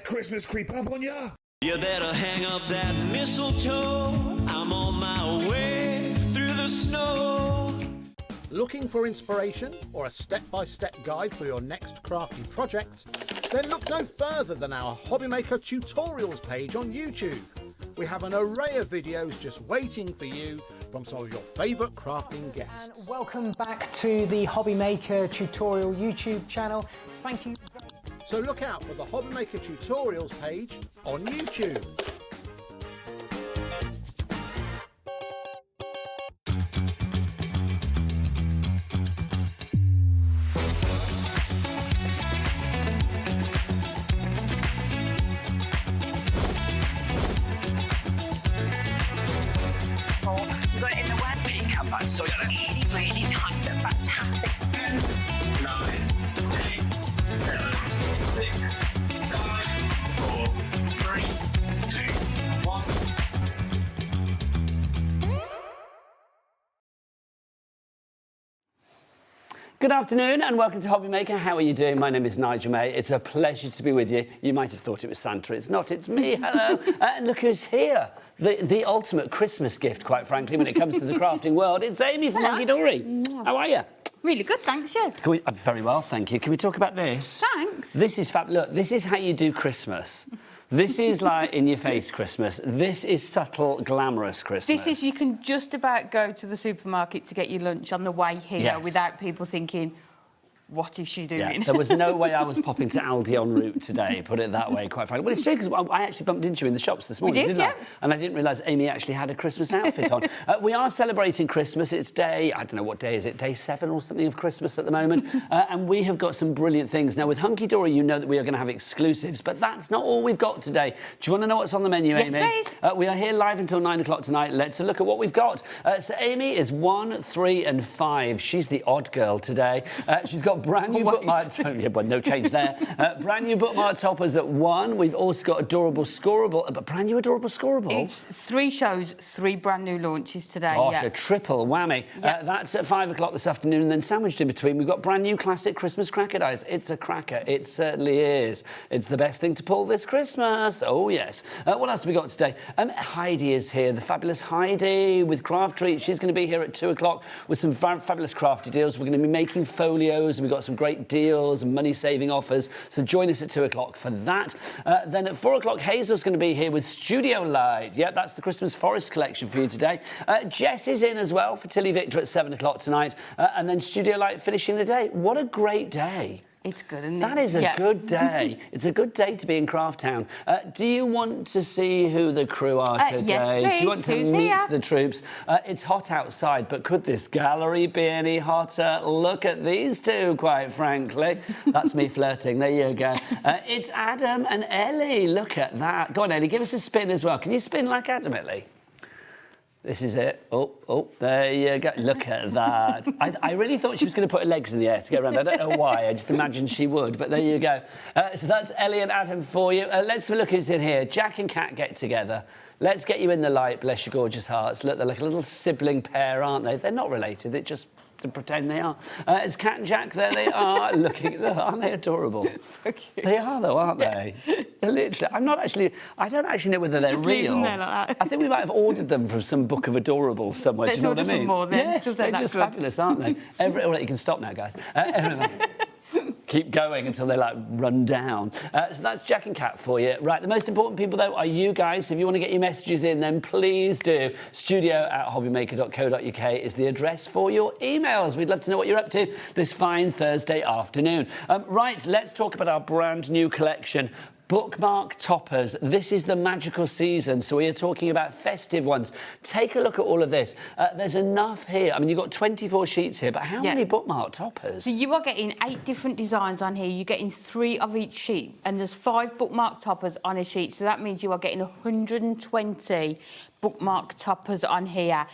Christmas creep up on ya? You better hang up that mistletoe. I'm on my way through the snow. Looking for inspiration or a step-by-step guide for your next crafty project? Then look no further than our HobbyMaker tutorials page on YouTube. We have an array of videos just waiting for you from some of your favourite crafting guests. And welcome back to the HobbyMaker tutorial YouTube channel. Thank you. So look out for the HobbyMaker tutorials page on YouTube. You got it in the web, but you come back, so you're really, really nice and fantastic. 9, 8, 7, 6, 5, 4, 3, 2, 1. Good afternoon and welcome to HobbyMaker. How are you doing? My name is Nigel May. It's a pleasure to be with you. You might have thought it was Santa. It's not. It's me. Hello. And look who's here. The ultimate Christmas gift, quite frankly, when it comes to the crafting world. It's Amy from Hunkydory. How are you? Really good, thanks, yeah. I'm very well, thank you. Can we talk about this? Thanks. This is fab. Look, this is how you do Christmas. This is like in-your-face Christmas. This is subtle, glamorous Christmas. This is, you can just about go to the supermarket to get your lunch on the way here Yes. without people thinking, what is she doing? Yeah, there was no way I was popping to Aldi en route today, put it that way, quite frankly. Well, it's true, because I actually bumped into you in the shops this morning, didn't I? And I didn't realise Amy actually had a Christmas outfit on. We are celebrating Christmas. It's day, I don't know what day is it, day 7 or something of Christmas at the moment. And we have got some brilliant things. Now, with Hunkydory, you know that we are going to have exclusives, but that's not all we've got today. Do you want to know what's on the menu, Amy? Yes, please. We are here live until 9 o'clock tonight. Let's look at what we've got. So Amy is 1, 3 and 5. She's the odd girl today. She's got brand new bookmark. Yeah, well, no change there. Brand new bookmark toppers at 1. We've also got Adorable Scorable, but brand new Adorable Scorable. It's 3 shows, 3 brand new launches today. Gosh, a triple whammy. That's at 5 o'clock this afternoon, and then sandwiched in between, we've got brand new classic Christmas cracker dies. It's a cracker. It certainly is. It's the best thing to pull this Christmas. Oh, yes. What else have we got today? Heidi is here, the fabulous Heidi with Craftreat. She's going to be here at 2 o'clock with some fabulous crafty deals. We're going to be making folios, and we've got some great deals and money-saving offers, so join us at 2 o'clock for that. Then at 4 o'clock, Hazel's going to be here with Studio Light. Yeah, that's the Christmas Forest collection for you today. Jess is in as well for TillyViktor at 7 o'clock tonight, and then Studio Light finishing the day. What a great day. It's good, isn't it? That is a good day. It's a good day to be in Craft Town. Do you want to see who the crew are today? Yes, please. Do you want to meet the troops? It's hot outside, but could this gallery be any hotter? Look at these two, quite frankly. That's me flirting. There you go. It's Adam and Ellie. Look at that. Go on, Ellie, give us a spin as well. Can you spin like Adam, Ellie? This is it. Oh, there you go. Look at that. I really thought she was going to put her legs in the air to get around. I don't know why. I just imagined she would, but there you go. So that's Ellie and Adam for you. Let's have a look who's in here. Jack and Kat get together. Let's get you in the light, bless your gorgeous hearts. Look, they're like a little sibling pair, aren't they? They're not related. They're just to pretend they are. It's Kat and Jack. There they are. Looking, aren't they adorable? So cute. They are, though, aren't they? They're literally. I don't actually know whether they're Just real. leave them there like that. I think we might have ordered them from some book of Adorable somewhere. Let's do you know what I order mean? some more then, Yes, 'cause they're they're just that good. fabulous, aren't they? All right, you can stop now, guys. Keep going until they like run down. So that's Jack and Kat for you. Right, the most important people though are you guys. If you want to get your messages in, then please do. studio@hobbymaker.co.uk is the address for your emails. We'd love to know what you're up to this fine Thursday afternoon. Right, let's talk about our brand new collection. Bookmark Toppers. This is the magical season, so we are talking about festive ones. Take a look at all of this. There's enough here. I mean, you've got 24 sheets here, but how many bookmark toppers? So you are getting 8 different designs on here. You're getting 3 of each sheet, and there's 5 bookmark toppers on a sheet. So that means you are getting 120 bookmark toppers on here.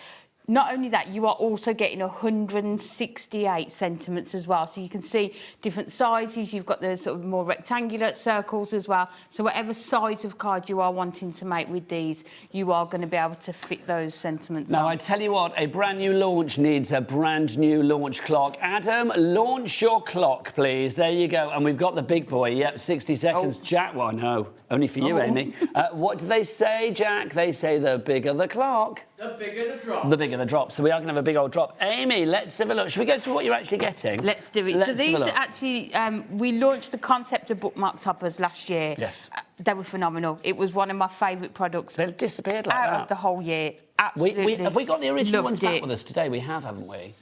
Not only that, you are also getting 168 sentiments as well. So you can see different sizes. You've got the sort of more rectangular circles as well. So whatever size of card you are wanting to make with these, you are going to be able to fit those sentiments Now, on. I tell you what, a brand new launch needs a brand new launch clock. Adam, launch your clock, please. There you go. And we've got the big boy. Yep, 60 seconds. Oh. Jack, well, no, only for you, Amy. What do they say, Jack? They say the bigger the clock. The bigger the drop. The bigger the drop. So we are going to have a big old drop. Amy, let's have a look. Should we go through what you're actually getting? Let's do it. Let's So these have a are look. actually, we launched the concept of Bookmark Toppers last year. Yes. They were phenomenal. It was one of my favourite products They've disappeared like out that. of the whole year. Absolutely. Have we got the original ones loved back it. with us today? We have, haven't we?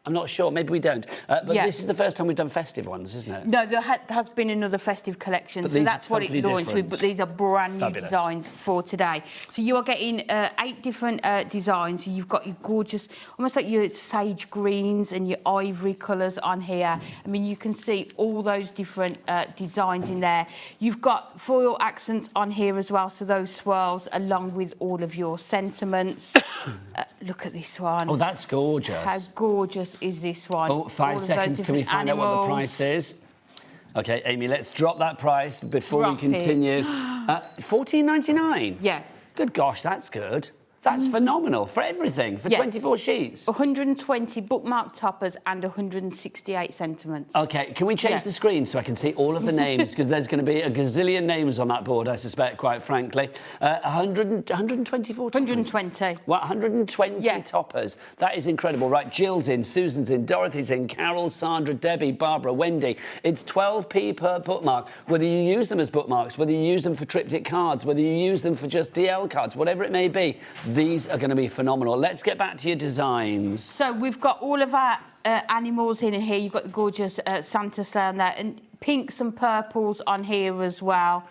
I'm not sure. Maybe we don't. But Yeah. this is the first time we've done festive ones, isn't it? No, there has been another festive collection, But so these are that's what totally it launched different. with, but these are brand new Fabulous. designs for today. So you are getting 8 different designs. So you've got your gorgeous, almost like your sage greens and your ivory colours on here. I mean, you can see all those different designs in there. You've got foil accents on here as well, so those swirls along with all of your sentiments. Look at this one. Oh, that's gorgeous. How gorgeous is this one? Oh, 5 All of those seconds till we different find out what the animals. price is. OK, Amy, let's drop that price before Drop we it. continue. $14.99? Yeah. Good gosh, that's good. That's phenomenal for everything, for Yeah. 24 sheets. 120 bookmark toppers and 168 sentiments. OK, can we change Yeah. the screen so I can see all of the names? Because there's going to be a gazillion names on that board, I suspect, quite frankly. 124 toppers? 120. What, 120 Yeah. toppers? That is incredible. Right, Jill's in, Susan's in, Dorothy's in, Carol, Sandra, Debbie, Barbara, Wendy. It's 12p per bookmark. Whether you use them as bookmarks, whether you use them for triptych cards, whether you use them for just DL cards, whatever it may be, these are going to be phenomenal. Let's get back to your designs. So we've got all of our animals in here. You've got the gorgeous Santa sound there, and pinks and purples on here as well.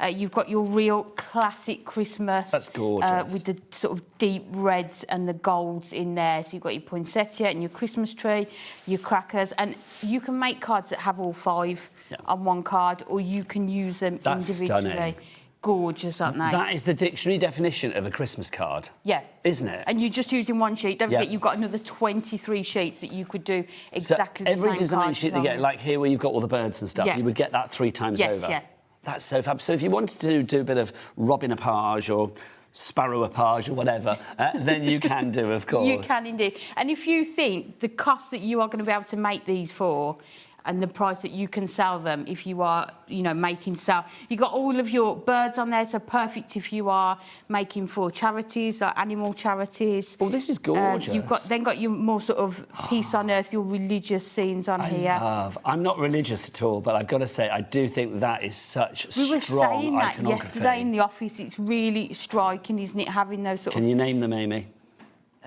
You've got your real classic Christmas. That's gorgeous. With the sort of deep reds and the golds in there. So you've got your poinsettia and your Christmas tree, your crackers, and you can make cards that have all 5 on one card, or you can use them That's individually. stunning. Gorgeous, aren't they? That is the dictionary definition of a Christmas card. Yeah. Isn't it? And you're just using one sheet. Don't Yeah. forget, you've got another 23 sheets that you could do exactly so the every same design card sheet they get, design. like here where you've got all the birds and stuff, Yeah. you would get that 3 times Yes, over. yeah. That's so fab. So if you wanted to do a bit of robin apage or sparrow apage or whatever, then you can do, of course. You can indeed. And if you think the cost that you are going to be able to make these for, and the price that you can sell them if you are, you know, making sell. You've got all of your birds on there, so perfect if you are making for charities, like animal charities. Oh, this is gorgeous. You've got your more sort of peace on earth, your religious scenes on here. I'm not religious at all, but I've got to say, I do think that is such We were strong saying that iconography. yesterday in the office. It's really striking, isn't it, having those sort Can you name them, Amy?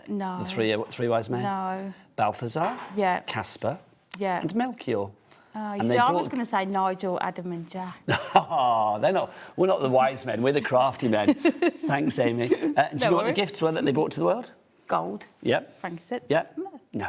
No. The three wise men? No. Balthazar, Yeah. Casper, Yeah. and Melchior. You And see, they I was brought- going to say Nigel, Adam and Jack. Oh, we're not the wise men, we're the crafty men. Thanks, Amy. Do you know what the worries. gifts were that they brought to the world? Gold. Yep. Frankincense. Yep. No.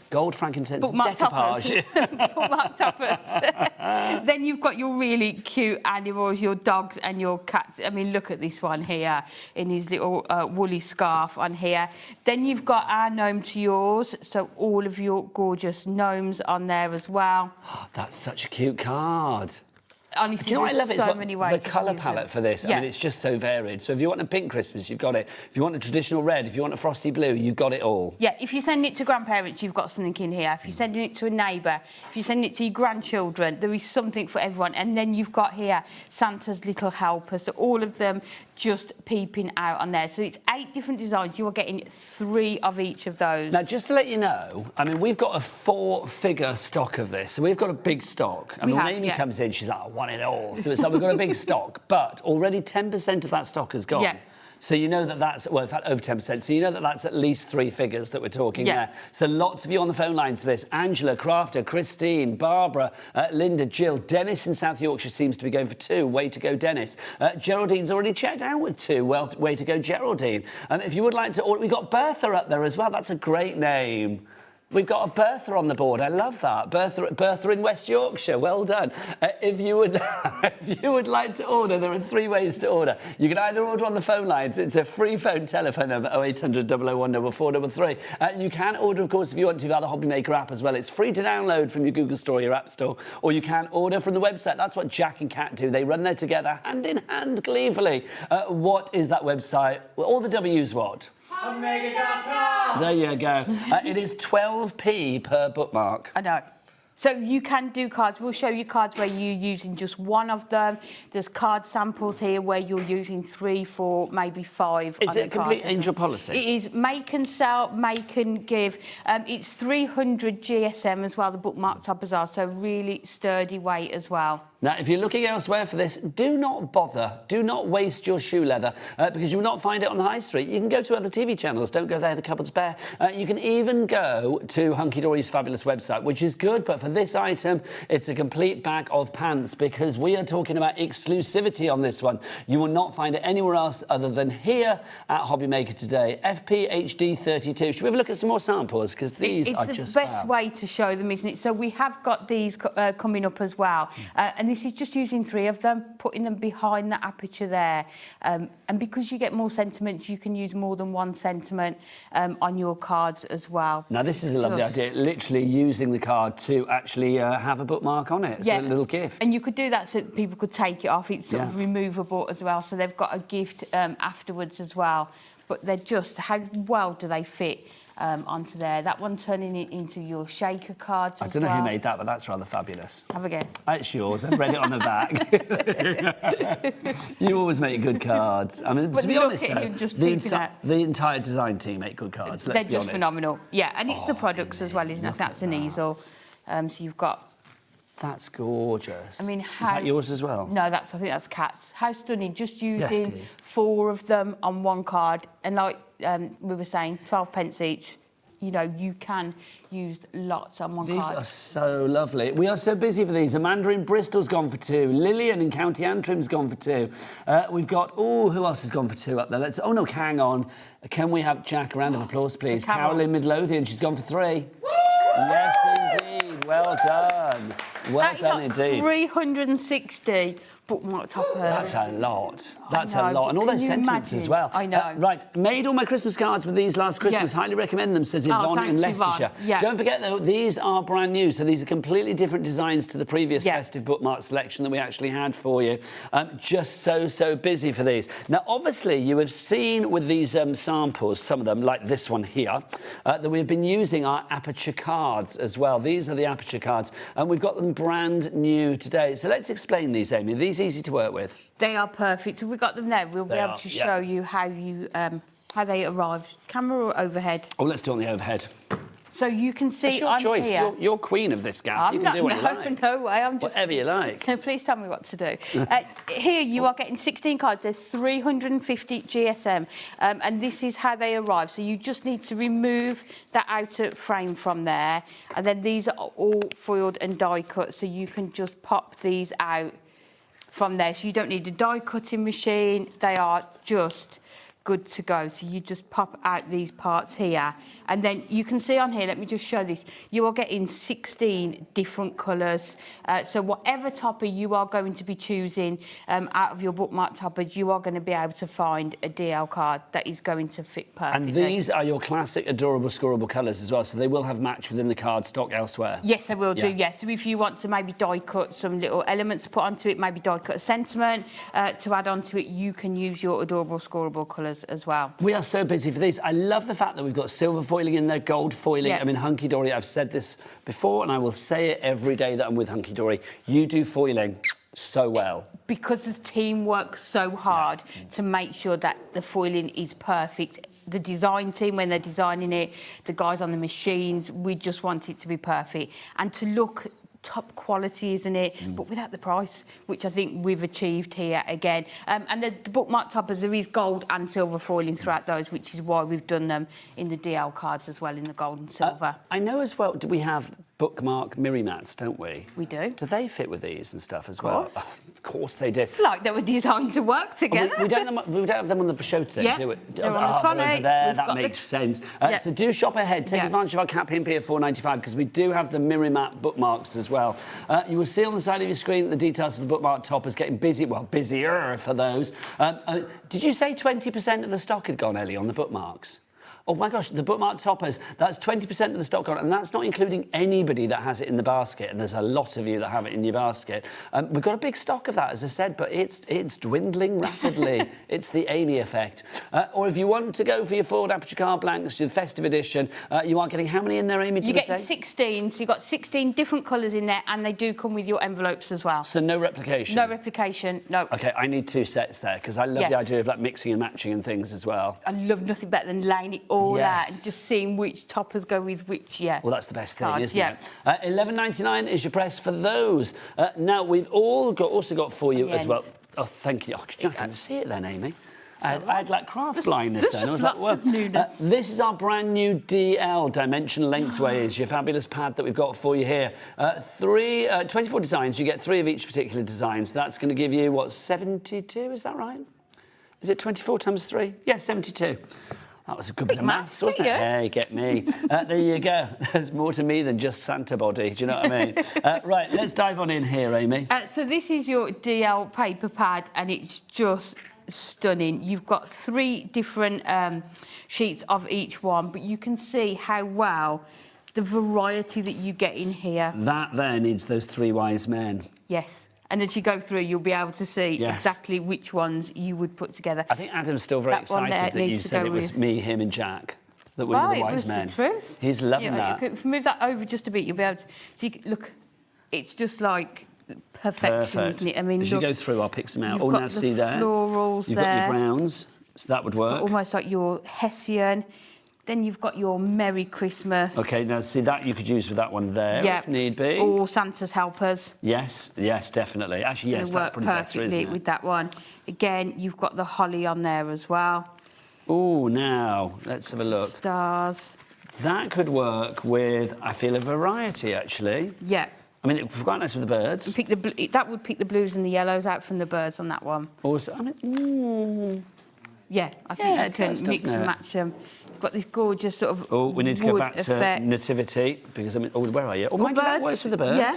Gold, frankincense, Bookmark toppers. decoupage. Bookmark toppers. Then you've got your really cute animals, your dogs and your cats. I mean, look at this one here in his little woolly scarf on here. Then you've got our gnome to yours, so all of your gorgeous gnomes on there as well. That's such a cute card. Honestly, Do you know what I there's love? It's so got many ways the to colour use palette them. for this. Yeah. I mean, it's just so varied. So if you want a pink Christmas, you've got it. If you want a traditional red, if you want a frosty blue, you've got it all. Yeah, if you're sending it to grandparents, you've got something in here. If you're sending it to a neighbour, if you're sending it to your grandchildren, there is something for everyone. And then you've got here Santa's little helper. So all of them just peeping out on there. So it's 8 different designs. You are getting 3 of each of those. Now, just to let you know, I mean, we've got a 4-figure stock of this. So we've got a big stock. I mean, when Amy comes in, she's like, I want it all. So it's like we've got a big stock, but already 10% of that stock has gone. Yeah. So you know that that's, well, in fact, over 10%. So you know that that's at least 3 figures that we're talking Yeah. there. So lots of you on the phone lines for this. Angela, Crafter, Christine, Barbara, Linda, Jill. Dennis in South Yorkshire seems to be going for 2. Way to go, Dennis. Geraldine's already checked out with 2. Well, way to go, Geraldine. If you would like to order, we've got Bertha up there as well. That's a great name. We've got a Bertha on the board. I love that. Bertha in West Yorkshire. Well done. If you would like to order, there are 3 ways to order. You can either order on the phone lines. It's a free phone telephone number 0800 001 433. You can order, of course, if you want to, via the HobbyMaker app as well. It's free to download from your Google Store, your App Store, or you can order from the website. That's what Jack and Kat do. They run there together, hand in hand, gleefully. What is that website? Well, all the W's what? HobbyMaker.com. There you go. It is 12p per bookmark. I know. So you can do cards. We'll show you cards where you're using just one of them. There's card samples here where you're using 3, 4, maybe 5. Is it a complete angel policy? It is make and sell, make and give. It's 300 GSM as well, the bookmark toppers are, so really sturdy weight as well. Now, if you're looking elsewhere for this, do not bother. Do not waste your shoe leather because you will not find it on the high street. You can go to other TV channels. Don't go there, the cupboard's bare. You can even go to Hunkydory's fabulous website, which is good, but for this item, it's a complete bag of pants because we are talking about exclusivity on this one. You will not find it anywhere else other than here at HobbyMaker today. FPHD32. Should we have a look at some more samples? Because these are just It's the best way to show them, isn't it? So we have got these coming up as well. And this is just using 3 of them, putting them behind the aperture there. And because you get more sentiments, you can use more than 1 sentiment on your cards as well. Now, this is a lovely idea, literally using the card to actually have a bookmark on it. It's a little gift. And you could do that so that people could take it off. It's sort of removable as well, so they've got a gift afterwards as well. But they're just, how well do they fit onto there? That one turning it into your shaker cards I don't know who made that, but that's rather fabulous. Have a guess. It's yours. I've read it on the back. You always make good cards. I mean, But to be honest, though, the entire design team make good cards. They're just phenomenal. Yeah, and it's the products as well, isn't it? That's an easel. So you've got... That's gorgeous. I mean, is that yours as well? No, I think that's Kat's. How stunning! Just using 4 of them on 1 card, and like we were saying, 12 pence each. You know, you can use lots on 1 card. These are so lovely. We are so busy for these. Amanda in Bristol's gone for 2. Lillian in County Antrim's gone for 2. We've got, who else has gone for 2 up there? No, hang on. Can we have Jack a round of applause, please? Carolyn Midlothian, she's gone for 3. Yes, indeed. Well done. Well done indeed. 360 bookmark toppers. That's a lot. That's a lot. And all those sentiments as well. I know. Right, made all my Christmas cards with these last Christmas. Highly recommend them, says Yvonne in Leicestershire. Don't forget, though, these are brand new. So these are completely different designs to the previous festive bookmark selection that we actually had for you. Just so busy for these. Now, obviously, you have seen with these samples, some of them, like this one here, that we've been using our aperture cards as well. These are the aperture cards. And we've got them brand new today. So let's explain these, Amy. These easy to work with? They are perfect. So we've got them there. We'll be able to show you how they arrived. Camera or overhead? Oh, let's do it on the overhead. So you can see it's your on choice. here... You're queen of this gaff. You can do what you like. No way. I'm just... Whatever you like. Please tell me what to do. Here you are getting 16 cards. There's 350 GSM. And this is how they arrive. So you just need to remove that outer frame from there. And then these are all foiled and die cut. So you can just pop these out from there. So you don't need a die cutting machine. They are just good to go. So you just pop out these parts here, and then you can see on here, let me just show this, you are getting 16 different colours. So whatever topper you are going to be choosing out of your bookmark toppers, you are going to be able to find a DL card that is going to fit perfectly. And these are your classic Adorable Scorable colours as well, so they will have match within the card stock elsewhere. Yes, they will do, yes. So if you want to maybe die cut some little elements to put onto it, maybe die cut a sentiment to add onto it, you can use your Adorable Scorable colours as well. We are so busy for these. I love the fact that we've got silver foiling in there, gold foiling. I mean, Hunkydory, I've said this before and I will say it every day that I'm with Hunkydory. You do foiling so well. Because the team works so hard to make sure that the foiling is perfect. The design team, when they're designing it, the guys on the machines, we just want it to be perfect. And to look top quality, isn't it? But without the price, which I think we've achieved here again. And the bookmark toppers, there is gold and silver foiling throughout those, which is why we've done them in the DL cards as well, in the gold and silver. I know as well, do we have bookmark mirror mats, don't we? We do. Do they fit with these and stuff as well? course they do. It's like they were designed to work together. We don't have them on the show today, Yeah, do we? they're on the trolley. Over there, We've that got makes the- sense. Yeah. So do shop ahead. Take Yeah. advantage of our cap here at £4.95 because we do have the mirror map bookmarks as well. You will see on the side of your screen the details of the Bookmark Toppers getting busy, well, busier for those. Did you say 20% of the stock had gone, Ellie, on the bookmarks? Oh my gosh, the Bookmark Toppers, that's 20% of the stock gone, and that's not including anybody that has it in the basket, and there's a lot of you that have it in your basket. We've got a big stock of that, as I said, but it's dwindling rapidly. It's the Amy effect. Or if you want to go for your forward aperture card blanks, your festive edition, you are getting how many in there, Amy, did You we get say? 16, so you've got 16 different colours in there, and they do come with your envelopes as well. So no replication? No replication, no. OK, I need 2 sets there, because I love the Yes. idea of like mixing and matching and things as well. I love nothing better than laying it all out and Yes. just seeing which toppers go with which, yeah. Well, that's the best thing, cards, isn't yeah. it? $11.99 is your price for those. Now, we've also got for you the as end. well. Oh, thank you. Oh, I can't see it then, Amy. I had like craft blindness There's then. I was just like, lots of newness. this is our brand new DL Dimension Lengthways, your fabulous pad that we've got for you here. 24 designs. You get 3 of each particular design. So that's going to give you, what, 72? Is that right? Is it 24 times 3? Yeah, 72. That was a good bit of maths, wasn't it? yeah. Hey, get me. There you go. There's more to me than just Santa body. Do you know what I mean? Right, let's dive on in here, Amy. So this is your DL paper pad, and it's just stunning. You've got 3 different sheets of each one, but you can see how well the variety that you get in here. That there needs those 3 wise men. Yes. And as you go through, you'll be able to see Yes. exactly which ones you would put together. I think Adam's still very That one there excited that you needs to said go it was with- me, him and Jack that were Well, the it wise was men. the truth. He's loving Yeah, that. If you move that over just a bit, you'll be able to... So you can, look, it's just like perfection, Perfect. isn't it? I mean, As you look, go through, I'll pick some out. you've Oh, got now the see there. florals You've there. got your browns, so that would work. Almost like your Hessian. Then you've got your Merry Christmas. OK, now see that you could use with that one there Yeah. if need be. Or Santa's Helpers. Yes, definitely. Actually, yes, They that's work probably better, perfectly isn't it? with that one. Again, you've got the holly on there as well. Oh, now, let's have a look. Stars. That could work with, I feel, a variety, actually. Yeah. I mean, it's quite nice with the birds. Pick that would pick the blues and the yellows out from the birds on that one. Also, I mean, Yeah, I think Yeah, you it can does, mix doesn't and it? match them. You've got this gorgeous sort of Oh, we need to go wood back effect. to nativity because I mean, oh, where are you? Oh, Well, mind you, that works with the birds. Yeah,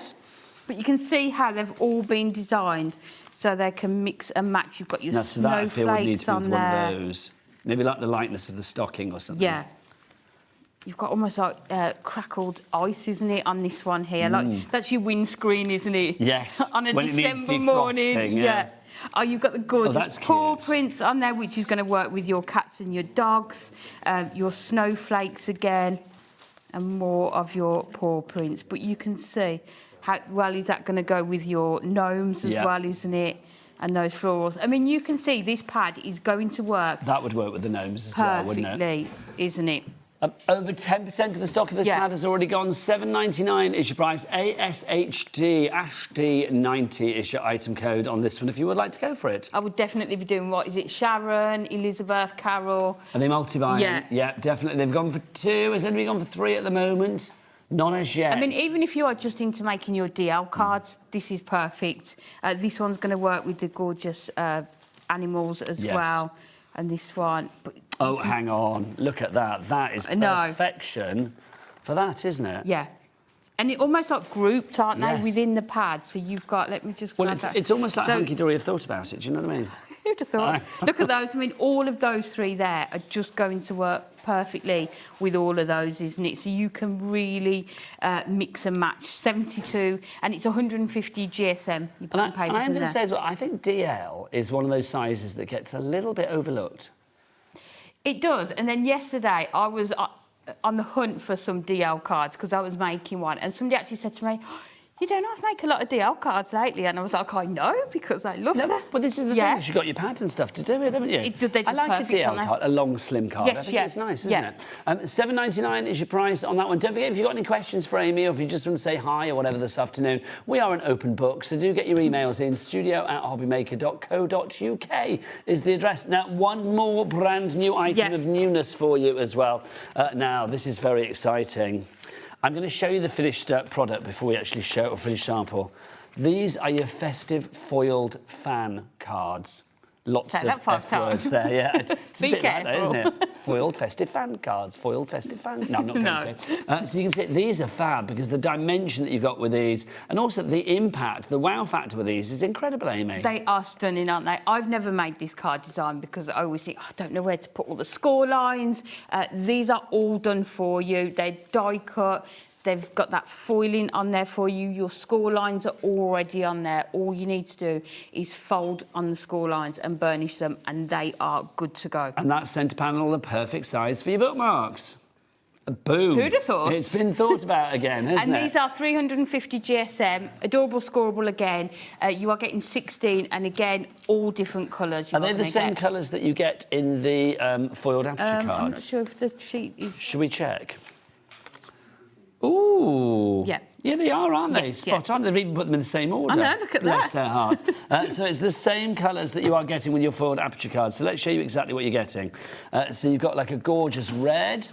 but you can see how they've all been designed so they can mix and match. You've got your Now, so that I feel would need snowflakes to be on with one there. of those. Maybe like the lightness of the stocking or something. Yeah. You've got almost like crackled ice, isn't it, on this one here? Like that's your windscreen, isn't it? Yes, On a when it needs December morning. defrosting, yeah. Oh, you've got the gorgeous that's paw cute. prints on there, which is going to work with your cats and your dogs. Your snowflakes again, and more of your paw prints. But you can see how well is that going to go with your gnomes as Yeah. well, isn't it? And those florals. I mean, you can see this pad is going to work That would work with the gnomes as well, wouldn't it? perfectly, isn't it? Over 10% of the stock of this Yeah. pad has already gone. $7.99 is your price. ASHD, ASHD90 is your item code on this one if you would like to go for it. I would definitely be doing, what is it, Sharon, Elizabeth, Carol? Are they multi-buying? Yeah. Definitely. They've gone for 2. Has anybody gone for 3 at the moment? Not as yet. I mean, even if you are just into making your DL cards, this is perfect. This one's going to work with the gorgeous animals as Yes. well. And this one... But Oh, hang on. Look at that. That is know. perfection for that, isn't it? yeah. And it almost like grouped, aren't they, Yes. within the pad? So you've got... Let me just... Well, grab that. it's almost like So- Hunkydory have thought about it. Do you know what I mean? Who'd have thought? Look at those. I mean, all of those 3 there are just going to work perfectly with all of those, isn't it? So you can really mix and match. 72, and it's 150 GSM. You put And papers I'm in going there. to say as well, I think DL is one of those sizes that gets a little bit overlooked. It does. And then yesterday, I was on the hunt for some DL cards because I was making one, and somebody actually said to me, "You don't have to make a lot of DL cards lately," and I was like, "I know, because I love them." But this is the thing, you've got your pad and stuff to do it, haven't you? They're just I like perfect, a DL aren't they? card, a long, slim card. Yes, I think yeah. it's nice, isn't Yeah. it? $7.99 is your price on that one. Don't forget, if you've got any questions for Amy or if you just want to say hi or whatever this afternoon, we are an open book, so do get your emails in. studio@hobbymaker.co.uk is the address. Now, one more brand new item of newness for you as well. Now, this is very exciting. I'm going to show you the finished product before we actually show a finished sample. These are your festive foiled fan cards. Lots Say of that 5 F times. words there, yeah. It's Be a bit like that, careful. isn't it? Foiled festive fan cards, foiled festive fan... No, I'm not going No. to. So you can see these are fab because the dimension that you've got with these and also the impact, the wow factor with these is incredible, Amy. They are stunning, aren't they? I've never made this card design because I always think, I don't know where to put all the score lines. These are all done for you. They're die cut. They've got that foiling on there for you. Your score lines are already on there. All you need to do is fold on the score lines and burnish them, and they are good to go. And that centre panel, the perfect size for your bookmarks. Boom. Who'd have thought? It's been thought about again, hasn't And it? these are 350 GSM, Adorable Scorable again. You are getting 16, and again, all different colours. Are they the same colours that you get in the foiled aperture cards? I'm not sure if the sheet is... Should we check? Ooh. Yeah. Yeah, they are, aren't they? Yes, Spot yeah. on. They've even put them in the same order. I know, look at Bless that. their hearts. So it's the same colours that you are getting with your foiled aperture cards. So let's show you exactly what you're getting. So you've got like a gorgeous red.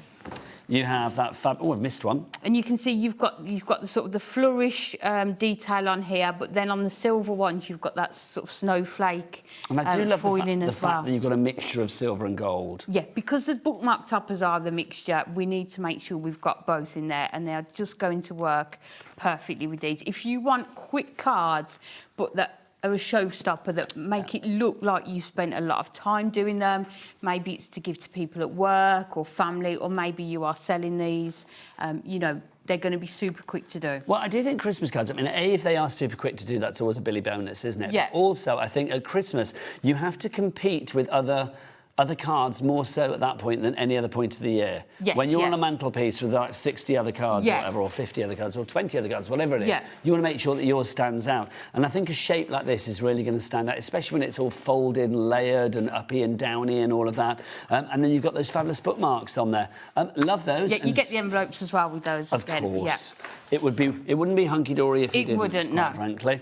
You have that fab... Oh, I've missed one. And you can see you've got the sort of the flourish detail on here, but then on the silver ones you've got that sort of snowflake And I do love foiling the as fact well. that you've got a mixture of silver and gold. Yeah, because the bookmark toppers are the mixture, we need to make sure we've got both in there, and they are just going to work perfectly with these. If you want quick cards, but that are a showstopper that make it look like you spent a lot of time doing them, maybe it's to give to people at work or family, or maybe you are selling these, you know, they're going to be super quick to do. Well, I do think Christmas cards, I mean, A, if they are super quick to do, that's always a Billy bonus, isn't it? Yeah. But also, I think at Christmas, you have to compete with other cards more so at that point than any other point of the year. Yes, when you're yeah. on a mantelpiece with like 60 other cards or Yeah. whatever, or 50 other cards, or 20 other cards, whatever it is, Yeah. you want to make sure that yours stands out. And I think a shape like this is really going to stand out, especially when it's all folded and layered and uppy and downy and all of that. And then you've got those fabulous bookmarks on there. Love those. Yeah, you get the envelopes as well with those. Of again. course. Yeah. It wouldn't be hunky-dory if you It didn't, wouldn't, quite no. frankly.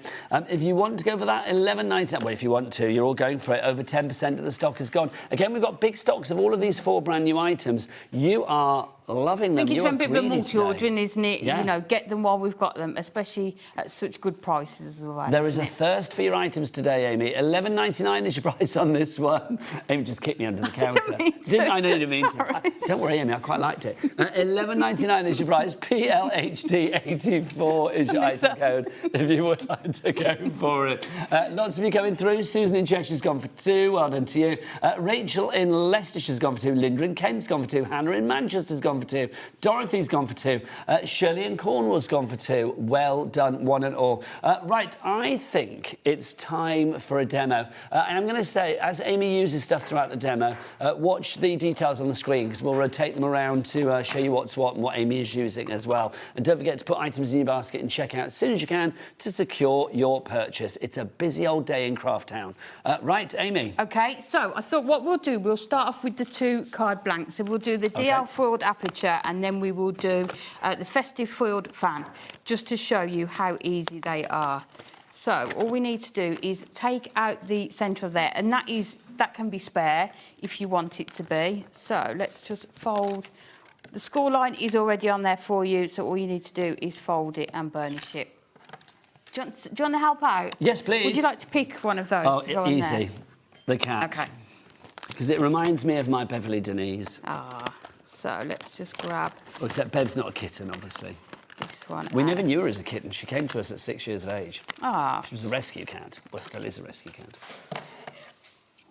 If you want to go for that, $11.99. Well, if you want to, you're all going for it. Over 10% of the stock is gone. Again, we've got big stocks of all of these 4 brand new items. You are loving them. I think it's You're a bit of a greedy multi-ordering, today. isn't it? Yeah. You know, get them while we've got them, especially at such good prices as well. There is a isn't it? thirst for your items today, Amy. $11.99 is your price on this one. Amy just kicked me under the counter. mean to. I know you didn't mean Sorry. to. Don't worry, Amy, I quite liked it. $11.99 is your price. PLHD84 is your item code if you would like to go for it. Lots of you coming through. Susan in Cheshire's gone for 2. Well done to you. Rachel in Leicestershire's gone for 2. Linda in Kent's gone for 2. Hannah in Manchester's gone for 2. Dorothy's gone for 2. Shirley in Cornwall's gone for 2. Well done, one and all. Right, I think it's time for a demo. And I'm going to say, as Amy uses stuff throughout the demo, watch the details on the screen because we'll rotate them around to show you what's what and what Amy is using as well. And don't forget to put items in your basket and check out as soon as you can to secure your purchase. It's a busy old day in Craft Town. Right, Amy? OK, so I thought what we'll do, we'll start off with the 2 card blanks. So we'll do the DL foiled aperture, and then we will do the festive foiled fan, just to show you how easy they are. So all we need to do is take out the centre of there, and that can be spare if you want it to be. So let's just fold. The score line is already on there for you, so all you need to do is fold it and burnish it. Do you want to help out? Yes, please. Would you like to pick one of those? Oh, to go on easy. there? The cat. OK. Because it reminds me of my Beverly Denise. So let's just grab Well, except Bev's not a kitten, obviously. this one. We out. never knew her as a kitten. She came to us at 6 years of age. Ah, She was a rescue cat. Well, still is a rescue cat.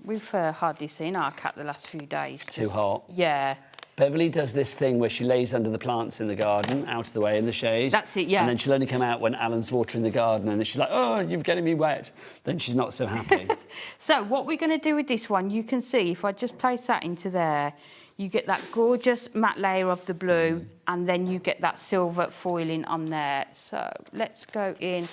we've hardly seen our cat the last few days. Too hot. Yeah. Beverly does this thing where she lays under the plants in the garden, out of the way in the shade. That's it, yeah. And then she'll only come out when Alan's watering the garden, and then she's like, "Oh, you're getting me wet." Then she's not so happy. So what we're going to do with this one, you can see if I just place that into there, you get that gorgeous matte layer of the blue, and then you get that silver foiling on there. So let's go in.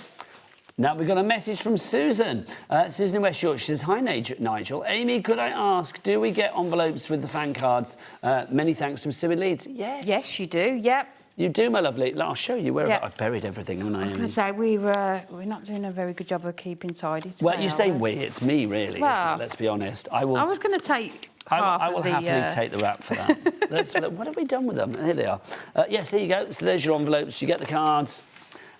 Now, we've got a message from Susan. Susan in West Yorkshire says, "Hi, Nigel. Amy, could I ask, do we get envelopes with the fan cards? Many thanks from Sue in Leeds." Yes. Yes, you do. Yep. You do, my lovely. I'll show you where Yeah. I've buried everything, haven't I? I was going to say, we're not doing a very good job of keeping tidy today, Well, you say are we? we. It's me, really, Well, isn't it? Let's be honest. I will... I was going to take half I will of the... happily take the rap for that. What have we done with them? Here they are. Yes, here you go. So there's your envelopes. You get the cards.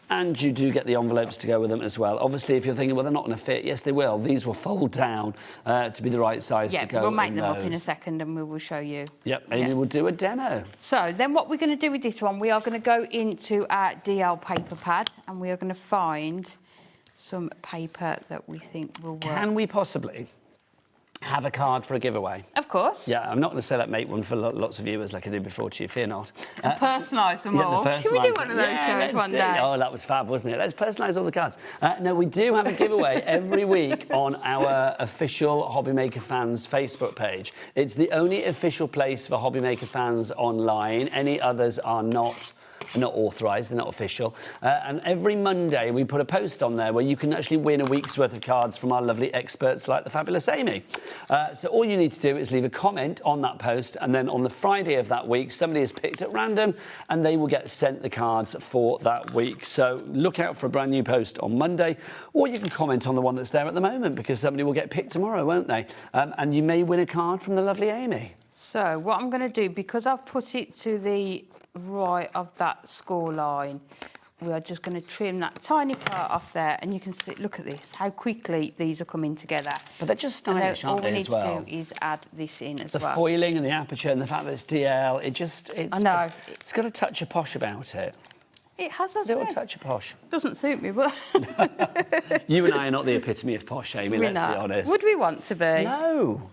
And you do get the envelopes to go with them as well. Obviously, if you're thinking, well, they're not going to fit, yes, they will. These will fold down to be the right size to go. We'll make in them up in a those. second and we will show you. Yep, Amy will do a demo. So then what we're going to do with this one, we are going to go into our DL paper pad and we are going to find some paper that we think will work. Can we possibly have a card for a giveaway? Of course. Yeah, I'm not going to say that make one for lots of viewers like I did before to you, fear not. And personalise them all. Should we do one of those shows one day? Oh, that was fab, wasn't it? Let's personalise all the cards. No, we do have a giveaway every week on our official HobbyMaker fans Facebook page. It's the only official place for HobbyMaker fans online. Any others are not authorised, they're not official. And every Monday we put a post on there where you can actually win a week's worth of cards from our lovely experts like the fabulous Amy. So all you need to do is leave a comment on that post, and then on the Friday of that week somebody is picked at random and they will get sent the cards for that week. So look out for a brand new post on Monday, or you can comment on the one that's there at the moment, because somebody will get picked tomorrow, won't they? And you may win a card from the lovely Amy. So what I'm going to do, because I've put it to the right of that score line, we are just going to trim that tiny part off there, and you can see, look at this, how quickly these are coming together. But they're just stylish, aren't they, as well? All we need to do is add this in as well. The foiling and the aperture and the fact that it's DL, I know. It's got a touch of posh about it. It has, A hasn't little it? touch of posh. Doesn't suit me, but... You and I are not the epitome of posh, Amy, let's be honest. Would we want to be? No.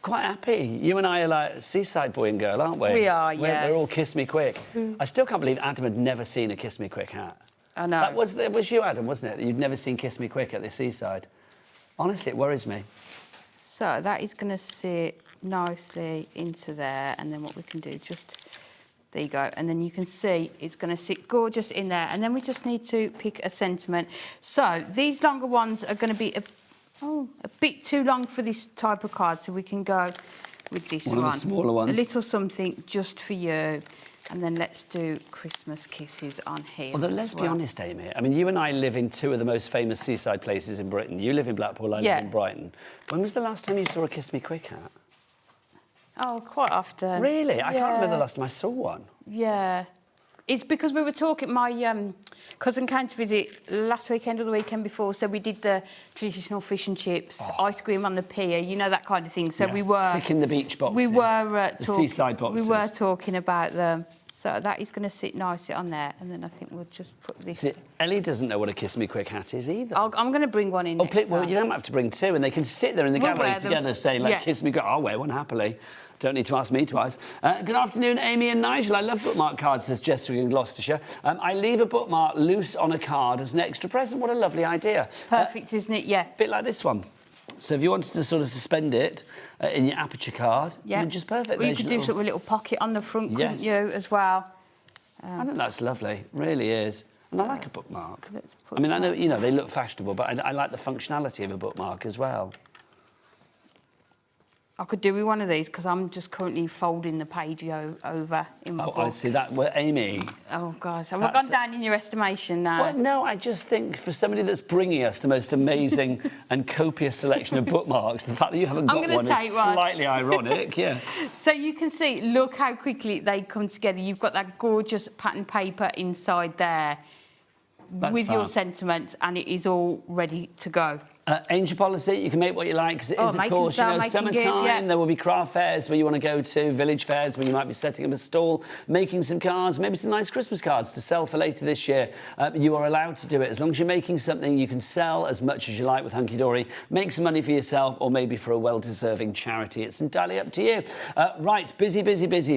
Quite happy. You and I are like seaside boy and girl, aren't we? We are, yeah. We're all kiss me quick. I still can't believe Adam had never seen a kiss me quick hat. I know. That was you, Adam, wasn't it? You'd never seen kiss me quick at the seaside. Honestly, it worries me. So that is going to sit nicely into there, and then what we can do, there you go, and then you can see it's going to sit gorgeous in there, and then we just need to pick a sentiment. So these longer ones are going to be a bit too long for this type of card, so we can go with this one. One of the smaller ones. A little something just for you. And then let's do Christmas kisses on here. Although, let's be honest, Amy, I mean, you and I live in two of the most famous seaside places in Britain. You live in Blackpool, I live in Brighton. When was the last time you saw a kiss me quick hat? Oh, quite often. Really? I can't remember the last time I saw one. Yeah. It's because we were talking, my cousin came to visit last weekend or the weekend before, so we did the traditional fish and chips, ice cream on the pier, you know, that kind of thing. So we were... ticking the beach boxes. We were... the seaside boxes. We were talking about them. So that is going to sit nicely on there, and then I think we'll just put this... See, Ellie doesn't know what a kiss me quick hat is either. I'm going to bring one in next Well, time. you don't have to bring two, and they can sit there in the gallery together saying, like, kiss me quick. I'll wear one happily. Don't need to ask me twice. Good afternoon, Amy and Nigel. I love bookmark cards, says Jessica in Gloucestershire. I leave a bookmark loose on a card as an extra present. What a lovely idea. Perfect, isn't it? Yeah. Bit like this one. So if you wanted to sort of suspend it in your aperture card, then just perfect. Well, you could do sort of a little pocket on the front, couldn't you, as well? I think that's lovely. Really is. And I like a bookmark. I mean, I know, you know, they look fashionable, but I like the functionality of a bookmark as well. I could do with one of these because I'm just currently folding the page over in my book. I see that. Well, Amy. Oh, gosh. Have I gone down in your estimation now? Well, no, I just think for somebody that's bringing us the most amazing and copious selection of bookmarks, the fact that you haven't got one is slightly ironic, yeah. So you can see, look how quickly they come together. You've got that gorgeous pattern paper inside there with your sentiments, and it is all ready to go. Angel policy, you can make what you like, because it is, of course, you know, summertime. There will be craft fairs where you want to go to, village fairs where you might be setting up a stall, making some cards, maybe some nice Christmas cards to sell for later this year. You are allowed to do it. As long as you're making something, you can sell as much as you like with Hunkydory, make some money for yourself or maybe for a well-deserving charity. It's entirely up to you. Right, busy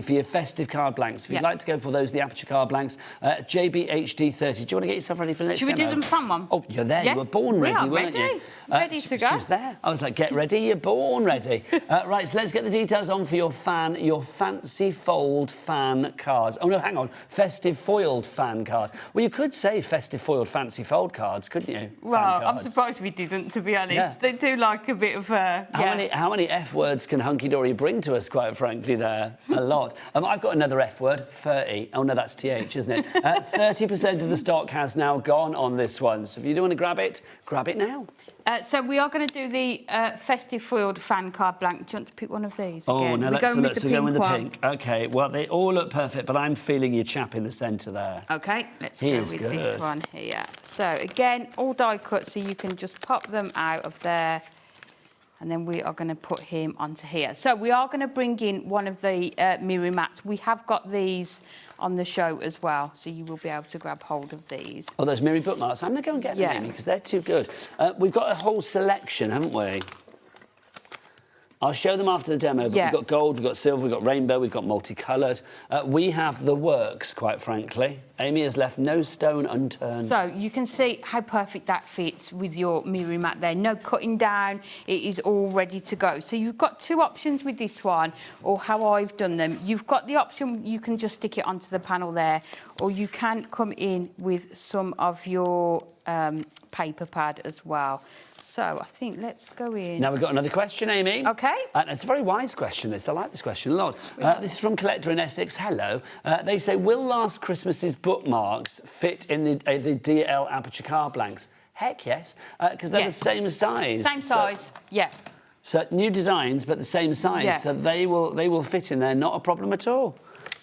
for your festive card blanks. If you'd like to go for those, the aperture card blanks, JBHD30. Do you want to get yourself ready for the next Should we do them fun one? Oh, you're there. You were born ready, weren't you? Ready to go. She was there. I was like, get ready, you're born ready. Right, so let's get the details on for your fancy fold fan cards. Oh, no, hang on. Festive foiled fan card. Well, you could say festive foiled fancy fold cards, couldn't you? Well, I'm surprised we didn't, to be honest. Yeah. They do like a bit of... How many F words can Hunkydory bring to us, quite frankly, there? A lot. I've got another F word, 30. Oh, no, that's TH, isn't it? 30% of the stock has now gone on this one. So if you do want to grab it now. So we are going to do the festive foiled fan card blank. Do you want to pick one of these? Oh, again? no, We're let's going have a with look. the So go with the one. pink. OK, well, they all look perfect, but I'm feeling your chap in the centre there. OK, let's He go is with good. this one here. So again, all die cut, so you can just pop them out of there. And then we are going to put him onto here. So we are going to bring in one of the mirror mats. We have got these on the show as well, so you will be able to grab hold of these. Oh, those mirror bookmarks. I'm going to go and get them, Yeah. Amy, because they're too good. We've got a whole selection, haven't we? I'll show them after the demo, but Yeah. we've got gold, we've got silver, we've got rainbow, we've got multicoloured. We have the works, quite frankly. Amy has left no stone unturned. So you can see how perfect that fits with your mirror mat there. No cutting down, it is all ready to go. So you've got two options with this one, or how I've done them. You've got the option, you can just stick it onto the panel there, or you can come in with some of your paper pad as well. So I think let's go in. Now we've got another question, Amy. OK. And it's a very wise question, this. I like this question a lot. This is from Collector in Essex. Hello. They say, will last Christmas's bookmarks fit in the DL aperture card blanks? Heck yes, because they're Yes. the same size. Same size, yeah. So new designs, but the same size. Yeah. So they will fit in there, not a problem at all.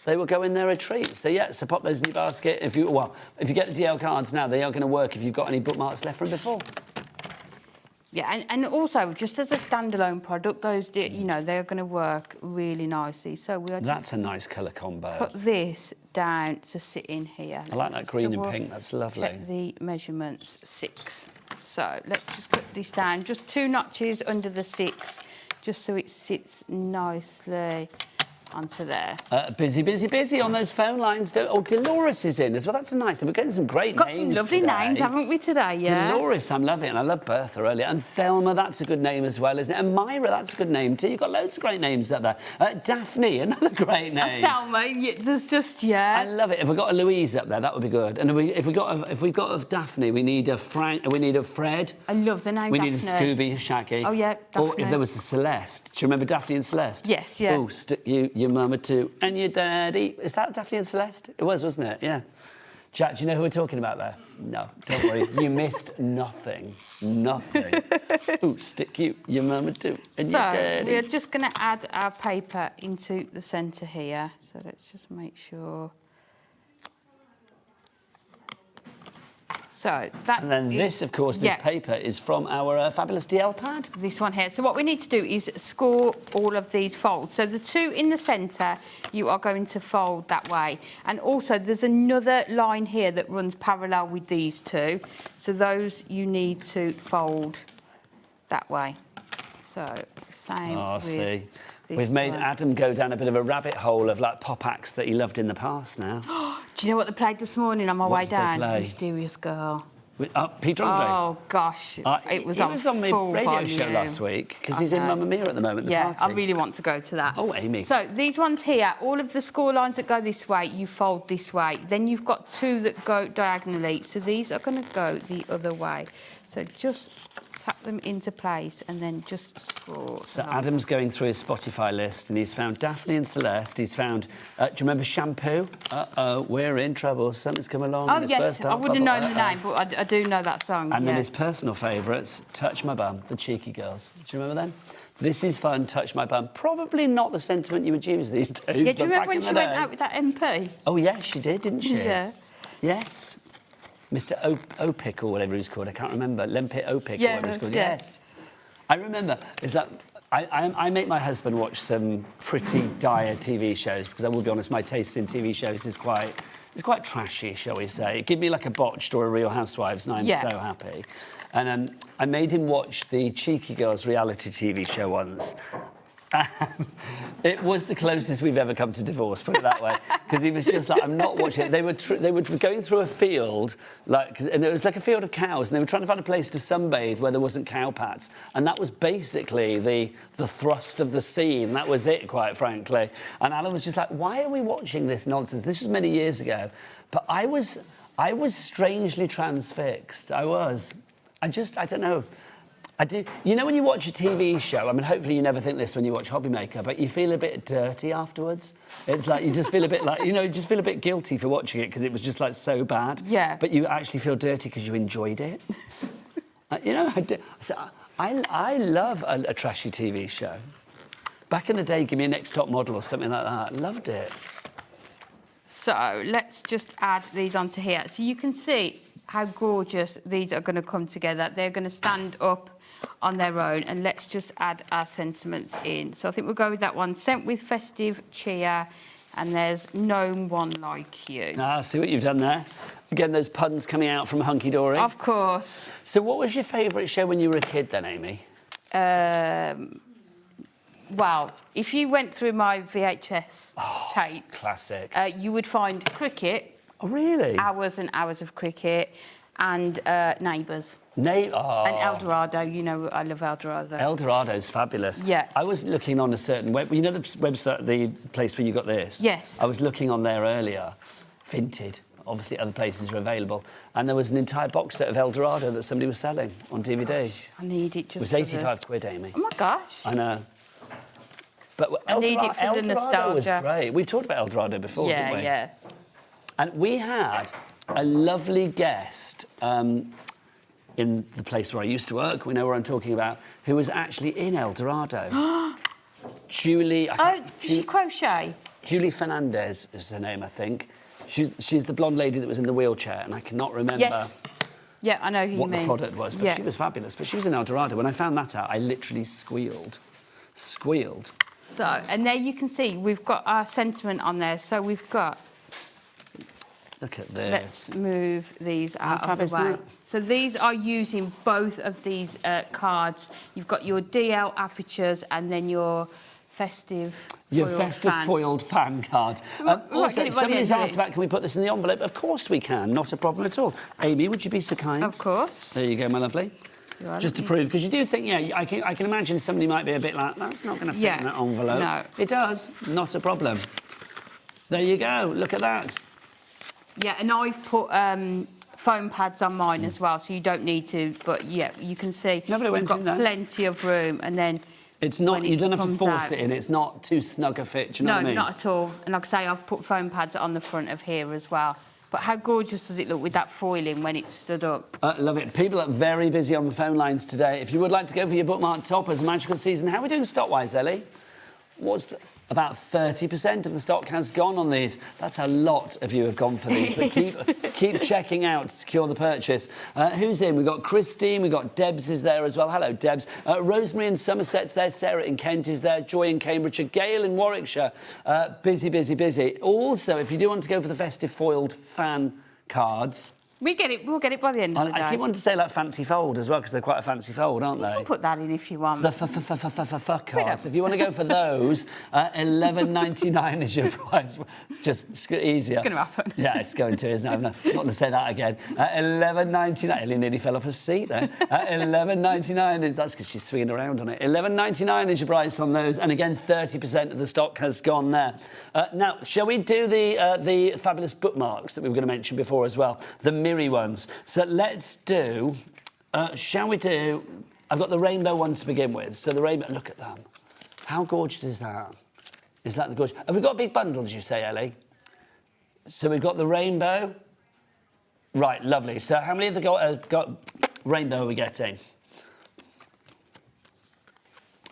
They will go in there a treat. So yeah, so pop those in your basket. If you get the DL cards now, they are going to work if you've got any bookmarks left from before. Yeah, and also, just as a standalone product, those, you know, they're going to work really nicely. So we are just That's a nice colour combo. put this down to sit in here. I like that Just green and double pink, that's lovely. Check the measurements, 6. So let's just put this down, just 2 notches under the 6, just so it sits nicely onto there. Busy on those phone lines. Oh, Dolores is in as well. That's a nice one. We're getting some great Got names some lovely today. names, haven't we, today? Yeah. Dolores, I'm loving it. And I love Bertha earlier. And Thelma, that's a good name as well, isn't it? And Myra, that's a good name too. You've got loads of great names up there. Daphne, another great name. Thelma, there's just, I love it. If we got a Louise up there, that would be good. And if we got a Daphne, we need a Frank. We need a Fred. I love the name We Daphne. need a Scooby, a Shaggy. Oh, yeah, Or Daphne. if there was a Celeste. Do you remember Daphne and Celeste? Yes, yeah. Oh, stick you, your mama too, and your daddy. Is that Daphne and Celeste? It was, wasn't it? Yeah. Chat, do you know who we're talking about there? No, don't worry. You missed nothing. Nothing. Ooh, stick you, your mama too, and your So daddy. we're just going to add our paper into the centre here. So let's just make sure. So that. And then this, of course, this yeah, paper is from our fabulous DL pad. this one here. So what we need to do is score all of these folds. So the 2 in the centre, you are going to fold that way. And also there's another line here that runs parallel with these 2. So those you need to fold that way. So same Oh, with see. this We've made one. Adam go down a bit of a rabbit hole of like pop acts that he loved in the past now. Do you know what they played this morning on my What did way they down? play? Mysterious Girl. Peter Andre. Oh gosh, it was he on was on my full radio show volume. last week because I he's in know. Mamma Mia at the moment. Yeah, the party. I really want to go to that. Oh, Amy. So these ones here, all of the score lines that go this way, you fold this way. Then you've got 2 that go diagonally. So these are going to go the other way. So just tap them into place and then just score. So Adam's going through his Spotify list and he's found Daphne and Celeste. He's found, do you remember Shampoo? Uh-oh, we're in trouble. Something's come along. Oh, in his yes, first I half wouldn't bubble. know the name, but I do know that song. And then yeah. his personal favourites, Touch My Bum, the Cheeky Girls. Do you remember them? This is fun, Touch My Bum. Probably not the sentiment you would use these days. Yeah, do you but remember back when in she the went day- out with that MP? Oh, yeah, she did, didn't she? Yeah. Yes. Mr. Opick or whatever he's called, I can't remember. Lempit Opick Yeah, or whatever he's called. yeah. Yes. I remember. It's like I make my husband watch some pretty dire TV shows because I will be honest, my taste in TV shows is quite trashy, shall we say. Give me like a Botched or a Real Housewives and I'm Yeah. so happy. And I made him watch the Cheeky Girls reality TV show once. It was the closest we've ever come to divorce, put it that way, because he was just like, I'm not watching it. They were going through a field, and it was like a field of cows, and they were trying to find a place to sunbathe where there wasn't cow pats, and that was basically the thrust of the scene. That was it, quite frankly. And Alan was just like, why are we watching this nonsense? This was many years ago, but I was strangely transfixed. I don't know. I do. You know when you watch a TV show, I mean, hopefully you never think this when you watch HobbyMaker, but you feel a bit dirty afterwards. It's like you just feel a bit like, you just feel a bit guilty for watching it because it was just like so bad. Yeah. But you actually feel dirty because you enjoyed it. You know, I love a trashy TV show. Back in the day, give me a Next Top Model or something like that. Loved it. So let's just add these onto here. So you can see how gorgeous these are going to come together. They're going to stand up on their own, and let's just add our sentiments in. So I think we'll go with that one. Scent with festive cheer, and there's no one like you. Ah, see what you've done there? Again, those puns coming out from Hunkydory. Of course. So what was your favourite show when you were a kid then, Amy? Well, if you went through my VHS tapes... Classic. you would find cricket. Oh, really? Hours and hours of cricket, and Neighbours. And Eldorado, you know, I love Eldorado. Eldorado's fabulous. Yeah. I was looking on a certain web... You know the website, the place where you got this? Yes. I was looking on there earlier. Vinted. Obviously, other places are available. And there was an entire box set of Eldorado that somebody was selling on DVD. Gosh, I need it just It was for 85 quid, Amy. Oh, my gosh. I know. But I need it for the Eldorado was nostalgia. great. We've talked about Eldorado before, didn't we? Yeah. And we had a lovely guest in the place where I used to work, we know where I'm talking about, who was actually in Eldorado. Julie... Does she crochet? Julie Fernandez is her name, I think. She's the blonde lady that was in the wheelchair, and I cannot remember... Yes. Yeah, I know who you what mean. the product was, but she was fabulous. But she was in Eldorado. When I found that out, I literally squealed. Squealed. So, and there you can see we've got our sentiment on there. So we've got... Look at this. Let's move these out of the fab way. is that? So these are using both of these cards. You've got your DL apertures and then your festive Your foiled festive fan. foiled fan card. We might Also, get it by the somebody's end of asked it. about, can we put this in the envelope? Of course we can, not a problem at all. Amy, would you be so kind? Of course. There you go, my lovely. You are, Just to lovely. prove, because you do think, yeah, I can imagine somebody might be a bit like, that's not going to fit in that envelope. No. It does, not a problem. There you go, look at that. Yeah, and I've put foam pads on mine as well, so you don't need to. But yeah, you can see Nobody we've went got in there. plenty of room, and then It's not, when you don't have to comes force out- it in, it's not too snug a fit, do you know what I mean? No, not at all. And like I say, I've put foam pads on the front of here as well. But how gorgeous does it look with that foiling when it's stood up? Love it. People are very busy on the phone lines today. If you would like to go for your Bookmark Toppers Magical Season, how are we doing stock-wise, Ellie? About 30% of the stock has gone on these. That's a lot of you have gone for these, but keep checking out to secure the purchase. Who's in? We've got Christine, we've got Debs is there as well. Hello, Debs. Rosemary in Somerset's there, Sarah in Kent is there, Joy in Cambridgeshire, Gail in Warwickshire. Busy, busy, busy. Also, if you do want to go for the festive foiled fan cards... We'll get it by the end of the day. I keep wanting to say like fancy fold as well, because they're quite a fancy fold, aren't they? I'll put that in if you want. The cards. If you want to go for those, $11.99 is your price. It's easier. It's going to happen. Yeah, it's going to, isn't it? I'm not going to say that again. $11.99. Ellie nearly fell off her seat there. $11.99. That's because she's swinging around on it. $11.99 is your price on those, and again, 30% of the stock has gone there. Now, shall we do the fabulous bookmarks that we were going to mention before as well? The mirror ones. So let's do, shall we do, I've got the rainbow one to begin with. So the rainbow, look at them. How gorgeous is that? Is that the gorgeous? Have we got a big bundle, did you say, Ellie? So we've got the rainbow. Right, lovely. So how many of the got rainbow are we getting?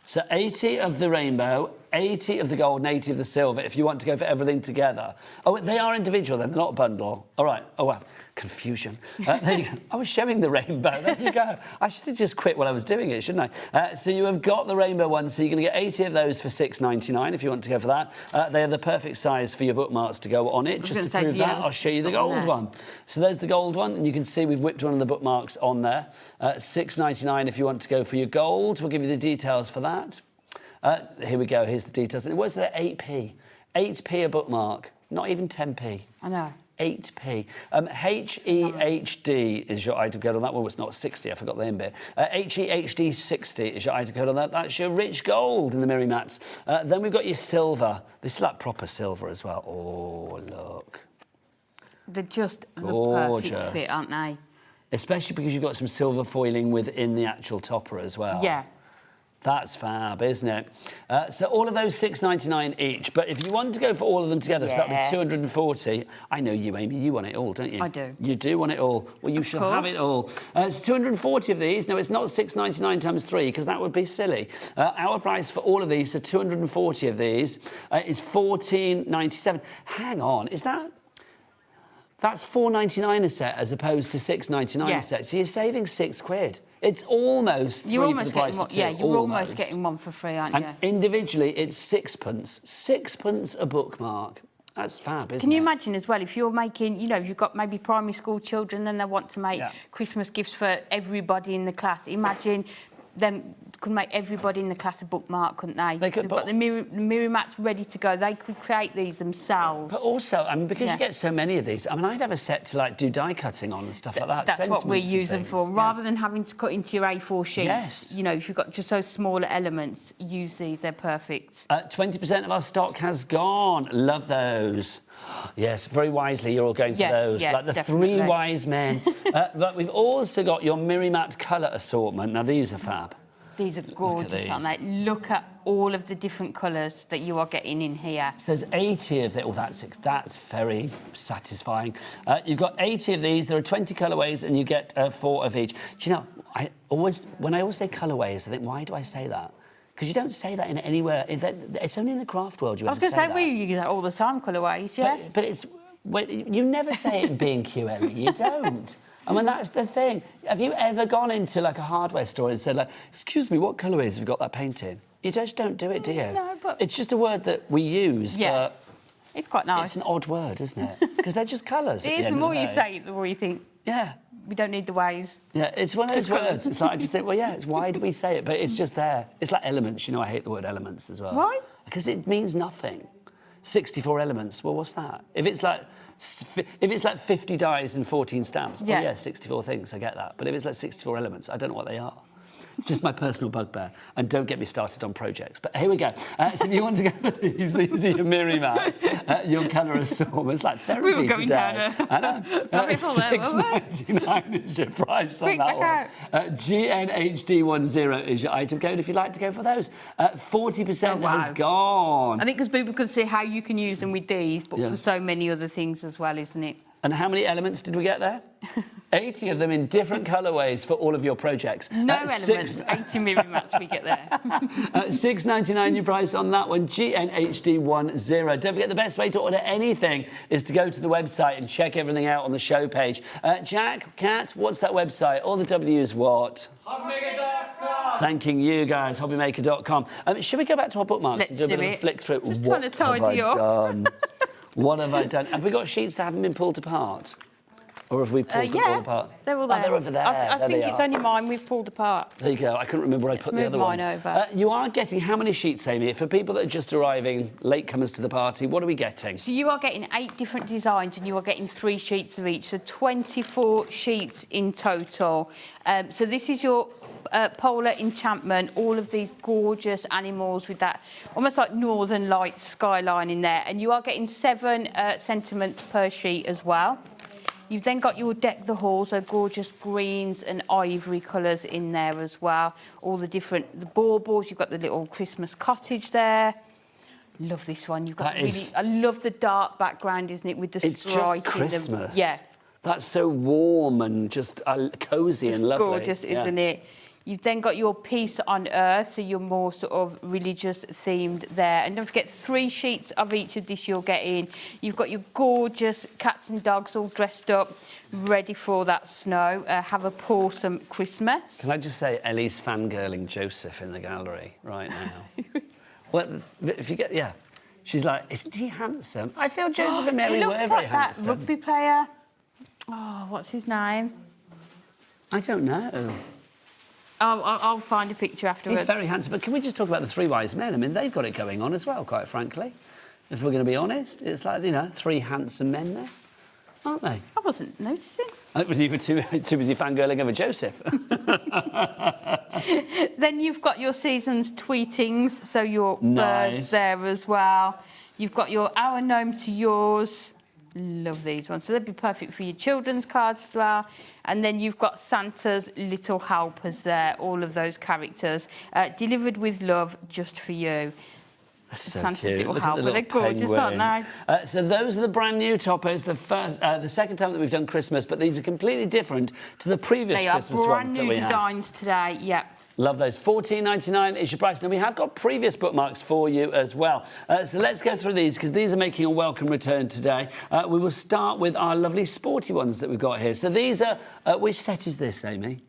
So 80 of the rainbow, 80 of the gold and 80 of the silver, if you want to go for everything together. Oh, they are individual then, they're not a bundle. All right. Oh, wow. Confusion. There you go. I was showing the rainbow. There you go. I should have just quit while I was doing it, shouldn't I? So you have got the rainbow one, so you're going to get 80 of those for $6.99 if you want to go for that. They are the perfect size for your bookmarks to go on it. Just to prove that, I'll show you the gold one. So there's the gold one, and you can see we've whipped one of the bookmarks on there. $6.99 if you want to go for your gold. We'll give you the details for that. Here we go. Here's the details. It was there 8p. 8p a bookmark. Not even 10p. I know. 8p. HEHD is your item code on that one. Well, it's not 60, I forgot the end bit. HEHD 60 is your item code on that. That's your rich gold in the Mirri Mats. Then we've got your silver. This is like proper silver as well. Oh, look. They're just gorgeous. The perfect fit, aren't they? Especially because you've got some silver foiling within the actual topper as well. Yeah. That's fab, isn't it? So all of those $6.99 each. But if you want to go for all of them together, so that'd be 240. I know you, Amy. You want it all, don't you? I do. You do want it all. Well, you should have it all. It's 240 of these. No, it's not $6.99 times 3 because that would be silly. Our price for all of these, so 240 of these, is $14.97. Hang on, is that? That's $4.99 a set as opposed to $6.99 a set. So you're saving £6. It's almost you're free almost for the price getting of two. Yeah, you're almost getting one for free, aren't you? And individually, it's sixpence. Sixpence a bookmark. That's fab, isn't it? Can you imagine as well, if you're making, you know, you've got maybe primary school children, then they want to make Yeah. Christmas gifts for everybody in the class. Imagine them could make everybody in the class a bookmark, couldn't they? They could, They've got the mirror mats ready to go. They could create these themselves. But also, I mean, because Yeah. you get so many of these, I mean, I'd have a set to, like, do die cutting on and stuff like that. That's what we sentiments and use them things. for. Yeah. Rather than having to cut into your A4 sheets, Yes. you know, if you've got just those smaller elements, use these, they're perfect. 20% of our stock has gone. Love those. Yes, very wisely, you're all going for Yes, those. yeah, like the definitely. 3 wise men. But we've also got your Mirimat colour assortment. Now, these are fab. These are gorgeous, aren't they? Look at all of the different colours that you are getting in here. So there's 80 of them. Oh, that's very satisfying. You've got 80 of these. There are 20 colourways, and you get 4 of each. Do you know, when I always say colourways, I think, why do I say that? Because you don't say that in anywhere. It's only in the craft world you I was going to say, we use that all the time, colourways, yeah? But it's... you never say it in B&Q, Ellie. You don't. I mean, that's the thing. Have you ever gone into, like, a hardware store and said, like, excuse me, what colourways have you got that paint in? You just don't do it, do you? No, but... It's just a word that we use, but... It's quite nice. It's an odd word, isn't it? Because they're just colours. It is. The more you say it, the more you think, Yeah. we don't need the ways. Yeah, it's one of those words. It's like, I just think, well, yeah, it's why do we say it? But it's just there. It's like elements. You know, I hate the word elements as well. Why? Because it means nothing. 64 elements. Well, what's that? If it's like 50 dies and 14 stamps, Yeah. oh yeah, 64 things, I get that. But if it's like 64 elements, I don't know what they are. It's just my personal bugbear. And don't get me started on projects. But here we go. So if you want to go for these are your Miri mats, your colour assortments, like therapy We were going today. down I know. $6.99 is your price on Quick, that back one. GNHD10 is your item code if you'd like to go for those. 40% has gone. I think because people can see how you can use them with these, but for so many other things as well, isn't it? And how many elements did we get there? 80 of them in different colourways for all of your projects. No elements, 80 mirror mats we get there. $6.99 your price on that one, GNHD10. Don't forget the best way to order anything is to go to the website and check everything out on the show page. Jack, Kat, what's that website? All the W's what? HobbyMaker.com. Thanking you guys, HobbyMaker.com. Should we go back to our bookmarks Let's and do a bit do of a it. flick through? Just trying to tidy up. What have I done? Have we got sheets that haven't been pulled apart? Or have we pulled them all apart? They're all there. Oh, they're over there. I There think they it's are. only mine we've pulled apart. There you go. I couldn't remember where I put the Move other mine ones. over. You are getting how many sheets, Amy? For people that are just arriving, latecomers to the party, what are we getting? So you are getting 8 different designs and you are getting 3 sheets of each, so 24 sheets in total. So this is your polar enchantment, all of these gorgeous animals with that almost like northern lights skyline in there, and you are getting 7 sentiments per sheet as well. You've then got your deck the hall, so gorgeous greens and ivory colours in there as well. All the baubles, you've got the little Christmas cottage there. Love this one. You've got I love the dark background, isn't it, with the It's stripe just Christmas. Yeah. That's so warm and just cosy and lovely. Gorgeous, isn't it? You've then got your Peace on Earth, so you're more sort of religious themed there. And don't forget, 3 sheets of each of this you're getting. You've got your gorgeous cats and dogs all dressed up, ready for that snow. Have a pawsome Christmas. Can I just say, Ellie's fangirling Joseph in the gallery right now. Well, if you get, yeah. She's like, isn't he handsome? I feel Joseph and Mary He were looks very like that handsome. rugby player. Oh, what's his name? I don't know. I'll find a picture afterwards. He's very handsome. But can we just talk about the 3 wise men? I mean, they've got it going on as well, quite frankly. If we're going to be honest, it's like, you know, 3 handsome men there, aren't they? I wasn't noticing. You were too busy fangirling over Joseph. Then you've got your season's tweetings, so your Nice. birds there as well. You've got your Our Gnome to Yours. Love these ones. So they'd be perfect for your children's cards as well. And then you've got Santa's little helpers there, all of those characters. Delivered with love just for you. That's so Santa's cute. little Look at helper. the They're little gorgeous, aren't penguin. they? So those are the brand new toppers. The second time that we've done Christmas, but these are completely different to the previous They are Christmas brand ones that new we had. designs today. Yep. Love those. $14.99 is your price. Now, we have got previous bookmarks for you as well. So let's go through these because these are making a welcome return today. We will start with our lovely sporty ones that we've got here. So these are... which set is this, Amy?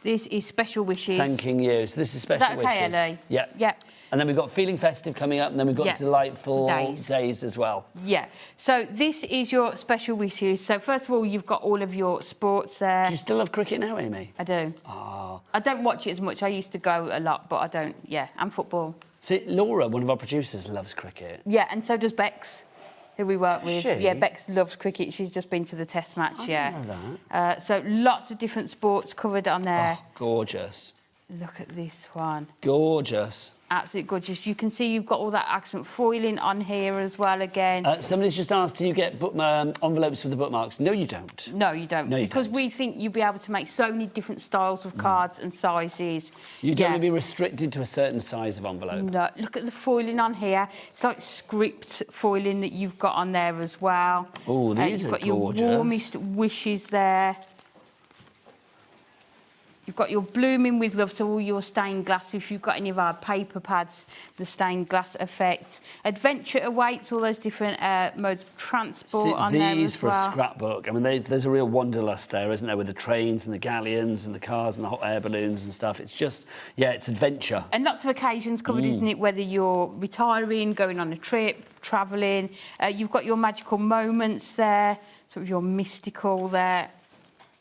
This is Special Wishes. Thanking you. So this is Special Is that okay, Wishes. Ellie? Yeah. Yeah. And then we've got Feeling Festive coming up, and then we've got Yeah. Delightful Days. Days as well. Yeah. So this is your Special Wishes. So first of all, you've got all of your sports there. Do you still love cricket now, Amy? I do. Oh. I don't watch it as much. I used to go a lot, but I don't. Yeah, and football. See, Laura, one of our producers, loves cricket. Yeah, and so does Bex, who we work with. She? Yeah, Bex loves cricket. She's just been to the Test match. I yeah. didn't know So lots of different sports covered on there. Oh, gorgeous. Look at this one. Gorgeous. Absolutely gorgeous. You can see you've got all that accent foiling on here as well again. Somebody's just asked, do you get envelopes with the bookmarks? No, you don't. No, you don't. No, you because don't. we think you'll be able to make so many different styles of cards and sizes. You don't Yeah. want to be restricted to a certain size of envelope. No, look at the foiling on here. It's like script foiling that you've got on there as well. Oh, these you've are got your gorgeous. warmest wishes there. You've got your blooming with love, so all your stained glass. If you've got any of our paper pads, the stained glass effect. Adventure awaits, all those different modes of transport on there these as for well. a scrapbook. I mean, there's a real wanderlust there, isn't there, with the trains and the galleons and the cars and the hot air balloons and stuff. It's just, yeah, it's adventure. And lots of occasions covered, isn't it? Whether you're retiring, going on a trip, travelling. You've got your magical moments there, sort of your mystical there.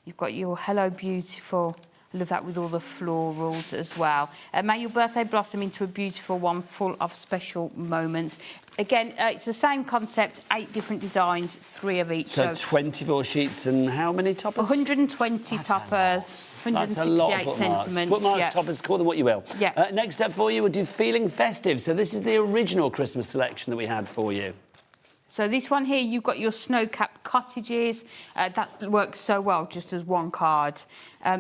You've got your Hello Beautiful. I love that with all the florals as well. May your birthday blossom into a beautiful one full of special moments. Again, it's the same concept, 8 different designs, 3 of each. So 24 sheets and how many toppers? 120 That's toppers, That's a lot of 168 bookmarks. sentiments. Bookmarks, yeah. toppers, call them what you will. Yeah. Next up for you, we'll do Feeling Festive. So this is the original Christmas selection that we had for you. So this one here, you've got your snow-capped cottages. That works so well just as one card.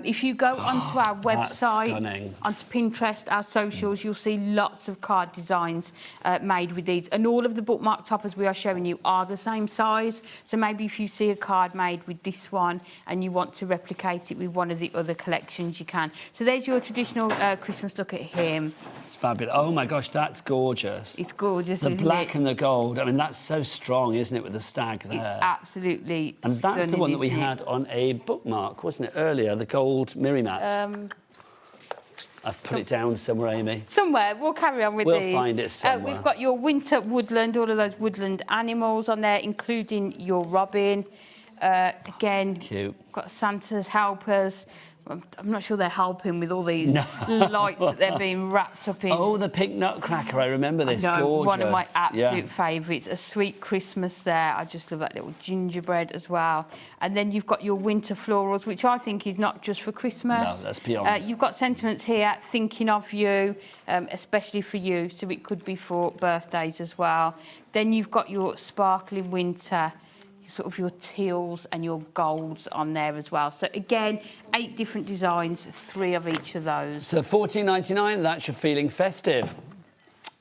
If you go onto our website, stunning. onto Pinterest, our socials, you'll see lots of card designs made with these. And all of the bookmark toppers we are showing you are the same size. So maybe if you see a card made with this one and you want to replicate it with one of the other collections, you can. So there's your traditional Christmas look at him. It's fabulous. Oh my gosh, that's gorgeous. It's gorgeous, The isn't black it? and the gold. I mean, that's so strong, isn't it, with the stag there? It's absolutely And that's the stunning, one that we isn't it? had on a bookmark, wasn't it, earlier? The gold mirror mat. I've put it down somewhere, Amy. Somewhere, we'll carry on with We'll these. find it somewhere. We've got your winter woodland, all of those woodland animals on there, including your robin. Again, Cute. got Santa's helpers. I'm not sure they're helping with all these lights that they're being wrapped up in. Oh, the pink nutcracker. I remember this. No, Gorgeous. one of my absolute Yeah. favourites. A sweet Christmas there. I just love that little gingerbread as well. And then you've got your winter florals, which I think is not just for Christmas. No, that's beyond. You've got sentiments here, thinking of you, especially for you. So it could be for birthdays as well. Then you've got your sparkling winter, sort of your teals and your golds on there as well. So again, 8 different designs, 3 of each of those. So $14.99, that's your Feeling Festive.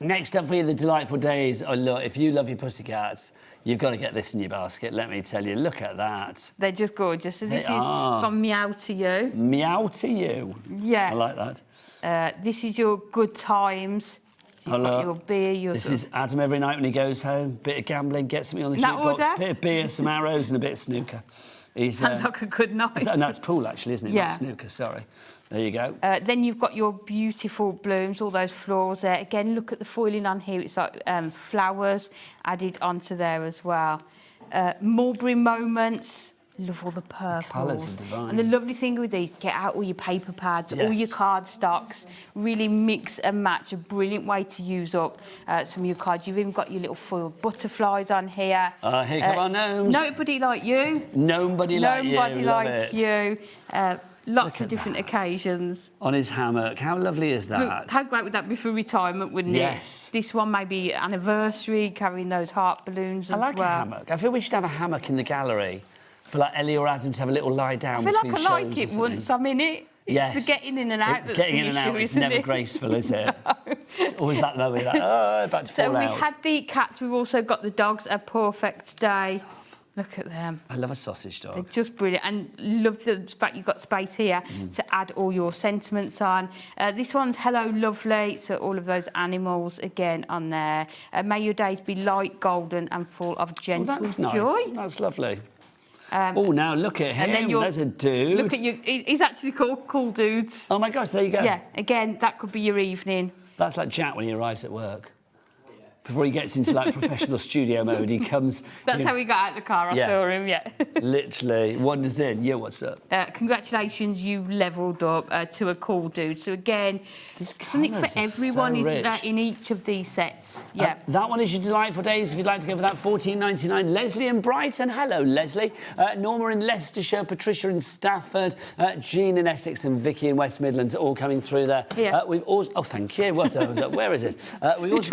Next up for you, the Delightful Days. Oh, look, if you love your pussycats, you've got to get this in your basket, let me tell you. Look at that. They're just gorgeous. So this They is are. from Meow to You. Meow to you. Yeah. I like that. This is your good times. You've Oh, got look. your beer, your This sort is Adam every night when he goes home. Bit of gambling, get something on the That jukebox, order? bit of beer, some arrows and a bit of snooker. He's sounds like a good night. No, it's pool, actually, isn't it? Yeah. Not snooker, sorry. There you go. Then you've got your beautiful blooms, all those florals there. Again, look at the foiling on here. It's like flowers added onto there as well. Mulberry moments. Love all the purples. colours are divine. And the lovely thing with these, get out all your paper pads, all your Yes. card stocks, really mix and match. A brilliant way to use up some of your cards. You've even got your little foiled butterflies on here. Here come our gnomes. Nobody like you. Nobody like you. Nobody Love like it. you. Lots of different occasions. On his hammock. How lovely is that? Look, how great would that be for retirement, wouldn't Yes. it? This one may be anniversary, carrying those heart balloons I as like well. a hammock. I feel we should have a hammock in the gallery for like Ellie or Adam to have a little lie down I feel between like I shows like or it something. once I'm in it. It's Yes. the getting in and out that's Getting the in and issue, out is isn't never it? graceful, is it? It's always that moment, like, oh, about to So fall we out. had the cats, we've also got the dogs, a perfect day. Look at them. I love a sausage dog. They're just brilliant, and love the fact you've got space here to add all your sentiments on. This one's Hello Lovely, so all of those animals again on there. May your days be light, golden, and full of Oh, gentle that's nice. joy. That's lovely. Oh, now look at him. And then There's a dude. Look at you. He's actually called Cool Dudes. Oh my gosh, there you go. Yeah, again, that could be your evening. That's like Jack when he arrives at work. Before he gets into like professional studio mode, he comes. That's how we got out the car. I Yeah. saw him. Yeah. Literally wanders in. Yeah, what's up? Congratulations, you've levelled up to a Cool Dude. So again, something for colours are everyone, so isn't rich. there, in each of these sets? Yeah. That one is your delightful days. If you'd like to go for that, $14.99. Leslie in Brighton. Hello, Leslie. Norma in Leicestershire. Patricia in Stafford. Jean in Essex and Vicky in West Midlands. All coming through there. Yeah. We've also. Oh, thank you. What was that? Where is it? We've also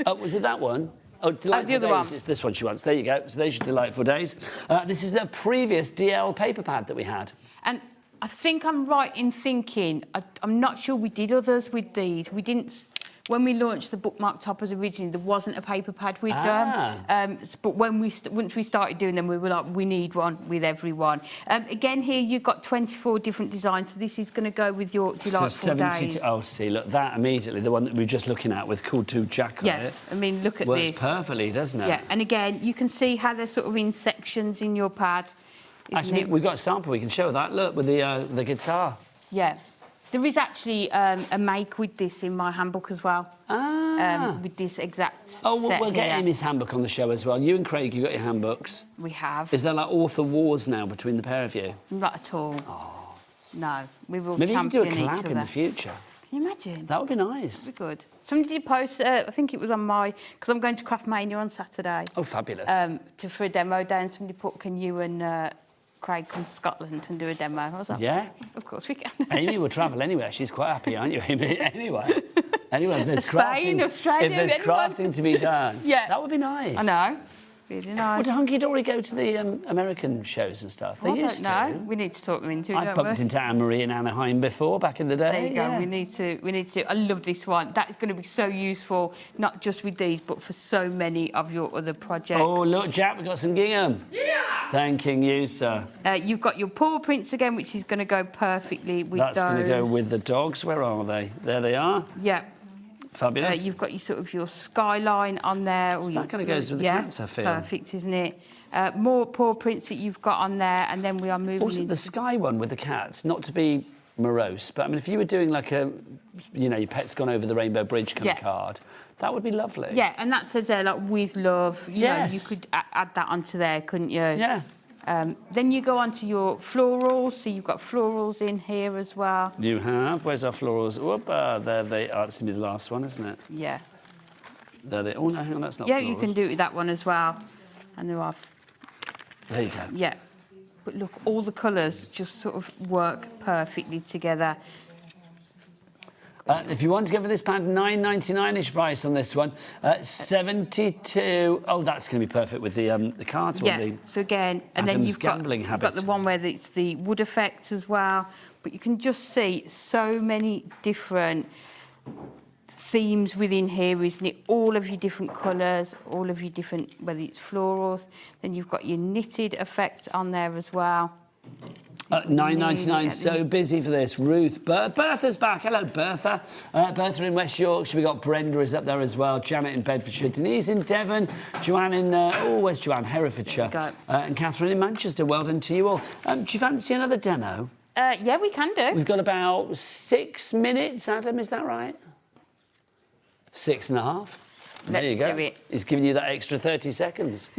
got, was it that one? Oh, Delightful the other Days. one. It's this one she wants. There you go. So there's your Delightful Days. This is the previous DL paper pad that we had. And I think I'm right in thinking, I'm not sure we did others with these. We didn't, when we launched the Bookmark Toppers originally, there wasn't a paper pad with them. But when once we started doing them, we were like, we need one with everyone. Again, here you've got 24 different designs, so this is going to go with your Delightful Days. Oh, see, look, that immediately, the one that we were just looking at with Cool 2 Jack on Yeah, it. I mean, look at Works this. perfectly, doesn't it? Yeah, and again, you can see how they're sort of in sections in your pad. Isn't Actually, it? we've got a sample. We can show that. Look, with the guitar. Yeah. There is actually a make with this in my handbook as well. With this exact Oh, set we'll get here. Amy's handbook on the show as well. You and Craig, you got your handbooks. We have. Is there like author wars now between the pair of you? Not at all. Oh. No, we will Maybe you can do champion a each collab other. in the future. Can you imagine? That would be nice. That'd be good. Somebody did post, I think it was on my, because I'm going to Craftmania on Saturday. Oh, fabulous. For a demo day, and somebody put, can you and Craig come to Scotland and do a demo? I was like, Yeah. Of course we can. Amy will travel anywhere. She's quite happy, aren't you, Amy? Anyway, if there's Spain, crafting, Australia, if there's anyone. crafting to be done, Yeah. that would be nice. I know. Really nice. Would Hunkydory go to the American shows and stuff? They I used don't know. to. We need to talk them into it, I've don't bumped we? into Anne-Marie in Anaheim before, back in the day. There you go. yeah. We need to do. I love this one. That is going to be so useful, not just with these, but for so many of your other projects. Oh, look, Jack, we've got some gingham. Yeah! Thanking you, sir. You've got your paw prints again, which is going to go perfectly with That's those. going to go with the dogs. Where are they? There they are. Yeah. Fabulous. You've got your sort of your skyline on there. Or that kind of goes with the cats, I feel. Perfect, isn't it? More paw prints that you've got on there, and then we are moving Also, into the sky one with the cats, not to be morose, but I mean, if you were doing like a, your pet's gone over the Rainbow Bridge kind of card, that would be lovely. Yeah, and that says there, like, with love. You know, you Yes. could add that onto there, couldn't you? Yeah. Then you go on to your florals, so you've got florals in here as well. You have. Where's our florals? Whoop, there they are. It's going to be the last one, isn't it? Yeah. There they. Oh no, hang on, that's not. Yeah, florals. you can do it with that one as well. And there are, There you go. yeah. But look, all the colours just sort of work perfectly together. If you want to go for this pad, $9.99-ish price on this one. 72. Oh, that's going to be perfect with the cards. Yeah, The so again, and then Adam's you've got gambling the habit. one where it's the wood effects as well. But you can just see so many different themes within here, isn't it? All of your different colours, all of your different, whether it's florals. Then you've got your knitted effect on there as well. $9.99, so busy for this. Ruth, Bertha's back. Hello, Bertha. Bertha in West Yorkshire. We've got Brenda is up there as well. Janet in Bedfordshire. Denise in Devon. Joanne in, where's Joanne? Herefordshire. And Catherine in Manchester. Well done to you all. Do you fancy another demo? Yeah, we can do. We've got about 6 minutes, Adam, is that right? 6.5. There you go. Let's do it. He's giving you that extra 30 seconds.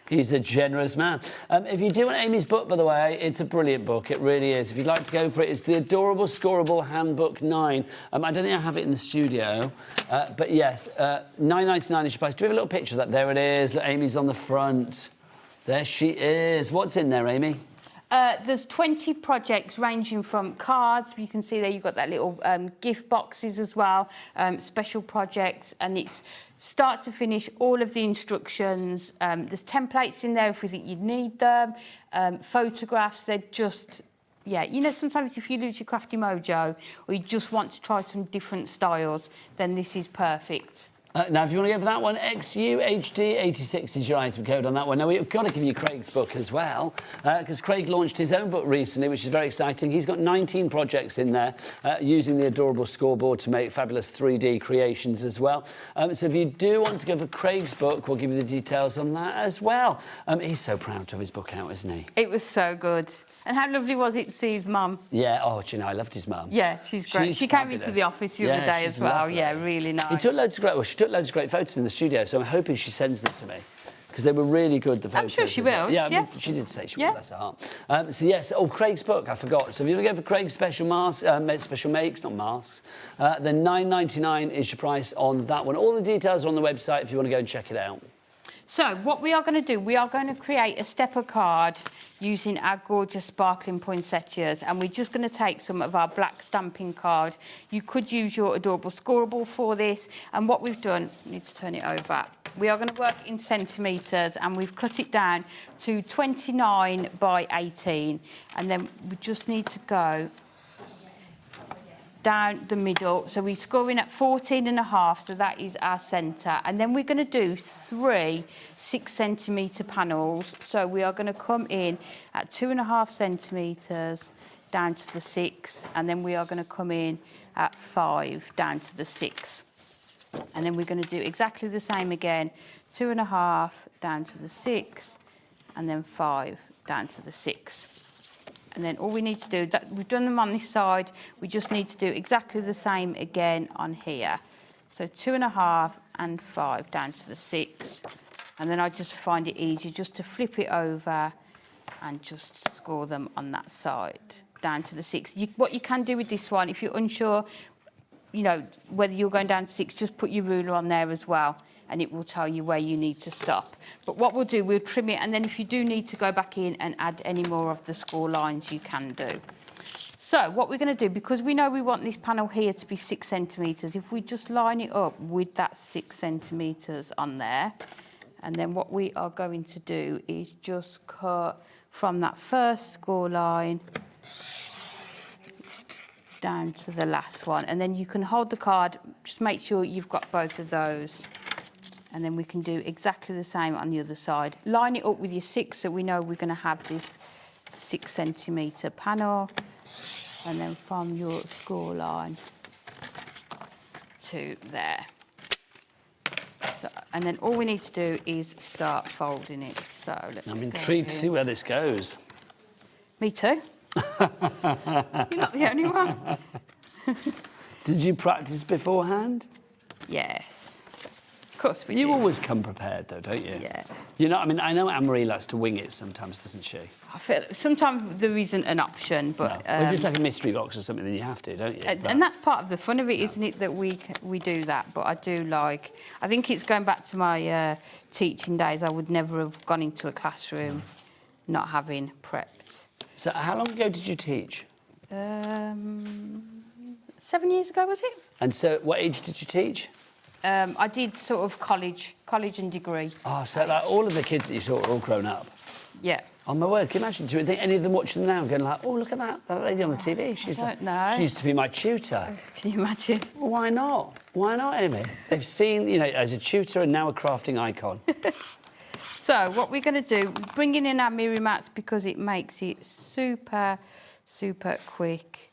He's a generous man. If you do want Amy's book, by the way, it's a brilliant book. It really is. If you'd like to go for it, it's the Adorable Scorable Handbook 9. I don't think I have it in the studio. But yes, $9.99-ish price. Do we have a little picture of that? There it is. Look, Amy's on the front. There she is. What's in there, Amy? There's 20 projects ranging from cards. You can see there you've got that little gift boxes as well, special projects, and it's start to finish, all of the instructions. There's templates in there if you think you'd need them. Photographs, they're just, yeah, you know, sometimes if you lose your crafty mojo or you just want to try some different styles, then this is perfect. Now, if you want to go for that one, XUHD86 is your item code on that one. Now, we've got to give you Craig's book as well, because Craig launched his own book recently, which is very exciting. He's got 19 projects in there using the Adorable Scoreboard to make fabulous 3D creations as well. So if you do want to go for Craig's book, we'll give you the details on that as well. He's so proud to have his book out, isn't he? It was so good. And how lovely was it to see his mum? Yeah, oh, do you know, I loved his mum. Yeah, she's great. She came into the office the other day as well. Lovely. Yeah, really nice. He took loads of great, well, she took loads of great photos in the studio, so I'm hoping she sends them to me, because they were really good, the photos. I'm sure she will. Yeah, yeah. I mean, she did say she will, bless her heart. So yes, oh, Craig's book, I forgot. So if you want to go for Craig's special masks, special makes, not masks, then $9.99 is your price on that one. All the details are on the website if you want to go and check it out. So what we are going to do, we are going to create a stepper card using our gorgeous sparkling poinsettias, and we're just going to take some of our black stamping card. You could use your Adorable Scorable for this, and what we've done, I need to turn it over, we are going to work in centimetres, and we've cut it down to 29 by 18, and then we just need to go down the middle. So we're scoring at 14.5, so that is our centre. And then we're going to do 3 6-centimetre panels. So we are going to come in at 2.5 centimetres down to the 6, and then we are going to come in at 5 down to the 6. And then we're going to do exactly the same again, 2.5 down to the 6, and then 5 down to the 6. And then all we need to do, that we've done them on this side, we just need to do exactly the same again on here. So 2.5 and 5 down to the 6. And then I just find it easier just to flip it over and just score them on that side, down to the 6. What you can do with this one, if you're unsure, you know, whether you're going down to 6, just put your ruler on there as well, and it will tell you where you need to stop. But what we'll do, we'll trim it, and then if you do need to go back in and add any more of the score lines, you can do. So what we're going to do, because we know we want this panel here to be 6 centimetres, if we just line it up with that 6 centimetres on there, and then what we are going to do is just cut from that first score line down to the last one, and then you can hold the card, just make sure you've got both of those. And then we can do exactly the same on the other side. Line it up with your 6, so we know we're going to have this 6 centimetre panel. And then from your score line to there. So, and then all we need to do is start folding it. So let's I'm intrigued to see where this goes. Me too. You're not the only one. Did you practice beforehand? Yes. Of course we do. You always come prepared, though, don't you? Yeah. You know, I mean, I know Anne-Marie likes to wing it sometimes, doesn't she? I feel sometimes there isn't an option, but If it's like a mystery box or something, then you have to, don't you? and that's part of the fun of it, isn't it? That we do that. But I do like. I think it's going back to my teaching days. I would never have gone into a classroom not having prepped. So, how long ago did you teach? 7 years ago, was it? And so, what age did you teach? I did sort of college and degree. Oh, so like all of the kids that you taught are all grown up. Yeah. Oh my word! Can you imagine? Do you think any of them watching them now, going like, "Oh, look at that lady on the TV. She's I don't know. She used to be my tutor." Can you imagine? Well, why not? Why not, Amy? They've seen, you know, as a tutor and now a crafting icon. So what we're going to do, we're bringing in our mirror mats because it makes it super, super quick.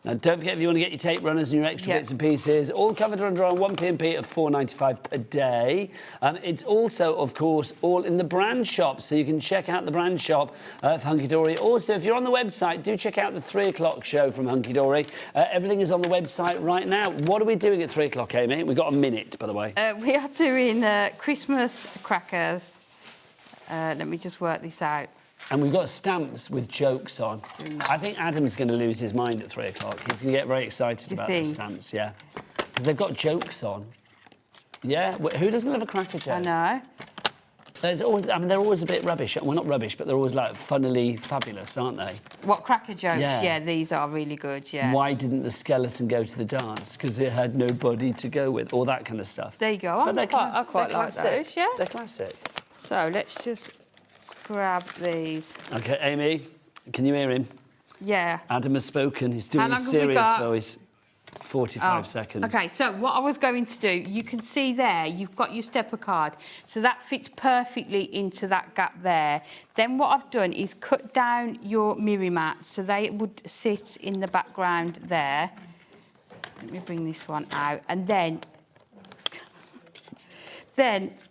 Now, don't forget, if you want to get your tape runners and your extra bits and pieces, all covered under our 1p&p of £4.95 per day. It's also, of course, all in the brand shop, so you can check out the brand shop for Hunkydory. Also, if you're on the website, do check out the 3 o'clock show from Hunkydory. Everything is on the website right now. What are we doing at 3 o'clock, Amy? We've got a minute, by the way. We are doing Christmas crackers. Let me just work this out. And we've got stamps with jokes on. I think Adam's going to lose his mind at 3 o'clock. He's going to get very excited about the stamps, yeah. Because they've got jokes on. Yeah? Who doesn't love a cracker joke? I know. There's always, I mean, they're always a bit rubbish. Well, not rubbish, but they're always like funnily fabulous, aren't they? What, cracker jokes? Yeah. Yeah, these are really good, yeah. Why didn't the skeleton go to the dance? Because it had nobody to go with, all that kind of stuff. There you go. But they're I quite they're like classic. those, yeah. They're classic. So let's just grab these. OK, Amy, can you hear him? Yeah. Adam has spoken. He's doing How a long have we serious got? voice. 45 seconds. OK, so what I was going to do, you can see there, you've got your stepper card. So that fits perfectly into that gap there. Then what I've done is cut down your mirror mats so they would sit in the background there. Let me bring this one out. And then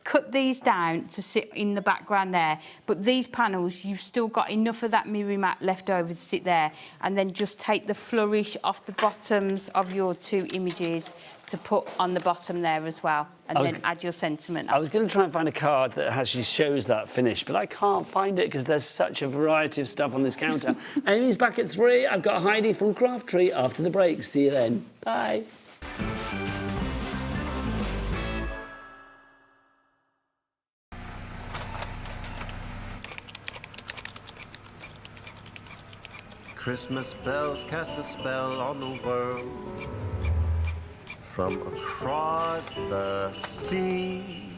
cut these down to sit in the background there. But these panels, you've still got enough of that mirror mat left over to sit there. And then just take the flourish off the bottoms of your two images to put on the bottom there as well. And then add your sentiment. I was going to try and find a card that actually shows that finish, but I can't find it because there's such a variety of stuff on this counter. Amy's back at 3. I've got Heidi from Craftreat after the break. See you then. Bye. Christmas bells cast a spell on the world from across the sea.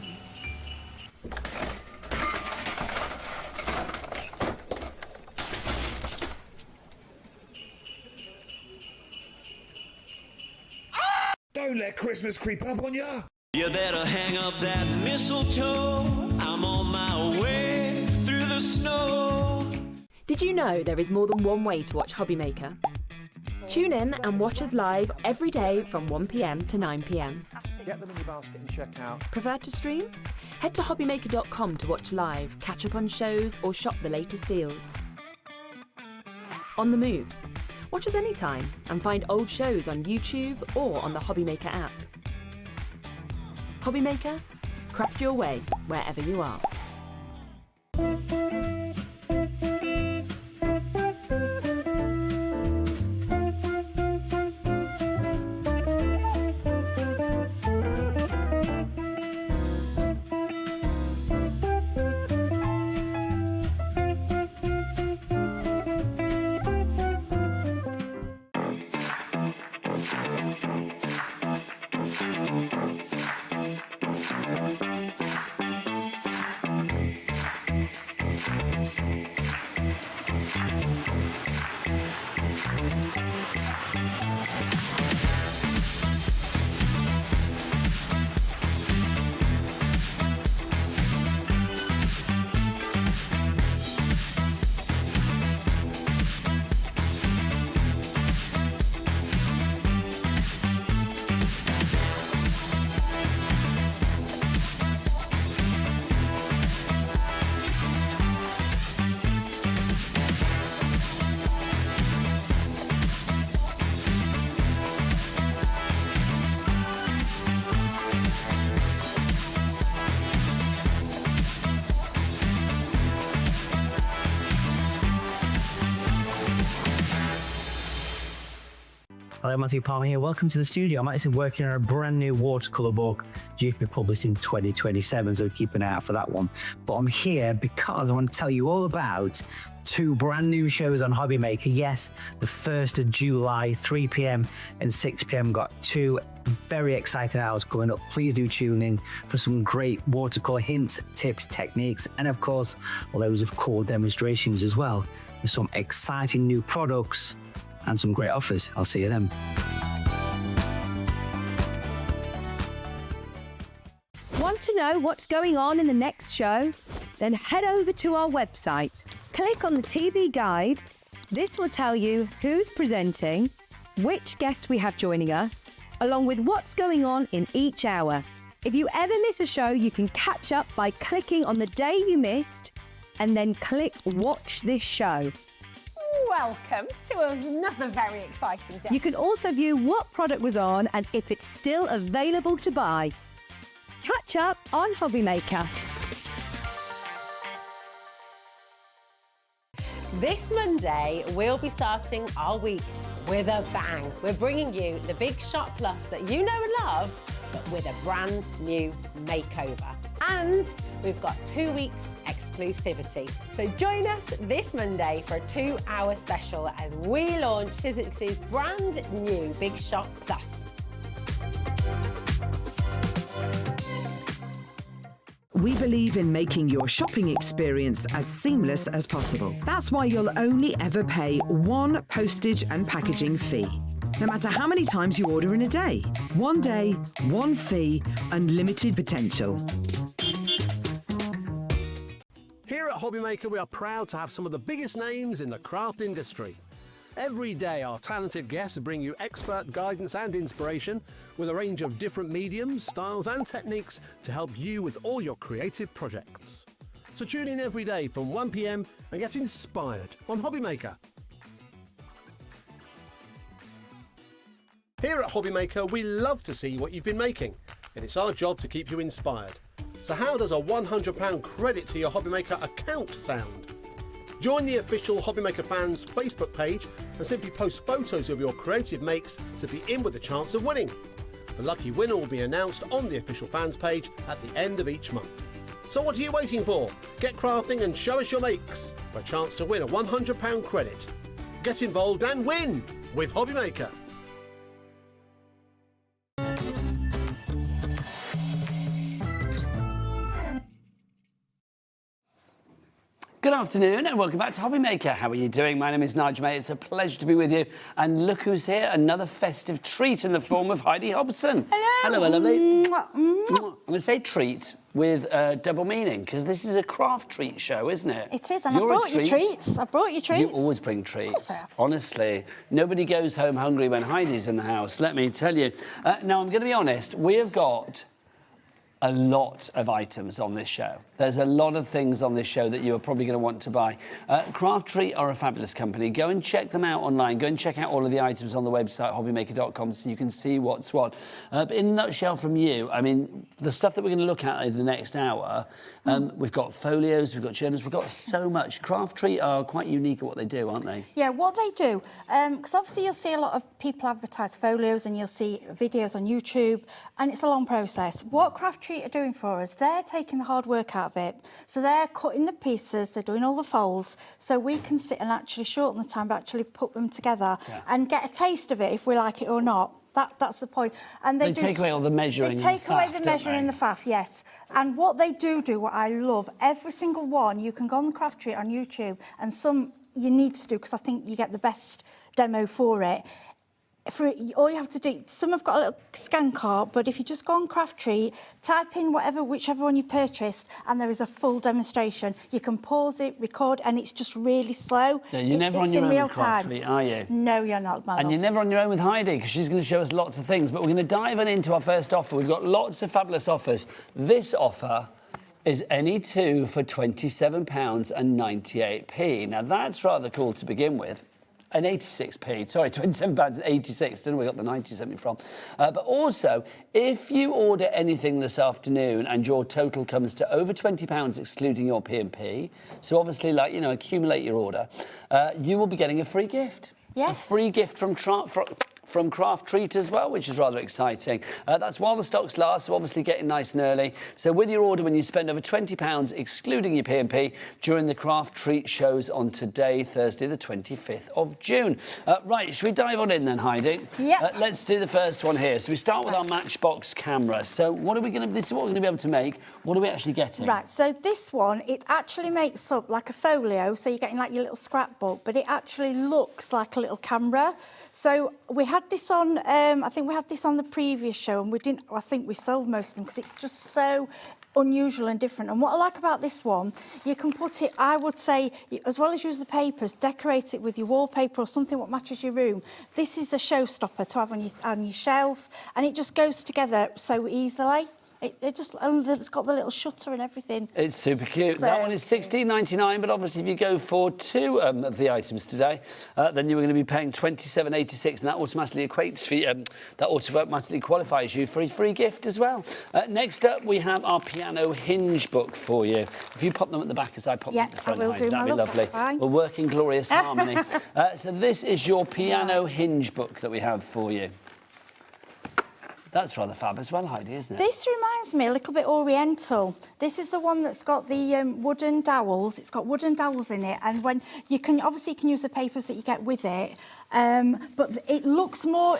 Don't let Christmas creep up on ya! You better hang up that mistletoe. I'm on my way through the snow. Did you know there is more than one way to watch HobbyMaker? Tune in and watch us live every day from 1 p.m. to 9 p.m. Get them in your basket and check out. Prefer to stream? Head to hobbymaker.com to watch live, catch up on shows or shop the latest deals. On the move. Watch us anytime and find old shows on YouTube or on the HobbyMaker app. HobbyMaker, craft your way wherever you are. Hello, Matthew Palmer here. Welcome to the studio. I'm actually working on a brand new watercolour book due to be published in 2027, so keep an eye out for that one. But I'm here because I want to tell you all about 2 brand new shows on HobbyMaker. Yes, the 1st of July, 3 p.m. and 6 p.m. got 2 very exciting hours coming up. Please do tune in for some great watercolour hints, tips, techniques, and of course, loads of cool demonstrations as well, with some exciting new products and some great offers. I'll see you then. Want to know what's going on in the next show? Then head over to our website. Click on the TV guide. This will tell you who's presenting, which guest we have joining us, along with what's going on in each hour. If you ever miss a show, you can catch up by clicking on the day you missed and then click Watch This Show. Welcome to another very exciting day. You can also view what product was on and if it's still available to buy. Catch up on HobbyMaker. This Monday, we'll be starting our week with a bang. We're bringing you the Big Shot Plus that you know and love, but with a brand new makeover. And we've got 2 weeks exclusivity. So join us this Monday for a 2-hour special as we launch Sizzix's brand new Big Shop Plus. We believe in making your shopping experience as seamless as possible. That's why you'll only ever pay one postage and packaging fee, no matter how many times you order in a day. 1 day, 1 fee, unlimited potential. Here at HobbyMaker, we are proud to have some of the biggest names in the craft industry. Every day, our talented guests bring you expert guidance and inspiration with a range of different mediums, styles and techniques to help you with all your creative projects. So tune in every day from 1 p.m. and get inspired on HobbyMaker. Here at HobbyMaker, we love to see what you've been making, and it's our job to keep you inspired. So how does a £100 credit to your HobbyMaker account sound? Join the official HobbyMaker fans Facebook page and simply post photos of your creative makes to be in with a chance of winning. The lucky winner will be announced on the official fans page at the end of each month. So what are you waiting for? Get crafting and show us your makes for a chance to win a £100 credit. Get involved and win with HobbyMaker. Good afternoon and welcome back to HobbyMaker. How are you doing? My name is Nigel, mate. It's a pleasure to be with you. And look who's here, another festive treat in the form of Heidi Hobson. Hello. Hello, lovely. I'm going to say treat with double meaning because this is a craft treat show, isn't it? It is, and I brought you treats. I brought you treats. You always bring treats. Of course I have. Honestly, nobody goes home hungry when Heidi's in the house, let me tell you. Now, I'm going to be honest, we have got a lot of items on this show. There's a lot of things on this show that you are probably going to want to buy. Craftreat are a fabulous company. Go and check them out online. Go and check out all of the items on the website, hobbymaker.com, so you can see what's what. But in a nutshell from you, I mean, the stuff that we're going to look at over the next hour, we've got folios, we've got journals, we've got so much. Craftreat are quite unique at what they do, aren't they? Yeah, what they do, because obviously you'll see a lot of people advertise folios and you'll see videos on YouTube, and it's a long process. What Craftreat are doing for us, they're taking the hard work out of it. So they're cutting the pieces, they're doing all the folds, so we can sit and actually shorten the time, but actually put them together and get a taste of it if we like it or not. That's the point. And they take away all the measuring. They take away the measuring and the faff, yes. And what they do, what I love, every single one, you can go on the Craftreat on YouTube, and some you need to do because I think you get the best demo for it. All you have to do, some have got a little scan card, but if you just go on Craftreat, type in whichever one you purchased, and there is a full demonstration. You can pause it, record, and it's just really slow. Yeah, you're never on your own with Craftreat, are you? No, you're not, my love. And you're never on your own with Heidi, because she's going to show us lots of things. But we're going to dive into our first offer. We've got lots of fabulous offers. This offer is any two for £27.98. Now, that's rather cool to begin with. And 86p, sorry, £27.86, don't know where we got the 90 something from. But also, if you order anything this afternoon and your total comes to over £20 excluding your P&P, so obviously, like, you know, accumulate your order, you will be getting a free gift. Yes. A free gift from Craftreat as well, which is rather exciting. That's while the stocks last, so obviously getting nice and early. So with your order, when you spend over £20, excluding your P&P, during the Craftreat shows on today, Thursday, the 25th of June. Right, should we dive on in then, Heidi? Yeah. Let's do the first one here. So we start with our Matchbox camera. So what are we going to? This is what we're going to be able to make. What are we actually getting? Right. So this one, it actually makes up like a folio. So you're getting like your little scrapbook, but it actually looks like a little camera. So we had this on, I think we had this on the previous show, and we didn't, I think we sold most of them because it's just so unusual and different. And what I like about this one, you can put it, I would say, as well as use the papers, decorate it with your wallpaper or something what matches your room. This is a showstopper to have on your shelf, and it just goes together so easily. It's got the little shutter and everything. It's super cute. So that one is £16.99, but obviously if you go for two of the items today, then you're going to be paying £27.86, and that automatically equates for that automatically qualifies you for a free gift as well. Next up, we have our piano hinge book for you. If you pop them at the back as I pop them at the front, I will do, that'd be lovely. Fine. We'll work in glorious harmony. So this is your piano hinge book that we have for you. That's rather fab as well, Heidi, isn't it? This reminds me a little bit Oriental. This is the one that's got the wooden dowels. It's got wooden dowels in it, and when you can obviously you can use the papers that you get with it. But it looks more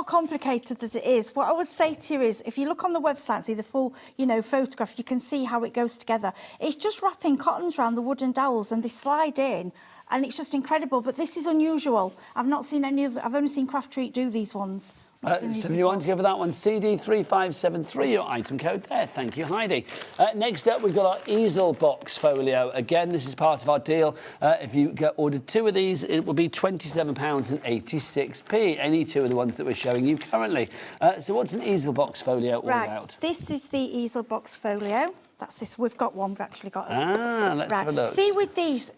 complicated than it is. What I would say to you is, if you look on the website, see the full, photograph, you can see how it goes together. It's just wrapping cottons around the wooden dowels, and they slide in, and it's just incredible. But this is unusual. I've not seen any of. I've only seen Craftreat do these ones. So if you want to go for that one, CD3573, your item code there. Thank you, Heidi. Next up, we've got our easel box folio. Again, this is part of our deal. If you ordered 2 of these, it will be £27.86. Any 2 of the ones that we're showing you currently. So what's an easel box folio all about? This is the easel box folio. That's this. We've got one. We've actually got it. Let's have a look. See with these,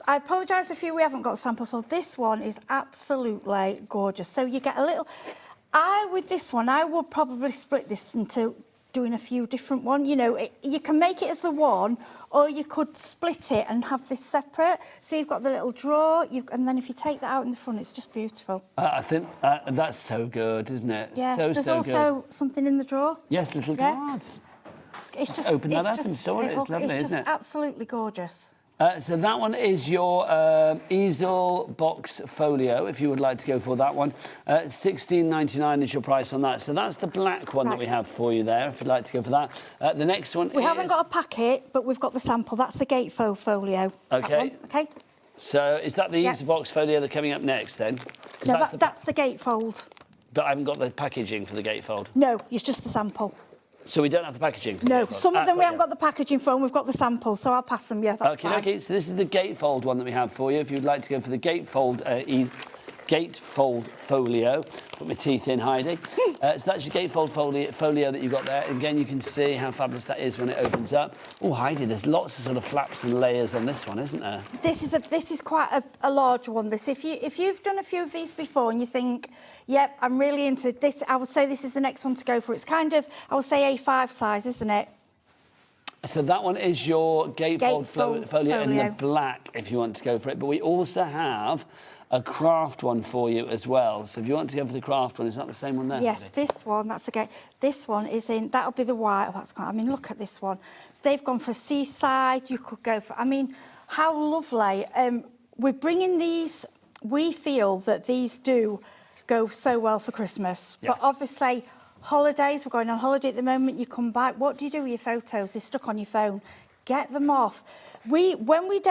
I apologise if we haven't got samples. Well, this one is absolutely gorgeous. So you get a little. With this one, I would probably split this into doing a few different ones. You can make it as the one, or you could split it and have this separate. So you've got the little drawer, and then if you take that out in the front, it's just beautiful. I think that's so good, isn't it? Yeah. So There's good. also something in the drawer. Yes, little cards. It's just open that up and store it. It's lovely, it's isn't just it? Absolutely gorgeous. So that one is your easel box folio, if you would like to go for that one. £16.99 is your price on that. So that's the black one that we have for you there, if you'd like to go for that. The next one We haven't got a packet, but we've got the sample. That's the gatefold folio. Okay. Okay. So is that the easel box folio that's coming up next then? No, that's the gatefold. But I haven't got the packaging for the gatefold. No, it's just the sample. So we don't have the packaging for No, the some of them we haven't got the packaging for, and we've got the samples, so I'll pass them, yeah, that's fine. Okay, so this is the gatefold one that we have for you. If you'd like to go for the gatefold folio, put my teeth in, Heidi. So that's your gatefold folio that you've got there. Again, you can see how fabulous that is when it opens up. Oh, Heidi, there's lots of sort of flaps and layers on this one, isn't there? This is quite a large one. This, if you've done a few of these before and you think, yep, I'm really into this, I would say this is the next one to go for. It's kind of, I would say A5 size, isn't it? So that one is your gatefold folio in the black, if you want to go for it. But we also have a craft one for you as well. So if you want to go for the craft one, is that the same one there? Yes, Heidi? this one, that's the this one is in, that'll be the white. Oh, that's quite, I mean, look at this one. So they've gone for a seaside. You could go for, I mean, how lovely. We're bringing these, we feel that these do go so well for Christmas. Yes. But obviously, holidays, we're going on holiday at the moment, you come back, what do you do with your photos? They're stuck on your phone. Get them off. When we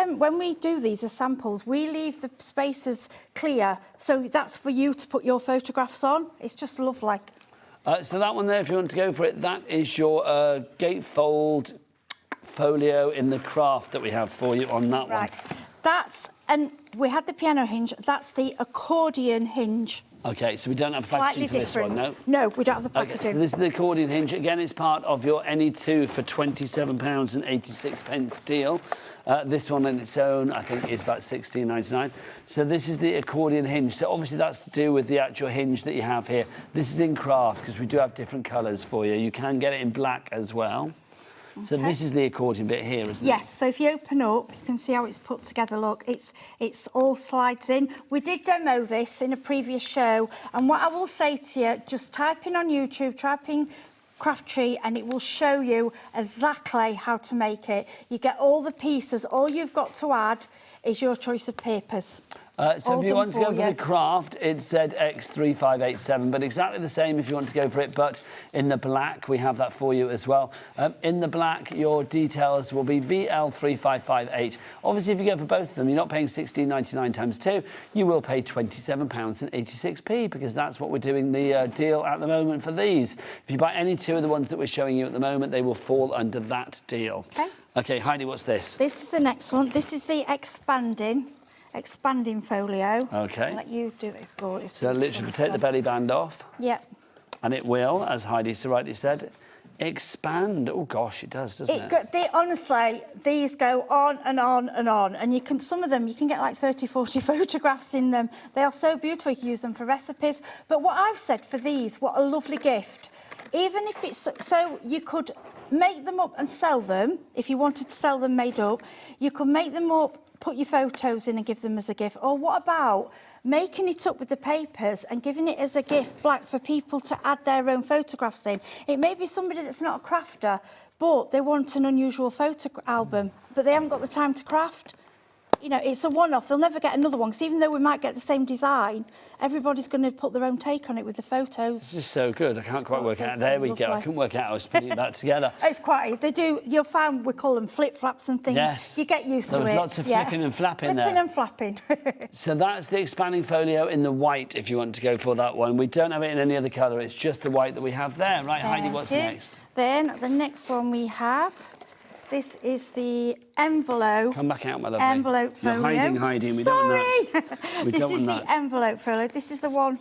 do these as samples, we leave the spaces clear, so that's for you to put your photographs on. It's just lovely. So that one there, if you want to go for it, that is your gatefold folio in the craft that we have for you on that one. And we had the piano hinge, that's the accordion hinge. Okay, so we don't have packaging for this one, no? No, we don't have the packaging. Okay, so this is the accordion hinge. Again, it's part of your any 2 for £27.86 deal. This one on its own, I think, is about £16.99. So this is the accordion hinge. So obviously that's to do with the actual hinge that you have here. This is in craft, because we do have different colours for you. You can get it in black as well. Okay. So this is the accordion bit here, isn't it? Yes, so if you open up, you can see how it's put together. Look, it's all slides in. We did demo this in a previous show, and what I will say to you, just type in on YouTube, type in Craftreat, and it will show you exactly how to make it. You get all the pieces. All you've got to add is your choice of papers. So if you want to go for the craft, it's ZX3587, but exactly the same if you want to go for it, but in the black, we have that for you as well. In the black, your details will be VL3558. Obviously, if you go for both of them, you're not paying £16.99 times 2, you will pay £27.86, because that's what we're doing the deal at the moment for these. If you buy any 2 of the ones that we're showing you at the moment, they will fall under that deal. Okay. Okay, Heidi, what's this? This is the next one. This is the expanding folio. Okay. I'll let you do this. Gorgeous. So literally take the belly band off. Yep. And it will, as Heidi so rightly said, expand. Oh gosh, it does, doesn't it? Honestly, these go on and on and on, and you can, some of them you can get like 30, 40 photographs in them. They are so beautiful. You can use them for recipes. But what I've said for these, what a lovely gift. Even if it's so, you could make them up and sell them. If you wanted to sell them made up, you could make them up, put your photos in and give them as a gift. Or what about making it up with the papers and giving it as a gift black for people to add their own photographs in? It may be somebody that's not a crafter, but they want an unusual photo album, but they haven't got the time to craft. You know, it's a one-off. They'll never get another one, because even though we might get the same design, everybody's going to put their own take on it with the photos. This is so good. I can't quite work out. There we go. I couldn't work out how I was putting that together. It's quite... They do... You'll find we call them flip-flaps and things. Yes. You get used to it. There's lots of flipping and flapping there. Flipping and flapping. So that's the expanding folio in the white, if you want to go for that one. We don't have it in any other colour. It's just the white that we have there. Right, Heidi, what's next? Then the next one we have... This is the envelope. Come back out, my lovely. Envelope folio. You're hiding, Heidi, and we don't want that. This is the envelope folio. This is the one.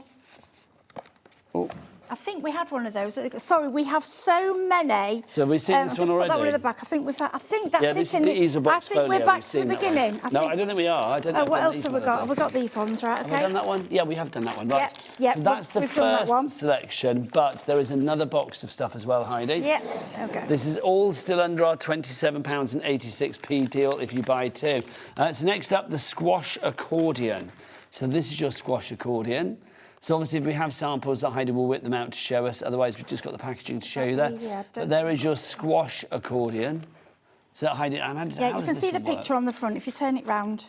Oh. I think we had one of those. Sorry, we have so many. So have we seen this one already? Put that one in the back. I think we've. I think that's yeah, it. this is the Easel Box I think we're back to the beginning. No, I don't think we are. I don't know. What else have we got? Have we got these ones, right? Okay. Have we done that one? Yeah, we have done that one. Right. Yeah. So that's the first selection, but there is another box of stuff as well, Heidi. Yeah. Okay. This is all still under our £27.86 deal if you buy two. So next up, the squash accordion. So this is your squash accordion. So obviously, if we have samples, Heidi will whip them out to show us. Otherwise, we've just got the packaging to show you there. Yeah, but there is your squash accordion. So Heidi, you can see the picture on the front if you turn it round.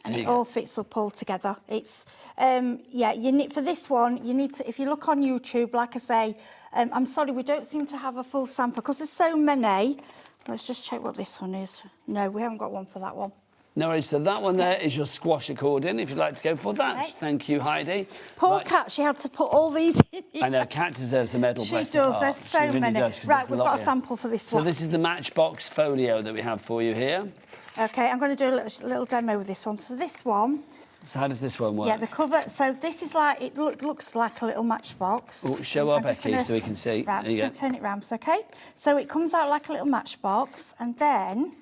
And it all fits up all together. It's you need for this one. You need to, if you look on YouTube, like I say, I'm sorry, we don't seem to have a full sample because there's so many. Let's just check what this one is. No, we haven't got one for that one. No worries, so that one there is your squash accordion, if you'd like to go for that. Okay. Thank you, Heidi. Poor Kat, she had to put all these in. I know, Kat deserves a medal. She does, there's so many. Right, we've got a sample for this one. So this is the Matchbox folio that we have for you here. OK, I'm going to do a little demo with this one. So this one... So how does this one work? Yeah, the cover, so this is like, it looks like a little matchbox. Oh, show our Becky so we can see. Right, I'm just going to turn it round, OK? So it comes out like a little matchbox, and then...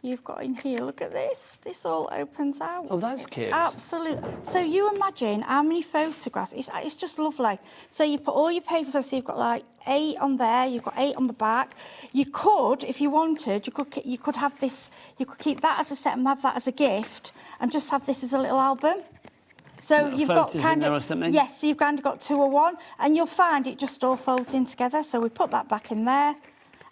You've got in here, look at this. This all opens out. Oh, that's cute. Absolutely. So you imagine how many photographs. It's just lovely. So you put all your papers on, so you've got like 8 on there, you've got 8 on the back. You could, if you wanted, you could have this, you could keep that as a set and have that as a gift and just have this as a little album. So you've got kind of, yes, so you've kind of got 2 or 1, and you'll find it just all folds in together. So we put that back in there.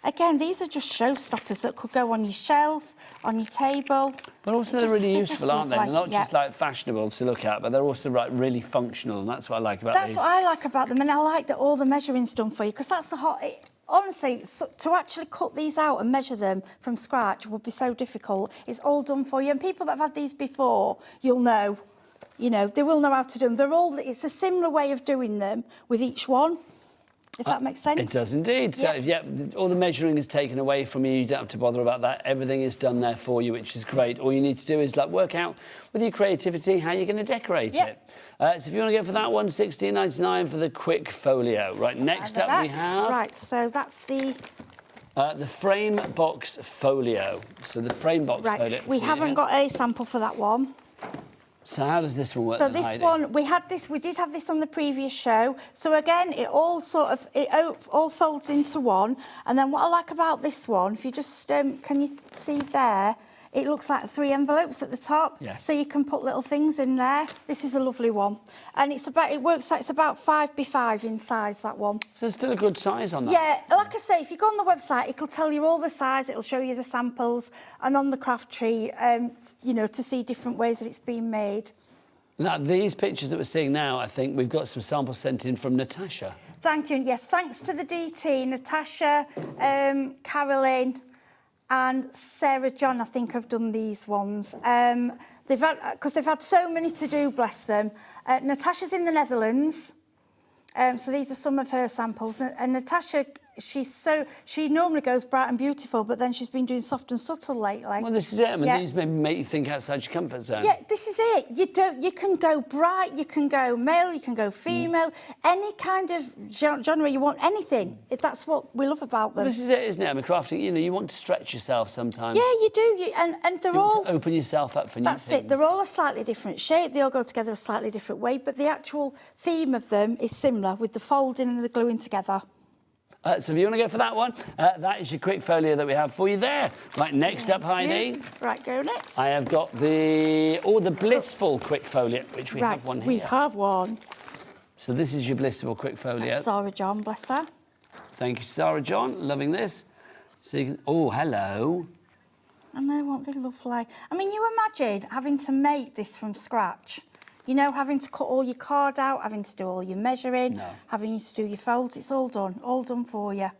Again, these are just showstoppers that could go on your shelf, on your table. But also they're really useful, aren't they? They're not just like fashionable to look at, but they're also like really functional, and that's what I like about these. That's what I like about them, and I like that all the measuring's done for you, because that's the hot... Honestly, to actually cut these out and measure them from scratch would be so difficult. It's all done for you, and people that have had these before, you'll know. You know, they will know how to do them. They're all... It's a similar way of doing them with each one. If that makes sense. It does indeed. So, all the measuring is taken away from you. You don't have to bother about that. Everything is done there for you, which is great. All you need to do is like work out with your creativity how you're going to decorate it. So if you want to go for that one, $16.99 for the quick folio. Right, next up we have... Right, so that's the frame box folio. So the frame box folio. We haven't got a sample for that one. So how does this one work? So this one, we did have this on the previous show. So again, it all all folds into one. And then what I like about this one, if you just, can you see there? It looks like 3 envelopes at the top. Yes. So you can put little things in there. This is a lovely one. And it's about 5x5 in size, that one. So it's still a good size on that. Yeah, like I say, if you go on the website, it'll tell you all the size, it'll show you the samples, and on the Craftreat, you know, to see different ways that it's been made. Now, these pictures that we're seeing now, I think we've got some samples sent in from Natasha. Thank you, and yes, thanks to the DT, Natasha, Carolyn, and Sarah John, I think, have done these ones. Because they've had so many to do, bless them. Natasha's in the Netherlands, so these are some of her samples. And Natasha, she normally goes bright and beautiful, but then she's been doing soft and subtle lately. Well, this is it. I mean, these maybe make you think outside your comfort zone. Yeah, this is it. You can go bright, you can go male, you can go female, any kind of genre you want, anything. That's what we love about them. Well, this is it, isn't it? I mean, crafting, you know, you want to stretch yourself sometimes. Yeah, you do. And they're all... want to open yourself up for new things. That's it. They're all a slightly different shape. They all go together a slightly different way, but the actual theme of them is similar, with the folding and the gluing together. So if you want to go for that one, that is your quick folio that we have for you there. Right, next up, Heidi. Right, go next. I have got the blissful quick folio, which we have one here. We have one. So this is your blissful quick folio. That's Sarah John, bless her. Thank you, Sarah John. Loving this. So you can, oh, hello. I know, aren't they lovely? I mean, you imagine having to make this from scratch. You know, having to cut all your card out, having to do all your measuring, having to do your folds. It's all done for you.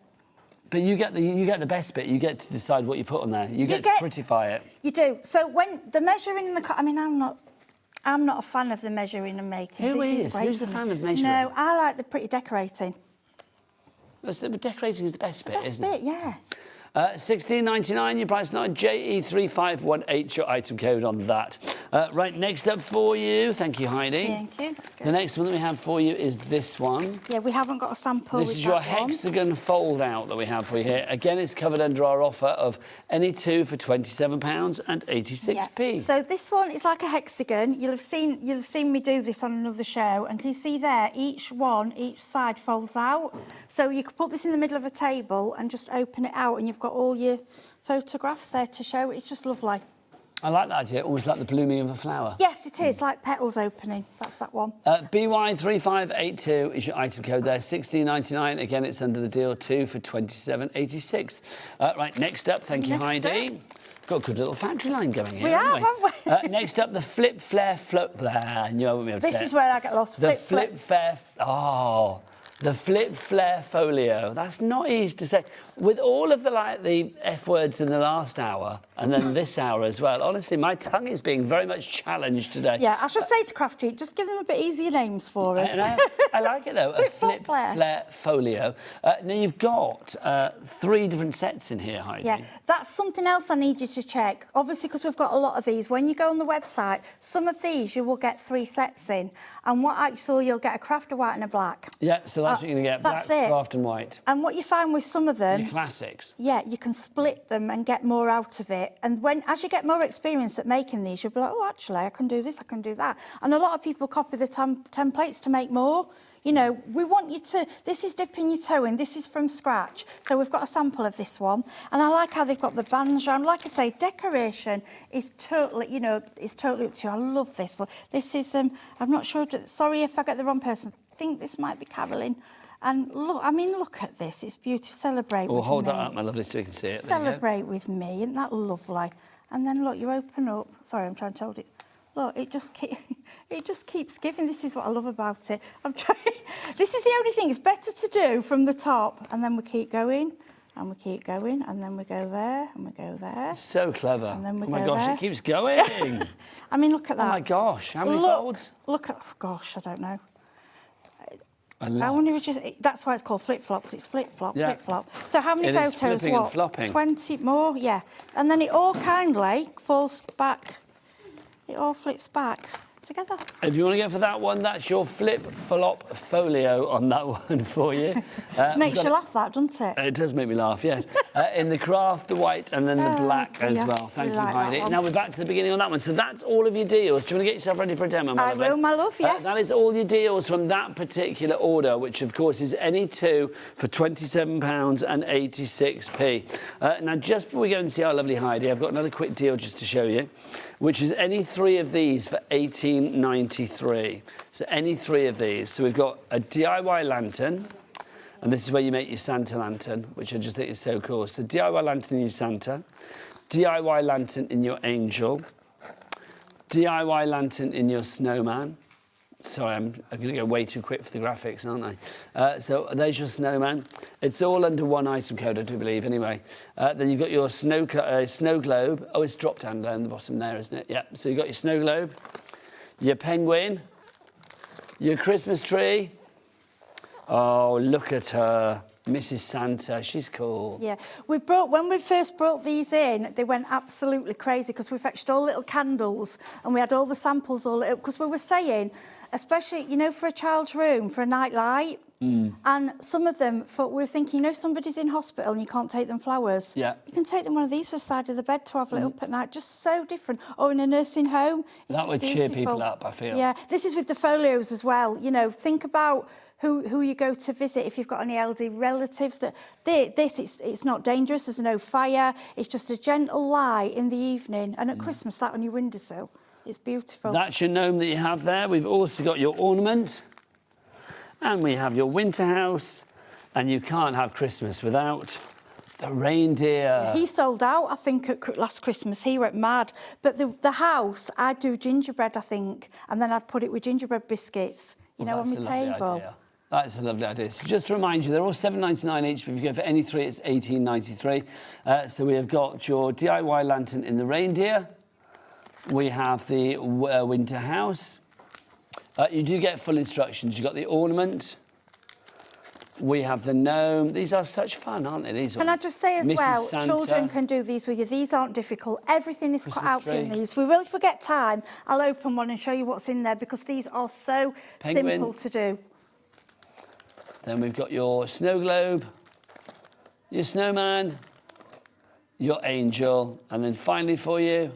But you get the best bit. You get to decide what you put on there. You get to prettify it. You do. So when the measuring and the I mean, I'm not a fan of the measuring and making. Who is? Who's the fan of measuring? No, I like the pretty decorating. Decorating is the best bit, isn't it? The best bit, yeah. $16.99, your price now, JE3518, your item code on that. Right, next up for you, thank you, Heidi. Thank you. That's good. The next one that we have for you is this one. Yeah, we haven't got a sample. This is your hexagon fold out that we have for you here. Again, it's covered under our offer of any two for £27.86p. Yeah. So this one is like a hexagon. You'll have seen me do this on another show, and can you see there? Each side folds out. So you could put this in the middle of a table and just open it out, and you've got all your photographs there to show. It's just lovely. I like that idea, almost like the blooming of a flower. Yes, it is, like petals opening. That's that one. BY3582 is your item code there, $16.99. Again, it's under the deal, two for $27.86. Right, next up, thank you, Heidi. Got a good little factory line going here. We have, haven't we? Next up, the Flip Flare Float. I knew I wouldn't be able to say This is where I get lost. The Flip Flare. Oh. The Flip Flare Folio. That's not easy to say. With all of the F words in the last hour, and then this hour as well, honestly, my tongue is being very much challenged today. Yeah, I should say to Craftreat, just give them a bit easier names for us. I like it, though. A Flip Flare Folio. Now, you've got 3 different sets in here, Heidi. Yeah, that's something else I need you to check. Obviously, because we've got a lot of these, when you go on the website, some of these you will get 3 sets in. And what I saw, you'll get a craft, a white and a black. Yeah, so that's what you're going to get. That's black, it. craft and white. And what you find with some of them... classics. Yeah, you can split them and get more out of it. And as you get more experience at making these, you'll be like, oh, actually, I can do this, I can do that. And a lot of people copy the templates to make more. You know, we want you to... This is dipping your toe in. This is from scratch. So we've got a sample of this one. And I like how they've got the bands around. Like I say, decoration is totally, it's totally up to you. I love this. This is... I'm not sure... Sorry if I get the wrong person. I think this might be Carolyn. And look, look at this. It's beautiful. Celebrate with me. Oh, hold that up, my lovely, so you can see it. Celebrate with me. Isn't that lovely? And then, look, you open up. Sorry, I'm trying to hold it. Look, it just keeps giving. This is what I love about it. I'm trying. This is the only thing. It's better to do from the top. And then we keep going. And we keep going. And then we go there. And we go there. So clever. And then we go oh, my gosh, there. It keeps going. Look at that. Oh, my gosh. How many folds? Look at... Oh, gosh, I don't know. I wonder if that's why it's called flip-flops. It's flip-flop, yeah. flip-flop. So how many photos? Flipping and flopping. 20 more, yeah. And then it all kindly falls back. It all flips back together. If you want to go for that one, that's your flip-flop folio on that one for you. Makes you laugh, that, doesn't it? It does make me laugh, yes. In the craft, the white, and then the black as well. Thank you, Heidi. Now we're back to the beginning on that one. So that's all of your deals. Do you want to get yourself ready for a demo, my I will, my love, yes. That is all your deals from that particular order, which, of course, is any two for £27.86p. Now, just before we go and see our lovely Heidi, I've got another quick deal just to show you, which is any 3 of these for $18.93. So any 3 of these. So we've got a DIY lantern, and this is where you make your Santa lantern, which I just think is so cool. So DIY lantern in your Santa, DIY lantern in your angel, DIY lantern in your snowman. Sorry, I'm going to go way too quick for the graphics, aren't I? So there's your snowman. It's all under one item code, I do believe, anyway. Then you've got your snow globe. Oh, it's dropped down the bottom there, isn't it? Yeah, so you've got your snow globe, your penguin, your Christmas tree. Oh, look at her. Mrs. Santa, she's cool. Yeah, when we first brought these in, they went absolutely crazy because we fetched all little candles and we had all the samples all lit up because we were saying, especially, for a child's room, for a night light, And some of them, we're thinking, you know, somebody's in hospital and you can't take them flowers. Yeah. You can take them one of these for the side of the bed to have lit up at night. Just so different. Or in a nursing home. It's That just would cheer beautiful. people up, I feel. Yeah. This is with the folios as well. You know, think about who you go to visit if you've got any elderly relatives. That it's not dangerous. There's no fire. It's just a gentle light in the evening. And at Christmas, that on your windowsill. It's beautiful. That's your gnome that you have there. We've also got your ornament. And we have your winter house. And you can't have Christmas without the reindeer. He sold out, I think, at last Christmas. He went mad. But the house, I'd do gingerbread, I think. And then I'd put it with gingerbread biscuits, you know, on my table. Idea. That is a lovely idea. So just to remind you, they're all £7.99 each, but if you go for any three, it's £18.93. So we have got your DIY lantern in the reindeer. We have the winter house. You do get full instructions. You've got the ornament. We have the gnome. These are such fun, aren't they, these ones? Can I just say as Mrs. well, Santa. children can do these with you. These aren't difficult. Everything is cut Christmas out tree. from these. We will forget time. I'll open one and show you what's in there because these are so Penguin. simple to do. Then we've got your snow globe, your snowman, your angel, and then finally for you,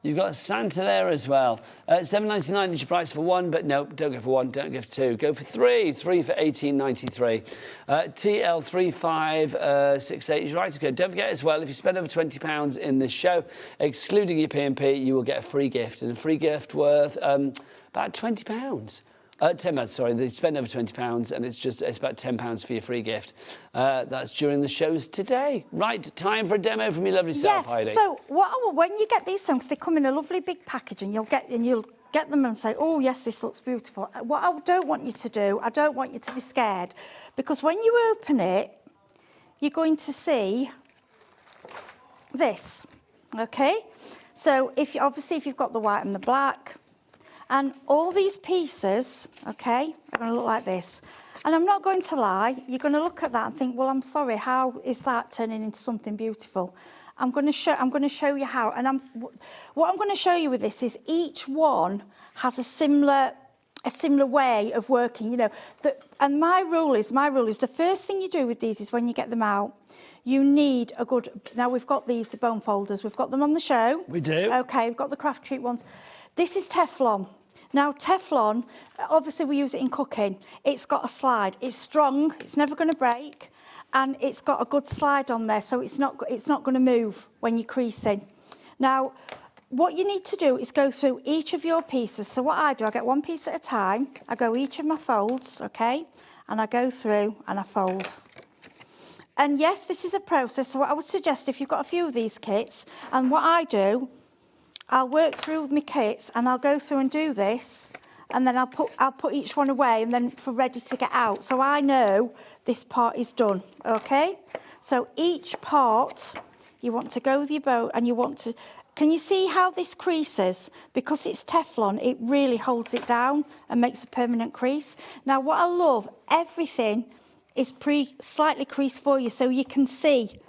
you've got Santa there as well. £7.99 is your price for one, but no, don't go for one, don't go for two. Go for three for £18.93. TL3568 is right to go. Don't forget as well, if you spend over £20 in this show, excluding your P&P, you will get a free gift, and a free gift worth about £20. £10, sorry, they spend over £20 and it's about £10 for your free gift. That's during the shows today. Right, time for a demo from your lovely self, Heidi. So when you get these songs, they come in a lovely big package and you'll get them and say, oh yes, this looks beautiful. What I don't want you to do, I don't want you to be scared, because when you open it, you're going to see this, okay? So if you've got the white and the black, and all these pieces, okay, are going to look like this. And I'm not going to lie, you're going to look at that and think, well, I'm sorry, how is that turning into something beautiful? I'm going to show you how. And what I'm going to show you with this is each one has a similar way of working, you know. And my rule is the first thing you do with these is when you get them out, you need a good. Now we've got these, the bone folders. We've got them on the show. We do. Okay, we've got the Craftreat ones. This is Teflon. Now, Teflon, obviously we use it in cooking. It's got a slide. It's strong. It's never going to break. And it's got a good slide on there, so it's not going to move when you're creasing. Now, what you need to do is go through each of your pieces. So what I do, I get one piece at a time. I go each of my folds, okay? And I go through and I fold. And yes, this is a process. So what I would suggest, if you've got a few of these kits, and what I do, I'll work through my kits and I'll go through and do this, and then I'll put each one away and then for ready to get out. So I know this part is done, okay? So each part, you want to go with your bow and you want to... Can you see how this creases? Because it's Teflon, it really holds it down and makes a permanent crease. Now, what I love, everything is slightly creased for you so you can see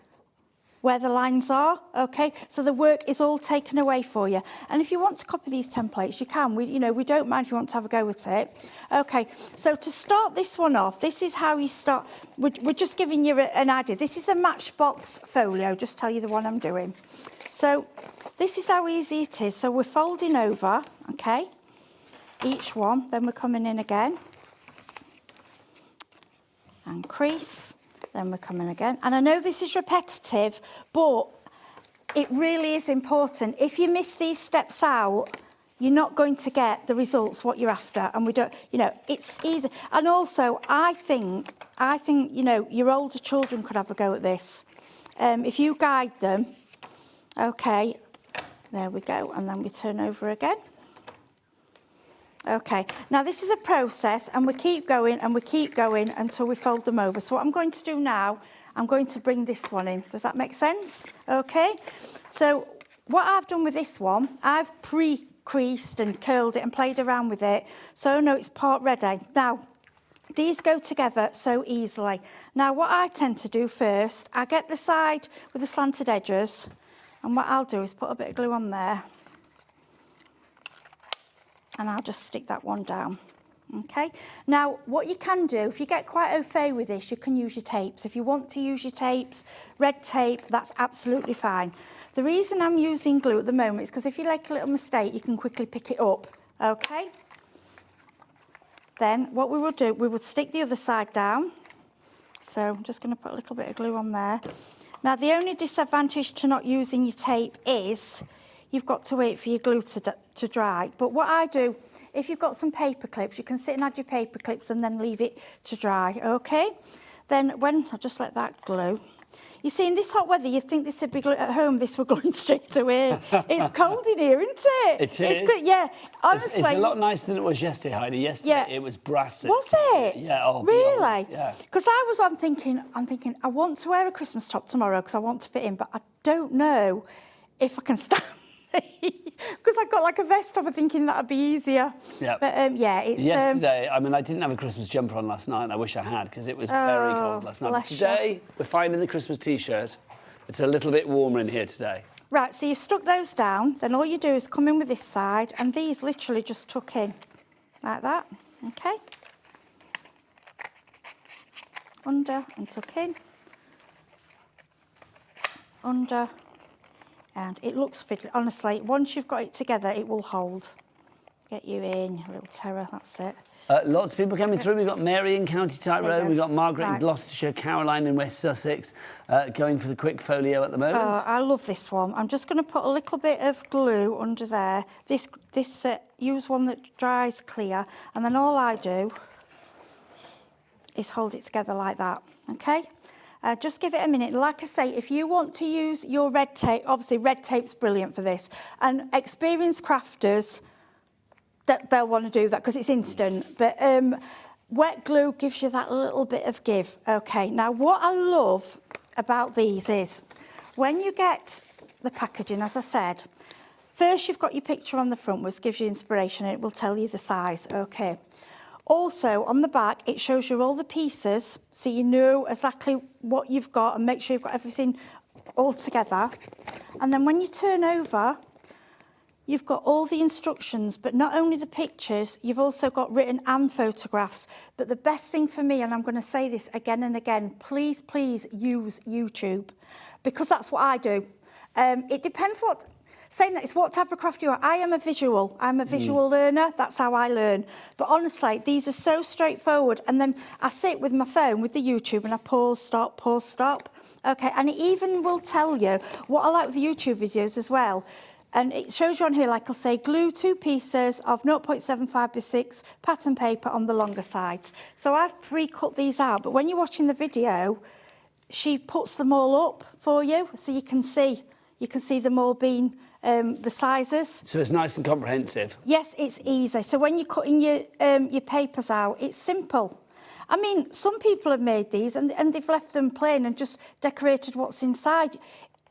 where the lines are, okay? So the work is all taken away for you. And if you want to copy these templates, you can. We don't mind if you want to have a go at it. Okay, so to start this one off, this is how you start. We're just giving you an idea. This is the Matchbox folio, just tell you the one I'm doing. So this is how easy it is. So we're folding over, okay? Each one, then we're coming in again. And crease. Then we're coming again. And I know this is repetitive, but it really is important. If you miss these steps out, you're not going to get the results what you're after. And we don't, it's easy. And also, I think, your older children could have a go at this. If you guide them, okay, there we go. And then we turn over again. Okay, now this is a process and we keep going until we fold them over. So what I'm going to do now, I'm going to bring this one in. Does that make sense? Okay, so what I've done with this one, I've pre-creased and curled it and played around with it. So I know it's part ready. Now, these go together so easily. Now, what I tend to do first, I get the side with the slanted edges, and what I'll do is put a bit of glue on there. And I'll just stick that one down, Okay, now what you can do, if you get quite au fait with this, you can use your tapes. If you want to use your tapes, red tape, that's absolutely fine. The reason I'm using glue at the moment is because if you make a little mistake, you can quickly pick it up, okay? Then what we will do, we will stick the other side down. So I'm just going to put a little bit of glue on there. Now the only disadvantage to not using your tape is you've got to wait for your glue to dry. But what I do, if you've got some paper clips, you can sit and add your paper clips and then leave it to dry, okay? Then when, I'll just let that glue. You see, in this hot weather, you'd think this would be at home, this would glue straight away. It's cold in here, isn't it? It is. It's good, yeah. Honestly. It's a lot nicer than it was yesterday, Heidi. Yesterday it was brassy. Was it? Yeah. Oh, really? Yeah. Because I'm thinking, I want to wear a Christmas top tomorrow because I want to fit in, but I don't know if I can stand because I've got like a vest on, I'm thinking that'd be easier. Yeah. But yeah, it's... Yesterday, I mean, I didn't have a Christmas jumper on last night, and I wish I had, because it was very cold last night. But today, we're finding the Christmas T-shirt. It's a little bit warmer in here today. Right, so you've stuck those down, then all you do is come in with this side, and these literally just tuck in, like that, okay? Under and tuck in. Under. And it looks fiddly. Honestly, once you've got it together, it will hold. Get you in, a little terror, that's it. Lots of people coming through. We've got Mary in County Tyrone. We've got Margaret in Gloucestershire, Caroline in West Sussex, going for the quick folio at the moment. Oh, I love this one. I'm just going to put a little bit of glue under there. Use one that dries clear, and then all I do is hold it together like that, okay? Just give it a minute. Like I say, if you want to use your red tape, obviously red tape's brilliant for this. And experienced crafters, they'll want to do that because it's instant. But wet glue gives you that little bit of give. Okay, now what I love about these is when you get the packaging, as I said, first you've got your picture on the front, which gives you inspiration, and it will tell you the size. Okay. Also, on the back, it shows you all the pieces, so you know exactly what you've got and make sure you've got everything all together. And then when you turn over, you've got all the instructions, but not only the pictures, you've also got written and photographs. But the best thing for me, and I'm going to say this again and again, please, please use YouTube, because that's what I do. It depends what... Saying that, it's what type of craft you are. I'm a visual learner. That's how I learn. But honestly, these are so straightforward. And then I sit with my phone with the YouTube and I pause, stop. Okay, and it even will tell you what I like with the YouTube videos as well. And it shows you on here, like I'll say, glue 2 pieces of 0.75 by 6 pattern paper on the longer sides. So I've pre-cut these out, but when you're watching the video, she puts them all up for you, so you can see them all being the sizes. So it's nice and comprehensive. Yes, it's easy. So when you're cutting your papers out, it's simple. I mean, some people have made these and they've left them plain and just decorated what's inside.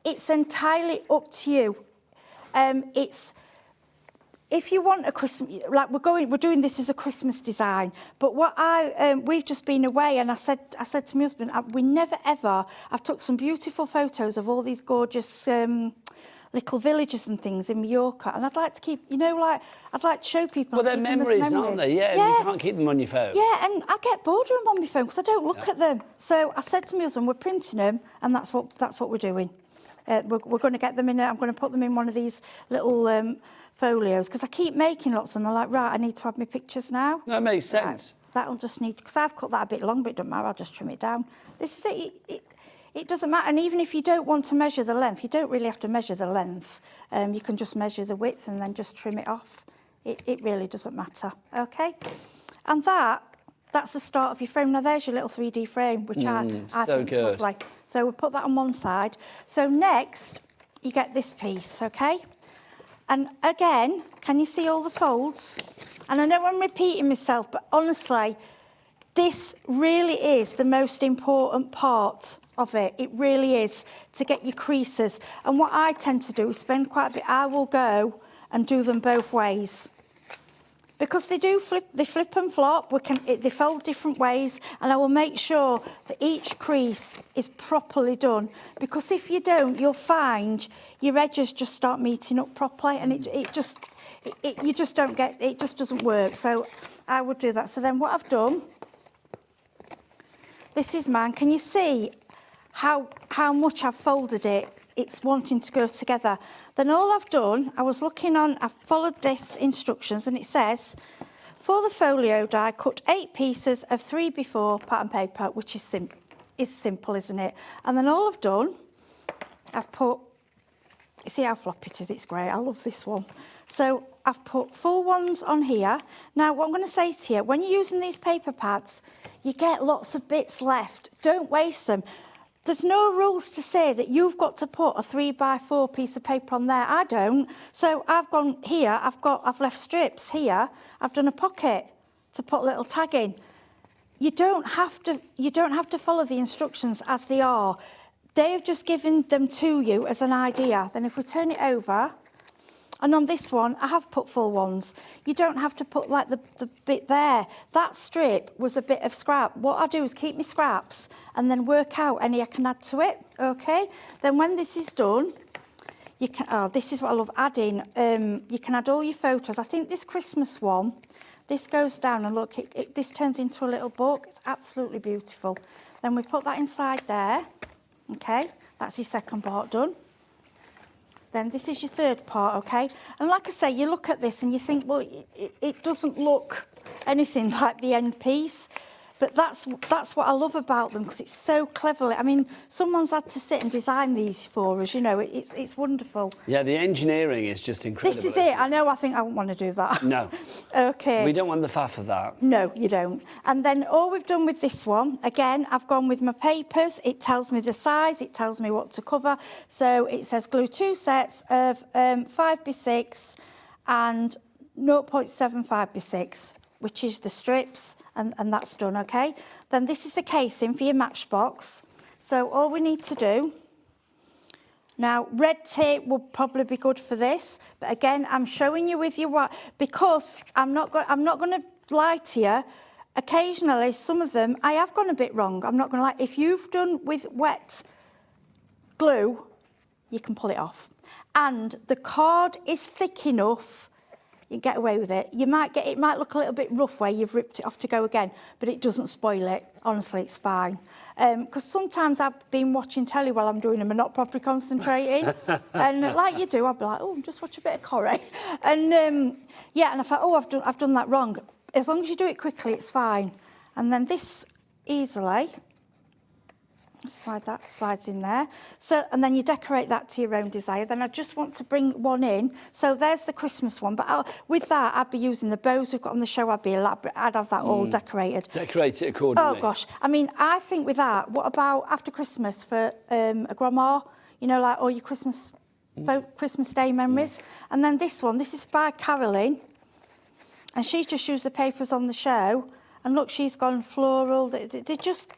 It's entirely up to you. If you want a Christmas, like we're doing this as a Christmas design, but we've just been away, and I said to my husband, I've took some beautiful photos of all these gorgeous little villages and things in Mallorca, and I'd like to keep, I'd like to show people. Well, they're memories, aren't they? Yeah, you can't keep them on your phone. Yeah, and I get bored of them on my phone because I don't look at them. So I said to my husband, we're printing them, and that's what we're doing. We're going to get them in. I'm going to put them in one of these little folios because I keep making lots of them. I'm like, right, I need to have my pictures now. That makes sense. Right, that'll just need, because I've cut that a bit long, but it doesn't matter. I'll just trim it down. This is it. It doesn't matter. And even if you don't want to measure the length, you don't really have to measure the length. You can just measure the width and then just trim it off. It really doesn't matter. Okay, and that's the start of your frame. Now, there's your little 3D frame, which I think is lovely. So we'll put that on one side. So next, you get this piece, okay? And again, can you see all the folds? And I know I'm repeating myself, but honestly, this really is the most important part of it. It really is, to get your creases. And what I tend to do is spend quite a bit. I will go and do them both ways. because they flip and flop. They fold different ways, and I will make sure that each crease is properly done. Because if you don't, you'll find your edges just start meeting up properly, and you just don't get, it just doesn't work. So I would do that. So then what I've done, this is mine. Can you see how much I've folded it? It's wanting to go together. Then all I've done, I've followed this instructions, and it says, for the folio die, cut 8 pieces of 3x4 pattern paper, which is simple, isn't it? And then all I've done, I've put, you see how floppy it is? It's great. I love this one. So I've put full ones on here. Now, what I'm going to say to you, when you're using these paper pads, you get lots of bits left. Don't waste them. There's no rules to say that you've got to put a 3x4 piece of paper on there. I don't. So I've gone here, I've left strips here. I've done a pocket to put a little tag in. You don't have to follow the instructions as they are. They've just given them to you as an idea. Then if we turn it over, and on this one, I have put full ones. You don't have to put like the bit there. That strip was a bit of scrap. What I do is keep my scraps and then work out any I can add to it, okay? Then when this is done, you can, this is what I love adding. You can add all your photos. I think this Christmas one, this goes down and look, this turns into a little book. It's absolutely beautiful. Then we put that inside there, okay? That's your second part done. Then this is your third part, okay? And like I say, you look at this and you think, well, it doesn't look anything like the end piece. But that's what I love about them, because it's so cleverly. I mean, someone's had to sit and design these for us, you know, it's wonderful. Yeah, the engineering is just incredible. This is it. I know, I think I wouldn't want to do that. No. Okay. We don't want the faff of that. No, you don't. And then all we've done with this one, again, I've gone with my papers. It tells me the size, it tells me what to cover. So it says glue 2 sets of 5x6 and 0.75x6, which is the strips, and that's done, okay? Then this is the casing for your matchbox. So all we need to do, now red tape will probably be good for this, but again, I'm showing you with your what, because I'm not going to lie to you. Occasionally, some of them, I have gone a bit wrong. I'm not going to lie. If you've done with wet glue, you can pull it off. And the card is thick enough, you get away with it. It might look a little bit rough where you've ripped it off to go again, but it doesn't spoil it. Honestly, it's fine. Because sometimes I've been watching telly while I'm doing them and not properly concentrating. And like you do, I'll be like, oh, just watch a bit of Corrie. And yeah, and I thought, oh, I've done that wrong. As long as you do it quickly, it's fine. And then this easily, slides in there. So, and then you decorate that to your own desire. Then I just want to bring one in. So there's the Christmas one. But with that, I'd be using the bows we've got on the show. I'd have that all decorated. Decorate it accordingly. Oh, gosh. I mean, I think with that, what about after Christmas for a grandma? You know, like all your Christmas Day memories. And then this one, this is by Carolyn. And she's just used the papers on the show. And look, she's gone floral. They're just...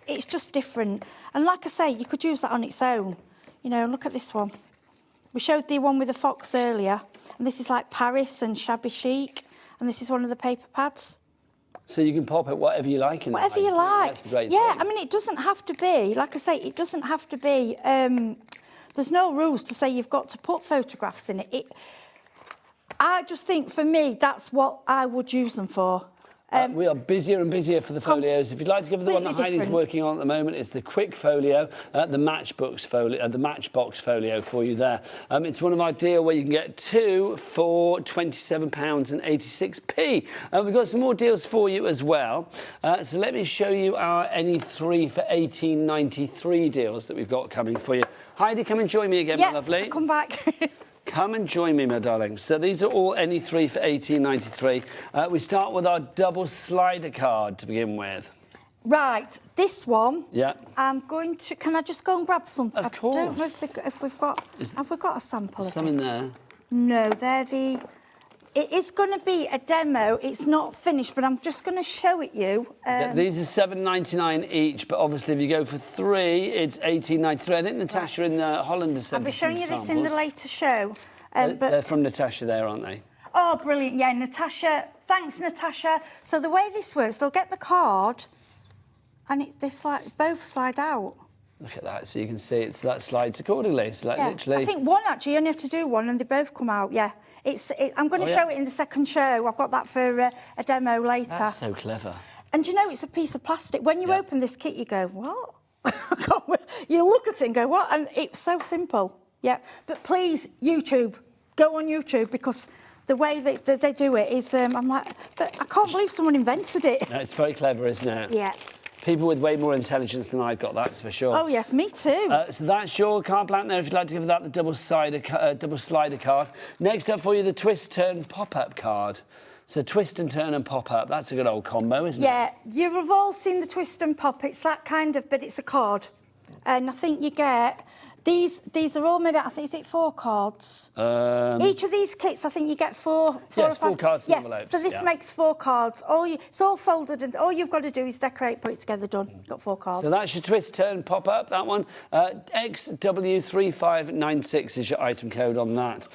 It's just different. And like I say, you could use that on its own. You know, look at this one. We showed the one with the fox earlier. And this is like Paris and Shabby Chic. And this is one of the paper pads. So you can pop it whatever you like in whatever you like. That's the great yeah, thing. I mean, it doesn't have to be, like I say, it doesn't have to be, there's no rules to say you've got to put photographs in it. I just think, for me, that's what I would use them for. We are busier and busier for the folios. If you'd like to give the one that Heidi's working on at the moment, it's the quick folio, the Matchbox folio, the Matchbox folio for you there. It's one of our deal where you can get 2 for £27.86. We've got some more deals for you as well. So let me show you our any 3 for £18.93 deals that we've got coming for you. Heidi, come and join me again, my lovely. Come back. Come and join me, my darling. So these are all any 3 for £18.93. We start with our double slider card to begin with. Right, this one. Yeah. I'm going to. Can I just go and grab some? Of course. I don't know if we've got. Have we got a sample? Some in there. No, they're the. It is going to be a demo. It's not finished, but I'm just going to show it you. These are £7.99 each, but obviously if you go for 3, it's £18.93. I think Natasha in the Holland has sent I'll be showing you this in the later show. They're from Natasha there, aren't they? Oh, brilliant. Yeah, Natasha. Thanks, Natasha. So the way this works, they'll get the card and both slide out. Look at that, so you can see it's that slides accordingly. So like literally. I think one actually, you only have to do one and they both come out. Yeah, I'm going to show it in the second show. I've got that for a demo later. That's so clever. And you know, it's a piece of plastic. When you open this kit, you go, what? You look at it and go, what? And it's so simple. Yeah, but please, YouTube, go on YouTube because the way that they do it is, I'm like, I can't believe someone invented it. No, it's very clever, isn't it? Yeah. People with way more intelligence than I've got, that's for sure. Oh, yes, me too. So that's your card blank there, if you'd like to give that the double slider card. Next up for you, the twist, turn, pop-up card. So twist and turn and pop-up, that's a good old combo, isn't it? Yeah, you've all seen the twist and pop. It's that kind of, but it's a card. And I think you get... These are all made out, I think, is it 4 cards? Each of these kits, I think you get four yes, or 5. 4 cards and yes, envelopes. so this makes 4 cards. It's all folded and all you've got to do is decorate, put it together, done. Got 4 cards. So that's your twist, turn, pop-up, that one. XW3596 is your item code on that.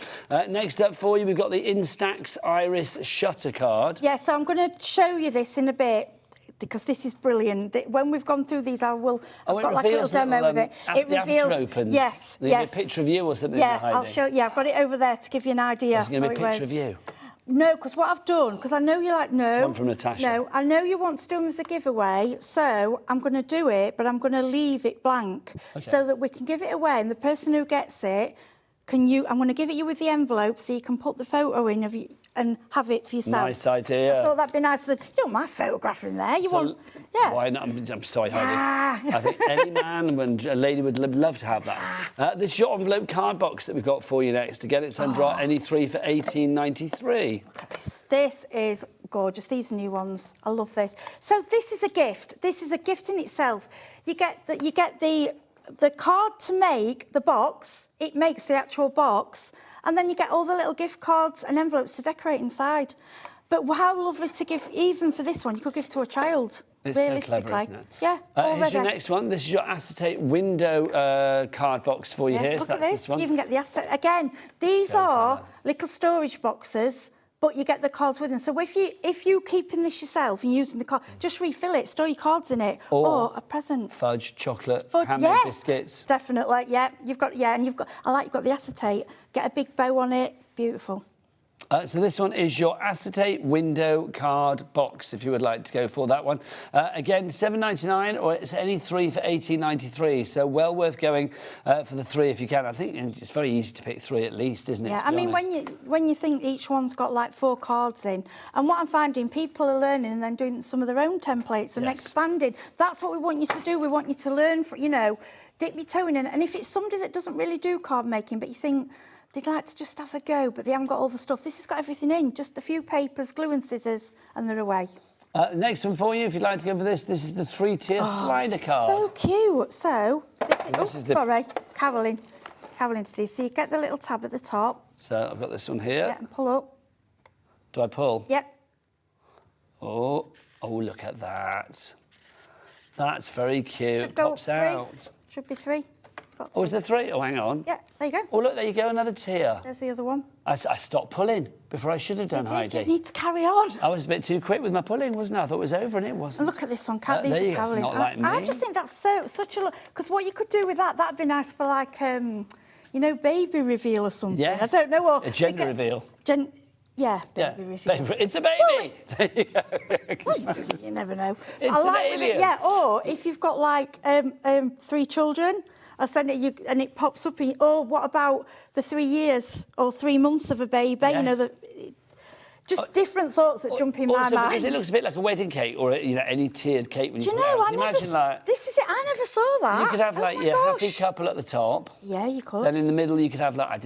Next up for you, we've got the Instax Iris Shutter card. Yeah, so I'm going to show you this in a bit. Because this is brilliant. When we've gone through these, I've got like a little demo with it. It reveals. Opens. Yes, yes. A picture of you or something. Yeah, I'll show. Yeah, I've got it over there to give you an idea. Is it going to be a picture of you? No, because what I've done, because I know you're like, no. One from Natasha. No, I know you want to do them as a giveaway, so I'm going to do it, but I'm going to leave it blank so that we can give it away, and the person who gets it I'm going to give it you with the envelope so you can put the photo in of you and have it for yourself. Nice idea. I thought that'd be nice. You don't want my photograph in there. You want, yeah. Why not? I'm sorry, Heidi. I think any man and a lady would love to have that. This is your envelope card box that we've got for you next. Again, it's under any 3 for $18.93. Look at this. This is gorgeous. These are new ones. I love this. So this is a gift. This is a gift in itself. You get the card to make the box. It makes the actual box, and then you get all the little gift cards and envelopes to decorate inside. But how lovely to give, even for this one, you could give to a child. It's realistically. so clever, isn't it? Yeah, here's your next one. This is your acetate window card box for you here. Look so at that's this. one. You even get the acetate. Again, these are little storage boxes, but you get the cards with them. So if you keeping this yourself and using the card, just refill it, store your cards in it, or a present. Fudge, chocolate, handmade biscuits. Definitely, yeah. You've got you've got the acetate. Get a big bow on it. Beautiful. So this one is your acetate window card box, if you would like to go for that one. Again, $7.99, or it's any 3 for $18.93. So well worth going for the 3 if you can. I think it's very easy to pick 3 at least, isn't it? Yeah, I mean, when you think each one's got like 4 cards in, and what I'm finding, people are learning and then doing some of their own templates and expanding. That's what we want you to do. We want you to learn, dip your toe in. And if it's somebody that doesn't really do card making, but you think they'd like to just have a go, but they haven't got all the stuff. This has got everything in, just a few papers, glue and scissors, and they're away. Next one for you, if you'd like to go for this is the 3-tier slider card. So cute. So, sorry, Carolyn did this. So you get the little tab at the top. So I've got this one here. Yeah, and pull up. Do I pull? Yep. Oh, look at that. That's very cute. Should go Pops up 3. out. Should be 3. Oh, is there 3? Oh, hang on. Yeah, there you go. Oh, look, there you go, another tier. There's the other one. I stopped pulling before I should have done, Heidi. You need to carry on. I was a bit too quick with my pulling, wasn't I? I thought it was over and it wasn't. And look at this one, these there are you go, Carolyn. it's not like me. I just think that's such a look. Because what you could do with that'd be nice for like, baby reveal or something. Yes. I don't know. Or a gender reveal. Yeah, baby reveal. It's a baby. There you go. You never know. It's I like an alien. Yeah, or if you've got like 3 children, I'll send it you and it pops up. Or what about the 3 years or 3 months of a baby? Yes. Just different thoughts that jump in my mind. Because it looks a bit like a wedding cake or any tiered cake. When Do you put it know? out. This is it. I never saw that. You could have like your happy couple at the top. Yeah, you could. Then in the middle you could have like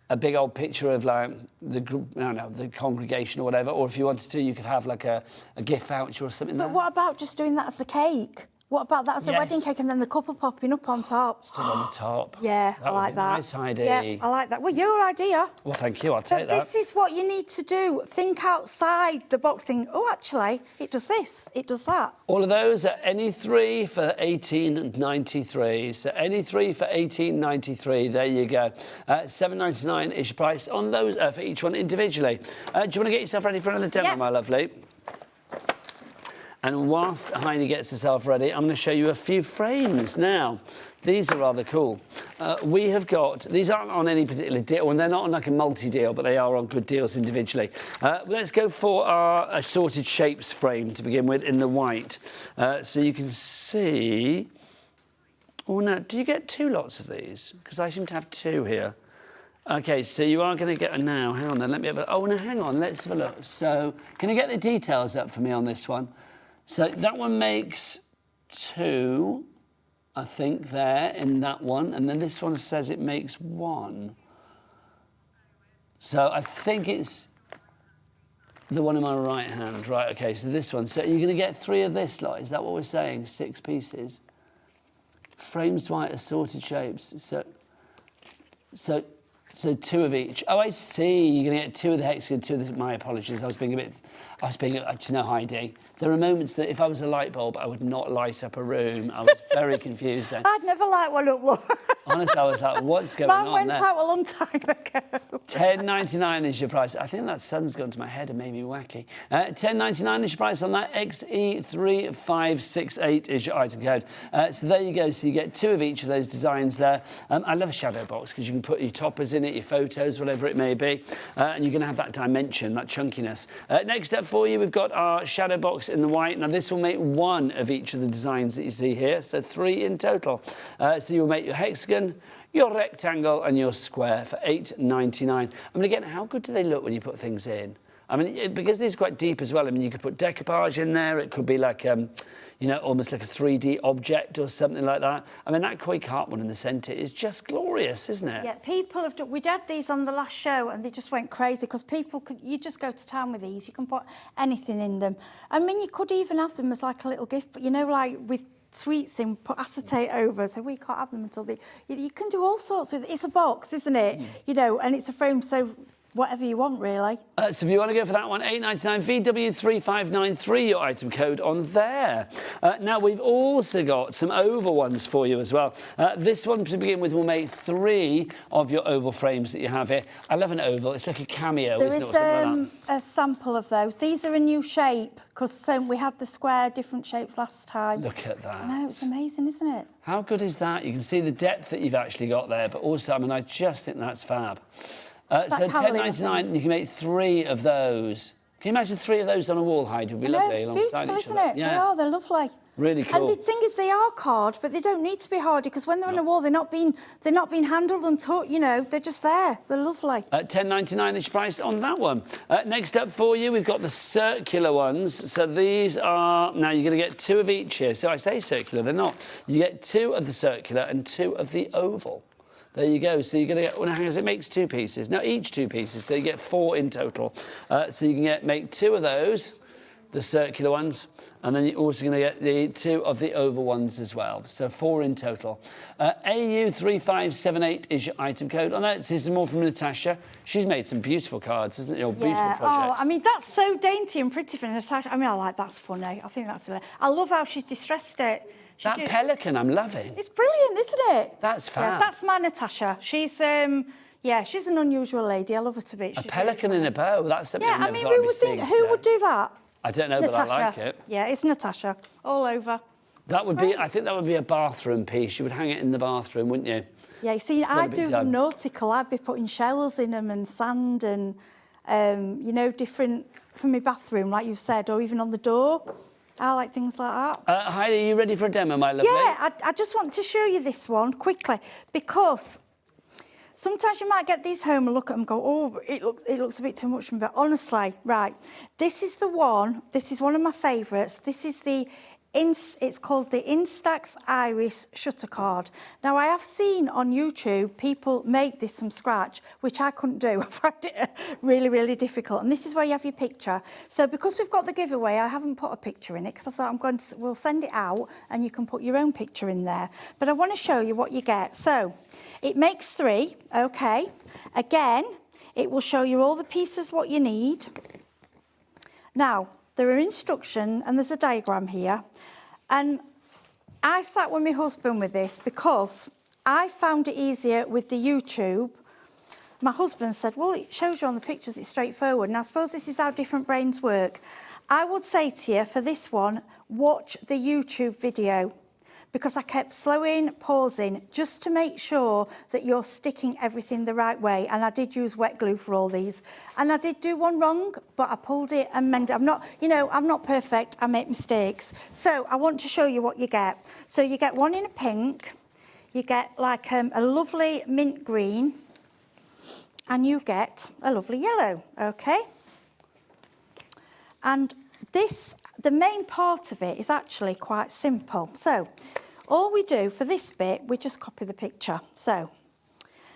a big old picture of like the group, the congregation or whatever. Or if you wanted to, you could have like a gift voucher or something. But what about just doing that as the cake? What about that as a Yes. wedding cake and then the couple popping up on top? Still on the top. Yeah, That I would like be that. nice, Heidi. Yeah, I like that. Well, your idea. Well, thank you. I'll take But that. this is what you need to do. Think outside the box. Think, oh, actually, it does this, it does that. All of those are any three for $18.93. So any three for $18.93. There you go. $7.99 is your price on those for each one individually. Do you want to get yourself ready for another demo, my lovely? And whilst Heidi gets herself ready, I'm going to show you a few frames now. These are rather cool. We have got, these aren't on any particular deal, and they're not on like a multi-deal, but they are on good deals individually. Let's go for our assorted shapes frame to begin with in the white. So you can see, oh no, do you get 2 lots of these? Because I seem to have 2 here. Okay, so you are going to get, now, hang on then, let me have a, oh no, hang on, let's have a look. So, can you get the details up for me on this one? So that one makes 2, I think, there in that one. And then this one says it makes 1. So I think it's the one in my right hand. Right, okay, so this one. So you're going to get 3 of this lot. Is that what we're saying? 6 pieces. Frames white, assorted shapes. So 2 of each. Oh, I see. You're going to get 2 of the hexagon, 2 of the... My apologies. I was being, do you know, Heidi? There are moments that if I was a light bulb, I would not light up a room. I was very confused then. I'd never light one up. Honestly, I was like, what's going Mine on went there? out a long time ago. $10.99 is your price. I think that sun's gone to my head and made me wacky. $10.99 is your price on that. XE3568 is your item code. So there you go. So you get 2 of each of those designs there. I love a shadow box because you can put your toppers in it, your photos, whatever it may be. And you're going to have that dimension, that chunkiness. Next up for you, we've got our shadow box in the white. Now this will make 1 of each of the designs that you see here. So 3 in total. So you'll make your hexagon, your rectangle and your square for $8.99. I mean, again, how good do they look when you put things in? I mean, because these are quite deep as well. I mean, you could put decoupage in there. It could be like, you know, almost like a 3D object or something like that. I mean, that koi carp one in the centre is just glorious, isn't it? Yeah, people have... We had these on the last show and they just went crazy because people could... You just go to town with these. You can put anything in them. I mean, you could even have them as like a little gift, but, you know, like with sweets in, put acetate over, so we can't have them until the... You can do all sorts with it. It's a box, isn't it? You know, and it's a frame, so... Whatever you want, really. So if you want to go for that one, $8.99, VW3593, your item code on there. Now, we've also got some oval ones for you as well. This one, to begin with, will make 3 of your oval frames that you have here. I love an oval. It's like a cameo, there isn't is it? Like a sample of those. These are a new shape, because we had the square, different shapes last time. Look at that. I know, it's amazing, isn't it? How good is that? You can see the depth that you've actually got there, but also, I mean, I just think that's fab. So $10.99, you can make 3 of those. Can you imagine 3 of those on a wall, Heidi? It would be lovely alongside beautiful, each isn't other. it? Yeah. They are, they're lovely. Really cool. And the thing is, they are hard, but they don't need to be hard because when they're on a wall, they're not being handled and taught. You know, they're just there. They're lovely. $10.99 is price on that one. Next up for you, we've got the circular ones. So these are now you're going to get 2 of each here. So I say circular, they're not. You get 2 of the circular and 2 of the oval. There you go. So you're going to get, well, hang on, it makes 2 pieces. Now, each 2 pieces, so you get 4 in total. So you can make 2 of those, the circular ones, and then you're also going to get the 2 of the oval ones as well. So 4 in total. AU3578 is your item code on that. This is more from Natasha. She's made some beautiful cards, isn't it? Or beautiful projects. Oh, I mean, that's so dainty and pretty for Natasha. I mean, I like that's funny. I think that's... I love how she's distressed it. That pelican, I'm loving. It's brilliant, isn't it? That's fab. Yeah, that's my Natasha. She's, yeah, she's an unusual lady. I love her to bits. A pelican in a bow, that's something yeah, I never mean, thought I'd be who seeing would do that? I don't know, Natasha. but I like it. Yeah, it's Natasha. All over. That would be, I think that would be a bathroom piece. You would hang it in the bathroom, wouldn't you? Yeah, you see, I do them nautical. I'd be putting shells in them and sand and, you know, different for my bathroom, like you said, or even on the door. I like things like that. Heidi, are you ready for a demo, my lovely? Yeah, I just want to show you this one quickly because sometimes you might get these home and look at them and go, oh, it looks a bit too much for me. But honestly, right, this is the one. This is one of my favourites. This is the It's called the Instax Iris Shutter Card. Now, I have seen on YouTube people make this from scratch, which I couldn't do. I found it really, really difficult. And this is where you have your picture. So because we've got the giveaway, I haven't put a picture in it because I thought we'll send it out and you can put your own picture in there. But I want to show you what you get. So it makes 3, okay. Again, it will show you all the pieces what you need. Now, there are instructions and there's a diagram here. And I sat with my husband with this because I found it easier with the YouTube. My husband said, well, it shows you on the pictures, it's straightforward. And I suppose this is how different brains work. I would say to you, for this one, watch the YouTube video. Because I kept slowing, pausing, just to make sure that you're sticking everything the right way. And I did use wet glue for all these. And I did do one wrong, but I pulled it and mended it. I'm not perfect, I make mistakes. So I want to show you what you get. So you get one in a pink, you get like a lovely mint green, and you get a lovely yellow, okay? And the main part of it is actually quite simple. So all we do for this bit, we just copy the picture. So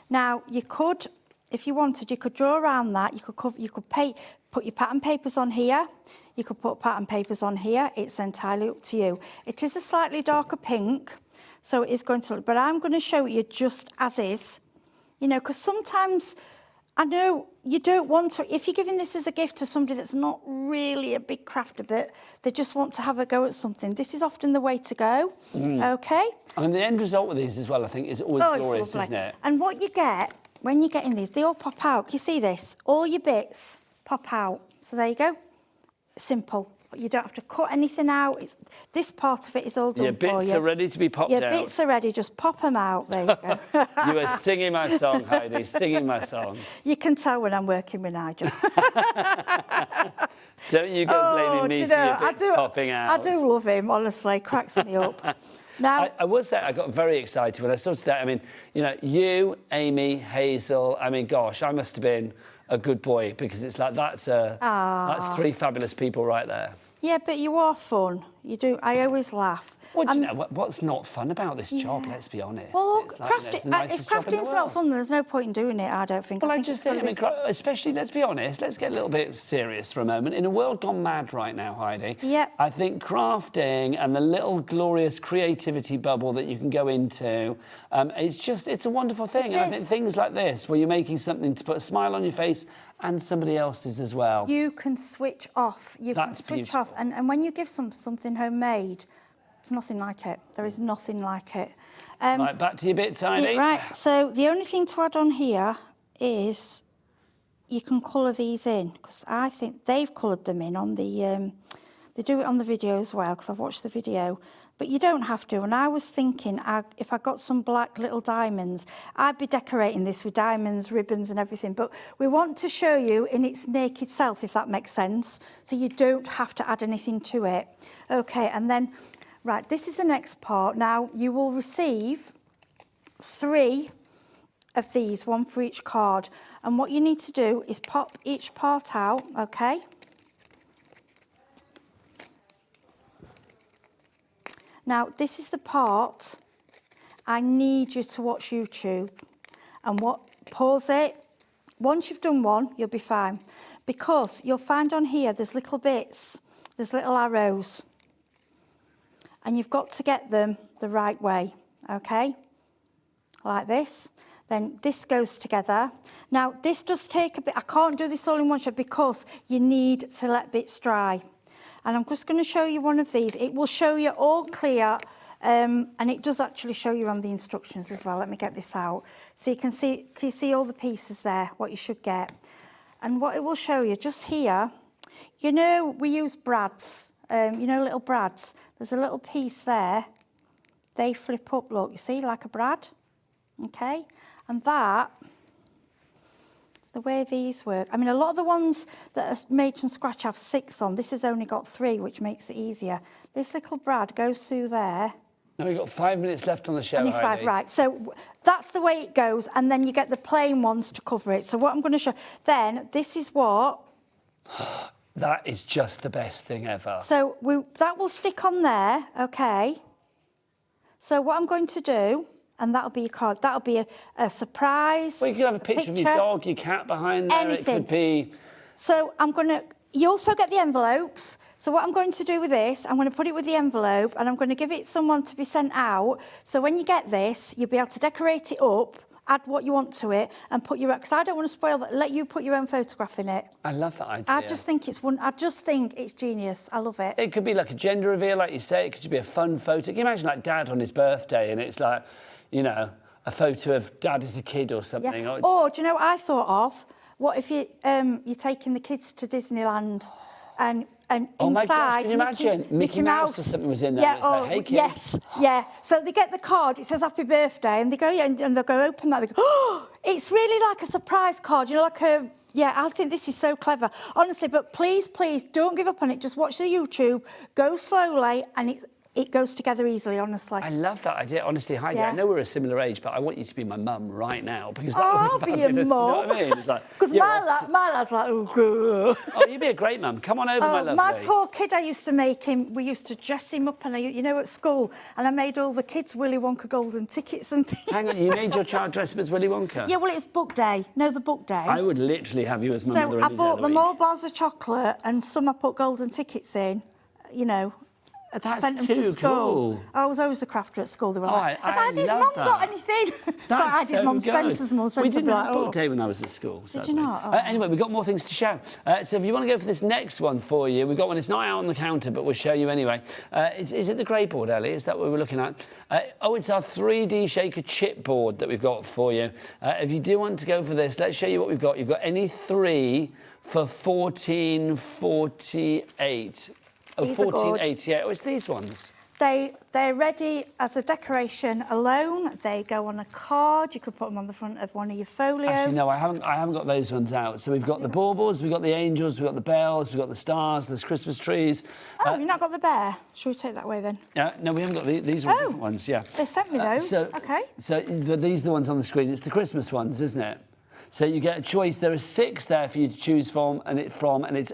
now you could, if you wanted, you could draw around that. You could put your pattern papers on here. You could put pattern papers on here. It's entirely up to you. It is a slightly darker pink, so it is going to look, but I'm going to show you just as is, because sometimes I know you don't want to, if you're giving this as a gift to somebody that's not really a big crafter, but they just want to have a go at something, this is often the way to go, okay? And the end result with these as well, I think, is always glorious, isn't it? And what you get when you're getting these, they all pop out. Can you see this? All your bits pop out. So there you go. Simple. You don't have to cut anything out. This part of it is all done for you. Your bits are ready to be popped out. Your bits are ready, just pop them out. There you go. You are singing my song, Heidi, singing my song. You can tell when I'm working with Nigel. Don't you go blaming me for your bits popping out. I do love him, honestly. Cracks me up. Now, I will say I got very excited when I saw today. I mean, you, Amy, Hazel, I mean, gosh, I must have been a good boy because it's like that's 3 fabulous people right there. Yeah, but you are fun. You do. I always laugh. Well, do you know what's not fun about this job? Let's be honest. Well, if crafting's not fun, there's no point in doing it. I don't think. Well, I just think, especially, let's be honest. Let's get a little bit serious for a moment. In a world gone mad right now, Heidi. Yep. I think crafting and the little glorious creativity bubble that you can go into, it's a wonderful thing. And I think things like this, where you're making something to put a smile on your face and somebody else's as well. You can switch off. That's beautiful. And when you give something homemade, it's nothing like it. There is nothing like it. Right, back to your bits, Heidi. Right, so the only thing to add on here is you can colour these in, because I think they've coloured them in on the... they do it on the video as well, because I've watched the video. But you don't have to. And I was thinking, if I got some black little diamonds, I'd be decorating this with diamonds, ribbons and everything. But we want to show you in its naked self, if that makes sense. So you don't have to add anything to it. Okay, and then, right, this is the next part. Now, you will receive 3 of these, 1 for each card. And what you need to do is pop each part out, okay? Now, this is the part I need you to watch YouTube. And pause it. Once you've done one, you'll be fine. Because you'll find on here, there's little bits, there's little arrows. And you've got to get them the right way, okay? Like this. Then this goes together. Now, this does take a bit. I can't do this all in one shot because you need to let bits dry. And I'm just going to show you one of these. It will show you all clear, and it does actually show you on the instructions as well. Let me get this out. So you can see all the pieces there, what you should get. And what it will show you, just here, we use brads, little brads. There's a little piece there. They flip up, look, you see, like a brad. Okay? And that... the way these work. I mean, a lot of the ones that are made from scratch have 6 on. This has only got 3, which makes it easier. This little brad goes through there. No, we've got 5 minutes left on the show, Only 5, Heidi. right. So that's the way it goes, and then you get the plain ones to cover it. So what I'm going to show... Then, this is what That is just the best thing ever. So that will stick on there, okay? So what I'm going to do, and that'll be your card, that'll be a surprise. Well, you could have a picture of your dog, your cat behind there. Anything. It could be... So I'm going to... You also get the envelopes. So what I'm going to do with this, I'm going to put it with the envelope and I'm going to give it someone to be sent out. So when you get this, you'll be able to decorate it up, add what you want to it, and put your... Because I don't want to spoil that. Let you put your own photograph in it. I love that idea. I just think it's genius. I love it. It could be like a gender reveal, like you say. It could just be a fun photo. Can you imagine, like, Dad on his birthday, and it's like, you know, a photo of Dad as a kid or something? Yeah. Or, do you know what I thought of? What if you're taking the kids to Disneyland and oh inside... my gosh, can you imagine? Mickey Mouse or something was in there. Yeah, It's like, hey, kids. yes, yeah. So they get the card, it says happy birthday, and they go, yeah, and they'll go open that, they go, oh, it's really like a surprise card, you know, like a... Yeah, I think this is so clever, honestly, but please, don't give up on it. Just watch the YouTube, go slowly, and it goes together easily, honestly. I love that idea. Honestly, Heidi, Yeah. I know we're a similar age, but I want you to be my mum right now because that I'll would be be your fabulous. Do you know mum. what I mean? It's like, Because my lad's like, oh, good. oh, you'd be a great mum. Come on over, my lovely. My poor kid, I used to make him, we used to dress him up, and you know, at school, and I made all the kids Willy Wonka golden tickets and things. Hang on, you made your child dress up as Willy Wonka? Yeah, well, it's book day. No, the book day. I would literally have you as my mother. So I bought them all bars of chocolate, and some I put golden tickets in, you know. That's sent them to too school. cool. I was always the crafter at school. They were like, I has Heidi's love mum that. got anything? So Heidi's mum, Spencer's mum, We Spencer didn't be have like, book oh. day when I was at school. Did you not? Oh. Anyway, we've got more things to show. So if you want to go for this next one for you, we've got one. It's not out on the counter, but we'll show you anyway. Is it the grey board, Ellie? Is that what we're looking at? It's our 3D shaker chipboard that we've got for you. If you do want to go for this, let's show you what we've got. You've got any three for $14.48. Oh, $14.88. Oh, it's these ones. They're ready as a decoration alone. They go on a card. You could put them on the front of one of your folios. Actually, no, I haven't got those ones out. So we've got the baubles, we've got the angels, we've got the bells, we've got the stars, there's Christmas trees. Oh, you've not got the bear? Shall we take that away then? Yeah, no, we haven't got these are different ones, yeah. They sent me those. Okay. So these are the ones on the screen. It's the Christmas ones, isn't it? So you get a choice. There are 6 there for you to choose from, and it's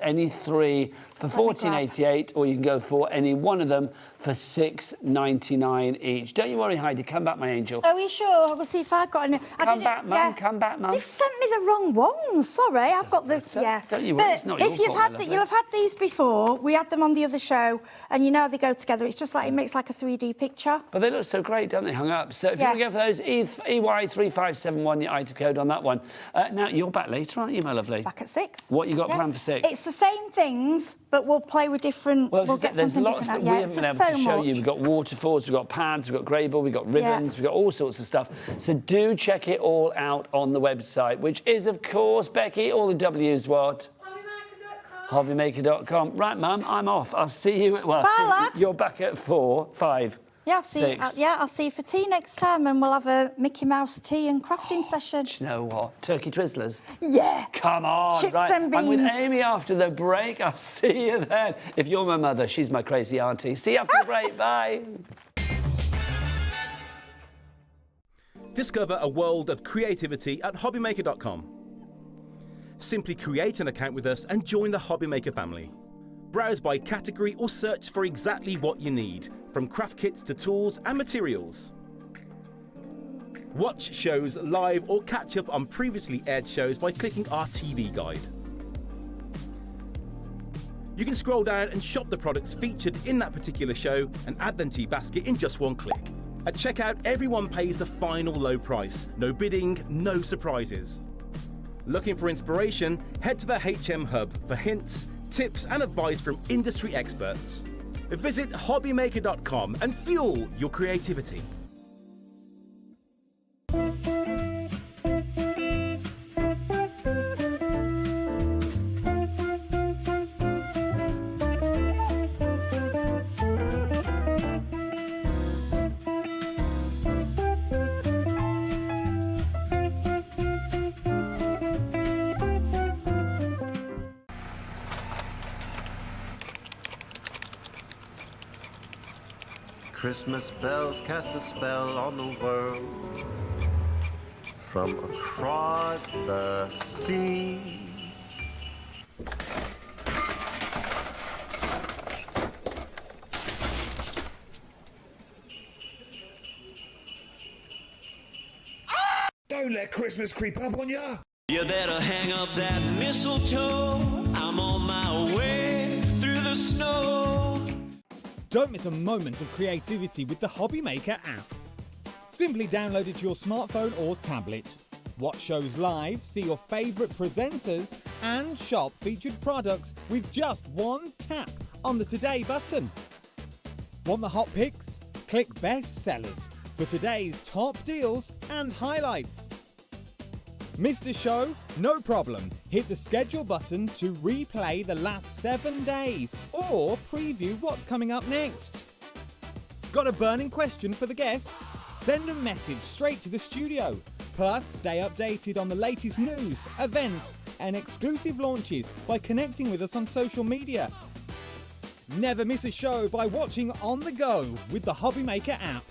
any 3 for $14.88, or you can go for any one of them for $6.99 each. Don't you worry, Heidi. Come back, my angel. Are we sure? We'll see if I've got any. Come back, Mum. Come back, Mum. They've sent me the wrong ones. Sorry, I've got the Don't you worry. It's not your if you've fault, had my lovely. you'll have had these before. We had them on the other show, and you know they go together. It's just like it makes like a 3D picture. But they look so great, don't they, hung up? So if you want to go for those, EY3571, your item code on that one. Now, you're back later, aren't you, my lovely? Back at 6. What you got planned for 6? It's the same things, but we'll play with different... Well, we'll get there's something lots different that out. we Yeah, haven't been it's able to so show much. you. We've got waterfalls, we've got pads, we've got grable, we've got ribbons, we've got all sorts of stuff. So do check it all out on the website, which is, of course, Becky, all the W's what? HobbyMaker.com. Right, Mum, I'm off. I'll see you... Well, Bye, lads. You're back at 4, 5. Yeah, I'll see. I'll see you for tea next time, and we'll have a Mickey Mouse tea and crafting session. Do you know what? Turkey Twizzlers? Yeah. Come on. Chips right. and I'm with beans. Amy after the break. I'll see you then. If you're my mother, she's my crazy auntie. See you after the break. Bye. Discover a world of creativity at HobbyMaker.com. Simply create an account with us and join the HobbyMaker family. Browse by category or search for exactly what you need, from craft kits to tools and materials. Watch shows live or catch up on previously aired shows by clicking our TV guide. You can scroll down and shop the products featured in that particular show and add them to your basket in just one click. At checkout, everyone pays the final low price. No bidding, no surprises. Looking for inspiration? Head to the HM Hub for hints, tips and advice from industry experts. Visit HobbyMaker.com and fuel your creativity. Christmas bells cast a spell on the world from across the sea. Don't let Christmas creep up on ya. You better hang up that mistletoe. I'm on my way through the snow. Don't miss a moment of creativity with the HobbyMaker app. Simply download it to your smartphone or tablet. Watch shows live, see your favourite presenters, and shop featured products with just one tap on the Today button. Want the hot picks? Click Best Sellers for today's top deals and highlights. Missed a show? No problem. Hit the schedule button to replay the last 7 days or preview what's coming up next. Got a burning question for the guests? Send a message straight to the studio. Plus, stay updated on the latest news, events, and exclusive launches by connecting with us on social media. Never miss a show by watching on the go with the HobbyMaker app.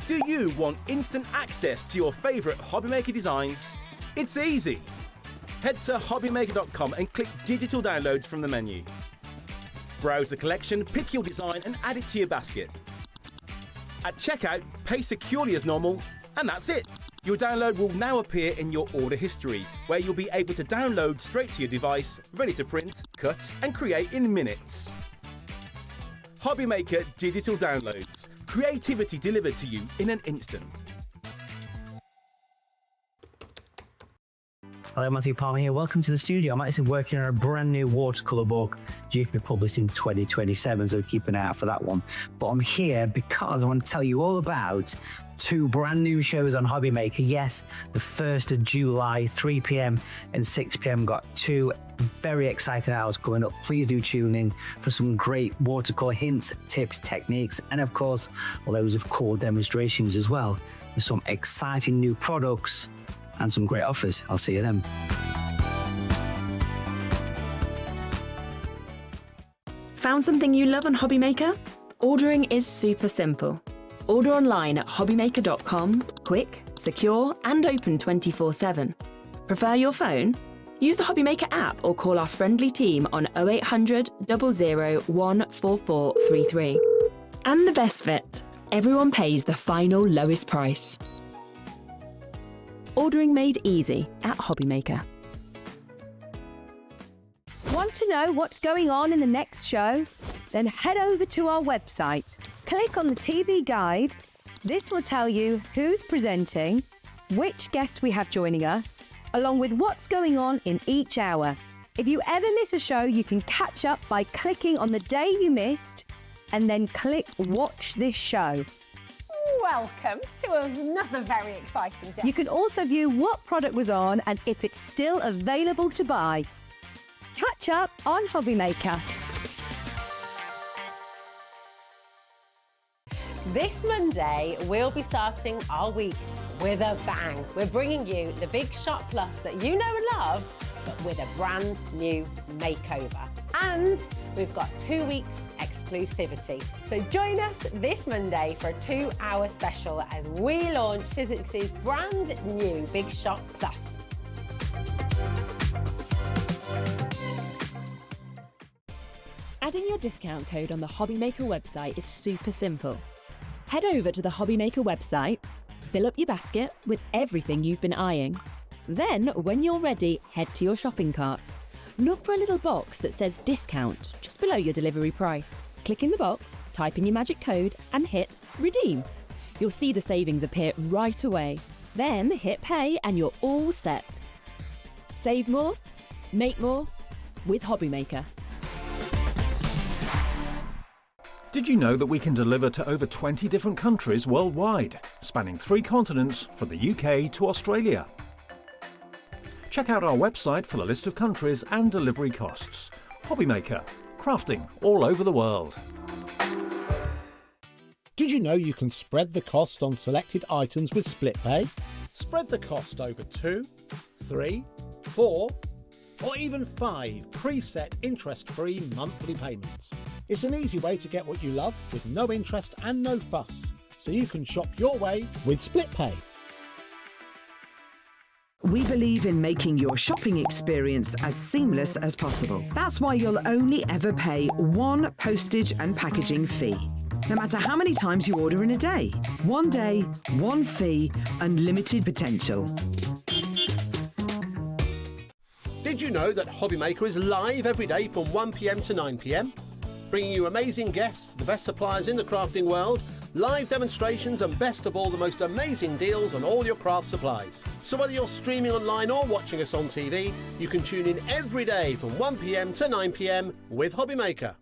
Do you want instant access to your favourite HobbyMaker designs? It's easy. Head to HobbyMaker.com and click Digital Downloads from the menu. Browse the collection, pick your design and add it to your basket. At checkout, pay securely as normal, and that's it. Your download will now appear in your order history, where you'll be able to download straight to your device, ready to print, cut and create in minutes. HobbyMaker Digital Downloads. Creativity delivered to you in an instant. Hello, Matthew Palmer here. Welcome to the studio. I'm actually working on a brand new watercolour book due to be published in 2027, so keep an eye out for that one. But I'm here because I want to tell you all about 2 brand new shows on HobbyMaker. Yes, the 1st of July, 3 p.m. and 6 p.m. got 2 very exciting hours coming up. Please do tune in for some great watercolour hints, tips, techniques, and of course, loads of cool demonstrations as well, with some exciting new products and some great offers. I'll see you then. Found something you love on HobbyMaker? Ordering is super simple. Order online at hobbymaker.com, quick, secure, and open 24/7. Prefer your phone? Use the HobbyMaker app or call our friendly team on 0800 00 14433. And the best bit, everyone pays the final lowest price. Ordering made easy at HobbyMaker. Want to know what's going on in the next show? Then head over to our website. Click on the TV guide. This will tell you who's presenting, which guest we have joining us, along with what's going on in each hour. If you ever miss a show, you can catch up by clicking on the day you missed and then click Watch This Show. Welcome to another very exciting day. You can also view what product was on and if it's still available to buy. Catch up on HobbyMaker. This Monday, we'll be starting our week with a bang. We're bringing you the big Shop Plus that you know and love, but with a brand new makeover. And we've got 2 weeks exclusivity. So join us this Monday for a 2-hour special as we launch Sizzix's brand new Big Shop Plus. Adding your discount code on the HobbyMaker website is super simple. Head over to the HobbyMaker website, fill up your basket with everything you've been eyeing. Then, when you're ready, head to your shopping cart. Look for a little box that says discount just below your delivery price. Click in the box, type in your magic code and hit redeem. You'll see the savings appear right away. Then hit pay and you're all set. Save more, make more with HobbyMaker. Did you know that we can deliver to over 20 different countries worldwide, spanning 3 continents from the UK to Australia? Check out our website for a list of countries and delivery costs. HobbyMaker, crafting all over the world. Did you know you can spread the cost on selected items with split pay? Spread the cost over 2, 3, 4, or even 5 preset interest-free monthly payments. It's an easy way to get what you love with no interest and no fuss, so you can shop your way with split pay. We believe in making your shopping experience as seamless as possible. That's why you'll only ever pay one postage and packaging fee. No matter how many times you order in a day. One day, one fee, unlimited potential. Did you know that HobbyMaker is live every day from 1 p.m. to 9 p.m? Bringing you amazing guests, the best suppliers in the crafting world, live demonstrations and best of all, the most amazing deals on all your craft supplies. So whether you're streaming online or watching us on TV, you can tune in every day from 1 p.m. to 9 p.m. with HobbyMaker.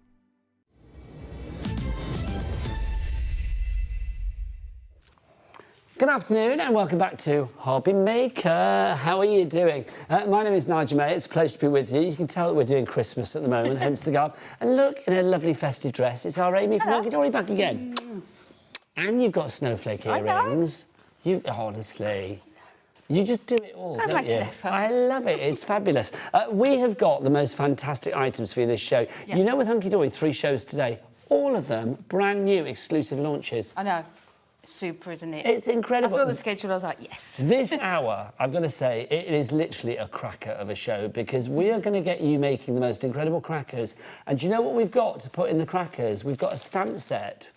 Good afternoon and welcome back to HobbyMaker. How are you doing? My name is Nigel May. It's a pleasure to be with you. You can tell that we're doing Christmas at the moment, hence the garb. And look, in a lovely festive dress, it's our Amy from Hunkydory back again. And you've got snowflake earrings. Honestly, you just do it all, don't you? I love it. It's fabulous. We have got the most fantastic items for you this show. Yeah. You know, with Hunkydory, 3 shows today. All of them brand new exclusive launches. I know. Super, isn't it? It's incredible. I saw the schedule, I was like, yes. This hour, I've got to say, it is literally a cracker of a show because we are going to get you making the most incredible crackers. And do you know what we've got to put in the crackers? We've got a stamp set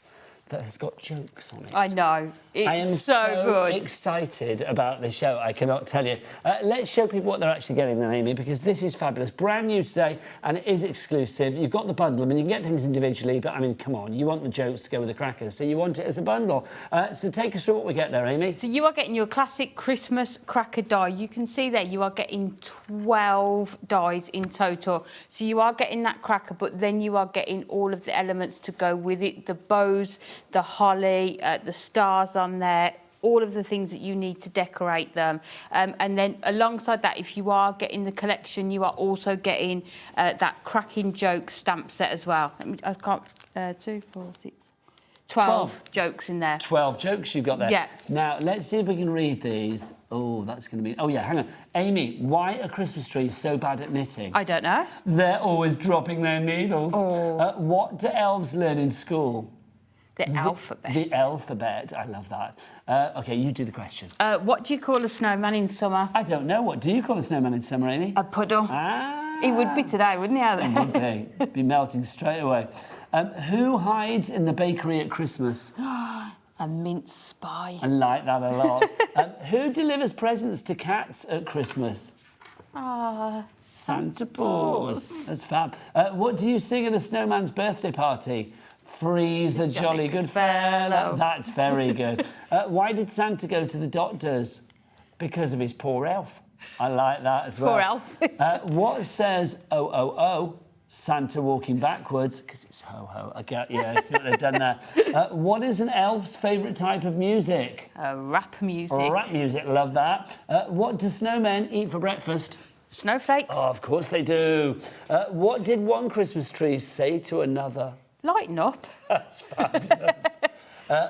that has got jokes on it. I know. It's I am so good. Excited about this show, I cannot tell you. Let's show people what they're actually getting then, Amy, because this is fabulous. Brand new today, and it is exclusive. You've got the bundle. I mean, you can get things individually, but, I mean, come on. You want the jokes to go with the crackers, so you want it as a bundle. So take us through what we get there, Amy. So you are getting your classic Christmas cracker die. You can see there you are getting 12 dies in total. So you are getting that cracker, but then you are getting all of the elements to go with it. The bows, the holly, the stars on there, all of the things that you need to decorate them. And then alongside that, if you are getting the collection, you are also getting that cracking joke stamp set as well. I can't, 2, 4, 6, 12 jokes in there. 12 jokes you've got there. Yeah. Now, let's see if we can read these. Oh, that's going to be... Oh, yeah, hang on. Amy, why are Christmas trees so bad at knitting? I don't know. They're always dropping their needles. Oh. What do elves learn in school? The alphabet. The alphabet. I love that. OK, you do the question. What do you call a snowman in summer? I don't know. What do you call a snowman in summer, Amy? A puddle. Ah. He would be today, wouldn't he? He would be. Be melting straight away. Who hides in the bakery at Christmas? A mince spy. I like that a lot. Who delivers presents to cats at Christmas? Santa Claus. That's fab. What do you sing at a snowman's birthday party? Freeze a jolly good fellow. That's very good. Why did Santa go to the doctors? Because of his poor elf. I like that as well. Poor elf. What says oh, Santa walking backwards? Because it's ho-ho. I get, yeah, see what they've done there. What is an elf's favourite type of music? Rap music. Rap music, love that. What do snowmen eat for breakfast? Snowflakes. Oh, of course they do. What did one Christmas tree say to another? Lighten up. That's fabulous.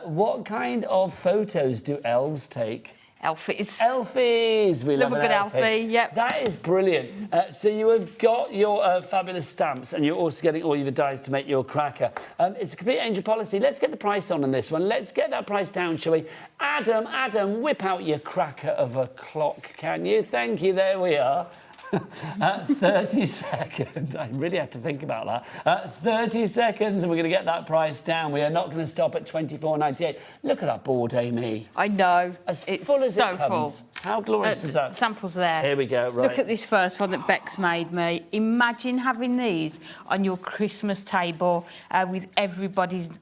What kind of photos do elves take? Elfies. Elfies! We love a good elfie, yep. That is brilliant. So you have got your fabulous stamps and you're also getting all your dies to make your cracker. It's a complete angel policy. Let's get the price on this one. Let's get that price down, shall we? Adam, whip out your cracker of a clock, can you? Thank you, there we are. 30 seconds. I really have to think about that. 30 seconds and we're going to get that price down. We are not going to stop at $24.98. Look at our board, Amy. I know. As it's full as so it comes. Full. How glorious is that? Samples there. Here we go, right. Look at this first one that Bex made me. Imagine having these on your Christmas table with everybody's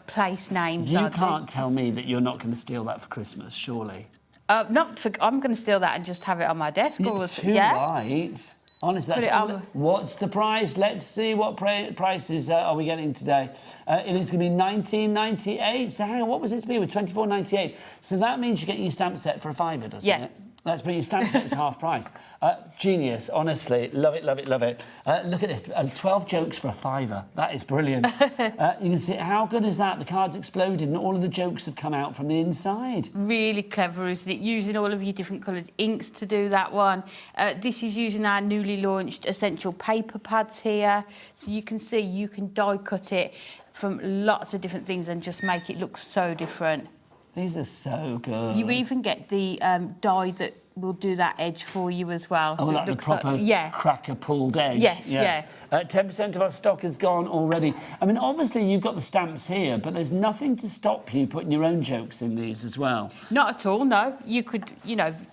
place names on. You can't tell me that you're not going to steal that for Christmas, surely. I'm going to steal that and just have it on my desk. Too right. Honestly, what's the price? Let's see what prices are we getting today. It is going to be $19.98. So hang on, what was this be with $24.98? So that means you're getting your stamp set for a £5, doesn't it? That's brilliant. Stamp set is half price. Genius, honestly. Love it, love it, love it. Look at this. 12 jokes for a £5. That is brilliant. You can see how good is that? The card's exploded and all of the jokes have come out from the inside. Really clever, isn't it? Using all of your different coloured inks to do that one. This is using our newly launched essential paper pads here. So you can see you can die cut it from lots of different things and just make it look so different. These are so good. You even get the die that we'll do that edge for you as well. Oh, so like it the looks proper like, cracker pulled edge. Yes, yeah. 10% of our stock is gone already. I mean, obviously you've got the stamps here, but there's nothing to stop you putting your own jokes in these as well. Not at all, no. You could,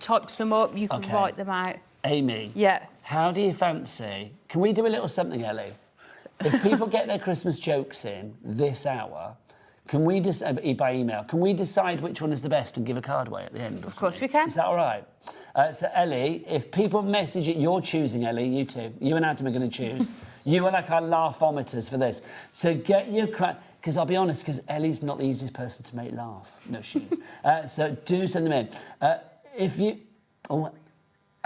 type some up, you could write them out. Amy. Yeah. How do you fancy? Can we do a little something, Ellie? If people get their Christmas jokes in this hour, can we by email? Can we decide which one is the best and give a card away at the end? Of course we can. Is that all right? So Ellie, if people message it, you're choosing, Ellie. You two, you and Adam are going to choose. You are like our laughometers for this. So get your because I'll be honest, because Ellie's not the easiest person to make laugh. No, she is. So do send them in. If you,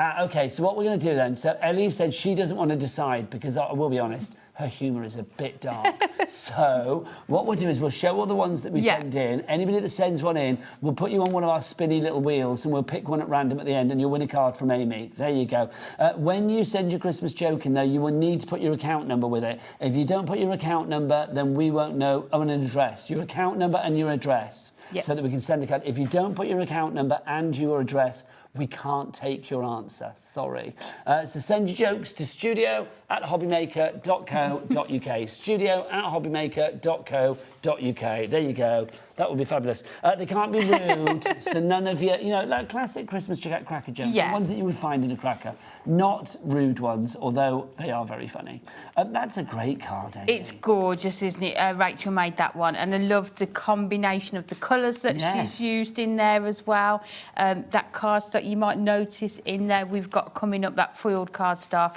okay. So what we're going to do then? So Ellie said she doesn't want to decide because I will be honest. Her humour is a bit dark. So what we'll do is we'll show all the ones that we send in. Anybody that sends one in, we'll put you on one of our spinny little wheels and we'll pick one at random at the end and you'll win a card from Amy. There you go. When you send your Christmas joke in, though, you will need to put your account number with it. If you don't put your account number, then we won't know. An address. Your account number and your address. So that we can send the card. If you don't put your account number and your address, we can't take your answer. Sorry. So send your jokes to studio@hobbymaker.co.uk. studio@hobbymaker.co.uk. There you go. That would be fabulous. They can't be rude, so none of your, like classic Christmas cracker jokes, the ones that you would find in a cracker. Not rude ones, although they are very funny. That's a great card, Amy. It's gorgeous, isn't it? Rachel made that one, and I love the combination of the colours that she's used in there as well. That cardstock, you might notice in there, we've got coming up that foiled cardstock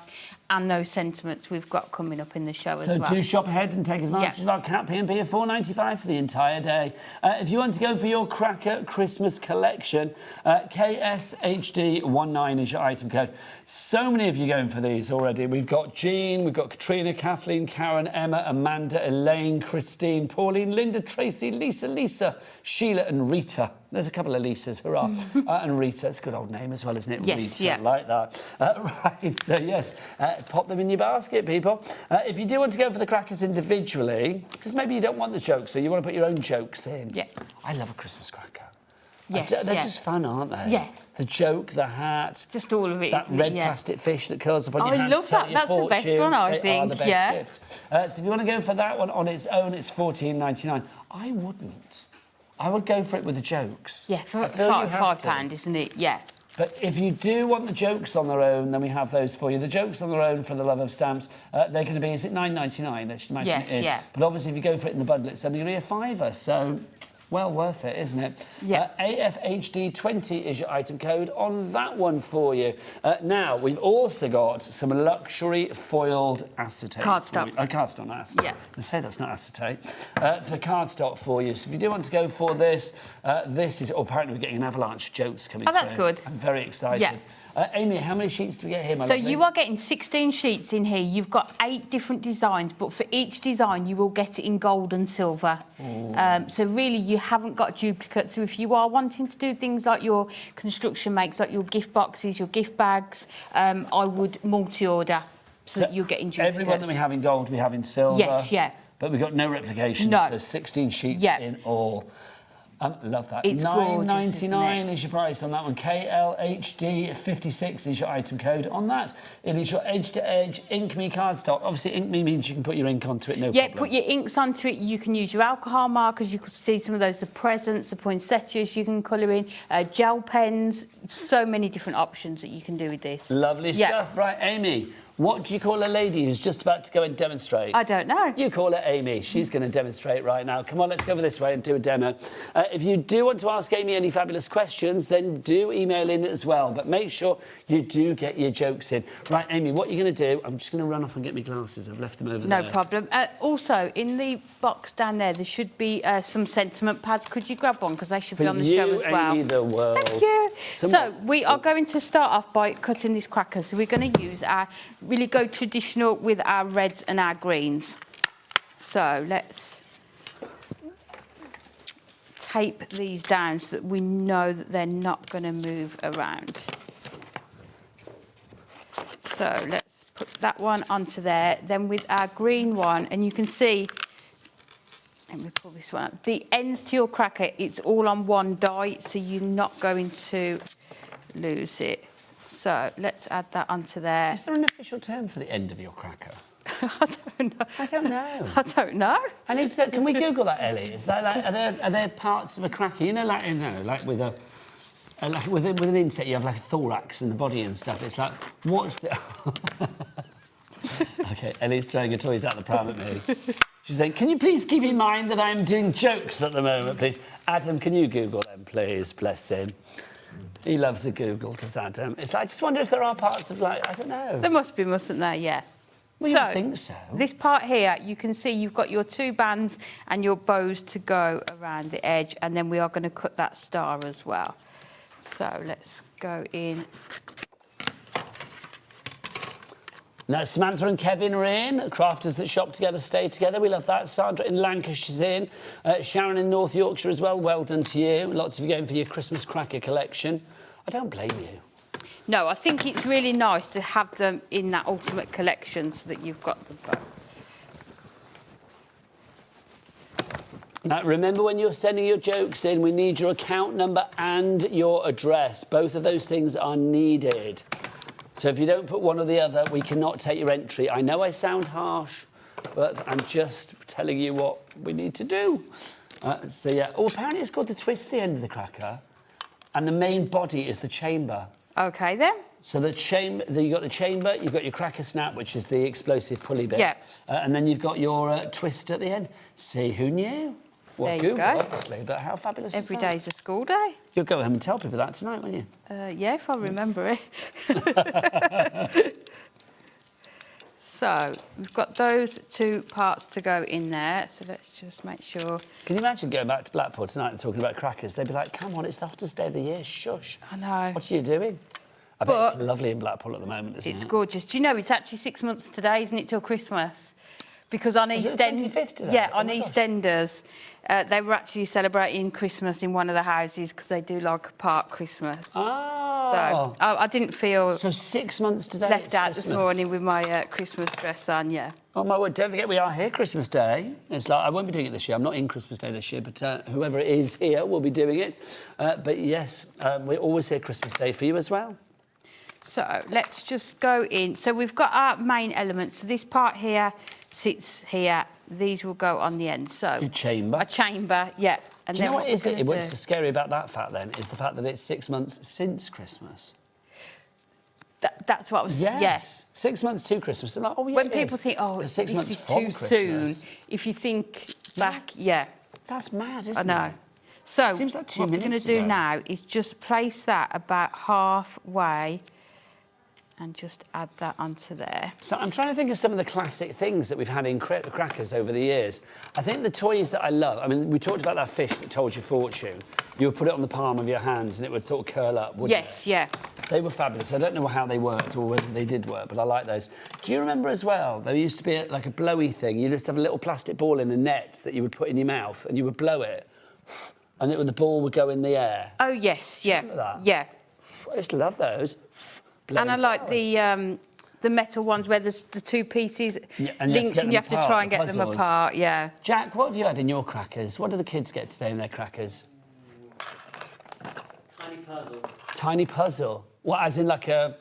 and those sentiments we've got coming up in the show as well. So do shop ahead and take advantage of our Cat P&P of $4.95 for the entire day. If you want to go for your Cracker Christmas collection, KSHD19 is your item code. So many of you going for these already. We've got Jean, we've got Katrina, Kathleen, Karen, Emma, Amanda, Elaine, Christine, Pauline, Linda, Tracy, Lisa, Sheila and Rita. There's a couple of Lisas, hurrah. And Rita, it's a good old name as well, isn't it? Yes, Rita, yeah. like that. Right, so yes, pop them in your basket, people. If you do want to go for the crackers individually, because maybe you don't want the jokes, so you want to put your own jokes in. Yeah. I love a Christmas cracker. Yes, they're just fun, aren't they? Yeah. The joke, the hat. Just all of it, That isn't red it? Yeah. plastic fish that curls up on your I hands. love that. That's the best one, I think. They are the best Yeah. gift. So if you want to go for that one on its own, it's $14.99. I wouldn't. I would go for it with the jokes. Yeah, for I feel you have £5, to. isn't it? Yeah. But if you do want the jokes on their own, then we have those for you. The jokes on their own, for the love of stamps, they're going to be, is it $9.99? I should imagine Yes, it is. yeah. But obviously, if you go for it in the bundle, it's only going to be a £5. So, well worth it, isn't it? Yeah. AFHD20 is your item code on that one for you. Now, we've also got some luxury foiled acetate. Cardstock. Cardstock, not acetate. Yeah. They say that's not acetate. For cardstock for you. So if you do want to go for this, this is... Oh, apparently we're getting an avalanche of jokes coming through. Oh, that's good. I'm very excited. Yeah. Amy, how many sheets do we get here, my So lovely? you are getting 16 sheets in here. You've got 8 different designs, but for each design, you will get it in gold and silver. So really, you haven't got duplicates. So if you are wanting to do things like your construction makes, like your gift boxes, your gift bags, I would multi-order so that you're getting duplicates. Everyone that we have in gold, we have in silver. Yes, yeah. But we've got no replications, No. so 16 sheets Yeah. in all. Love that. It's gorgeous, $9.99 isn't it? is your price on that one. KLHD56 is your item code on that. It is your edge-to-edge Ink Me cardstock. Obviously, Ink Me means you can put your ink onto it, no problem. Put your inks onto it. You can use your alcohol markers. You can see some of those, the presents, the poinsettias you can colour in, gel pens. So many different options that you can do with this. Lovely stuff. Right, Amy, what do you call a lady who's just about to go and demonstrate? I don't know. You call her Amy. She's going to demonstrate right now. Come on, let's go over this way and do a demo. If you do want to ask Amy any fabulous questions, then do email in as well. But make sure you do get your jokes in. Right, Amy, what you're going to do, I'm just going to run off and get my glasses. I've left them over there. No problem. Also, in the box down there should be some sentiment pads. Could you grab one? Because they should be on the show as well. Amy, the world. Thank you. So we are going to start off by cutting this cracker. So we're going to use really go traditional with our reds and our greens. So let's tape these down so that we know that they're not going to move around. So let's put that one onto there. Then with our green one, and you can see, let me pull this one up. The ends to your cracker, it's all on one die, so you're not going to lose it. So let's add that onto there. Is there an official term for the end of your cracker? I don't know. I don't know. I don't know. I need to. Can we Google that, Ellie? Is that like, are there parts of a cracker? You know, like with a like with an insect, you have like a thorax in the body and stuff. It's like, what's the? Okay, Ellie's throwing her toys out the pram at me. She's saying, "Can you please keep in mind that I'm doing jokes at the moment, please?" Adam, can you Google them, please? Bless him. He loves a Google, does Adam. It's like, I just wonder if there are parts of, like, I don't know. There must be, mustn't there? Yeah. Well, you think so. This part here, you can see you've got your 2 bands and your bows to go around the edge, and then we are going to cut that star as well. So let's go in. Now, Samantha and Kevin are in. Crafters that shop together stay together. We love that. Sandra in Lancashire's in. Sharon in North Yorkshire as well. Well done to you. Lots of you going for your Christmas cracker collection. I don't blame you. No, I think it's really nice to have them in that ultimate collection so that you've got them both. Now, remember, when you're sending your jokes in, we need your account number and your address. Both of those things are needed. So if you don't put one or the other, we cannot take your entry. I know I sound harsh, but I'm just telling you what we need to do. So, yeah. Oh, apparently it's called the twist, the end of the cracker. And the main body is the chamber. OK, then. So the chamber, you've got the chamber, you've got your cracker snap, which is the explosive pulley bit. Yeah. And then you've got your twist at the end. See, who knew? Well, there you Google, go. obviously, but how fabulous Every is that? day's a school day. You'll go home and tell people that tonight, won't you? Yeah, if I remember it. So we've got those 2 parts to go in there. So let's just make sure. Can you imagine going back to Blackpool tonight and talking about crackers? They'd be like, come on, it's the hottest day of the year, shush. I know. What are you doing? I bet it's lovely in Blackpool at the moment, isn't it? It's gorgeous. Do you know, it's actually 6 months today, isn't it, till Christmas? Because on Is it the 25th today? Yeah, Oh on my gosh. EastEnders, they were actually celebrating Christmas in one of the houses because they do like a park Christmas. Oh. So I didn't feel... So 6 months today left it's out Christmas. this morning with my Christmas dress on, yeah. Oh, my word, don't forget we are here Christmas Day. It's like, I won't be doing it this year. I'm not in Christmas Day this year, but whoever is here will be doing it. But yes, we're always here Christmas Day for you as well. So let's just go in. So we've got our main elements. So this part here sits here. These will go on the end. So Your chamber. a chamber, yeah. And Do you then know what is we're it? gonna What's do- so scary about that fact then is the fact that it's 6 months since Christmas. That's what I was... Yes. Yes. 6 months to Christmas. They're like, oh, yeah, When it people is. think, oh, But 6 this months is from too Christmas. soon, if you think back, yeah. That's mad, isn't I know. it? So Seems like 2 what we're going to minutes do ago. now is just place that about halfway and just add that onto there. So I'm trying to think of some of the classic things that we've had in crackers over the years. I think the toys that I love, I mean, we talked about that fish that told your fortune. You would put it on the palm of your hands and it would sort of curl up, wouldn't it? Yes, yeah. They were fabulous. I don't know how they worked or whether they did work, but I like those. Do you remember as well, there used to be like a blowy thing. You just have a little plastic ball in a net that you would put in your mouth and you would blow it and the ball would go in the air. Oh, yes, yeah. Remember that? Yeah. I used to love those. And I like the metal ones where there's the 2 pieces Yeah, and you have to linked get and you have them to apart, try and the get them puzzles. apart, yeah. Jack, what have you had in your crackers? What do the kids get today in their crackers? Tiny puzzle. Tiny puzzle? What, as in like a...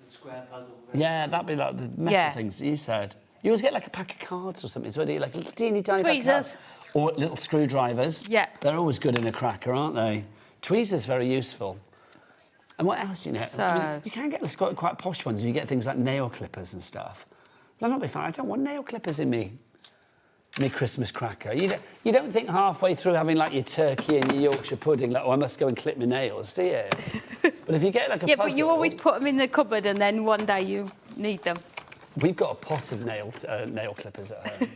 Square puzzle. Yeah, that'd be like the metal Yeah. things that you said. You always get like a pack of cards or something, so do you? Like a teeny tiny pack of Tweezers. cards. Or little screwdrivers. Yeah. They're always good in a cracker, aren't they? Tweezers very useful. And what else do you know? I mean, you can get quite posh ones and you get things like nail clippers and stuff. But I'm not being funny, I don't want nail clippers in me Christmas cracker. You don't think halfway through having like your turkey and your Yorkshire pudding, like, oh, I must go and clip my nails, do you? But if you get like a Yeah, puzzle... but you always put them in the cupboard and then one day you need them. We've got a pot of nail clippers at home,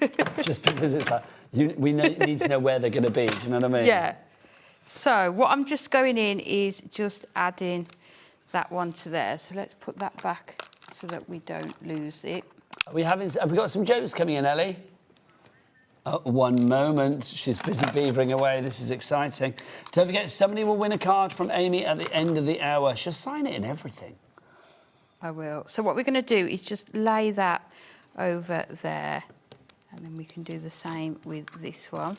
just because it's like, we need to know where they're going to be, do you know what I mean? Yeah. So what I'm just going in is just adding that one to there. So let's put that back so that we don't lose it. Have we got some jokes coming in, Ellie? One moment. She's busy beavering away. This is exciting. Don't forget, somebody will win a card from Amy at the end of the hour. She'll sign it and everything. I will. So what we're going to do is just lay that over there. And then we can do the same with this one.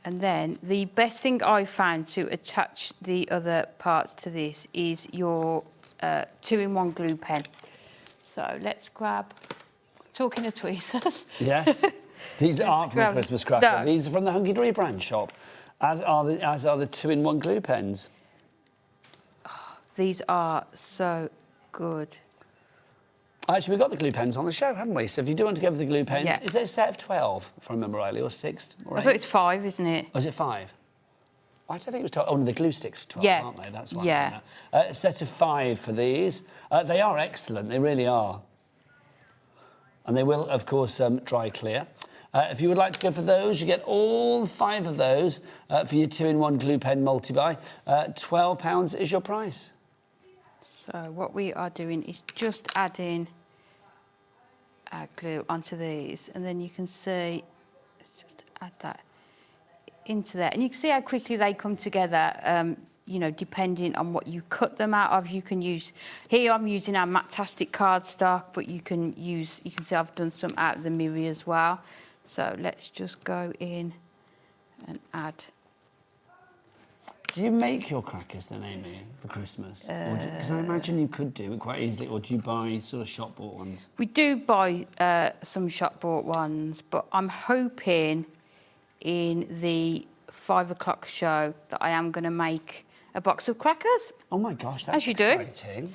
And then the best thing I found to attach the other parts to this is your 2-in-1 glue pen. So let's grab, talking of tweezers. Yes, these aren't from the Christmas cracker. No. These are from the Hunkydory brand shop, as are the 2-in-1 glue pens. Oh, these are so good. Actually, we've got the glue pens on the show, haven't we? So if you do want to go for the glue pens, Yeah. is it a set of 12, if I remember rightly, or 6? Or I 8? thought it's 5, isn't it? Oh, is it 5? I don't think it was 12. Oh, no, the glue sticks are 12, Yeah. aren't they? That's why. Yeah. A set of 5 for these. They are excellent, they really are. And they will, of course, dry clear. If you would like to go for those, you get all 5 of those for your 2-in-1 glue pen multi-buy. £12 is your price. So what we are doing is just adding our glue onto these, and then you can see, let's just add that into there. And you can see how quickly they come together, you know, depending on what you cut them out of. You can use, here I'm using our Matastic cardstock, but you can use, you can see I've done some out of the Miri as well. So let's just go in and add. Do you make your crackers then, Amy, for Christmas? Because I imagine you could do it quite easily, or do you buy sort of shop-bought ones? We do buy some shop-bought ones, but I'm hoping in the 5 o'clock show that I am going to make a box of crackers. Oh my gosh, that's As you exciting.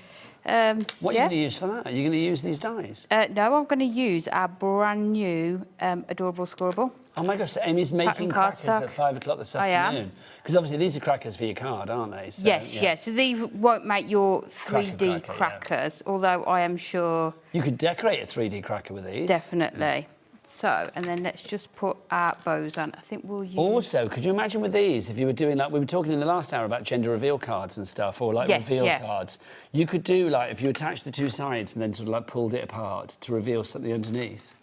What are you going to use for that? Are you going to use these dies? No, I'm going to use our brand new Adorable Scorable. Oh my gosh, so Amy's making crackers at 5 o'clock this afternoon. Because obviously these are crackers for your card, aren't they? So, Yes, yes. So these won't make your 3D cracker, crackers, although I am sure... You could decorate a 3D cracker with these. Definitely. So, and then let's just put our bows on. I think we'll use... Also, could you imagine with these, if you were doing like, we were talking in the last hour about gender reveal cards and stuff, or like Yes, reveal yeah. cards. You could do like, if you attached the 2 sides and then sort of like pulled it apart to reveal something underneath.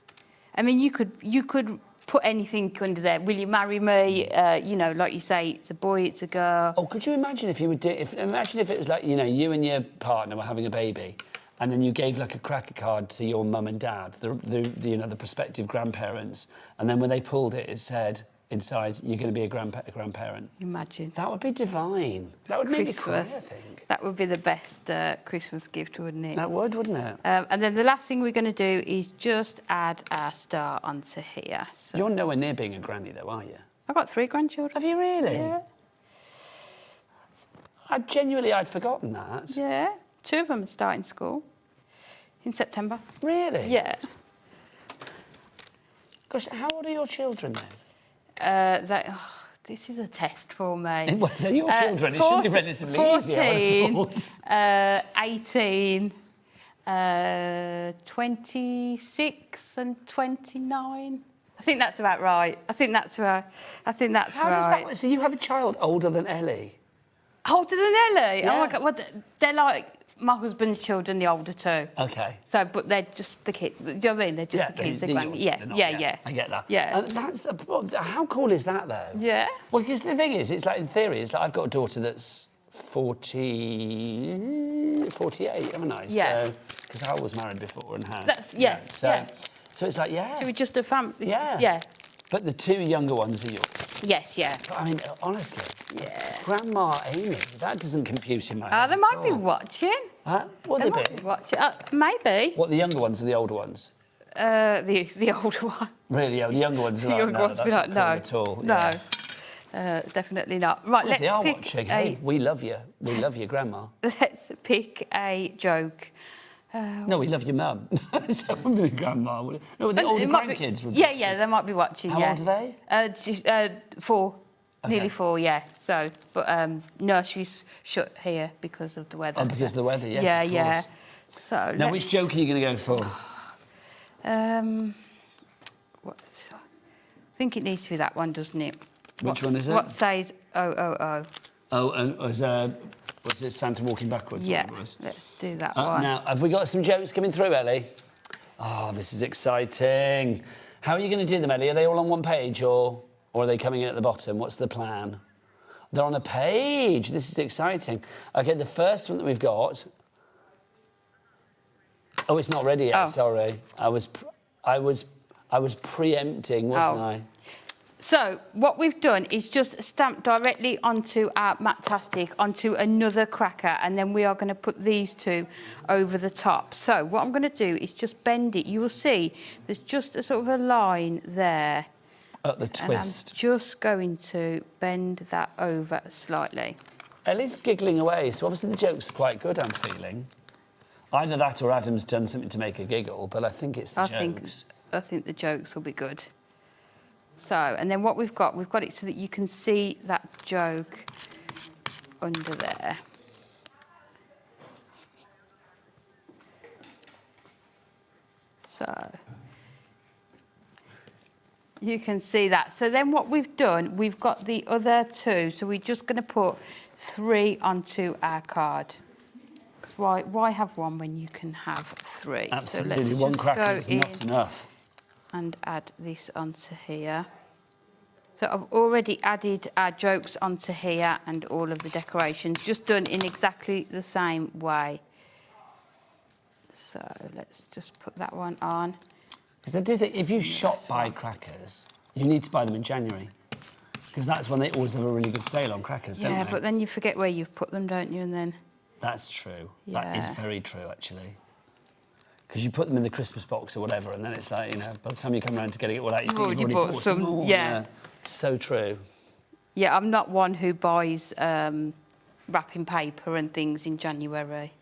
I mean, you could put anything under there. Will you marry me? You know, like you say, it's a boy, it's a girl. Oh, could you imagine if you would do, imagine if it was like, you know, you and your partner were having a baby, and then you gave like a cracker card to your mum and dad, the you know, the prospective grandparents, and then when they pulled it, it said inside, you're going to be a grandparent. Imagine. That would be divine. That would make me cry, I Christmas. think. That would be the best Christmas gift, wouldn't it? That would, wouldn't it? And then the last thing we're going to do is just add our star onto here. So You're nowhere near being a granny, though, are you? I've got 3 grandchildren. Have you really? Yeah. I'd forgotten that. Yeah. 2 of them are starting school in September. Really? Yeah. Gosh, how old are your children then? This is a test for me. Well, they're your children. It should be relatively easy, I would have thought. 18, 26 and 29. I think that's about right. I think that's right. How does that work? So you have a child older than Ellie? Older than Ellie? Yeah. Oh my God. Well, they're like my husband's children, the older 2. Okay. So, but they're just the kids. Do you know what I mean? They're just the kids. they're yours, Yeah, they're not, yeah. I get that. Yeah. That's how cool is that, though? Yeah. Well, because the thing is, it's like, in theory, it's like I've got a daughter that's 48, haven't I? Yeah. Because Hal was married before and had. That's, So it's like, yeah. So we're just a family. Yeah. Yeah. But the 2 younger ones are yours. Yes, yeah. But, I mean, honestly, yeah. Grandma Amy, that doesn't compute in my head. They might be watching. Will they might be watching. Maybe. What, the younger ones or the older ones? The older one. Really, the younger ones are The like, younger no, ones that's be like, not cool no. at all. No. Yeah. Definitely not. Right, Well, if let's they are pick watching, hey, we love you. We love you, Grandma. Let's pick a joke. No, we love your mum. So that would be Grandma. Would it? No, the older grandkids would be. Yeah, they might be watching. How old are they? 4. Okay. Nearly 4, yeah. So, but nursery's shut here because of the weather. Oh, because of the weather, yes, Yeah, of yeah. course. So Now, which joke are you going to go for? I think it needs to be that one, doesn't it? Which one is it? What says oh? Oh, and was it Santa walking backwards? Yeah, Or it was? let's do that one. Now, have we got some jokes coming through, Ellie? Oh, this is exciting. How are you going to do them, Ellie? Are they all on one page or are they coming in at the bottom? What's the plan? They're on a page. This is exciting. Okay, the first one that we've got... Oh, it's not ready yet, sorry. I was preempting, wasn't I? So what we've done is just stamped directly onto our Mattastic, onto another cracker, and then we are going to put these two over the top. So what I'm going to do is just bend it. You will see there's just a sort of a line there. At the twist. And I'm just going to bend that over slightly. Ellie's giggling away, so obviously the joke's quite good, I'm feeling. Either that or Adam's done something to make her giggle, but I think it's the jokes. I think the jokes will be good. So, and then what we've got it so that you can see that joke under there. So, you can see that. So then what we've done, we've got the other two, so we're just going to put 3 onto our card. Why have one when you can have 3? Absolutely, so one cracker is not enough. And add this onto here. So I've already added our jokes onto here and all of the decorations, just done in exactly the same way. So let's just put that one on. Because I do think if you shop buy crackers, you need to buy them in January. Because that's when they always have a really good sale on crackers, don't they? Yeah, but then you forget where you've put them, don't you? And then... That's true. Yeah. That is very true, actually. Because you put them in the Christmas box or whatever, and then it's like, you know, by the time you come around to getting it all out, you think you've already bought some more. Yeah. So true. Yeah, I'm not one who buys wrapping paper and things in January.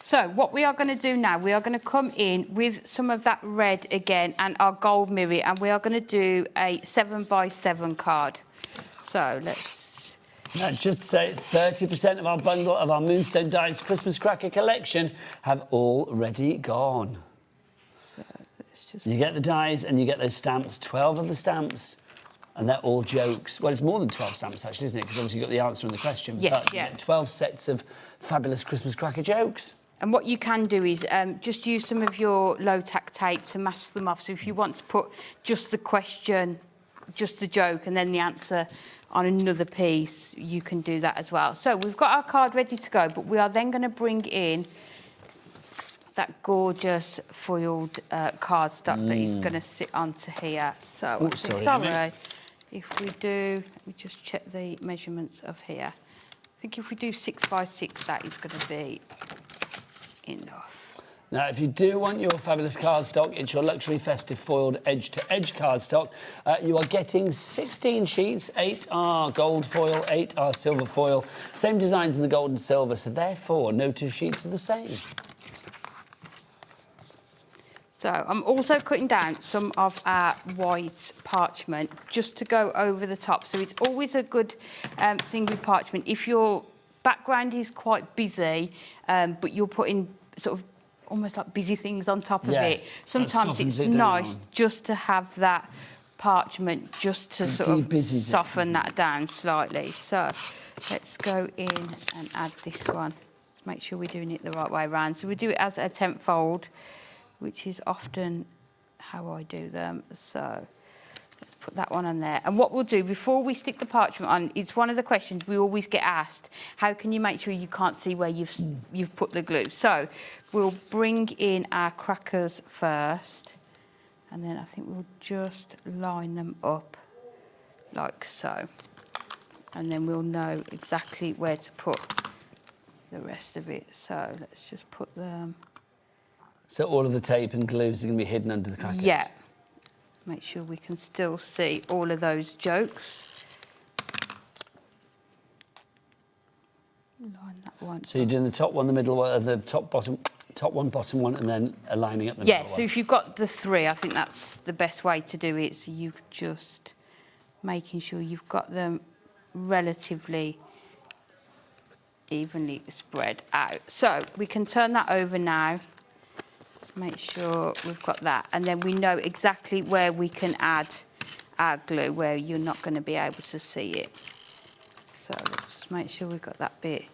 So what we are going to do now, we are going to come in with some of that red again and our gold mirror, and we are going to do a 7x7 card. So let's... Now, just to say, 30% of our bundle of our Moonstone Dies Christmas cracker collection have already gone. So let's just... You get the dies and you get those stamps, 12 of the stamps, and they're all jokes. Well, it's more than 12 stamps, actually, isn't it? Because obviously you've got the answer and the question. Yes, but yeah. You get 12 sets of fabulous Christmas cracker jokes. And what you can do is just use some of your low-tack tape to mask them off. So if you want to put just the question, just the joke, and then the answer on another piece, you can do that as well. So we've got our card ready to go, but we are then going to bring in that gorgeous foiled cardstock that is going to sit onto here. So sorry. If we do, let me just check the measurements of here. I think if we do 6x6, that is going to be enough. Now, if you do want your fabulous cardstock, it's your luxury festive foiled edge-to-edge cardstock. You are getting 16 sheets. 8 are gold foil, 8 are silver foil. Same designs in the gold and silver, so therefore no 2 sheets are the same. So I'm also cutting down some of our white parchment just to go over the top. So it's always a good thing with parchment. If your background is quite busy, but you're putting sort of almost like busy things on top of it, sometimes it's nice just to have that parchment just to sort of soften that down slightly. So let's go in and add this one. Make sure we're doing it the right way around. So we do it as a 10th fold, which is often how I do them. So let's put that one on there. And what we'll do before we stick the parchment on, it's one of the questions we always get asked. How can you make sure you can't see where you've put the glue? So we'll bring in our crackers first, and then I think we'll just line them up like so. And then we'll know exactly where to put the rest of it. So let's just put them... So all of the tape and glues are going to be hidden under the crackers? Yeah. Make sure we can still see all of those jokes. Line that one. So you're doing the top one, the middle one, the top one, bottom one, and then aligning up the middle one? Yeah, so if you've got the 3, I think that's the best way to do it. So you've just making sure you've got them relatively evenly spread out. So we can turn that over now. Make sure we've got that, and then we know exactly where we can add our glue, where you're not going to be able to see it. So let's just make sure we've got that bit.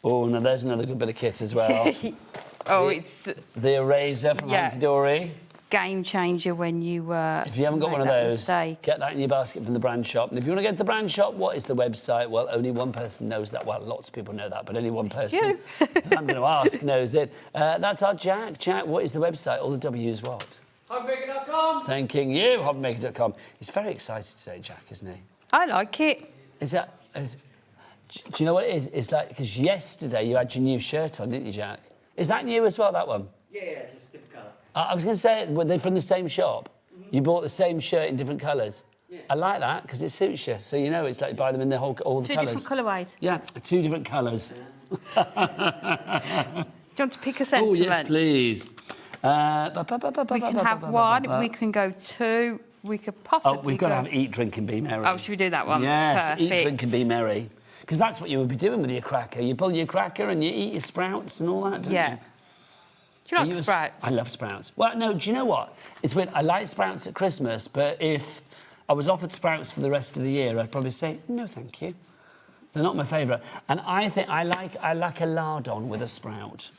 Oh, now there's another good bit of kit as well. Oh, it's the eraser from Hunkydory. game changer when you If you haven't got make one of that those, mistake. get that in your basket from the brand shop. And if you want to get to the brand shop, what is the website? Well, only one person knows that. Well, lots of people know that, but only one person I'm going to ask knows it. That's our Jack. Jack, what is the website? All the W's what? HobbyMaker.com. Thanking you, HobbyMaker.com. He's very excited today, Jack, isn't he? I like it. Do you know what it is? It's like, because yesterday you had your new shirt on, didn't you, Jack? Is that new as well, that one? Yeah, just a different colour. I was going to say, were they from the same shop? You bought the same shirt in different colours? Yeah. I like that, because it suits you. So, you know, it's like buy them in all the colours. Two different colourways. Yeah, 2 different colours. Do you want to pick a sentiment? Oh, yes, please. We can have one, we can go 2, we could possibly we've got to have Eat, Drink and Be Merry. Oh, should we do that one? Yes, Perfect. Eat, Drink and Be Merry. Because that's what you would be doing with your cracker. You pull your cracker and you eat your sprouts and all that, don't you? Do you like sprouts? I love sprouts. Well, no, do you know what? It's weird. I like sprouts at Christmas, but if I was offered sprouts for the rest of the year, I'd probably say, no, thank you. They're not my favourite. And I think I like a lardon with a sprout.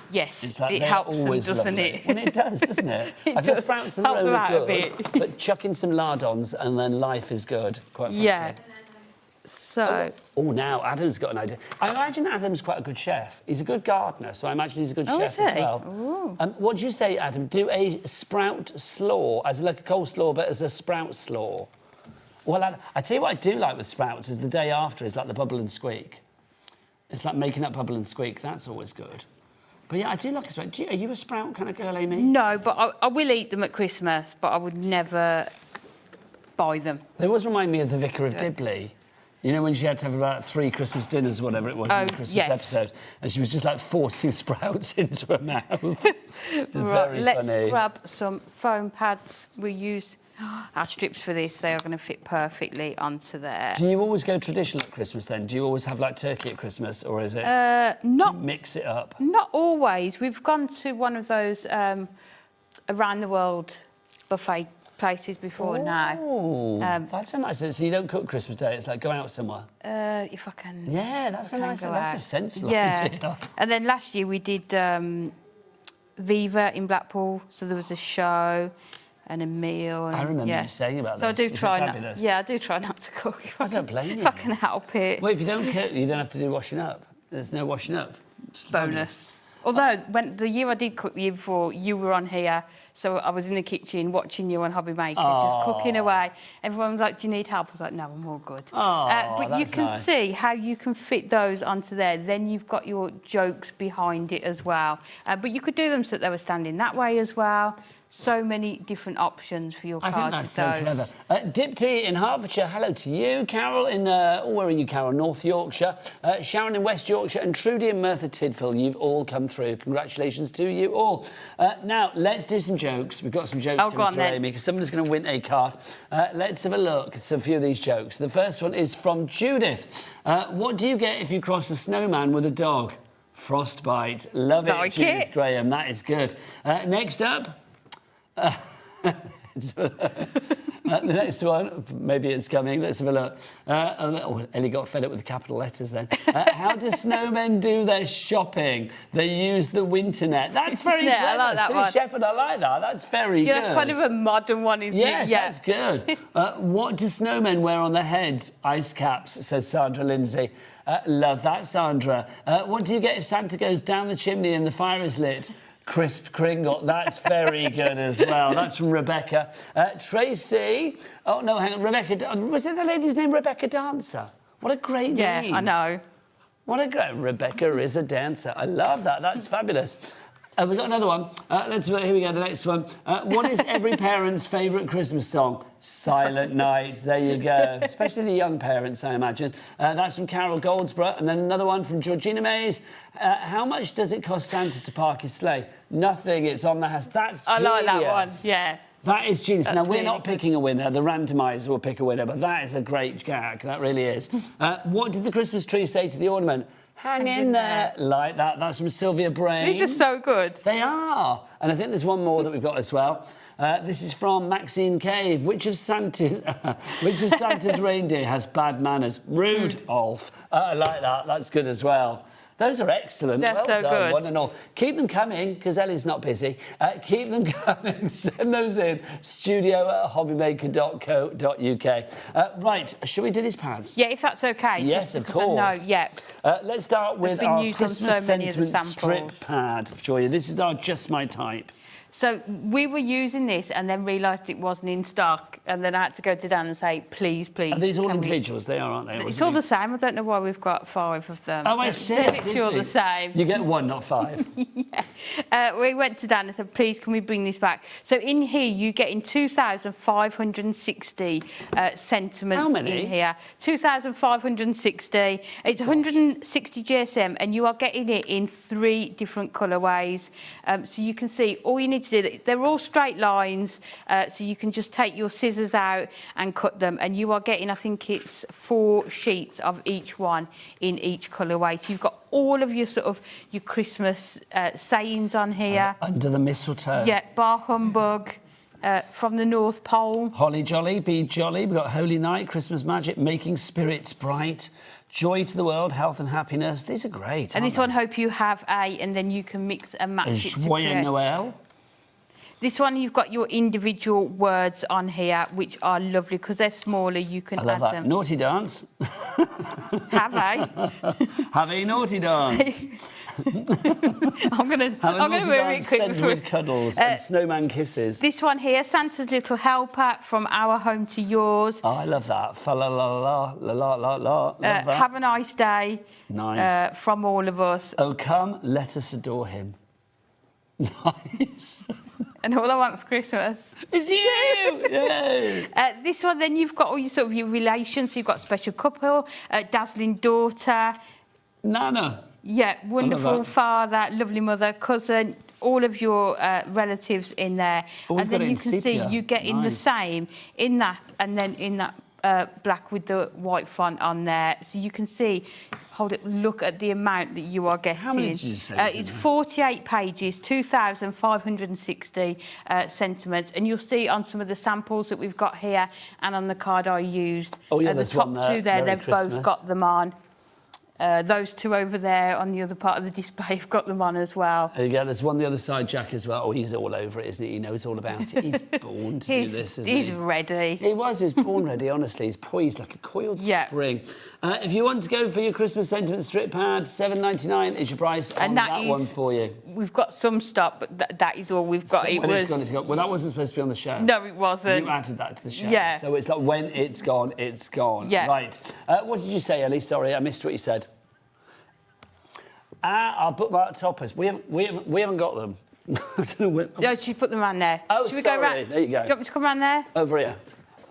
Yes, it's like it helps them, doesn't lovely. it? Well, it does, doesn't it? It I feel does sprouts and help them out a good, bit. but chuck in some lardons and then life is good, quite frankly. Yeah. So... Oh, now Adam's got an idea. I imagine Adam's quite a good chef. He's a good gardener, so I imagine he's a good chef as well. What do you say, Adam? Do a sprout slaw, as like a coleslaw, but as a sprout slaw? Well, I tell you what I do like with sprouts is the day after is like the bubble and squeak. It's like making up bubble and squeak. That's always good. But yeah, I do like a sprout. Are you a sprout kind of girl, Amy? No, but I will eat them at Christmas, but I would never buy them. They always remind me of the Vicar of Dibley. You know, when she had to have about 3 Christmas dinners, whatever it was, in the Christmas episode, and she was just like forcing sprouts into her mouth. Right, very let's funny. grab some foam pads. We use our strips for this. They are going to fit perfectly onto there. Do you always go traditional at Christmas then? Do you always have like turkey at Christmas, or is it? Not do you mix it up. Not always. We've gone to one of those around the world buffet places before now. That's a nice. So you don't cook Christmas Day. It's like go out somewhere. If I can. Yeah, that's a nice. That's a sensible idea. And then last year we did Viva in Blackpool, so there was a show and a meal. And, I remember you saying about so this. So I do Is it try fabulous? I do try not to cook. I don't blame you. If I can help it. Well, if you don't cook, you don't have to do washing up. There's no washing up. It's bonus. Although, when the year I did cook the year before, you were on here, so I was in the kitchen watching you on HobbyMaker, just cooking away. Everyone was like, do you need help? I was like, no, I'm all good. But you can see how you can fit those onto there. Then you've got your jokes behind it as well. But you could do them so that they were standing that way as well. So many different options for your cards. I think that's so clever. Dipty in Hertfordshire, hello to you. Carol in, where are you, Carol? North Yorkshire. Sharon in West Yorkshire and Trudy and Merthyr Tydfil. You've all come through. Congratulations to you all. Now, let's do some jokes. We've got some jokes coming through, Amy, because somebody's going to win a card. Let's have a look at a few of these jokes. The first one is from Judith. What do you get if you cross a snowman with a dog? Frostbite. Love it, Judith Graham. That is good. Next up... the next one, maybe it's coming. Let's have a look. Ellie got fed up with the capital letters then. How do snowmen do their shopping? They use the winternet. That's very clever. I like that one. Shepherd, I like that. That's very good. Yeah, that's kind of a modern one, isn't it? Yes, that's good. What do snowmen wear on their heads? Ice caps, says Sandra Lindsay. Love that, Sandra. What do you get if Santa goes down the chimney and the fire is lit? Crisp Kringle. That's very good as well. That's from Rebecca. Tracy. Oh, no, hang on. Rebecca. Was it the lady's name, Rebecca Dancer? What a great name. Yeah, I know. What a great... Rebecca is a dancer. I love that. That's fabulous. We've got another one. Here we go, the next one. What is every parent's favourite Christmas song? Silent Night. There you go. Especially the young parents, I imagine. That's from Carol Goldsborough. And then another one from Georgina Mays. How much does it cost Santa to park his sleigh? Nothing. It's on the house. That's genius. I like that one, yeah. That is genius. That's now, we're really not picking a winner. The randomiser will pick a winner, but that is a great gag. That really is. What did the Christmas tree say to the ornament? Hang in there. Like that. That's from Sylvia Brain. These are so good. They are. And I think there's one more that we've got as well. This is from Maxine Cave. Which of Santa's reindeer has bad manners? Rudolph. I like that. That's good as well. Those are excellent. They're well so done, good. one and all. Keep them coming, because Ellie's not busy. Keep them coming. Send those in. studio@hobbymaker.co.uk. Right, should we do these pads? Yeah, if that's okay. Yes, just of because I know, course. yeah. Let's start with been our used on Christmas so many of the sentiment strip samples. pad for you. This is our Just My Type. So we were using this and then realised it wasn't in stock, and then I had to go to Dan and say, please, please. Are these all can we-" individuals? They are, aren't they? Or It's is it all the same. I don't know why we've got 5 of them. Oh, I see. They're literally all the same. You get 1, not 5. We went to Dan and said, please, can we bring this back? So in here, you get in 2,560 sentiments. How many? In here. 2,560. It's 160 GSM, and you are getting it in 3 different colourways. So you can see, all you need to do, they're all straight lines, so you can just take your scissors out and cut them, and you are getting, I think it's 4 sheets of each one in each colourway. So you've got all of your sort of your Christmas sayings on here. Under the mistletoe. Yeah, bar humbug, from the North Pole. Holly jolly, be jolly. We've got Holy Night, Christmas magic, making spirits bright, joy to the world, health and happiness. These are great. And this one, hope you have a, and then you can mix and match it to Joyeux create. Noël. This one, you've got your individual words on here, which are lovely because they're smaller. You can I love add that. them. Naughty dance. Have a. Have a naughty dance. I'm gonna move it quick Send before. with cuddles and snowman kisses. This one here, Santa's Little Helper, from our home to yours. Oh, I love that. Fa la la la la la la la. Love that. Have a nice day. Nice. From all of us. Oh, come, let us adore him. Nice. And all I want for Christmas is you. Yay. This one, then you've got all your sort of your relations. So you've got special couple, dazzling daughter, Nana. Yeah, wonderful father, lovely mother, cousin, all of your relatives in there. Oh, and then you in can see sepia. you get in the Nice. same in that, and then in that black with the white font on there. So you can see, hold it, look at the amount that you are getting. How many did you say? It's 48 pages, 2,560 sentiments. And you'll see on some of the samples that we've got here and on the card I used. Oh, yeah, the there's top one 2 there, Merry they've both Christmas. got them on. Those 2 over there on the other part of the display have got them on as well. There you go. There's one the other side, Jack, as well. Oh, he's all over it, isn't he? He knows all about it. He's born to do this, isn't he? He's ready. He was born ready, honestly. He's poised like a coiled spring. If you want to go for your Christmas sentiment strip pad, $7.99 is your price on And that one for you. We've got some stock, but that is all we've got. So when it's gone, it's gone. Well, that wasn't supposed to be on the show. No, it wasn't. You added that to the show. Yeah. So it's like when it's gone, it's gone. Yeah. Right. What did you say, Ellie? Sorry, I missed what you said. Our bookmark toppers. We haven't got them. I don't know where. No, she put them around there. Oh, Should we sorry. go round? There you go. Do you want me to come round there? Over here.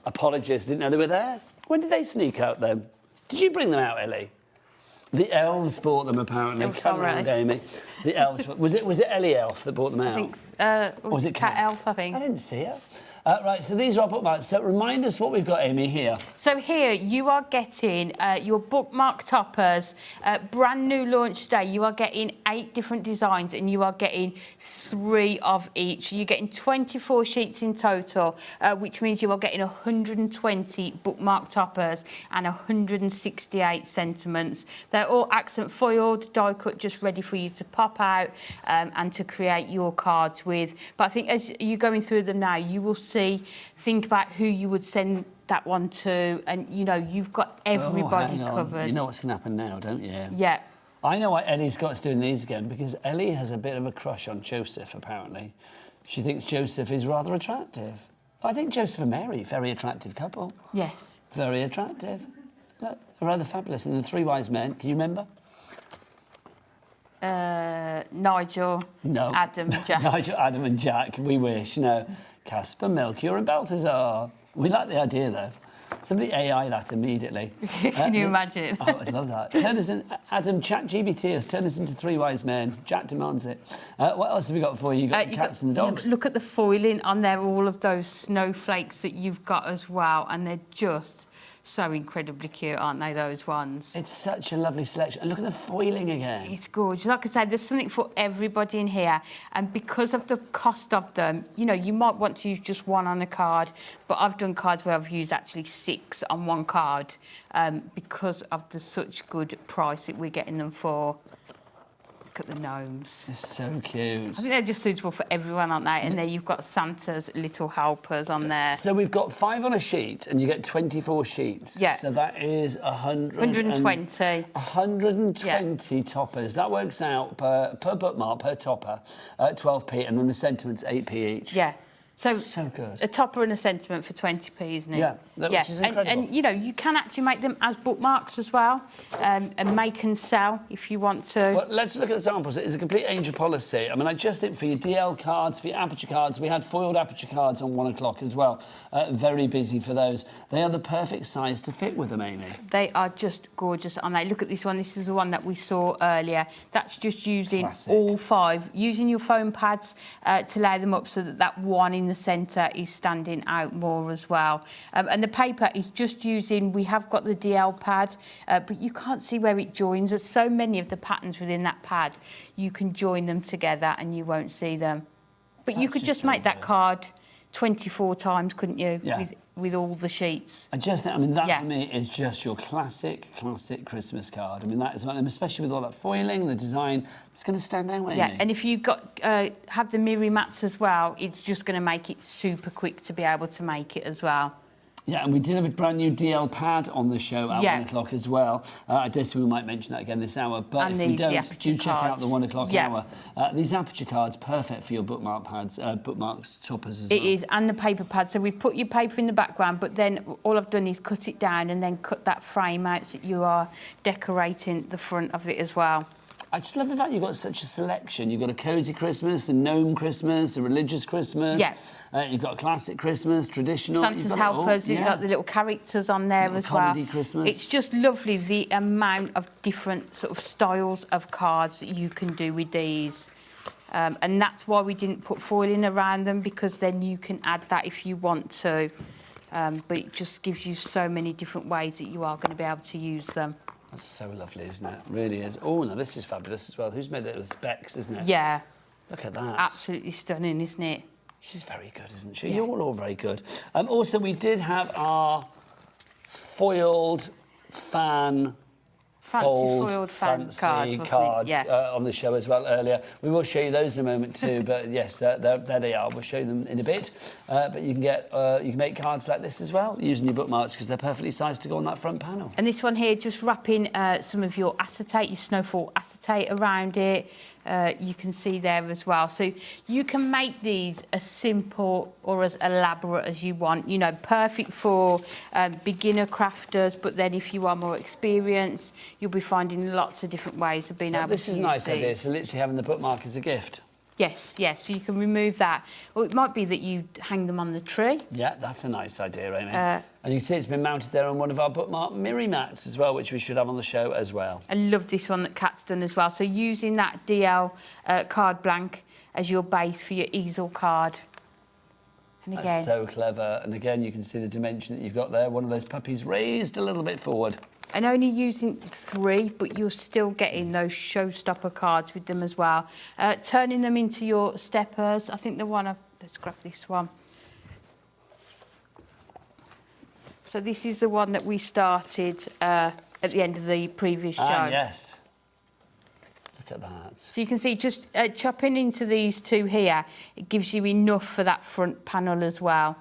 Apologies, didn't know they were there. When did they sneak out then? Did you bring them out, Ellie? The elves bought them apparently. Oh, Come round, sorry. Amy. The elves. Was it Ellie Elf that bought them out? I think. Or was it Cat Elf? I think. I didn't see her. Right, so these are our bookmarks. So remind us what we've got, Amy, here. So here you are getting your bookmark toppers, brand new launch today. You are getting 8 different designs and you are getting 3 of each. You're getting 24 sheets in total, which means you are getting 120 bookmark toppers and 168 sentiments. They're all accent foiled, die cut, just ready for you to pop out and to create your cards with. But I think as you're going through them now, you will think about who you would send that one to, and you know you've got everybody hang on. covered. You know what's going to happen now, don't you? Yeah. I know why Ellie's got us doing these again, because Ellie has a bit of a crush on Joseph, apparently. She thinks Joseph is rather attractive. I think Joseph and Mary, very attractive couple. Yes. Very attractive. Look, rather fabulous. And the 3 wise men, can you remember? Nigel, No. Adam, Jack. Nigel, Adam and Jack, we wish. No. Casper, Melchior and Balthazar. We like the idea, though. Somebody AI that immediately. Can you imagine? Oh, I'd love that. Turn us in, Adam, ChatGPT has turned us into 3 wise men. Jack demands it. What else have we got for you? You've got the cats and the dogs. Look at the foiling on there, all of those snowflakes that you've got as well, and they're just so incredibly cute, aren't they, those ones? It's such a lovely selection. And look at the foiling again. It's gorgeous. Like I said, there's something for everybody in here. And because of the cost of them, you know, you might want to use just 1 on a card, but I've done cards where I've used actually 6 on 1 card because of the such good price that we're getting them for. Look at the gnomes. They're so cute. I think they're just suitable for everyone, aren't they? And there you've got Santa's little helpers on there. So we've got 5 on a sheet, and you get 24 sheets. Yeah. So that is 120. 120 toppers. That works out per bookmark, per topper, 12p, and then the sentiments 8p each. Yeah. So good. A topper and a sentiment for 20p, isn't it? Yeah, which is incredible. And you know, you can actually make them as bookmarks as well, and make and sell if you want to. Well, let's look at the samples. It is a complete angel policy. I mean, I just think for your DL cards, for your aperture cards, we had foiled aperture cards on 1 o'clock as well. Very busy for those. They are the perfect size to fit with them, Amy. They are just gorgeous, aren't they? Look at this one. This is the one that we saw earlier. That's just using all 5, using your foam pads to lay them up so that that one in the centre is standing out more as well. And the paper is just using, we have got the DL pad, but you can't see where it joins. There's so many of the patterns within that pad, you can join them together and you won't see them. But you could just make that card 24 times, couldn't you? Yeah. With all the sheets. I just think, I mean, that for me is just your classic Christmas card. I mean, that is, and especially with all that foiling, the design, it's going to stand out, Amy. Yeah, and if you have the mirror mats as well, it's just going to make it super quick to be able to make it as well. Yeah, and we did have a brand new DL pad on the show at 1 o'clock as well. I dare say we might mention that again this hour. But and if we don't, do check cards. out the 1 o'clock hour. These aperture cards, perfect for your bookmark pads, bookmarks, toppers as well. It is, and the paper pad. So we've put your paper in the background, but then all I've done is cut it down and then cut that frame out so that you are decorating the front of it as well. I just love the fact you've got such a selection. You've got a cosy Christmas, a gnome Christmas, a religious Christmas. Yeah. You've got a classic Christmas, traditional. Santa's helpers, you've got the little characters on there as well. Comedy Christmas. It's just lovely, the amount of different sort of styles of cards that you can do with these. And that's why we didn't put foiling around them, because then you can add that if you want to. But it just gives you so many different ways that you are going to be able to use them. That's so lovely, isn't it? It really is. Oh, no, this is fabulous as well. Who's made it with specs, isn't it? Yeah. Look at that. Absolutely stunning, isn't it? She's very good, isn't she? Yeah. You're all very good. Also, we did have our foiled fan... foiled fan fancy cards on the show as well earlier. We will show you those in a moment too, but yes, there they are. We'll show you them in a bit. But you can make cards like this as well using your bookmarks, because they're perfectly sized to go on that front panel. And this one here, just wrapping some of your acetate, your snowfall acetate around it. You can see there as well. So you can make these as simple or as elaborate as you want. You know, perfect for beginner crafters, but then if you are more experienced, you'll be finding lots of different ways of being able to use this is a nice these. idea, so literally having the bookmark as a gift. Yes, yes, so you can remove that. Well, it might be that you hang them on the tree. Yeah, that's a nice idea, Amy. And you can see it's been mounted there on one of our bookmark mirror mats as well, which we should have on the show as well. I love this one that Kat's done as well. So using that DL card blank as your base for your easel card. And again, that's so clever. And again, you can see the dimension that you've got there. One of those puppies raised a little bit forward. And only using 3, but you're still getting those showstopper cards with them as well. Turning them into your steppers. I think the one, let's grab this one. So this is the one that we started at the end of the previous show. Ah, yes. Look at that. So you can see just chopping into these 2 here, it gives you enough for that front panel as well.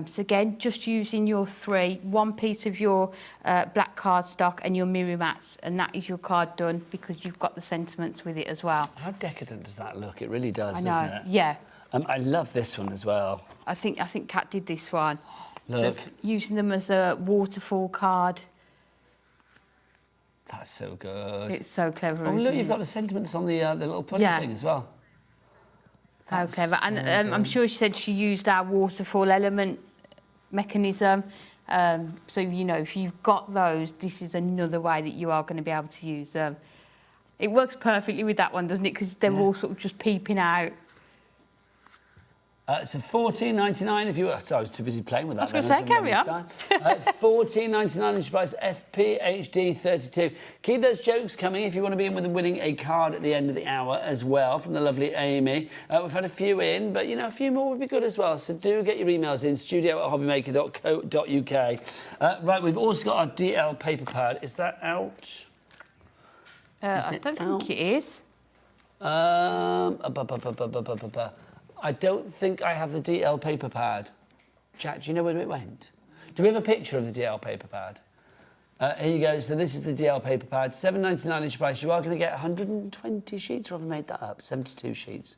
So again, just using your 3, 1 piece of your black cardstock and your mirror mats, and that is your card done, because you've got the sentiments with it as well. How decadent does that look? It really does, I know, doesn't it? yeah. I love this one as well. I think Kat did this one. Look. So using them as a waterfall card. That's so good. It's so clever. Oh, isn't look, it? you've got the sentiments on the little pudding thing as well. How clever. And I'm sure she said she used our waterfall element mechanism. So, you know, if you've got those, this is another way that you are going to be able to use them. It works perfectly with that one, doesn't it? Because they're all sort of just peeping out. It's a $14.99 if you... Sorry, I was too busy playing with that. I was going to say, carry on. $14.99 inch price, FPHD 32. Keep those jokes coming if you want to be in with winning a card at the end of the hour as well from the lovely Amy. We've had a few in, but, you know, a few more would be good as well. So do get your emails in, studio@hobbymaker.co.uk. Right, we've also got our DL paper pad. Is that out? I don't think it is. I don't think I have the DL paper pad. Jack, do you know where it went? Do we have a picture of the DL paper pad? Here you go. So this is the DL paper pad. £7.99 each price. You are going to get 120 sheets, or have I made that up? 72 sheets.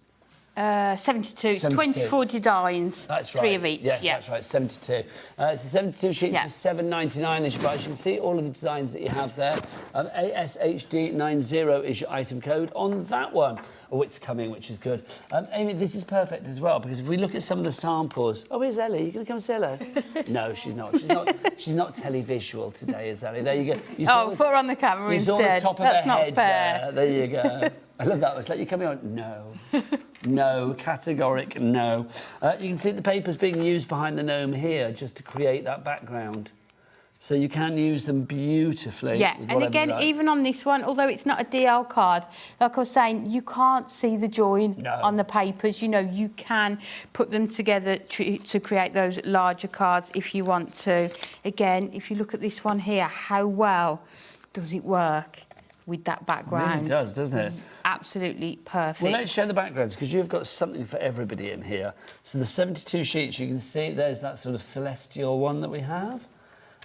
72. 24 designs. That's right. 3 of each. Yes, yeah. that's right. 72. So 72 sheets for £7.99 is your price. You can see all of the designs that you have there. ASHD90 is your item code on that one. Oh, it's coming, which is good. Amy, this is perfect as well, because if we look at some of the samples... Oh, here's Ellie. You going to come and say hello? No, she's not. She's not televisual today, is Ellie? There you go. You put her on the camera instead. You saw the top of That's her not head fair. there. There you go. I love that. It's like you coming on. No. No, categoric no. You can see the papers being used behind the gnome here just to create that background. So you can use them beautifully. Yeah, and again, even on this one, although it's not a DL card, like I was saying, you can't see the join on the papers. You know, you can put them together to create those larger cards if you want to. Again, if you look at this one here, how well does it work with that background? It really does, doesn't it? Absolutely perfect. Well, let's show the backgrounds, because you've got something for everybody in here. So the 72 sheets, you can see there's that sort of celestial one that we have.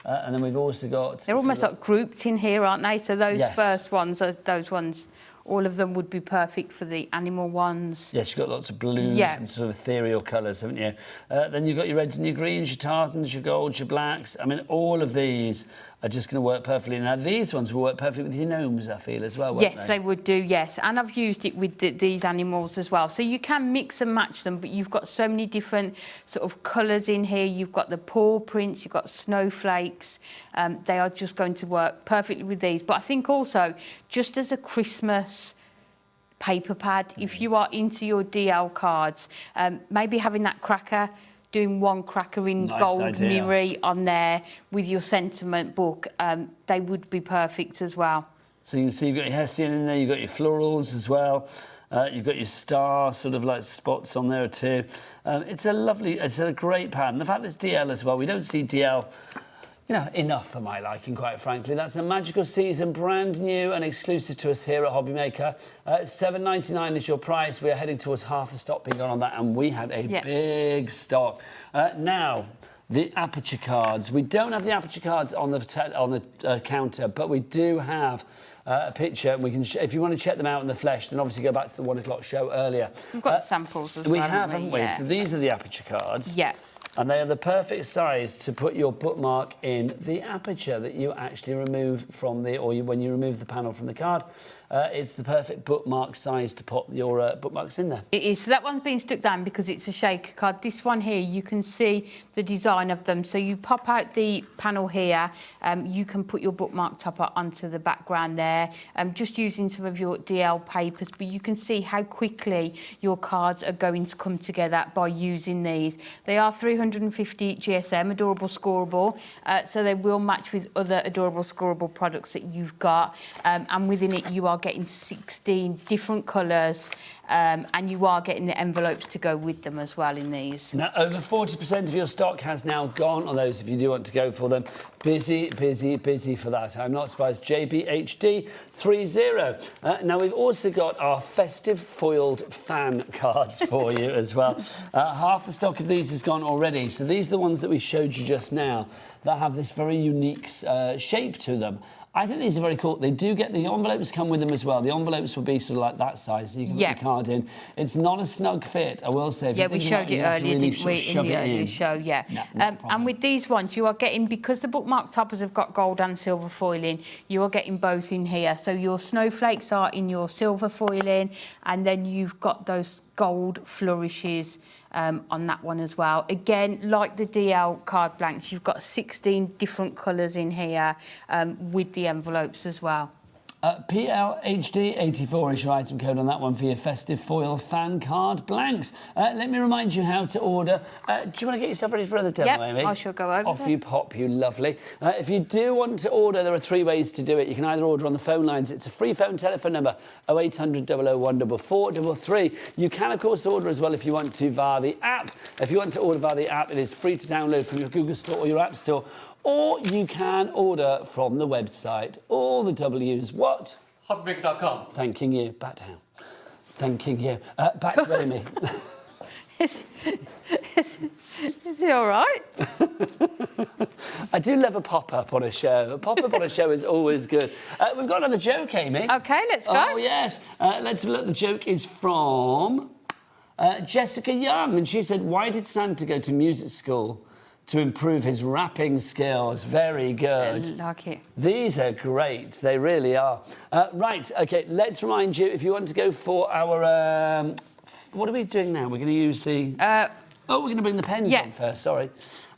And then we've also got... They're almost like grouped in here, aren't they? So those first ones, those ones, all of them would be perfect for the animal ones. Yes, you've got lots of blues and sort of ethereal colours, haven't you? Then you've got your reds and your greens, your tartans, your golds, your blacks. I mean, all of these are just going to work perfectly. Now, these ones will work perfectly with your gnomes, I feel, as well, won't Yes, they would do, yes. And I've used it with these animals as well. So you can mix and match them, but you've got so many different sort of colours in here. You've got the paw prints, you've got snowflakes. They are just going to work perfectly with these. But I think also, just as a Christmas paper pad, if you are into your DL cards, maybe having that cracker, doing one cracker in gold mirror on there with your sentiment book, they would be perfect as well. So you can see you've got your hessian in there, you've got your florals as well, you've got your star sort of like spots on there too. It's a great pad. And the fact that it's DL as well, we don't see DL, you know, enough for my liking, quite frankly. That's a magical season, brand new and exclusive to us here at HobbyMaker. £7.99 is your price. We are heading towards half the stock being gone on that, and we had a big stock. Now, the aperture cards. We don't have the aperture cards on the counter, but we do have a picture. We can, if you want to check them out in the flesh, then obviously go back to the 1 o'clock show earlier. We've got samples as well. We have, haven't we? Yeah. So these are the aperture cards. Yeah. And they are the perfect size to put your bookmark in the aperture that you actually remove from the, when you remove the panel from the card. It's the perfect bookmark size to put your bookmarks in there. It is. So that one's been stuck down because it's a shaker card. This one here, you can see the design of them. So you pop out the panel here, you can put your bookmark topper onto the background there, just using some of your DL papers, but you can see how quickly your cards are going to come together by using these. They are 350 GSM, Adorable Scorable, so they will match with other Adorable Scorable products that you've got, and within it you are getting 16 different colours, and you are getting the envelopes to go with them as well in these. Now, over 40% of your stock has now gone on those if you do want to go for them. Busy, busy, busy for that. I'm not surprised. JBHD30. Now, we've also got our festive foiled fan cards for you as well. Half the stock of these has gone already. So these are the ones that we showed you just now that have this very unique shape to them. I think these are very cool. They do get the envelopes come with them as well. The envelopes will be sort of like that size, so you can put your card in. It's not a snug fit, I will say. Yeah, we showed it earlier, didn't we, in the earlier show, yeah. And with these ones, you are getting, because the bookmark toppers have got gold and silver foiling, you are getting both in here. So your snowflakes are in your silver foiling, and then you've got those gold flourishes on that one as well. Again, like the DL card blanks, you've got 16 different colours in here with the envelopes as well. PLHD84 is your item code on that one for your festive foil fan card blanks. Let me remind you how to order. Do you want to get yourself ready for another demo, Amy? I shall go over. Off you pop, you lovely. If you do want to order, there are 3 ways to do it. You can either order on the phone lines. It's a free phone telephone number, 0800 001 433. You can, of course, order as well if you want to via the app. If you want to order via the app, it is free to download from your Google Store or your App Store. Or you can order from the website. All the W's. What? HobbyMaker.com. Thanking you. Back down. Thanking you. Back to Amy. Is he all right? I do love a pop-up on a show. A pop-up on a show is always good. We've got another joke, Amy. OK, let's go. Oh, yes. Let's have a look. The joke is from Jessica Young. And she said, why did Santa go to music school? To improve his rapping skills. Very good. I like it. These are great. They really are. Right, OK, let's remind you, if you want to go for our... what are we doing now? We're going to use the... we're going to bring the pens on first, sorry.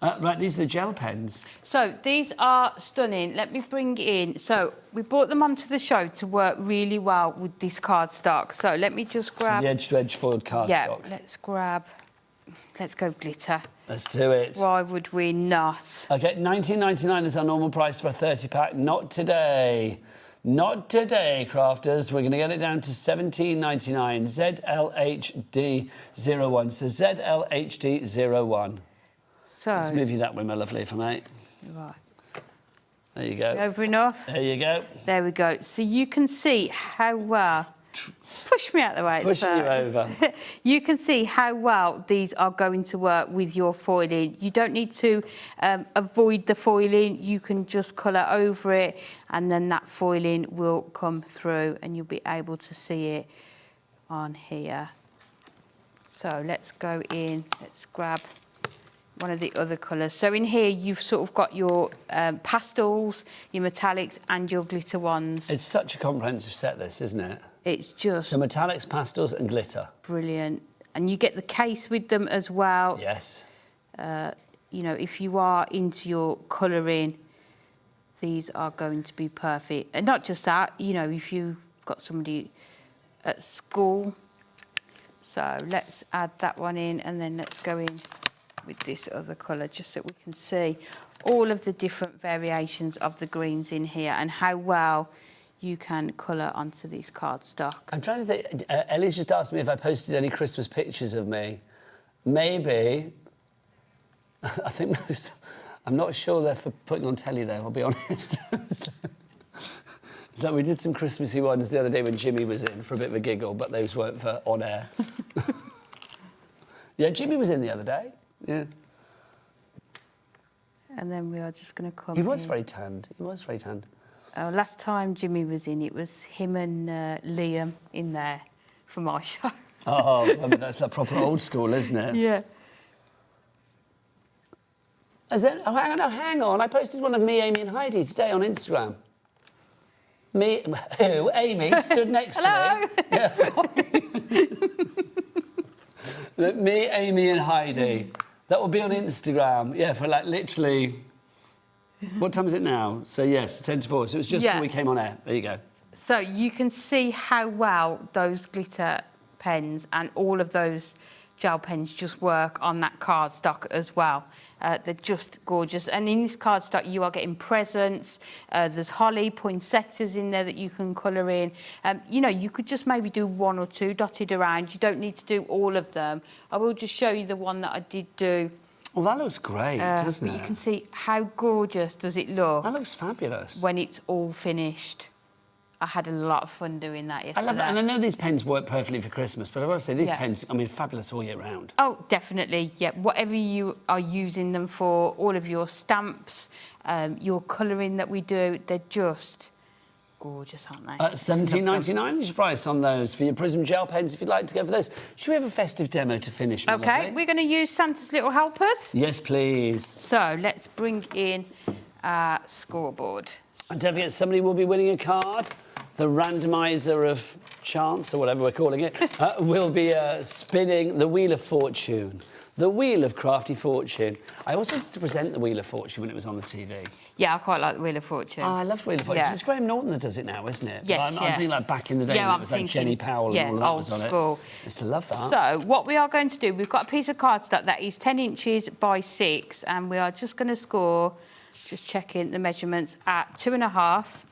Right, these are the gel pens. So these are stunning. Let me bring in... So we brought them onto the show to work really well with this cardstock. So let me just grab... So the edge-to-edge foiled cardstock. Yeah, let's grab... Let's go glitter. Let's do it. Why would we not? OK, $19.99 is our normal price for a 30-pack. Not today. Not today, crafters. We're going to get it down to $17.99. ZLHD01. So ZLHD01. So... Let's move you that way, my lovely, if I may. Right. There you go. Over enough? There you go. There we go. So you can see how well... Push me out the way. Pushing you over. You can see how well these are going to work with your foiling. You don't need to avoid the foiling. You can just colour over it and then that foiling will come through and you'll be able to see it on here. So let's go in. Let's grab one of the other colours. So in here you've sort of got your pastels, your metallics and your glitter ones. It's such a comprehensive set, this, isn't it? It's just... So metallics, pastels and glitter. Brilliant. And you get the case with them as well. Yes. You know, if you are into your colouring, these are going to be perfect. And not just that, you know, if you've got somebody at school. So let's add that one in and then let's go in with this other colour just so we can see all of the different variations of the greens in here and how well you can colour onto these cardstock. I'm trying to think. Ellie's just asked me if I posted any Christmas pictures of me. Maybe. I think most... I'm not sure they're for putting on telly, though, I'll be honest. So we did some Christmassy ones the other day when Jimmy was in for a bit of a giggle, but those weren't for on air. Yeah, Jimmy was in the other day. Yeah. And then we are just going to come He was in. very tanned. He was very tanned. Last time Jimmy was in, it was him and Liam in there for my show. Oh, I mean, that's like proper old school, isn't it? Yeah. Hang on. I posted one of me, Amy and Heidi today on Instagram. Me, who? Amy stood next to me. Yeah. Me, Amy and Heidi. That will be on Instagram. Yeah, for like literally... What time is it now? So, yes, 10 to 4. So it was just before we came on air. There you go. So you can see how well those glitter pens and all of those gel pens just work on that cardstock as well. They're just gorgeous. And in this cardstock, you are getting presents. There's holly, poinsettias in there that you can colour in. You know, you could just maybe do one or two dotted around. You don't need to do all of them. I will just show you the one that I did do. Well, that looks great, doesn't it? But you can see how gorgeous does it look. That looks fabulous. When it's all finished. I had a lot of fun doing that yesterday. I love it. And I know these pens work perfectly for Christmas, but I want to say these pens, I mean, fabulous all year round. Oh, definitely, yeah. Whatever you are using them for, all of your stamps, your colouring that we do, they're just gorgeous, aren't they? $17.99 is your price on those for your Prism gel pens if you'd like to go for those. Should we have a festive demo to finish, my lovely? We're going to use Santa's Little Helpers. Yes, please. So let's bring in our scoreboard. And don't forget, somebody will be winning a card. The randomiser of chance, or whatever we're calling it, will be spinning the Wheel of Fortune. The Wheel of Crafty Fortune. I also wanted to present the Wheel of Fortune when it was on the TV. Yeah, I quite like the Wheel of Fortune. Oh, I love the Wheel of Fortune. Yeah. It's Graham Norton that does it now, isn't it? Yes, I'm thinking like back in the day when it was like Jenny Powell and all that was on it. I used to love that. So what we are going to do, we've got a piece of cardstock that is 10 inches by 6, and we are just going to score, just checking the measurements, at 2.5.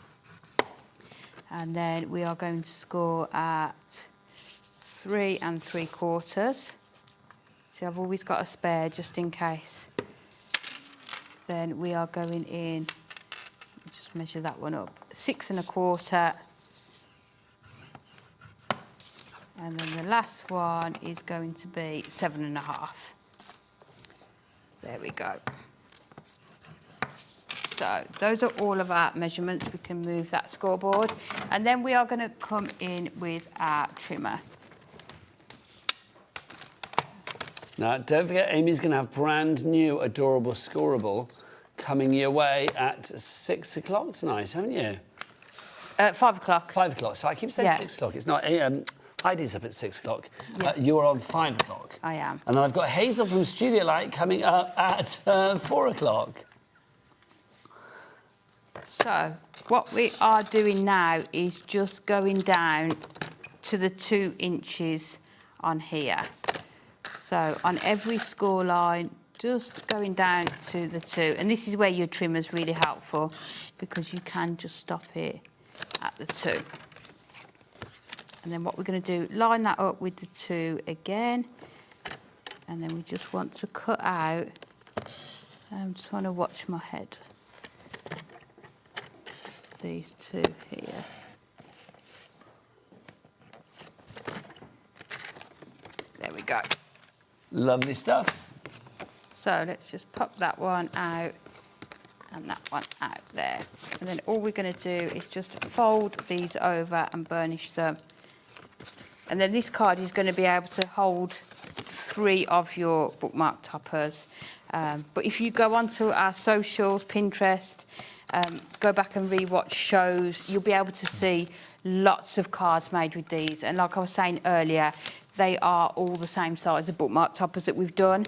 And then we are going to score at 3 3/4. So I've always got a spare just in case. Then we are going in, just measure that one up, 6 1/4. And then the last one is going to be 7.5. There we go. So those are all of our measurements. We can move that scoreboard. And then we are going to come in with our trimmer. Now, don't forget, Amy's going to have brand new Adorable Scorable coming your way at 6 o'clock tonight, haven't you? 5 o'clock. 5 o'clock. So I keep saying 6 o'clock. It's not. Heidi's up at 6 o'clock. You are on 5 o'clock. I am. And then I've got Hazel from Studio Light coming up at 4 o'clock. So what we are doing now is just going down to the 2 inches on here. So on every score line, just going down to the 2. And this is where your trimmer is really helpful because you can just stop it at the 2. And then what we're going to do, line that up with the 2 again. And then we just want to cut out. I'm just want to watch my head. These 2 here. There we go. Lovely stuff. So let's just pop that one out and that one out there. And then all we're going to do is just fold these over and burnish them. And then this card is going to be able to hold 3 of your bookmark toppers. But if you go onto our socials, Pinterest, go back and re-watch shows, you'll be able to see lots of cards made with these. And like I was saying earlier, they are all the same size of bookmark toppers that we've done.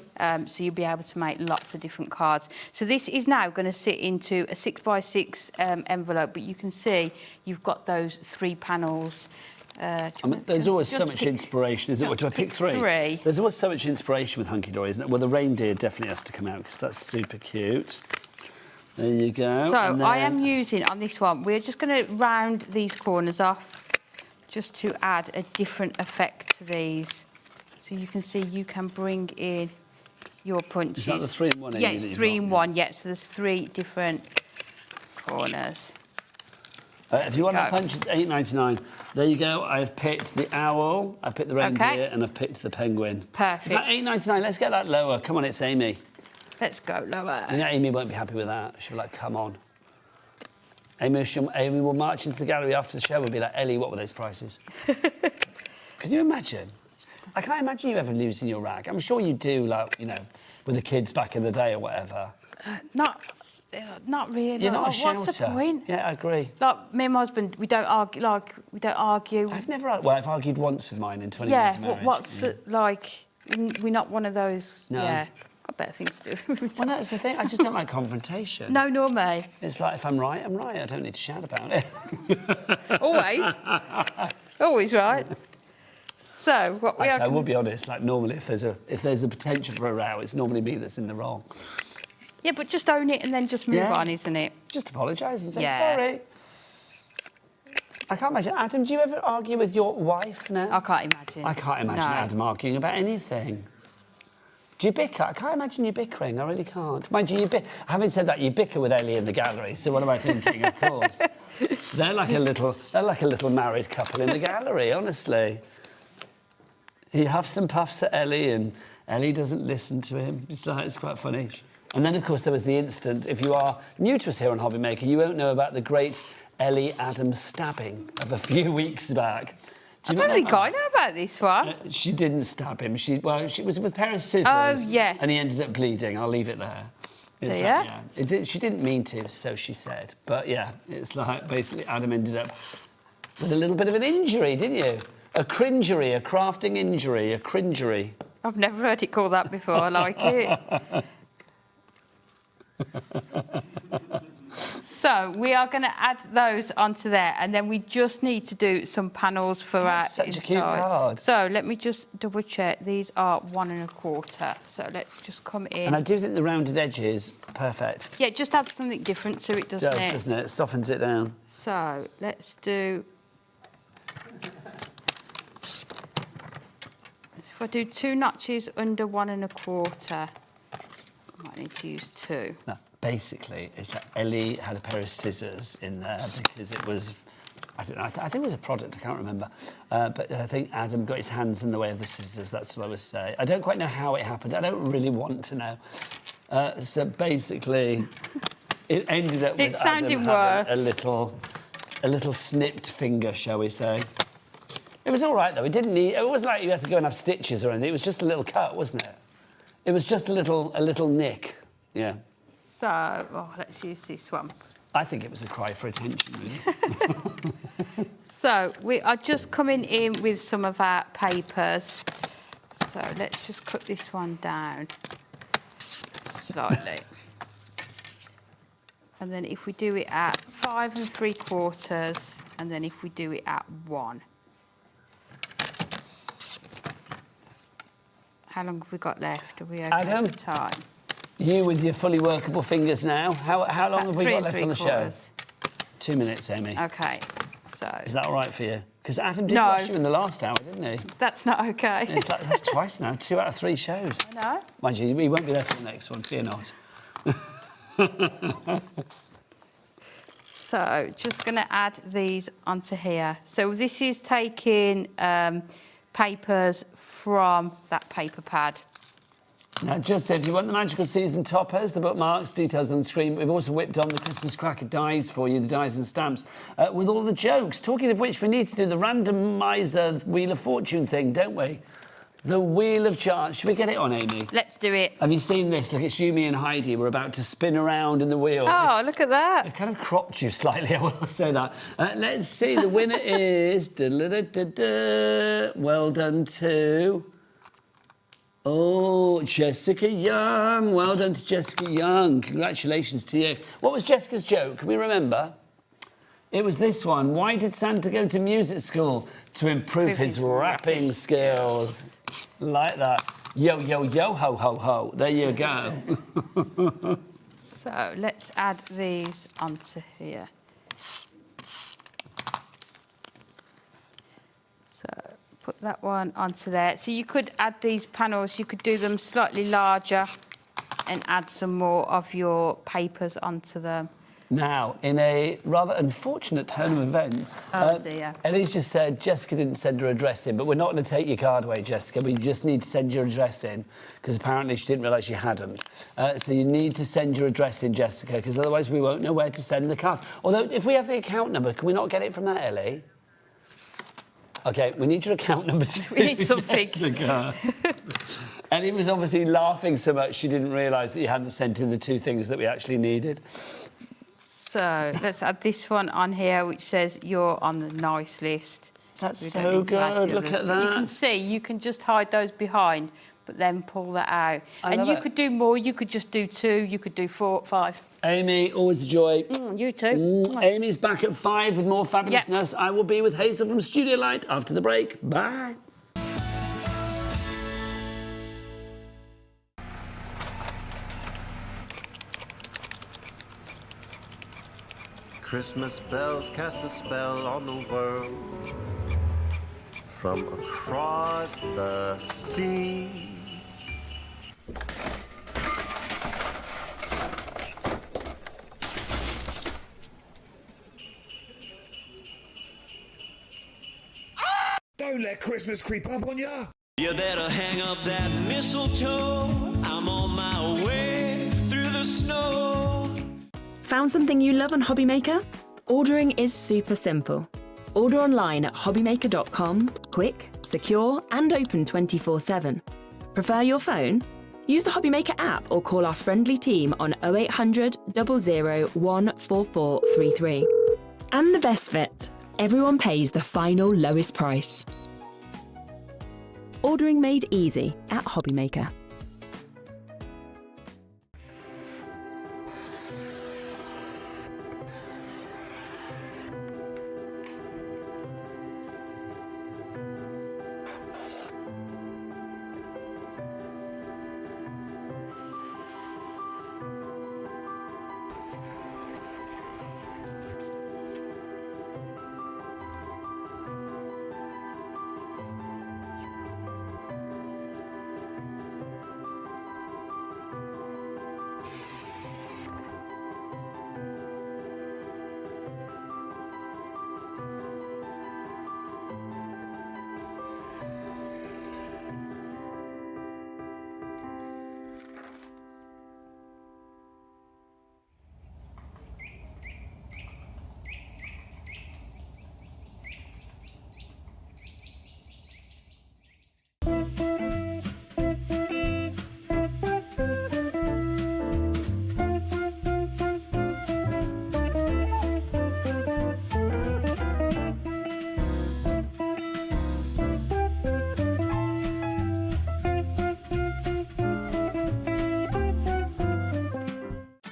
So you'll be able to make lots of different cards. So this is now going to sit into a 6x6 envelope, but you can see you've got those 3 panels. There's always so much inspiration, isn't it? Do I pick 3? There's always so much inspiration with Hunkydory, isn't it? Well, the reindeer definitely has to come out because that's super cute. There you go. So I am using, on this one, we're just going to round these corners off just to add a different effect to these. So you can see you can bring in your punches. Is that the 3-in-1? Yeah, it's 3-in-1, yeah. So there's 3 different corners. If you want the punch, it's $8.99. There you go. I've picked the owl, I've picked the reindeer, and I've picked the penguin. Perfect. Is that $8.99? Let's get that lower. Come on, it's Amy. Let's go lower. And Amy won't be happy with that. She'll be like, come on. Amy will march into the gallery after the show and be like, Ellie, what were those prices? Can you imagine? I can't imagine you ever losing your rag. I'm sure you do, like, you know, with the kids back in the day or whatever. Not really. You're not a shouter. What's the point? Yeah, I agree. Like, me and my husband, we don't argue. Like, we don't argue. I've argued once with mine in 20 years of marriage. What's like? We're not one of those. No. Yeah, got better things to do. Well, that's the thing. I just don't like confrontation. No, nor me. It's like if I'm right, I'm right. I don't need to shout about it. Always. Always right. So what we Actually, I will be honest. Like normally, if there's a potential for a row, it's normally me that's in the wrong. Yeah, but just own it and then just move on, isn't it? Just apologise and say sorry. I can't imagine. Adam, do you ever argue with your wife now? I can't imagine. I can't imagine Adam arguing about anything. Do you bicker? I can't imagine you bickering. I really can't. Mind you, having said that, you bicker with Ellie in the gallery. So what am I thinking? Of course, they're like a little married couple in the gallery. Honestly, he huffs and puffs at Ellie, and Ellie doesn't listen to him. It's quite funny. And then, of course, there was the incident. If you are new to us here on HobbyMaker, you won't know about the great Ellie Adams stabbing of a few weeks back. I don't think I know about this one. She didn't stab him. She was with a pair of scissors. Oh, yes. And he ended up bleeding. I'll leave it there. She didn't mean to, so she said. But yeah, it's like basically Adam ended up with a little bit of an injury, didn't you? A cringery, a crafting injury, a cringery. I've never heard it called that before. I like it. So we are going to add those onto there, and then we just need to do some panels for our such inside. a cute card. So let me just double check. These are 1 1/4. So let's just come in. And I do think the rounded edge is perfect. Yeah, just add something different to it, doesn't it? Doesn't it? It softens it down. So let's do. If I do 2 notches under 1 1/4, I might need to use 2. No, basically, it's that Ellie had a pair of scissors in there because it was I don't know. I think it was a product. I can't remember. But I think Adam got his hands in the way of the scissors. That's what I was saying. I don't quite know how it happened. I don't really want to know. So basically, it ended up with Adam having a little snipped finger, shall we say? It was all right though. It didn't need. It wasn't like you had to go and have stitches or anything. It was just a little cut, wasn't it? It was just a little nick. Yeah. So, let's use this one. I think it was a cry for attention, really. So we are just coming in with some of our papers. So let's just cut this one down slightly. And then if we do it at 5 3/4, and then if we do it at 1. How long have we got left? Are we okay Adam, for time? You with your fully workable fingers now. How long have we got left on the show? 3 3/4. 2 minutes, Amy. Okay, so... Is that all right for you? Because Adam did No. rush you in the last hour, didn't he? That's not okay. It's like, that's twice now, 2 out of 3 shows. I know. Mind you, he won't be there for the next one, fear not. So, just going to add these onto here. So this is taking papers from that paper pad. Now, just say, if you want the magical season toppers, the bookmarks, details on the screen, we've also whipped on the Christmas cracker dies for you, the dies and stamps, with all the jokes. Talking of which, we need to do the randomizer Wheel of Fortune thing, don't we? The Wheel of Chance. Should we get it on, Amy? Let's do it. Have you seen this? Look, it's you, me and Heidi. We're about to spin around in the wheel. Oh, look at that. It kind of cropped you slightly, I will say that. Let's see, the winner is... Well done to... Oh, Jessica Young. Well done to Jessica Young. Congratulations to you. What was Jessica's joke? Can we remember? It was this one. Why did Santa go to music school? To improve his rapping skills. Like that. Yo, yo, yo, ho, ho, ho. There you go. So let's add these onto here. So put that one onto there. So you could add these panels, you could do them slightly larger and add some more of your papers onto them. Now, in a rather unfortunate turn of events, dear. Ellie's just said Jessica didn't send her address in, but we're not going to take your card away, Jessica. We just need to send your address in, because apparently she didn't realise you hadn't. So you need to send your address in, Jessica, because otherwise we won't know where to send the card. Although, if we have the account number, can we not get it from that, Ellie? OK, we need your account number too. We need something. Jessica. Ellie was obviously laughing so much she didn't realise that you hadn't sent in the 2 things that we actually needed. So let's add this one on here, which says you're on the nice list. That's We don't so need to add good. the Look others. at But You that. can see, you can just hide those behind, but then pull that out. I And love you it. could do more. You could just do 2. You could do 4, 5. Amy, always a joy. You too. Amy's back at 5 with more fabulousness. I will be with Hazel from Studio Light after the break. Bye. Christmas bells cast a spell on the world from across the sea. Don't let Christmas creep up on ya. You better hang up that mistletoe. I'm on my way through the snow. Found something you love on HobbyMaker? Ordering is super simple. Order online at hobbymaker.com, quick, secure, and open 24/7. Prefer your phone? Use the HobbyMaker app or call our friendly team on 0800 00 14433. And the best bit, everyone pays the final lowest price. Ordering made easy at HobbyMaker.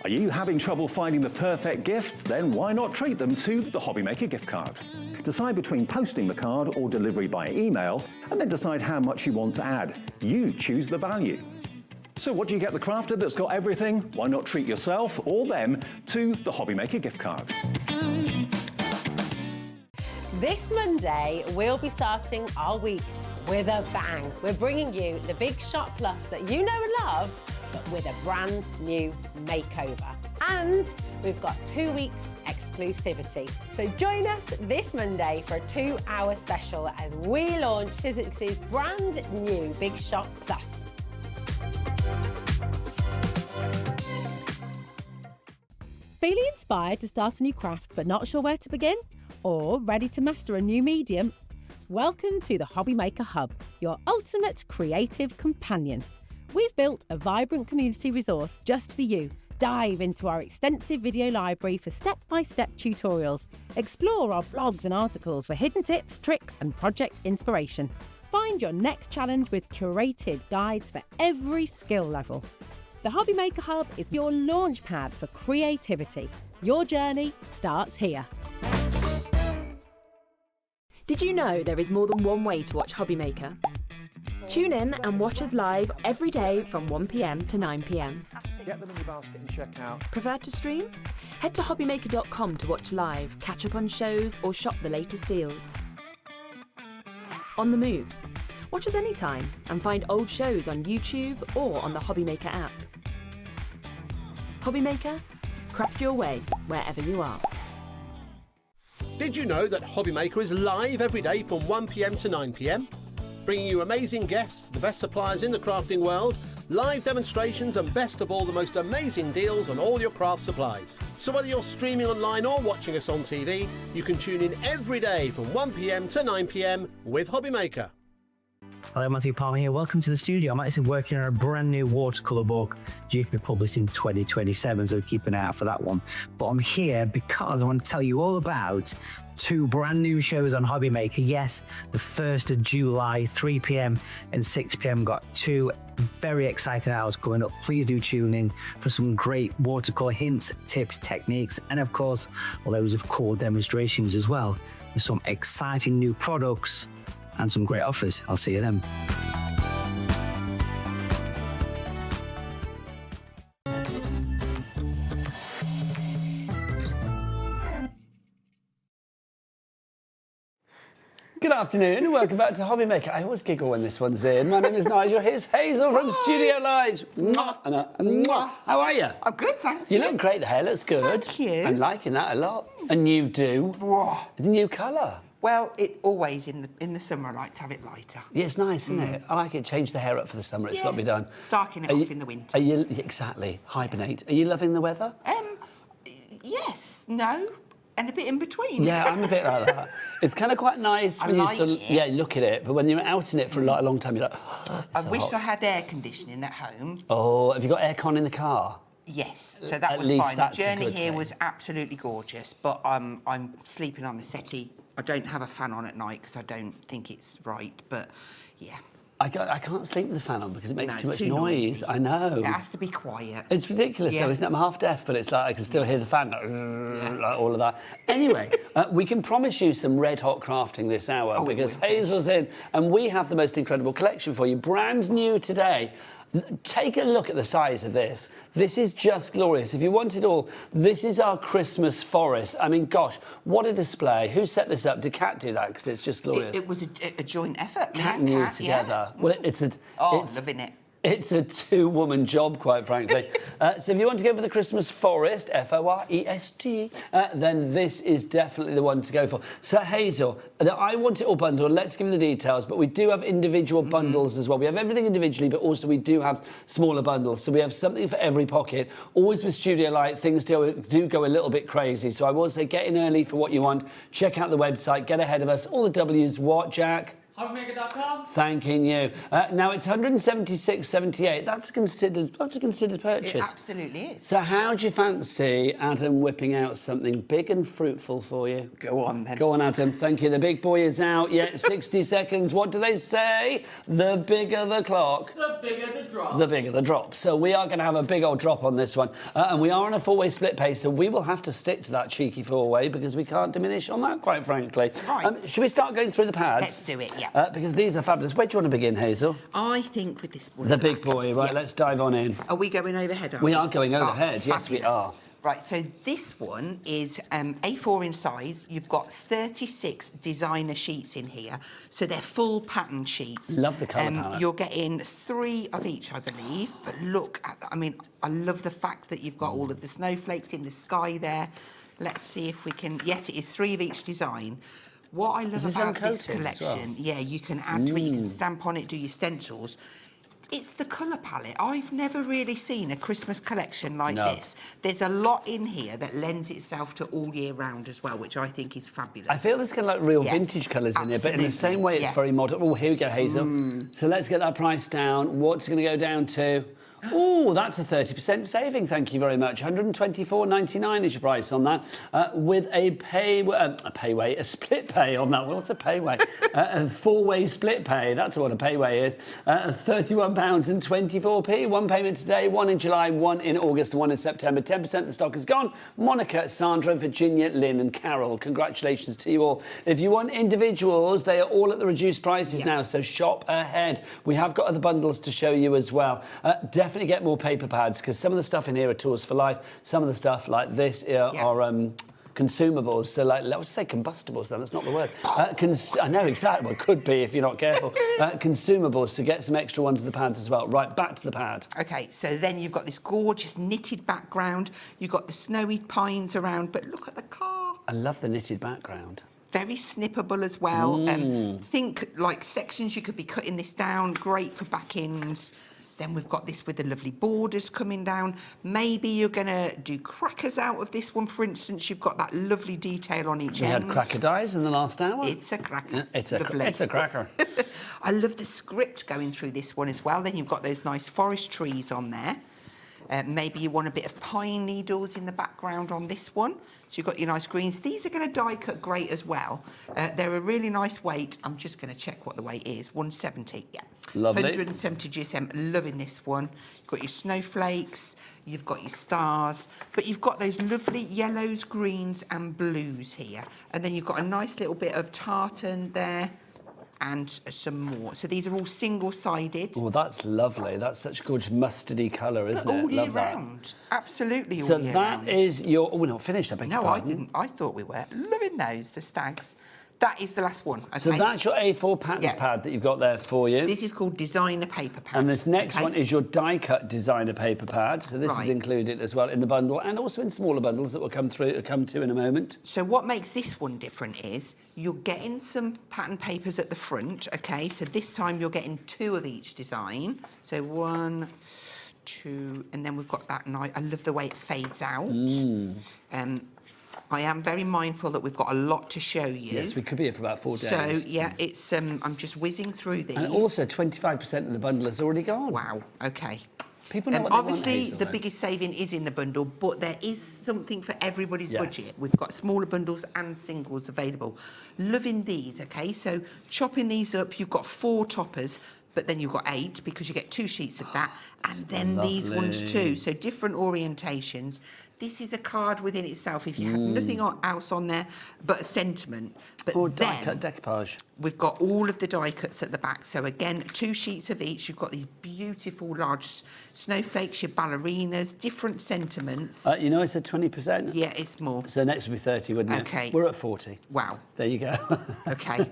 Are you having trouble finding the perfect gift? Then why not treat them to the HobbyMaker gift card? Decide between posting the card or delivery by email, and then decide how much you want to add. You choose the value. So what do you get the crafter that's got everything? Why not treat yourself or them to the HobbyMaker gift card? This Monday, we'll be starting our week with a bang. We're bringing you the big Shop Plus that you know and love, but with a brand new makeover. And we've got 2 weeks exclusivity. So join us this Monday for a 2-hour special as we launch Sizzix's brand new Big Shop Plus. Feeling inspired to start a new craft but not sure where to begin? Or ready to master a new medium? Welcome to the HobbyMaker Hub, your ultimate creative companion. We've built a vibrant community resource just for you. Dive into our extensive video library for step-by-step tutorials. Explore our blogs and articles for hidden tips, tricks and project inspiration. Find your next challenge with curated guides for every skill level. The HobbyMaker Hub is your launch pad for creativity. Your journey starts here. Did you know there is more than one way to watch HobbyMaker? Tune in and watch us live every day from 1 p.m. to 9 p.m. Get them in your basket and check out. Prefer to stream? Head to HobbyMaker.com to watch live, catch up on shows or shop the latest deals. On the move. Watch us anytime and find old shows on YouTube or on the HobbyMaker app. HobbyMaker, craft your way wherever you are. Did you know that HobbyMaker is live every day from 1 p.m. to 9 p.m? Bringing you amazing guests, the best suppliers in the crafting world, live demonstrations and best of all, the most amazing deals on all your craft supplies. So whether you're streaming online or watching us on TV, you can tune in every day from 1 p.m. to 9 p.m. with HobbyMaker. Hello, Matthew Palmer here. Welcome to the studio. I'm actually working on a brand new watercolour book due to be published in 2027, so keep an eye out for that one. But I'm here because I want to tell you all about 2 brand new shows on HobbyMaker. Yes, the 1st of July, 3 p.m. and 6 p.m. got 2 very exciting hours coming up. Please do tune in for some great watercolour hints, tips, techniques, and of course, loads of cool demonstrations as well. With some exciting new products and some great offers. I'll see you then. Good afternoon and welcome back to HobbyMaker. I always giggle when this one's in. My name is Nigel. Here's Hazel from Studio Light. Mwah. How are you? I'm good, thanks. You look great. The hair looks good. Thank you. I'm liking that a lot. And you do. Whoa. New colour. Well, it always in the summer I like to have it lighter. Yeah, it's nice, isn't it? I like it. Change the hair up for the summer. It's got to be done. Darken it off in the winter. Are you exactly hibernate? Are you loving the weather? Yes, no, and a bit in between. Yeah, I'm a bit like that. It's kind of quite nice when like you sort of, it. yeah, look at it, but when you're out in it for like a long time, you're like, oh, I wish I had air conditioning at home. Oh, have you got aircon in the car? Yes, so that At was least fine. The that's a journey good here thing. was absolutely gorgeous, but I'm sleeping on the settee. I don't have a fan on at night because I don't think it's right, but yeah. I can't sleep with the fan on because it makes No, too much too noise. noisy. I know. It has to be quiet. It's ridiculous though, isn't it? I'm half deaf, but it's like I can still hear the fan, like all of that. Anyway, we can promise you some red hot crafting this hour because Hazel's in and we have the most incredible collection for you, brand new today. Take a look at the size of this. This is just glorious. If you want it all, this is our Christmas forest. I mean, gosh, what a display. Who set this up? Did Kat do that? Because it's just glorious. It was a joint effort. Kat and you together. Yeah. Well, it's loving it. It's a 2-woman job, quite frankly. So if you want to go for the Christmas forest, F-O-R-E-S-T, then this is definitely the one to go for. So Hazel, I want it all bundled. Let's give you the details, but we do have individual bundles as well. We have everything individually, but also we do have smaller bundles. So we have something for every pocket. Always with Studio Light, things do go a little bit crazy. So I will say get in early for what you want. Check out the website, get ahead of us. All the W's, what, Jack? HobbyMaker.com. Thanking you. Now it's 176.78. That's a considered purchase. It absolutely is. So how do you fancy Adam whipping out something big and fruitful for you? Go on then. Go on, Adam. Thank you. The big boy is out. Yeah, 60 seconds. What do they say? The bigger the clock, The bigger the drop. the bigger the drop. So we are going to have a big old drop on this one. And we are on a four-way split pay, so we will have to stick to that cheeky four-way because we can't diminish on that, quite frankly. Right. Should we start going through the pads? Let's do it, yeah. Because these are fabulous. Where do you want to begin, Hazel? I think with this one. The big boy. Right, let's dive on in. Are we going overhead? We are going overhead. Oh, yes, we are. Right, so this one is A4 in size. You've got 36 designer sheets in here. So they're full pattern sheets. Love the colour palette. You're getting 3 of each, I believe. But look at that. I mean, I love the fact that you've got all of the snowflakes in the sky there. Let's see if we can... Yes, it is 3 of each design. What I love about this collection, yeah, you can add to it, you can stamp on it, do your stencils. It's the colour palette. I've never really seen a Christmas collection like this. There's a lot in here that lends itself to all year round as well, which I think is fabulous. I feel there's kind of like real vintage colours in here, but in the same way it's very modern. Oh, here we go, Hazel. So let's get that price down. What's it going to go down to? Oh, that's a 30% saving. Thank you very much. 124.99 is your price on that, with a a split pay on that. What's a payway? A four-way split pay. That's what a payway is. £31.24. One payment today, one in July, one in August, and one in September. 10% of the stock is gone. Monica, Sandra, Virginia, Lynn, and Carol. Congratulations to you all. If you want individuals, they are all at the reduced prices now. So shop ahead. We have got other bundles to show you as well. Definitely get more paper pads because some of the stuff in here are tools for life. Some of the stuff like this are consumables. So like, let's say combustibles then, that's not the word. I know exactly, well, it could be if you're not careful. Consumables to get some extra ones of the pads as well. Right, back to the pad. Okay, so then you've got this gorgeous knitted background. You've got the snowy pines around, but look at the car. I love the knitted background. Very snippable as well. Think like sections you could be cutting this down, great for back-ins. Then we've got this with the lovely borders coming down. Maybe you're going to do crackers out of this one, for instance. You've got that lovely detail on each end. We had cracker dies in the last hour. It's a cracker. Yeah, it's a cracker. I love the script going through this one as well. Then you've got those nice forest trees on there. Maybe you want a bit of pine needles in the background on this one. So you've got your nice greens. These are going to die cut great as well. They're a really nice weight. I'm just going to check what the weight is. 170, yeah. Lovely. 170 GSM. Loving this one. You've got your snowflakes. You've got your stars. But you've got those lovely yellows, greens and blues here. And then you've got a nice little bit of tartan there. And some more. So these are all single-sided. Oh, that's lovely. That's such gorgeous mustardy colour, isn't it? All year Love that. round. Absolutely all so year that round. is your... Oh, we're not finished, I beg your No, I pardon. didn't. I thought we were. Loving those, the stags. That is the last one. Okay? So that's your A4 patterns pad that you've got there for you. This is called designer paper pad. And this next one is your die-cut designer paper pad. So this is Right. included as well in the bundle and also in smaller bundles that we'll come to in a moment. So what makes this one different is you're getting some pattern papers at the front, okay? So this time you're getting 2 of each design. So 1, 2, and then we've got that nice... I love the way it fades out. I am very mindful that we've got a lot to show you. Yes, we could be here for about 4 days. So, yeah, it's... I'm just whizzing through these. And also 25% of the bundle has already gone. Wow, OK. People know what they want, obviously, Hazel, the though. biggest saving is in the bundle, but there is something for everybody's Yes. budget. We've got smaller bundles and singles available. Loving these, OK? So chopping these up, you've got 4 toppers, but then you've got 8 because you get 2 sheets of that, and then these ones too. So different orientations. This is a card within itself. If you had nothing else on there but a sentiment. But Or then die-cut decoupage. we've got all of the die cuts at the back. So again, 2 sheets of each. You've got these beautiful large snowflakes, your ballerinas, different sentiments. You know I said 20%? Yeah, it's more. So next would be 30, wouldn't it? Okay. We're at 40. Wow. There you go. Okay.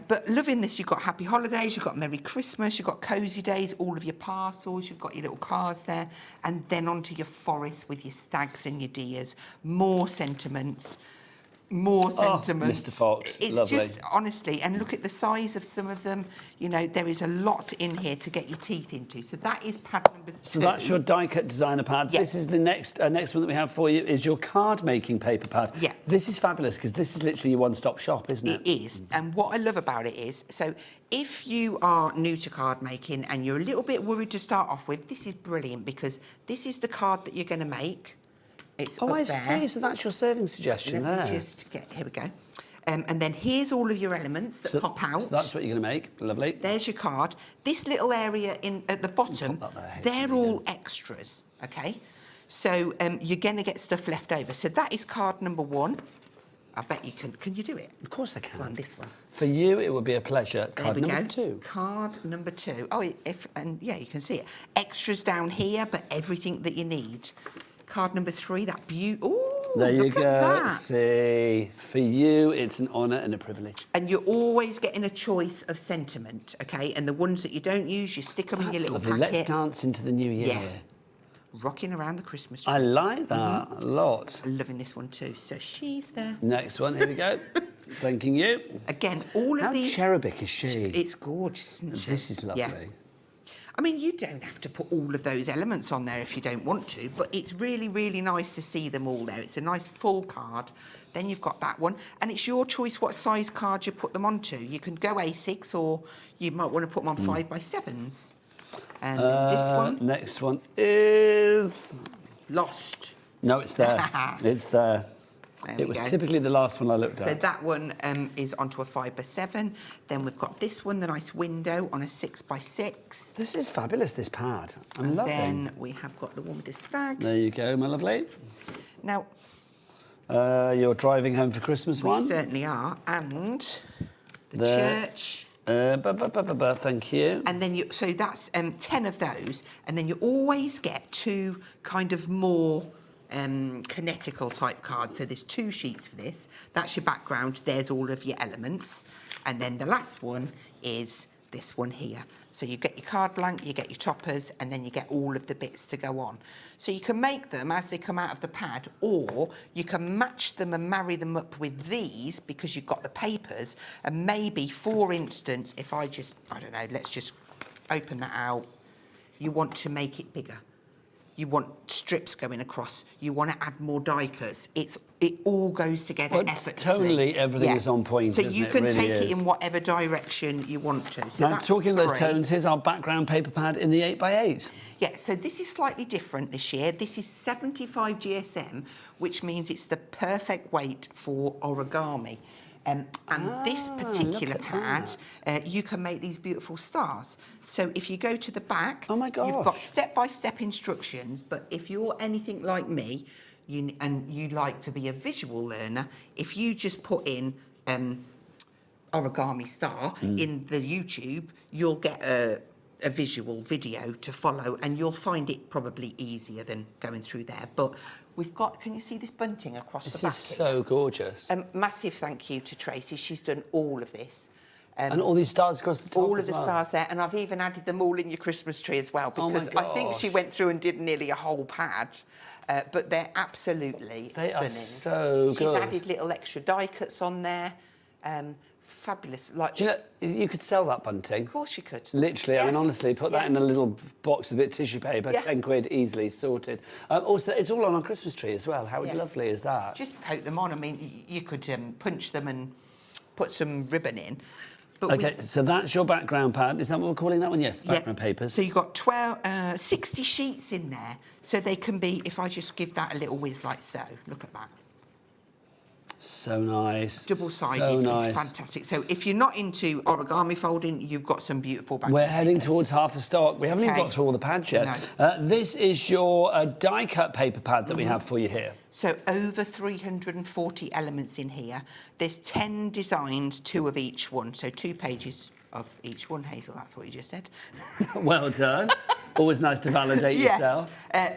But loving this, you've got Happy Holidays, you've got Merry Christmas, you've got Cozy Days, all of your parcels, you've got your little cars there, and then onto your forest with your stags and your deers. More sentiments. more sentiment. Mr. Fox, It's lovely. just, honestly, and look at the size of some of them. You know, there is a lot in here to get your teeth into. So that is pad number 2. So that's your die cut designer pad. Yeah. This is the next one that we have for you is your card making paper pad. Yeah. This is fabulous because this is literally your one-stop shop, isn't it? It is. And what I love about it is, so if you are new to card making and you're a little bit worried to start off with, this is brilliant because this is the card that you're going to make. It's Oh, up I there. see. So that's your serving suggestion Let there. me just get, here we go. And then here's all of your elements that pop out. So that's what you're going to make. Lovely. There's your card. This little area at the bottom, they're all extras, okay? So you're going to get stuff left over. So that is card number 1. I bet you can you do it? Of course I can. Go on, this one. For you, it would be a pleasure. Card There we number go. 2. Card number 2. Oh, yeah, you can see it. Extras down here, but everything that you need. Card number 3, that beautiful. There you look go. at that. See, for you, it's an honour and a privilege. And you're always getting a choice of sentiment, okay? And the ones that you don't use, you stick them in your That's little lovely. packet. Let's dance into the new year. Yeah. Rocking around the Christmas tree. I like that a lot. I'm loving this one too. So she's there. Next one, here we go. Thanking you. Again, all of How these... cherubic is she? It's gorgeous, isn't she? This is lovely. Yeah. I mean, you don't have to put all of those elements on there if you don't want to, but it's really, really nice to see them all there. It's a nice full card. Then you've got that one, and it's your choice what size card you put them onto. You can go A6, or you might want to put them on 5x7s. And this one... Next one is... Lost. No, it's there. It's there. There It we was go. typically the last one I looked So at. that one is onto a 5x7. Then we've got this one, the nice window, on a 6x6. This is fabulous, this pad. I'm And loving. then we have got the one with the stag. There you go, my lovely. Now, you're driving home for Christmas we one. certainly are. And the There. church. Thank you. And then so that's 10 of those. And then you always get 2 kind of more kinetical type cards. So there's 2 sheets for this. That's your background. There's all of your elements. And then the last one is this one here. So you get your card blank, you get your toppers, and then you get all of the bits to go on. So you can make them as they come out of the pad, or you can match them and marry them up with these because you've got the papers. And maybe, for instance, if I don't know, let's just open that out. You want to make it bigger. You want strips going across. You want to add more die cuts. It all goes together But effortlessly. totally everything is on point, So isn't you it? can Really take it is. in whatever direction you want to. So Now, that's talking of those 3. tones, here's our background paper pad in the 8x8. Yeah, so this is slightly different this year. This is 75 GSM, which means it's the perfect weight for origami. And this particular pad, you can make these beautiful stars. So if you go to the back, you've got step-by-step instructions, but if you're anything like me, and you like to be a visual learner, if you just put in origami star in the YouTube, you'll get a visual video to follow, and you'll find it probably easier than going through there. But we've got, can you see this bunting across the back? This is so gorgeous. Massive thank you to Tracy. She's done all of this. And all these stars across the top all as of the well. stars there, and I've even added them all in your Christmas tree as well, Oh my because I think she gosh. went through and did nearly a whole pad. But they're absolutely They are stunning. so She's good. added little extra die cuts on there. Fabulous. Like, Do you know, you could sell that bunting. Of course you could. Literally, I mean, honestly, put that in a little box of bit tissue paper, Yeah. 10 quid, easily sorted. Also, it's all on our Christmas tree as well. How Yeah. lovely is that? Just poke them on. I mean, you could punch them and put some ribbon in. But Okay, so that's your background pad. Is that what we're calling that one? Yes, Yeah. background papers. So you've got 60 sheets in there. So they can be, if I just give that a little whiz like so, look at that. So nice. Double-sided, So nice. it's fantastic. So if you're not into origami folding, you've got some beautiful background We're heading papers. towards half the stock. We haven't even Okay. got through all the pads yet. This is your die-cut paper pad that we have for you here. So over 340 elements in here. There's 10 designs, 2 of each one. So 2 pages of each one, Hazel, that's what you just said. Well done. Always nice to validate yourself.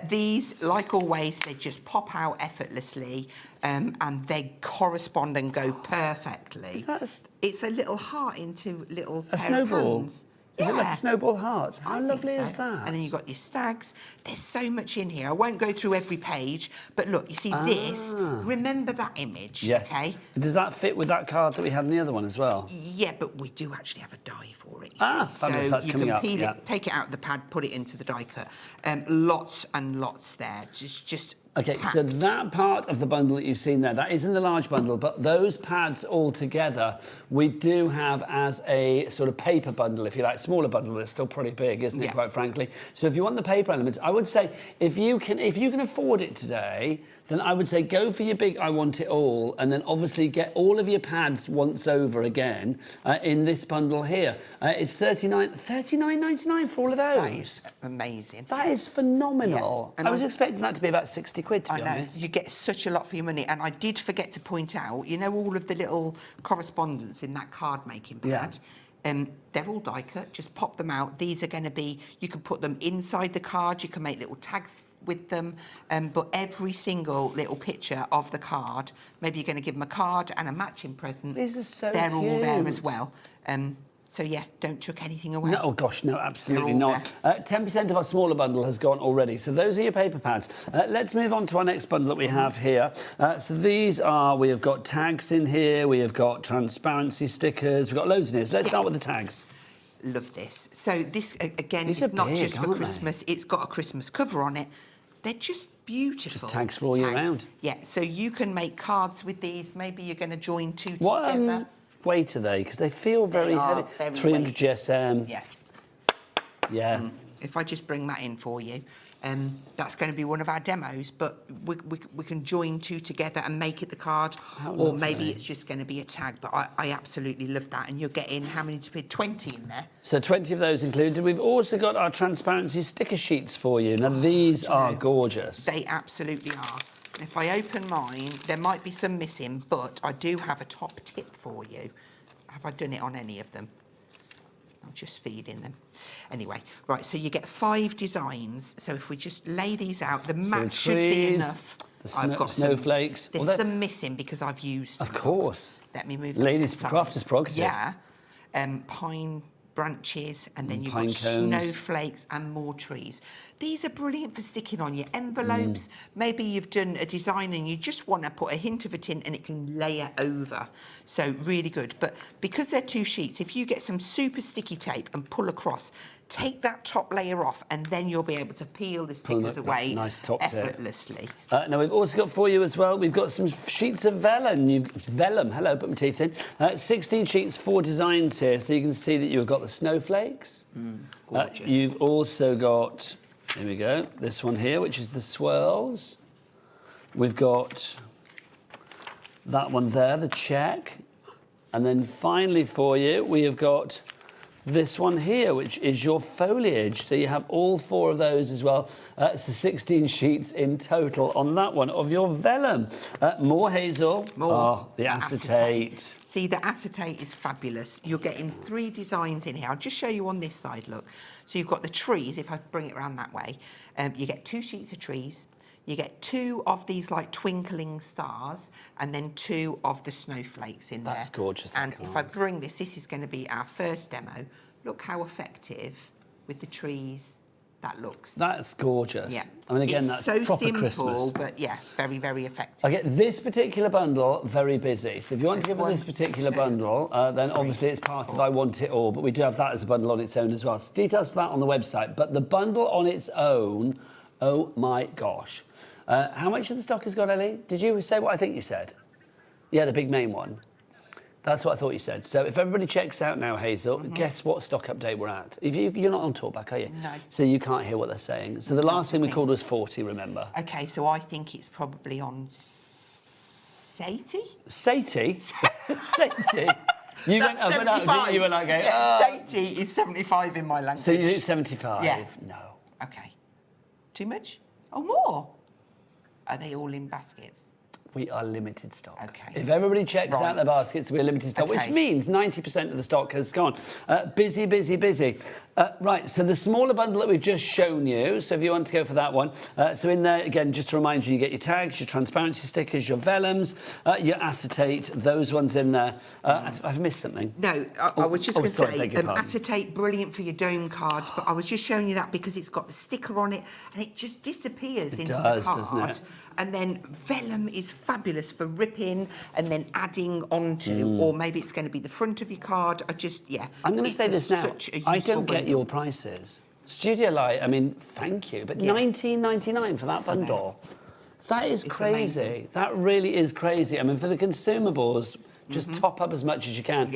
These, like always, they just pop out effortlessly and they correspond and go perfectly. It's a little heart into little A pair snowball? of hands. Is it like a snowball heart? How lovely is that? And then you've got your stags. There's so much in here. I won't go through every page, but look, you see this. Remember that image, Yes. okay? Does that fit with that card that we had in the other one as well? Yeah, but we do actually have a die for it. You see. Fabulous, so that's you coming can up, peel yeah. it, take it out of the pad, put it into the die cut. Lots and lots there. Just Okay, so that part of the bundle that you've seen there, that is in the large bundle, but those pads all together, we do have as a sort of paper bundle, if you like, smaller bundle, but it's still pretty big, isn't it, quite frankly? So if you want the paper elements, I would say if you can afford it today, then I would say go for your big I want it all, and then obviously get all of your pads once over again in this bundle here. It's $39.99 for all of those. That is amazing. That is phenomenal. Yeah. I was expecting that to be about 60 quid, to be I know, honest. you get such a lot for your money. And I did forget to point out, you know, all of the little correspondence in that card making pad? They're all die cut, just pop them out. These are going to be, you can put them inside the card, you can make little tags with them, but every single little picture of the card, maybe you're going to give them a card and a matching present. These are so They're cute. all there as well. So yeah, don't chuck anything away. No, oh gosh, no, absolutely They're all not. 10% of our smaller bundle has gone already. So those are your paper pads. Let's move on to our next bundle that we have here. So these are, we have got tags in here, we have got transparency stickers, we've got loads in here. So let's start with the tags. Love this. So this, again, These is are not big, just for aren't they? Christmas. It's got a Christmas cover on it. They're just beautiful. Just tags for all year round. Yeah, so you can make cards with these. Maybe you're going to join two What together. weight are they? Because they feel very heavy. very 300 weighty. GSM. Yeah. Yeah. If I just bring that in for you, that's going to be one of our demos, but we can join two together and make it the card, or maybe it's just going to be a tag, but I absolutely love that. And you're getting, how many to be? 20 in there. So 20 of those included. We've also got our transparency sticker sheets for you. Now, these are gorgeous. They absolutely are. If I open mine, there might be some missing, but I do have a top tip for you. Have I done it on any of them? I'm just feeding them. Anyway, right, so you get 5 designs. So if we just lay these out, the mat should be enough. I've got snowflakes. There's some missing because I've used them. Of course. Let me move Ladies them. Crafters Prerogative. Yeah. Pine branches, and then you've got pine cones. snowflakes and more trees. These are brilliant for sticking on your envelopes. Maybe you've done a design and you just want to put a hint of it in and it can layer over. So really good. But because they're 2 sheets, if you get some super sticky tape and pull across, take that top layer off and then you'll be able to peel the stickers away nice top tip. effortlessly. Now, we've also got for you as well, we've got some sheets of vellum. Hello, put my teeth in. 16 sheets, 4 designs here, so you can see that you've got the snowflakes. Gorgeous. You've also got, here we go, this one here, which is the swirls. We've got that one there, the check. And then finally for you, we have got this one here, which is your foliage. So you have all 4 of those as well. So 16 sheets in total on that one of your vellum. More Hazel. More. Oh, the acetate. See, the acetate is fabulous. You're getting 3 designs in here. I'll just show you on this side, look. So you've got the trees, if I bring it around that way. You get 2 sheets of trees. You get 2 of these like twinkling stars and then 2 of the snowflakes in there. That's gorgeous. And if I bring this is going to be our first demo. Look how effective with the trees that looks. That's gorgeous. Yeah. I mean, again, it's that's so proper simple, Christmas. but yeah, very, very effective. I get this particular bundle very busy. So if you want to give us this particular bundle, then obviously it's part of I Want It All, but we do have that as a bundle on its own as well. So details for that on the website. But the bundle on its own, oh my gosh. How much of the stock has got, Ellie? Did you say what I think you said? Yeah, the big main one. That's what I thought you said. So if everybody checks out now, Hazel, guess what stock update we're at? You're not on talkback, are you? No. So you can't hear what they're saying. So the last thing we called was 40, remember? Okay, so I think it's probably on 80? 80? 80? You went up and up, you were like, going, yeah, 80 is 75 in my language. So you think 75? Yeah. No. Okay. Too much? Oh, more? Are they all in baskets? we are limited stock. Okay. If everybody checks out their Right. baskets, we're limited stock, which Okay. means 90% of the stock has gone. Busy, busy, busy. Right, so the smaller bundle that we've just shown you, so if you want to go for that one, so in there, again, just to remind you, you get your tags, your transparency stickers, your vellums, your acetate, those ones in there. I've missed something. No, I was just going to sorry, say, beg your pardon. acetate, brilliant for your dome cards, but I was just showing you that because it's got the sticker on it and it just disappears into does, the card. doesn't it? And then vellum is fabulous for ripping and then adding onto, or maybe it's going to be the front of your card. I'm going to it's say this now. such a I useful don't get bundle. your prices. Studio Light, I mean, thank you, but $19.99 for that bundle. That is crazy. amazing. That really is crazy. I mean, for the consumables, just top up as much as you can.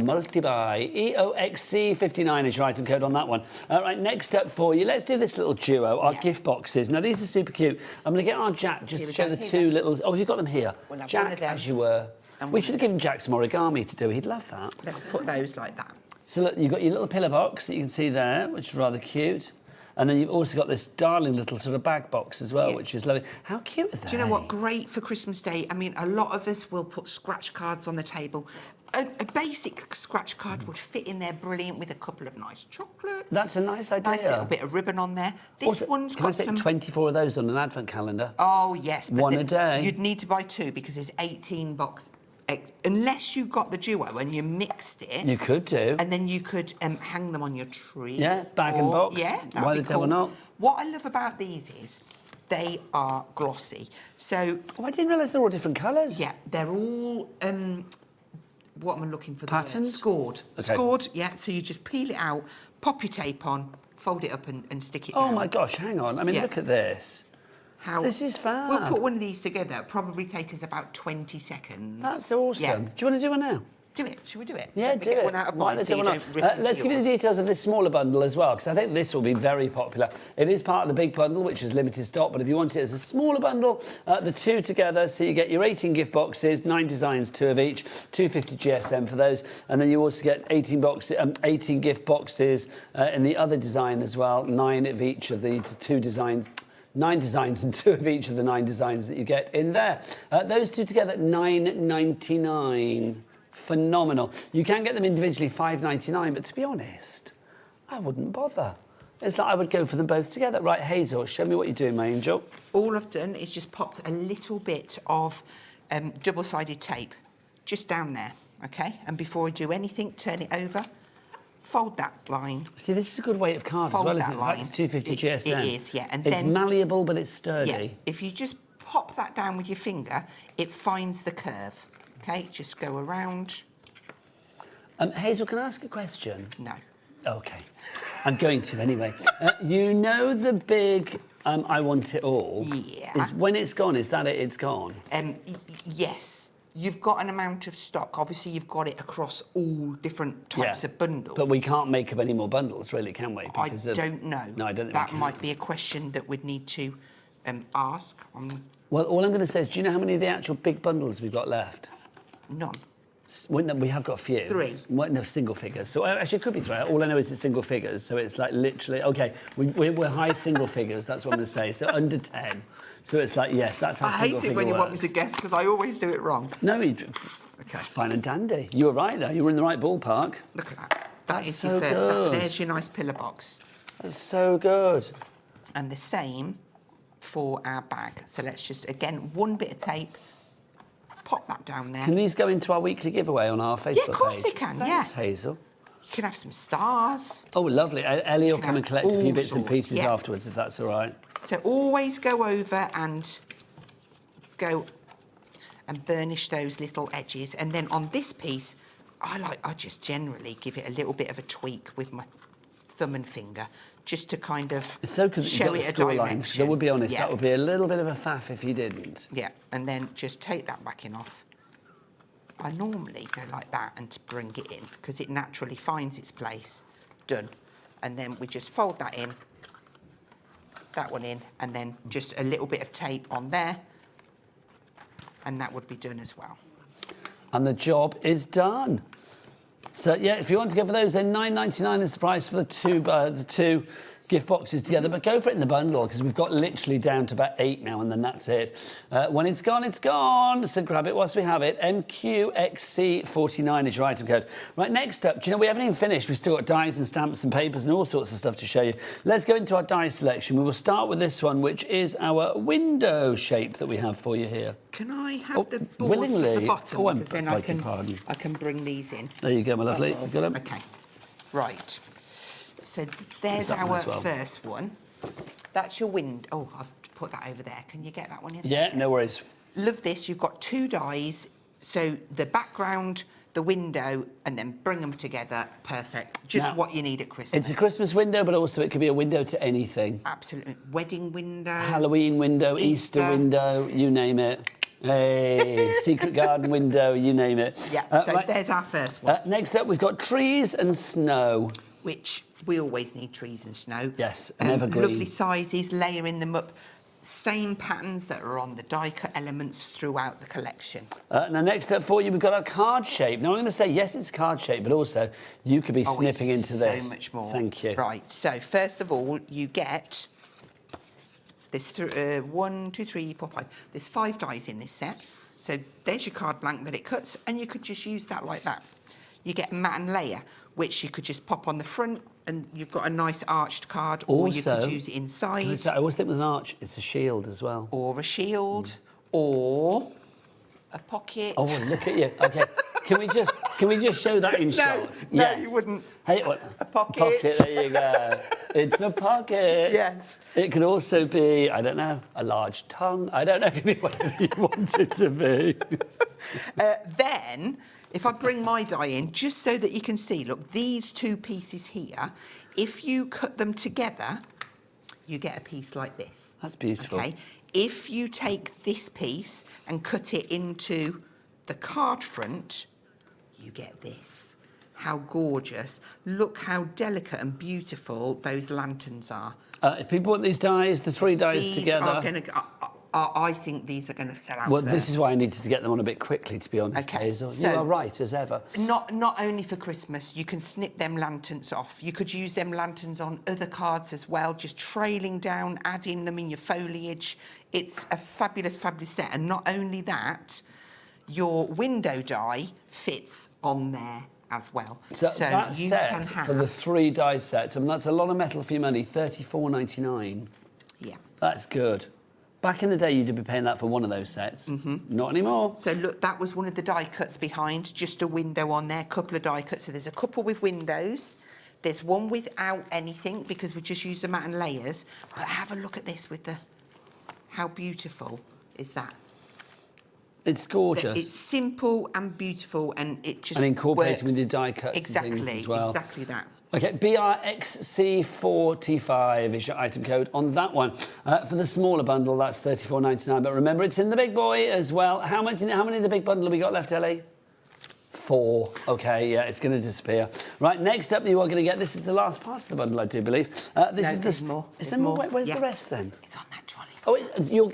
Multi-buy, EOXC59 is your item code on that one. All right, next up for you, let's do this little duo, our gift boxes. Now, these are super cute. I'm going to get our Jack just to show the two little... Oh, have you got them here? We'll have one Jack, of them. as you were. And We one should have of given Jack some origami to do. He'd love that. Let's put those like that. So look, you've got your little pillar box that you can see there, which is rather cute. And then you've also got this darling little sort of bag box as well, which is lovely. How cute are they? Do you know what? Great for Christmas Day. I mean, a lot of us will put scratch cards on the table. A basic scratch card would fit in there brilliant with a couple of nice chocolates. That's a nice idea. Nice little bit of ribbon on there. This Also, one's can I got say some... 24 of those on an advent calendar? Oh, yes. But One a day. You'd need to buy two because there's 18 box. Unless you got the duo and you mixed it. You could do. And then you could hang them on your tree. Yeah, bag and box. Yeah, that'd Why be the devil cool. not? What I love about these is they are glossy. So... Oh, I didn't realise they're all different colours. Yeah, they're all... what am I looking for? Patterns? Scored. Okay. Scored, yeah. So you just peel it out, pop your tape on, fold it up and stick it Oh, down. my gosh, hang on. I mean, look at this. This is fab. We'll put one of these together. It'll probably take us about 20 seconds. That's awesome. Yeah. Do you want to do one now? Do it. Should we do it? Yeah, Let me do get it. one out of Why mine the so you devil don't not? rip into Let's give you the yours. details of this smaller bundle as well, because I think this will be very popular. It is part of the big bundle, which is limited stock, but if you want it as a smaller bundle, the two together, so you get your 18 gift boxes, 9 designs, 2 of each, 250 GSM for those, and then you also get 18 gift boxes in the other design as well, 9 of each of the 2 designs. 9 designs and 2 of each of the 9 designs that you get in there. Those two together, $9.99. Phenomenal. You can get them individually, $5.99, but to be honest, I wouldn't bother. It's like I would go for them both together. Right, Hazel, show me what you're doing, my angel. All I've done is just popped a little bit of double-sided tape just down there, okay? And before I do anything, turn it over, fold that line. See, this is a good weight of card Fold as well, that isn't it? In fact, it's 250 GSM. It is, yeah. And it's then, malleable, but it's sturdy. yeah, if you just pop that down with your finger, it finds the curve, okay? Just go around. Hazel, can I ask a question? No. Okay. I'm going to anyway. You know the big I want it all? Yeah. Is when it's gone, is that it? It's gone? Yes. You've got an amount of stock. Obviously, you've got it across all different types of bundles. But we can't make up any more bundles, really, can we? I don't know. No, I don't think that we can. might be a question that we'd need to ask. Well, all I'm going to say is, do you know how many of the actual big bundles we've got left? None. Well, no, we have got a few. 3. Well, no, single figures. So actually, it could be 3. All I know is it's single figures. So it's like literally, okay, we're high single figures. That's what I'm going to say. So under 10. So it's like, yes, that's how I single hate it figure when you want me works. to guess because I always do it wrong. No, okay. Fine and dandy. You were right there. You were in the right ballpark. Look at that. That is so your first. good. There's your nice pillar box. That's so good. And the same for our bag. So let's just, again, one bit of tape. Pop that down there. Can these go into our weekly giveaway on our Facebook page? Yeah, of course they can, Thanks, yeah. Hazel. You can have some stars. Oh, lovely. Ellie will come and collect a few all bits and sorts, pieces yeah. afterwards, if that's all right. So always go over and go and burnish those little edges. And then on this piece, I just generally give it a little bit of a tweak with my thumb and finger, just to kind of It's so good that show you've got it a the score direction. lines, 'cause I would be honest, Yeah. that would be a little bit of a faff if you didn't. Yeah, and then just take that backing off. I normally go like that and bring it in because it naturally finds its place. Done. And then we just fold that in, that one in, and then just a little bit of tape on there, and that would be done as well. And the job is done. So, yeah, if you want to go for those, then $9.99 is the price for the two gift boxes together, but go for it in the bundle because we've got literally down to about 8 now, and then that's it. When it's gone, it's gone. So grab it whilst we have it. MQXC49 is your item code. Right, next up, do you know, we haven't even finished. We've still got dies and stamps and papers and all sorts of stuff to show you. Let's go into our die selection. We will start with this one, which is our window shape that we have for you here. Can I have the boards willingly. at the bottom? Oh, Because then I can bring these in. There you go, my lovely. You got them? Okay. Right. So there's that one our as well. first one. That's your window. Oh, I've put that over there. Can you get that one in? Yeah, no worries. Love this. You've got 2 dies. So the background, the window, and then bring them together. Perfect. Just Now, what you need at Christmas. It's a Christmas window, but also it could be a window to anything. Absolutely. Wedding window. Halloween window, Easter window, you name it. Hey, secret garden window, you name it. Yeah, so right. there's our first one. Next up, we've got trees and snow. Which we always need trees and snow. Yes, an evergreen. Lovely sizes, layering them up. Same patterns that are on the die cut elements throughout the collection. Now, next up for you, we've got our card shape. Now, I'm going to say, yes, it's card shape, but also you could be snipping into this. So much more. Thank you. Right, so first of all, you get this 1, 2, 3, 4, 5. There's 5 dies in this set. So there's your card blank that it cuts, and you could just use that like that. You get a mat and layer, which you could just pop on the front, and you've got a nice arched card, or you could use it inside. I always think with an arch, it's a shield as well. Or a shield, or a pocket. Oh, look at you. Okay. Can we just show that in shot? No, Yes. you wouldn't. Hey, what? A pocket. Pocket, there you go. It's a pocket. Yes. It could also be, I don't know, a large tongue. I don't know, it could be whatever you want it to be. Then, if I bring my die in, just so that you can see, look, these 2 pieces here, if you cut them together, you get a piece like this. That's beautiful. Okay. If you take this piece and cut it into the card front, you get this. How gorgeous. Look how delicate and beautiful those lanterns are. If people want these dies, the 3 dies together. Are going to. I think these are going to sell out. Well, this is why I needed to get them on a bit quickly, to be honest, Hazel. so- You are right, as ever. Not only for Christmas, you can snip them lanterns off. You could use them lanterns on other cards as well, just trailing down, adding them in your foliage. It's a fabulous, fabulous set. And not only that, your window die fits on there as well. So that you set can have for the 3 die sets, I mean, that's a lot of metal for your money, $34.99. Yeah. That's good. Back in the day, you'd be paying that for one of those sets. Not anymore. So look, that was one of the die cuts behind, just a window on there, couple of die cuts. So there's a couple with windows. There's one without anything because we just use the mat and layers. But have a look at this with the, how beautiful is that? It's gorgeous. It's simple and beautiful, and it just and incorporated works. with the die cuts and things as well. Exactly that. Okay, BRXC45 is your item code on that one. For the smaller bundle, that's $34.99. But remember, it's in the big boy as well. How many of the big bundle have we got left, Ellie? 4. Okay, yeah, it's going to disappear. Right, next up, you are going to get, this is the last part of the bundle, I do believe. There's more. Is there more? Where's the rest then? It's on that trolley. Oh,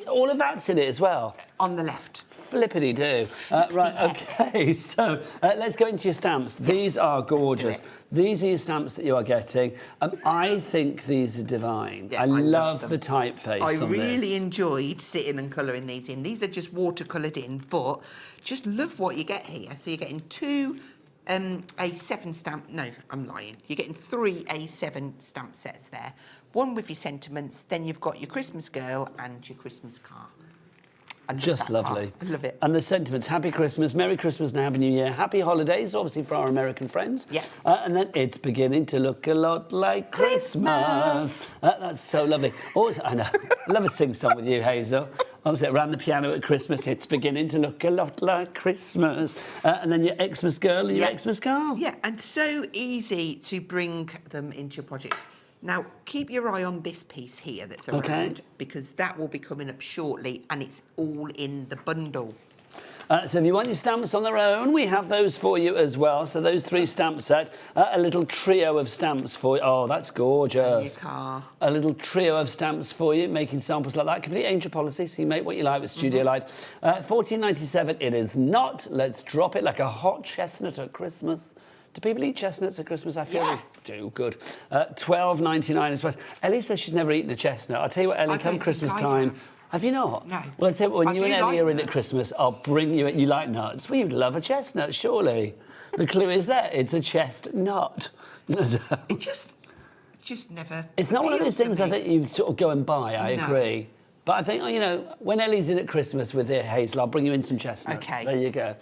all of that's in it as well? On the left. Flippity-do. Right, okay, so let's go into your stamps. These are gorgeous. These are your stamps that you are getting. I think these are divine. Yeah, I love them. the typeface I on really this. enjoyed sitting and colouring these in. These are just watercoloured in, but just love what you get here. So you're getting 2 A7 stamp. No, I'm lying. You're getting 3 A7 stamp sets there. One with your sentiments, then you've got your Christmas girl and your Christmas car. Just lovely. I love it. And the sentiments, Happy Christmas, Merry Christmas and Happy New Year, Happy Holidays, obviously for our American friends. Yeah. And then it's beginning to look a lot like Christmas. That's so lovely. Also, I know, I love a sing-song with you, Hazel. Honestly, around the piano at Christmas, it's beginning to look a lot like Christmas. And then your Xmas girl and your Xmas car. Yeah, and so easy to bring them into your projects. Now, keep your eye on this piece here that's around, because that will be coming up shortly, and it's all in the bundle. So if you want your stamps on their own, we have those for you as well. So those 3 stamp set, a little trio of stamps for you. Oh, that's gorgeous. Your car. A little trio of stamps for you, making samples like that. Complete angel policy, so you make what you like with Studio Light. $14.97, it is not. Let's drop it like a hot chestnut at Christmas. Do people eat chestnuts at Christmas? I feel they do. Good. $12.99 is price. Ellie says she's never eaten a chestnut. I'll tell you what, Ellie, come Christmas time. Have you not? No. Well, I'll tell you what, when you and Ellie like are in at Christmas, I'll bring you... You like nuts? Well, you'd love a chestnut, surely. The clue is there. It's a chestnut. It just never... It's not one of those things I think you sort of go and buy, I No. agree. But I think, you know, when Ellie's in at Christmas with her, Hazel, I'll bring you in some chestnuts. OK. There you go.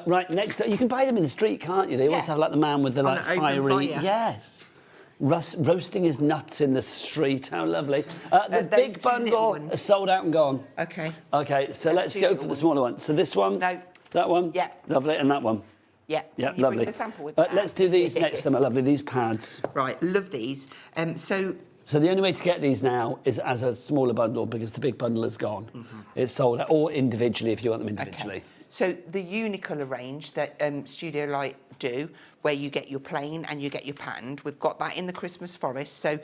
Right, next up, you can buy them in the street, can't you? They always have, like, the man with the, like, an open fiery... fire. Yes. Roasting his nuts in the street. How lovely. The big bundle is sold out and gone. OK. OK, so let's go for the smaller one. So this one? No. That one? Yeah. Lovely, and that one? Yeah. Yeah, Can you lovely. bring the sample with Let's do these next to my lovely, these pads. Right, love these. So the only way to get these now is as a smaller bundle because the big bundle is gone. It's sold out, or individually if you want them individually. Okay. So the Unicolor range that Studio Light do, where you get your plain and you get your patterned, we've got that in the Christmas Forest. So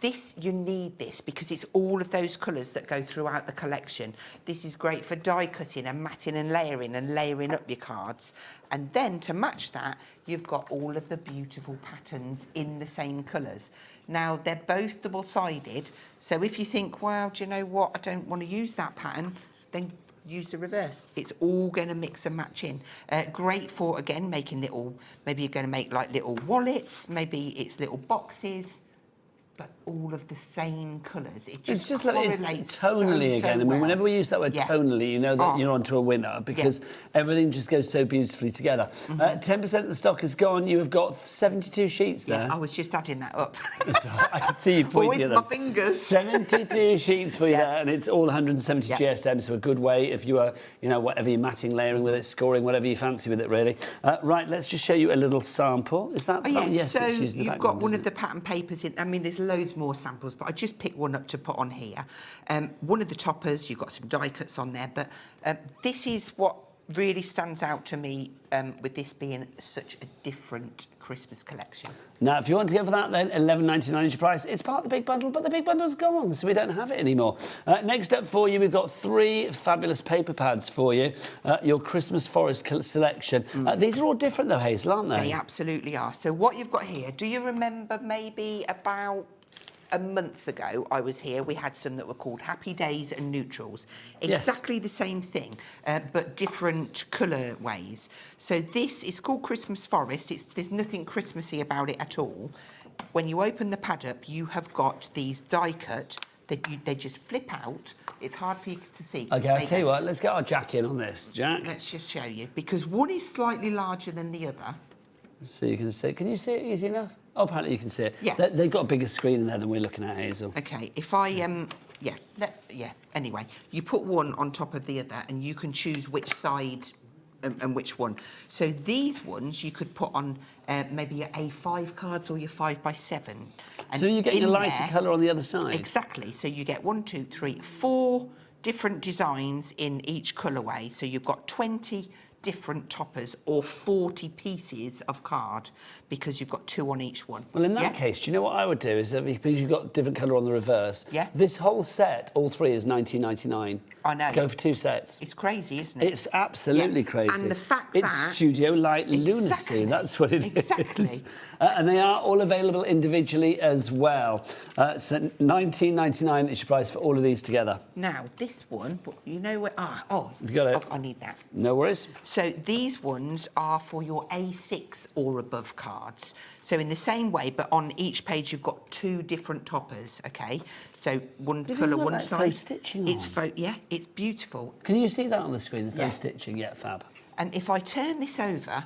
this, you need this because it's all of those colours that go throughout the collection. This is great for die cutting and matting and layering up your cards. And then to match that, you've got all of the beautiful patterns in the same colours. Now, they're both double-sided, so if you think, well, do you know what, I don't want to use that pattern, then use the reverse. It's all going to mix and match in. Great for, again, making little, maybe you're going to make like little wallets, maybe it's little boxes, but all of the same colours. It just It's tonally so again. I mean, well. whenever we use that word tonally, you know that you're onto a winner because everything just goes so beautifully together. 10% of the stock is gone. You have got 72 sheets there. Yeah, I was just adding that up. So I can see you pointing at with them. my fingers. 72 sheets for you there, and it's all 170 GSM, so a good way if you are, you know, whatever you're matting, layering with it, scoring, whatever you fancy with it, really. Right, let's just show you a little sample. Is that... Oh, yeah, yes, so it's using the you've got background, one isn't of the pattern papers in. I mean, there's loads more samples, but I just picked one up to put on here. One of the toppers, you've got some die cuts on there, but this is what really stands out to me with this being such a different Christmas collection. Now, if you want to go for that, then $11.99 is your price. It's part of the big bundle, but the big bundle's gone, so we don't have it anymore. Next up for you, we've got 3 fabulous paper pads for you. Your Christmas Forest selection. These are all different, though, Hazel, aren't they? They absolutely are. So what you've got here, do you remember maybe about a month ago I was here, we had some that were called Happy Days and Neutrals. Exactly the same thing, but different colour ways. So this is called Christmas Forest. There's nothing Christmassy about it at all. When you open the pad up, you have got these die cut that they just flip out. It's hard for you to see. OK, I'll tell you what, let's get our Jack in on this. Jack? Let's just show you, because one is slightly larger than the other. So you can see. Can you see it easy enough? Oh, apparently you can see it. Yeah. They've got a bigger screen in there than we're looking at, Hazel. OK, if I, anyway, you put one on top of the other and you can choose which side and which one. So these ones you could put on maybe your A5 cards or your 5x7. And so you get your lighter colour on the other side? Exactly. So you get 1, 2, 3, 4 different designs in each colourway. So you've got 20 different toppers or 40 pieces of card because you've got 2 on each one. Well, in that case, do you know what I would do? Is that because you've got different colour on the reverse, this whole set, all 3, is $19.99. I know. Go for 2 sets. It's crazy, isn't it? It's absolutely crazy. And the fact it's that... Studio Light lunacy, that's what it is. Exactly. And they are all available individually as well. So $19.99 is your price for all of these together. Now, this one, you know what... You got it. I need that. No worries. So these ones are for your A6 or above cards. So in the same way, but on each page you've got 2 different toppers, OK? So one colour, one side. Faux stitching it's faux, it's beautiful. Can you see that on the screen, the faux stitching? Yeah, fab. And if I turn this over,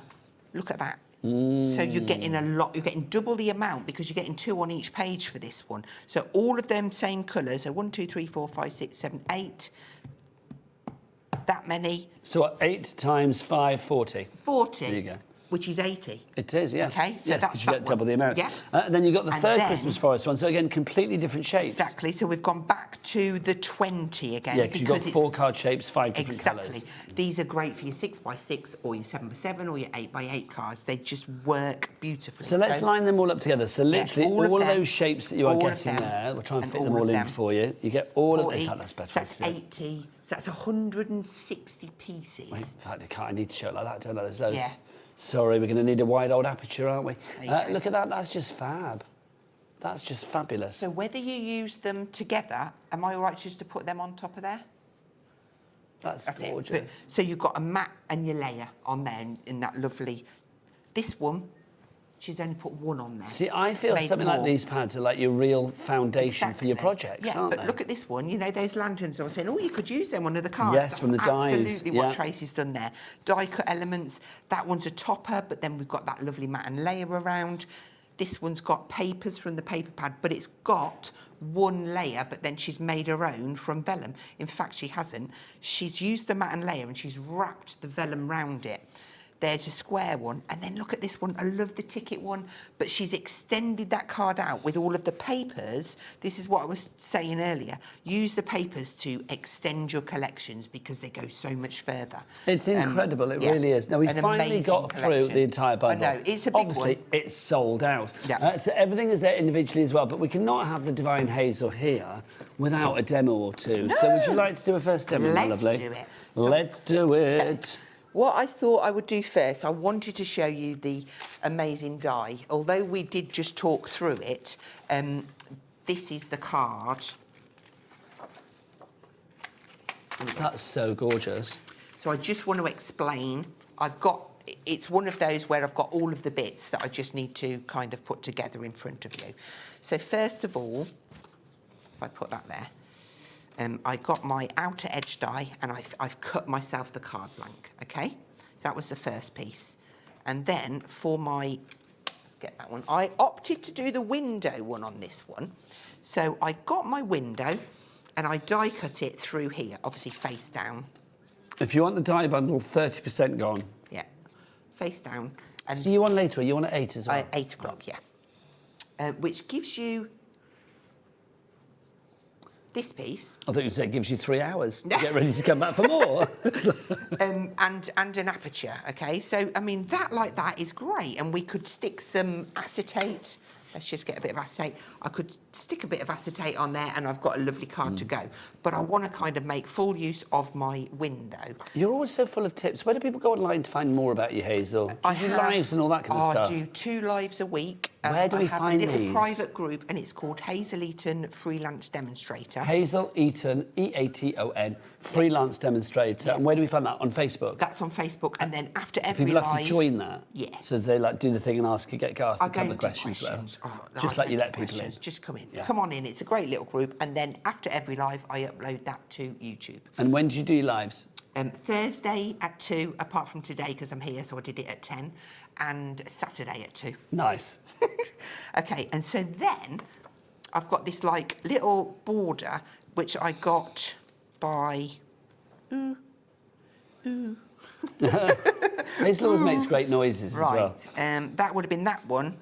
look at that. So you're getting a lot, you're getting double the amount because you're getting 2 on each page for this one. So all of them same colours, so 1, 2, 3, 4, 5, 6, 7, 8. That many. So what, 8 times 5, 40? 40. There you go. Which is 80. It is, yeah. OK, so yes, that's you get double the amount. Yeah. Then you've got the third then, Christmas Forest one, so again, completely different shapes. Exactly, so we've gone back to the 20 again. Yeah, because you've got 4 card shapes, 5 different colours. Exactly. These are great for your 6x6 or your 7x7 or your 8x8 cards. They just work beautifully. So let's line them all up together. So literally all of those shapes that you are all getting there, we'll try and fit them all in for you. You get all of them. That's better. So that's 80. So that's 160 pieces. Wait, in fact, I need to show it like that, don't I? There's loads. Yeah. Sorry, we're going to need a wide old aperture, aren't we? Look at that, that's just fab. That's just fabulous. So whether you use them together, am I all right just to put them on top of there? That's gorgeous. But, so you've got a mat and your layer on there in that lovely... This one, she's only put one on there. See, I feel something like these pads are like your real foundation for your projects, aren't but they? look at this one. You know, those lanterns, I was saying, oh, you could use them on other cards. Yes, That's from the dies. absolutely what Tracy's done there. Die cut elements. That one's a topper, but then we've got that lovely mat and layer around. This one's got papers from the paper pad, but it's got one layer, but then she's made her own from vellum. In fact, she hasn't. She's used the mat and layer and she's wrapped the vellum round it. There's a square one, and then look at this one. I love the ticket one, but she's extended that card out with all of the papers. This is what I was saying earlier. Use the papers to extend your collections because they go so much further. It's incredible, it really is. Now, we finally got through the entire bundle. I know, it's a big Obviously, one. it's sold out. So everything is there individually as well, but we cannot have the Divine Hazel here without a demo or two. No. So would you like to do a first demo, my lovely? Let's do it. Let's do it. What I thought I would do first, I wanted to show you the amazing die. Although we did just talk through it, this is the card. That's so gorgeous. So I just want to explain. It's one of those where I've got all of the bits that I just need to kind of put together in front of you. So first of all, if I put that there, I got my outer edge die and I've cut myself the card blank, okay? So that was the first piece. And then for my, let's get that one, I opted to do the window one on this one. So I got my window and I die cut it through here, obviously face down. If you want the die bundle, 30% gone. Yeah, face down. And so you want later, or you want at 8 as well? 8 o'clock, yeah. Which gives you this piece. I thought you'd say it gives you 3 hours to get ready to come back for more. and an aperture, okay? So, I mean, that like that is great. And we could stick some acetate. Let's just get a bit of acetate. I could stick a bit of acetate on there and I've got a lovely card to go. But I want to kind of make full use of my window. You're always so full of tips. Where do people go online to find more about you, Hazel? Do you do lives and all that kind of stuff? I do 2 lives a week. Where do we find these? I have a little these? private group and it's called Hazel Eaton Freelance Demonstrator. Hazel Eaton, E-A-T-O-N, Freelance Demonstrator. And where do we find that? On Facebook? That's on Facebook. And then after every People live... have to join that? Yes. So they like do the thing and ask you, get asked a couple of questions. Just like you let people in. Just come in. Yeah. Come on in. It's a great little group. And then after every live, I upload that to YouTube. And when do you do your lives? Thursday at 2, apart from today because I'm here, so I did it at 10, and Saturday at 2. Nice. Okay, and so then I've got this like little border which I got by. Hazel always makes great noises as well. Right. That would have been that one,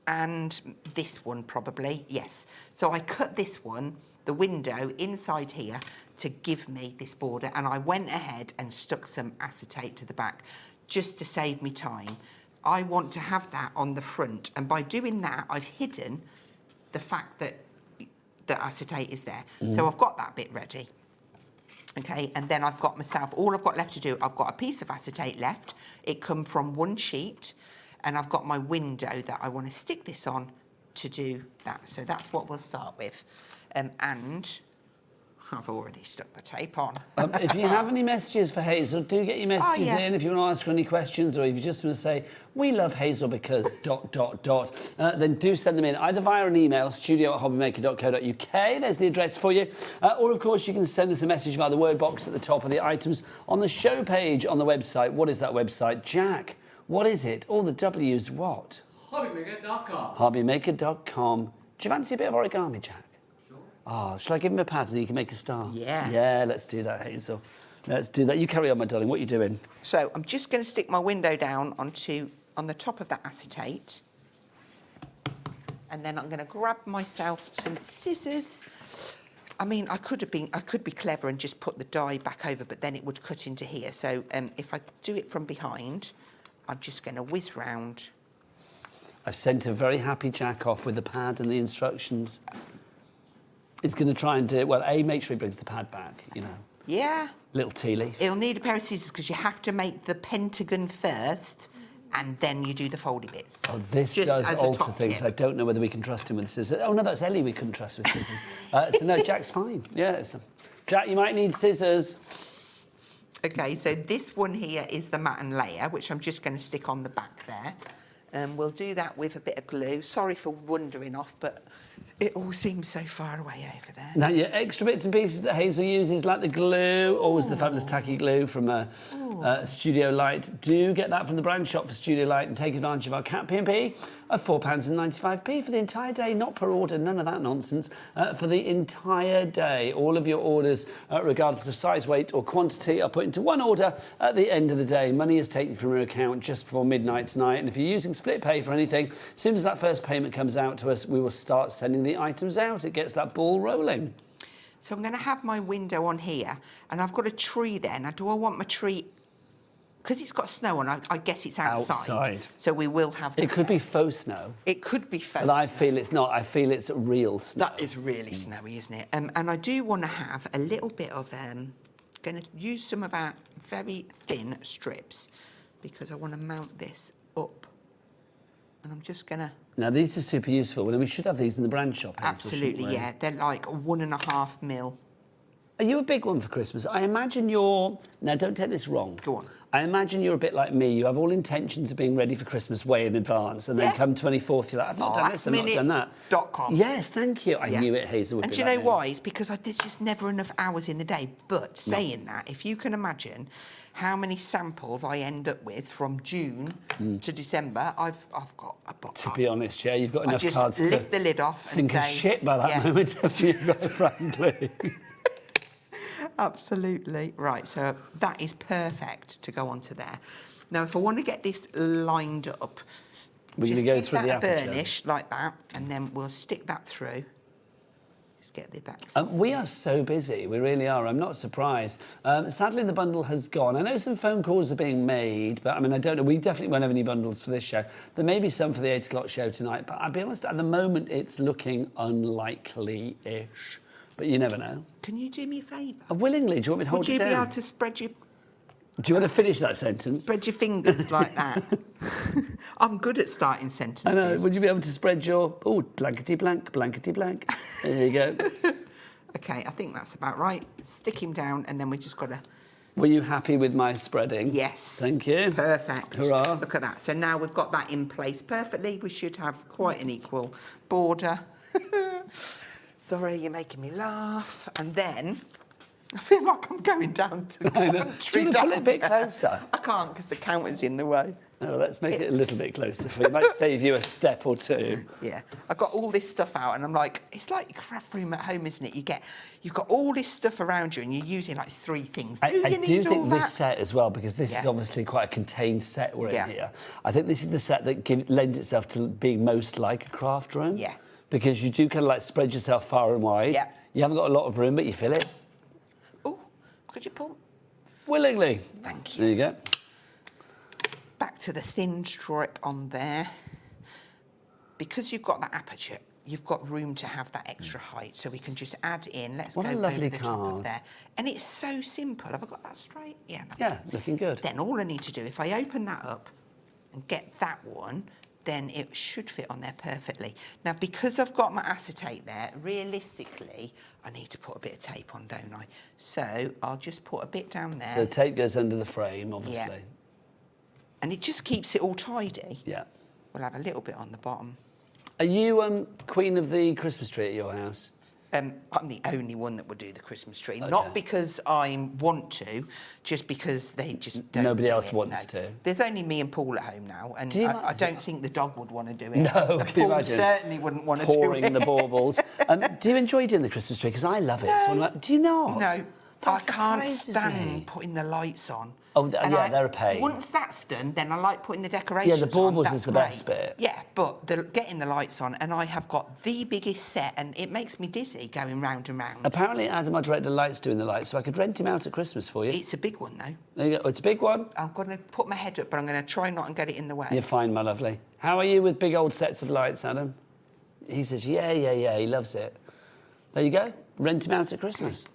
and this one probably. Yes. So I cut this one, the window inside here, to give me this border, and I went ahead and stuck some acetate to the back just to save me time. I want to have that on the front, and by doing that I've hidden the fact that the acetate is there. So I've got that bit ready. Okay, and then I've got myself, all I've got left to do, I've got a piece of acetate left. It come from one sheet, and I've got my window that I want to stick this on to do that. So that's what we'll start with. And I've already stuck the tape on. If you have any messages for Hazel, do get your messages in. If you want to ask her any questions, or if you just want to say, we love Hazel because ... then do send them in, either via an email, studio@hobbymaker.co.uk, there's the address for you, or of course you can send us a message via the word box at the top of the items on the show page on the website. What is that website? Jack, what is it? All the W's, what? HobbyMaker.com. HobbyMaker.com. Do you fancy a bit of origami, Jack? Oh, shall I give him a pat and he can make a star? Yeah. Yeah, let's do that, Hazel. Let's do that. You carry on, my darling. What are you doing? So I'm just going to stick my window down on the top of that acetate. And then I'm going to grab myself some scissors. I mean, I could be clever and just put the die back over, but then it would cut into here. So if I do it from behind, I'm just going to whiz round. I've sent a very happy Jack off with the pad and the instructions. He's going to try and do it. Well, make sure he brings the pad back, you know. Yeah. Little tea leaf. It'll need a pair of scissors because you have to make the pentagon first and then you do the foldy bits. Oh, this Just does as a alter top things. tip. I don't know whether we can trust him with scissors. Oh, no, that's Ellie we couldn't trust with scissors. So, no, Jack's fine. Yeah. Jack, you might need scissors. Okay, so this one here is the mat and layer, which I'm just going to stick on the back there. We'll do that with a bit of glue. Sorry for wandering off, but it all seems so far away over there. Now, your extra bits and pieces that Hazel uses, like the glue, always the fabulous tacky glue from Studio Light. Do get that from the brand shop for Studio Light and take advantage of our Cat P&P of £4.95 for the entire day, not per order, none of that nonsense, for the entire day. All of your orders, regardless of size, weight or quantity, are put into one order at the end of the day. Money is taken from your account just before midnight tonight, and if you're using split pay for anything, as soon as that first payment comes out to us, we will start sending the items out. It gets that ball rolling. So I'm going to have my window on here, and I've got a tree there. Now, do I want my tree... Because it's got snow on, I guess it's outside. So we will have... It could be faux snow. It could be faux But I feel it's not. I feel it's real snow. That is really snowy, isn't it? And I do want to have a little bit of... going to use some of our very thin strips because I want to mount this up. And I'm just going to... Now, these are super useful. Well, we should have these in the brand shop. Hazel, Absolutely, yeah. They're like 1.5 mil. Are you a big one for Christmas? I imagine you're... Now, don't take this wrong. Go on. I imagine you're a bit like me. You have all intentions of being ready for Christmas way in advance, and then come 24th, you're like, I've not done this, I've not done that. .com. Yes, thank you. I knew it, Hazel would And be do you like know me. why? It's because there's just never enough hours in the day. But saying that, if you can imagine how many samples I end up with from June to December, I've got a box. To be honest, yeah, you've got enough just cards lift to the lid off sink and a say, ship by that moment, haven't you, quite frankly? Absolutely. Right, so that is perfect to go onto there. Now, if I want to get this lined up, We're just going to go give through that the a aperture. burnish like that, and then we'll stick that through. Just get the back. We are so busy, we really are. I'm not surprised. Sadly, the bundle has gone. I know some phone calls are being made, but I mean, I don't know. We definitely won't have any bundles for this show. There may be some for the 8 o'clock show tonight, but I'll be honest, at the moment, it's looking unlikely-ish. But you never know. Can you do me a favour? Willingly. Do you want me to hold Would it you down? be able to spread your... Do you want to finish that sentence? Spread your fingers like that. I'm good at starting sentences. I know. Would you be able to spread your... Oh, blankety-blank, blankety-blank. There you go. OK, I think that's about right. Stick him down, and then we just got to... Were you happy with my spreading? Yes. Thank you. Perfect. Hurrah. Look at that. So now we've got that in place perfectly. We should have quite an equal border. Sorry, you're making me laugh. And then... I feel like I'm going down to I know. Do you want to pull it a bit closer? I can't because the counter's in the way. No, let's make it a little bit closer for you. It might save you a step or two. Yeah. I got all this stuff out and I'm like, it's like your craft room at home, isn't it? You've got all this stuff around you and you're using like 3 things. I do think all that? this set as well, because this is obviously quite a contained set we're in here. I think this is the set that lends itself to being most like a craft room. Yeah. Because you do kind of like spread yourself far and wide. Yeah. You haven't got a lot of room, but you fill it. Could you pull? Willingly. Thank you. There you go. Back to the thin strip on there. Because you've got that aperture, you've got room to have that extra height, so we can just add in. Let's What go a lovely over the top of card. there. And it's so simple. Have I got that straight? Yeah. Yeah, looking good. Then all I need to do, if I open that up and get that one, then it should fit on there perfectly. Now, because I've got my acetate there, realistically, I need to put a bit of tape on, don't I? So I'll just put a bit down there. So tape goes under the frame, obviously. Yeah. And it just keeps it all tidy. Yeah. We'll have a little bit on the bottom. Are you queen of the Christmas tree at your house? I'm the only one that would do the Christmas tree. Not because I want to, just because they just don't Nobody do else it, wants no. to. There's only me and Paul at home now, and Do you I don't think the dog would want to do it. No, And can you Paul imagine? certainly wouldn't want to do it. Pouring the baubles. Do you enjoy doing the Christmas tree? Because I love it. It's one of my- do you not? No, That I can't surprises stand me. putting the lights on. Oh, And yeah, they're a pain. Once that's done, then I like putting the decorations Yeah, the baubles on. is the That's best great. bit. Yeah, but getting the lights on, and I have got the biggest set, and it makes me dizzy going round and round. Apparently, Adam, our director, likes doing the lights, so I could rent him out at Christmas for you. It's a big one, though. There you go. Oh, it's a big one. I'm going to put my head up, but I'm going to try not and get it in the way. You're fine, my lovely. How are you with big old sets of lights, Adam? He says, yeah, he loves it. There you go. Rent him out at Christmas.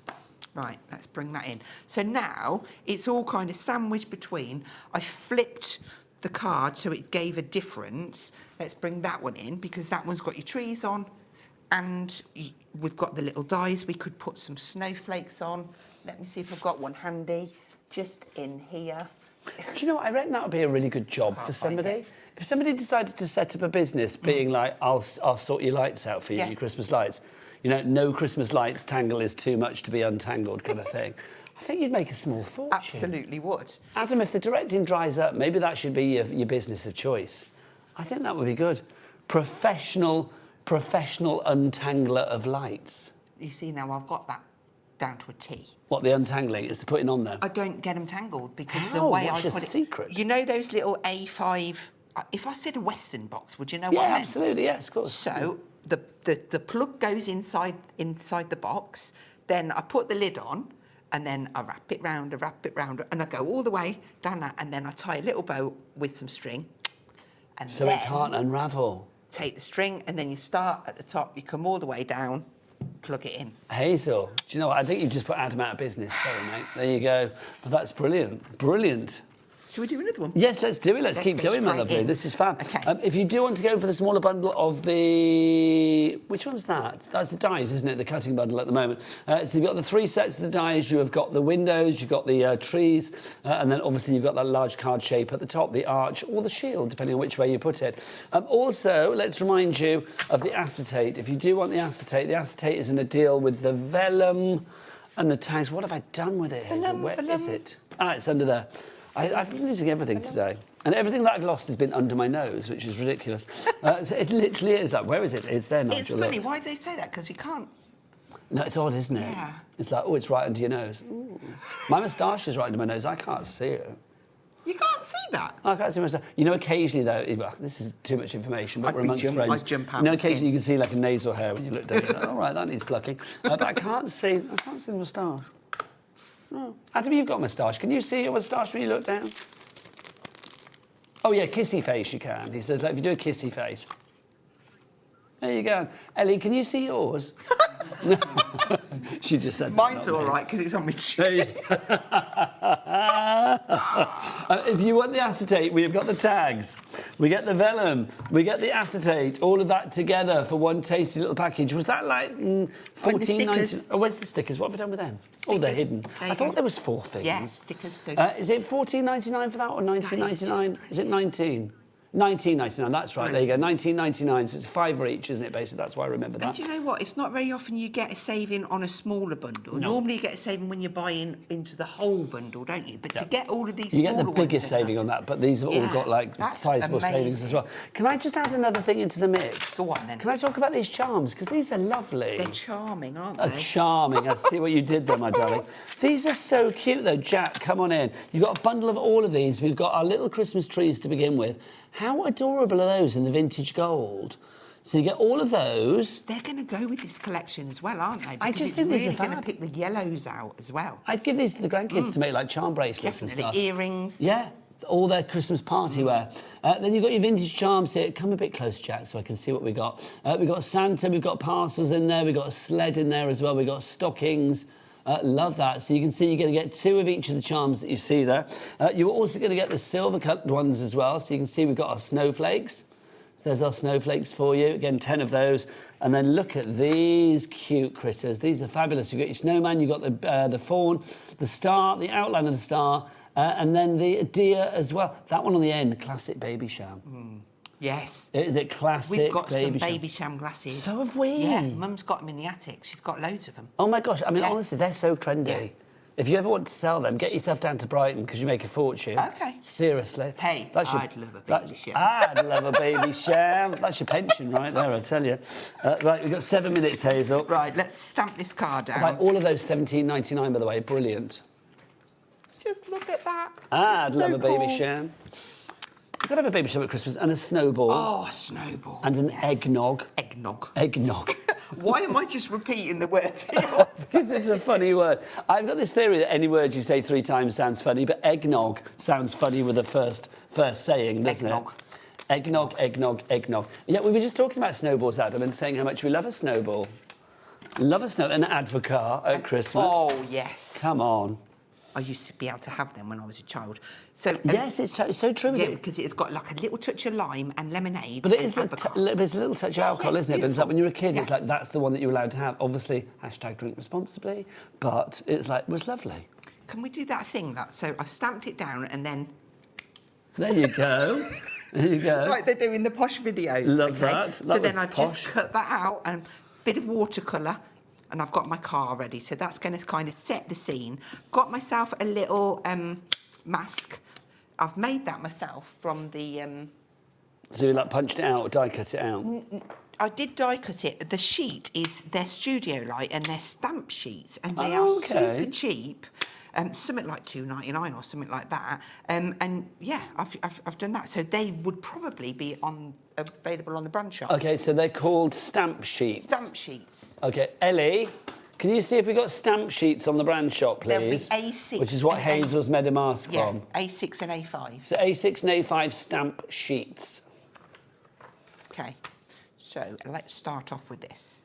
Right, let's bring that in. So now it's all kind of sandwiched between. I flipped the card so it gave a difference. Let's bring that one in because that one's got your trees on, and we've got the little dies. We could put some snowflakes on. Let me see if I've got one handy just in here. Do you know what? I reckon that would be a really good job for somebody. If somebody decided to set up a business being like, I'll sort your lights out for you, your Christmas lights. You know, no Christmas lights, tangle is too much to be untangled kind of thing. I think you'd make a small fortune. Absolutely would. Adam, if the directing dries up, maybe that should be your business of choice. I think that would be good. Professional untangler of lights. You see, now I've got that down to a T. What, the untangling is the putting on there? I don't get them tangled because How? the way What's I your put secret? it... You know those little A5... If I said a Western box, would you know what I Yeah, meant? absolutely, yes, of course. So the plug goes inside the box, then I put the lid on, and then I wrap it round, and I go all the way down that, and then I tie a little bow with some string. And so then it can't unravel. Take the string, and then you start at the top, you come all the way down, plug it in. Hazel, do you know what? I think you just put Adam out of business. Sorry, mate. There you go. Well, that's brilliant. Brilliant. Shall we do another one? Yes, let's do it. Let's keep go going, my straight lovely. in. This is fab. Okay. If you do want to go for the smaller bundle of the... Which one's that? That's the dies, isn't it? The cutting bundle at the moment. So you've got the 3 sets of the dies. You have got the windows. You've got the trees. And then, obviously, you've got that large card shape at the top, the arch or the shield, depending on which way you put it. Also, let's remind you of the acetate. If you do want the acetate is in a deal with the vellum and the tags. What have I done with it, Hazel? Where is it? Ah, it's under there. I've been losing everything today. And everything that I've lost has been under my nose, which is ridiculous. So it literally is that. Where is it? It's there, Nigel. It's funny. Why do they say that? Because you can't... No, it's odd, isn't it? Yeah. It's like, oh, it's right under your nose. Ooh. My moustache is right under my nose. I can't see it. You can't see that? I can't see my moustache. You know, occasionally, though, well, this is too much information, but we're amongst friends. I'd jump out you know, the skin. occasionally you can see, like, a nasal hair when you look down. You're like, all right, that needs plucking. But I can't see the moustache. No. Adam, you've got a moustache. Can you see your moustache when you look down? Oh, yeah, kissy face you can. He says, like, if you do a kissy face. There you go. Ellie, can you see yours? She just said Mine's that, all right because it's on my chin. If you want the acetate, we've got the tags. We get the vellum. We get the acetate. All of that together for one tasty little package. Was that like $14.90? Oh, where's the stickers? What have we done with them? Oh, they're hidden. I thought there was 4 things. Yes, stickers too. Is it $14.99 for that or $19.99? Is it 19? $19.99, that's right, there you go, $19.99, so it's £5 each, isn't it, basically? That's why I remember that. And do you know what? It's not very often you get a saving on a smaller bundle. No. Normally you get a saving when you're buying into the whole bundle, don't you? But to get all of these you get the smaller biggest ones saving on that, but these have all got, like, sizable savings as well. Can I just add another thing into the mix? Go on, then. Can I talk about these charms? Because these are lovely. They're charming, aren't they? Charming. I see what you did there, my darling. These are so cute, though. Jack, come on in. You've got a bundle of all of these. We've got our little Christmas trees to begin with. How adorable are those in the vintage gold? So you get all of those. They're going to go with this collection as well, aren't they? Because I just think these are really fab. going to pick the yellows out as well. I'd give these to the grandkids to make like charm bracelets and stuff. Earrings. Yeah, all their Christmas party wear. Then you've got your vintage charms here. Come a bit close, Jack, so I can see what we got. We've got Santa, we've got parcels in there, we've got a sled in there as well, we've got stockings. Love that. So you can see you're going to get 2 of each of the charms that you see there. You're also going to get the silver-cut ones as well. So you can see we've got our snowflakes. So there's our snowflakes for you. Again, 10 of those. And then look at these cute critters. These are fabulous. You've got your snowman, you've got the fawn, the star, the outline of the star, and then the deer as well. That one on the end, classic baby sham. Yes. Is it classic We've got baby some baby sham glasses. So have we. Yeah, Mum's got them in the attic. She's got loads of them. Oh, my gosh. I mean, honestly, they're so trendy. Yeah. If you ever want to sell them, get yourself down to Brighton because you make a fortune. OK. Seriously. Hey, I'd love a baby sham. I'd love a baby sham. That's your pension right there, I tell you. Right, we've got 7 minutes, Hazel. Right, let's stamp this card down. Right, all of those $17.99, by the way. Brilliant. Just look at that. I'd love a baby cool. sham. You've got to have a baby sham at Christmas and a snowball. Oh, a snowball. And an eggnog. Eggnog. Eggnog. Why am I just repeating the word? Because it's a funny word. I've got this theory that any word you say 3 times sounds funny, but eggnog sounds funny with the first saying, doesn't it? Eggnog, eggnog, eggnog. Yeah, we were just talking about snowballs, Adam, and saying how much we love a snowball. Love a an advocar at Christmas. Oh, yes. Come on. I used to be able to have them when I was a child. So yes, it's so true. Yeah, because it's got like a little touch of lime and lemonade. But it and is it's a little touch of alcohol, isn't it? But it's like when you were a kid, it's like that's the one that you're allowed to have. Obviously, # drink responsibly. But it's like, it was lovely. Can we do that thing? So I've stamped it down and then... There you go. There you go. Like they do in the posh videos. Love that. So then I've just cut that out and a bit of watercolour. And I've got my car ready, so that's going to kind of set the scene. Got myself a little mask. I've made that myself from the... So you like punched it out or die cut it out? I did die cut it. The sheet is their studio light and their stamp sheets, and they are super cheap. Something like $2.99 or something like that. And yeah, I've done that. So they would probably be available on the brand shop. Okay, so they're called stamp sheets. Stamp sheets. Okay, Ellie, can you see if we got stamp sheets on the brand shop, please? There'll be A6. Which is what Hazel's made a mask from. A6 and A5. So A6 and A5 stamp sheets. Okay, so let's start off with this.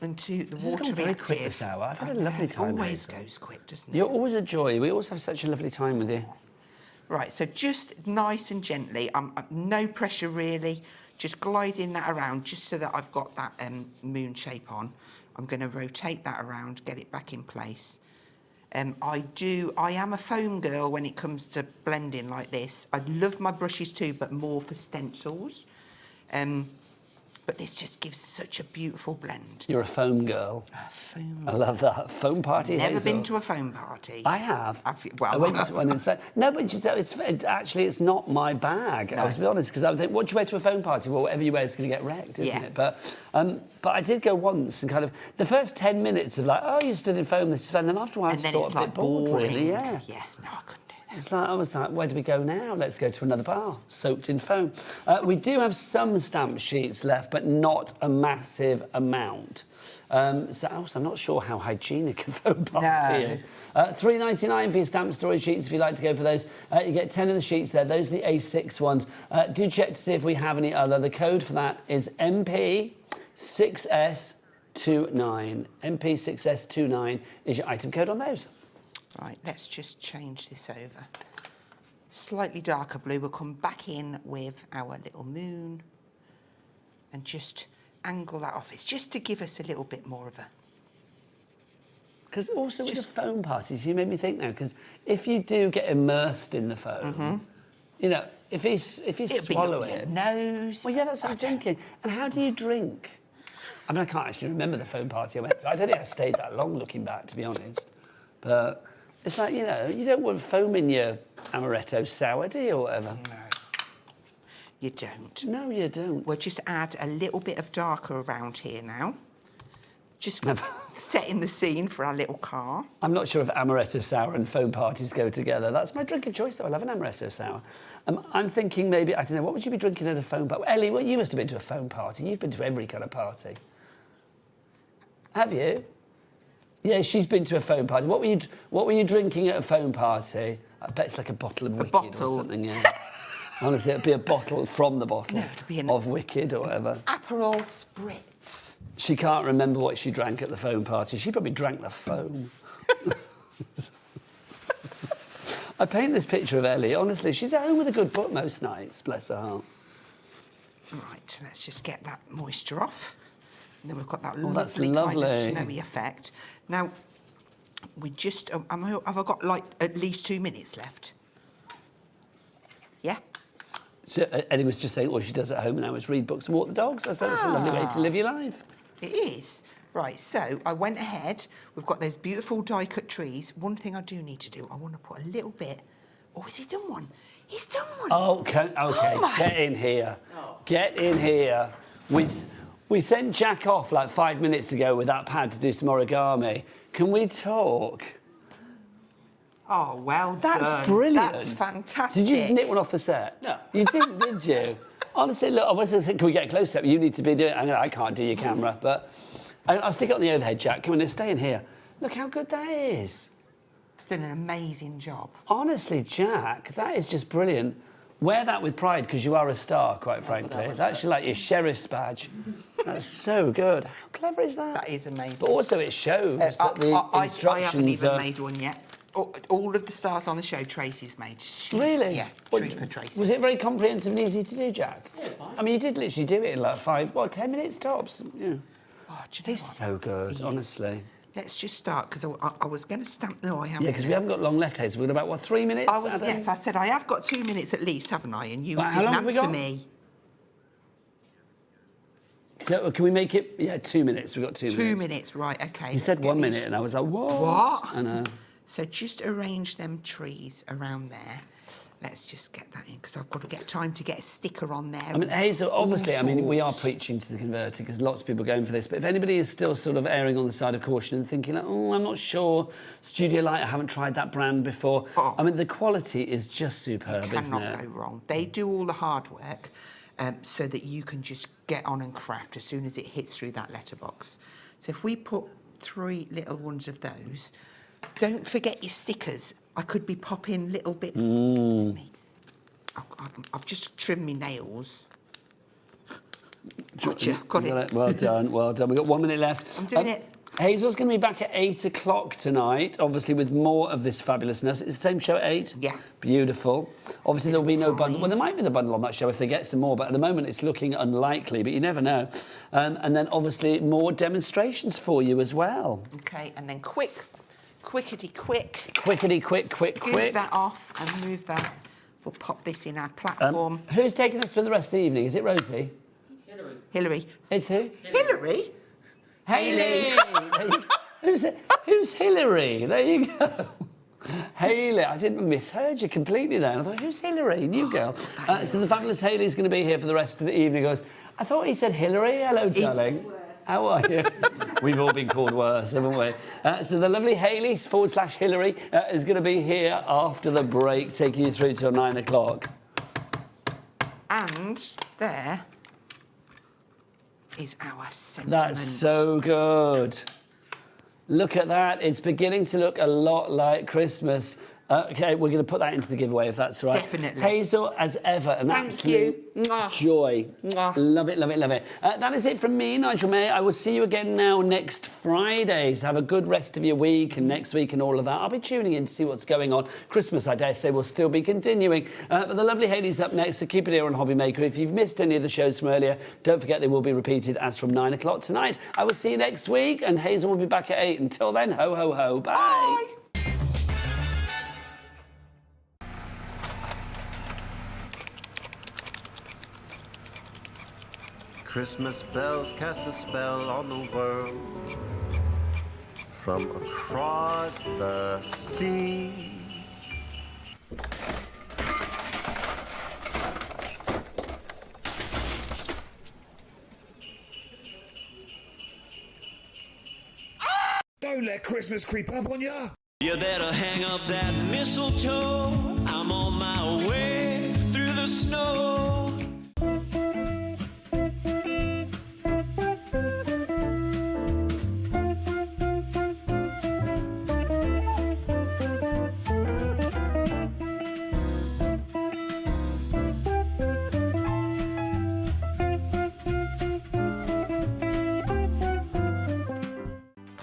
Into the This has water gone very reactive. quick this hour. I've had a lovely time. Always Hazel. goes quick, doesn't it? You're always a joy. We always have such a lovely time with you. Right, so just nice and gently, no pressure really, just gliding that around just so that I've got that moon shape on. I'm going to rotate that around, get it back in place. I am a foam girl when it comes to blending like this. I love my brushes too, but more for stencils. But this just gives such a beautiful blend. You're a foam girl. A foam. I love that. Foam party, Never Hazel. been to a foam party. I have. Well, I went to one in Spain. No, but it's not my bag. No. I was to be honest, because I would think, what do you wear to a foam party? Well, whatever you wear is going to get wrecked, isn't it? But I did go once and kind of the first 10 minutes of like, oh, you stood in foam, this is fun. And then after a while, I just thought a bit bored, really. Yeah. Yeah. No, I couldn't. I was like, where do we go now? Let's go to another bar, soaked in foam. We do have some stamp sheets left, but not a massive amount. So also, I'm not sure how hygienic a foam party is. $3.99 for your stamp storage sheets if you'd like to go for those. You get 10 of the sheets there. Those are the A6 ones. Do check to see if we have any other. The code for that is MP6S29. MP6S29 is your item code on those. Right, let's just change this over. Slightly darker blue. We'll come back in with our little moon and just angle that off. It's just to give us a little bit more of a... Because also with the foam parties, you made me think now, because if you do get immersed in the foam, you know, if you swallow it... nose. Well, yeah, that's what I'm thinking. And how do you drink? I mean, I can't actually remember the foam party I went to. I don't think I stayed that long looking back, to be honest. But... it's like, you know, you don't want foam in your amaretto sour, do you, or whatever? No, you don't. No, you don't. We'll just add a little bit of darker around here now. Just setting the scene for our little car. I'm not sure if amaretto sour and foam parties go together. That's my drink of choice, though. I love an amaretto sour. I'm thinking maybe, I don't know, what would you be drinking at a foam party? Ellie, well, you must have been to a foam party. You've been to every kind of party. Have you? Yeah, she's been to a foam party. What were you drinking at a foam party? I bet it's like a bottle of Wicked or something, yeah. Honestly, it'd be a bottle from the bottle of Wicked or whatever. Aperol Spritz. She can't remember what she drank at the foam party. She probably drank the foam. I paint this picture of Ellie. Honestly, she's at home with a good book most nights, bless her heart. Right, let's just get that moisture off. And then we've got that that's lovely kind of lovely. snowy effect. Now, we just... have I got, like, at least 2 minutes left? Yeah? So, Ellie was just saying all she does at home now is read books and walk the dogs. I thought that's a lovely way to live your life. It is. Right, so I went ahead. We've got those beautiful die-cut trees. One thing I do need to do, I want to put a little bit... Oh, has he done one? He's done one. Oh, okay. Get in here. Get in here. We sent Jack off like 5 minutes ago with that pad to do some origami. Can we talk? Oh, well done. That's brilliant. That's fantastic. Did you just nip one off the set? No. You didn't, did you? Honestly, look, I was going to say, can we get a close-up? You need to be doing... I can't do your camera, but... I'll stick it on the overhead, Jack. Come on, stay in here. Look how good that is. Done an amazing job. Honestly, Jack, that is just brilliant. Wear that with pride, because you are a star, quite frankly. That's like your sheriff's badge. That's so good. How clever is that? That is amazing. But also it shows that the instructions I haven't even are... made one yet. All of the stars on the show, Tracy's made. Really? Yeah, Trooper Tracy. Was it very comprehensive and easy to do, Jack? Yeah, it's fine. I mean, you did literally do it in like 10 minutes tops. Yeah. Oh, do you know He's so good, honestly. Let's just start, because I was going to stamp... No, I haven't. Yeah, because we haven't got long left, Hazel. We've got about, what, 3 minutes? Yes, I said I have got 2 minutes at least, haven't I? And you Right, how didn't long have we answer got? me. So, can we make it... Yeah, 2 minutes. We've got 2 minutes. 2 minutes, right, OK. You said 1 minute, and I was like, whoa. What? I know. So just arrange them trees around there. Let's just get that in, because I've got to get time to get a sticker on there. I mean, Hazel, obviously, I mean, we are preaching to the converted, because lots of people are going for this, but if anybody is still sort of erring on the side of caution and thinking, like, oh, I'm not sure, Studio Light, I haven't tried that brand before. I mean, the quality is just superb, isn't it? Cannot go wrong. They do all the hard work so that you can just get on and craft as soon as it hits through that letterbox. So if we put 3 little ones of those, don't forget your stickers. I could be popping little bits. I've just trimmed my nails. Gotcha, got it. Well done, well done. We've got 1 minute left. I'm doing it. Hazel's going to be back at 8 o'clock tonight, obviously with more of this fabulousness. It's the same show at 8? Yeah. Beautiful. Obviously there'll be no bundle. Well, there might be the bundle on that show if they get some more, but at the moment it's looking unlikely, but you never know. And then obviously more demonstrations for you as well. OK, and then quickity-quick. Quickity-quick, quick. Scoot that off and move that. We'll pop this in our platform. Who's taking us through the rest of the evening? Is it Rosie? Hillary. It's who? Hillary? Haley! Who's Hillary? There you go. Haley, I didn't misheard you completely there. I thought, who's Hillary? New girl. So the fabulous Haley's going to be here for the rest of the evening. Goes, I thought he said Hillary. Hello, darling. How are you? We've all been called worse, haven't we? So the lovely Hayley / Hillary is going to be here after the break, taking you through till 9 o'clock. And there is our sentiment. That's so good. Look at that. It's beginning to look a lot like Christmas. OK, we're going to put that into the giveaway, if that's all right. Definitely. Hazel, as ever, an absolute joy. Love it, love it, love it. That is it from me, Nigel May. I will see you again now next Friday. So have a good rest of your week and next week and all of that. I'll be tuning in to see what's going on. Christmas, I dare say, will still be continuing. But the lovely Hayley's up next, so keep it here on HobbyMaker. If you've missed any of the shows from earlier, don't forget they will be repeated as from 9 o'clock tonight. I will see you next week, and Hazel will be back at 8. Until then, ho, ho, ho. Bye. Bye. Christmas bells cast a spell on the world from across the sea. Don't let Christmas creep up on ya. You better hang up that mistletoe. I'm on my way through the snow.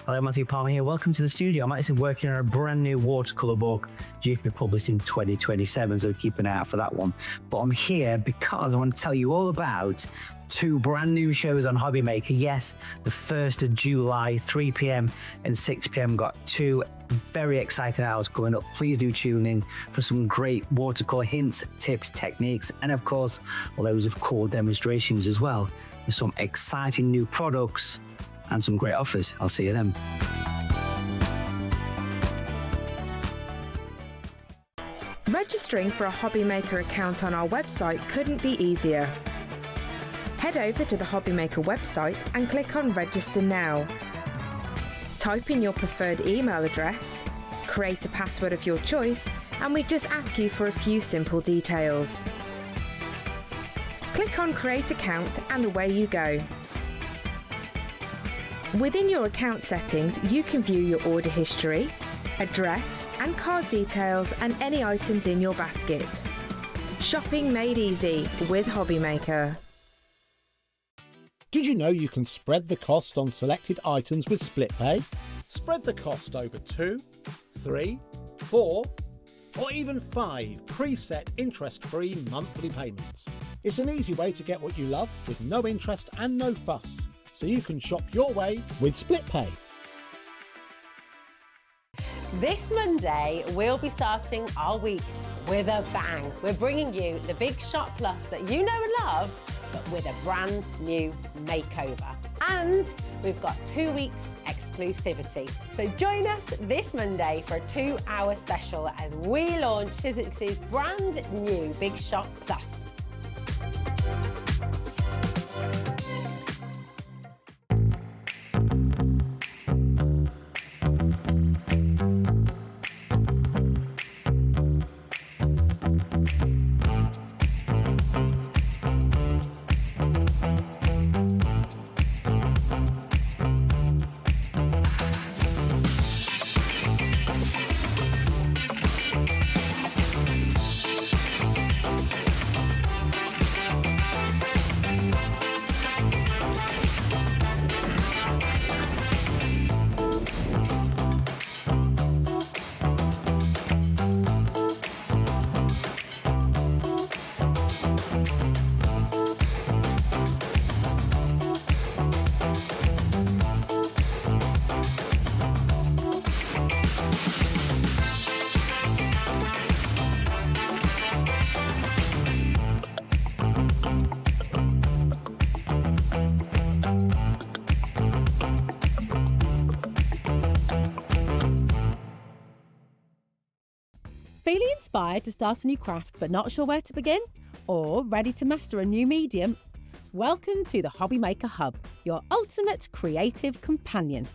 Hello, Matthew Palmer here. Welcome to the studio. I'm actually working on a brand new watercolour book due to be published in 2027, so keep an eye out for that one. But I'm here because I want to tell you all about 2 brand new shows on HobbyMaker. Yes, the 1st of July, 3 p.m. and 6 p.m. got 2 very exciting hours coming up. Please do tune in for some great watercolour hints, tips, techniques, and of course, loads of cool demonstrations as well. There's some exciting new products and some great offers. I'll see you then. Registering for a HobbyMaker account on our website couldn't be easier. Head over to the HobbyMaker website and click on Register Now. Type in your preferred email address, create a password of your choice, and we just ask you for a few simple details. Click on Create Account and away you go. Within your account settings, you can view your order history, address and card details and any items in your basket. Shopping made easy with HobbyMaker. Did you know you can spread the cost on selected items with split pay? Spread the cost over 2, 3, 4, or even 5 preset interest-free monthly payments. It's an easy way to get what you love with no interest and no fuss, so you can shop your way with split pay. This Monday, we'll be starting our week with a bang. We're bringing you the big Shop Plus that you know and love, but with a brand new makeover. And we've got 2 weeks exclusivity. So join us this Monday for a 2-hour special as we launch Sizzix's brand new Big Shop Plus. Feeling inspired to start a new craft but not sure where to begin? Or ready to master a new medium? Welcome to the HobbyMaker Hub, your ultimate creative companion.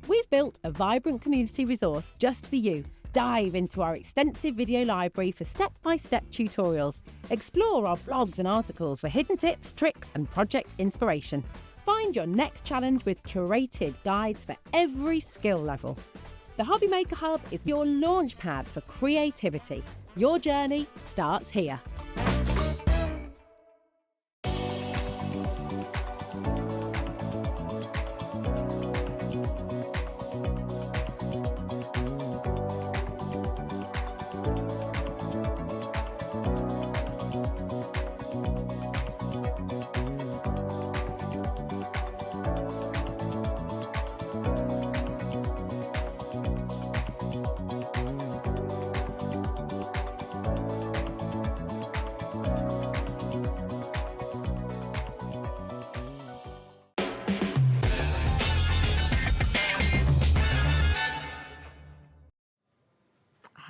We've built a vibrant community resource just for you. Dive into our extensive video library for step-by-step tutorials. Explore our blogs and articles for hidden tips, tricks and project inspiration. Find your next challenge with curated guides for every skill level. The HobbyMaker Hub is your launch pad for creativity. Your journey starts here.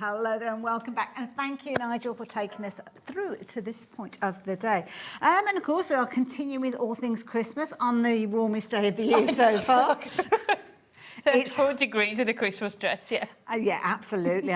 Hello there and welcome back, and thank you, Nigel, for taking us through to this point of the day. And of course we are continuing with all things Christmas on the warmest day of the year so far. 34 degrees in a Christmas dress, yeah. Yeah, absolutely.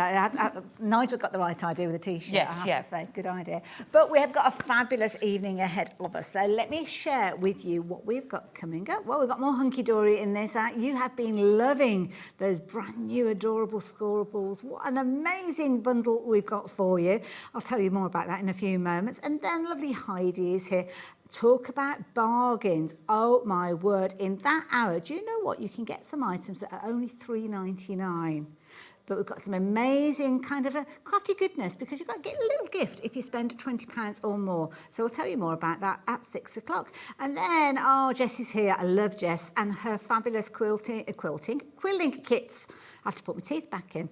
Nigel got the right idea with the T-shirt, Yes, I have yeah. to say. Good idea. But we have got a fabulous evening ahead of us. So let me share with you what we've got coming up. Well, we've got more Hunkydory in this. You have been loving those brand new Adorable Scorables. What an amazing bundle we've got for you. I'll tell you more about that in a few moments. And then lovely Heidi is here. Talk about bargains. Oh my word, in that hour, do you know what? You can get some items that are only $3.99. But we've got some amazing kind of a crafty goodness because you've got to get a little gift if you spend £20 or more. So we'll tell you more about that at 6 o'clock. And then, Jess is here. I love Jess and her fabulous quilting kits. I have to put my teeth back in.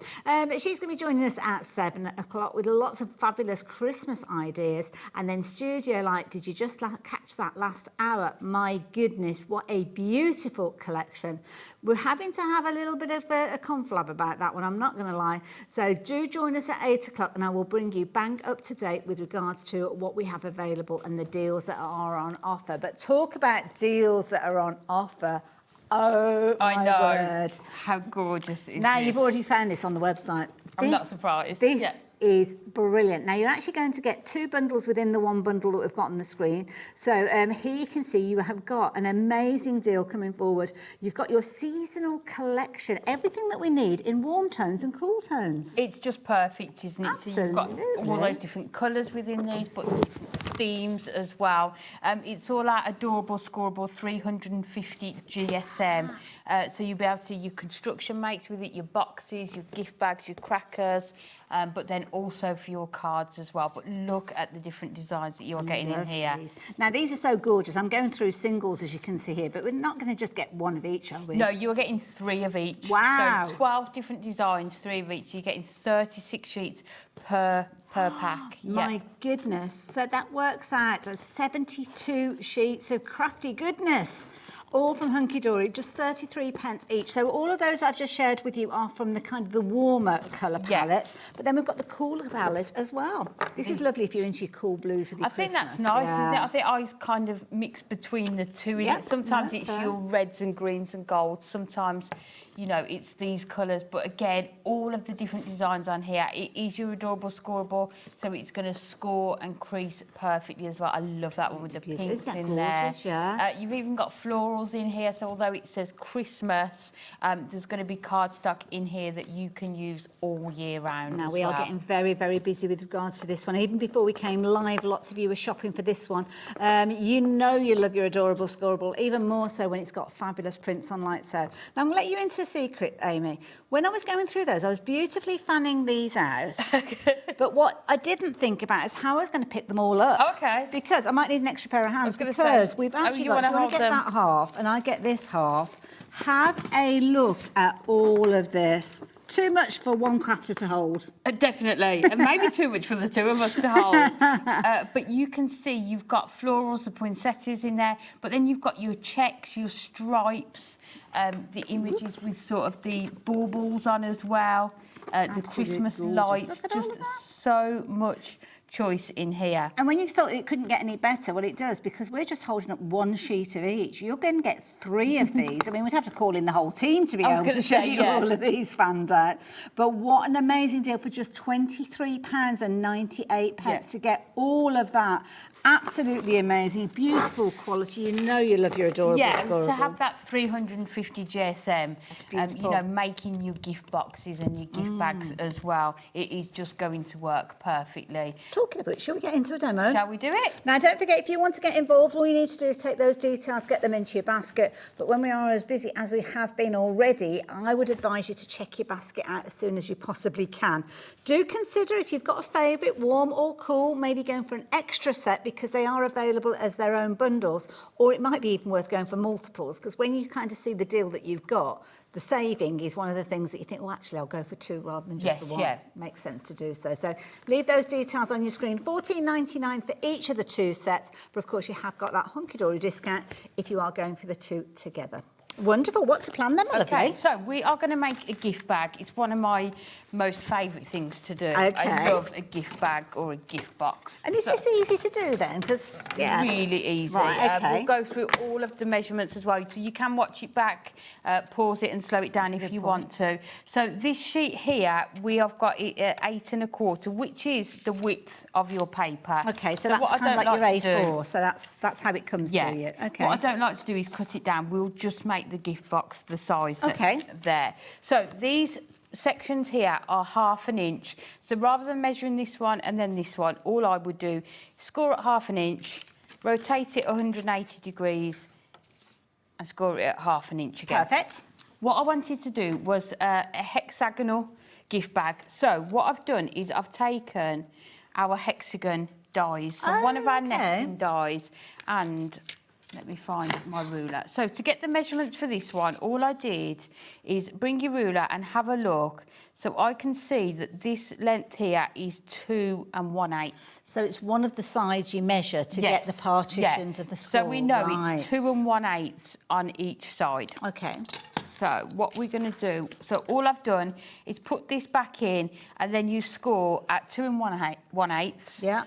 She's going to be joining us at 7 o'clock with lots of fabulous Christmas ideas. And then Studio Light, did you just catch that last hour? My goodness, what a beautiful collection. We're having to have a little bit of a conflab about that one, I'm not going to lie. So do join us at 8 o'clock and I will bring you bang up to date with regards to what we have available and the deals that are on offer. But talk about deals that are on offer. Oh, I my know. word. How gorgeous is Now, this? you've already found this on the website. I'm not surprised. This Yeah. is brilliant. Now, you're actually going to get 2 bundles within the 1 bundle that we've got on the screen. So here you can see you have got an amazing deal coming forward. You've got your seasonal collection, everything that we need in warm tones and cool tones. It's just perfect, isn't it? Absolutely. So you've got all those different colours within these, but different themes as well. It's all our Adorable Scorable 350 GSM. So you'll be able to do your construction makes with it, your boxes, your gift bags, your crackers, but then also for your cards as well. But look at the different designs that you're getting in here. Now, these are so gorgeous. I'm going through singles, as you can see here, but we're not going to just get 1 of each, are we? No, you're getting 3 of each. Wow. So 12 different designs, 3 of each. You're getting 36 sheets per pack. My goodness. So that works out as 72 sheets of crafty goodness. All from Hunkydory, just 33p each. So all of those I've just shared with you are from the kind of the warmer colour palette. But then we've got the cooler palette as well. This is lovely if you're into your cool blues with your I think that's Christmas. nice, isn't it? I think I kind of mix between the two. Sometimes that's it's fair. your reds and greens and golds. Sometimes, you know, it's these colours. But again, all of the different designs on here. It is your Adorable Scorable, so it's going to score and crease perfectly as well. I love that one with the pinks Isn't that in gorgeous? there. Yeah. You've even got florals in here, so although it says Christmas, there's going to be cardstock in here that you can use all year round. Now, as we are well. getting very, very busy with regards to this one. Even before we came live, lots of you were shopping for this one. You know you love your Adorable Scorable, even more so when it's got fabulous prints on like so. Now, I'm going to let you into a secret, Amy. When I was going through those, I was beautifully fanning these out. But what I didn't think about is how I was going to pick them all up. Okay. Because I might need an extra pair of hands. gonna Because say, we've actually you got, wanna do you want to hold get them? that half and I get this half? Have a look at all of this. Too much for one crafter to hold. Definitely, and maybe too much for the 2 of us to hold. But you can see you've got florals, the poinsettias in there, but then you've got your checks, your stripes, the images with sort of the baubles on as well, the Absolute Christmas gorgeous. lights, Look at all just of that. so much choice in here. And when you thought it couldn't get any better, well, it does, because we're just holding up 1 sheet of each. You're going to get 3 of these. I mean, we'd have to call in the whole team to be able to show you all of these fanned out. But what an amazing deal for just £23.98 to get all of that. Absolutely amazing, beautiful quality. You know you love your Adorable Scorable. To have that 350 GSM, beautiful. you know, making your gift boxes and your gift bags as well, it is just going to work perfectly. Talking of which, shall we get into a demo? Shall we do it? Now, don't forget, if you want to get involved, all you need to do is take those details, get them into your basket. But when we are as busy as we have been already, I would advise you to check your basket out as soon as you possibly can. Do consider, if you've got a favourite, warm or cool, maybe going for an extra set, because they are available as their own bundles, or it might be even worth going for multiples, because when you kind of see the deal that you've got, the saving is one of the things that you think, well, actually, I'll go for 2 rather than just the 1. Yeah. Makes sense to do so. So leave those details on your screen. $14.99 for each of the 2 sets, but of course you have got that Hunkydory discount if you are going for the 2 together. Wonderful. What's the plan then, my Okay, lovely? so we are going to make a gift bag. It's one of my most favourite things to do. Okay. I love a gift bag or a gift box. And is this easy to do then? Because really easy. Right, okay. We'll go through all of the measurements as well, so you can watch it back, pause it and slow it down if you want to. So this sheet here, we have got it at 8 1/4, which is the width of your paper. Okay, so that's kind of like your A4. So that's how it comes to you. Okay. What I don't like to do is cut it down. We'll just make the gift box the size that's Okay. there. So these sections here are 1/2 inch. So rather than measuring this one and then this one, all I would do, score at 1/2 inch, rotate it 180 degrees and score it at 1/2 inch again. Perfect. What I wanted to do was a hexagonal gift bag. So what I've done is I've taken our hexagon dies, so one of our nesting dies, and let me find my ruler. So to get the measurements for this one, all I did is bring your ruler and have a look. So I can see that this length here is 2 1/8. So it's one of the sides you measure to get the partitions of the score. So we know Right. it's 2 1/8 on each side. Okay. So what we're going to do, so all I've done is put this back in, and then you score at 2 1/8. Yeah.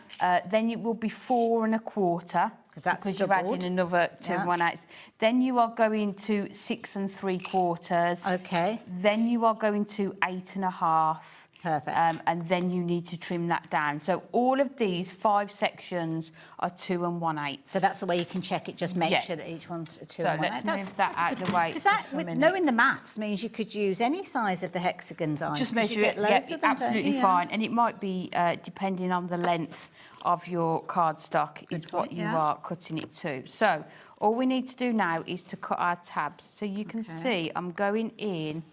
Then it will be 4 1/4. Because you're doubled. adding another 2 1/8. Then you are going to 6 3/4. Okay. Then you are going to 8 1/2. Perfect. And then you need to trim that down. So all of these 5 sections are 2 1/8. So that's the way you can check it. Just make Yeah. sure that each one's a 2 So 1/8. let's move that out the way. Because that, just for a with minute. knowing the maths, means you could use any size of the hexagon dies. Just 'cause you measure it, get loads yeah, of them, don't absolutely you? fine. And it might be, depending on the length of your cardstock, is what you yeah. are cutting it to. So all we need to do now is to cut our tabs. So you can Okay. see I'm going in,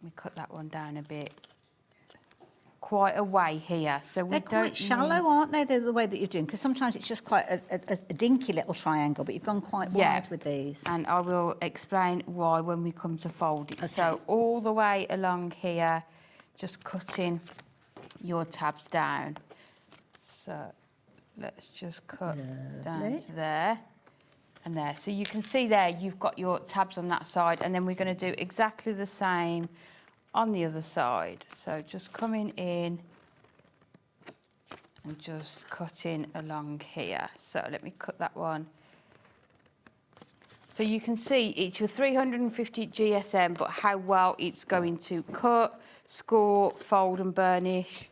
let me cut that one down a bit, quite a way here. So we They're don't quite shallow, need- aren't they, the way that you're doing? Because sometimes it's just quite a dinky little triangle, but you've gone quite wide with these. And I will explain why when we come to fold it. So all the way along here, just cutting your tabs down. So let's just cut down to there and there. So you can see there you've got your tabs on that side, and then we're going to do exactly the same on the other side. So just coming in and just cutting along here. So let me cut that one. So you can see it's your 350 GSM, but how well it's going to cut, score, fold and burnish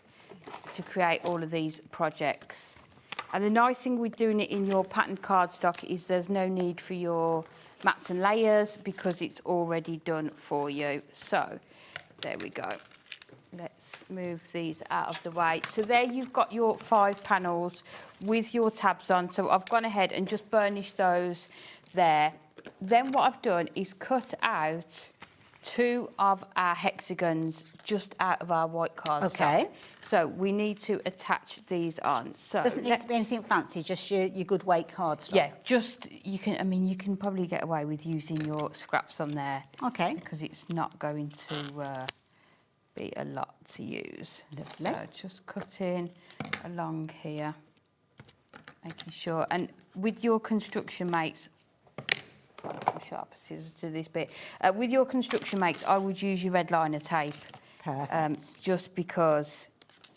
to create all of these projects. And the nice thing with doing it in your patterned cardstock is there's no need for your mats and layers because it's already done for you. So there we go. Let's move these out of the way. So there you've got your 5 panels with your tabs on. So I've gone ahead and just burnished those there. Then what I've done is cut out 2 of our hexagons just out of our white cardstock. Okay. So we need to attach these on. So Doesn't need to be anything fancy, just your good weight cardstock. yeah, just you can. I mean, you can probably get away with using your scraps on there. Okay. Because it's not going to be a lot to use. Lovely. So just cutting along here, making sure. And with your construction mates, some sharp scissors to this bit. With your construction mates, I would use your red liner tape. Perfect. Just because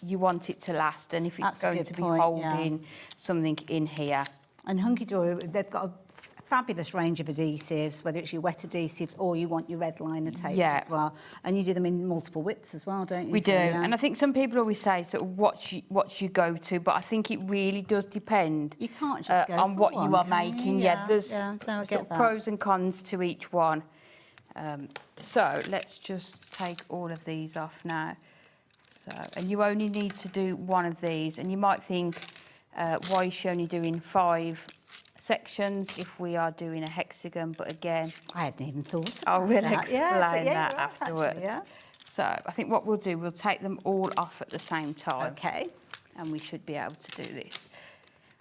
you want it to last, and if it's That's a going good to be point, holding something in here. And Hunkydory, they've got a fabulous range of adhesives, whether it's your wet adhesives or you want your red liner tapes as well. And you do them in multiple widths as well, don't you? We do, So, yeah. and I think some people always say sort of what's your go-to, but I think it really does depend. You can't just go on for what one, you are can you? making. Yeah, There's yeah, no, I sort get of that. pros and cons to each one. So let's just take all of these off now. So, and you only need to do one of these, and you might think, why is she only doing 5 sections if we are doing a hexagon? But again, I hadn't even thought I will about explain that. Yeah, that you're right, afterwards. actually, yeah. So I think what we'll do, we'll take them all off at the same time. Okay. And we should be able to do this.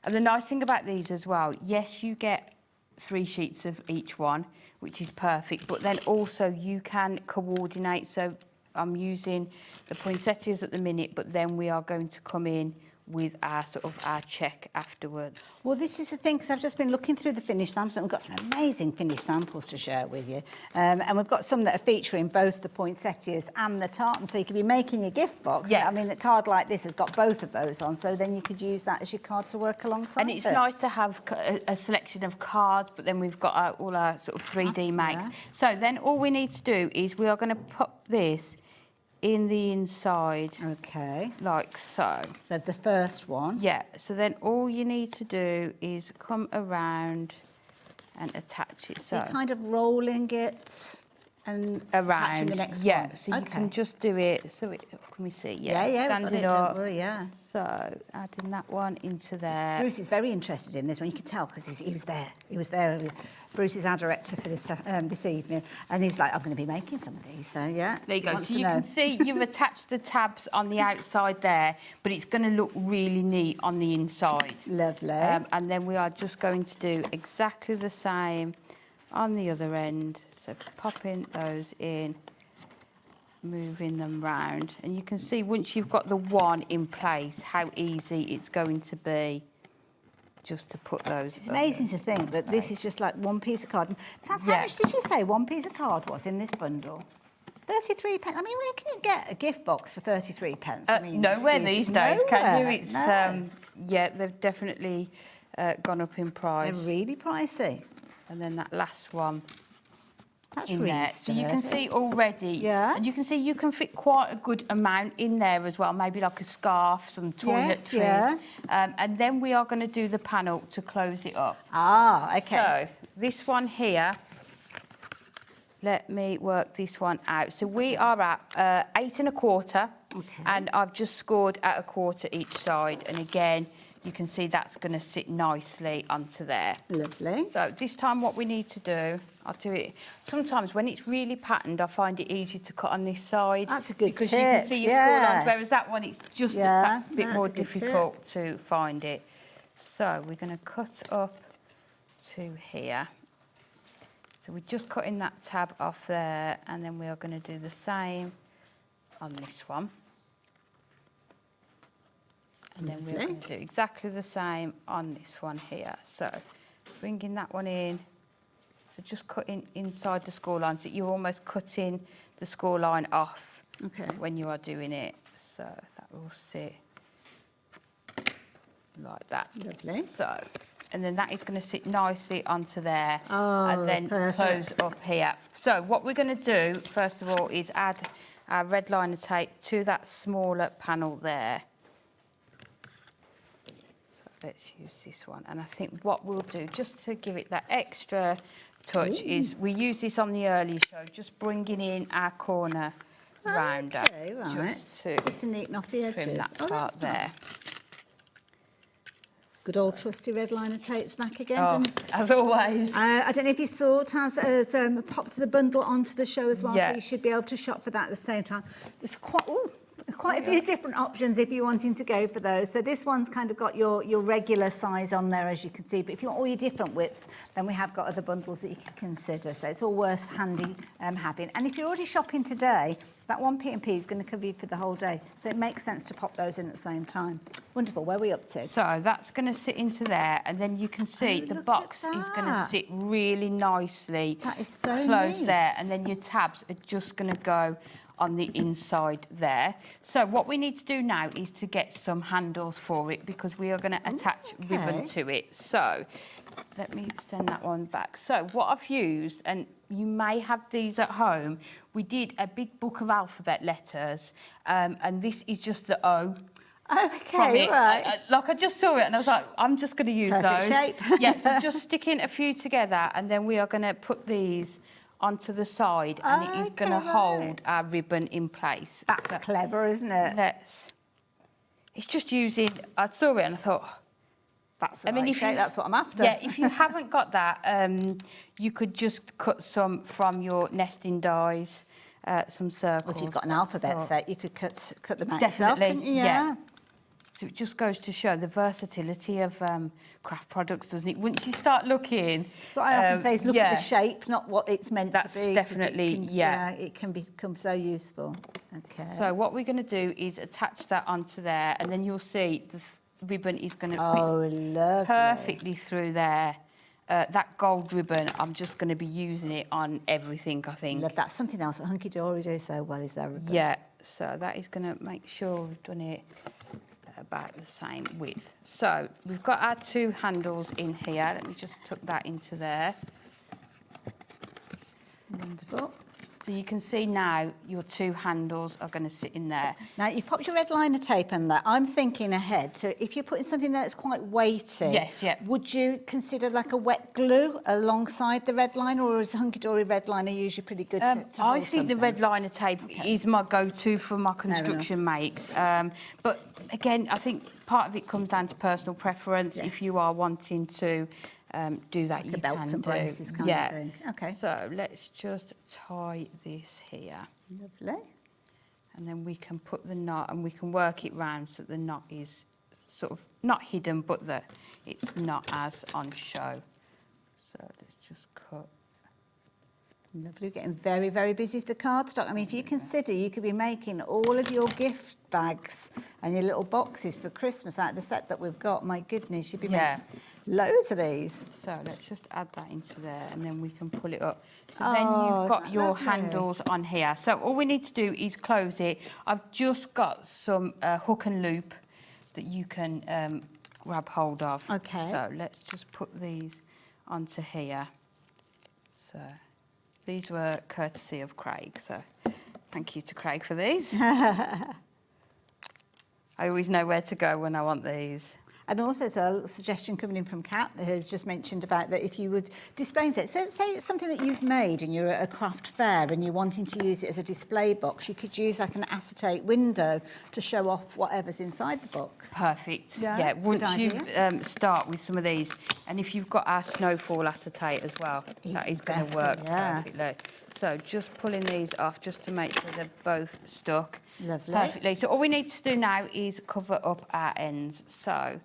And the nice thing about these as well, yes, you get 3 sheets of each one, which is perfect, but then also you can coordinate. So I'm using the poinsettias at the minute, but then we are going to come in with our sort of our check afterwards. Well, this is the thing, because I've just been looking through the finished samples, and we've got some amazing finished samples to share with you. And we've got some that are featuring both the poinsettias and the tartan, so you could be making your gift box. Yeah. I mean, a card like this has got both of those on, so then you could use that as your card to work alongside. And it's nice to have a selection of cards, but then we've got all our sort of 3D makes. yeah. So then all we need to do is we are going to put this in the inside. Okay. Like so. So the first one. Yeah, so then all you need to do is come around and attach it. So So you're kind of rolling it and attaching the next yeah, one. so you can just do it. So it, can we see? Yeah, yeah, we've got standing it, up. don't worry, yeah. So adding that one into there. Bruce is very interested in this one. You can tell because he was there. He was there. Bruce is our director for this evening, and he's like, "I'm going to be making some of these." So yeah, There you he go. wants So to you know. can see you've attached the tabs on the outside there, but it's going to look really neat on the inside. Lovely. And then we are just going to do exactly the same on the other end. So popping those in, moving them round. And you can see once you've got the one in place, how easy it's going to be just to put those. It's amazing to think that this is just like one piece of card. And Taz, how much did you say one piece of card was in this bundle? 33 pence. I mean, where can you get a gift box for 33 pence? I mean, Nowhere excuse me, these days, can you? nowhere, It's no. yeah, they've definitely gone up in price. They're really pricey. And then that last one, That's in really there. So you can sturdy. see already. Yeah. And you can see you can fit quite a good amount in there as well, maybe like a scarf, some toiletries. yeah. And then we are going to do the panel to close it up. Ah, okay. So this one here, let me work this one out. So we are at 8 1/4, and I've just scored at 1/4 each side. And again, you can see that's going to sit nicely onto there. Lovely. So this time what we need to do, I'll do it. Sometimes when it's really patterned, I find it easier to cut on this side. That's a good because tip, you can see your score yeah. lines, whereas that one, it's just Yeah, a bit that's more a good tip. difficult to find it. So we're going to cut up to here. So we're just cutting that tab off there, and then we are going to do the same on this one. And then we're going to do exactly the same on this one here. So bringing that one in. So just cutting inside the score line, so you're almost cutting the score line off when you are doing it. So that will sit like that. Lovely. So, and then that is going to sit nicely onto there, Oh, and then perfect. close up here. So what we're going to do, first of all, is add our red liner tape to that smaller panel there. Let's use this one. And I think what we'll do, just to give it that extra touch, is we use this on the early show, just bringing in our corner rounder. Okay, right. Just to neaten off the edges. trim that Oh, part that's there. nice. Good old trusty red liner tapes back again. Oh, as always. I don't know if you saw, Taz has popped the bundle onto the show as well, Yeah. so you should be able to shop for that at the same time. There's quite a few different options if you're wanting to go for those. So this one's kind of got your regular size on there, as you can see. But if you want all your different widths, then we have got other bundles that you can consider. So it's all worth handy having. And if you're already shopping today, that one P&P is going to cover you for the whole day. So it makes sense to pop those in at the same time. Wonderful. Where are we up to? So that's going to sit into there, and then you can see the box is going to sit really nicely. That is so closed there, nice. and then your tabs are just going to go on the inside there. So what we need to do now is to get some handles for it, because we are going to attach ribbon to it. So let me extend that one back. So what I've used, and you may have these at home, we did a big book of alphabet letters, and this is just the O. From it. right. Like I just saw it and I was like, I'm just going to use Perfect those. shape. Yeah, so just sticking a few together, and then we are going to put these onto the side, and it is going to hold our ribbon in place. That's clever, isn't it? It's just using, I saw it and I thought, that's that's what I'm after. Yeah, if you haven't got that, you could just cut some from your nesting dies, some circles. If you've got an alphabet set, you could cut them out Definitely, yourself, couldn't you? yeah. So it just goes to show the versatility of craft products, doesn't it? Once you start looking... That's what I often say, is look at the shape, not what it's meant That's to be. 'cause definitely, it can, yeah. It can become so useful. Okay. So what we're going to do is attach that onto there, and then you'll see the ribbon is going to lovely. perfectly through there. That gold ribbon, I'm just going to be using it on everything, I think. Love that. Something else that Hunkydory do so well is their ribbon. Yeah, so that is going to make sure we've done it about the same width. So we've got our two handles in here. Let me just tuck that into there. Wonderful. So you can see now your two handles are going to sit in there. Now, you've popped your red liner tape in there. I'm thinking ahead. So if you're putting something that's quite weighty, Yes, yeah. would you consider like a wet glue alongside the red liner, or is Hunkydory red liner usually pretty good to I hold think something? the red liner tape is my go-to for my construction makes. But again, I think part of it comes down to personal preference. Yes. If you are wanting to do that, Like you a belts can and do. braces kind of thing. Okay. So let's just tie this here. Lovely. And then we can put the knot, and we can work it round so that the knot is sort of not hidden, but that it's not as on show. So let's just cut. Lovely, getting very, very busy with the cardstock. I mean, if you consider you could be making all of your gift bags and your little boxes for Christmas out of the set that we've got, my goodness, you'd be making loads of these. So let's just add that into there, and then we can pull it up. So then Oh, you've got isn't that your lovely? handles on here. So all we need to do is close it. I've just got some hook and loop that you can grab hold of. Okay. So let's just put these onto here. So These were courtesy of Craig, so thank you to Craig for these. I always know where to go when I want these. And also, there's a little suggestion coming in from Kat, who's just mentioned about that if you would display it. So say it's something that you've made and you're at a craft fair and you're wanting to use it as a display box, you could use like an acetate window to show off whatever's inside the box. Perfect. Yeah, Yeah, good once you idea. start with some of these, and if you've got our snowfall acetate as well, that is going to work perfectly. So just pulling these off just to make sure they're both stuck perfectly. So all we need to do now is cover up our ends. So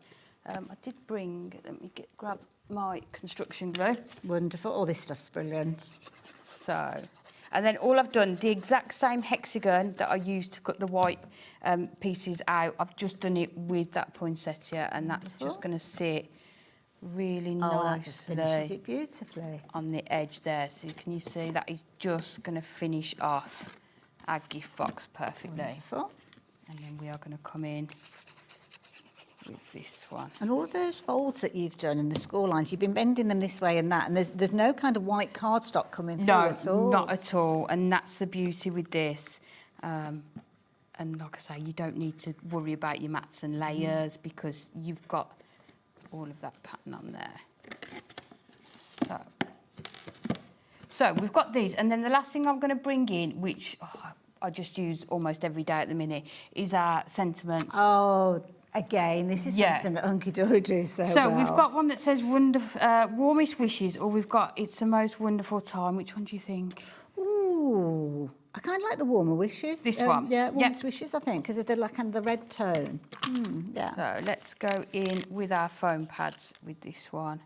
I did bring, let me grab my construction glue. Wonderful. All this stuff's brilliant. So, and then all I've done, the exact same hexagon that I used to cut the white pieces out, I've just done it with that poinsettia, and that's just going to sit really that just finishes nicely it beautifully on the edge there. So can you see that is just going to finish off our gift box perfectly. Wonderful. And then we are going to come in with this one. And all of those folds that you've done in the score lines, you've been bending them this way and that, and there's no kind of white cardstock coming through at all. No, not at all. And that's the beauty with this. And like I say, you don't need to worry about your mats and layers because you've got all of that pattern on there. So we've got these, and then the last thing I'm going to bring in, which I just use almost every day at the minute, is our sentiments. Oh, again, this is something that Hunkydory do so well. We've got one that says warmest wishes, or we've got it's the most wonderful time. Which one do you think? Ooh, I kind of like the warmer wishes. This one? Yeah, warmest wishes, I think, because of the kind of the red tone. Yeah. So let's go in with our foam pads with this one.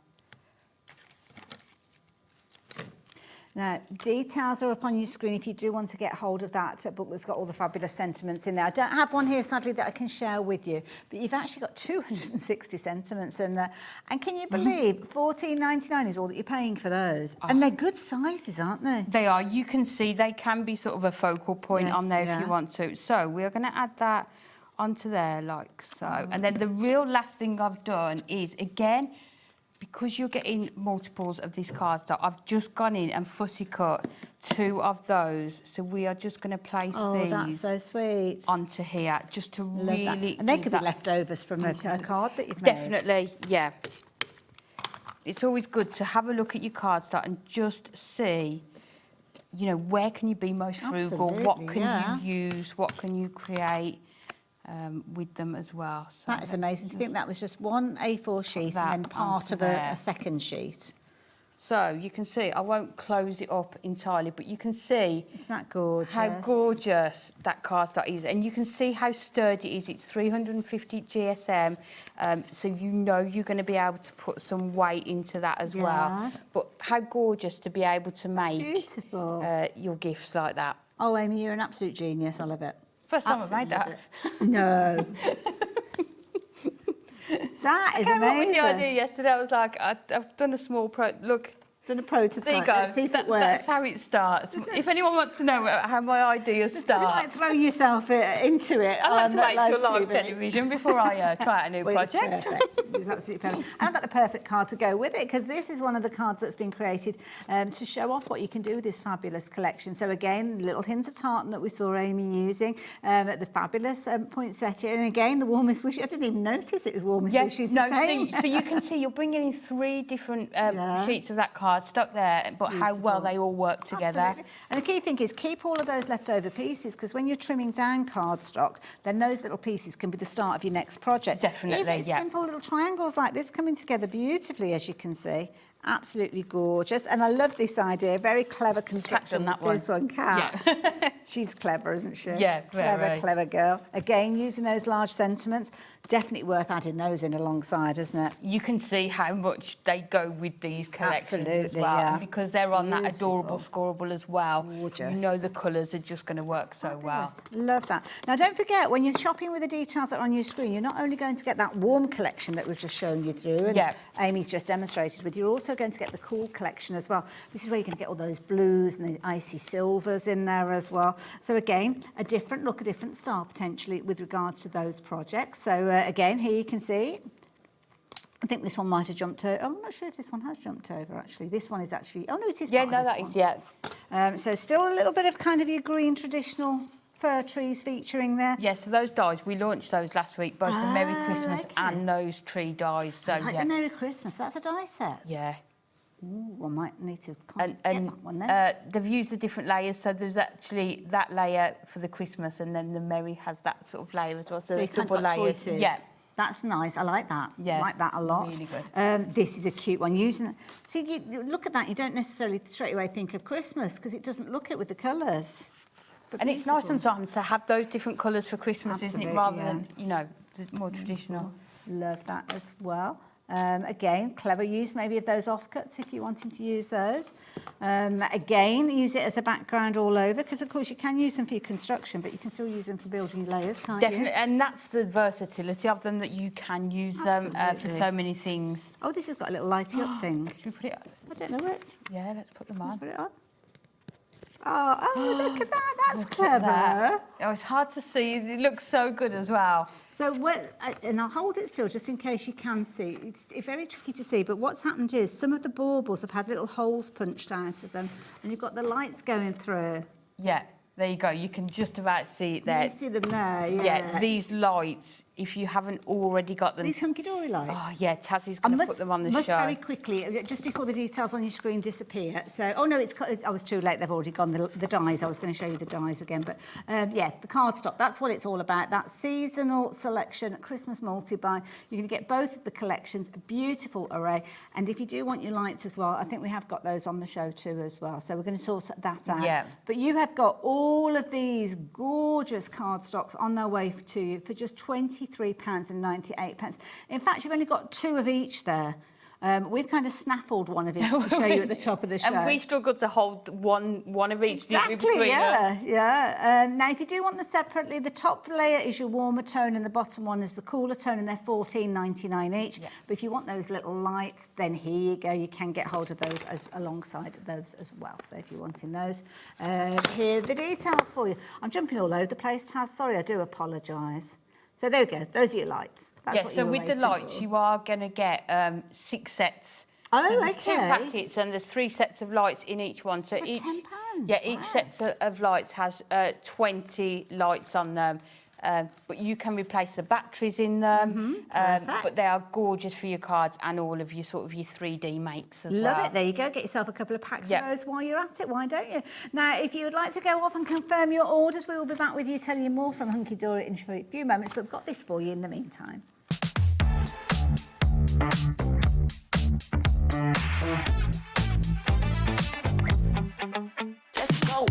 Now, details are up on your screen if you do want to get hold of that book that's got all the fabulous sentiments in there. I don't have one here, sadly, that I can share with you, but you've actually got 260 sentiments in there. And can you believe $14.99 is all that you're paying for those? And they're good sizes, aren't they? They are. You can see they can be sort of a focal point on there if you want to. So we're going to add that onto there like so. And then the real last thing I've done is, again, because you're getting multiples of this cardstock, I've just gone in and fussy cut 2 of those. So we are just going to place these that's so sweet. onto here just to really... And they could be leftovers from a card that you've made. Definitely, yeah. It's always good to have a look at your cardstock and just see, you know, where can you be most frugal? What can you use? What can you create? With them as well. So that is amazing. To think that was just one A4 sheet and then part of a second sheet. So you can see, I won't close it up entirely, but you can see Isn't that gorgeous? how gorgeous that cardstock is. And you can see how sturdy it is. It's 350 GSM, so you know you're going to be able to put some weight into that as well. But how gorgeous to be able to make your gifts like that. Oh, Amy, you're an absolute genius. I love it. First time I've made that. No. That is amazing. I came up with the idea yesterday. I was like, I've done a small done a prototype. There you go. Let's see if it works. That's how it starts. If anyone wants to know how my ideas start. Like throw yourself into it. I like to wait till live television before I try out a new project. Perfect. It was absolutely perfect. And I've got the perfect card to go with it because this is one of the cards that's been created to show off what you can do with this fabulous collection. So again, little hints of tartan that we saw Amy using, the fabulous poinsettia, and again the warmest wishes. I didn't even notice it was warmest wishes. So you can see you're bringing in 3 different sheets of that card stuck there, but how well they all work together. Absolutely. And the key thing is keep all of those leftover pieces because when you're trimming down cardstock, then those little pieces can be the start of your next project. Definitely, Even simple little triangles like this coming together beautifully, as you can see. Absolutely gorgeous. And I love this idea. Very clever construction. That one. This one, Kat. Yeah. She's clever, isn't she? Yeah, very. Clever girl. Again, using those large sentiments. Definitely worth adding those in alongside, isn't it? You can see how much they go with these collections as well. Yeah. And because they're on that Adorable Scorable as well. Gorgeous. You know the colours are just going to work so well. Love that. Now, don't forget, when you're shopping with the details that are on your screen, you're not only going to get that warm collection that we've just shown you through and Amy's just demonstrated with, you're also going to get the cool collection as well. This is where you're going to get all those blues and the icy silvers in there as well. So again, a different look, a different style potentially with regards to those projects. So again, here you can see I think this one might have jumped over. I'm not sure if this one has jumped over, actually. This one is actually... Oh, no, it is Yeah, part of no, this that is, one. yeah. So still a little bit of kind of your green traditional fir trees featuring there. Yeah, so those dies, we launched those last week, both the Merry Christmas okay. and those tree dies. So, I like yeah. the Merry Christmas. That's a die set. Yeah. Ooh, I might need to And get that one then. they've used the different layers, so there's actually that layer for the Christmas, and then the Merry has that sort of layer as well. So you there's kind of double got layers. choices. Yeah. That's nice. I like that. Yeah. I like that a lot. Really good. This is a cute one. See, you look at that, you don't necessarily straight away think of Christmas because it doesn't look it with the colours. And it's nice sometimes to have those different colours for Christmas, isn't it? Absolutely, Rather yeah. than, you know, the more traditional. Love that as well. Again, clever use maybe of those offcuts if you're wanting to use those. Again, use it as a background all over because, of course, you can use them for your construction, but you can still use them for building layers, can't Definitely, you? and that's the versatility of them, that you can use them for Absolutely. so many things. Oh, this has got a little lighty up thing. Should we put it on? I don't know it. Yeah, let's put them on. Put it on. Oh, look at that. That's Look at clever. that. Oh, it's hard to see. It looks so good as well. So, and I'll hold it still just in case you can see. It's very tricky to see, but what's happened is some of the baubles have had little holes punched out of them, and you've got the lights going through. Yeah, there you go. You can just about see it there. You see them there, yeah. Yeah, these lights, if you haven't already got them... These hunky-dory lights? Oh, yeah, Tazzy's going to put them on the show. Very quickly, just before the details on your screen disappear. So, oh no, I was too late. They've already gone. The dies. I was going to show you the dies again, but yeah, the cardstock. That's what it's all about. That seasonal selection, Christmas multi-buy. You're going to get both of the collections, a beautiful array. And if you do want your lights as well, I think we have got those on the show too as well. So we're going to sort that out. Yeah. But you have got all of these gorgeous cardstocks on their way to you for just £23.98. In fact, you've only got two of each there. We've kind of snaffled one of each to show you at the top of the show. And we struggled to hold one of each. Exactly, between yeah, us. yeah. Now, if you do want them separately, the top layer is your warmer tone and the bottom one is the cooler tone, and they're $14.99 each. Yeah. But if you want those little lights, then here you go. You can get hold of those alongside those as well. So if you're wanting those, here are the details for you. I'm jumping all over the place, Taz. Sorry, I do apologise. So there we go. Those are your lights. That's yeah, what so you were with the waiting lights, for. you are going to get 6 sets. Oh, so there's okay. 2 packets and there's 3 sets of lights in each one. So For each, £10? yeah, each set of lights has 20 lights on them. But you can replace the batteries in them. But they are gorgeous for your cards and all of your sort of your 3D makes as well. Love it. There you go. Get yourself a couple of packs of those while you're at it. Why don't you? Now, if you would like to go off and confirm your orders, we will be back with you telling you more from Hunkydory in a few moments. But we've got this for you in the meantime. Let's go.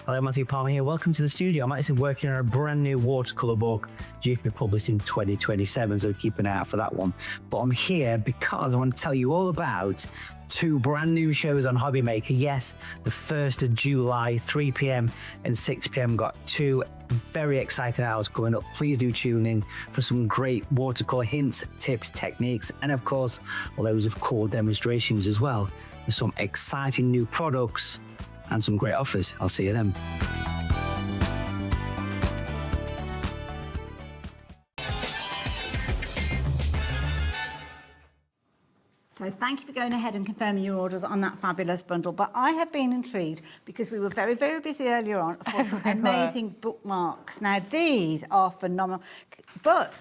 Hello, Matthew Palmer here. Welcome to the studio. I'm actually working on a brand new watercolour book due to be published in 2027, so keep an eye out for that one. But I'm here because I want to tell you all about 2 brand new shows on HobbyMaker. Yes, the 1st of July, 3 p.m. and 6 p.m. got 2 very exciting hours coming up. Please do tune in for some great watercolour hints, tips, techniques, and of course, loads of cool demonstrations as well. There's some exciting new products and some great offers. I'll see you then. So thank you for going ahead and confirming your orders on that fabulous bundle. But I have been intrigued because we were very, very busy earlier on for some amazing bookmarks. Now, these are phenomenal, but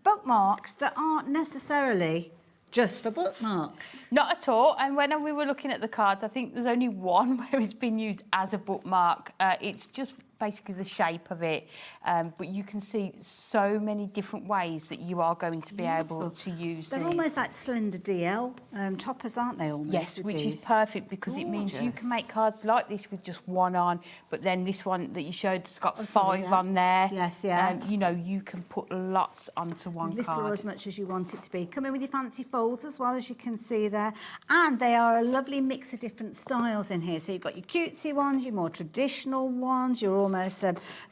bookmarks that aren't necessarily just for bookmarks. Not at all. And when we were looking at the cards, I think there's only one where it's been used as a bookmark. It's just basically the shape of it. But you can see so many different ways that you are going to be able to use They're these. almost like slender DL toppers, aren't they? Almost. Yes, with which these? is perfect because it means you can make cards like this with just one on, but then this one that you showed has got 5 on there. Yes, yeah. You know, you can put lots onto one Lift or card. as much as you want it to be. Come in with your fancy folds as well, as you can see there. And they are a lovely mix of different styles in here. So you've got your cutesy ones, your more traditional ones, your almost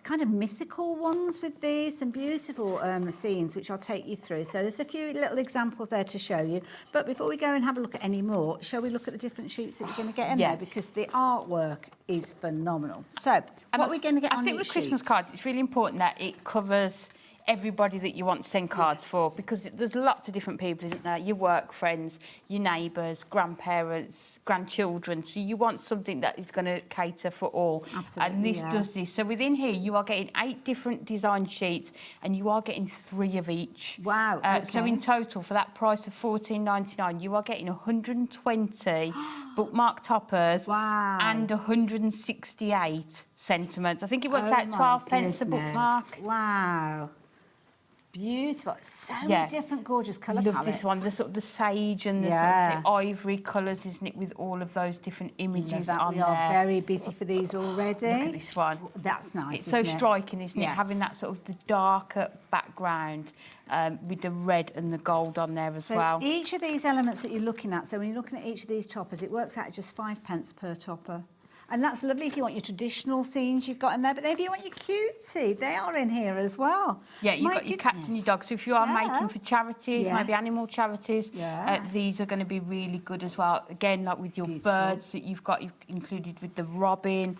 kind of mythical ones with these, some beautiful scenes which I'll take you through. So there's a few little examples there to show you. But before we go and have a look at any more, shall we look at the different sheets that you're going to get in there? Because the artwork is phenomenal. So what are we going to get on I think each with Christmas sheet? cards, it's really important that it covers everybody that you want to send cards for, because there's lots of different people, isn't there? Your work friends, your neighbours, grandparents, grandchildren. So you want something that is going to cater for all. Absolutely, and this does this. So within here, you are getting 8 different design sheets, and you are getting 3 of each. Wow. So in total, for that price of $14.99, you are getting 120 bookmark toppers and 168 sentiments. I think it works out 12 pence a bookmark. Wow. Beautiful. So many different gorgeous colour Love palettes. this one, the sort of the sage and the, sort of the ivory colours, isn't it, with all of those different images on we there. are very busy for these already. Look at this one. That's nice. It's so isn't it? striking, isn't it? Yes. Having that sort of the darker background with the red and the gold on there as well. Each of these elements that you're looking at, so when you're looking at each of these toppers, it works out at just 5 pence per topper. And that's lovely if you want your traditional scenes you've got in there, but then if you want your cutesy, they are in here as well. Yeah, you've got your cats and your dogs. So if you are making for charities, maybe animal charities, these are going to be really good as well. Again, like with your birds that you've included with the robin.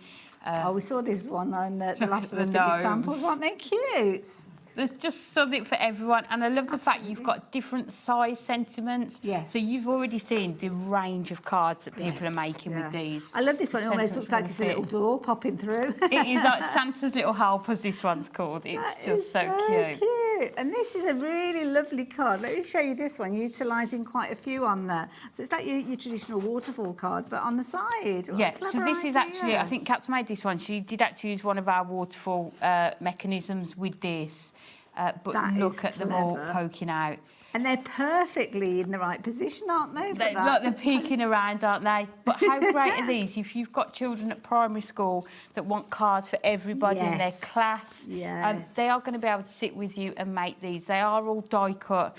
We saw this one on the last the of the gnomes. samples, aren't they cute? There's just something for everyone, and I love the fact you've got different size sentiments. Yes. So you've already seen the range of cards that people are making with these. I love this one. It almost looks like it's a little door popping through. It is like Santa's Little Helpers, this one's called. It's just so cute. And this is a really lovely card. Let me show you this one, utilising quite a few on there. So it's like your traditional waterfall card, but on the side. What a Yeah, so clever this is actually, idea. I think Kat's made this one. She did actually use one of our waterfall mechanisms with this. But That look is at them all clever. poking out. And they're perfectly in the right position, aren't they? for that? They're peeking around, aren't they? But how great are these? If you've got children at primary school that want cards for everybody in their class, they are going to be able to sit with you and make these. They are all die cut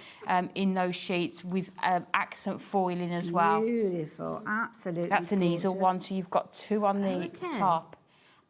in those sheets with accent foiling as well. Beautiful, absolutely. That's an easel gorgeous. one, so you've got 2 on the top.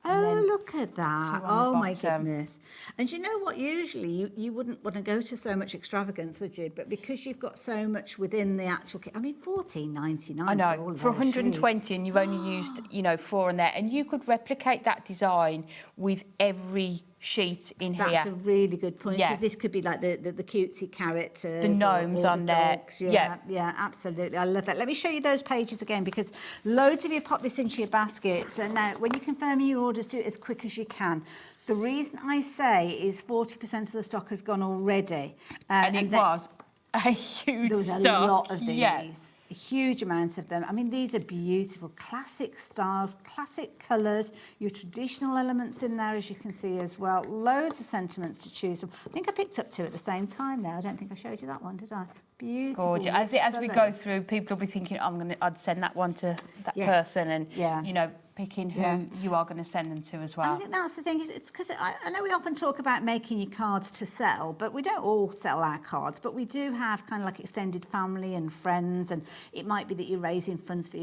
Oh, look at that. two on the Oh, my bottom. goodness. And you know what? Usually you wouldn't want to go to so much extravagance, would you? But because you've got so much within the actual kit, I mean, $14.99 I know, for all of for those 120 sheets. and you've only used, 4 on there. And you could replicate that design with every sheet in here. That's a really good point, Yeah. because this could be like the cutesy characters. The gnomes or on the there. dogs. Yeah. Yeah, absolutely. I love that. Let me show you those pages again, because loads of you pop this into your basket. So now, when you confirm your orders, do it as quick as you can. The reason I say is 40% of the stock has gone already. And it was a huge There was a stock. lot of these. Yeah. A huge amount of them. I mean, these are beautiful, classic styles, classic colours, your traditional elements in there, as you can see as well. Loads of sentiments to choose from. I think I picked up 2 at the same time there. I don't think I showed you that one, did I? Beautiful. Gorgeous. I think as we go colours. through, people will be thinking, I'd send that one to that Yes. person, and picking who you are going to send them to as well. I think that's the thing. It's because I know we often talk about making your cards to sell, but we don't all sell our cards. But we do have kind of like extended family and friends, and it might be that you're raising funds for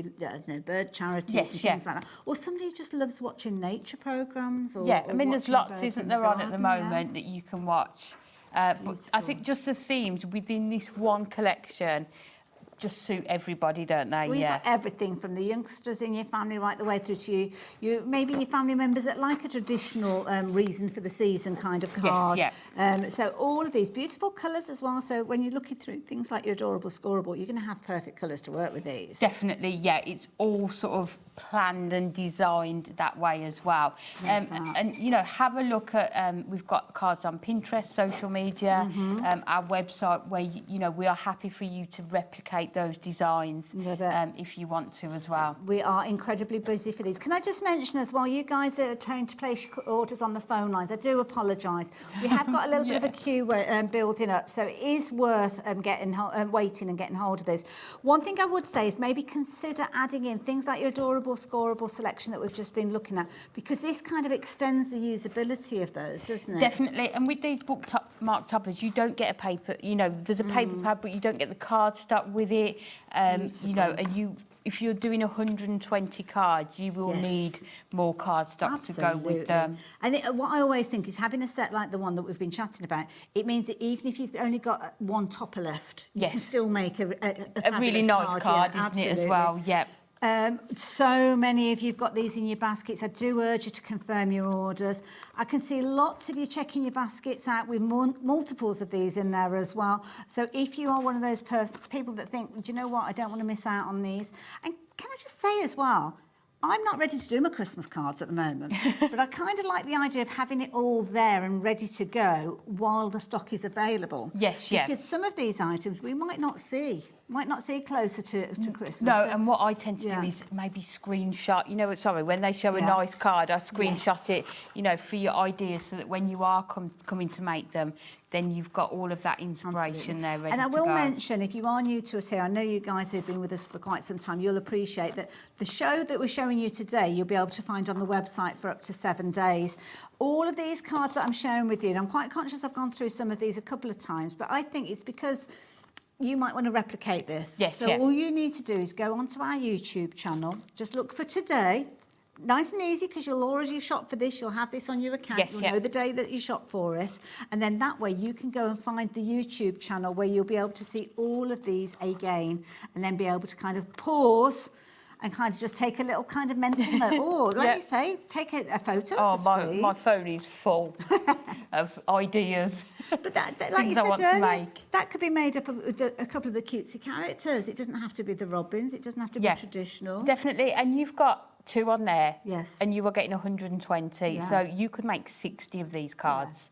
bird charities and things like that, or somebody who just loves watching nature programmes. Or I mean, there's watching lots, birds isn't in there, the on at the garden, moment that you can watch. But I think just the themes within this one collection just suit everybody, don't they? Well, you've got everything from the youngsters in your family right the way through to you maybe your family members that like a traditional reason for the season kind of card. Yes, So all of these beautiful colours as well. So when you're looking through things like your Adorable Scorable, you're going to have perfect colours to work with these. Definitely, yeah. It's all sort of planned and designed that way as well. And have a look at, we've got cards on Pinterest, social media, our website, where, we are happy for you to replicate make those designs if you want to as well. We are incredibly busy for these. Can I just mention as well, you guys are trying to place your orders on the phone lines. I do apologise. We have got a little bit of a queue building up, so it is worth waiting and getting hold of this. One thing I would say is maybe consider adding in things like your Adorable Scorable selection that we've just been looking at, because this kind of extends the usability of those, doesn't it? Definitely, and with these Bookmark Toppers, you don't get a paper, you know, there's a paper pad, but you don't get the card stuck with it. You know, and if you're doing 120 cards, you will need more card stock to go with them. And what I always think is having a set like the one that we've been chatting about, it means that even if you've only got one topper left, you can still make a really nice card, isn't it, as well? Yep. So many of you've got these in your baskets. I do urge you to confirm your orders. I can see lots of you checking your baskets out with multiples of these in there as well. So if you are one of those people that think, do you know what, I don't want to miss out on these. And can I just say as well, I'm not ready to do my Christmas cards at the moment, but I kind of like the idea of having it all there and ready to go while the stock is available. Yes, Because some of these items we might not see closer to Christmas. No, and what I tend to do is maybe screenshot, you know, sorry, when they show a nice card, I screenshot it, you know, for your ideas, so that when you are coming to make them, then you've got all of that inspiration there ready to go. And I will mention, if you are new to us here, I know you guys who've been with us for quite some time, you'll appreciate that the show that we're showing you today, you'll be able to find on the website for up to 7 days. All of these cards that I'm sharing with you, and I'm quite conscious I've gone through some of these a couple of times, but I think it's because you might want to replicate this. Yes, so all you need to do is go onto our YouTube channel, just look for today. Nice and easy, because you'll already shop for this. You'll have this on your account. You'll know the day that you shop for it. And then that way you can go and find the YouTube channel where you'll be able to see all of these again, and then be able to kind of pause and kind of just take a little kind of mental note. Or, like you say, take a photo of the screen. My phone is full of ideas. But that like you said earlier, that could be made up of a couple of the cutesy characters. It doesn't have to be the Robins. It doesn't have to be traditional. Definitely, and you've got 2 on there. Yes. And you are getting 120, so you could make 60 of these cards.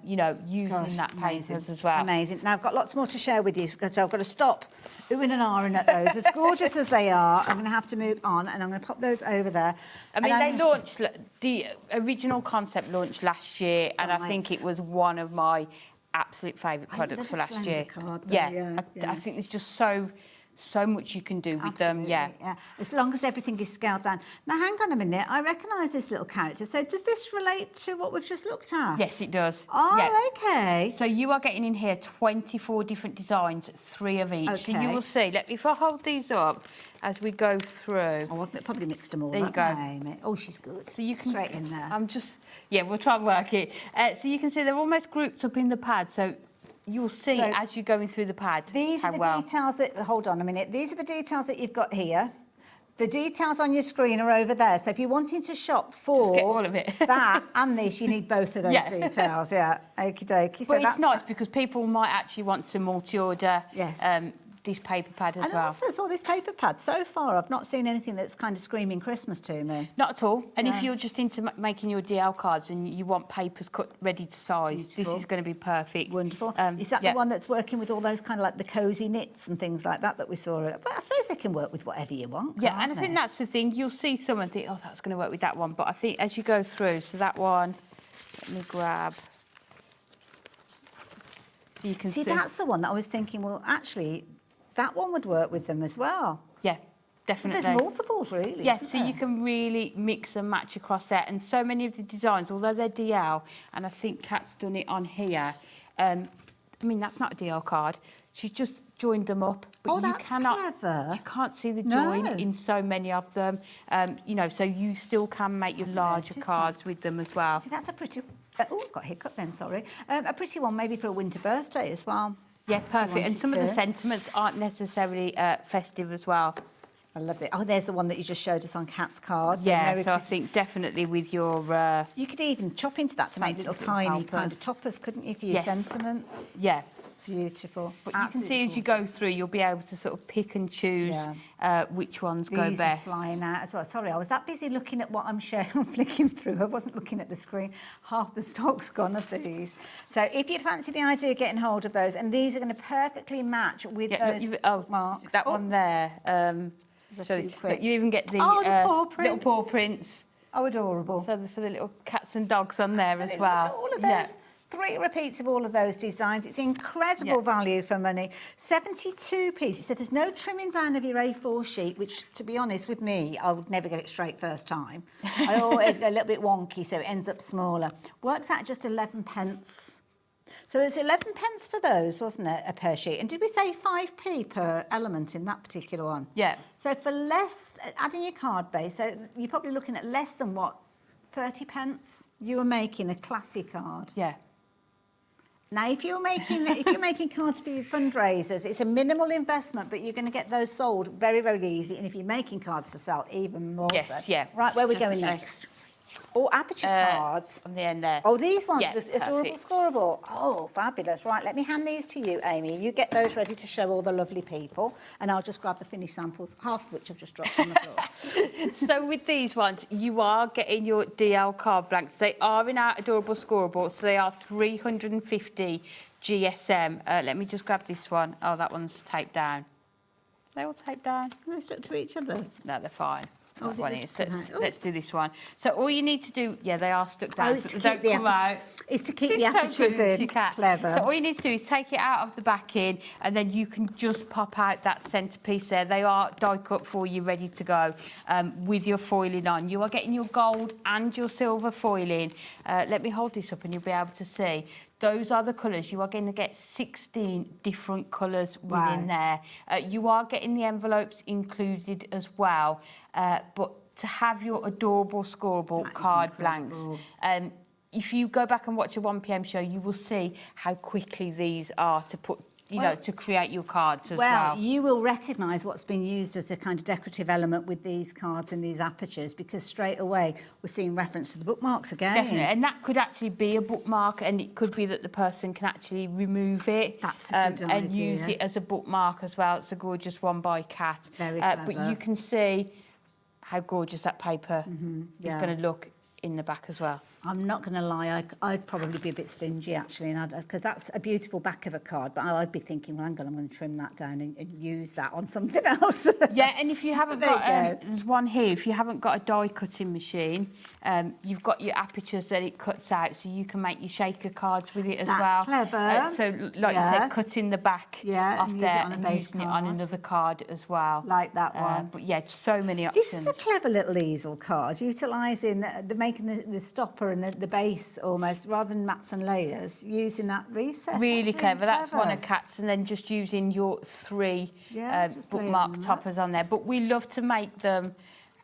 You know, using that papers as well. Amazing. Now, I've got lots more to share with you, so I've got to stop oohing and ahhing at those. As gorgeous as they are, I'm going to have to move on, and I'm going to pop those over there. I mean, they launched, the original concept launched last year, and I think it was one of my absolute favourite products for last year. Card, I think there's just so much you can do with them, as long as everything is scaled down. Now, hang on a minute, I recognise this little character. So does this relate to what we've just looked at? Yes, it does. Oh, okay. So you are getting in here 24 different designs, 3 of each. Okay. So you will see, if I hold these up as we go through. Oh, I've probably mixed them all there up. You go. Oh, she's good. So you can, straight in there. We'll try and work it. So you can see they're almost grouped up in the pad. So you'll see as you're going through the pad. These are the details that, hold on a minute, these are the details that you've got here. The details on your screen are over there. So if you're wanting to shop for get all of it. that and this, you need both of those details. Okie dokie. So it's nice because people might actually want to multi-order this paper pad as well. And also this paper pad. So far, I've not seen anything that's kind of screaming Christmas to me. Not at all. And if you're just into making your DL cards and you want papers cut ready to size, this is going to be perfect. Wonderful. Is that the one that's working with all those kind of like the cosy knits and things like that we saw? But I suppose they can work with whatever you want. Yeah, and I think that's the thing. You'll see some and think, oh, that's going to work with that one. But I think as you go through, so that one, let me grab. So you can see. That's the one that I was thinking, well, actually, that one would work with them as well. Yeah, definitely. But there's multiples, really. Yeah, so you can really mix and match across there. And so many of the designs, although they're DL, and I think Kat's done it on here. I mean, that's not a DL card. She's just joined them up. But that's clever. You can't see the join in so many of them. You know, so you still can make your larger cards with them as well. See, that's a pretty... oh, I've got a hiccup then, sorry. A pretty one maybe for a winter birthday as well. Yeah, perfect. And some of the sentiments aren't necessarily festive as well. I love it. Oh, there's the one that you just showed us on Kat's card. Yeah, so I think definitely with your... you could even chop into that to make little tiny kind of toppers, couldn't you, for your sentiments? Yeah. Beautiful. But you can see as you go through, you'll be able to sort of pick and choose which ones go These best. are flying out as well. Sorry, I was that busy looking at what I'm flicking through. I wasn't looking at the screen. Half the stock's gone of these. So if you fancy the idea of getting hold of those, and these are going to perfectly match with those marks. That one there. too quick. You even get the, paw prints. little paw prints. Oh, adorable. So for the little cats and dogs on there as well. Look at all of those. 3 repeats of all of those designs. It's incredible value for money. 72 pieces. So there's no trimming down of your A4 sheet, which, to be honest, with me, I would never get it straight first time. I always go a little bit wonky, so it ends up smaller. Works out just 11 pence. So it's 11 pence for those, wasn't it, per sheet? And did we say 5p per element in that particular one? Yeah. So for less, adding your card base, so you're probably looking at less than, what, 30 pence? You were making a classy card. Yeah. Now, if you're making cards for your fundraisers, it's a minimal investment, but you're going to get those sold very, very easy. And if you're making cards to sell, even more so. Yeah. Right, where are we going next? Oh, aperture cards. On the end there. Oh, these ones, Yeah, the Adorable perfect. Scorable. Oh, fabulous. Right, let me hand these to you, Amy. You get those ready to show all the lovely people, and I'll just grab the finished samples, half of which I've just dropped on the floor. So with these ones, you are getting your DL card blanks. They are in our Adorable Scorable, so they are 350 GSM. Let me just grab this one. Oh, that one's taped down. They all taped down. They stuck to each other. No, they're fine. Oh, is it One this is. So one? let's do this one. So all you need to do, they are stuck down. it's so to they keep don't the come aperture- out. it's to keep She's the so apertures good, in. she can. Clever. So all you need to do is take it out of the back in, and then you can just pop out that centrepiece there. They are die cut for you, ready to go, with your foiling on. You are getting your gold and your silver foiling. Let me hold this up and you'll be able to see. Those are the colours. You are going to get 16 different colours within there. You are getting the envelopes included as well, but to have your Adorable Scorable card blanks. If you go back and watch a 1pm show, you will see how quickly these are to put, to create your cards as well. Well, you will recognise what's been used as a kind of decorative element with these cards and these apertures, because straight away we're seeing reference to the bookmarks again. Definitely, and that could actually be a bookmark, and it could be that the person can actually remove it. That's a good and idea. use it as a bookmark as well. It's a gorgeous one by Kat. Very But clever. you can see how gorgeous that paper is yeah. going to look in the back as well. I'm not going to lie, I'd probably be a bit stingy actually, because that's a beautiful back of a card, but I'd be thinking, well, hang on, I'm going to trim that down and use that on something else. Yeah, and if you haven't There you got, go. there's one here, if you haven't got a die cutting machine, you've got your apertures that it cuts out, so you can make your shaker cards with it as well. That's clever. So, like you said, cutting the back off and use there it on a and base using it on card. another card as well. Like that one. But yeah, so many options. This is a clever little easel card, utilising making the stopper and the base almost, rather than mats and layers, using that recess. Really That's clever. That's one clever. of Kat's, and then just using your 3 just layering bookmark them toppers on there. But we love to make them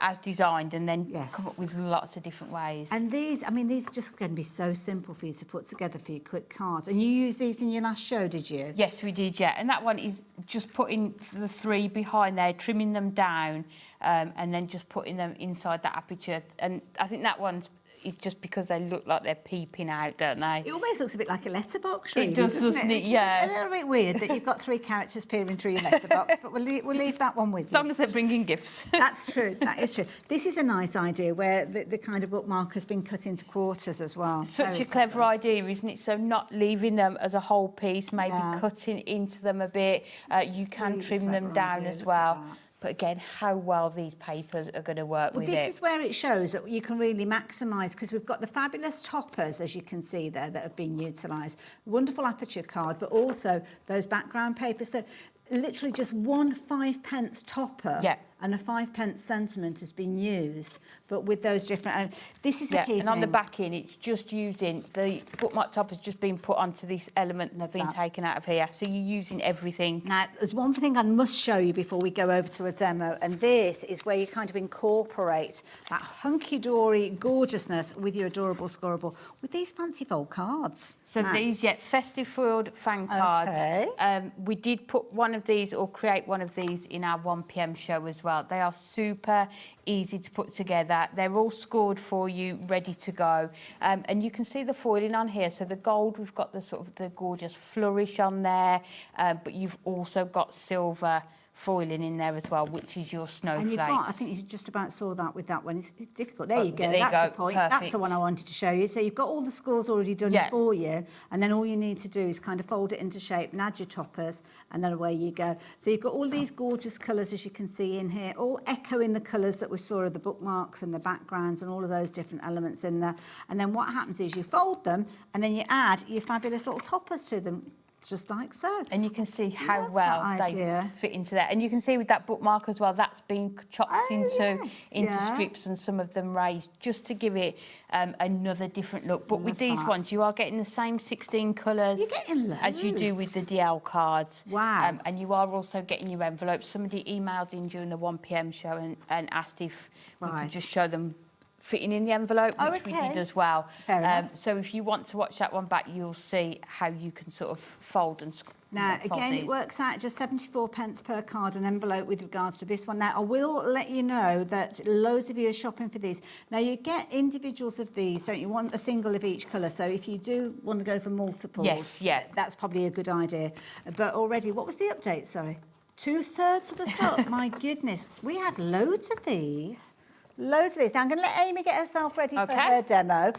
as designed and then come up with lots of different ways. And these, I mean, these are just going to be so simple for you to put together for your quick cards. And you used these in your last show, did you? Yes, we did, yeah. And that one is just putting the 3 behind there, trimming them down, and then just putting them inside that aperture. And I think that one's it's just because they look like they're peeping out, don't they? It almost looks a bit like a letterbox, It really, does, doesn't doesn't it? it? It's Yeah. just a little bit weird that you've got 3 characters peering through your letterbox, but we'll leave that one with you. As long as they're bringing gifts. That's true. That is true. This is a nice idea where the kind of bookmark has been cut into quarters as well. Such Very a clever idea, isn't it? So not leaving them as a whole piece, maybe Yeah. cutting into them a bit. You can really trim them clever down idea, as look at well. that. But again, how well these papers are going to work Well, with this it. is where it shows that you can really maximise, because we've got the fabulous toppers, as you can see there, that have been utilised. Wonderful aperture card, but also those background papers. So literally just one 5p topper and a 5p sentiment has been used, but with those different... And this is the key and on the thing. back end, it's just using the bookmark top has just been put onto this element that's been taken out of here. So you're using everything. Now, there's one thing I must show you before we go over to a demo, and this is where you kind of incorporate that hunky-dory gorgeousness with your Adorable Scorable with these fancy fold cards. So Now, these, festive foiled fan cards. Okay. We did put one of these or create one of these in our 1pm show as well. They are super easy to put together. They're all scored for you, ready to go. And you can see the foiling on here. So the gold, we've got the sort of the gorgeous flourish on there, but you've also got silver foiling in there as well, which is your snowflakes. And you've got, I think you just about saw that with that one. It's difficult. There you go. There you That's go. the point. Perfect. That's the one I wanted to show you. So you've got all the scores already done for you, and then all you need to do is kind of fold it into shape and add your toppers, and then away you go. So you've got all these gorgeous colours, as you can see in here, all echoing the colours that we saw of the bookmarks and the backgrounds and all of those different elements in there. And then what happens is you fold them, and then you add your fabulous little toppers to them. Just like so. And you can see how well they fit into there. And you can see with that bookmark as well, that's been chopped into strips and some of them raised just to give it another different look. But with these ones, you are getting the same 16 colours as you do with the DL cards. Wow. And you are also getting your envelopes. Somebody emailed in during the 1 p.m. show and asked if we could just show them fitting in the envelope, which we did as well. So if you want to watch that one back, you'll see how you can sort of fold and Now, again, it works out just 74 pence per card and envelope with regards to this one. Now, I will let you know that loads of you are shopping for these. Now, you get individuals of these, don't you? Want a single of each colour. So if you do want to go for multiples, that's probably a good idea. But already, what was the update, sorry? 2/3 of the stock. My goodness. We had loads of these. Loads of these. Now, I'm going to let Amy get herself ready for her demo.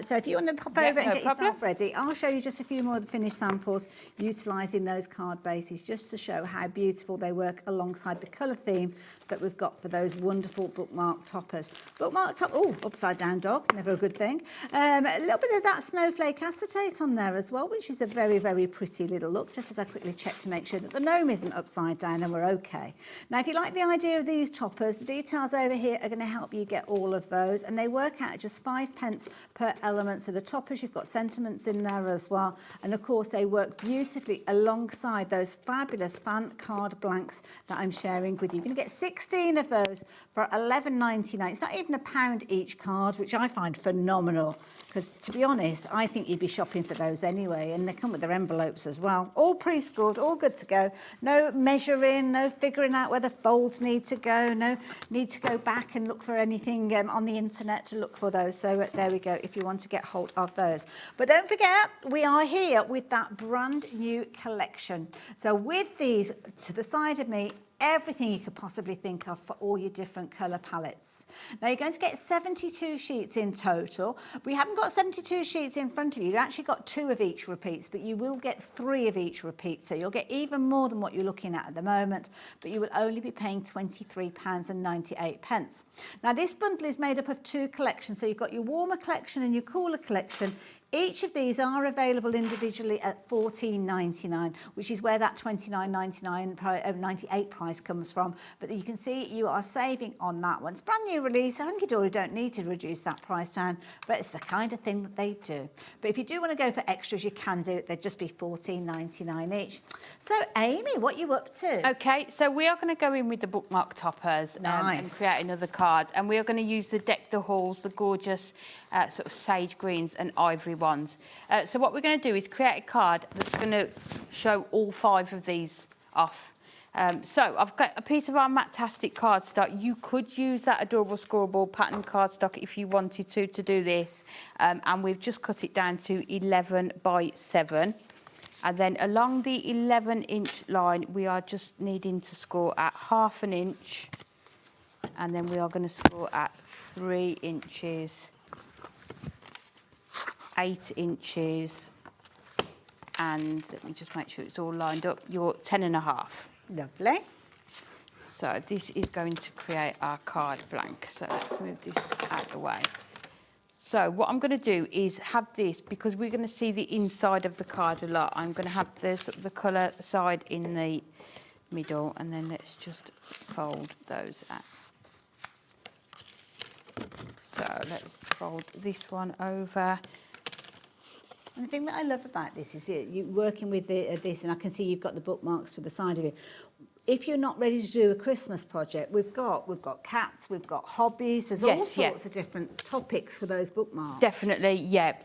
So if you want to pop over and get yourself ready, I'll show you just a few more of the finished samples utilising those card bases just to show how beautiful they work alongside the colour theme that we've got for those wonderful bookmark toppers. Bookmark top, oh, upside down dog, never a good thing. A little bit of that snowflake acetate on there as well, which is a very, very pretty little look, just as I quickly check to make sure that the gnome isn't upside down and we're okay. Now, if you like the idea of these toppers, the details over here are going to help you get all of those, and they work out at just 5 pence per element. So the toppers, you've got sentiments in there as well, and of course they work beautifully alongside those fabulous fan card blanks that I'm sharing with you. You're going to get 16 of those for £11.99. It's not even £1 each card, which I find phenomenal, because to be honest, I think you'd be shopping for those anyway, and they come with their envelopes as well. All pre-scored, all good to go. No measuring, no figuring out where the folds need to go, no need to go back and look for anything on the internet to look for those. So there we go, if you want to get hold of those. But don't forget, we are here with that brand new collection. So with these to the side of me, everything you could possibly think of for all your different colour palettes. Now, you're going to get 72 sheets in total. We haven't got 72 sheets in front of you. You've actually got 2 of each repeats, but you will get 3 of each repeat. So you'll get even more than what you're looking at the moment, but you will only be paying £23.98. Now, this bundle is made up of 2 collections. So you've got your warmer collection and your cooler collection. Each of these are available individually at $14.99, which is where that $29.98 price comes from. But you can see you are saving on that one. It's a brand new release. Hunkydory don't need to reduce that price down, but it's the kind of thing that they do. But if you do want to go for extras, you can do it. They'd just be $14.99 each. So, Amy, what are you up to? Okay, so we are going to go in with the bookmark toppers and create another card. And we are going to use the Deck the Halls, the gorgeous sort of sage greens and ivory ones. So what we're going to do is create a card that's going to show all 5 of these off. So I've got a piece of our Matastic cardstock. You could use that Adorable Scorable pattern cardstock if you wanted to do this. And we've just cut it down to 11 by 7. And then along the 11-inch line, we are just needing to score at ½ an inch. And then we are going to score at 3 inches. 8 inches, and let me just make sure it's all lined up. You're 10.5. Lovely. So this is going to create our card blank. So let's move this out of the way. So what I'm going to do is have this, because we're going to see the inside of the card a lot. I'm going to have the colour side in the middle, and then let's just fold those out. So let's fold this one over. And the thing that I love about this is you working with this, and I can see you've got the bookmarks to the side of it. If you're not ready to do a Christmas project, we've got cats, we've got hobbies. There's all sorts of different topics for those bookmarks. Definitely, yeah.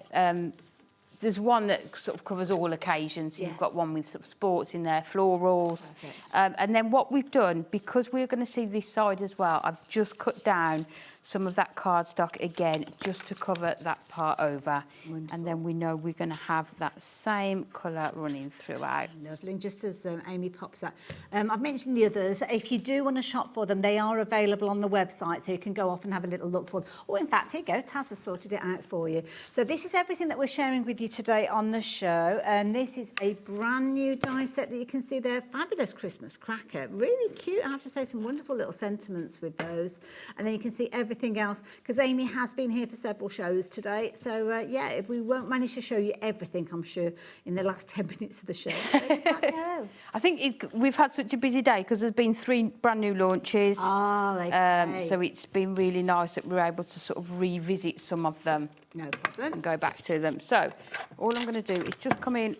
there's one that sort of covers all occasions. You've got one with sort of sports in there, florals. And then what we've done, because we're going to see this side as well, I've just cut down some of that cardstock again, just to cover that part over. Wonderful. And then we know we're going to have that same colour running throughout. Lovely. And just as Amy pops up, I've mentioned the others. If you do want to shop for them, they are available on the website, so you can go off and have a little look for them. Or in fact, here you go, Taz has sorted it out for you. So this is everything that we're sharing with you today on the show. And this is a brand new die set that you can see there. Fabulous Christmas cracker. Really cute. I have to say, some wonderful little sentiments with those. And then you can see everything else, because Amy has been here for several shows today. So yeah, we won't manage to show you everything, I'm sure, in the last 10 minutes of the show. I think we've had such a busy day because there's been 3 brand new launches. So it's been really nice that we're able to sort of revisit some of them. No problem. And go back to them. So all I'm going to do is just come in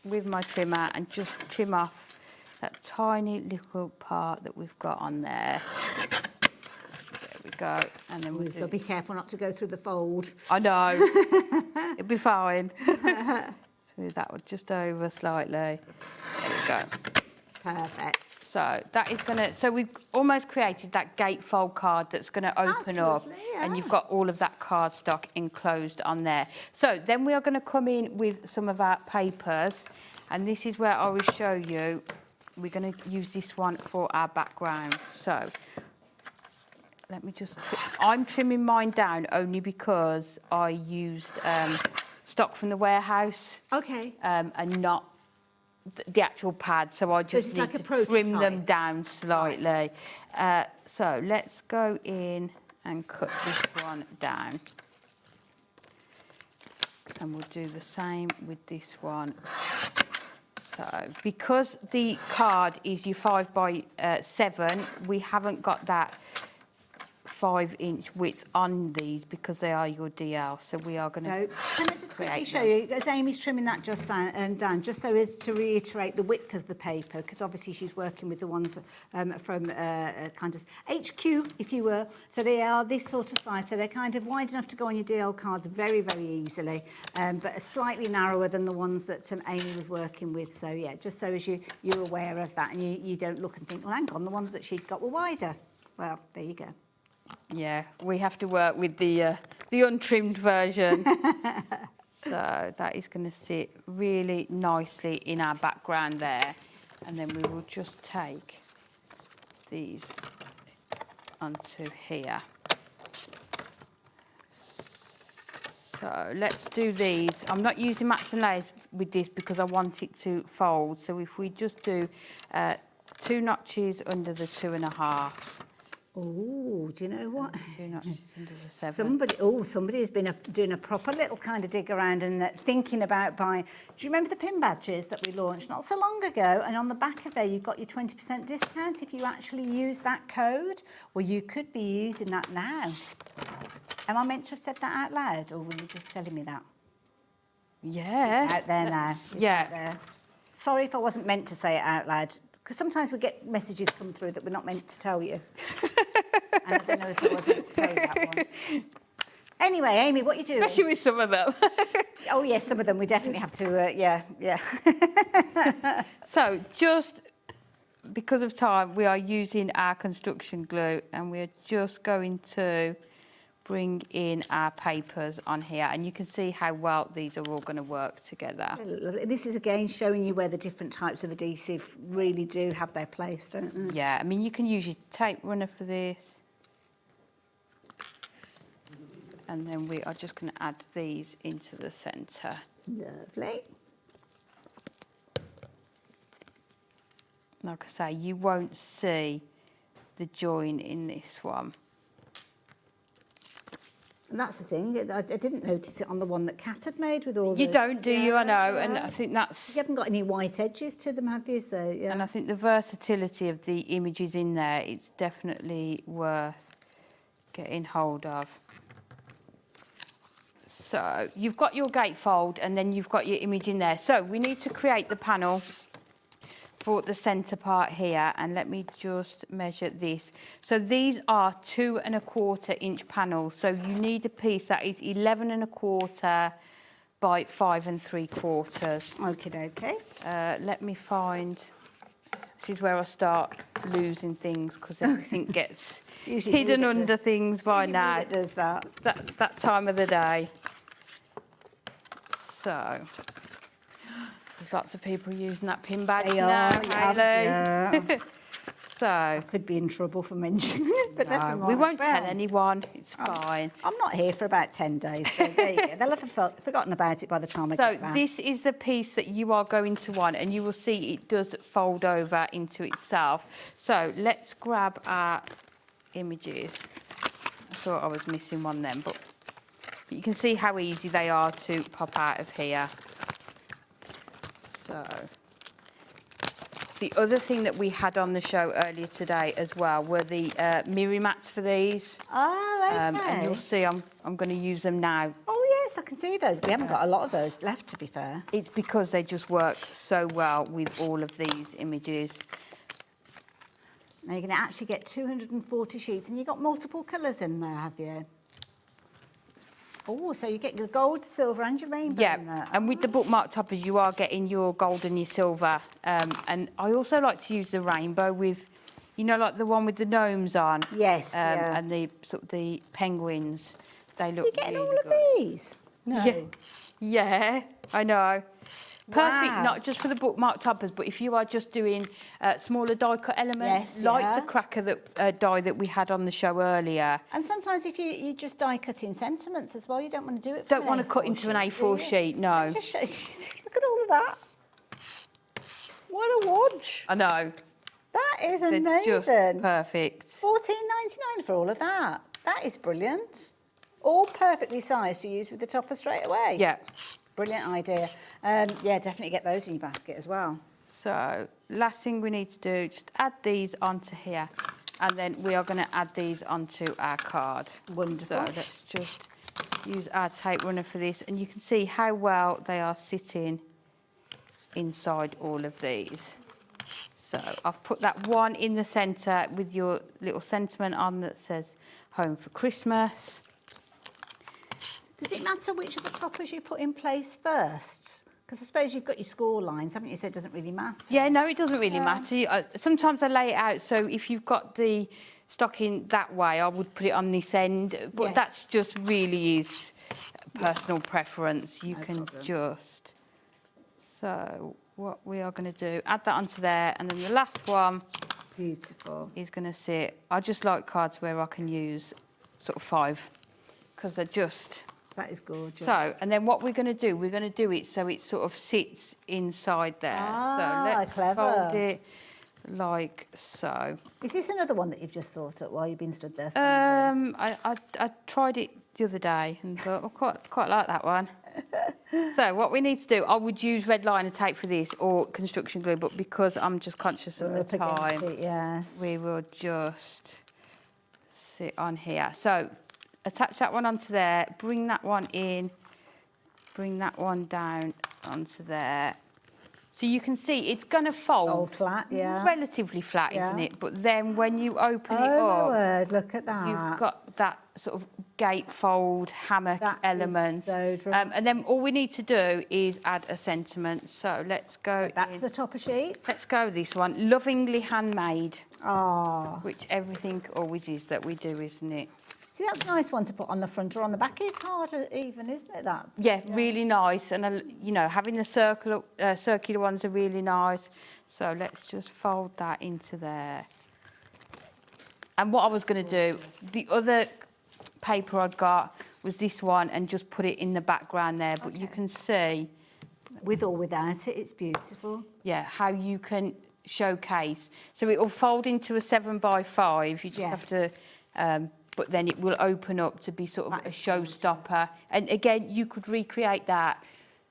with my trimmer and just trim off that tiny little part that we've got on there. There we go. And then we've got to be careful not to go through the fold. I know. It'll be fine. Smooth that one just over slightly. There we go. Perfect. So that is going to, so we've almost created that gatefold card that's going to open up, and you've got all of that cardstock enclosed on there. So then we are going to come in with some of our papers, and this is where I will show you. We're going to use this one for our background. So let me just, I'm trimming mine down only because I used stock from the warehouse. Okay. And not the actual pad, so I just need to trim them down slightly. So let's go in and cut this one down. And we'll do the same with this one. So because the card is your 5x7, we haven't got that 5-inch width on these because they are your DL, so we are going to. So can I just quickly show you, as Amy's trimming that just down, just so as to reiterate the width of the paper, because obviously she's working with the ones from kind of HQ, if you will. So they are this sort of size, so they're kind of wide enough to go on your DL cards very, very easily, but slightly narrower than the ones that Amy was working with. So yeah, just so as you're aware of that, and you don't look and think, well, hang on, the ones that she'd got were wider. Well, there you go. Yeah, we have to work with the untrimmed version. So that is going to sit really nicely in our background there. And then we will just take these onto here. So let's do these. I'm not using mats and layers with this because I want it to fold. So if we just do 2 notches under the 2.5. Oh, do you know what? 2 notches under the 7. Somebody has been doing a proper little kind of dig around and thinking about buying. Do you remember the pin badges that we launched not so long ago? And on the back of there, you've got your 20% discount if you actually use that code. Well, you could be using that now. Am I meant to have said that out loud, or were you just telling me that? Yeah. It's out there now. Yeah. Sorry if I wasn't meant to say it out loud, because sometimes we get messages come through that we're not meant to tell you. And I don't know if I was meant to tell you that one. Anyway, Amy, what are you doing? Especially with some of them. Oh, yes, some of them we definitely have to, yeah. So just because of time, we are using our construction glue, and we're just going to bring in our papers on here, and you can see how well these are all going to work together. This is again showing you where the different types of adhesive really do have their place, don't they? Yeah, I mean, you can use your tape runner for this. And then we are just going to add these into the centre. Lovely. Like I say, you won't see the join in this one. And that's the thing, I didn't notice it on the one that Kat had made with all You don't, do you? I know, and I think that's... You haven't got any white edges to them, have you? So, yeah. And I think the versatility of the images in there, it's definitely worth getting hold of. So you've got your gatefold, and then you've got your image in there. So we need to create the panel for the centre part here, and let me just measure this. So these are 2¼ inch panels. So you need a piece that is 11¼ by 5 3/4. Okay. Let me find. This is where I start losing things because everything gets Usually hidden you that under things by usually now. you that does that. That time of the day. So there's lots of people using that pin badge They now, are, yeah. Hayley. So I could be in trouble for mentioning it, but never we mind. won't tell Well, anyone. It's fine. I'm not here for about 10 days, so there you go. They'll have forgotten about it by the time I So get back. this is the piece that you are going to want, and you will see it does fold over into itself. So let's grab our images. I thought I was missing one then, but you can see how easy they are to pop out of here. So the other thing that we had on the show earlier today as well were the mirror mats for these. Oh, okay. And you'll see I'm going to use them now. Oh, yes, I can see those. We haven't got a lot of those left, to be fair. It's because they just work so well with all of these images. Now, you're going to actually get 240 sheets, and you've got multiple colours in there, have you? Oh, so you get the gold, the silver, and your rainbow in there. Yeah, and with the bookmark toppers, you are getting your gold and your silver. And I also like to use the rainbow with, you know, like the one with the gnomes on. Yes, yeah. And the sort of the penguins. They look. You're getting really all of good. these? No. Yeah, I know. Perfect, Wow. not just for the bookmark toppers, but if you are just doing smaller die cut elements, Yes, like yeah. the cracker that die that we had on the show earlier. And sometimes if you just die cut in sentiments as well, you don't want to do it. Don't want to cut into an A4 sheet, no. Just show you. Look at all of that. What a watch. I know. That is They're amazing. just perfect. $14.99 for all of that. That is brilliant. All perfectly sized to use with the topper straight away. Yeah. Brilliant idea. Yeah, definitely get those in your basket as well. So, last thing we need to do, just add these onto here. And then we are going to add these onto our card. Wonderful. So, let's just use our tape runner for this. And you can see how well they are sitting inside all of these. So, I've put that one in the centre with your little sentiment on that says Home for Christmas. Does it matter which of the toppers you put in place first? Because I suppose you've got your score lines, haven't you? So it doesn't really matter. Yeah, no, it doesn't really matter. Sometimes I lay it out, so if you've got the stocking that way, I would put it on this end. But Yes. that's just really is personal preference. You can just... So what we are going to do, add that onto there, and then the last one... Beautiful. ...is going to sit... I just like cards where I can use sort of 5, because they're just... That is gorgeous. So, and then what we're going to do, we're going to do it so it sort of sits inside there. Ah, so let's clever. fold it like so. Is this another one that you've just thought of while you've been stood there? I tried it the other day and thought, I quite like that one. So what we need to do, I would use red liner tape for this or construction glue, but because I'm just conscious of the time, we will just sit on here. So attach that one onto there, bring that one in, bring that one down onto there. So you can see it's going to fold flat, yeah. relatively flat, isn't it? But then when you open it Oh, my up, word, look at that. you've got that sort of gatefold hammock element. so and then all we need to do is add a sentiment. So let's go. That's the topper sheet. Let's go this one. Lovingly handmade. Ah. Which everything always is that we do, isn't it? See, that's a nice one to put on the front or on the back of your card even, isn't it, that? Yeah, really nice. And, you know, having the circular ones are really nice. So let's just fold that into there. And what I was going to do, the other paper I'd got was this one and just put it in the background there. But you can see... With or without it, it's beautiful. Yeah, how you can showcase. So it will fold into a 7x5. You just have to... but then it will open up to be sort of a showstopper. And again, you could recreate that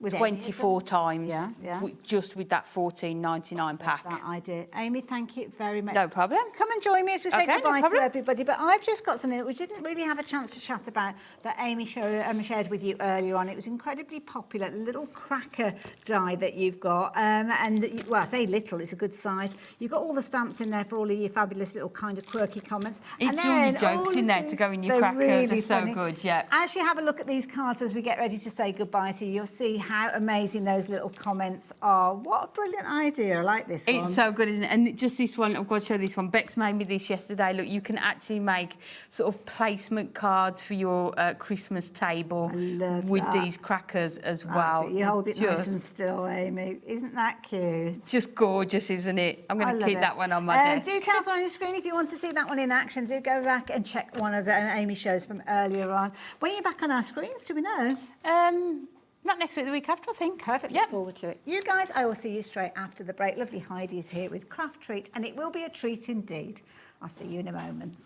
With any of them? 24 times. Yeah, yeah. Just with that $14.99 pack. That idea. Amy, thank you very much. No problem. Come and join me as we say Okay, no goodbye to problem. everybody. But I've just got something that we didn't really have a chance to chat about that Amy shared with you earlier on. It was incredibly popular, the little cracker die that you've got. Well, I say little, it's a good size. You've got all the stamps in there for all of your fabulous little kind of quirky comments. It's all your jokes in there to go in your crackers. Really They're so funny. good, yeah. As you have a look at these cards as we get ready to say goodbye to you, you'll see how amazing those little comments are. What a brilliant idea. I like this one. It's so good, isn't it? And just this one, I've got to show this one. Bex made me this yesterday. Look, you can actually make sort of placement cards for your Christmas table with that. these crackers as That's well. it. You hold it nice Just- and still, Amy. Isn't that cute? Just gorgeous, isn't it? I'm I going to love keep it. that one on my desk. Details on your screen if you want to see that one in action. Do go back and check one of the Amy shows from earlier on. When are you back on our screens? Do we know? Not next week, the week after, I think. Perfect. Look forward to it. You guys, I will see you straight after the break. Lovely Heidi is here with Craft Treat, and it will be a treat indeed. I'll see you in a moment.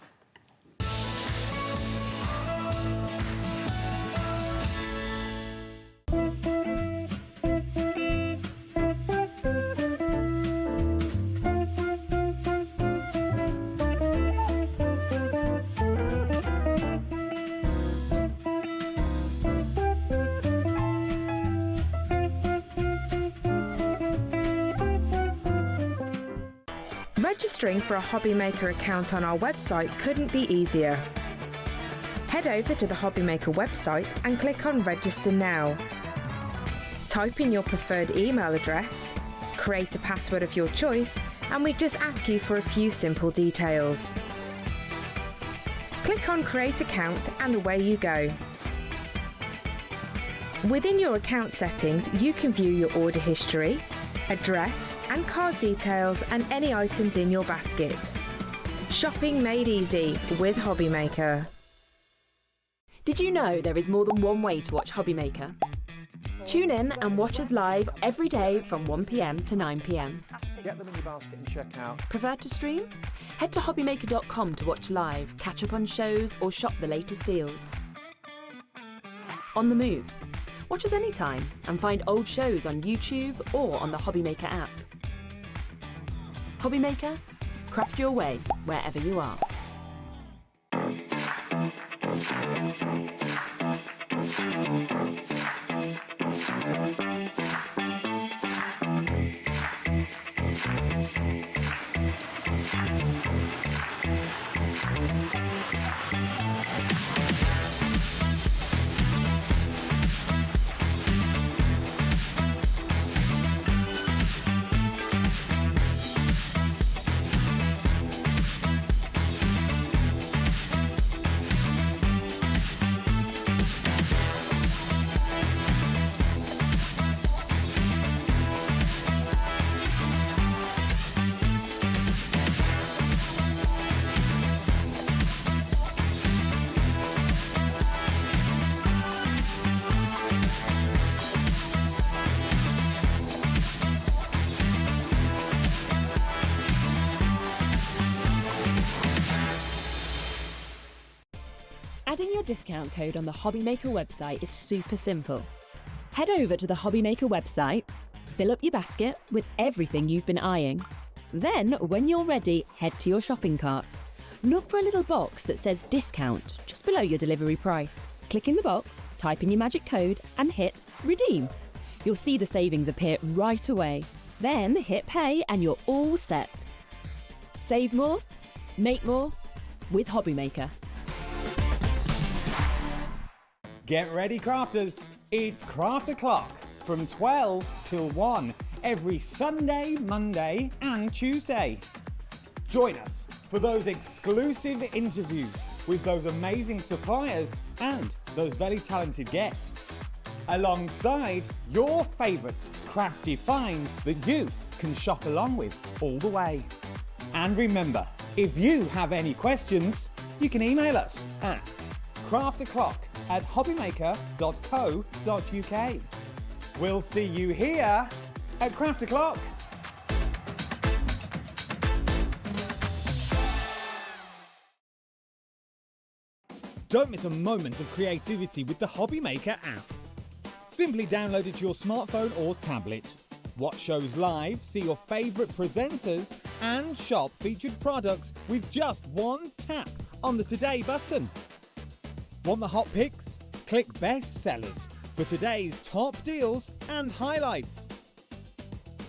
Registering for a HobbyMaker account on our website couldn't be easier. Head over to the HobbyMaker website and click on Register Now. Type in your preferred email address, create a password of your choice, and we just ask you for a few simple details. Click on Create Account and away you go. Within your account settings, you can view your order history, address and card details and any items in your basket. Shopping made easy with HobbyMaker. Did you know there is more than one way to watch HobbyMaker? Tune in and watch us live every day from 1 p.m. to 9 p.m. Get them in your basket and check out. Prefer to stream? Head to hobbymaker.com to watch live, catch up on shows or shop the latest deals. On the move. Watch us anytime and find old shows on YouTube or on the HobbyMaker app. HobbyMaker, craft your way wherever you are. Adding your discount code on the HobbyMaker website is super simple. Head over to the HobbyMaker website, fill up your basket with everything you've been eyeing. Then, when you're ready, head to your shopping cart. Look for a little box that says discount just below your delivery price. Click in the box, type in your magic code and hit redeem. You'll see the savings appear right away. Then hit pay and you're all set. Save more, make more with HobbyMaker. Get ready, crafters. It's Craft O'Clock from 12 till 1 every Sunday, Monday and Tuesday. Join us for those exclusive interviews with those amazing suppliers and those very talented guests, alongside your favourite crafty finds that you can shop along with all the way. And remember, if you have any questions, you can email us at crafto'clock@hobbymaker.co.uk. We'll see you here at Craft O'Clock. Don't miss a moment of creativity with the HobbyMaker app. Simply download it to your smartphone or tablet. Watch shows live, see your favourite presenters, and shop featured products with just one tap on the Today button. Want the hot picks? Click Best Sellers for today's top deals and highlights.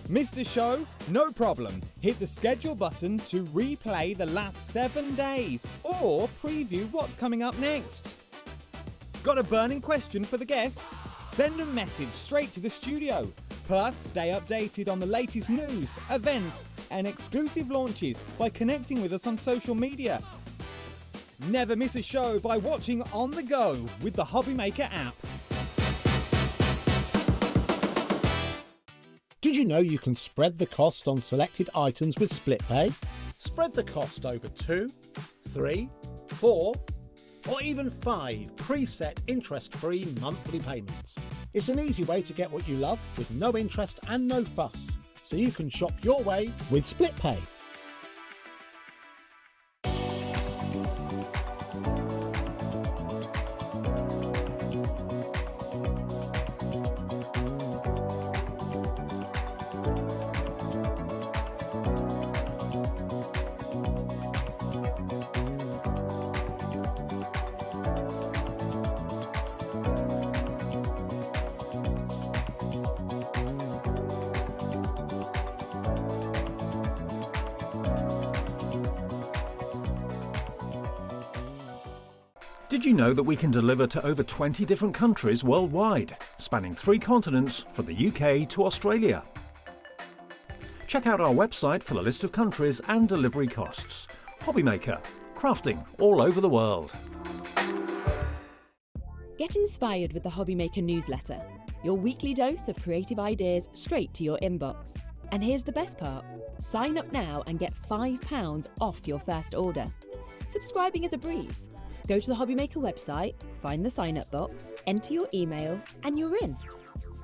Missed a show? No problem. Hit the schedule button to replay the last 7 days or preview what's coming up next. Got a burning question for the guests? Send a message straight to the studio. Plus, stay updated on the latest news, events, and exclusive launches by connecting with us on social media. Never miss a show by watching on the go with the HobbyMaker app. Did you know you can spread the cost on selected items with split pay? Spread the cost over 2, 3, 4, or even 5 preset interest-free monthly payments. It's an easy way to get what you love with no interest and no fuss, so you can shop your way with split pay. Did you know that we can deliver to over 20 different countries worldwide, spanning 3 continents from the UK to Australia? Check out our website for the list of countries and delivery costs. HobbyMaker, crafting all over the world. Get inspired with the HobbyMaker newsletter, your weekly dose of creative ideas straight to your inbox. And here's the best part. Sign up now and get £5 off your first order. Subscribing is a breeze. Go to the HobbyMaker website, find the sign-up box, enter your email, and you're in.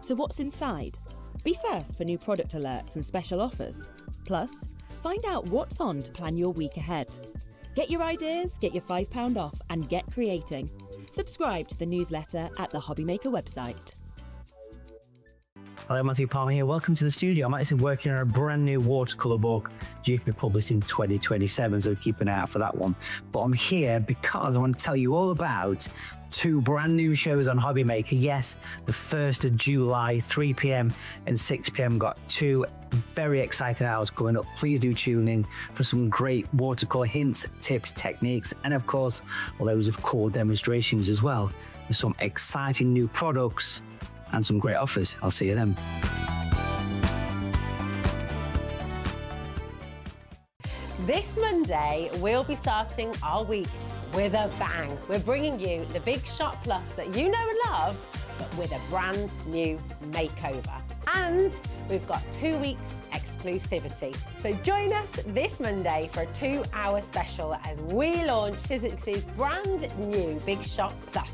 So what's inside? Be first for new product alerts and special offers. Plus, find out what's on to plan your week ahead. Get your ideas, get your £5 off, and get creating. Subscribe to the newsletter at the HobbyMaker website. Hello, Matthew Palmer here. Welcome to the studio. I'm actually working on a brand new watercolour book due to be published in 2027, so keep an eye out for that one. But I'm here because I want to tell you all about 2 brand new shows on HobbyMaker. Yes, the 1st of July, 3 p.m. and 6 p.m. got 2 very exciting hours coming up. Please do tune in for some great watercolour hints, tips, techniques, and of course, loads of cool demonstrations as well, with some exciting new products and some great offers. I'll see you then. This Monday, we'll be starting our week with a bang. We're bringing you the big Shop Plus that you know and love, but with a brand new makeover. And we've got 2 weeks exclusivity. So join us this Monday for a 2-hour special as we launch Sizzix's brand new Big Shop Plus.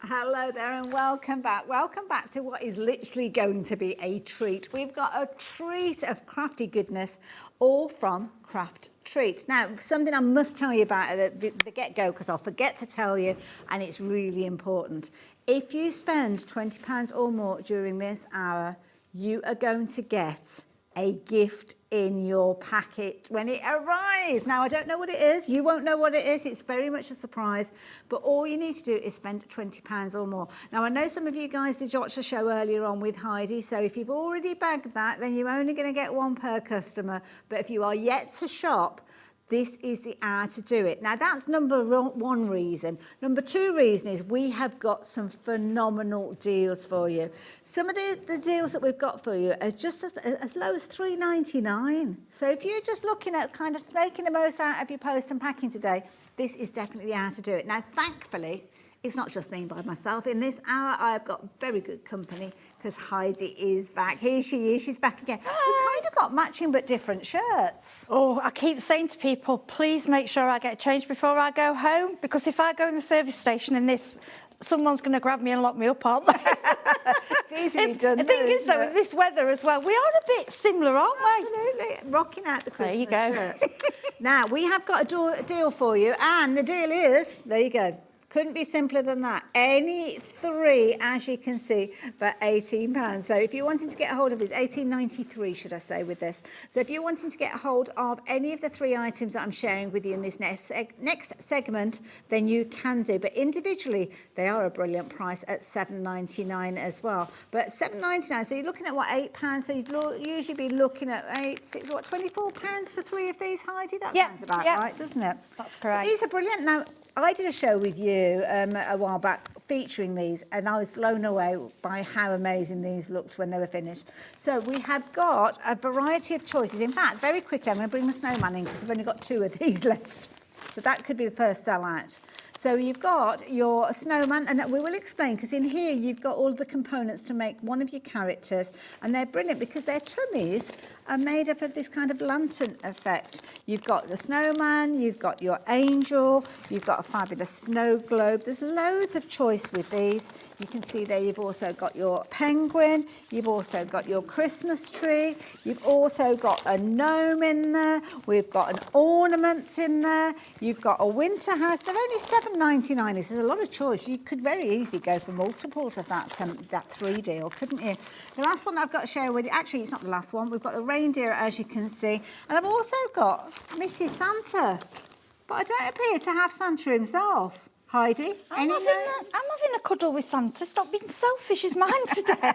Hello there and welcome back. Welcome back to what is literally going to be a treat. We've got a treat of crafty goodness, all from Craftreat. Now, something I must tell you about at the get-go, because I'll forget to tell you, and it's really important. If you spend £20 or more during this hour, you are going to get a gift in your packet when it arrives. Now, I don't know what it is. You won't know what it is. It's very much a surprise. But all you need to do is spend £20 or more. Now, I know some of you guys did watch the show earlier on with Heidi. So if you've already bagged that, then you're only going to get 1 per customer. But if you are yet to shop, this is the hour to do it. Now, that's number 1 reason. Number 2 reason is we have got some phenomenal deals for you. Some of the deals that we've got for you are just as low as $3.99. So if you're just looking at kind of making the most out of your post and packing today, this is definitely the hour to do it. Now, thankfully, it's not just me by myself. In this hour, I've got very good company because Heidi is back. Here she is. She's back again. We kind of got matching but different shirts. Oh, I keep saying to people, please make sure I get changed before I go home, because if I go in the service station in this someone's going to grab me and lock me up, aren't they? It's easily done. The thing is, though, with this weather as well, we are a bit similar, aren't we? Absolutely. Rocking out the Christmas There you go. shirt. Now, we have got a deal for you, and the deal is, there you go. Couldn't be simpler than that. Any 3, as you can see, for £18. So if you're wanting to get a hold of it, £18.93, should I say, with this. So if you're wanting to get a hold of any of the 3 items that I'm sharing with you in this next segment, then you can do. But individually, they are a brilliant price at £7.99 as well. But £7.99, so you're looking at, what, £8? So you'd usually be looking at £24 for 3 of these, Heidi? That sounds about right, doesn't it? That's correct. But these are brilliant. Now, I did a show with you a while back featuring these, and I was blown away by how amazing these looked when they were finished. So we have got a variety of choices. In fact, very quickly, I'm going to bring the snowman in because I've only got 2 of these left. So that could be the first sellout. So you've got your snowman, and we will explain, because in here you've got all the components to make one of your characters, and they're brilliant because their tummies are made up of this kind of lantern effect. You've got the snowman, you've got your angel, you've got a fabulous snow globe. There's loads of choice with these. You can see there you've also got your penguin, you've also got your Christmas tree, you've also got a gnome in there, we've got an ornament in there, you've got a winter house. They're only £7.99. There's a lot of choice. You could very easily go for multiples of that 3 deal, couldn't you? The last one that I've got to share with you, actually it's not the last one, we've got the reindeer, as you can see, and I've also got Mrs. Santa, but I don't appear to have Santa himself. Heidi? I'm having a cuddle with Santa. Stop being selfish, is mine today.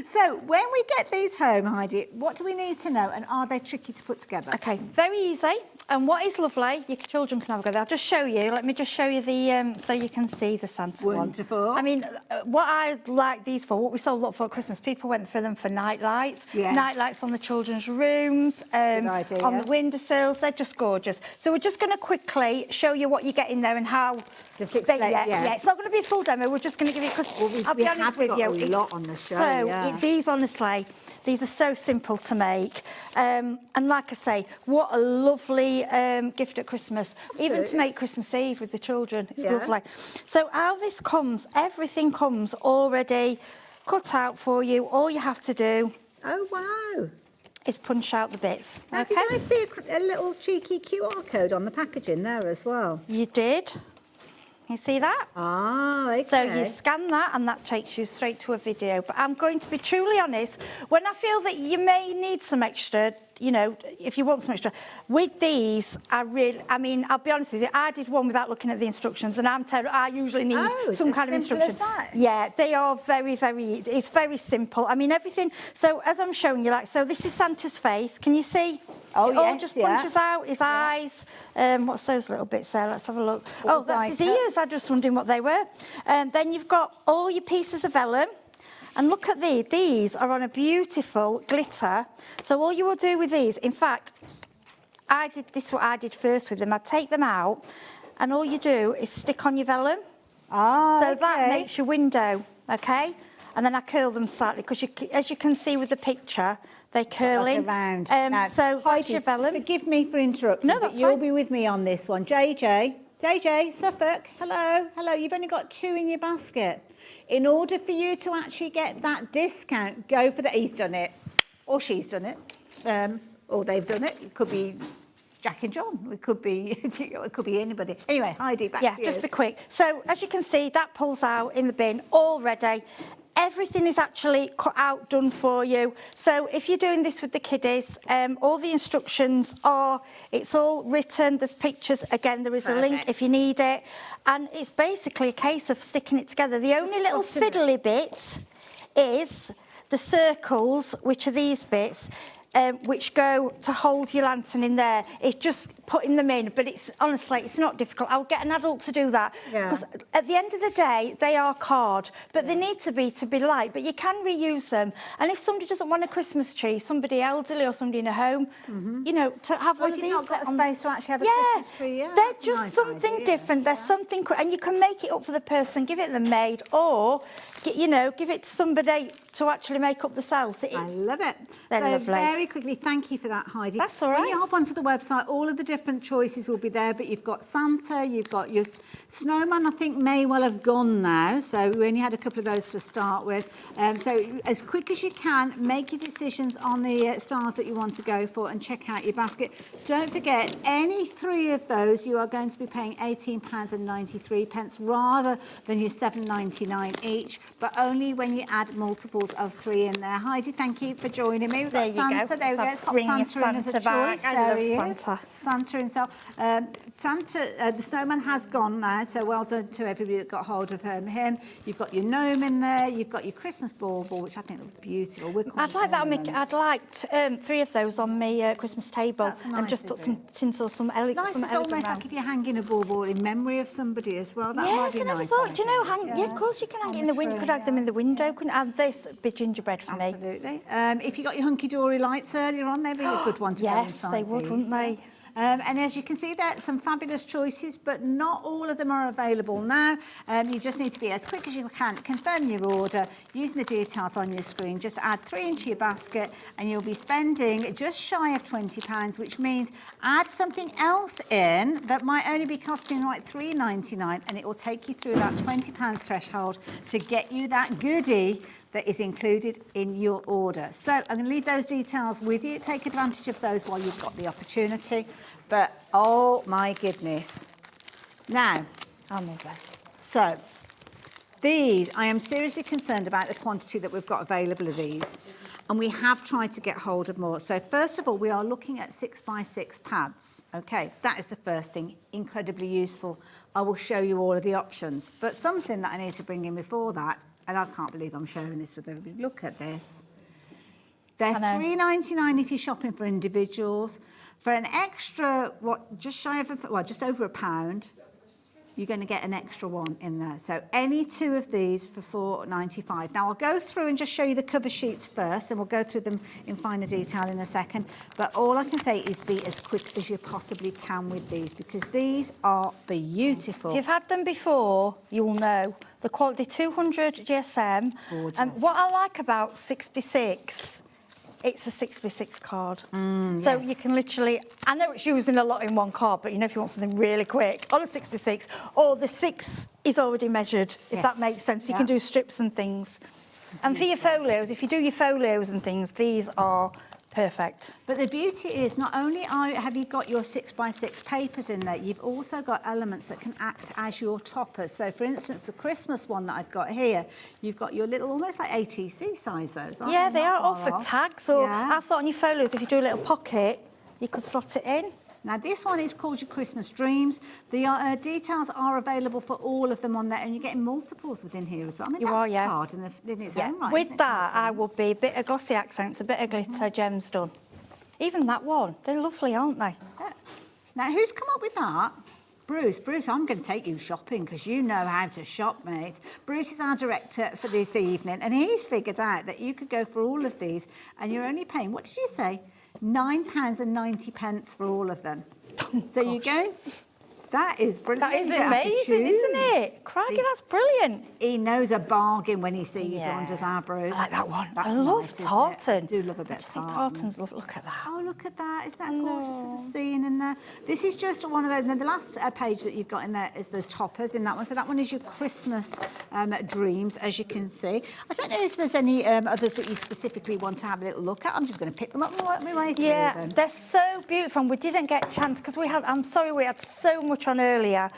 So when we get these home, Heidi, what do we need to know, and are they tricky to put together? Okay, very easy. And what is lovely, your children can have a go there. I'll just show you. Let me just show you the, so you can see the Santa one. Wonderful. I mean, what I like these for, what we sold a lot for at Christmas, people went for them for night lights. Yes. Night lights on the children's rooms, idea. on the windowsills. They're just gorgeous. So we're just going to quickly show you what you get in there and how... Just explain, it's not going to be a full demo. We're just going to give you... Because I'll be honest with you. A lot on the show, So these, honestly, these are so simple to make. And like I say, what a lovely gift at Christmas. Even to make Christmas Eve with the children. It's lovely. So how this comes, everything comes already cut out for you. All you have to do... Oh, wow. ...is punch out the bits. Now, did I see a little cheeky QR code on the packaging there as well? You did. You see that? Ah, okay. So you scan that and that takes you straight to a video. But I'm going to be truly honest, when I feel that you may need some extra, you know, if you want some extra, with these, I mean, I'll be honest with you, I did one without looking at the instructions, and I usually need some kind of instruction. As that? Yeah, they are very, it's very simple. I mean, everything, so as I'm showing you, like, so this is Santa's face, can you see? Oh, it all just punches out his eyes. What's those little bits there? Let's have a look. Oh, that's his ears. I was just wondering what they were. Then you've got all your pieces of vellum. And look at these. These are on a beautiful glitter. So all you will do with these, in fact, what I did first with them. I take them out, and all you do is stick on your vellum. Ah, so that makes your window, okay? And then I curl them slightly, because as you can see with the picture, they curl in. Around. So that's your vellum. Forgive me for interrupting, no, that's but you'll fine. be with me on this one. JJ, Suffolk, hello. You've only got 2 in your basket. In order for you to actually get that discount, go for the... He's done it, or she's done it, or they've done it. It could be Jack and John. It could be anybody. Anyway, Heidi, back to you. Yeah, just be quick. So as you can see, that pulls out in the bin already. Everything is actually cut out, done for you. So if you're doing this with the kiddies, all the instructions it's all written, there's pictures, again, there is a link if you need it. And it's basically a case of sticking it together. The only little fiddly bit is the circles, which are these bits, which go to hold your lantern in there. It's just putting them in, but honestly, it's not difficult. I'll get an adult to do that. Because at the end of the day, they are card, but they need to be light, but you can reuse them. And if somebody doesn't want a Christmas tree, somebody elderly or somebody in a home, you know, to have one of these. Not got a space to actually have a Christmas tree, they're just something different. There's something, and you can make it up for the person, give it them made, or you know, give it to somebody to actually make up the cells. I love it. They're so lovely. Very quickly, thank you for that, Heidi. That's all When right. you hop onto the website, all of the different choices will be there, but you've got Santa, you've got your snowman, I think may well have gone now, so we only had a couple of those to start with. So as quick as you can, make your decisions on the stars that you want to go for and check out your basket. Don't forget, any three of those, you are going to be paying £18.93 rather than your $7.99 each, but only when you add multiples of 3 in there. Heidi, thank you for joining me. We've got Santa. There we go. Let's pop Santa in as a choice. There he is. Santa himself. Santa, the snowman has gone now, so well done to everybody that got hold of him. You've got your gnome in there. You've got your Christmas bauble, which I think looks beautiful. I'd like that. I'd like 3 of those on my Christmas table and just put some tinsel, some elegant. Nice, it's almost like if you're hanging a bauble in memory of somebody as well. That might be I never nice. thought. Do you know, yeah, of course you can hang it in the window. Could hang them in the window. Couldn't add this big gingerbread for me. Absolutely. If you got your Hunkydory lights earlier on, they'd be a good one to go inside. Yes, they would, wouldn't they? And as you can see there, some fabulous choices, but not all of them are available now. You just need to be as quick as you can, confirm your order, using the details on your screen. Just add 3 into your basket and you'll be spending just shy of £20, which means add something else in that might only be costing like $3.99, and it will take you through that £20 threshold to get you that goodie that is included in your order. So I'm going to leave those details with you. Take advantage of those while you've got the opportunity. But oh my goodness. Now, I'm in place. So these, I am seriously concerned about the quantity that we've got available of these. And we have tried to get hold of more. So first of all, we are looking at 6x6 pads. Okay, that is the first thing, incredibly useful. I will show you all of the options. But something that I need to bring in before that, and I can't believe I'm sharing this with everybody. Look at this. They're $3.99 if you're shopping for individuals. For an extra, just over £1, you're going to get an extra one in there. So any 2 of these for $4.95. Now I'll go through and just show you the cover sheets first, and we'll go through them in finer detail in a second. But all I can say is be as quick as you possibly can with these, because these are beautiful. If you've had them before, you'll know. The quality 200 GSM. Gorgeous. And what I like about 6x6, it's a 6x6 card. So you can literally, I know it's using a lot in one card, but you know if you want something really quick, on a 6x6, or the 6 is already measured, if that makes sense. You can do strips and things. And for your folios, if you do your folios and things, these are perfect. But the beauty is not only have you got your 6x6 papers in there, you've also got elements that can act as your toppers. So for instance, the Christmas one that I've got here, you've got your little, almost like ATC size those, aren't Yeah, they? they are all Not far for off. tags. Or Yeah. I thought on your folios, if you do a little pocket, you could slot it in. Now this one is called your Christmas Dreams. The details are available for all of them on there, and you're getting multiples within here as well. I mean, You that's are, yes. hard in its own right. With that, I will be a bit of glossy accents, a bit of glitter gems done. Even that one, they're lovely, aren't they? Now, who's come up with that? Bruce, I'm going to take you shopping because you know how to shop, mate. Bruce is our director for this evening, and he's figured out that you could go for all of these, and you're only paying, what did you say? £9.90 for all of them. So you go. That is brilliant. That is amazing, isn't it? Crikey, that's brilliant. He knows a bargain when he sees one, does our Bruce? I like that one. That's I love nice, isn't it? tartan. I do love a bit of tartan. Tartan's lovely. Look at that. Oh, look at that. Isn't that gorgeous with the scene in there? This is just one of those. And the last page that you've got in there is the toppers in that one. So that one is your Christmas dreams, as you can see. I don't know if there's any others that you specifically want to have a little look at. I'm just going to pick them up and work my way through them. They're so beautiful. And we didn't get a chance because I'm sorry, we had so much on earlier.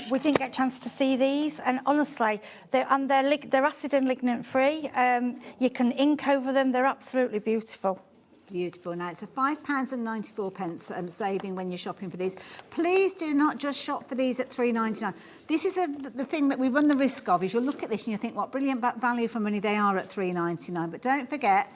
We didn't get a chance to see these, and honestly, they're acid and lignin free. You can ink over them. They're absolutely beautiful. Beautiful. Now, it's a £5.94 saving when you're shopping for these. Please do not just shop for these at $3.99. This is the thing that we run the risk of, is you'll look at this and you think, what brilliant value for money they are at $3.99. But don't forget,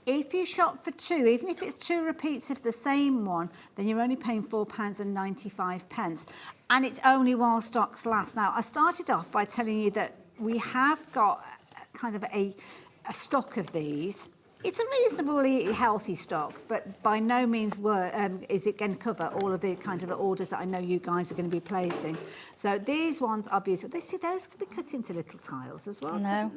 if you shop for 2, even if it's 2 repeats of the same one, then you're only paying £4.95. And it's only while stocks last. Now, I started off by telling you that we have got kind of a stock of these. It's a reasonably healthy stock, but by no means is it going to cover all of the kind of the orders that I know you guys are going to be placing. So these ones are beautiful. Those could be cut into little tiles as well. No,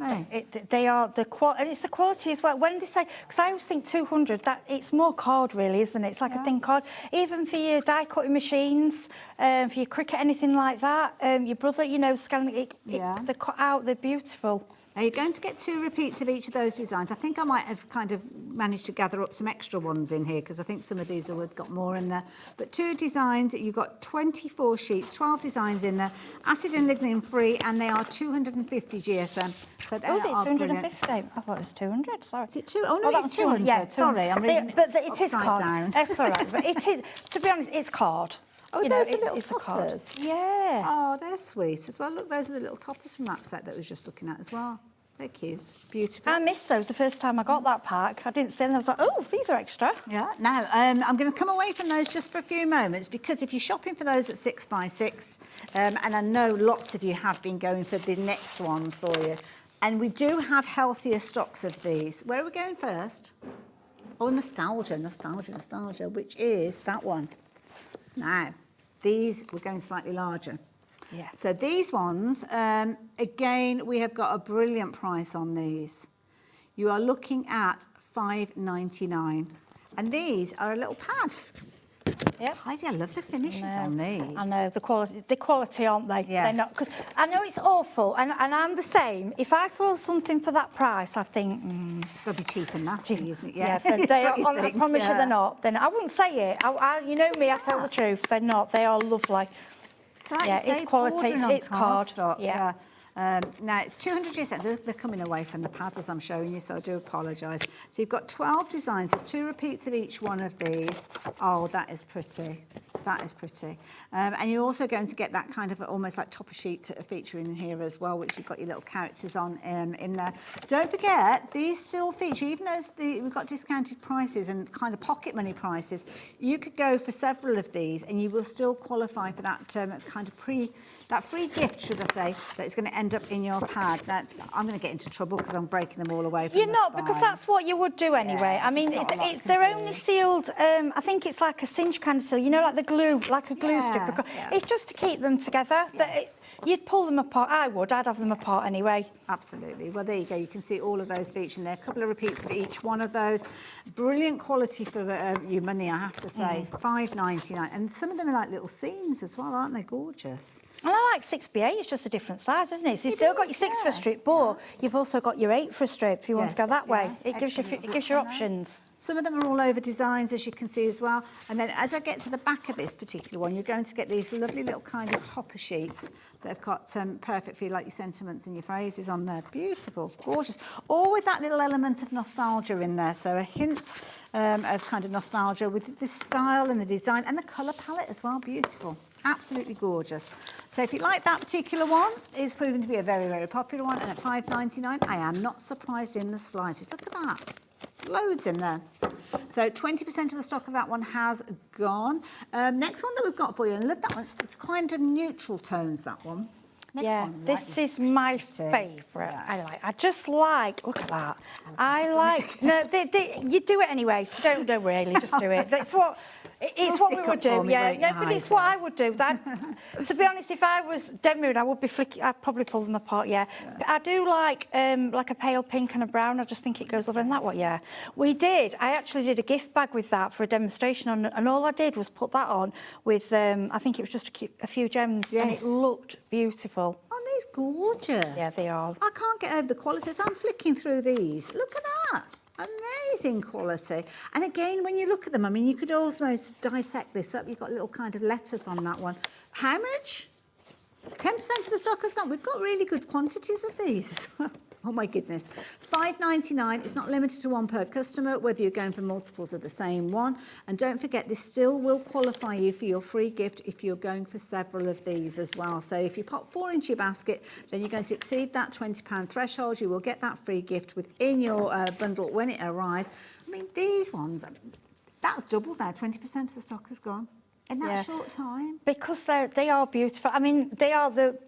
they are the quality, and it's the quality as well. When they say, because I always think 200, that it's more card really, isn't it? It's like a thin card. Even for your die cutting machines, for your cricket, anything like that. Your brother, you know, scanning they're cut out. They're beautiful. Now you're going to get 2 repeats of each of those designs. I think I might have kind of managed to gather up some extra ones in here because I think some of these have got more in there. But 2 designs, you've got 24 sheets, 12 designs in there, acid and lignin free, and they are 250 GSM. So Oh, is it 250? I thought it was 200, sorry. Is it 2? Oh, no, it's 200. Yeah, Sorry, I'm reading it But it is upside card. down. That's all right. But it is, to be honest, it's card. Oh, You know, those are little it's a card. toppers. Yeah. Oh, they're sweet as well. Look, those are the little toppers from that set that I was just looking at as well. They're cute. Beautiful. I missed those the first time I got that pack. I didn't see them. I was like, oh, these are extra. Yeah. Now, I'm going to come away from those just for a few moments because if you're shopping for those at 6x6, and I know lots of you have been going for the next ones for you, and we do have healthier stocks of these. Where are we going first? Oh, nostalgia, which is that one. Now, these, we're going slightly larger. Yeah. So these ones, again, we have got a brilliant price on these. You are looking at $5.99, and these are a little pad. Yeah, Heidi, I love the finishes on these. I know the quality, aren't they? Yes. They're not, because I know it's awful, and I'm the same. If I saw something for that price, I think it's got to be cheap and nasty, isn't it? Yeah, Yeah, they That's what are. you I think, promise you, yeah. they're not. I wouldn't say it. You know me. I tell the truth. They're not. They are lovely. It's like Yeah, you say, it's quality, bordering on it's card. cardstock, Yeah. Now, it's 200 GSM. They're coming away from the pads as I'm showing you, so I do apologise. So you've got 12 designs. There's 2 repeats of each one of these. Oh, that is pretty. That is pretty. And you're also going to get that kind of almost like topper sheet feature in here as well, which you've got your little characters on in there. Don't forget, these still feature, even though we've got discounted prices and kind of pocket money prices, you could go for several of these and you will still qualify for that kind of free gift, should I say, that is going to end up in your pad. I'm going to get into trouble because I'm breaking them all away from You're the not, spine. because that's what you would do anyway. Yeah, I mean, it's not a lot they're to do. only sealed, I think it's like a cinch kind of seal, you know, like the glue, like a glue strip. yeah. It's just to keep them together. Yes. You'd pull them apart. I'd have them apart anyway. Absolutely. Well, there you go. You can see all of those featured there. A couple of repeats of each one of those. Brilliant quality for your money, I have to say. $5.99. And some of them are like little scenes as well, aren't they? Gorgeous. And I like 6x8. It's just a different size, isn't it? So you've still got your 6 for a strip, but you've also got your 8 for a strip if you want to go that way. It gives you options. Some of them are all over designs, as you can see as well. And then as I get to the back of this particular one, you're going to get these lovely little kind of topper sheets that have got perfect for you, like your sentiments and your phrases on there. Beautiful, gorgeous. All with that little element of nostalgia in there. So a hint of kind of nostalgia with the style and the design and the colour palette as well. Beautiful. Absolutely gorgeous. So if you like that particular one, it's proven to be a very, very popular one. And at $5.99, I am not surprised in the slightest. Look at that. Loads in there. So 20% of the stock of that one has gone. Next one that we've got for you, and I love that one. It's kind of neutral tones, that one. Next one, this is my favourite. Yes. I just like, look at that. I like, no, you do it anyway, so don't really, just do it. That's what, it's what we would do, but it's what I would do. To be honest, if I was demoing, I would be I'd probably pull them apart, But I do like a pale pink and a brown. I just think it goes over in that one, I actually did a gift bag with that for a demonstration on, and all I did was put that on with, I think it was just a few gems, and it looked beautiful. Aren't these gorgeous? Yeah, they are. I can't get over the quality. So I'm flicking through these. Look at that. Amazing quality. And again, when you look at them, I mean, you could almost dissect this up. You've got little kind of letters on that one. How much? 10% of the stock has gone. We've got really good quantities of these as well. Oh my goodness. $5.99. It's not limited to one per customer, whether you're going for multiples of the same one. And don't forget, this still will qualify you for your free gift if you're going for several of these as well. So if you pop 4 into your basket, then you're going to exceed that £20 threshold. You will get that free gift within your bundle when it arrives. I mean, these ones, that's doubled now. 20% of the stock has gone in that short time. Because they are beautiful. I mean, they are the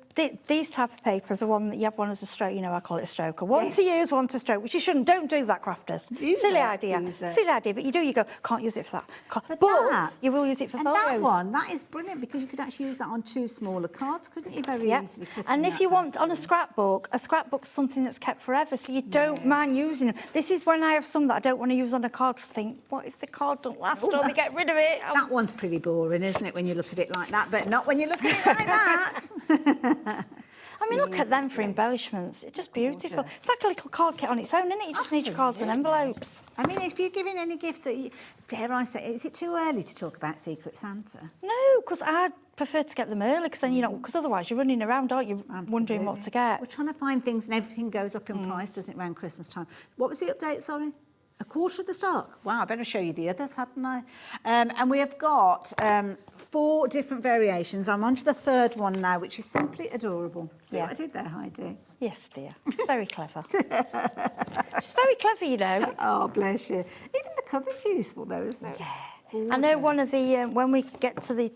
these type of papers are one that you have one as a stroke. You know, I call it a stroker. One to use, one to stroke, which you shouldn't. Don't do that, crafters. Silly idea. Silly idea. But you do. You go, can't use it for that. But you will use it for photos. That is brilliant because you could actually use that on 2 smaller cards, couldn't you? Very easily. And if you want on a scrapbook's something that's kept forever, so you don't mind using them. This is when I have some that I don't want to use on a card because I think, what if the card don't last or we get rid of it? That one's pretty boring, isn't it, when you look at it like that? But not when you look at it like that. I mean, look at them for embellishments. It's just beautiful. It's like a little card kit on its own, isn't it? You just need your cards and envelopes. I mean, if you're giving any gifts, dare I say, is it too early to talk about Secret Santa? No, because I prefer to get them early because then, you know, because otherwise you're running around, aren't you, wondering what to get. We're trying to find things and everything goes up in price, doesn't it, around Christmas time? What was the update, sorry? A quarter of the stock. Wow, I better show you the others, hadn't I? And we have got 4 different variations. I'm on to the 3rd one now, which is simply adorable. See what I did there, Heidi? Yes, dear. Very clever. She's very clever, you know. Oh, bless you. Even the cover's useful, though, isn't it? Yeah. I know one of the, when we get to the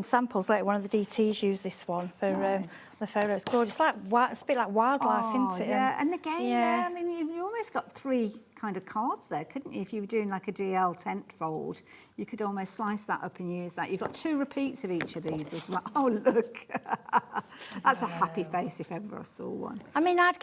samples later, one of the DTs use this one for the photo. It's gorgeous. It's a bit like wildlife, isn't it? Yeah, and again, there, I mean, you almost got 3 kind of cards there, couldn't you? If you were doing like a DL tent fold, you could almost slice that up and use that. You've got 2 repeats of each of these as well. Oh, look. That's a happy face if ever I saw one. I mean, I'd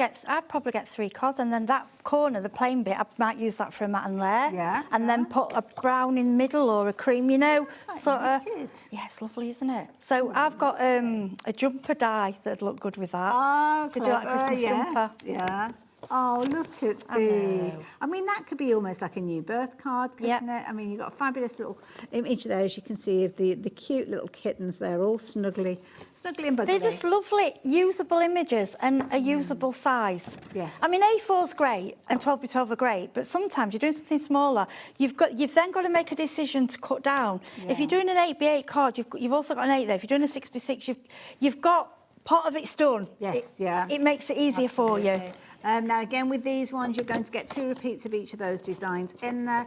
probably get 3 cards, and then that corner, the plain bit, I might use that for a mat and layer. Yeah. And then put a brown in the middle or a cream, you know. Like sort of. knitted. Yeah, it's lovely, isn't it? So I've got a jumper die that'd look good with that. Oh, could do like a Christmas jumper. Yeah. Oh, look at these. I mean, that could be almost like a new birth card, couldn't it? I mean, you've got a fabulous little image there, as you can see, of the cute little kittens there, all snuggly and buggly. They're just lovely, usable images and a usable size. Yes. I mean, A4's great and 12x12 are great, but sometimes you're doing something smaller. You've then got to make a decision to cut down. If you're doing an 8x8 card, you've also got an 8 there. If you're doing a 6x6, you've got part of it's done. Yes, It makes it easier for you. Now, again, with these ones, you're going to get 2 repeats of each of those designs in there.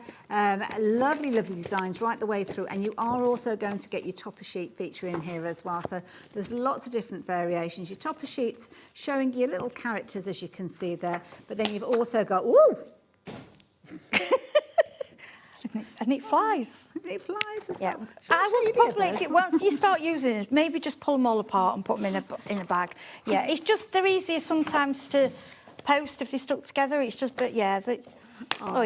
Lovely, lovely designs right the way through. And you are also going to get your topper sheet feature in here as well. So there's lots of different variations. Your topper sheets showing your little characters, as you can see there. But then you've also got, woo! And it flies. It flies as well. well. I would probably, once you start using it, maybe just pull them all apart and put them in a bag. Yeah, it's just, they're easier sometimes to post if they're stuck together. It's just, but yeah.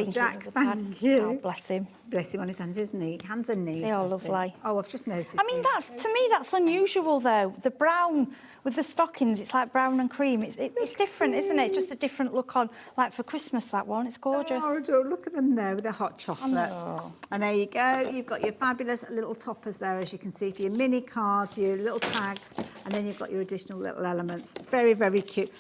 Jack, thank you. Oh, bless him. Bless him on his hands, isn't he? Hands and knees. They are lovely. Oh, I've just noticed. I mean, to me, that's unusual, though. The brown with the stockings, it's like brown and cream. It's different, isn't it? Just a different look on, like for Christmas, that one. It's gorgeous. Oh, look at them there with the hot chocolate. And there you go. You've got your fabulous little toppers there, as you can see, for your mini cards, your little tags, and then you've got your additional little elements. Very, very cute.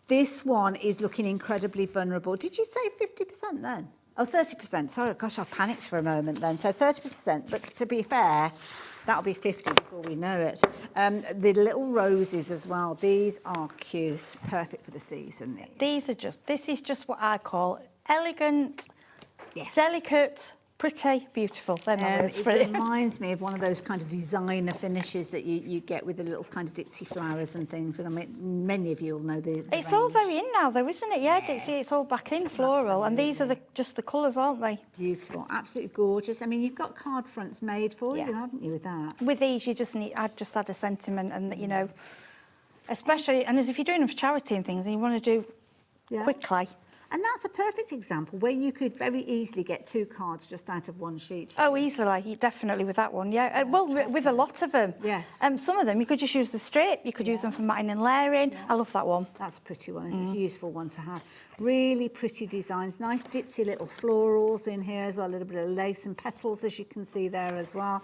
This one is looking incredibly vulnerable. Did you say 50% then? Oh, 30%. Sorry, gosh, I panicked for a moment then. So 30%, but to be fair, that'll be 50 before we know it. The little roses as well. These are cute, perfect for the season. This is just what I call elegant, delicate, pretty, beautiful. They're my words for it. Reminds me of one of those kind of designer finishes that you get with the little kind of Dixie flowers and things. And I mean, many of you will know the It's all very in now, though, isn't it? Yeah, Dixie, it's all back in floral. And these are just the colours, aren't they? Beautiful, absolutely gorgeous. I mean, you've got card fronts made for you, haven't you, with that? With these, I'd just add a sentiment and, you know, especially, and as if you're doing them for charity and things and you want to do quickly. And that's a perfect example where you could very easily get 2 cards just out of one sheet. Oh, easily, definitely with that one, yeah. Well, with a lot of them. Yes. Some of them, you could just use the strip, you could use them for matting and layering. I love that one. That's a pretty one, it's a useful one to have. Really pretty designs, nice ditzy little florals in here as well, a little bit of lace and petals, as you can see there as well.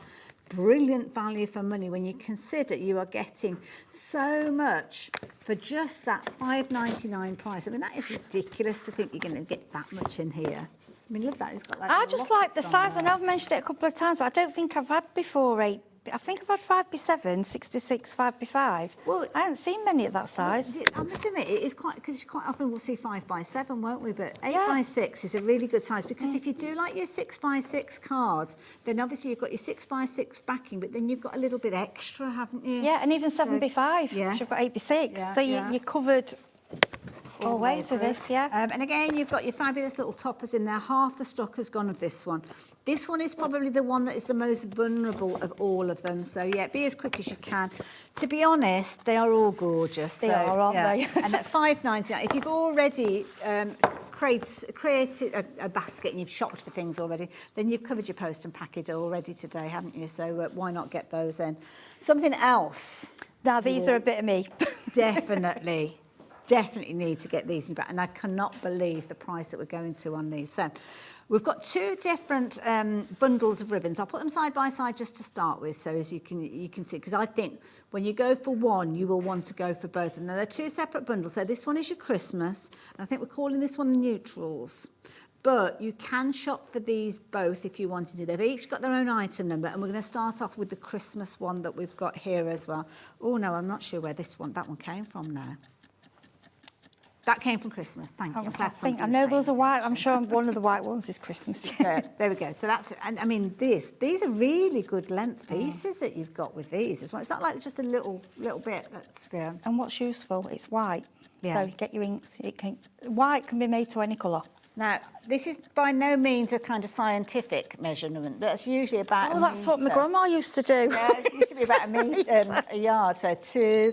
Brilliant value for money when you consider you are getting so much for just that $5.99 price. I mean, that is ridiculous to think you're going to get that much in here. I mean, look at that. It's got like I just like the size. I know I've mentioned it a couple of times, but I don't think I've had before I think I've had 5x7, 6x6, 5x5. Well, I haven't seen many at that size. I must admit, it is quite, because quite often we'll see 5x7, won't we? But 8x6 is a really good size, because if you do like your 6x6 cards, then obviously you've got your 6x6 backing, but then you've got a little bit extra, haven't you? Yeah, and even 7x5. Yes. You've got 8x6. Yeah, So yeah. you're covered all ways with this, yeah. And again, you've got your fabulous little toppers in there. Half the stock has gone of this one. This one is probably the one that is the most vulnerable of all of them. So yeah, be as quick as you can. To be honest, they are all gorgeous. They are, aren't they? And at £5.99, if you've already created a basket and you've shopped for things already, then you've covered your post and package already today, haven't you? So why not get those in? Something else. Now, these are a bit of me. Definitely. Definitely need to get these in back, and I cannot believe the price that we're going to on these. So we've got two different bundles of ribbons. I'll put them side by side just to start with, so as you can see, because I think when you go for one, you will want to go for both. And they're two separate bundles. So this one is your Christmas, and I think we're calling this one the neutrals. But you can shop for these both if you wanted to. They've each got their own item number, and we're going to start off with the Christmas one that we've got here as well. Oh no, I'm not sure where that one came from now. That came from Christmas, thank you. I know those are white. I'm sure one of the white ones is Christmas. There we go. So that's, and I mean, these are really good length pieces that you've got with these as well. It's not like just a little bit that's... And what's useful, it's white. Yeah. So get your inks. White can be made to any colour. Now, this is by no means a kind of scientific measurement. That's usually about Oh, that's what my grandma used to do. Yeah, it used to be about a yard. So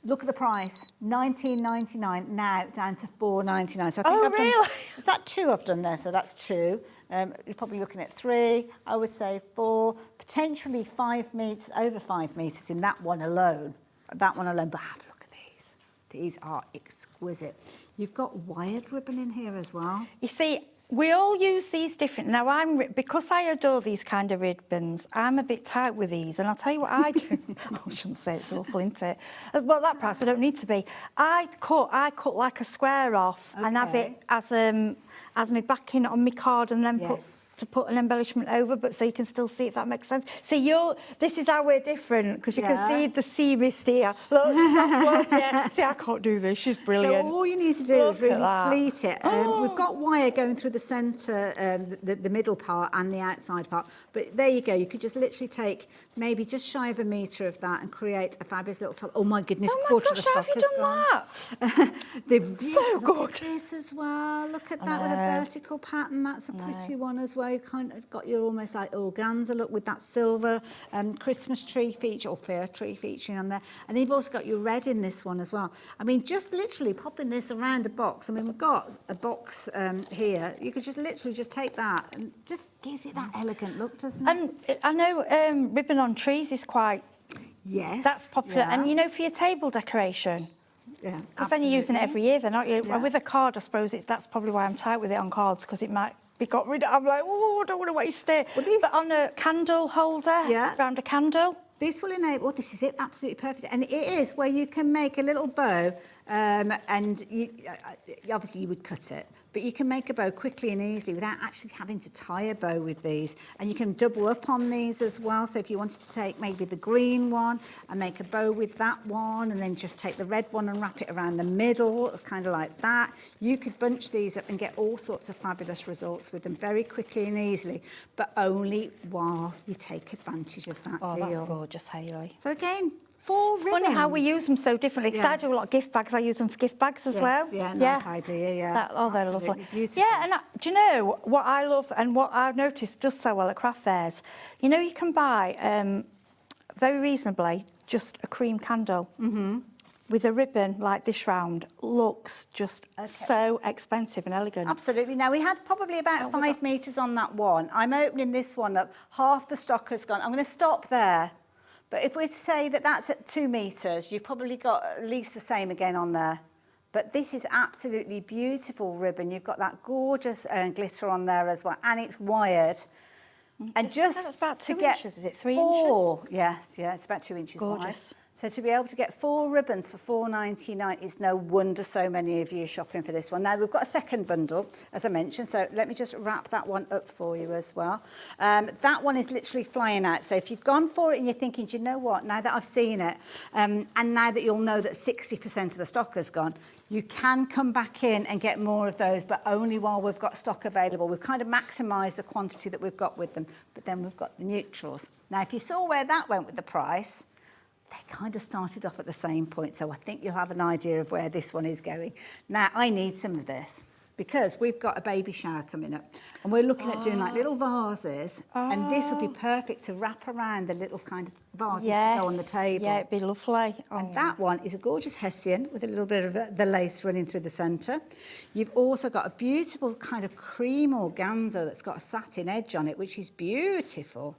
look at the price, $19.99, now down to $4.99. So I think really? Is that two I've done there? So that's two. You're probably looking at 3, I would say 4, potentially 5 meters, over 5 meters in that one alone. But have a look at these. These are exquisite. You've got wired ribbon in here as well. You see, we all use these different. Now, because I adore these kind of ribbons, I'm a bit tight with these, and I'll tell you what I do. I shouldn't say it's awful, isn't it? Well, that price, I don't need to be. I cut like a square off and have it as my backing on my card, and then put an embellishment over, but so you can still see, if that makes sense. See, this is how we're different, because you can see the sea mist here. Look, see, I can't do this. She's brilliant. So all you need to do is really pleat it. We've got wire going through the centre, the middle part and the outside part. But there you go. You could just literally take maybe just shy of a metre of that and create a fabulous little top. Oh my goodness! Oh my gosh, how have you done that? So good. This as well. Look at that with a vertical pattern. That's a pretty one as well. You kind of got your almost like organza look with that silver Christmas tree feature or fir tree featuring on there. And then you've also got your red in this one as well. I mean, just literally popping this around a box. I mean, we've got a box here. You could just literally just take that and just gives it that elegant look, doesn't it? And I know ribbon on trees is quite... Yes. That's popular. Yeah. And, you know, for your table decoration... Yeah, because then you're using it every year, then, aren't you? Yeah. With a card, I suppose that's probably why I'm tight with it on cards, because it might be got rid of. I'm like, oh, I don't want to waste it. Well, but on a candle holder, around a candle. This will enable, well, this is it, absolutely perfect. And it is where you can make a little bow, and obviously you would cut it, but you can make a bow quickly and easily without actually having to tie a bow with these. And you can double up on these as well. So if you wanted to take maybe the green one and make a bow with that one, and then just take the red one and wrap it around the middle, kind of like that, you could bunch these up and get all sorts of fabulous results with them very quickly and easily, but only while you take advantage of that deal. Oh, that's gorgeous, Hayley. So again, 4 it's funny how we use them so differently, because I do a lot of gift bags. I use them for gift bags as well. Yeah, nice idea, yeah. They're lovely. Beautiful. Yeah, and do you know what I love and what I've noticed does so well at craft fairs? You know, you can buy, very reasonably, just a cream candle with a ribbon like this round. Looks just so expensive and elegant. Absolutely. Now, we had probably about 5 metres on that one. I'm opening this one up. Half the stock has gone. I'm going to stop there. But if we say that that's at 2 metres, you've probably got at least the same again on there. But this is absolutely beautiful ribbon. You've got that gorgeous glitter on there as well, and it's wired. And That's about 2 inches, is it? 3 4, inches? Yes, it's about 2 inches Gorgeous. wide. So to be able to get 4 ribbons for £4.99 is no wonder so many of you are shopping for this one. Now, we've got a second bundle, as I mentioned, so let me just wrap that one up for you as well. That one is literally flying out. So if you've gone for it and you're thinking, do you know what, now that I've seen it, and now that you'll know that 60% of the stock has gone, you can come back in and get more of those, but only while we've got stock available. We've kind of maximised the quantity that we've got with them, but then we've got the neutrals. Now, if you saw where that went with the price, they kind of started off at the same point, so I think you'll have an idea of where this one is going. Now, I need some of this because we've got a baby shower coming up, and we're looking at doing like little vases, and this would be perfect to wrap around the little kind of vases to go on the table. Yeah, it'd be lovely. And that one is a gorgeous hessian with a little bit of the lace running through the centre. You've also got a beautiful kind of cream organza that's got a satin edge on it, which is beautiful.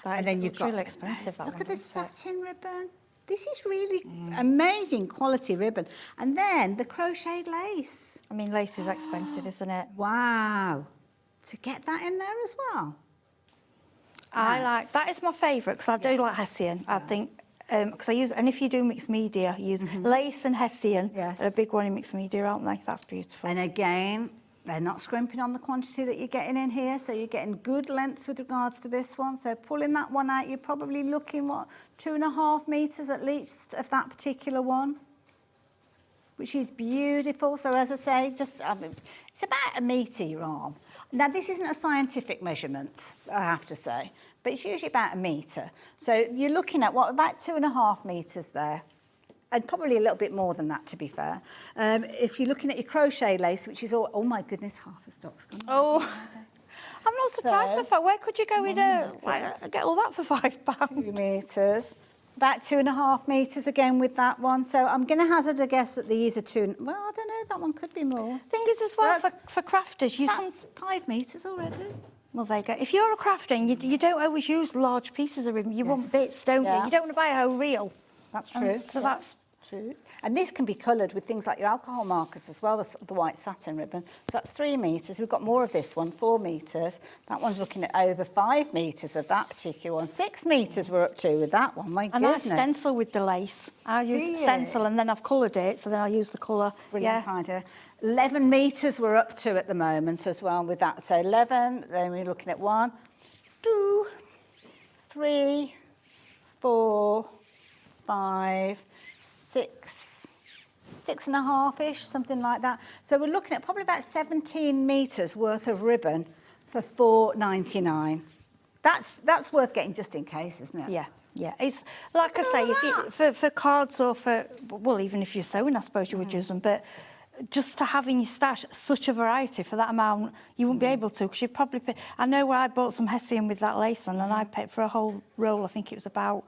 And then you've got really expensive. Look at the satin ribbon. This is really amazing quality ribbon. And then the crocheted lace. I mean, lace is expensive, isn't it? Wow. To get that in there as well. I like, that is my favourite because I do like hessian. I think, because I use, and if you do mixed media, you use lace and hessian. Yes. They're a big one in mixed media, aren't they? That's beautiful. And again, they're not scrimping on the quantity that you're getting in here, so you're getting good lengths with regards to this one. So pulling that one out, you're probably looking, what, 2.5 metres at least of that particular one, which is beautiful. So as I say, just, I mean, it's about 1 metre your arm. Now, this isn't a scientific measurement, I have to say, but it's usually about 1 metre. So you're looking at, what, about 2.5 metres there. And probably a little bit more than that, to be fair. If you're looking at your crochet lace, which is all, oh my goodness, half the stock's gone. Oh, I'm not surprised with that. Where could you go in get all that for £5? 2 metres. About 2.5 metres again with that one. So I'm going to hazard a guess that these are well, I don't know, that one could be more. Thing is as well, for crafters, that's 5 metres already. Well, there you go. If you're a crafter and you don't always use large pieces of ribbon, you want bits, don't you? You don't want to buy a whole reel. That's true. So that's true. And this can be coloured with things like your alcohol markers as well, the white satin ribbon. So that's 3 metres. We've got more of this one, 4 metres. That one's looking at over 5 metres of that particular one. 6 metres we're up to with that one, my goodness. And I stencil with the lace. I use stencil and then I've coloured it, so then I'll use the colour. Brilliant idea. 11 metres we're up to at the moment as well with that. So 11, then we're looking at 1, 2, 3, 4, 5, 6, 6.5-ish, something like that. So we're looking at probably about 17 metres worth of ribbon for £4.99. That's worth getting just in case, isn't it? Yeah. Yeah, it's like I say, if you, for cards or for, well, even if you're sewing, I suppose you would use them, but just to have in your stash such a variety for that amount, you wouldn't be able to, because you'd probably pay. I know where I bought some hessian with that lace on, and I paid for a whole roll, I think it was about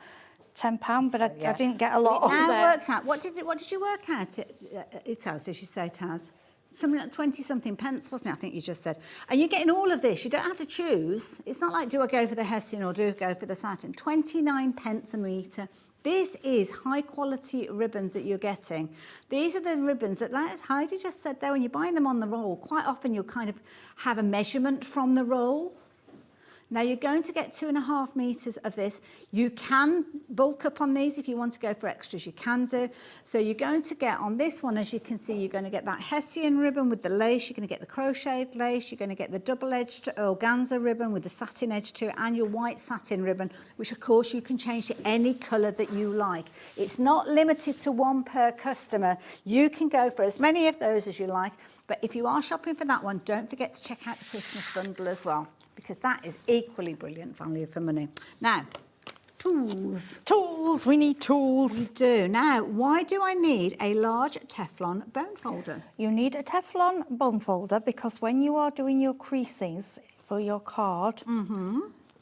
£10, but I didn't get a lot on there. It now works out. What did you work out it as? Did you say, Taz? Something like 20-something pence, wasn't it? I think you just said. And you're getting all of this. You don't have to choose. It's not like, do I go for the hessian or do I go for the satin? 29 pence a metre. This is high-quality ribbons that you're getting. These are the ribbons that, like as Heidi just said there, when you're buying them on the roll, quite often you'll kind of have a measurement from the roll. Now, you're going to get 2.5 metres of this. You can bulk up on these if you want to go for extras, you can do. So you're going to get on this one, as you can see, you're going to get that hessian ribbon with the lace, you're going to get the crocheted lace, you're going to get the double-edged organza ribbon with the satin edge to it, and your white satin ribbon, which, of course, you can change to any colour that you like. It's not limited to one per customer. You can go for as many of those as you like, but if you are shopping for that one, don't forget to check out the Christmas bundle as well, because that is equally brilliant value for money. Now, tools. Tools, we need tools. We do. Now, why do I need a large Teflon bone folder? You need a Teflon bone folder because when you are doing your creasings for your card,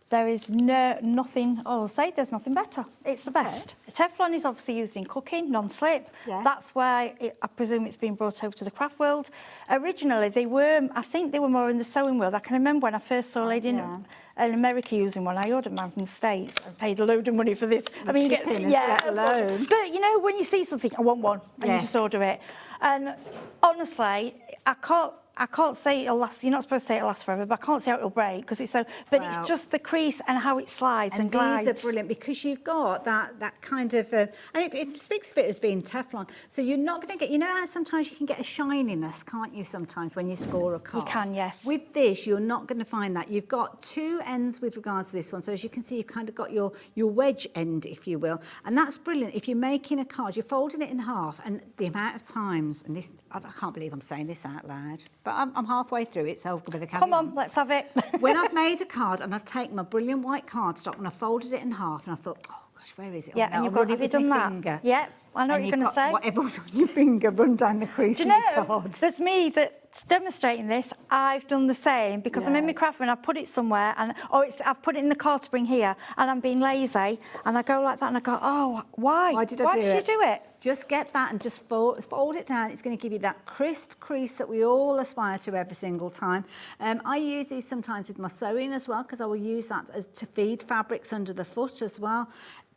there is nothing, I'll say there's nothing better. It's the best. Teflon is obviously used in cooking, non-slip. Yes. That's why I presume it's been brought over to the craft world. Originally, I think they were more in the sewing world. I can remember when I first saw a lady in America using one. I ordered mine from the States and paid a load of money for this. I mean, let alone. But you know, when you see something, I want one, and you just order it. And honestly, I can't. I can't say it'll last. You're not supposed to say it'll last forever, but I can't say how it'll break because it's so. But Well, it's just the crease and how it slides and glides. These are brilliant because you've got that kind of, and it speaks of it as being Teflon. So you're not going to get, you know how sometimes you can get a shininess, can't you? Sometimes when you score a card. You can, yes. With this, you're not going to find that. You've got two ends with regards to this one. So as you can see, you've kind of got your wedge end, if you will, and that's brilliant. If you're making a card, you're folding it in half, and the amount of times, and this, I can't believe I'm saying this out loud, but I'm halfway through it, so I'm going to carry Come on, let's have it. When I've made a card and I've taken my brilliant white cardstock and I folded it in half and I thought, oh gosh, where is it? Yeah, Oh, and no, you've I've got, have you done that? finger. Yeah, I know what And you're going to got say. Whatever's on your finger run down the crease Do you of your know, card. there's me that's demonstrating this. I've done the same because I'm in my craft room and I put it somewhere and I've put it in the card spring here and I'm being lazy and I go like that and I go, oh, why did you do it? Just get that and just fold it down. It's going to give you that crisp crease that we all aspire to every single time. I use these sometimes with my sewing as well because I will use that to feed fabrics under the foot as well.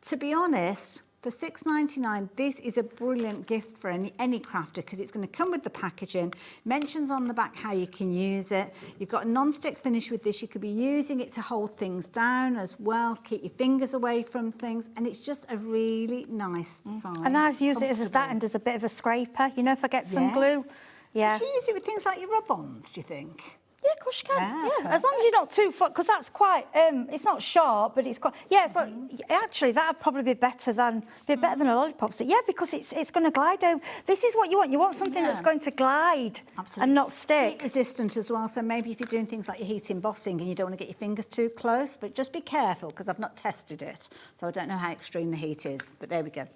To be honest, for $6.99, this is a brilliant gift for any crafter because it's going to come with the packaging. Mentions on the back how you can use it. You've got a non-stick finish with this. You could be using it to hold things down as well, keep your fingers away from things, and it's just a really nice size. And I use it as that and as a bit of a scraper, you know, if I get some glue. Yeah. Could you use it with things like your rub-ons, do you think? Yeah, of course you can. Yeah, as long as you're not too far, because that's quite. It's not sharp, but it's quite. Yeah, it's like, actually that'd probably be better than a lollipop stick. Yeah, because it's going to glide over. This is what you want. You want something that's going to glide and not stick. Heat resistant as well. So maybe if you're doing things like your heat embossing and you don't want to get your fingers too close, but just be careful because I've not tested it, so I don't know how extreme the heat is. But there we go.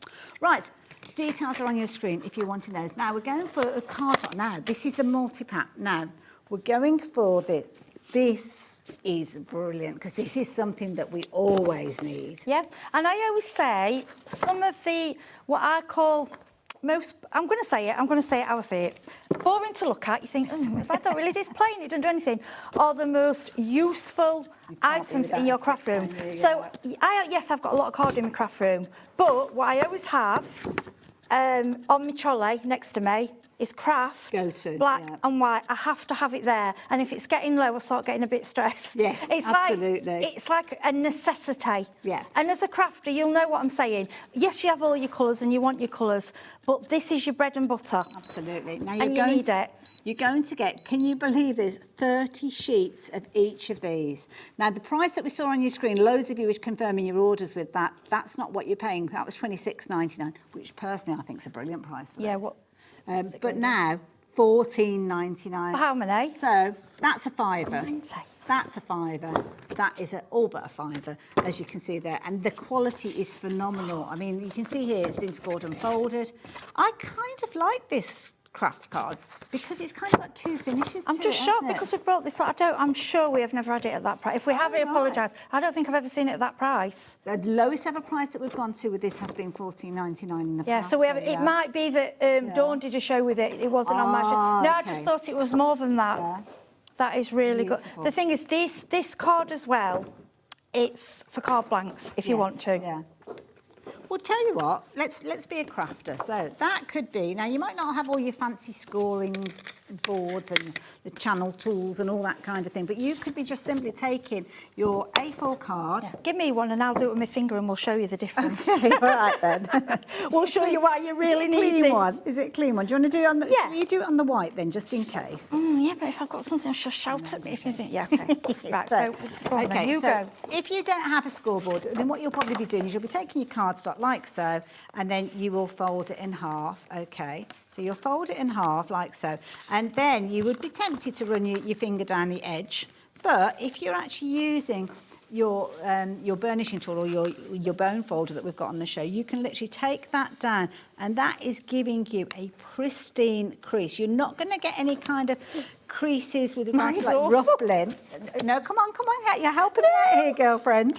Right. Details are on your screen if you're wanting those. Now we're going for a card. Now this is a multi-pack. Now. We're going for this. This is brilliant because this is something that we always need. Yeah, and I always say some of the, what I call most, I'm going to say it how I say it. Boring to look at, you think, if I don't really, it's plain, it doesn't do anything, are the most useful items in your craft room. So, yes, I've got a lot of cards in my craft room, but what I always have on my trolley next to me is craft, black and white. I have to have it there. And if it's getting low, I start getting a bit stressed. Yes, it's absolutely. It's like a necessity. Yeah. And as a crafter, you'll know what I'm saying. Yes, you have all your colours and you want your colours, but this is your bread and butter. Absolutely. Now and you need it. You're going to get, can you believe there's 30 sheets of each of these. Now, the price that we saw on your screen, loads of you is confirming your orders with that. That's not what you're paying. That was $26.99, which personally I think is a brilliant price for Yeah, this. what? But now, $14.99. For how many? So, that's a fiver. That's a fiver. That is all but a fiver, as you can see there. And the quality is phenomenal. I mean, you can see here it's been scored and folded. I kind of like this craft card because it's kind of got two finishes. I'm just shocked because we brought this. I'm sure we have never had it at that price. If we have, I apologise. I don't think I've ever seen it at that price. The lowest ever price that we've gone to with this has been $14.99 in the past. Yeah, so we have. It might be that Dawn did a show with it. It wasn't on my show. No, I just thought it was more than that. Yeah. That is really good. The thing is, this card as well. It's for card blanks if you want to. Yeah. Well, tell you what, let's be a crafter. So that could be, now you might not have all your fancy scoring boards and the channel tools and all that kind of thing, but you could be just simply taking your A4 card. Yeah. Give me one and I'll do it with my finger and we'll show you the difference. Okay, all right then. We'll show you why you really need clean this. One. Is it a clean one? Do you want to do it on the, you do it on the white then, just in case? Yeah, but if I've got something, she'll shout at me if you think, yeah, okay. Right, so go on then, you go. If you don't have a scoreboard, then what you'll probably be doing is you'll be taking your cardstock like so, and then you will fold it in half, okay? So you'll fold it in half like so, and then you would be tempted to run your finger down the edge, but if you're actually using your burnishing tool or your bone folder that we've got on the show, you can literally take that down, and that is giving you a pristine crease. You're not going to get any kind of creases with regards to like ruffling. No, come on, you're helping me out here, girlfriend.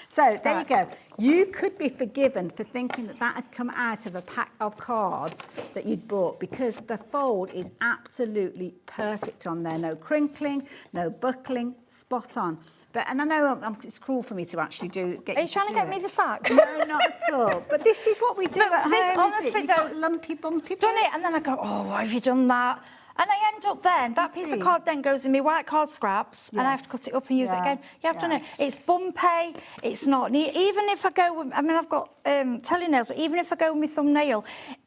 So there you go. You could be forgiven for thinking that had come out of a pack of cards that you'd bought, because the fold is absolutely perfect on there. No crinkling, no buckling, spot on. And I know it's cruel for me to actually get. Are you trying to get me the sack? No, not at all. But this is what we do at home. Honestly, You've got lumpy, bumpy. Done it, and then I go, oh, why have you done that? And I end up then, that piece of card then goes in my white card scraps and I have to cut it up and use it again. Yeah, I've done it. It's bumpy, it's not neat. Even if I go with, I mean, I've got telenails, but even if I go with my thumbnail,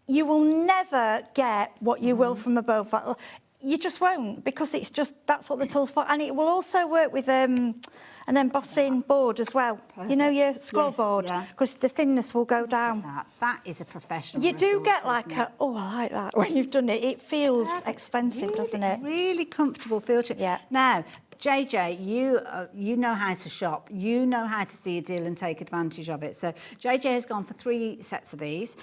you will never get what you will from above. You just won't, because it's just, that's what the tool's for. And it will also work with an embossing board as well. You know, your scroll board, because the thinness will go down. That is a professional You do resource, get like a, oh, I like that. When you've done it, it feels expensive, really, doesn't it? Really comfortable feel to it. Yeah. Now, JJ, you know how to shop. You know how to see a deal and take advantage of it. So JJ has gone for 3 sets of these,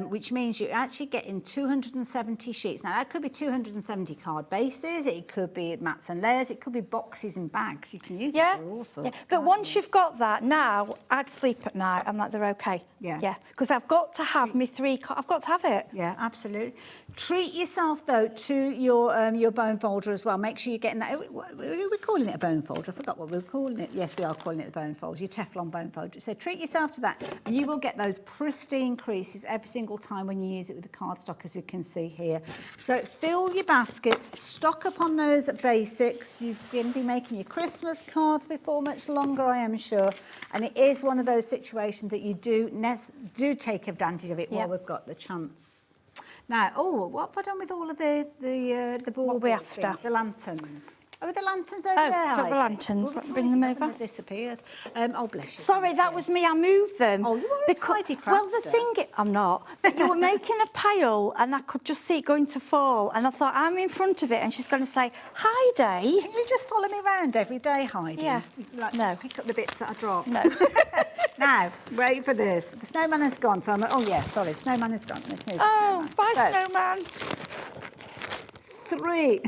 which means you're actually getting 270 sheets. Now, that could be 270 card bases. It could be mats and layers. It could be boxes and bags. You can use it for all sorts. Yeah. But once you've got that, now I'd sleep at night. I'm like, they're okay. Yeah. Because I've got to have my 3 I've got to have it. Yeah, absolutely. Treat yourself, though, to your bone folder as well. Make sure you're getting that. We're calling it a bone folder. I forgot what we were calling it. Yes, we are calling it the bone folder, your Teflon bone folder. So treat yourself to that, and you will get those pristine creases every single time when you use it with the cardstock, as you can see here. So fill your baskets, stock up on those basics. You're going to be making your Christmas cards before much longer, I am sure. And it is one of those situations that you do take advantage of it while we've got the chance. Now, what have I done with all of the board things, the lanterns? Oh, the lanterns over there. Got the lanterns. Let me bring them over. Disappeared. Oh, bless you. Sorry, that was me. I moved them. Oh, you are a tidy crafter. Well, the thing, I'm not. But you were making a pile, and I could just see it going to fall. And I thought, I'm in front of it, and she's going to say, Heidi. Can you just follow me around every day, Heidi? Yeah. No. Pick up the bits that I dropped. No. Now, wait for this. The snowman has gone, so I'm like, sorry, snowman has gone. Let's move bye, snowman. 3.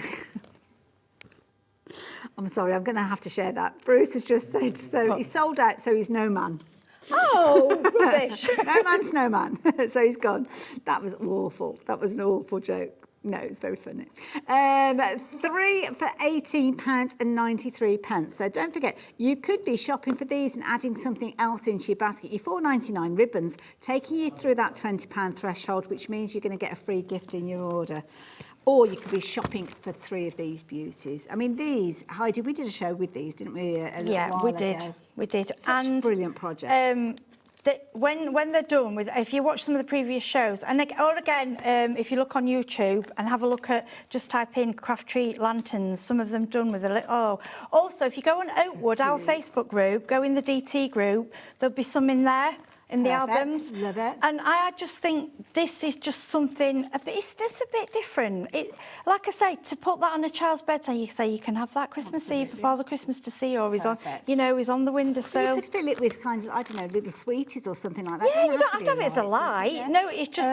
I'm sorry, I'm going to have to share that. Bruce has just said, so he's sold out, so he's no man. Oh, rubbish. No man, snowman. So he's gone. That was awful. That was an awful joke. No, it's very funny. 3 for £18.93. So don't forget, you could be shopping for these and adding something else into your basket. Your £4.99 ribbons, taking you through that £20 threshold, which means you're going to get a free gift in your order. Or you could be shopping for 3 of these beauties. I mean, these, Heidi, we did a show with these, didn't we? We did. Such brilliant projects. When they're done with, if you watch some of the previous shows, and again, if you look on YouTube and have a look at, just type in Craftreat lanterns, some of them done with a little. Also, if you go on Oakwood, our Facebook group, go in the DT group, there'll be some in there. In the albums. Love it. And I just think this is just something, it's just a bit different. Like I say, to put that on a child's bedside, you say you can have that Christmas Eve for Father Christmas to see, or he's on, he's on the windowsill. You could fill it with kind of, I don't know, little sweeties or something like that. Yeah, you don't have to have it as a light. Yeah. No, it's just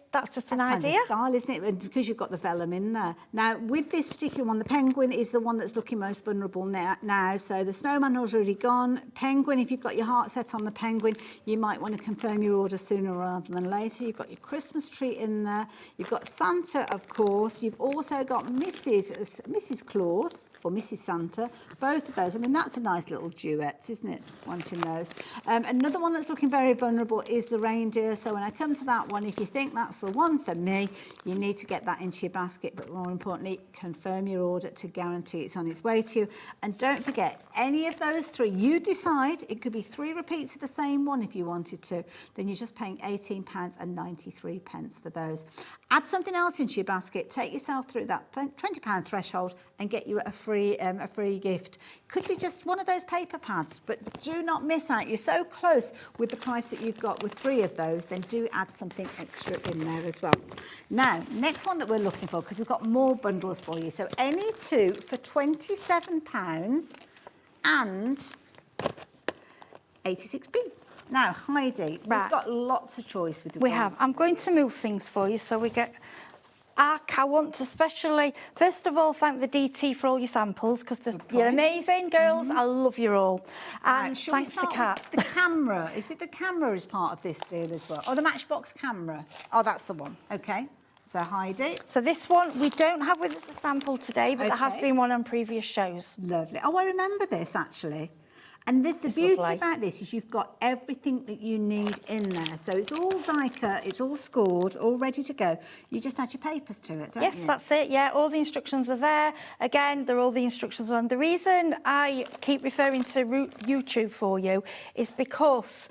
that's just an idea. Kind of style, isn't it? And because you've got the vellum in there. Now, with this particular one, the penguin is the one that's looking most vulnerable now. So the snowman has already gone. Penguin, if you've got your heart set on the penguin, you might want to confirm your order sooner rather than later. You've got your Christmas tree in there. You've got Santa, of course. You've also got Mrs. Claus or Mrs. Santa. Both of those. I mean, that's a nice little duet, isn't it? Wanting those. Another one that's looking very vulnerable is the reindeer. So when I come to that one, if you think that's the one for me, you need to get that into your basket, but more importantly, confirm your order to guarantee it's on its way to you. And don't forget, any of those 3, you decide, it could be 3 repeats of the same one if you wanted to, then you're just paying £18.93 for those. Add something else into your basket, take yourself through that £20 threshold and get you a free gift. Could be just one of those paper pads, but do not miss out. You're so close with the price that you've got with 3 of those, then do add something extra in there as well. Now, next one that we're looking for, because we've got more bundles for you. So any 2 for £27 and 86p. Now, Heidi, we've got lots of choice with the We have. I'm going to move things for you so we get... I want to especially, first of all, thank the DT for all your samples, because you're amazing, girls. I love you all. And thanks to Kat. The camera. Is it the camera is part of this deal as well? Oh, the Matchbox camera. Oh, that's the one. Okay. So, Heidi. So this one we don't have with us a sample today, but there has been one on previous shows. Lovely. Oh, I remember this, actually. And the beauty lovely. about this is you've got everything that you need in there. So it's all it's all scored, all ready to go. You just add your papers to it, don't you? Yes, that's it. Yeah, all the instructions are there. Again, they're all the instructions on. The reason I keep referring to YouTube for you is because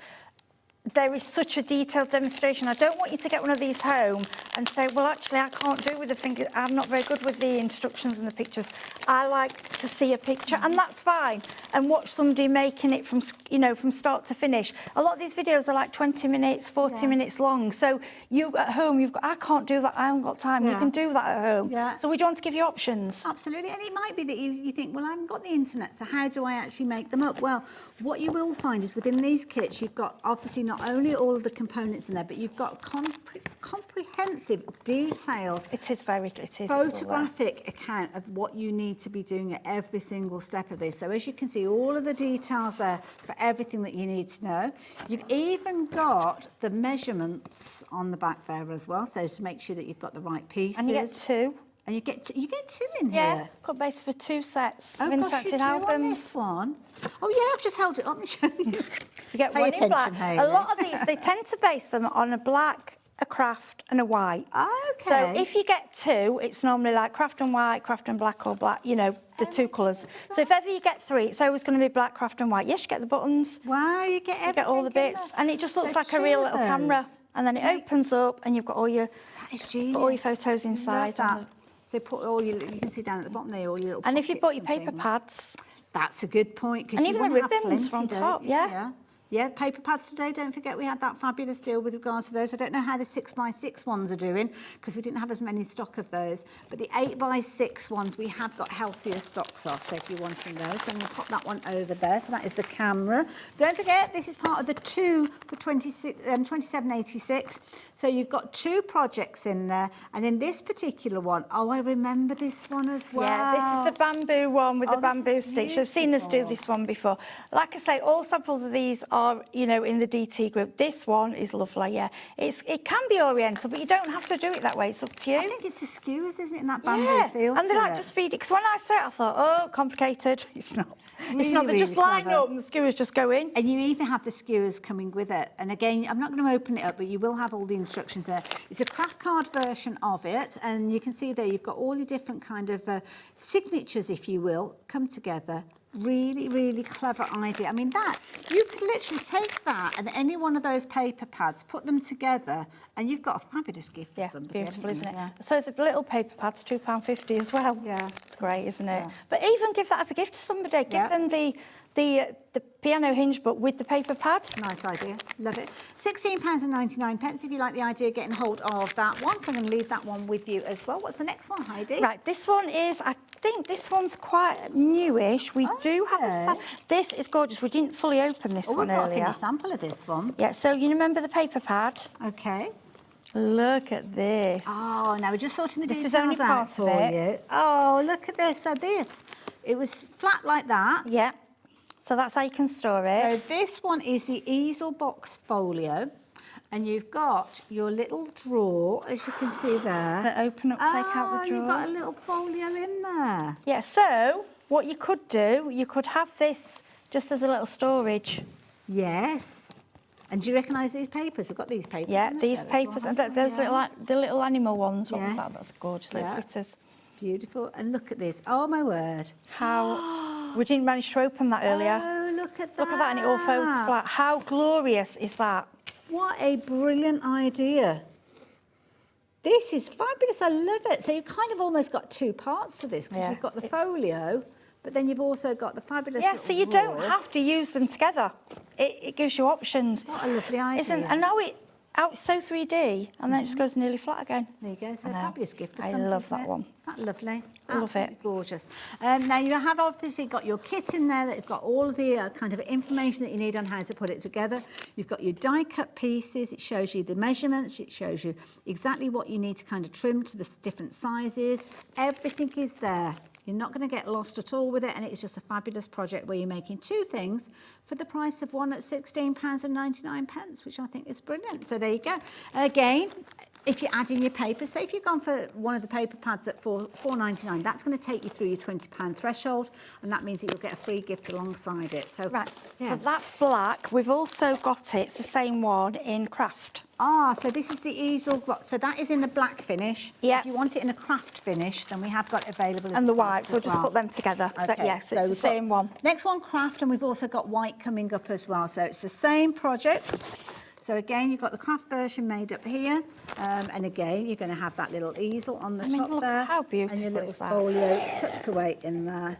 there is such a detailed demonstration. I don't want you to get one of these home and say, well, actually, I can't do with the finger. I'm not very good with the instructions and the pictures. I like to see a picture, and that's fine, and watch somebody making it from, you know, from start to finish. A lot of these videos are like 20 minutes, 40 minutes long. So you at home, you've got, I can't do that. I haven't got time. You can do that at home. So we do want to give you options. Absolutely, and it might be that you think, well, I haven't got the internet, so how do I actually make them up? Well, what you will find is within these kits, you've got obviously not only all of the components in there, but you've got comprehensive, detailed, photographic account of what you need to be doing at every single step of this. So as you can see, all of the details there for everything that you need to know. You've even got the measurements on the back there as well, so to make sure that you've got the right pieces. And you get two. And you get two in yeah, here. cut base for 2 sets Oh of gosh, you inserted do on albums. this one. Oh yeah, I've just held it up and shown you. You get Pay one in black. attention, A lot of these, they tend to base them on a black, a craft and a white. Okay. So if you get 2, it's normally like craft and white, craft and black, or black, you know, the 2 colours. So if ever you get 3, it's always going to be black, craft and white. Yes, you get the buttons. Wow, you get everything. You get all the bits. And it just looks like a real little camera. And then it opens up and you've got all your, all your photos inside. So put all your, you can see down at the bottom there, all your little And if you bought your pockets paper and pads. That's a good point. And even the ribbons on top, Yeah, paper pads today, don't forget we had that fabulous deal with regards to those. I don't know how the 6x6 ones are doing because we didn't have as many stock of those. But the 8x6 ones, we have got healthier stocks of, so if you're wanting those. So I'm going to pop that one over there. So that is the camera. Don't forget, this is part of the 2 for 27.86. So you've got 2 projects in there. And in this particular one, oh, I remember this one as well. Yeah, this is the bamboo one with the bamboo sticks. You've seen us do this one before. Like I say, all samples of these are, you know, in the DT group. This one is lovely, yeah. It can be oriental, but you don't have to do it that way. It's up to you. I think it's the skewers, isn't it, in that bamboo feel and they to like it. just feed it. Because when I saw it, I thought, oh, complicated. It's not. Really, it's not. They just really line clever. up and the skewers just go in. And you even have the skewers coming with it. And again, I'm not going to open it up, but you will have all the instructions there. It's a craft card version of it. And you can see there, you've got all your different kind of signatures, if you will, come together. Really, really clever idea. I mean, that, you could literally take that and any one of those paper pads, put them together, and you've got a fabulous gift for somebody. Beautiful, isn't it? Yeah. So the little paper pad's £2.50 as well. Yeah. It's great, isn't it? But even give that as a gift to somebody. Give them the piano hinge, but with the paper pad. Nice idea. Love it. £16.99 if you like the idea of getting hold of that one. So I'm going to leave that one with you as well. What's the next one, Heidi? Right, this one is, I think this one's quite newish. We do have a sample. This is gorgeous. We didn't fully open this one we've got earlier. a finished sample of this one. Yeah, so you remember the paper pad? Okay. Look at this. Oh, now we're just sorting the This details is only out part of for it. you. Oh, look at this. So it was flat like that. Yeah. So that's how you can store it. So this one is the easel box folio. And you've got your little drawer, as you can see there. That open up, take out the drawer. You've got a little folio in there. Yeah, so what you could do, you could have this just as a little storage. Yes. And do you recognise these papers? We've got these papers. Yeah, these papers, and those little animal ones. What was that? That's gorgeous, little critters. Beautiful. And look at this. Oh, my word. How... We didn't manage to open that earlier. Oh, look at that. Look at that, and it all folds flat. How glorious is that? What a brilliant idea. This is fabulous. I love it. So you've kind of almost got 2 parts to this because you've got the folio, but then you've also got the fabulous so you don't have to use them together. It gives you options. What a lovely idea. And now it's so 3D, and then it just goes nearly flat again. There you go. So a fabulous gift for I somebody, love that isn't it? one. Isn't that lovely? Love Absolutely it. Gorgeous. Now you have obviously got your kit in there that you've got all of the kind of information that you need on how to put it together. You've got your die cut pieces. It shows you the measurements. It shows you exactly what you need to kind of trim to the different sizes. Everything is there. You're not going to get lost at all with it, and it's just a fabulous project where you're making 2 things for the price of one at £16.99, which I think is brilliant. So there you go. Again, if you add in your paper, say if you've gone for one of the paper pads at $4.99, that's going to take you through your £20 threshold, and that means that you'll get a free gift alongside it. So Right, yeah. so that's black. We've also got it, it's the same one in craft. Ah, so this is the easel. So that is in the black finish. Yeah. If you want it in a craft finish, then we have got available. And the white, white, so we'll just put them together. So, yes, it's the we've got same one. Next one, craft, and we've also got white coming up as well. So it's the same project. So again, you've got the craft version made up here, and again, you're going to have that little easel on the top look there, how beautiful and your little is that? folio tucked away in there.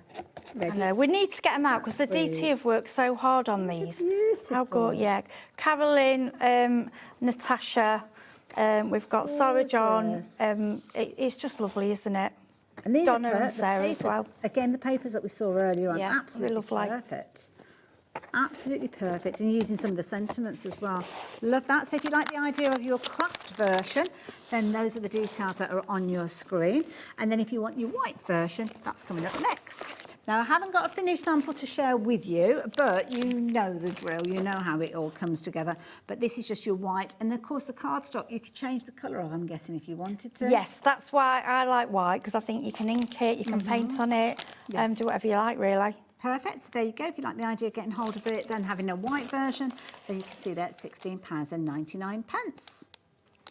I know, we need to get them out because the DT have worked so hard on these. How good, yeah. Carolyn, Natasha, we've got Sarah John. It's just lovely, isn't it? And these Donna are and Sarah papers, as well. Again, the papers that we saw earlier on, Yeah, absolutely lovely. perfect. Absolutely perfect, and using some of the sentiments as well. Love that. So if you like the idea of your craft version, then those are the details that are on your screen. And then if you want your white version, that's coming up next. Now, I haven't got a finished sample to share with you, but you know the drill. You know how it all comes together. But this is just your white. And, of course, the cardstock, you could change the colour of, I'm guessing, if you wanted to. Yes, that's why I like white, because I think you can ink it, you can paint on it, do whatever you like, really. Perfect. So there you go. If you like the idea of getting hold of it, then having a white version, then you can see that £16.99.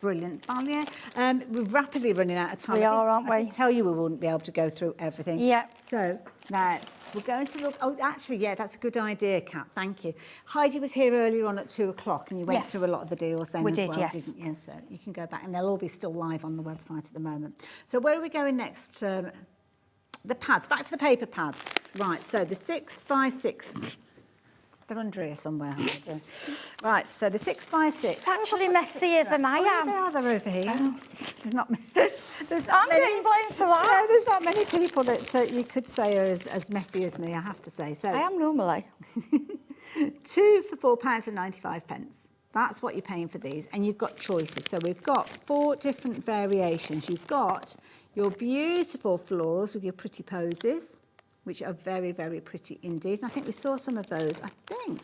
Brilliant value. We're rapidly running out of time. We are, aren't we? I did tell you we wouldn't be able to go through everything. Yeah. So now we're going to look. Oh, actually, yeah, that's a good idea, Kat. Thank you. Heidi was here earlier on at 2 o'clock, and you went Yes. through a lot of the deals then We as did, well, yes. didn't you? So you can go back, and they'll all be still live on the website at the moment. So where are we going next? The pads. Back to the paper pads. Right. So the 6x6. They're under here somewhere. Right, so the 6x6. It's actually messier than I am. They are, they're over here. There's not I'm many, getting blamed for that. Yeah, there's not many people that you could say are as messy as me, I have to say. So I am normally. 2 for £4.95. That's what you're paying for these. And you've got choices. So we've got 4 different variations. You've got your beautiful florals with your pretty poses, which are very, very pretty indeed. And I think we saw some of those. I think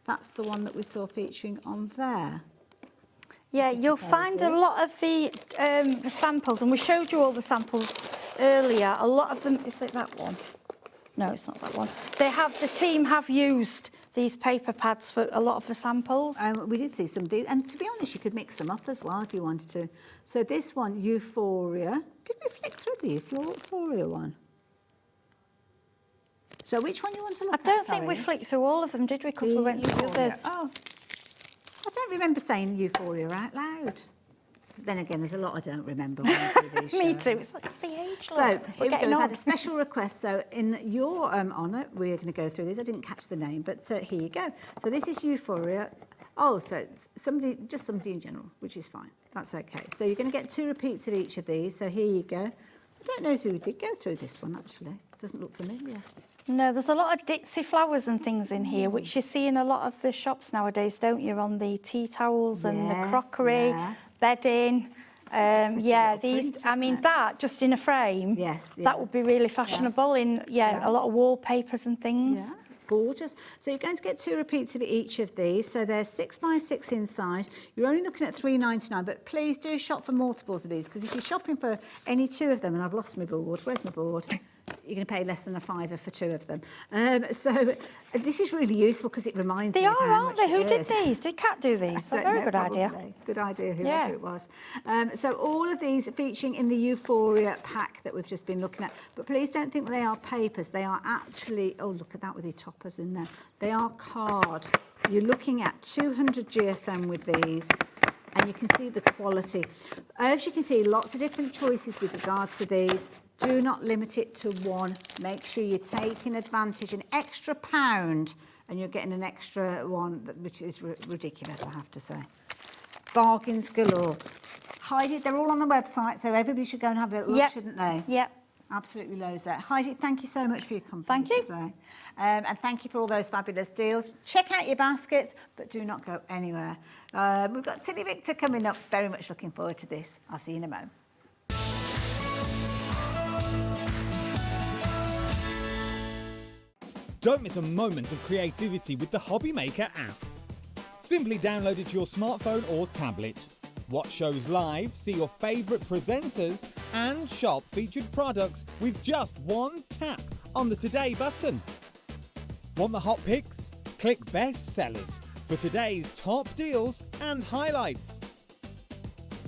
that's the one that we saw featuring on there. Yeah, you'll find a lot of the samples, and we showed you all the samples earlier. A lot of them, is it that one? No, it's not that one. The team have used these paper pads for a lot of the samples. We did see some of these, and to be honest, you could mix them up as well if you wanted to. So this one, Euphoria. Did we flick through the Euphoria one? So which one you want to look at? I don't think we flicked through all of them, did we? Because we went through the others. Oh, I don't remember saying Euphoria out loud. But then again, there's a lot I don't remember. When I do these Me shows. too. It's the age. So look. here We're we go. getting We've on. had a special request. So in your honour, we're going to go through these. I didn't catch the name, but here you go. So this is Euphoria. Oh, so it's just somebody in general, which is fine. That's okay. So you're going to get 2 repeats of each of these. So here you go. I don't know if we did go through this one, actually. It doesn't look familiar. No, there's a lot of ditzy flowers and things in here, which you see in a lot of the shops nowadays, don't you? On the tea towels and the crockery, bedding. Yeah, these. I mean, that just in a frame. Yes, that would be really fashionable in a lot of wallpapers and things. Yeah. Gorgeous. So you're going to get 2 repeats of each of these. So they're 6x6 inside. You're only looking at $3.99, but please do shop for multiples of these, because if you're shopping for any 2 of them, and I've lost my board, where's my board? You're going to pay less than a £5 for 2 of them. So this is really useful because it reminds They me of are, how aren't much they? Who it did is. these? Did Kat do these? I A very don't good know, idea. probably. Good idea, whoever Yeah. it was. So all of these are featuring in the Euphoria pack that we've just been looking at. But please don't think they are papers. They are actually, oh, look at that with the toppers in there. They are card. You're looking at 200 GSM with these. And you can see the quality. As you can see, lots of different choices with regards to these. Do not limit it to one. Make sure you're taking advantage. An extra £1 and you're getting an extra one, which is ridiculous, I have to say. Bargains galore. Heidi, they're all on the website, so everybody should go and have a look, shouldn't they? Yep. Absolutely loads there. Heidi, thank you so much for your company Thank you. today. And thank you for all those fabulous deals. Check out your baskets, but do not go anywhere. We've got TillyViktor coming up. Very much looking forward to this. I'll see you in a moment. Don't miss a moment of creativity with the HobbyMaker app. Simply download it to your smartphone or tablet. Watch shows live, see your favourite presenters, and shop featured products with just one tap on the Today button. Want the hot picks? Click Best Sellers for today's top deals and highlights.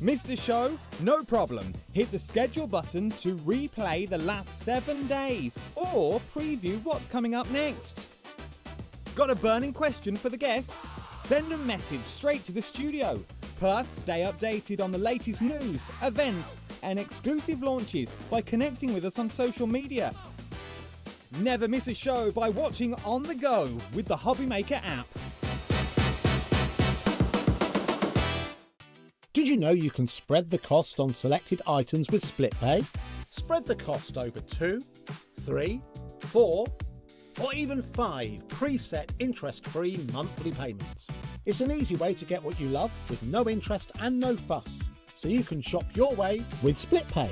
Missed a show? No problem. Hit the schedule button to replay the last 7 days or preview what's coming up next. Got a burning question for the guests? Send a message straight to the studio. Plus, stay updated on the latest news, events, and exclusive launches by connecting with us on social media. Never miss a show by watching on the go with the HobbyMaker app. Did you know you can spread the cost on selected items with split pay? Spread the cost over 2, 3, 4, or even 5 preset interest-free monthly payments. It's an easy way to get what you love with no interest and no fuss, so you can shop your way with split pay.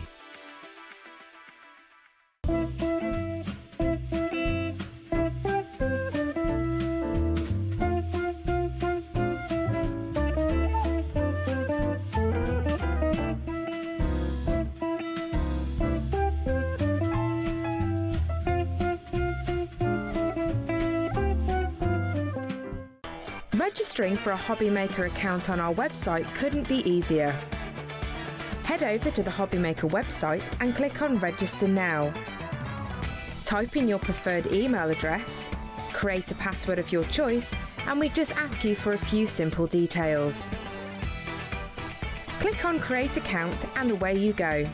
Registering for a HobbyMaker account on our website couldn't be easier. Head over to the HobbyMaker website and click on Register Now. Type in your preferred email address, create a password of your choice, and we just ask you for a few simple details. Click on Create Account and away you go.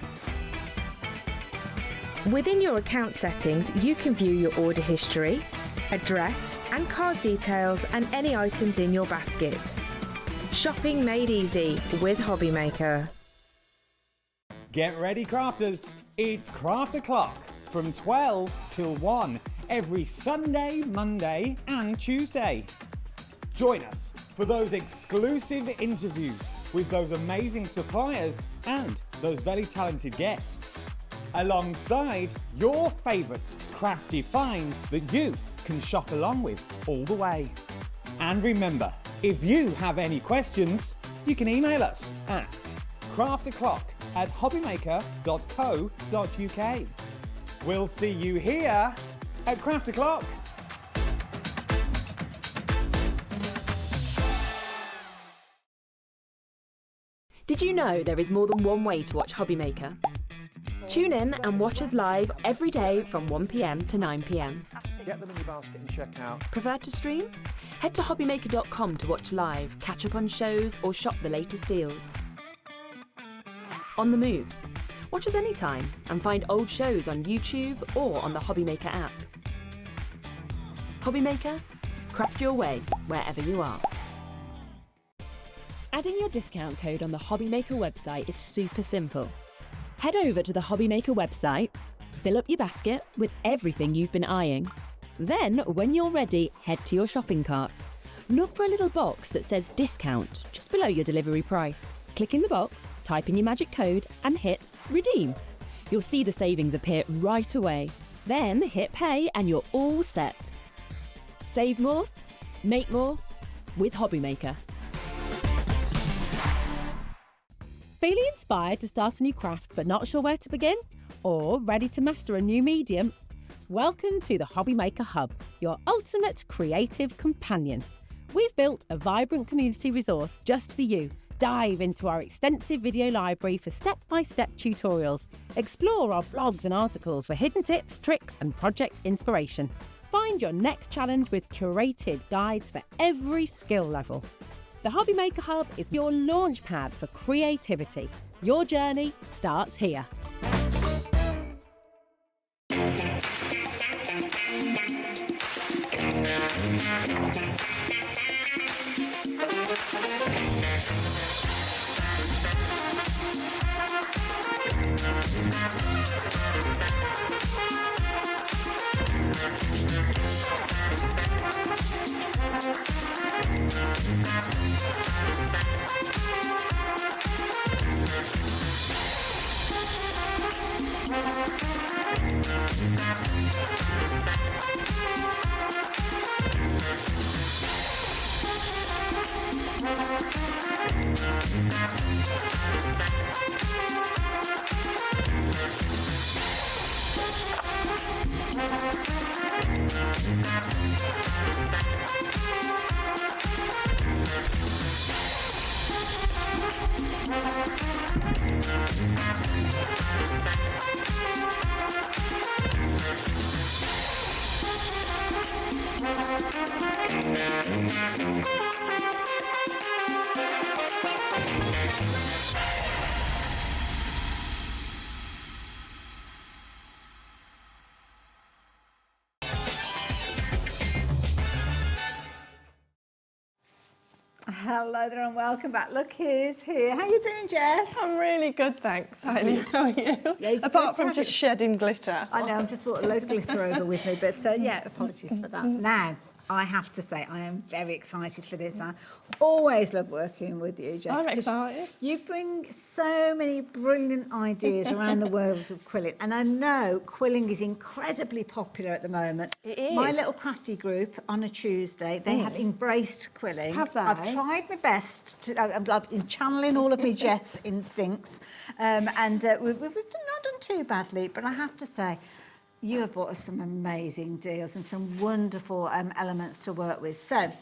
Within your account settings, you can view your order history, address and card details and any items in your basket. Shopping made easy with HobbyMaker. Get ready, crafters. It's Craft O'Clock from 12 till 1 every Sunday, Monday and Tuesday. Join us for those exclusive interviews with those amazing suppliers and those very talented guests, alongside your favourite crafty finds that you can shop along with all the way. And remember, if you have any questions, you can email us at crafterclock@hobbymaker.co.uk. We'll see you here at Craft O'Clock. Did you know there is more than one way to watch HobbyMaker? Tune in and watch us live every day from 1 p.m. to 9 p.m. Get them in your basket and check out. Prefer to stream? Head to hobbymaker.com to watch live, catch up on shows, or shop the latest deals. On the move. Watch us anytime and find old shows on YouTube or on the HobbyMaker app. HobbyMaker, craft your way wherever you are. Adding your discount code on the HobbyMaker website is super simple. Head over to the HobbyMaker website, fill up your basket with everything you've been eyeing. Then, when you're ready, head to your shopping cart. Look for a little box that says discount just below your delivery price. Click in the box, type in your magic code and hit redeem. You'll see the savings appear right away. Then hit pay and you're all set. Save more, make more with HobbyMaker. Feeling inspired to start a new craft but not sure where to begin? Or ready to master a new medium? Welcome to the HobbyMaker Hub, your ultimate creative companion. We've built a vibrant community resource just for you. Dive into our extensive video library for step-by-step tutorials. Explore our blogs and articles for hidden tips, tricks and project inspiration. Find your next challenge with curated guides for every skill level. The HobbyMaker Hub is your launch pad for creativity. Your journey starts here. Hello there and welcome back. Look who's here. How you doing, Jess? I'm really good, thanks, Heidi. How are you? Apart from just shedding glitter. I know, I've just brought a load of glitter over with me, but yeah, apologies for that. Now, I have to say, I am very excited for this. I always love working with you, Jess. I'm 'cause excited. You bring so many brilliant ideas around the world of quilling, and I know quilling is incredibly popular at the moment. It is. My little crafty group on a Tuesday, they have embraced quilling. Have they? I've tried my best to, I'm channeling all of my Jess instincts, and we've not done too badly, but I have to say, you have brought us some amazing deals and some wonderful elements to work with. So,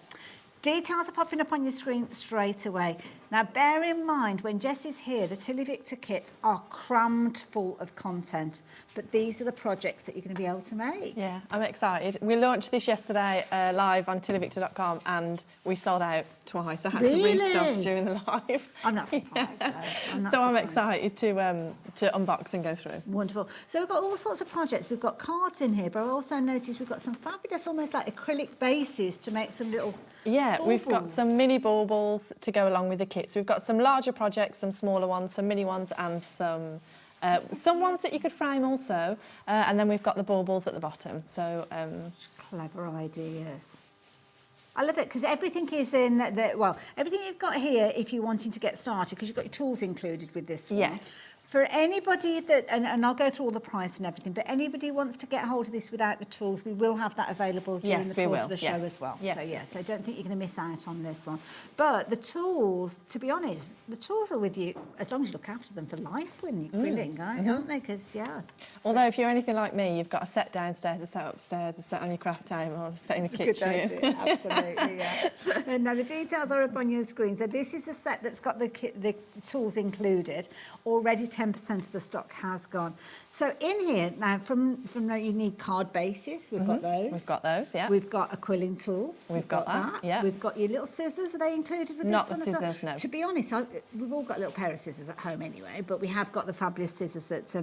details are popping up on your screen straight away. Now, bear in mind, when Jess is here, the TillyViktor kits are crammed full of content, but these are the projects that you're going to be able to make. Yeah, I'm excited. We launched this yesterday live on TillyViktor.com and we sold out twice. I had to restock during the live. I'm not surprised, though. I'm excited to unbox and go through. Wonderful. So we've got all sorts of projects. We've got cards in here, but I also noticed we've got some fabulous, almost like acrylic bases to make some little We've got baubles. some mini baubles to go along with the kit. So we've got some larger projects, some smaller ones, some mini ones, and some ones that you could frame also. And then we've got the baubles at the bottom. So clever ideas. I love it because everything is in everything you've got here if you're wanting to get started, because you've got your tools included with this one. Yes. For anybody that, and I'll go through all the price and everything, but anybody who wants to get hold of this without the tools, we will have that available during the course of the show as well. Yes. So I don't think you're going to miss out on this one. But the tools, to be honest, the tools are with you as long as you look after them for life when you're quilling, aren't they? Because, Although if you're anything like me, you've got a set downstairs, a set upstairs, a set on your craft table, a set in the kitchen. Good idea. Absolutely, yeah. And now the details are up on your screen. So this is a set that's got the tools included. Already 10% of the stock has gone. So in here, now from you need card bases. We've got those. We've got those, yeah. We've got a quilling tool. We've got that, yeah. We've got your little scissors. Are they included with Not this the one as well? scissors, no. To be honest, we've all got a little pair of scissors at home anyway, but we have got the fabulous scissors that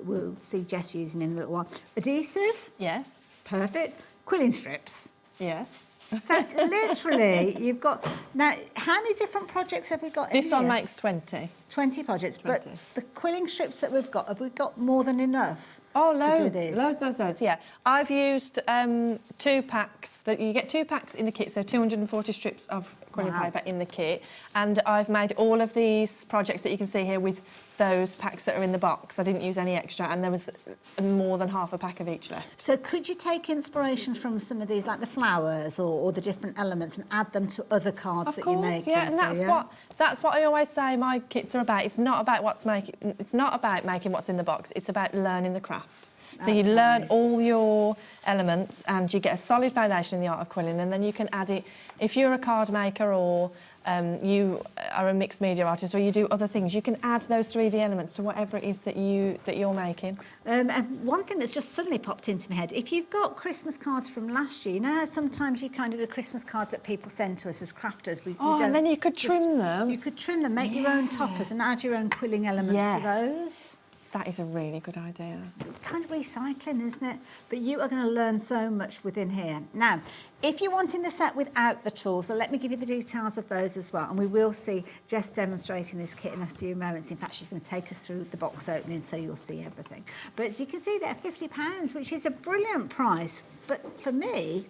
we'll see Jess using in a little while. Adhesive. Yes. Perfect. Quilling strips. Yes. So literally, you've got now. How many different projects have we got? This in one here? makes 20. 20 projects. 20. But the quilling strips that we've got, have we got more than enough? Oh, to do loads, this? loads. Yeah, I've used 2 packs. That you get 2 packs in the kit, so 240 strips of quilling paper in the kit, and I've made all of these projects that you can see here with those packs that are in the box. I didn't use any extra, and there was more than half a pack of each left. So could you take inspiration from some of these, like the flowers or the different elements, and add them to other cards that you make? Yeah, and that's what I always say. My kits are about. It's not about making what's in the box. It's about learning the craft. So you learn all your elements and you get a solid foundation in the art of quilling, and then you can add it. If you're a card maker or you are a mixed media artist or you do other things, you can add those 3D elements to whatever it is that you're making. And one thing that's just suddenly popped into my head, if you've got Christmas cards from last year, you know how sometimes you kind of the Christmas cards that people send to us as crafters, we don't, and then you could trim them. You could trim them, make your own toppers and add your own quilling elements to those. That is a really good idea. Kind of recycling, isn't it? But you are going to learn so much within here. Now, if you're wanting the set without the tools, so let me give you the details of those as well. And we will see Jess demonstrating this kit in a few moments. In fact, she's going to take us through the box opening so you'll see everything. But you can see they're £50, which is a brilliant price. But for me,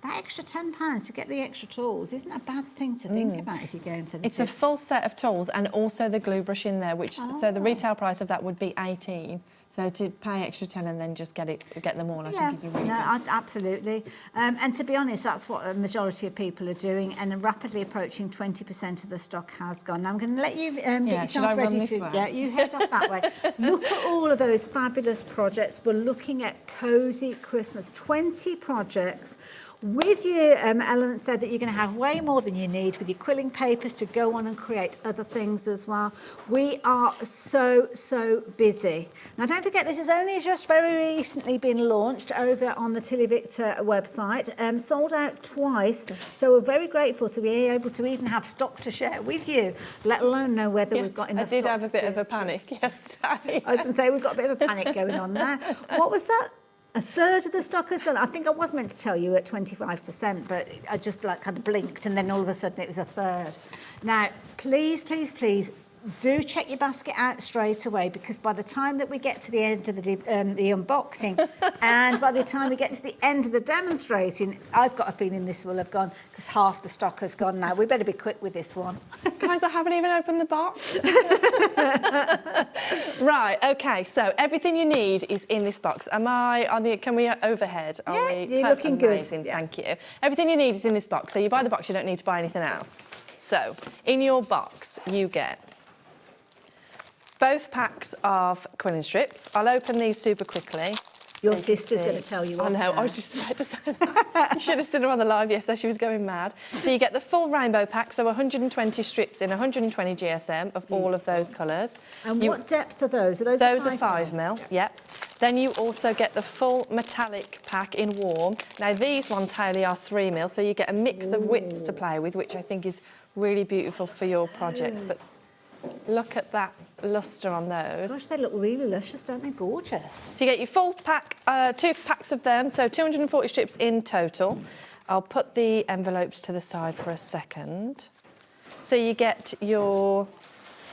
that extra £10 to get the extra tools isn't a bad thing to think about if you're going for the It's a full set of tools and also the glue brush in there, which so the retail price of that would be 18. So to pay extra 10 and then just get them all, I think is a really good. Absolutely. And to be honest, that's what a majority of people are doing, and rapidly approaching 20% of the stock has gone. Now I'm going to let you get yourself ready to. Yeah, you head off that way. Look at all of those fabulous projects. We're looking at Cozy Christmas, 20 projects. With your elements there that you're going to have way more than you need, with your quilling papers to go on and create other things as well. We are so busy. Now don't forget, this has only just very recently been launched over on the TillyViktor website, sold out twice, so we're very grateful to be able to even have stock to share with you, let alone know whether we've got enough stock. I did have a bit of a panic yesterday. I was going to say, we've got a bit of a panic going on there. What was that? A third of the stock has gone. I think I was meant to tell you at 25%, but I just kind of blinked and then all of a sudden it was a third. Now, please do check your basket out straight away, because by the time that we get to the end of the unboxing and by the time we get to the end of the demonstrating, I've got a feeling this will have gone, because half the stock has gone now. We better be quick with this one. Guys, I haven't even opened the box. Right, okay, so everything you need is in this box. Can we overhead? Yeah, you're looking amazing, good. Thank you. Everything you need is in this box. So you buy the box, you don't need to buy anything else. So in your box, you get both packs of quilling strips. I'll open these super quickly. Your sister's going to tell you what. I know, I was just about to say that. You should have seen her on the live yesterday, she was going mad. So you get the full rainbow pack, so 120 strips in 120 GSM of all of those colours. And what depth are those? Are those are 5 mil, yep. Then you also get the full metallic pack in warm. Now these ones, Hayley, are 3 mil, so you get a mix of widths to play with, which I think is really beautiful for your projects. But look at that lustre on those. Gosh, they look really luscious, don't they? Gorgeous. So you get your full pack, 2 packs of them, so 240 strips in total. I'll put the envelopes to the side for a second. So you get your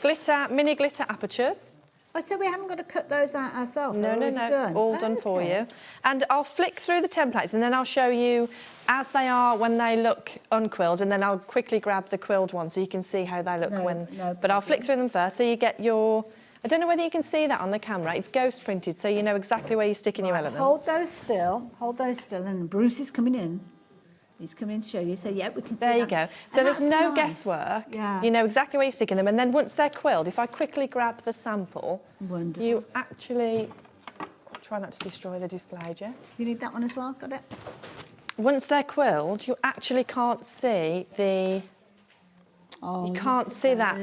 glitter, mini glitter apertures. Oh, so we haven't got to cut those out ourselves? No, it's all done for you. And I'll flick through the templates and then I'll show you as they are when they look unquilled, and then I'll quickly grab the quilled one so you can see how they look but I'll flick through them first. So you get your, I don't know whether you can see that on the camera, it's ghost printed, so you know exactly where you're sticking your elements. Hold those still, and Bruce is coming in. He's coming in to show you, so yeah, we can see There you that. go. So And there's that's no nice. guesswork. Yeah. You know exactly where you're sticking them, and then once they're quilled, if I quickly grab the sample, you actually try not to destroy the display, Jess. You need that one as well, got it? Once they're quilled, you actually can't see the... you can't see that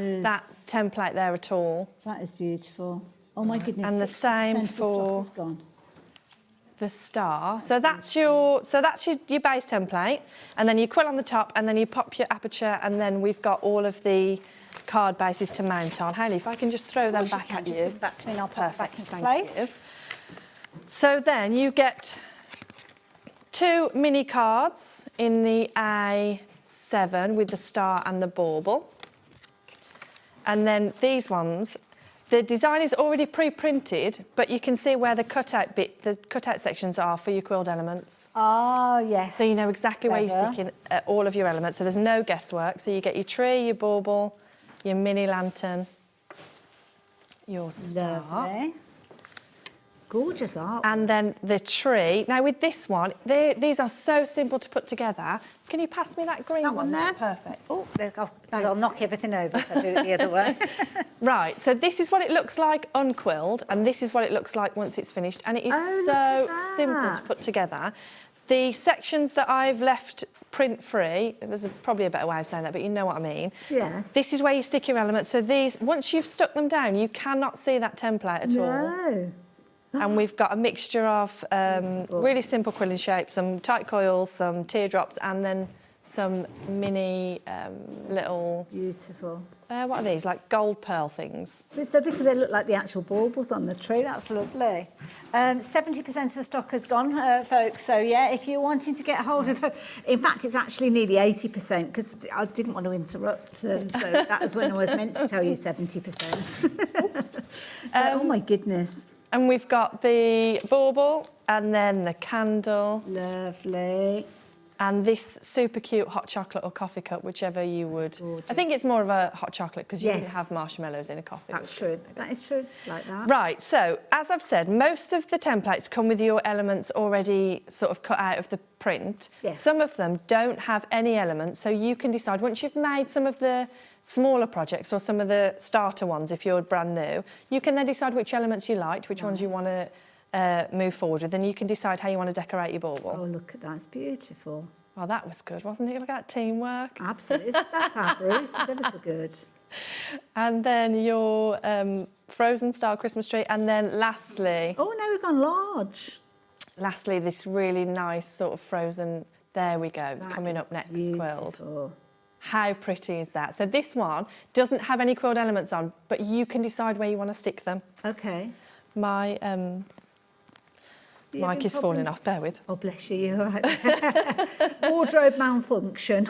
template there at all. That is beautiful. Oh my goodness. And the same for gone. the star. So that's your base template, and then you quill on the top, and then you pop your aperture, and then we've got all of the card bases to mount on. Hayley, if I can just throw them back at you. Just give it back to me and I'll put it back into Thank place. you. So then you get 2 mini cards in the A7 with the star and the bauble. And then these ones, the design is already pre-printed, but you can see where the cutout sections are for your quilled elements. Oh, yes. So you know exactly where you're sticking all of your elements, so there's no guesswork. So you get your tree, your bauble, your mini lantern, your star. Lovely. Gorgeous art. And then the tree. Now with this one, these are so simple to put together. Can you pass me that green one there? Perfect. Oh, I'll knock everything over if I do it the other way. Right, so this is what it looks like unquilled, and this is what it looks like once it's finished, and it is so simple to put together. The sections that I've left print-free, there's probably a better way of saying that, but you know what I mean. Yes. This is where you stick your elements. So these, once you've stuck them down, you cannot see that template at all. No. And we've got a mixture of really simple quilling shapes, some tight coils, some teardrops, and then some mini little... Beautiful. What are these? Like gold pearl things. It's lovely because they look like the actual baubles on the tree. That's lovely. 70% of the stock has gone, folks. So, yeah, if you're wanting to get hold of them... In fact, it's actually nearly 80% because I didn't want to interrupt. So that was when I was meant to tell you 70%. Oops. Oh, my goodness. And we've got the bauble and then the candle. Lovely. And this super cute hot chocolate or coffee cup, whichever you would. I think it's more of a hot chocolate because you wouldn't have marshmallows in a coffee. That's true. That is true. Like that. Right, so as I've said, most of the templates come with your elements already sort of cut out of the print. Yes. Some of them don't have any elements, so you can decide once you've made some of the smaller projects or some of the starter ones, if you're brand new, you can then decide which elements you liked, which ones you want to move forward with, and you can decide how you want to decorate your bauble. Oh, look at that. It's beautiful. Well, that was good, wasn't it? Look at that teamwork. Absolutely. That's how Bruce. It's ever so good. And then your frozen style Christmas tree, and then lastly... Oh, no, we've gone large. Lastly, this really nice sort of frozen... There we go. It's coming up next, quilled. How pretty is that? So this one doesn't have any quilled elements on, but you can decide where you want to stick them. Okay. My mic is falling off, bear with. Oh, bless you, you're all right. Wardrobe malfunction.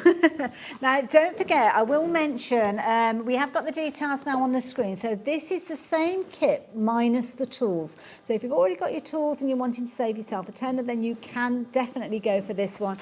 Now, don't forget, I will mention, we have got the details now on the screen. So this is the same kit minus the tools. So if you've already got your tools and you're wanting to save yourself a tenner, then you can definitely go for this one.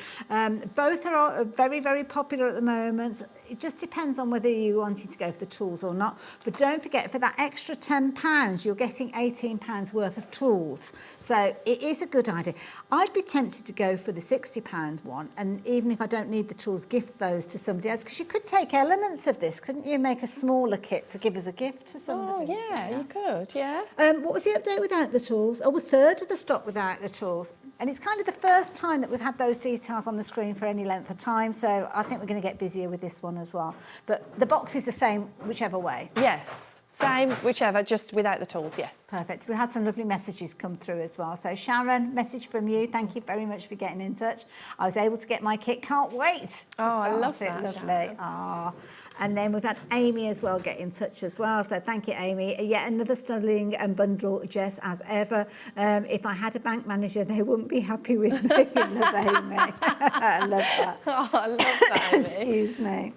Both are very, very popular at the moment. It just depends on whether you wanted to go for the tools or not. But don't forget, for that extra £10, you're getting £18 worth of tools. So it is a good idea. I'd be tempted to go for the £60 one, and even if I don't need the tools, gift those to somebody else, because you could take elements of this, couldn't you? Make a smaller kit to give as a gift to somebody. Oh, yeah, you could, yeah. What was the update without the tools? Oh, a third of the stock without the tools. And it's kind of the first time that we've had those details on the screen for any length of time, so I think we're going to get busier with this one as well. But the box is the same whichever way. Yes, same whichever, just without the tools, yes. Perfect. We had some lovely messages come through as well. So Sharon, message from you. Thank you very much for getting in touch. I was able to get my kit. Can't wait. Oh, I love that, Lovely. Ah. And then we've had Amy as well get in touch as well. So thank you, Amy. Yet another stunning bundle, Jess, as ever. If I had a bank manager, they wouldn't be happy with me. Love Amy. I love that. Oh, I love that, Amy. Excuse me.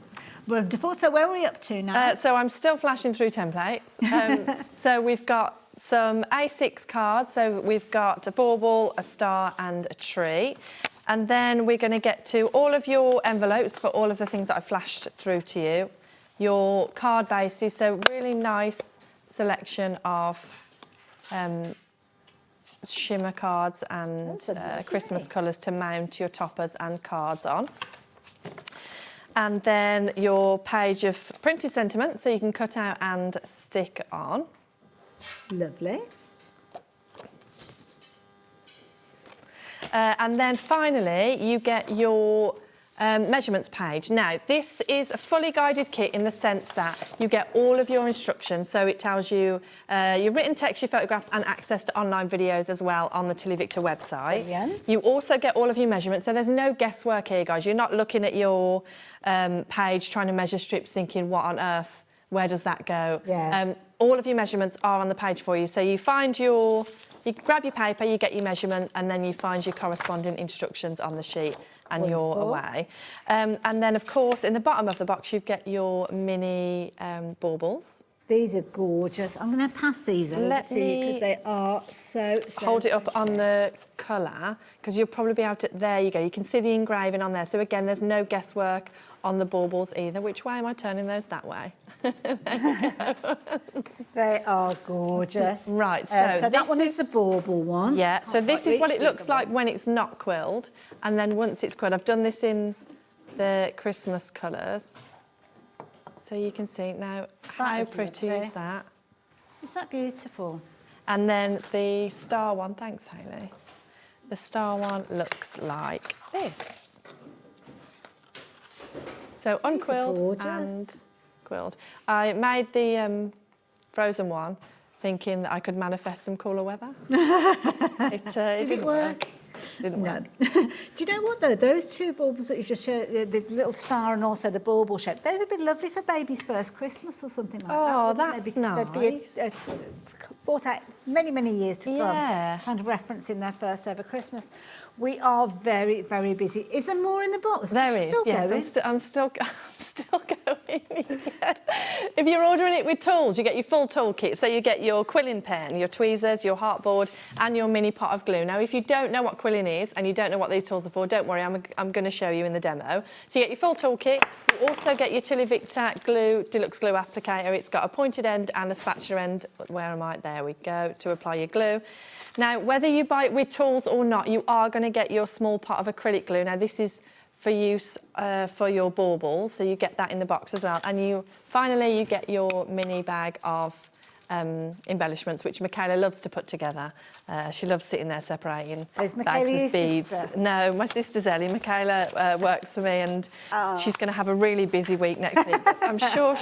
Wonderful. So where are we up to now? So I'm still flashing through templates. So we've got some A6 cards. So we've got a bauble, a star and a tree. And then we're going to get to all of your envelopes for all of the things that I flashed through to you. Your card bases, so really nice selection of shimmer cards and Christmas colours to mount your toppers and cards on. And then your page of printed sentiment, so you can cut out and stick on. Lovely. And then finally, you get your measurements page. Now, this is a fully guided kit in the sense that you get all of your instructions. So it tells you your written text, your photographs, and access to online videos as well on the TillyViktor website. Brilliant. You also get all of your measurements. So there's no guesswork here, guys. You're not looking at your page trying to measure strips thinking, what on earth, where does that go? Yeah. All of your measurements are on the page for you. So you find your... You grab your paper, you get your measurement, and then you find your corresponding instructions on the sheet, and you're away. And then, of course, in the bottom of the box, you get your mini baubles. These are gorgeous. I'm going to pass these over to you because they are so hold it up on the colour, because you'll probably be able to... There you go. You can see the engraving on there. So, again, there's no guesswork on the baubles either. Which way am I turning those? That way. They are gorgeous. Right, so that one is the bauble one. Yeah, so this is what it looks like one. when it's not quilled, and then once it's quilled. I've done this in the Christmas colours, so you can see now how pretty is that. Is that beautiful? And then the star one, thanks Hayley. The star one looks like this. So unquilled and quilled. I made the frozen one thinking that I could manifest some cooler weather. It didn't work. Didn't work. Do you know what though? Those two baubles that you just showed, the little star and also the bauble shape, those would be lovely for baby's first Christmas or something like that. Oh, wouldn't that's they? nice. They'd be bought out many, many years to come. Yeah. Kind of referencing their first ever Christmas. We are very, very busy. Is there more in the box? There is, Still yes. going? I'm still going. Yeah. If you're ordering it with tools, you get your full toolkit. So you get your quilling pen, your tweezers, your heartboard, and your mini pot of glue. Now, if you don't know what quilling is and you don't know what these tools are for, don't worry, I'm going to show you in the demo. So you get your full toolkit. You also get your TillyViktor glue, deluxe glue applicator. It's got a pointed end and a spatula end. Where am I? There we go, to apply your glue. Now, whether you buy it with tools or not, you are going to get your small pot of acrylic glue. Now, this is for use for your baubles, so you get that in the box as well. And finally, you get your mini bag of embellishments, which Michaela loves to put together. She loves sitting there separating bags of beads. Sister? No, my sister's Ellie. Michaela works for me, and she's going to have a really busy week next week. I'm sure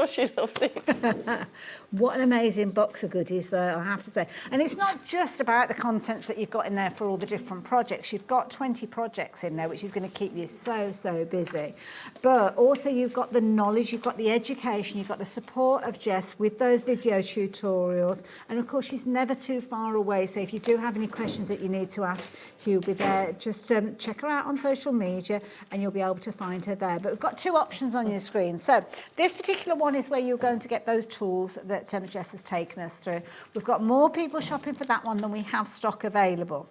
she loves it. What an amazing box of goodies, though, I have to say. And it's not just about the contents that you've got in there for all the different projects. You've got 20 projects in there, which is going to keep you so busy. But also you've got the knowledge, you've got the education, you've got the support of Jess with those video tutorials. And of course, she's never too far away. So if you do have any questions that you need to ask, she'll be there. Just check her out on social media and you'll be able to find her there. But we've got two options on your screen. So this particular one is where you're going to get those tools that Jess has taken us through. We've got more people shopping for that one than we have stock available.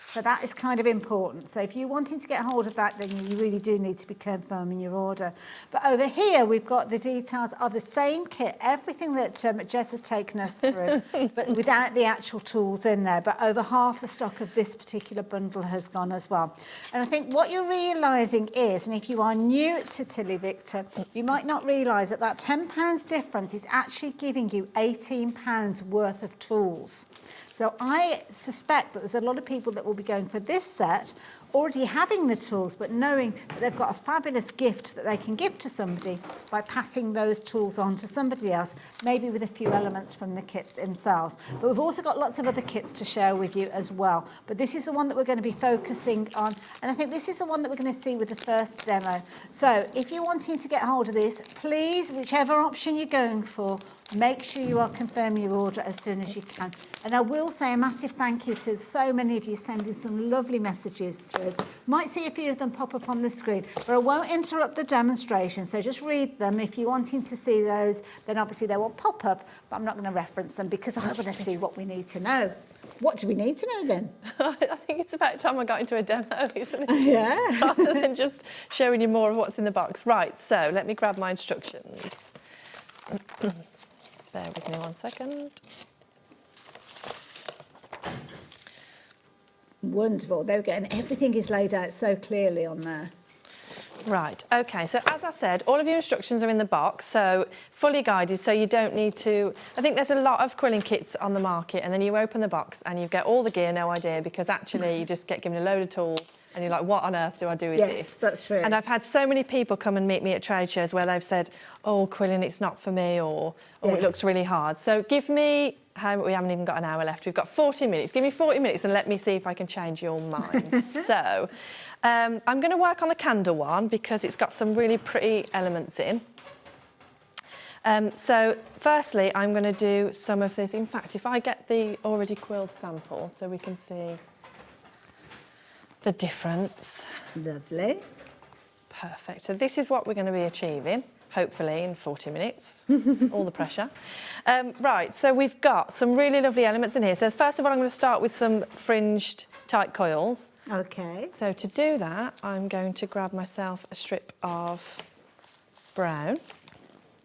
So that is kind of important. So if you're wanting to get hold of that, then you really do need to be confirming your order. But over here, we've got the details of the same kit, everything that Jess has taken us through, but without the actual tools in there. But over half the stock of this particular bundle has gone as well. And I think what you're realising is, and if you are new to TillyViktor, you might not realise that that £10 difference is actually giving you £18 worth of tools. So I suspect that there's a lot of people that will be going for this set already having the tools, but knowing that they've got a fabulous gift that they can give to somebody by passing those tools on to somebody else, maybe with a few elements from the kit themselves. But we've also got lots of other kits to share with you as well. But this is the one that we're going to be focusing on, and I think this is the one that we're going to see with the first demo. So if you're wanting to get hold of this, please, whichever option you're going for, make sure you are confirming your order as soon as you can. And I will say a massive thank you to so many of you sending some lovely messages through. Might see a few of them pop up on the screen, but I won't interrupt the demonstration, so just read them. If you're wanting to see those, then obviously they will pop up, but I'm not going to reference them because I want to see what we need to know. What do we need to know then? I think it's about time I got into a demo, isn't it? Yeah. Rather than just showing you more of what's in the box. Right, so let me grab my instructions. Bear with me 1 second. Wonderful. There we go. And everything is laid out so clearly on there. Right, OK, so as I said, all of your instructions are in the box, so fully guided, so you don't need to... I think there's a lot of quilling kits on the market, and then you open the box and you get all the gear, no idea, because actually you just get given a load of tools and you're like, what on earth do I do with this? Yes, that's true. And I've had so many people come and meet me at trade shows where they've said, oh, quilling, it's not for me, or it looks really hard. So give me... we haven't even got an hour left. We've got 40 minutes. Give me 40 minutes and let me see if I can change your mind. So I'm going to work on the candle one because it's got some really pretty elements in. So firstly, I'm going to do some of this. In fact, if I get the already quilled sample so we can see the difference. Lovely. Perfect. So this is what we're going to be achieving. Hopefully in 40 minutes, all the pressure. Right, so we've got some really lovely elements in here. So first of all, I'm going to start with some fringed tight coils. OK. So to do that, I'm going to grab myself a strip of brown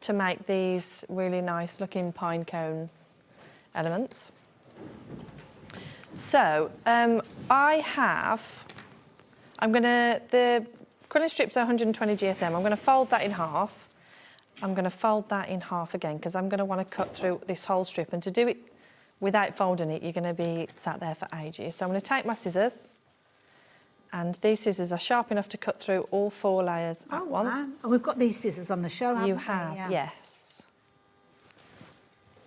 to make these really nice looking pine cone elements. So the quilling strips are 120 GSM. I'm going to fold that in half. I'm going to fold that in half again because I'm going to want to cut through this whole strip. And to do it without folding it, you're going to be sat there for ages. So I'm going to take my scissors, and these scissors are sharp enough to cut through all 4 layers at once. Wow. And we've got these scissors on the show, haven't we? You have, Yeah. yes.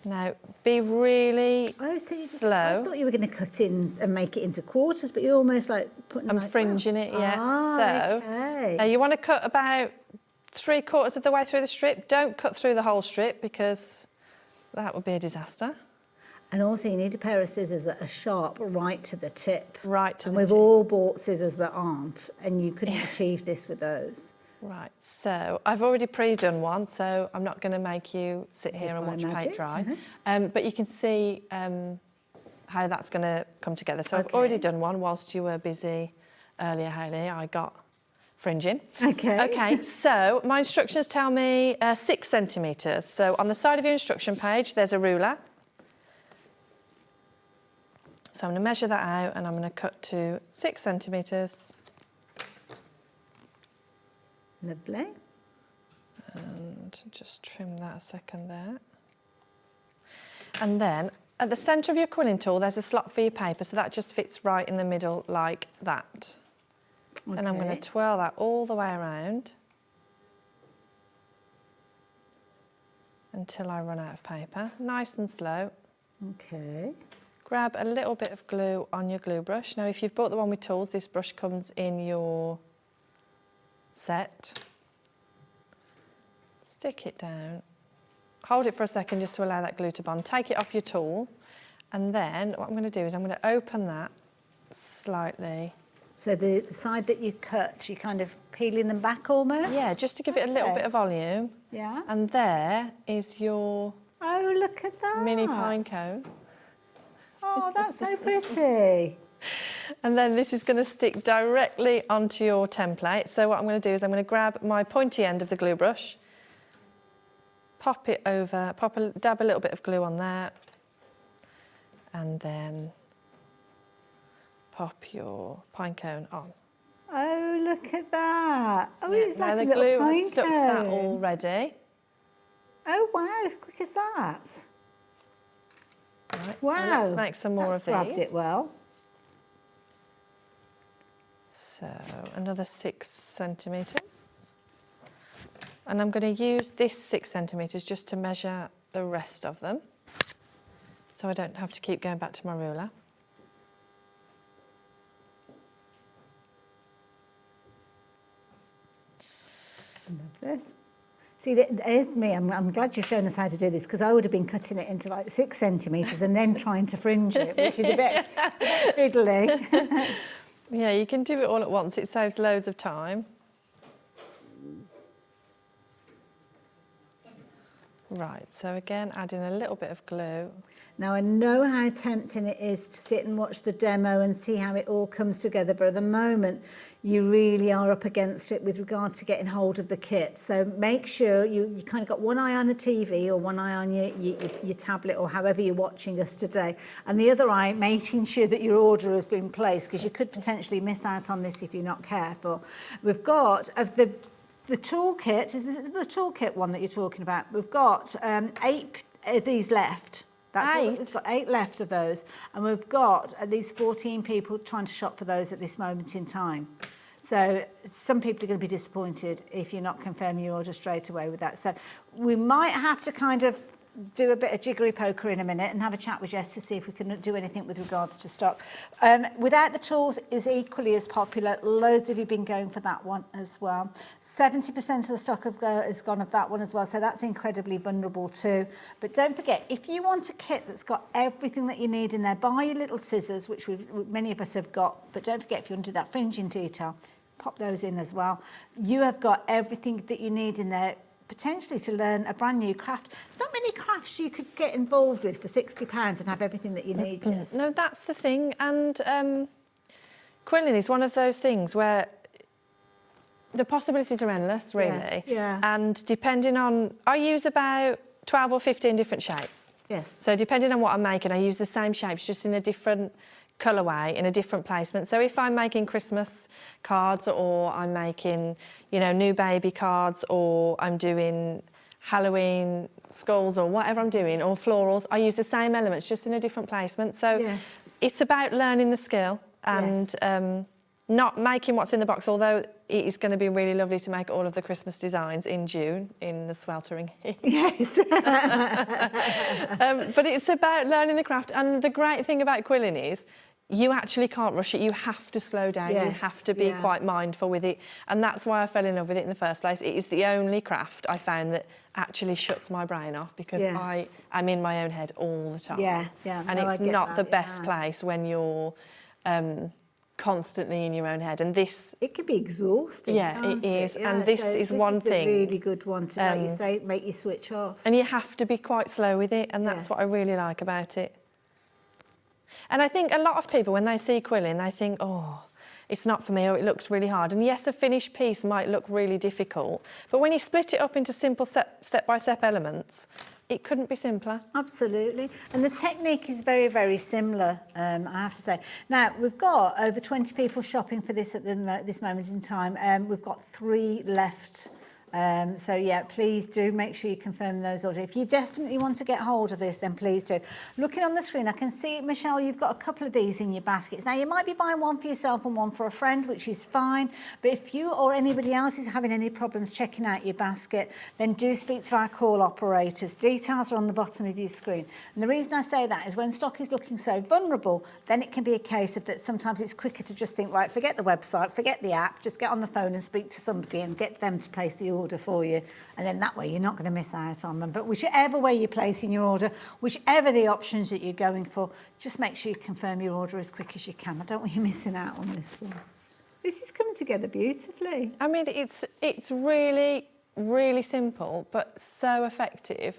Now, be really slow. I thought you were going to cut in and make it into quarters, but you're almost like putting I'm fringing it, yeah. So okay. You want to cut about 3/4 of the way through the strip. Don't cut through the whole strip because that would be a disaster. And also you need a pair of scissors that are sharp right to the tip. Right to and the we've tip. all bought scissors that aren't, and you couldn't achieve this with those. Right, So I've already pre-done one, so I'm not going to make you sit here and watch paint dry. But you can see how that's going to come together. So I've already done one whilst you were busy earlier, Hayley. I got fringing. Okay, so my instructions tell me 6 centimetres. So on the side of your instruction page, there's a ruler. So I'm going to measure that out and I'm going to cut to 6 centimetres. Lovely. And just trim that a second there. And then at the centre of your quilling tool, there's a slot for your paper, so that just fits right in the middle like that. And I'm going to twirl that all the way around until I run out of paper. Nice and slow. Okay. Grab a little bit of glue on your glue brush. Now, if you've bought the one with tools, this brush comes in your set. Stick it down. Hold it for a second just to allow that glue to bond. Take it off your tool. And then what I'm going to do is I'm going to open that slightly. So the side that you cut, you're kind of peeling them back almost? Yeah, just to give it a little bit of volume. Yeah. And there is your look at that. Mini pine cone. Oh, that's so pretty. And then this is going to stick directly onto your template. So what I'm going to do is I'm going to grab my pointy end of the glue brush, pop it over, dab a little bit of glue on there, and then pop your pine cone on. Oh, look at that. Oh, Yeah, it's now like the a little glue pine has stuck that cone. already. Oh, wow, as quick as that. Right, Wow. so let's make some more That's of grabbed these. it well. So another 6 centimetres. And I'm going to use this 6 centimetres just to measure the rest of them, so I don't have to keep going back to my ruler. Love this. See, there's me. I'm glad you've shown us how to do this, because I would have been cutting it into like 6 centimetres and then trying to fringe it, which is a bit fiddly. Yeah, you can do it all at once. It saves loads of time. Right, so again, adding a little bit of glue. Now, I know how tempting it is to sit and watch the demo and see how it all comes together, but at the moment, you really are up against it with regard to getting hold of the kit. So make sure you kind of got one eye on the TV or one eye on your tablet or however you're watching us today, and the other eye making sure that your order has been placed, because you could potentially miss out on this if you're not careful. We've got, of the toolkit, is this the toolkit one that you're talking about? We've got 8 of these left. We've got 8 left of those, and we've got at least 14 people trying to shop for those at this moment in time. So some people are going to be disappointed if you're not confirming your order straight away with that. So we might have to kind of do a bit of jiggery poker in a minute and have a chat with Jess to see if we can do anything with regards to stock. Without the tools is equally as popular. Loads of you have been going for that one as well. 70% of the stock has gone of that one as well, so that's incredibly vulnerable too. But don't forget, if you want a kit that's got everything that you need in there, buy your little scissors, which many of us have got, but don't forget, if you want to do that fringing detail, pop those in as well. You have got everything that you need in there, potentially to learn a brand new craft. There's not many crafts you could get involved with for £60 and have everything that you need. Jess. No, that's the thing. And quilling is one of those things where the possibilities are endless, really. Yes, yeah. And depending on, I use about 12 or 15 different shapes. Yes. So depending on what I'm making, I use the same shapes, just in a different colourway, in a different placement. So if I'm making Christmas cards, or I'm making, you know, new baby cards, or I'm doing Halloween skulls, or whatever I'm doing, or florals, I use the same elements, just in a different placement. So it's about learning the skill and not making what's in the box, although it is going to be really lovely to make all of the Christmas designs in June in the sweltering heat. Yes. But it's about learning the craft, and the great thing about quilling is you actually can't rush it. You have to slow down. You Yes, have to be yeah. quite mindful with it, and that's why I fell in love with it in the first place. It is the only craft I found that actually shuts my brain off, because Yes. I'm in my own head all the time. Yeah, yeah. And No, I it's get not the that, best yeah. place when you're constantly in your own head, and this it can be exhausting. Yeah, can't it is, Yeah, and this so is one thing. a really good one to, like you say, make you switch off. And you have to be quite slow with it, and that's Yes. what I really like about it. And I think a lot of people, when they see quilling, they think, oh, it's not for me, or it looks really hard. And yes, a finished piece might look really difficult, but when you split it up into simple step-by-step elements, it couldn't be simpler. Absolutely. And the technique is very, very similar, I have to say. Now, we've got over 20 people shopping for this at this moment in time. We've got 3 left. So, yeah, please do make sure you confirm those orders. If you definitely want to get hold of this, then please do. Looking on the screen, I can see, Michelle, you've got a couple of these in your baskets. Now, you might be buying one for yourself and one for a friend, which is fine. But if you or anybody else is having any problems checking out your basket, then do speak to our call operators. Details are on the bottom of your screen. And the reason I say that is when stock is looking so vulnerable, then it can be a case of that sometimes it's quicker to just think, right, forget the website, forget the app, just get on the phone and speak to somebody and get them to place the order for you, and then that way you're not going to miss out on them. But whichever way you're placing your order, whichever the options that you're going for, just make sure you confirm your order as quick as you can. I don't want you missing out on this one. This is coming together beautifully. I mean, it's really, really simple, but so effective.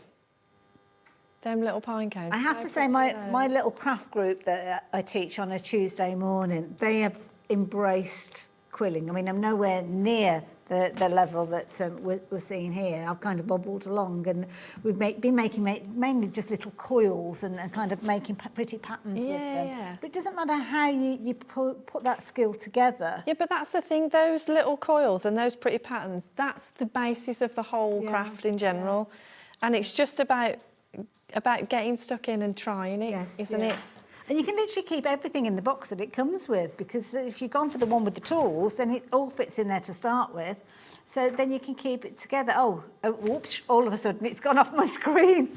Them little pine cones. I have to say, my little craft group that I teach on a Tuesday morning, they have embraced quilling. I mean, I'm nowhere near the level that we're seeing here. I've kind of bobbled along, and we've been making mainly just little coils and kind of making pretty patterns with them. Yeah. But it doesn't matter how you put that skill together. Yeah, but that's the thing, those little coils and those pretty patterns, that's the basis of the whole craft in general. And it's just about getting stuck in and trying it, isn't it? And you can literally keep everything in the box that it comes with, because if you've gone for the one with the tools, then it all fits in there to start with. So then you can keep it together. Oh, whoops, all of a sudden it's gone off my screen.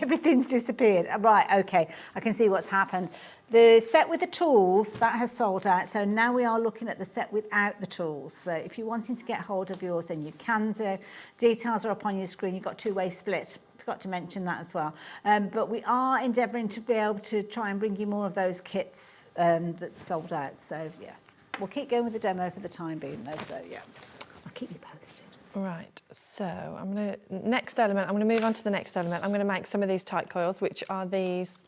Everything's disappeared. Right, okay, I can see what's happened. The set with the tools, that has sold out. So now we are looking at the set without the tools. So if you're wanting to get hold of yours, then you can do. Details are up on your screen. You've got two-way split. Forgot to mention that as well. But we are endeavouring to be able to try and bring you more of those kits that's sold out. So, yeah, we'll keep going with the demo for the time being, though. So, yeah, I'll keep you posted. Right, so I'm going to move on to the next element. I'm going to make some of these tight coils, which are these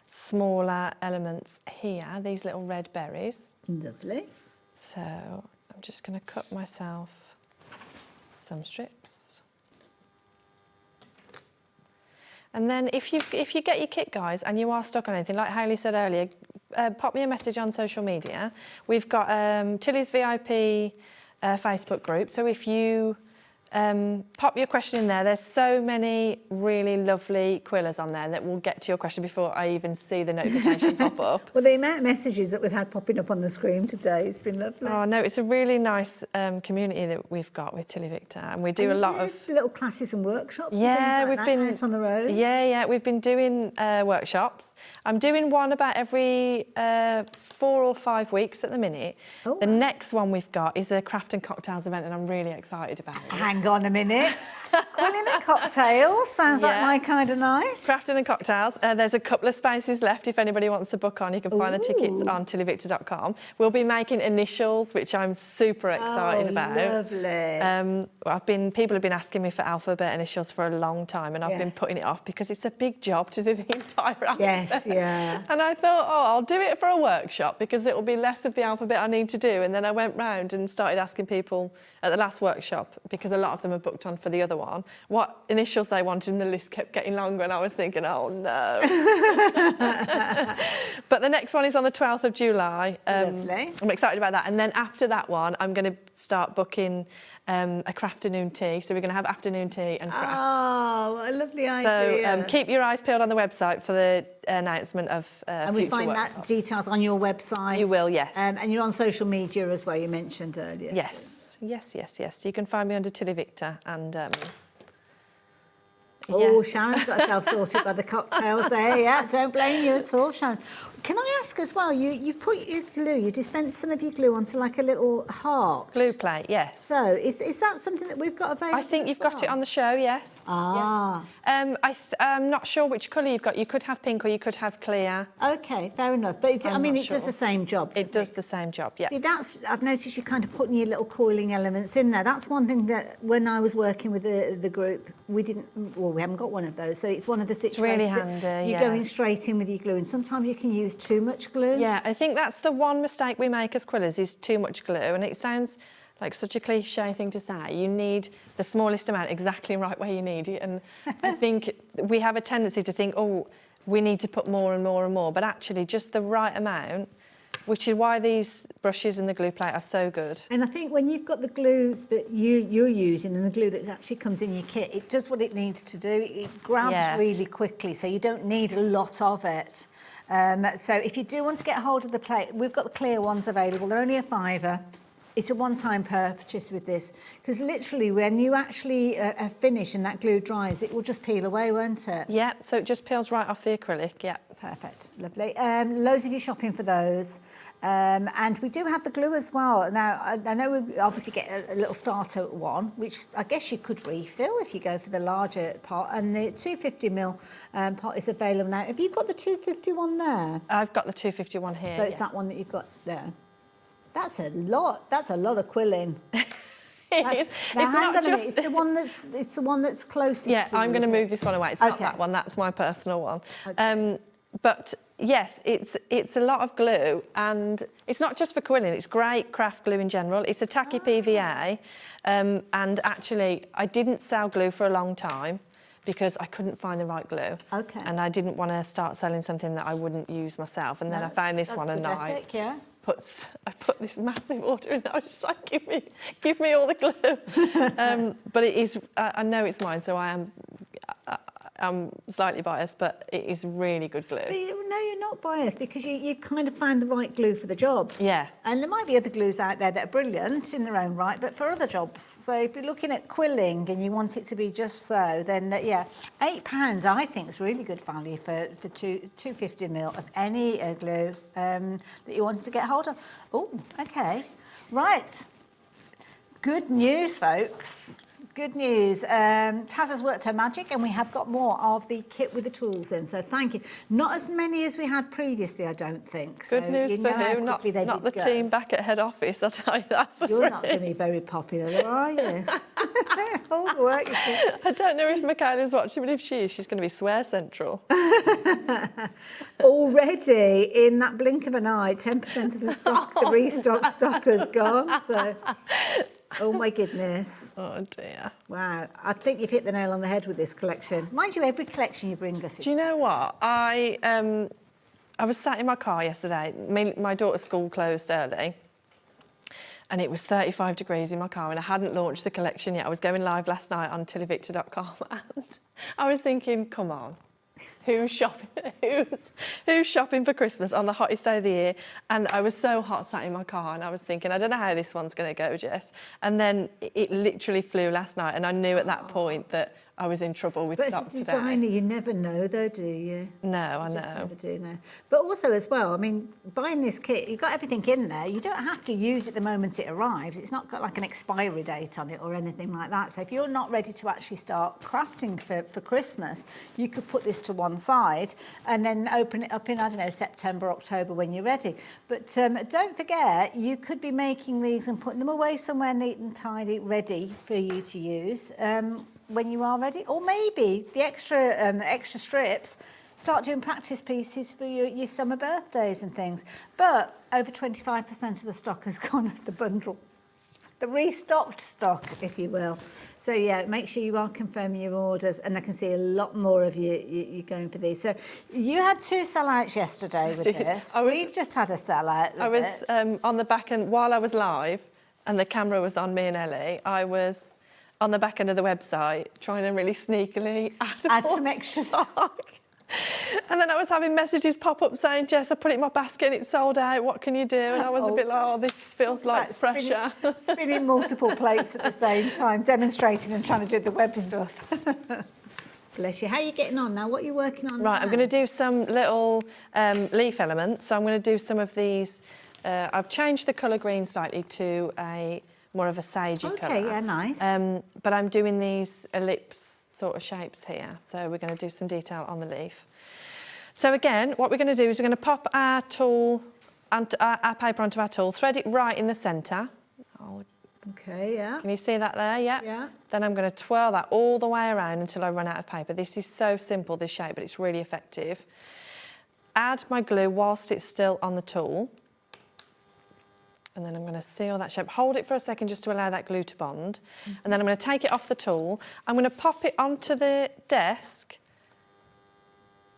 smaller elements here, these little red berries. Lovely. So I'm just going to cut myself some strips. And then if you get your kit, guys, and you are stuck on anything, like Hayley said earlier, pop me a message on social media. We've got Tilly's VIP Facebook group, so if you pop your question in there, there's so many really lovely quillers on there that will get to your question before I even see the notification pop up. Well, the amount of messages that we've had popping up on the screen today, it's been lovely. Oh, no, it's a really nice community that we've got with TillyViktor, and we do a lot of little classes and workshops. Yeah, and things like that out on the road. Yeah, we've been doing workshops. I'm doing one about every 4 or 5 weeks at the minute. Oh, the next one we've got is a craft and cocktails event, and I'm really excited about it. Hang on a minute. Quilling and cocktails sounds like my kind of night. Crafting and cocktails. There's a couple of spaces left if anybody wants to book on. You can find the tickets on TillyViktor.com. We'll be making initials, which I'm super excited about. Lovely. People have been asking me for alphabet initials for a long time, and I've been putting it off because it's a big job to do the entire alphabet. Yes, yeah. And I thought, I'll do it for a workshop because it will be less of the alphabet I need to do. And then I went round and started asking people at the last workshop, because a lot of them are booked on for the other one, what initials they wanted, and the list kept getting longer, and I was thinking, oh no. But the next one is on the 12th of July. Lovely. I'm excited about that. And then after that one, I'm going to start booking a crafternoon tea. So we're going to have afternoon tea and craft. Oh, what a lovely idea. So keep your eyes peeled on the website for the announcement of and future we find workshops. that details on your website. You will, yes. And you're on social media as well, you mentioned earlier. Yes. You can find me under TillyViktor, and Oh, Sharon's got herself sorted by the cocktails there. Yeah, don't blame you at all, Sharon. Can I ask as well, you've put your glue, you dispensed some of your glue onto like a little heart. Glue plate, yes. So is that something that we've got available? I think you've got it on the show, yes. Ah. Yeah. I'm not sure which colour you've got. You could have pink or you could have clear. Okay, fair enough. But I mean, it does the same job. It does the same job, yeah. See, I've noticed you're kind of putting your little coiling elements in there. That's one thing that when I was working with the group, we haven't got one of those. So it's one of the situations. It's really handy, You're going straight in with your glue, and sometimes you can use too much glue. Yeah, I think that's the one mistake we make as quillers is too much glue, and it sounds like such a cliche thing to say. You need the smallest amount exactly right where you need it, and I think we have a tendency to think, oh, we need to put more and more and more, but actually just the right amount, which is why these brushes and the glue plate are so good. And I think when you've got the glue that you're using and the glue that actually comes in your kit, it does what it needs to do. It grabs really quickly, so you don't need a lot of it. So if you do want to get hold of the plate, we've got the clear ones available. They're only £5. It's a one-time purchase with this, because literally when you actually finish and that glue dries, it will just peel away, won't it? Yeah, so it just peels right off the acrylic, yeah. Perfect, lovely. Loads of you shopping for those. And we do have the glue as well. Now, I know we obviously get a little starter one, which I guess you could refill if you go for the larger pot. And the 250ml pot is available now. Have you got the 250 one there? I've got the 250 one here. So it's that one that you've got there. That's a lot. That's a lot of quilling. It's the one that's closest. Yeah, to I'm going to move this one away. It's not Okay. that one. That's my personal one. Okay. But yes, it's a lot of glue, and it's not just for quilling. It's great craft glue in general. It's a tacky PVA, and actually, I didn't sell glue for a long time because I couldn't find the right glue. Okay. And I didn't want to start selling something that I wouldn't use myself. And then I found this one, and I put this massive order in. I was just like, give me all the glue. But it is. I know it's mine, so I'm slightly biased, but it is really good glue. But no, you're not biased because you kind of find the right glue for the job. Yeah. And there might be other glues out there that are brilliant in their own right, but for other jobs. So if you're looking at quilling and you want it to be just so, then yeah, £8 I think is really good value for 250ml of any glue that you wanted to get hold of. Oh, okay. Right. Good news, folks. Good news. Taz has worked her magic and we have got more of the kit with the tools in, so thank you. Not as many as we had previously, I don't think. Good news for who? Not the team back at head office, I'll tell you that for free. You're not going to be very popular, are you? All the work you do. I don't know if Michaela's watching, but if she is, she's going to be swear central. Already, in that blink of an eye, 10% of the stock, the restock stock has gone, so... Oh my goodness. Oh dear. Wow. I think you've hit the nail on the head with this collection. Mind you, every collection you bring us... Do you know what? I was sat in my car yesterday. My daughter's school closed early. And it was 35 degrees in my car and I hadn't launched the collection yet. I was going live last night on TillyViktor.com and I was thinking, come on. Who's shopping for Christmas on the hottest day of the year? And I was so hot sat in my car and I was thinking, I don't know how this one's going to go, Jess. And then it literally flew last night and I knew at that point that I was in trouble with stock today. But as a designer, you never know though, do you? No, I know. Never do know. But also as well, I mean, buying this kit, you've got everything in there. You don't have to use it the moment it arrives. It's not got like an expiry date on it or anything like that. So if you're not ready to actually start crafting for Christmas, you could put this to one side and then open it up in, I don't know, September, October when you're ready. But don't forget, you could be making these and putting them away somewhere neat and tidy, ready for you to use. When you are ready, or maybe the extra strips, start doing practice pieces for your summer birthdays and things. But over 25% of the stock has gone as the bundle, the restocked stock, if you will. So yeah, make sure you are confirming your orders, and I can see a lot more of you going for these. So you had 2 sellouts yesterday with this. We've just had a sellout. I was on the back end while I was live, and the camera was on me and Ellie. I was on the back end of the website, trying to really sneakily add some extra stock. And then I was having messages pop up saying, Jess, I put it in my basket and it's sold out, what can you do? And I was a bit like, oh, this feels like pressure. Spinning multiple plates at the same time, demonstrating and trying to do the web stuff. Bless you. How are you getting on now? What are you working on Right, now? I'm going to do some little leaf elements. So I'm going to do some of these. I've changed the colour green slightly to a more of a sagey colour. Okay, yeah, nice. But I'm doing these ellipse sort of shapes here. So we're going to do some detail on the leaf. So again, what we're going to do is we're going to pop our tool, our paper onto our tool, thread it right in the centre. Okay, yeah. Can you see that there? Yeah. Yeah. Then I'm going to twirl that all the way around until I run out of paper. This is so simple, this shape, but it's really effective. Add my glue whilst it's still on the tool. And then I'm going to seal that shape. Hold it for a second just to allow that glue to bond. And then I'm going to take it off the tool. I'm going to pop it onto the desk.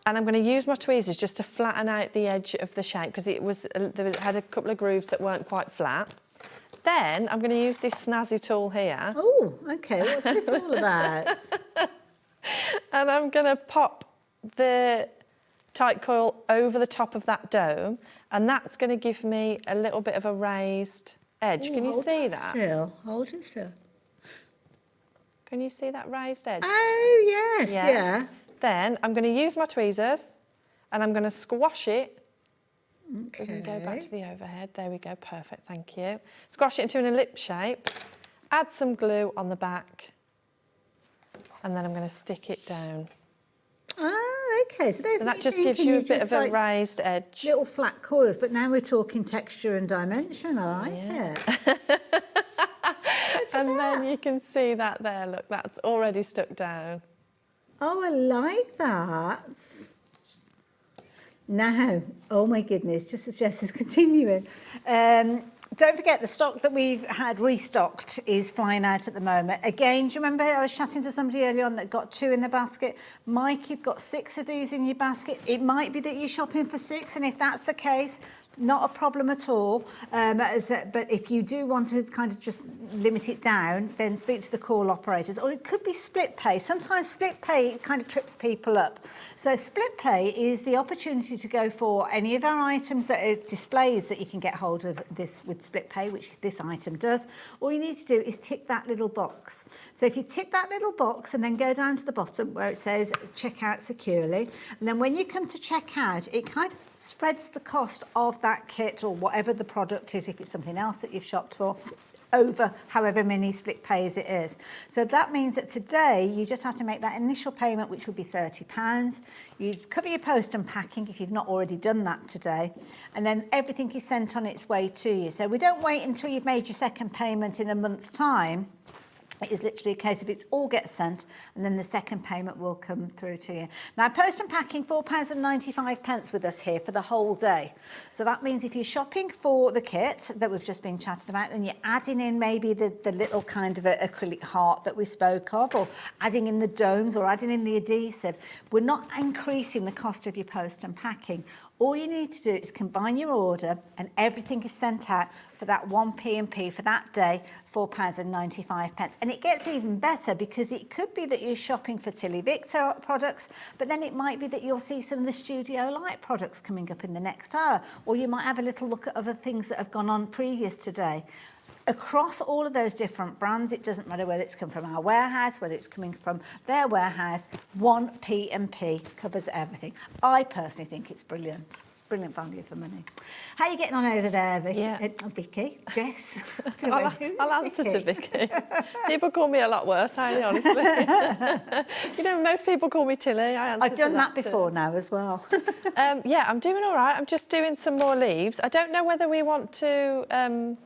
And I'm going to use my tweezers just to flatten out the edge of the shape because it had a couple of grooves that weren't quite flat. Then I'm going to use this snazzy tool here. Oh, okay. What's this all about? And I'm going to pop the tight coil over the top of that dome, and that's going to give me a little bit of a raised edge. Ooh, Can you hold see that that? Still. Hold it still. Can you see that raised edge? Oh, yes, yeah. Then I'm going to use my tweezers, and I'm going to squash it. Okay. We can go back to the overhead. There we go. Perfect. Thank you. Squash it into an ellipse shape. Add some glue on the back. And then I'm going to stick it down. Ah, okay. So there's that just gives you a bit of a raised edge. Little flat coils, but now we're talking texture and dimension. I like it. And then you can see that there. Look, that's already stuck down. Oh, I like that. Now, oh my goodness, just as Jess is continuing. Don't forget, the stock that we've had restocked is flying out at the moment. Again, do you remember I was chatting to somebody earlier on that got 2 in the basket? Mike, you've got 6 of these in your basket. It might be that you're shopping for 6, and if that's the case, not a problem at all. But if you do want to kind of just limit it down, then speak to the call operators. Or it could be split pay. Sometimes split pay kind of trips people up. So split pay is the opportunity to go for any of our items that are displays that you can get hold of this with split pay, which this item does. All you need to do is tick that little box. So if you tick that little box and then go down to the bottom where it says check out securely, and then when you come to check out, it kind of spreads the cost of that kit or whatever the product is, if it's something else that you've shopped for, over however many split pays it is. So that means that today you just have to make that initial payment, which would be £30. You cover your post and packing if you've not already done that today, and then everything is sent on its way to you. So we don't wait until you've made your second payment in a month's time. It is literally a case of it all gets sent and then the second payment will come through to you. Now, post and packing, £4.95 with us here for the whole day. So that means if you're shopping for the kit that we've just been chatting about and you're adding in maybe the little kind of acrylic heart that we spoke of, or adding in the domes or adding in the adhesive, we're not increasing the cost of your post and packing. All you need to do is combine your order and everything is sent out for that one P&P for that day, £4.95. And it gets even better because it could be that you're shopping for TillyViktor products, but then it might be that you'll see some of the Studio Light products coming up in the next hour, or you might have a little look at other things that have gone on previous today. Across all of those different brands, it doesn't matter whether it's come from our warehouse, whether it's coming from their warehouse, one P&P covers everything. I personally think it's brilliant. It's brilliant value for money. How are you getting on over there, Vicky? Yeah. Vicky? Jess? I'll answer to Vicky. People call me a lot worse, Hayley, honestly. You know, most people call me Tilly. I've done that before now as well. Yeah, I'm doing all right. I'm just doing some more leaves. I don't know whether we want to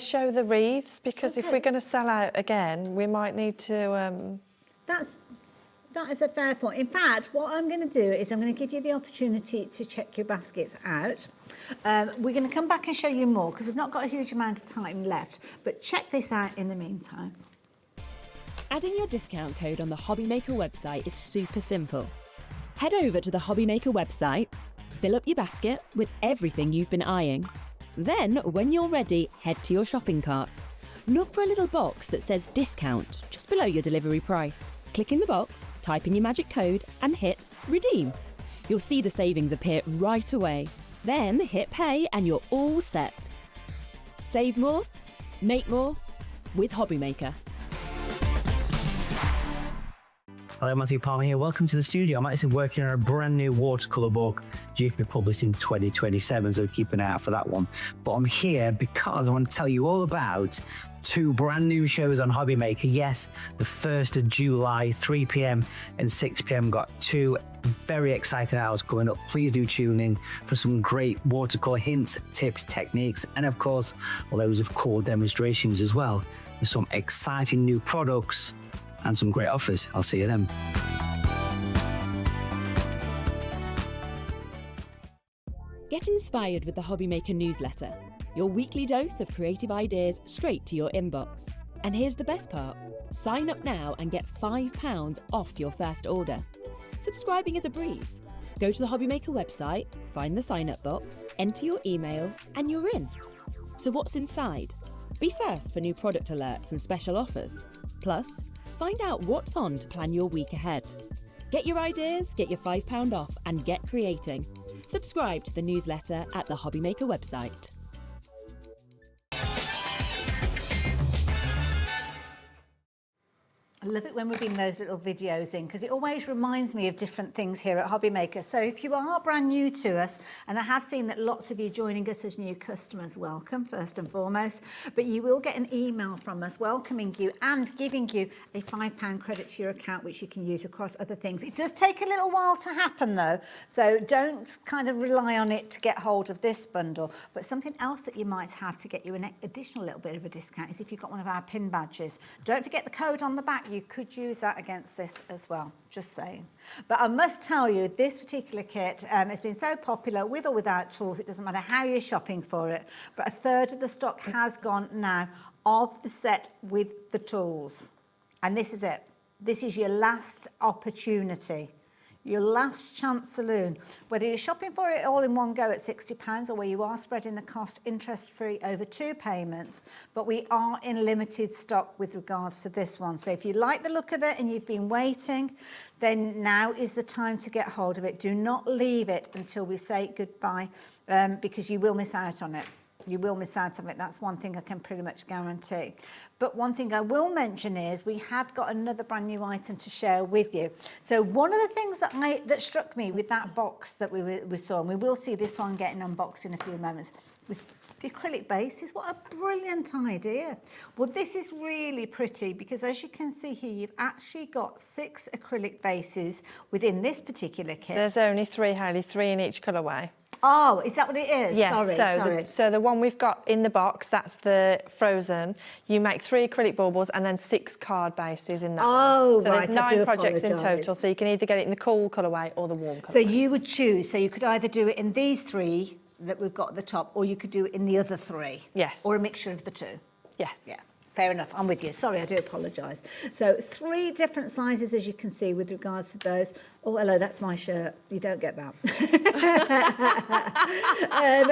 show the wreaths, because if we're going to sell out again, we might need to... That is a fair point. In fact, what I'm going to do is I'm going to give you the opportunity to check your baskets out. We're going to come back and show you more because we've not got a huge amount of time left, but check this out in the meantime. Adding your discount code on the HobbyMaker website is super simple. Head over to the HobbyMaker website, fill up your basket with everything you've been eyeing. Then, when you're ready, head to your shopping cart. Look for a little box that says discount just below your delivery price. Click in the box, type in your magic code and hit redeem. You'll see the savings appear right away. Then hit pay and you're all set. Save more, make more with HobbyMaker. Hello, Matthew Palmer here. Welcome to the studio. I'm actually working on a brand new watercolour book due to be published in 2027, so keep an eye out for that one. But I'm here because I want to tell you all about 2 brand new shows on HobbyMaker. Yes, the 1st of July, 3 p.m. and 6 p.m. got 2 very exciting hours coming up. Please do tune in for some great watercolour hints, tips, techniques, and of course, loads of cool demonstrations as well. With some exciting new products and some great offers. I'll see you then. Get inspired with the HobbyMaker newsletter, your weekly dose of creative ideas straight to your inbox. And here's the best part. Sign up now and get £5 off your first order. Subscribing is a breeze. Go to the HobbyMaker website, find the sign-up box, enter your email, and you're in. So what's inside? Be first for new product alerts and special offers. Plus, find out what's on to plan your week ahead. Get your ideas, get your £5 off, and get creating. Subscribe to the newsletter at the HobbyMaker website. I love it when we bring those little videos in because it always reminds me of different things here at HobbyMaker. So if you are brand new to us, and I have seen that lots of you joining us as new customers, welcome first and foremost, but you will get an email from us welcoming you and giving you a £5 credit to your account, which you can use across other things. It does take a little while to happen though, so don't kind of rely on it to get hold of this bundle. But something else that you might have to get you an additional little bit of a discount is if you've got one of our pin badges. Don't forget the code on the back. You could use that against this as well, just saying. But I must tell you, this particular kit has been so popular with or without tools. It doesn't matter how you're shopping for it, but 1/3 of the stock has gone now of the set with the tools. And this is it. This is your last opportunity. Your last chance saloon. Whether you're shopping for it all in one go at £60 or where you are spreading the cost interest-free over 2 payments, but we are in limited stock with regards to this one. So if you like the look of it and you've been waiting, then now is the time to get hold of it. Do not leave it until we say goodbye because you will miss out on it. You will miss out on it. That's one thing I can pretty much guarantee. But one thing I will mention is we have got another brand new item to share with you. So one of the things that struck me with that box that we saw, and we will see this one getting unboxed in a few moments, was the acrylic bases. What a brilliant idea. Well, this is really pretty because as you can see here, you've actually got 6 acrylic bases within this particular kit. There's only 3, Hayley, 3 in each colourway. Oh, is that what it is? Yes, Sorry. so the one we've got in the box, that's the frozen. You make 3 acrylic baubles and then 6 card bases in that one. So Right, there's I do 9 projects in apologise. total, so you can either get it in the cool colourway or the warm colourway. So you would choose, so you could either do it in these 3 that we've got at the top, or you could do it in the other 3. Yes. Or a mixture of the 2. Yes. Yeah. Fair enough, I'm with you. Sorry, I do apologise. So 3 different sizes, as you can see, with regards to those. Oh, hello, that's my shirt. You don't get that.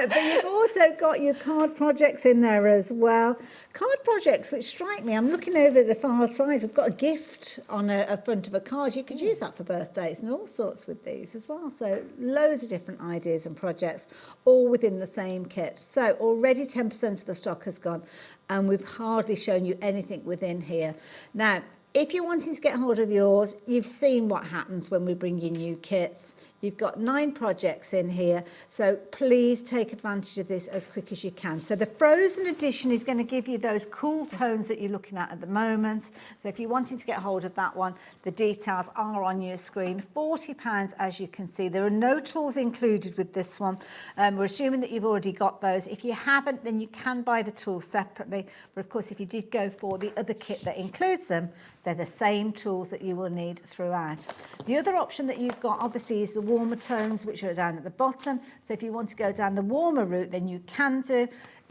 But you've also got your card projects in there as well. Card projects, which strike me, I'm looking over at the far side. We've got a gift on a front of a card. You could use that for birthdays and all sorts with these as well. So loads of different ideas and projects, all within the same kit. So already 10% of the stock has gone, and we've hardly shown you anything within here. Now, if you're wanting to get hold of yours, you've seen what happens when we bring you new kits. You've got 9 projects in here, so please take advantage of this as quick as you can. So the frozen edition is going to give you those cool tones that you're looking at the moment. So if you're wanting to get hold of that one, the details are on your screen. £40, as you can see. There are no tools included with this one. We're assuming that you've already got those. If you haven't, then you can buy the tools separately. But of course, if you did go for the other kit that includes them, they're the same tools that you will need throughout. The other option that you've got, obviously, is the warmer tones, which are down at the bottom. So if you want to go down the warmer route, then you can do.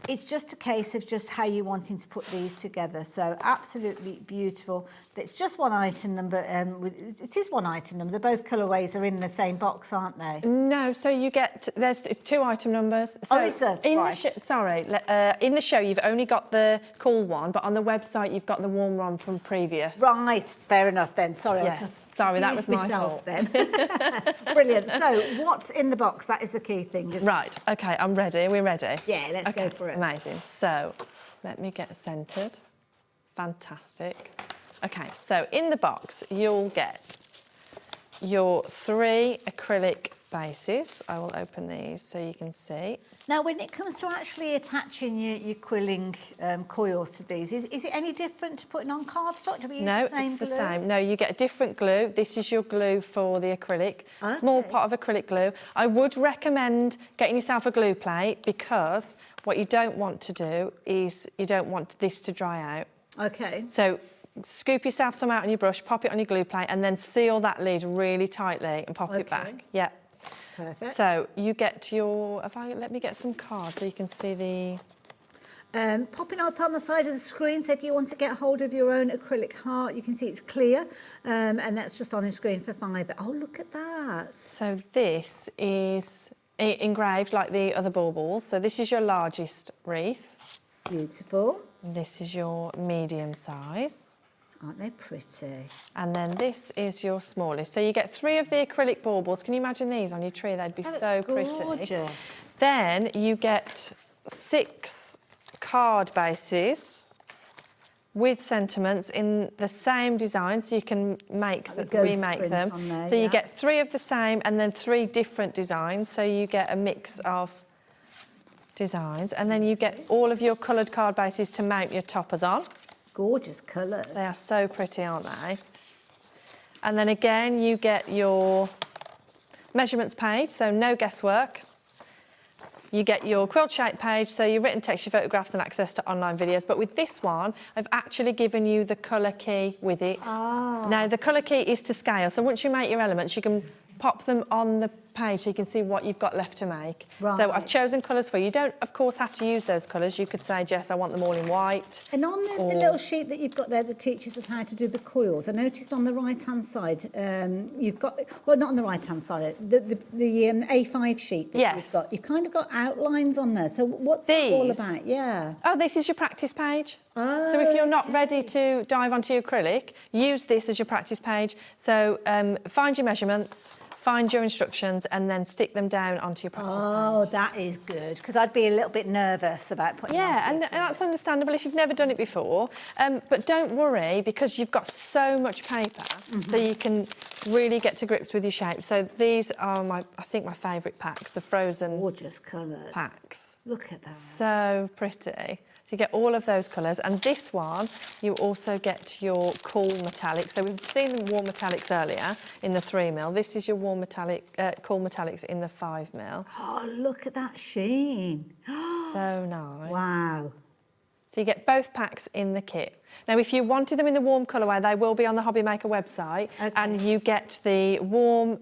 It's just a case of just how you're wanting to put these together. So absolutely beautiful. It's just one item number. It is one item number. Both colourways are in the same box, aren't they? No, so you get, there's 2 item numbers. So is there? Right. In the show you've only got the cool one, but on the website you've got the warm one from previous. Right, fair enough then. Sorry, Yes. Sorry, that was my fault. Then. Brilliant. So what's in the box? That is the key thing, isn't Right, OK, I'm ready. We're ready? Yeah, let's go for it. Amazing. So let me get centred. Fantastic. OK, so in the box you'll get your 3 acrylic bases. I will open these so you can see. Now, when it comes to actually attaching your quilling coils to these, is it any different to putting on cardstock? Do we use No, the same it's the glue? same. No, you get a different glue. This is your glue for the acrylic. Small pot of acrylic glue. I would recommend getting yourself a glue plate because what you don't want to do is you don't want this to dry out. Okay. So scoop yourself some out on your brush, pop it on your glue plate and then seal that lid really tightly and pop it back. Yeah. Perfect. So you get your, let me get some cards so you can see the... Popping up on the side of the screen, so if you want to get hold of your own acrylic heart, you can see it's clear, and that's just on the screen for £5. Oh, look at that. So this is engraved like the other baubles. So this is your largest wreath. Beautiful. This is your medium size. Aren't they pretty? And then this is your smallest. So you get 3 of the acrylic baubles. Can you imagine these on your tree? They'd be so pretty. Gorgeous. Then you get 6 card bases with sentiments in the same design, so you can remake them. There, so you get 3 of the same and then 3 different designs, so you get a mix of designs, and then you get all of your coloured card bases to mount your toppers on. Gorgeous colours. They are so pretty, aren't they? And then again, you get your measurements page, so no guesswork. You get your quilt shape page, so your written text, your photographs and access to online videos. But with this one, I've actually given you the colour key with it. Now, the colour key is to scale, so once you make your elements, you can pop them on the page so you can see what you've got left to make. Right. So I've chosen colours for you. You don't, of course, have to use those colours. You could say, Jess, I want them all in white. And on the little sheet that you've got there that teaches us how to do the coils, I noticed on the right-hand side, you've got, well, not on the right-hand side, the A5 sheet that you've got. You've kind of got outlines on there. So what's that all about? Yeah. Oh, this is your practice page. So if you're not ready to dive onto your acrylic, use this as your practice page. So find your measurements, find your instructions and then stick them down onto your practice page. Oh, that is good, because I'd be a little bit nervous about putting and that's understandable if you've never done it before. But don't worry, because you've got so much paper, so you can really get to grips with your shape. So these are I think my favourite packs, the frozen gorgeous colours packs. Look at that. So pretty. So you get all of those colours, and this one you also get your cool metallic. So we've seen the warm metallics earlier in the 3mm. This is your warm metallic, cool metallics in the 5mm. Oh, look at that sheen. So nice. Wow. So you get both packs in the kit. Now, if you wanted them in the warm colourway, they will be on the HobbyMaker website, and you get the warm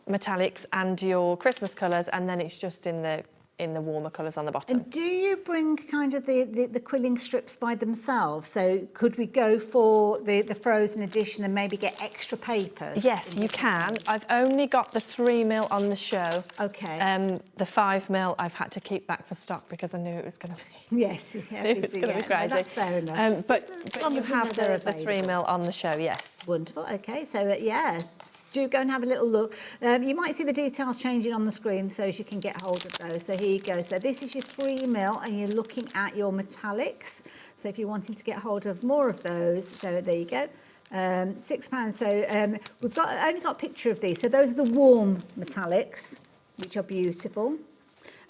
metallics and your Christmas colours, and then it's just in the warmer colours on the bottom. And do you bring kind of the quilling strips by themselves? So could we go for the frozen edition and maybe get extra papers? Yes, you can. I've only got the 3mm on the show. Okay. The 5mm I've had to keep back for stock because I knew it was going to be... Yes, yeah, it was going to be crazy. No, that's fair enough. But you have the 3mm on the show, yes. Wonderful. Okay, so yeah. Do go and have a little look. You might see the details changing on the screen so as you can get hold of those. So here you go. So this is your 3mm and you're looking at your metallics. So if you're wanting to get hold of more of those, so there you go. £6. So we've only got a picture of these. So those are the warm metallics, which are beautiful.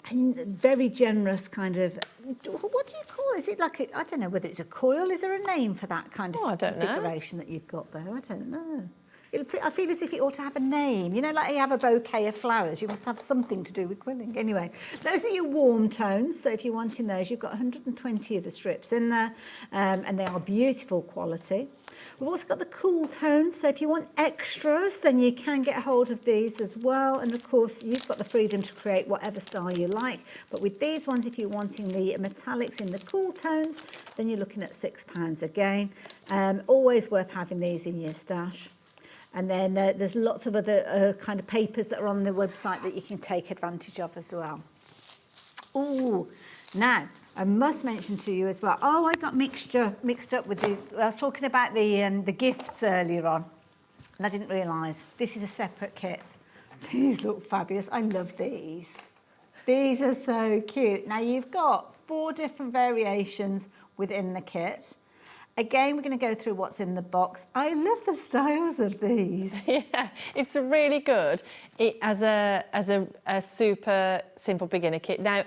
And very generous kind of, what do you call it? Is it like, I don't know whether it's a coil. Is there a name for that kind of configuration that you've got there? I don't know. I feel as if it ought to have a name. You know, like you have a bouquet of flowers, you must have something to do with quilling. Anyway, those are your warm tones. So if you're wanting those, you've got 120 of the strips in there, and they are beautiful quality. We've also got the cool tones. So if you want extras, then you can get hold of these as well. And of course, you've got the freedom to create whatever style you like. But with these ones, if you're wanting the metallics in the cool tones, then you're looking at £6 again. Always worth having these in your stash. And then there's lots of other kind of papers that are on the website that you can take advantage of as well. Oh, now, I must mention to you as well, I got mixed up with I was talking about the gifts earlier on, and I didn't realise this is a separate kit. These look fabulous. I love these. These are so cute. Now, you've got 4 different variations within the kit. Again, we're going to go through what's in the box. I love the styles of these. Yeah, it's really good as a super simple beginner kit. Now,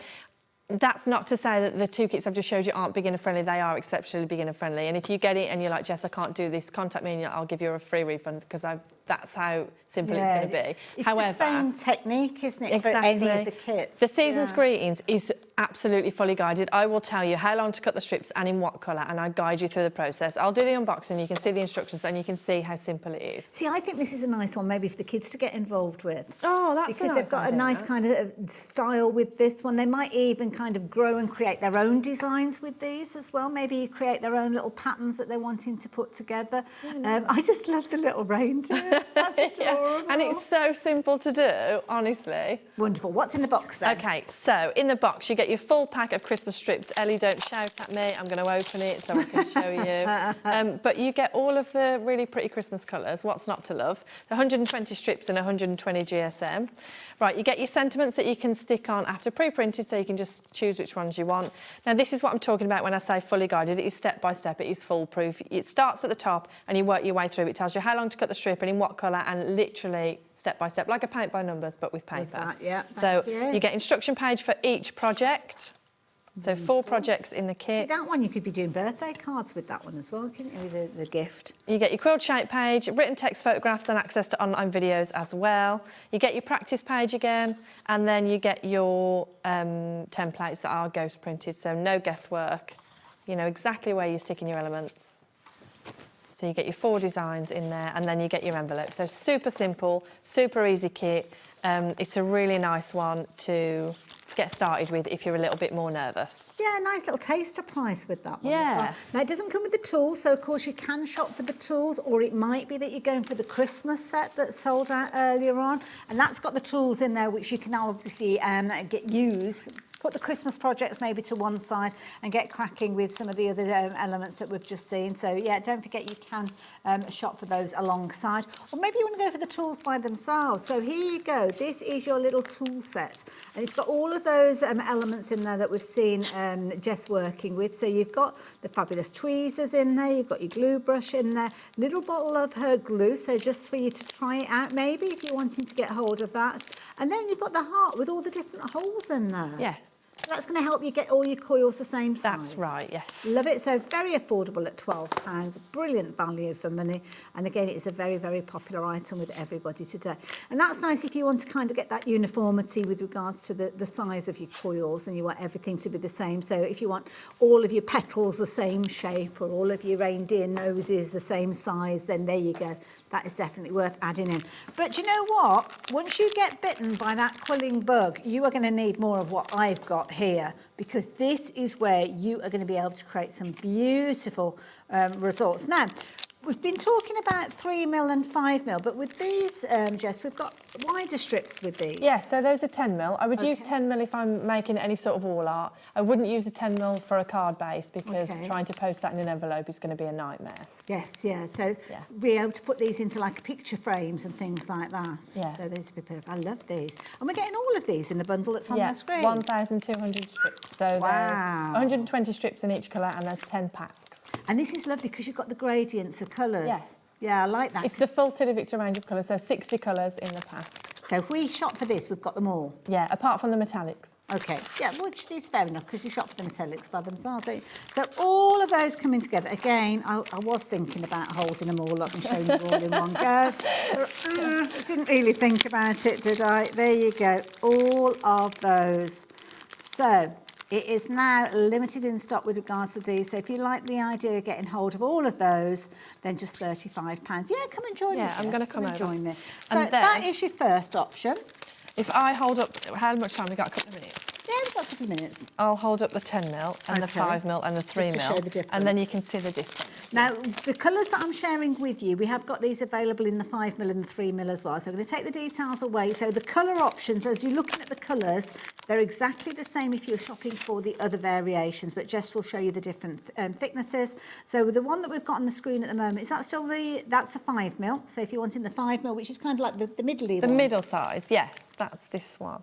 that's not to say that the two kits I've just showed you aren't beginner friendly. They are exceptionally beginner friendly. And if you get it and you're like, Jess, I can't do this, contact me and I'll give you a free refund because that's how simple it's going to be. It's However, the same technique, isn't it, exactly. for any of the kits? The Season's Greetings is absolutely fully guided. I will tell you how long to cut the strips and in what colour, and I guide you through the process. I'll do the unboxing, you can see the instructions, and you can see how simple it is. See, I think this is a nice one maybe for the kids to get involved with. Oh, that's because they've got a nice kind of style with this one. They might even kind of grow and create their own designs with these as well. Maybe create their own little patterns that they're wanting to put together. I just love the little reindeer. That's adorable. And it's so simple to do, honestly. Wonderful. What's in the box then? Okay, so in the box you get your full pack of Christmas strips. Ellie, don't shout at me. I'm going to open it so I can show you. But you get all of the really pretty Christmas colours. What's not to love? 120 strips and 120 GSM. Right, you get your sentiments that you can stick on after pre-printed, so you can just choose which ones you want. Now, this is what I'm talking about when I say fully guided. It is step by step. It is foolproof. It starts at the top and you work your way through. It tells you how long to cut the strip and in what colour, and literally step by step, like a paint by numbers, but with paper. So you get instruction page for each project. So 4 projects in the kit. See, that one you could be doing birthday cards with that one as well, couldn't you, with the gift? You get your quilt shape page, written text photographs, and access to online videos as well. You get your practice page again, and then you get your templates that are ghost printed, so no guesswork. You know exactly where you're sticking your elements. So you get your 4 designs in there, and then you get your envelope. So super simple, super easy kit. It's a really nice one to get started with if you're a little bit more nervous. Yeah, a nice little taster price with that one as Yeah. well. Now, it doesn't come with the tools, so of course you can shop for the tools, or it might be that you're going for the Christmas set that sold out earlier on, and that's got the tools in there which you can now obviously use. Put the Christmas projects maybe to one side and get cracking with some of the other elements that we've just seen. So yeah, don't forget you can shop for those alongside. Or maybe you want to go for the tools by themselves. So here you go. This is your little tool set. And it's got all of those elements in there that we've seen Jess working with. So you've got the fabulous tweezers in there. You've got your glue brush in there. Little bottle of her glue. So just for you to try it out maybe if you're wanting to get hold of that. And then you've got the heart with all the different holes in there. Yes. That's going to help you get all your coils the same size. That's right, yes. Love it. So very affordable at £12. Brilliant value for money. And again, it's a very, very popular item with everybody today. And that's nice if you want to kind of get that uniformity with regards to the size of your coils and you want everything to be the same. So if you want all of your petals the same shape or all of your reindeer noses the same size, then there you go. That is definitely worth adding in. But you know what? Once you get bitten by that quilling bug, you are going to need more of what I've got here, because this is where you are going to be able to create some beautiful results. Now, we've been talking about 3mm and 5mm, but with these, Jess, we've got wider strips with these. Yes, so those are 10mm. I would use 10mm if I'm making any sort of wall art. I wouldn't use a 10mm for a card base because trying to post that in an envelope is going to be a nightmare. Yes, yeah. So be able to put these into like picture frames and things like that. Yeah. So those would be perfect. I love these. And we're getting all of these in the bundle that's on the screen. 1,200 strips. So there's 120 strips in each colour and there's 10 packs. And this is lovely because you've got the gradients of colours. Yes. Yeah, I like that. It's the full TillyViktor range of colours, so 60 colours in the pack. So if we shop for this, we've got them all? Yeah, apart from the metallics. OK, yeah, which is fair enough because you shop for the metallics by themselves. So all of those coming together. Again, I was thinking about holding them all up and showing you all in one go. I didn't really think about it, did I? There you go, all of those. So it is now limited in stock with regards to these. So if you like the idea of getting hold of all of those, then just £35. Yeah, come and join me. Yeah, I'm going to come over. Join me. So And then, that is your first option. If I hold up, how much time? We've got a couple of minutes. Yeah, we've got a couple of minutes. I'll hold up the 10mm and the 5mm and the 3mm. Just to show the difference. And then you can see the difference. Now, the colours that I'm sharing with you, we have got these available in the 5mm and the 3mm as well. So I'm going to take the details away. So the colour options, as you're looking at the colours, they're exactly the same if you're shopping for the other variations, but Jess will show you the different thicknesses. So the one that we've got on the screen at the moment, is that still that's the 5mm. So if you're wanting the 5mm, which is kind of like the middle-y one. The middle size, yes, that's this one.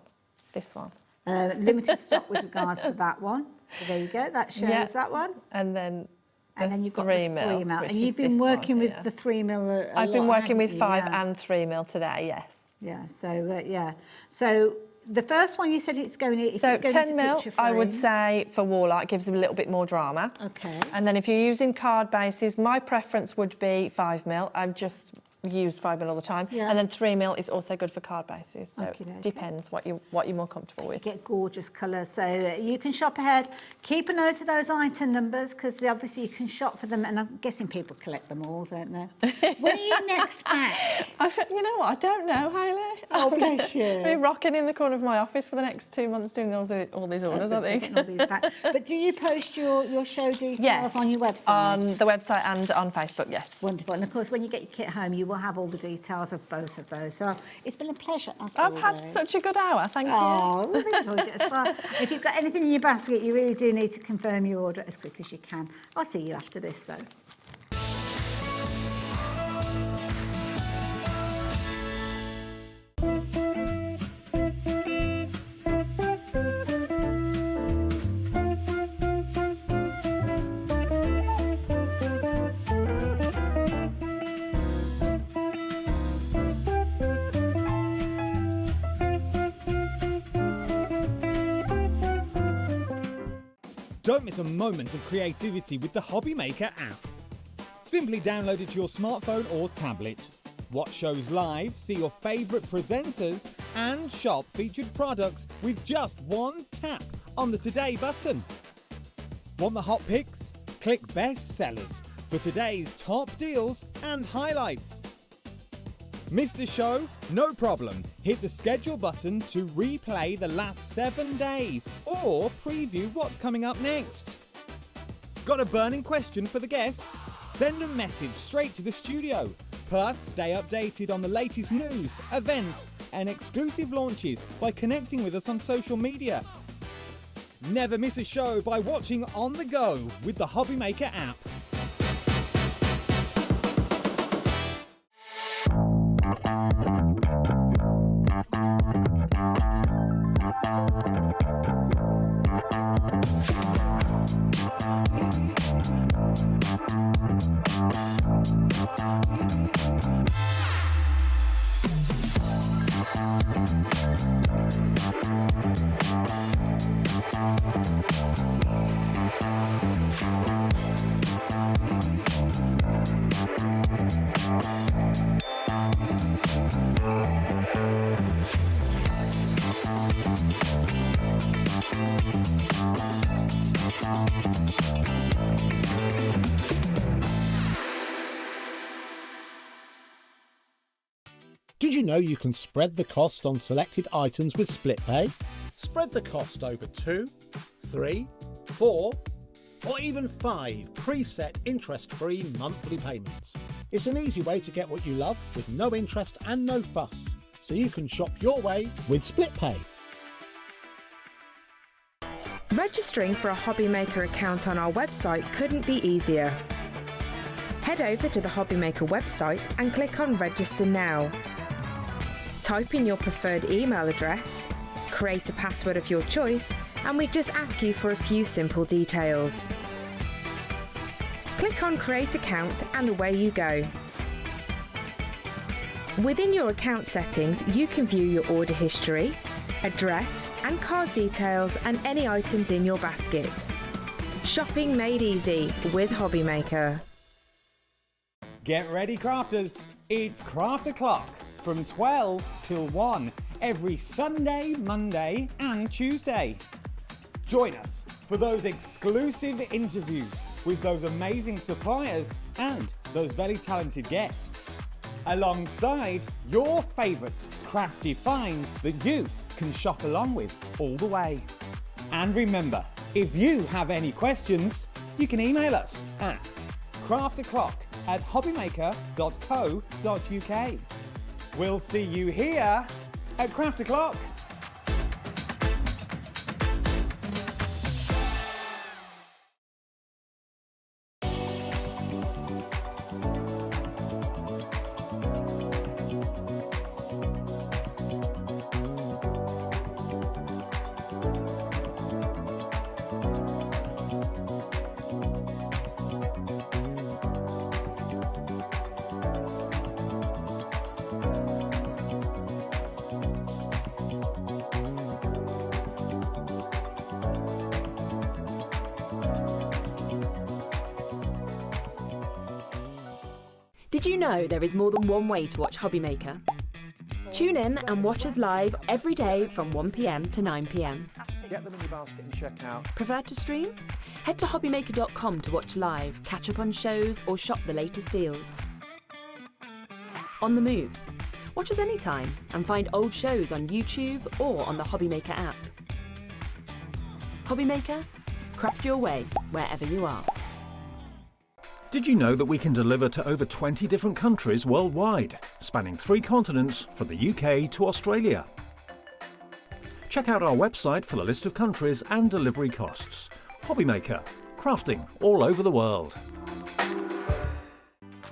This one. Limited stock with regards to that one. So there you go, that shows that one. And then And then you've got 3 the 3 mil, mil. which And is you've been this working one with here. the 3 mil a I've been lot, working with haven't you? 5 and 3 mil today, yes. Yeah, so, yeah. So the first one you said it's going in, So it's going 10 into mil, picture I would frames. say for wall art, gives them a little bit more drama. Okay. And then if you're using card bases, my preference would be 5 mil. I've just used 5 mil all the time. Yeah. And then 3 mil is also good for card bases. So Okey-dokey. it depends what you're more comfortable with. Get gorgeous colours, so you can shop ahead. Keep a note of those item numbers because obviously you can shop for them, and I'm guessing people collect them all, don't they? When are you next back? You know what? I don't know, Hayley. Oh, bless you. We're rocking in the corner of my office for the next 2 months doing all these orders, I think. But do you post your show details Yes, on your website? on the website and on Facebook, yes. Wonderful. And of course, when you get your kit home, you will have all the details of both of those. So it's been a pleasure. As I've had always. such a good hour, thank you. Oh, we've enjoyed it as well. If you've got anything in your basket, you really do need to confirm your order as quick as you can. I'll see you after this, though. Don't miss a moment of creativity with the HobbyMaker app. Simply download it to your smartphone or tablet. Watch shows live, see your favourite presenters, and shop featured products with just one tap on the Today button. Want the hot picks? Click Best Sellers for today's top deals and highlights. Missed a show? No problem. Hit the schedule button to replay the last 7 days or preview what's coming up next. Got a burning question for the guests? Send a message straight to the studio. Plus, stay updated on the latest news, events, and exclusive launches by connecting with us on social media. Never miss a show by watching on the go with the HobbyMaker app. Did you know you can spread the cost on selected items with split pay? Spread the cost over 2, 3, 4, or even 5 preset interest-free monthly payments. It's an easy way to get what you love with no interest and no fuss, so you can shop your way with split pay. Registering for a HobbyMaker account on our website couldn't be easier. Head over to the HobbyMaker website and click on Register Now. Type in your preferred email address, create a password of your choice, and we just ask you for a few simple details. Click on Create Account and away you go. Within your account settings, you can view your order history, address and card details and any items in your basket. Shopping made easy with HobbyMaker. Get ready, crafters. It's Craft O'Clock from 12 till 1 every Sunday, Monday and Tuesday. Join us for those exclusive interviews with those amazing suppliers and those very talented guests, alongside your favourite crafty finds that you can shop along with all the way. And remember, if you have any questions, you can email us at crafto'clock@hobbymaker.co.uk. We'll see you here at Craft O'Clock. Did you know there is more than one way to watch HobbyMaker? Tune in and watch us live every day from 1 p.m. to 9 p.m. Get them in your basket and check out. Prefer to stream? Head to HobbyMaker.com to watch live, catch up on shows, or shop the latest deals. On the move. Watch us anytime and find old shows on YouTube or on the HobbyMaker app. HobbyMaker, craft your way wherever you are. Did you know that we can deliver to over 20 different countries worldwide, spanning 3 continents from the UK to Australia? Check out our website for the list of countries and delivery costs. HobbyMaker, crafting all over the world.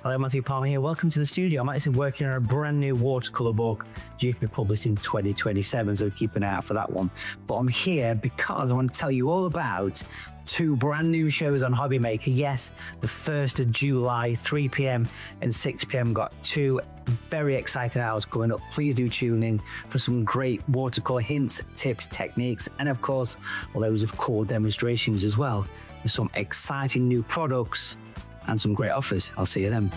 Hello, Matthew Palmer here. Welcome to the studio. I'm actually working on a brand new watercolour book due to be published in 2027, so keep an eye out for that one. But I'm here because I want to tell you all about 2 brand new shows on HobbyMaker. Yes, the 1st of July, 3 p.m. and 6 p.m. got 2 very exciting hours coming up. Please do tune in for some great watercolour hints, tips, techniques, and of course, loads of cool demonstrations as well, with some exciting new products and some great offers. I'll see you then.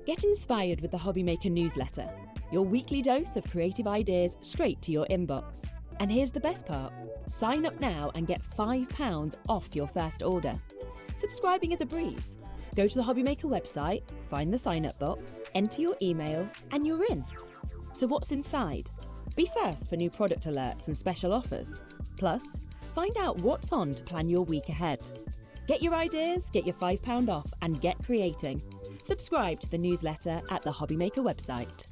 Get inspired with the HobbyMaker newsletter, your weekly dose of creative ideas straight to your inbox. And here's the best part. Sign up now and get £5 off your first order. Subscribing is a breeze. Go to the HobbyMaker website, find the sign-up box, enter your email, and you're in. So what's inside? Be first for new product alerts and special offers. Plus, find out what's on to plan your week ahead. Get your ideas, get your £5 off, and get creating. Subscribe to the newsletter at the HobbyMaker website.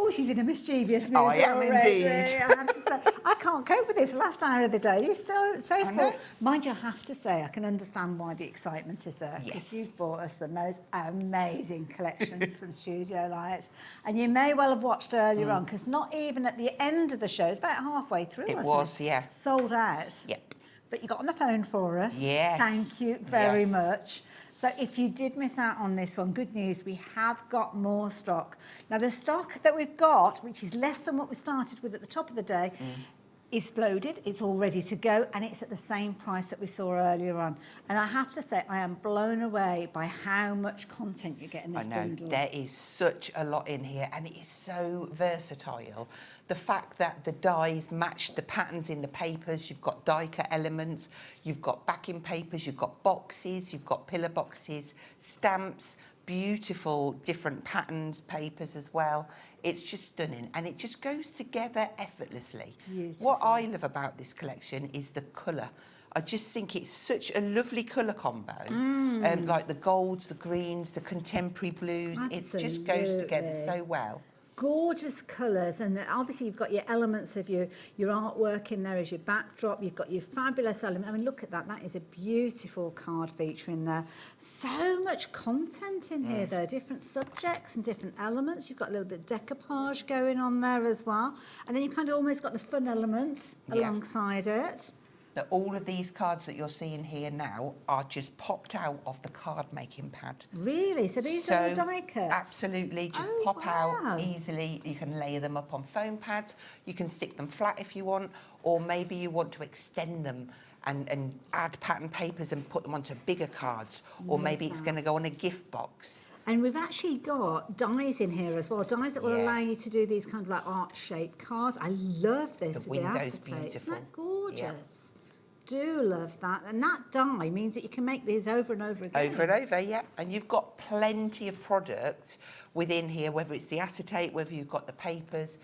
Oh, she's in a mischievous mood I am already. indeed. I have to say, I can't cope with this last hour of the day. You're still so full. Mind you, I have to say, I can understand why the excitement is there. Because you've brought us the most amazing collection from Studio Light. And you may well have watched earlier on, because not even at the end of the show, it's about halfway through, It wasn't was, yeah. Sold out. Yep. But you got on the phone for us. Yes. Thank you very Yes. much. So if you did miss out on this one, good news, we have got more stock. Now, the stock that we've got, which is less than what we started with at the top of the day, is loaded, it's all ready to go, and it's at the same price that we saw earlier on. And I have to say, I am blown away by how much content you get in this bundle. There is such a lot in here, and it is so versatile. The fact that the dies match the patterns in the papers, you've got die cut elements, you've got backing papers, you've got boxes, you've got pillar boxes, stamps, beautiful different patterns, papers as well. It's just stunning, and it just goes together effortlessly. Beautiful. What I love about this collection is the colour. I just think it's such a lovely colour combo. Like the golds, the greens, the contemporary blues. It just goes together so well. Gorgeous colours, and obviously you've got your elements of your artwork in there as your backdrop. You've got your fabulous element. I mean, look at that. That is a beautiful card feature in there. So much content in here, though. Different subjects and different elements. You've got a little bit of decoupage going on there as well. And then you've kind of almost got the fun element alongside it. That all of these cards that you're seeing here now are just popped out of the card making pad. Really? So these are all die cuts? Absolutely, just pop out easily. You can lay them up on foam pads. You can stick them flat if you want, or maybe you want to extend them and add pattern papers and put them onto bigger cards, or maybe it's going to go on a gift box. And we've actually got dies in here as well, dies that will allow you to do these kind of like art-shaped cards. I love this. The with window's acetate. beautiful. Isn't that gorgeous? Do love that. And that die means that you can make these over and over again. Over and over, yeah. And you've got plenty of product within here, whether it's the acetate, whether you've got the papers.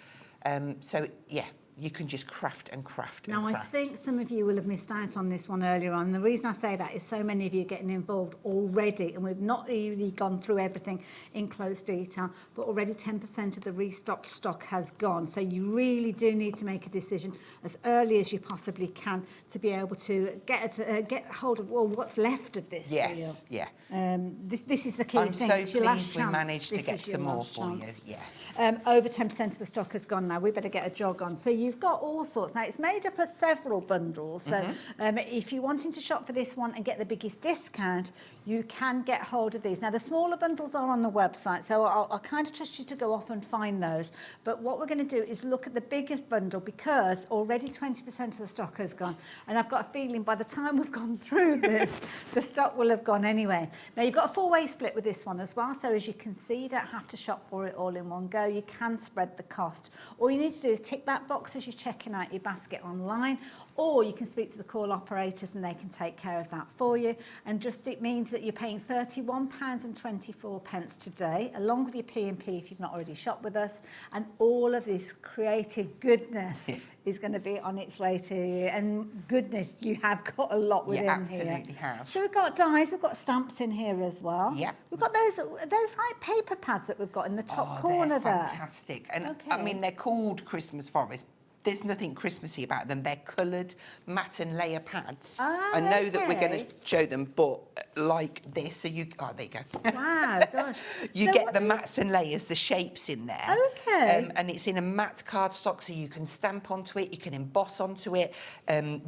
So, yeah, you can just craft and craft and Now, craft. I think some of you will have missed out on this one earlier on. And the reason I say that is so many of you are getting involved already, and we've not really gone through everything in close detail, but already 10% of the restocked stock has gone. So you really do need to make a decision as early as you possibly can to be able to get hold of, well, what's left of this Yes, deal. yeah. This is the key I'm thing. so It's your last pleased we chance. managed to This get is your some more last for you, chance. yeah. Over 10% of the stock has gone now. We better get a jog on. So you've got all sorts. Now, it's made up of several bundles. So if you're wanting to shop for this one and get the biggest discount, you can get hold of these. Now, the smaller bundles are on the website, so I'll kind of trust you to go off and find those. But what we're going to do is look at the biggest bundle, because already 20% of the stock has gone. And I've got a feeling by the time we've gone through this, the stock will have gone anyway. Now, you've got a 4-way split with this one as well. So as you can see, you don't have to shop for it all in one go. You can spread the cost. All you need to do is tick that box as you're checking out your basket online, or you can speak to the call operators and they can take care of that for you. And just it means that you're paying £31.24 today, along with your P&P if you've not already shopped with us. And all of this creative goodness is going to be on its way to you. And goodness, you have got a lot within here. You absolutely have. So we've got dies, we've got stamps in here as well. Yeah. We've got those like paper pads that we've got in the top corner there. Fantastic. And I mean, they're called Christmas Forest. There's nothing Christmassy about them. They're coloured matte and layer pads. I know that we're going to show them, but like this, so you... Oh, there you go. Wow, gosh. You get the mats and layers, the shapes in there. Okay. And it's in a matte cardstock, so you can stamp onto it, you can emboss onto it,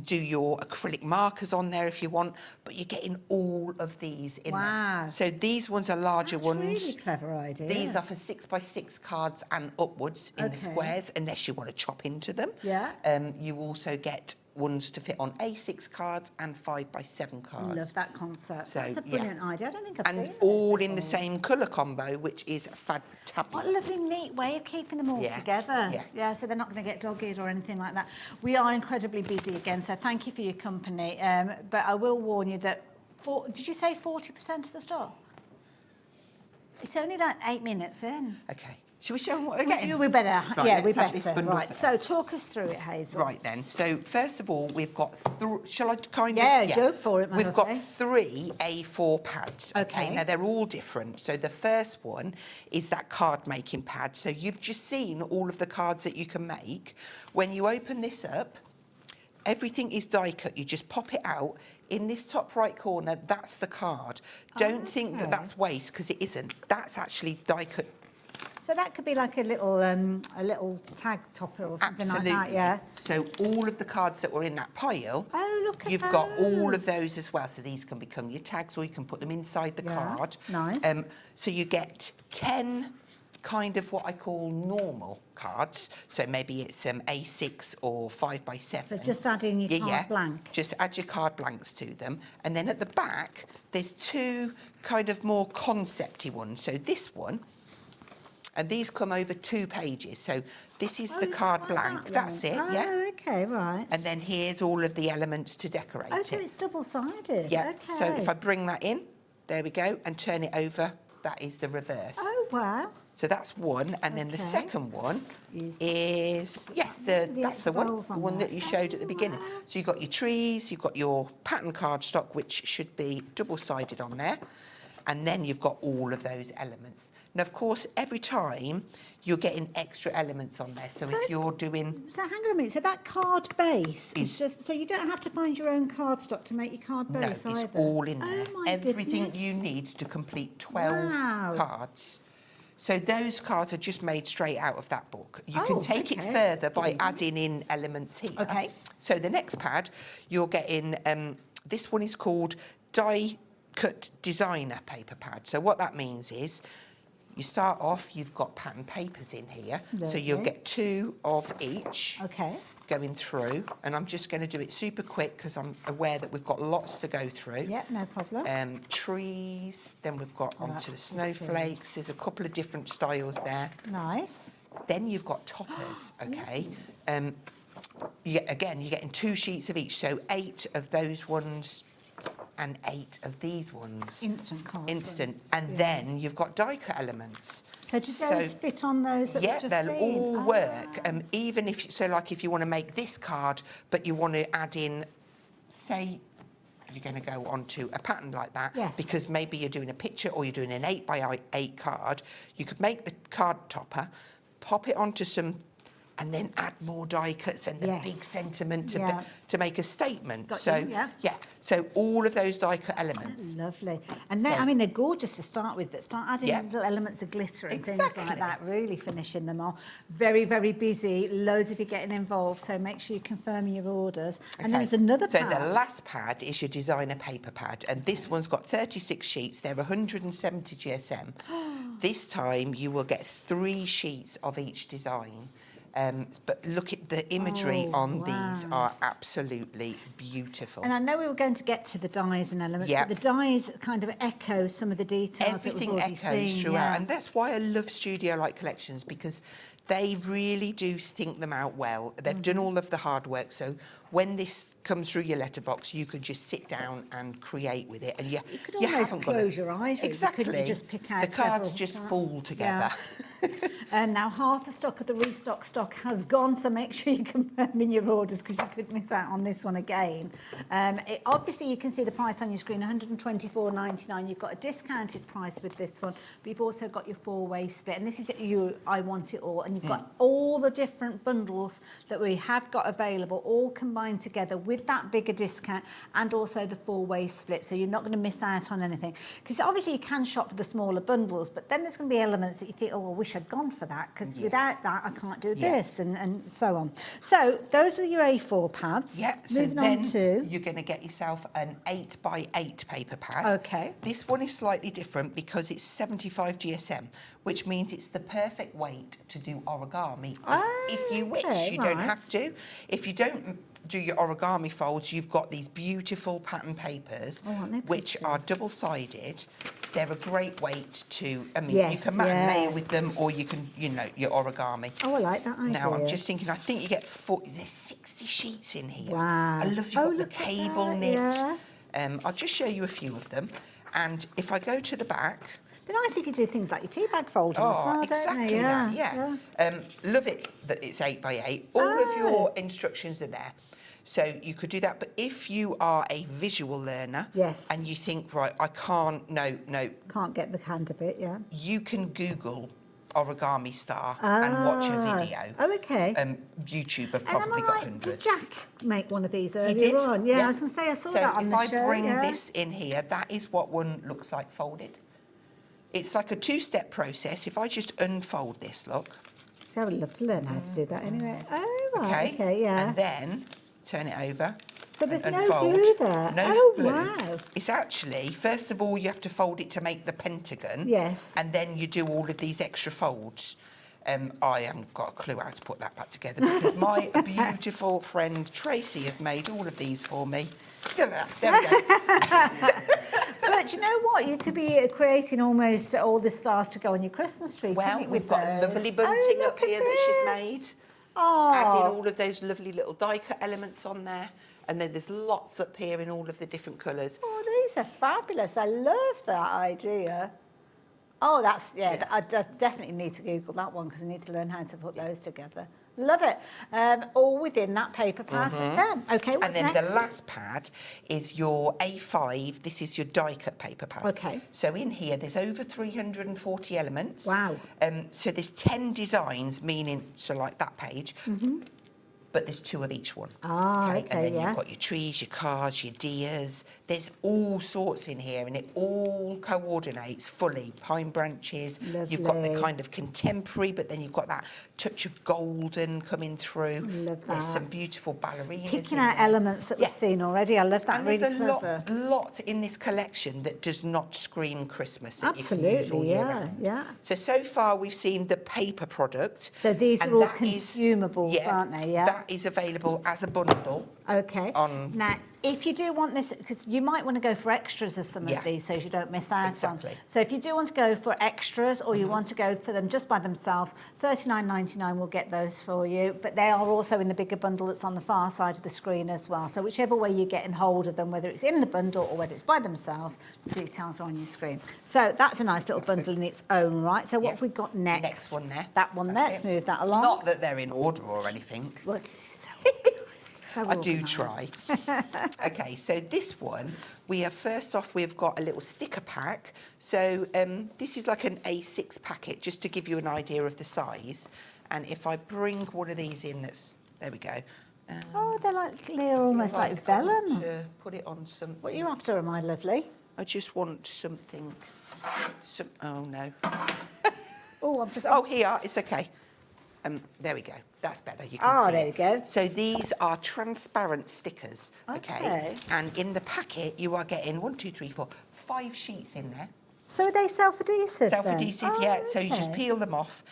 do your acrylic markers on there if you want, but you're getting all of these in there. So these ones are larger ones. Really clever idea. These are for 6x6 cards and upwards in the squares, unless you want to chop into them. Yeah. You also get ones to fit on A6 cards and 5x7 cards. I love that concept. So, that's a brilliant idea. I don't think I've seen and it all in the same colour combo, which is fantastic. What a lovely, neat way of keeping them all together. Yeah, so they're not going to get dog-eared or anything like that. We are incredibly busy again, so thank you for your company. But I will warn you that, did you say 40% of the stock? It's only like 8 minutes in. Okay. Shall we show them what we're getting? We better. Right, yeah, we have this better. bundle Right. So first. talk us through it, Hazel. Right then. So first of all, we've got shall I kind of? Yeah, go for it, my We've got lovely. 3 A4 pads. Okay. Now they're all different. So the first one is that card making pad. So you've just seen all of the cards that you can make. When you open this up, everything is die cut. You just pop it out. In this top right corner, that's the card. Don't think that that's waste, because it isn't. That's actually die cut. So that could be like a little tag topper or something like that, yeah? So all of the cards that were in that pile, you've at got all of those. those as well. So these can become your tags, or you can put them inside the card. Nice. So you get 10 kind of what I call normal cards. So maybe it's A6 or 5x7. So just add in your card blank. Just add your card blanks to them. And then at the back, there's 2 kind of more concept-y ones. So this one, and these come over 2 pages. So this is the card blank. That's it, yeah. Okay, right. And then here's all of the elements to decorate Oh, so it. it's double-sided. Yeah. Okay. So if I bring that in, there we go, and turn it over, that is the reverse. Oh, wow. So that's one, and then the second one is that's the one that you showed at the beginning. So you've got your trees, you've got your pattern cardstock, which should be double-sided on there, and then you've got all of those elements. Now, of course, every time you're getting extra elements on there. So if you're doing... So hang on a minute. So that card base is just... So you don't have to find your own cardstock to make your card base No, it's either? all in there. Oh, my Everything goodness. you need to complete 12 cards. So those cards are just made straight out of that book. You can take it further by adding in elements here. Okay. So the next pad, you're getting... this one is called Die Cut Designer paper pad. So what that means is you start off, you've got pattern papers in here. So you'll get 2 of each going through. And I'm just going to do it super quick because I'm aware that we've got lots to go through. Yeah, no problem. Trees, then we've got onto the snowflakes. There's a couple of different styles there. Nice. Then you've got toppers, okay? You're getting 2 sheets of each. So 8 of those ones and 8 of these ones. Instant cards. Instant. And then you've got die cut elements. So do those fit on those that yeah, we've just they'll seen? all work. Even if, so like if you want to make this card, but you want to add in, say, you're going to go onto a pattern like that, because maybe you're doing a picture or you're doing an 8x8 card, you could make the card topper, pop it onto some and then add more die cuts and the big sentiment to make a statement. Got so you, yeah. so all of those die cut elements. Lovely. And then, I mean, they're gorgeous to start with, but start adding little elements of glitter and Exactly. things like that, really finishing them off. Very, very busy, loads of you getting involved, so make sure you confirm your orders. And then there's another pad. So the last pad is your designer paper pad, and this one's got 36 sheets. They're 170 GSM. This time you will get 3 sheets of each design. But look at the imagery on these are absolutely beautiful. And I know we were going to get to the dies and elements, but the dies kind of echo some of the details Everything that we've already echoes seen, throughout, and that's why I love studio-like collections, because they really do think them out well. They've done all of the hard work, so when this comes through your letterbox, you could just sit down and create with it, and you could almost close your eyes. Really. Exactly. Couldn't you just pick out the cards several just parts? fall together. And now half the stock of the restock stock has gone, so make sure you confirm in your orders because you could miss out on this one again. Obviously, you can see the price on your screen, $124.99. You've got a discounted price with this one, but you've also got your 4-way split, and this is your I Want It All, and you've got all the different bundles that we have got available, all combined together with that bigger discount and also the 4-way split, so you're not going to miss out on anything. Because obviously you can shop for the smaller bundles, but then there's going to be elements that you think, oh, I wish I'd gone for that, because without that I can't do this, and so on. So those were your A4 pads. Yeah, so Moving then on to... you're going to get yourself an 8x8 paper pad. Okay. This one is slightly different because it's 75 GSM, which means it's the perfect weight to do origami. If you wish, you don't have to. If you don't do your origami folds, you've got these beautiful pattern papers, which are double-sided. They're a great weight to, I mean, you can mat and layer with them, or you can, you know, your origami. Oh, I like that idea. Now, I'm just thinking, I think you get 40, there's 60 sheets in here. Wow. I love you've got the cable knit. I'll just show you a few of them. And if I go to the back... It'd be nice if you do things like your tea bag folding as well, exactly don't they? that, love it that it's 8x8. All of your instructions are there. So you could do that. But if you are a visual learner and you think, right, I can't, can't get the hand of it, you can Google Origami Star and watch a video. Oh, okay. YouTube have probably got hundreds. Did Jack make one of these earlier He did. on? Yeah, I was going to say, I saw that on the show. So if I bring this in here, that is what one looks like folded. It's like a 2-step process. If I just unfold this, look. See, I would love to learn how to do that anyway. Oh, right, okay, And then turn it over. So there's and no unfold. glue there? No glue. Wow. It's actually, first of all, you have to fold it to make the pentagon. Yes. And then you do all of these extra folds. I haven't got a clue how to put that back together because my beautiful friend Tracy has made all of these for me. Look at that. There we go. But you know what? You could be creating almost all the stars to go on your Christmas tree. Well, we've got a lovely bunting up here that she's made. Oh. Adding all of those lovely little die cut elements on there. And then there's lots up here in all of the different colours. Oh, these are fabulous. I love that idea. Oh, that's, I definitely need to Google that one because I need to learn how to put those together. Love it. All within that paper pad. Okay, what's And then next? the last pad is your A5. This is your die cut paper pad. Okay. So in here, there's over 340 elements. Wow. So there's 10 designs, meaning, so like that page. But there's 2 of each one. Okay, And then you've got your trees, your cars, your deers. There's all sorts in here, and it all coordinates fully. Pine branches. Lovely. You've got the kind of contemporary, but then you've got that touch of golden coming through. Love that. There's some beautiful ballerinas. Picking in out there. elements that we've seen already. I love that. And Really there's a clever. lot in this collection that does not scream Christmas. That Absolutely, you can use all year round. yeah. So far we've seen the paper product. So these and are all that is- consumables, aren't they? Yeah. That is available as a bundle. Okay. On Now, if you do want this, because you might want to go for extras of some of these so you don't miss out on. So if you do want to go for extras or you want to go for them just by themselves, $39.99 will get those for you. But they are also in the bigger bundle that's on the far side of the screen as well. So whichever way you're getting hold of them, whether it's in the bundle or whether it's by themselves, the details are on your screen. So that's a nice little bundle in its own right. So what have we got next? Next one there. That one there. Let's move that along. Not that they're in order or anything. Well, I do try. Okay, so this one, first off, we've got a little sticker pack. So this is like an A6 packet, just to give you an idea of the size. And if I bring one of these in there we go. Oh, they're almost like I want vellum. to put it on something. What are you after, my lovely? I just want something. Oh no. Oh, I'm just. Oh, here, it's okay. There we go. That's better. You can see there it. you go. So these are transparent stickers. Okay. And in the packet, you are getting 5 sheets in there. So are they self-adhesive? Self-adhesive, then? yeah. Oh, So you just okay. peel them off.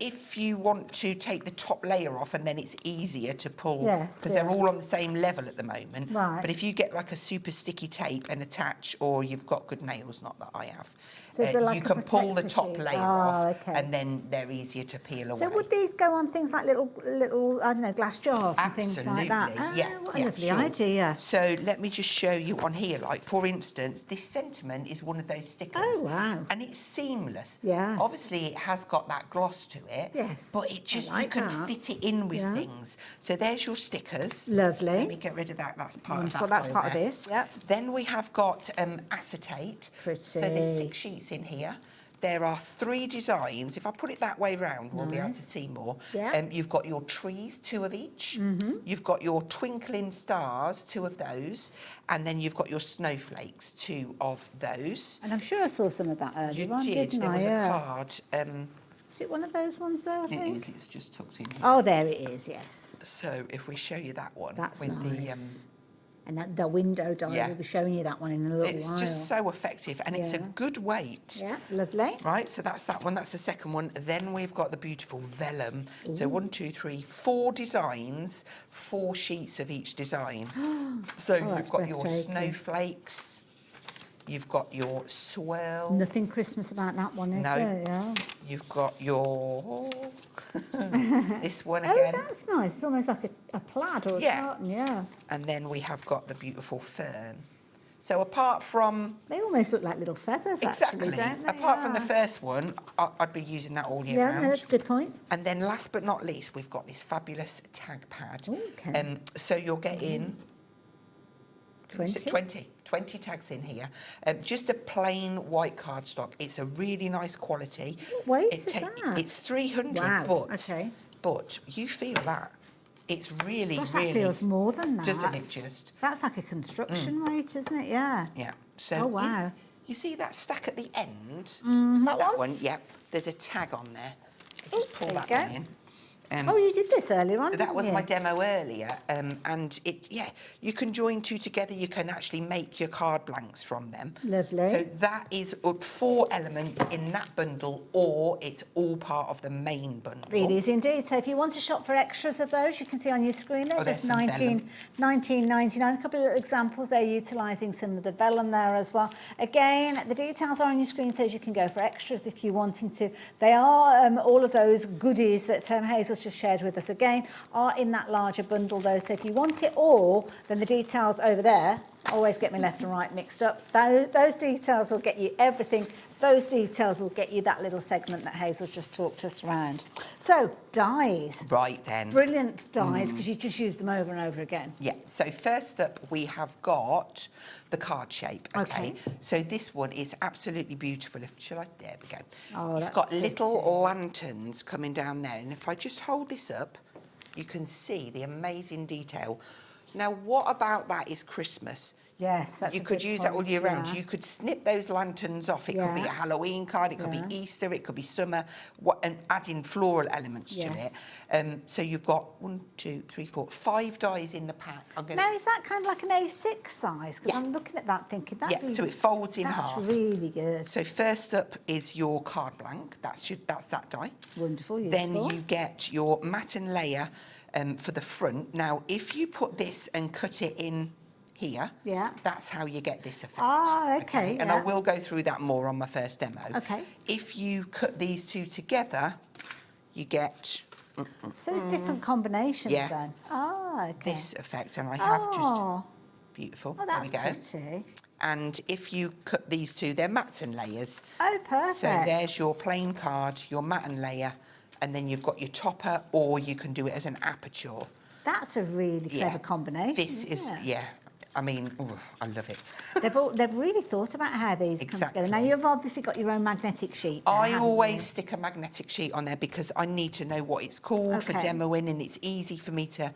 If you want to take the top layer off, and then it's easier to pull, Yes, because yeah. they're all on the same level at the moment. Right. But if you get like a super sticky tape and attach, or you've got good nails, not that I have, So is there like you a can pull the protector top sheet? layer Oh, off, okay. and then they're easier to peel away. So would these go on things like little, I don't know, glass jars and things like that? Yeah, Oh, what a yeah, lovely sure. idea. So let me just show you on here, like for instance, this sentiment is one of those stickers. Oh, wow. And it's seamless. Yeah. Obviously it has got that gloss to it. Yes, But it just, I like you can that. fit it in with Yeah. things. So there's your stickers. Lovely. Let me get rid of that, that's part of that. Well, that's pile part of there. this, yep. Then we have got acetate. Pretty. So there's 6 sheets in here. There are 3 designs. If I put it that way round, we'll be able to see more. Yeah. You've got your trees, 2 of each. Mm-hmm. You've got your twinkling stars, 2 of those. And then you've got your snowflakes, 2 of those. And I'm sure I saw some of that earlier You on, did. didn't There I? was Yeah. a card. Is it one of those ones there, I It think? is. It's just tucked in here. Oh, there it is, yes. So if we show you that one That's with nice. And that, the window die, Yeah. we'll be showing you that one in a little it's while. just so effective, and it's a Yeah. good weight. Yeah, lovely. Right, so that's that one. That's the second one. Then we've got the beautiful vellum. So Ooh. 1, 2, 3, 4 designs, 4 sheets of each design. So Oh, that's you've got your breathtaking. snowflakes. You've got your swirls. Nothing Christmas about that one, is No. there? Yeah. You've got your this one Oh, again. that's nice. It's almost like a plaid or a Yeah. tartan, yeah. And then we have got the beautiful fern. So apart from... They almost look like little feathers, Exactly. actually, don't they? Apart from the Yeah. first one, I'd be using that all year Yeah, round. no, that's a good point. And then last but not least, we've got this fabulous tag pad. Okay. So you're getting... 20? 20 tags in here. Just a plain white cardstock. It's a really nice quality. What weight is that? It's 300, Wow, but... okay. But you feel that. It's really, Gosh, really... that feels more than that. Doesn't it just? That's like a construction weight, isn't it? Yeah. Yeah. So Oh, wow. you see that stack at the end? That one? Yeah. There's a tag on there. You just pull there that you one go. in. Oh, you did this earlier on, That didn't was you? my demo earlier, and you can join 2 together. You can actually make your card blanks from them. Lovely. So that is up 4 elements in that bundle, or it's all part of the main bundle. It is indeed. So if you want to shop for extras of those, you can see on your screen there, Oh, there's just some vellum. $19.99. A couple of little examples there utilising some of the vellum there as well. Again, the details are on your screen, so you can go for extras if you're wanting to. They are all of those goodies that Hazel's just shared with us again are in that larger bundle though. So if you want it all, then the details over there, always get me left and right mixed up. Those details will get you everything. Those details will get you that little segment that Hazel's just talked us around. So, dies. Right then. Brilliant dies, because you just use them over and over again. Yeah, so first up we have got the card shape, okay? So this one is absolutely beautiful. There we go. Oh, it's that's got pretty. little lanterns coming down there, and if I just hold this up, you can see the amazing detail. Now, what about that is Christmas? Yes, that's You a could good use that all point, year round. yeah. You could snip those lanterns off. It could be a Yeah. Halloween card, it could Yeah. be Easter, it could be summer, and adding floral elements to Yes. it. So you've got 1, 2, 3, 4, 5 dies in the pack. I'm gonna Now, is that kind of like an A6 size? Because I'm looking at that thinking, that'd Yeah, be, so it folds in that's half. really good. So first up is your card blank. That's that die. Wonderful, Then useful. you get your matte and layer for the front. Now, if you put this and cut it in here, Yeah. that's how you get this effect. Ah, okay, And I yeah. will go through that more on my first demo. Okay. If you cut these 2 together, you get So there's different combinations Yeah. then? Ah, okay. this effect, and I have Oh. just beautiful. Oh, that's there we go. pretty. And if you cut these 2, they're matte and layers. Oh, perfect. So there's your plain card, your matte and layer, and then you've got your topper, or you can do it as an aperture. That's a really clever Yeah. combination. This isn't is, it? yeah, I mean, I love it. They've really thought about how these come together. Now, you've obviously got your own magnetic sheet. There, I always stick a magnetic sheet on there because I need to know what it's called for Okay. demoing, and it's easy for me to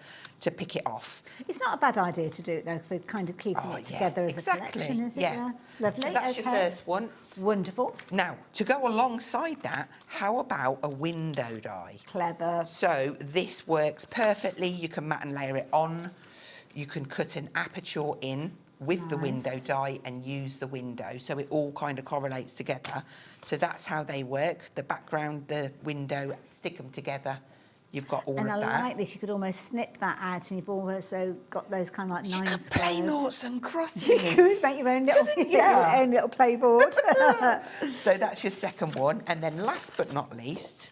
pick it off. It's not a bad idea to do it, though, for kind of keeping it together as a collection, is it? Yeah. Lovely. So that's your first one. Wonderful. Now, to go alongside that, how about a window die? Clever. So this works perfectly. You can mat and layer it on. You can cut an aperture in with the window die and use the window, so it all kind of correlates together. So that's how they work. The background, the window, stick them together. You've got all and of that. I like this. You could almost snip that out, and you've also got those kind of like nine squares. Play noughts and crosses. You could make your own little, your own little playboard. So that's your second one. And then last but not least,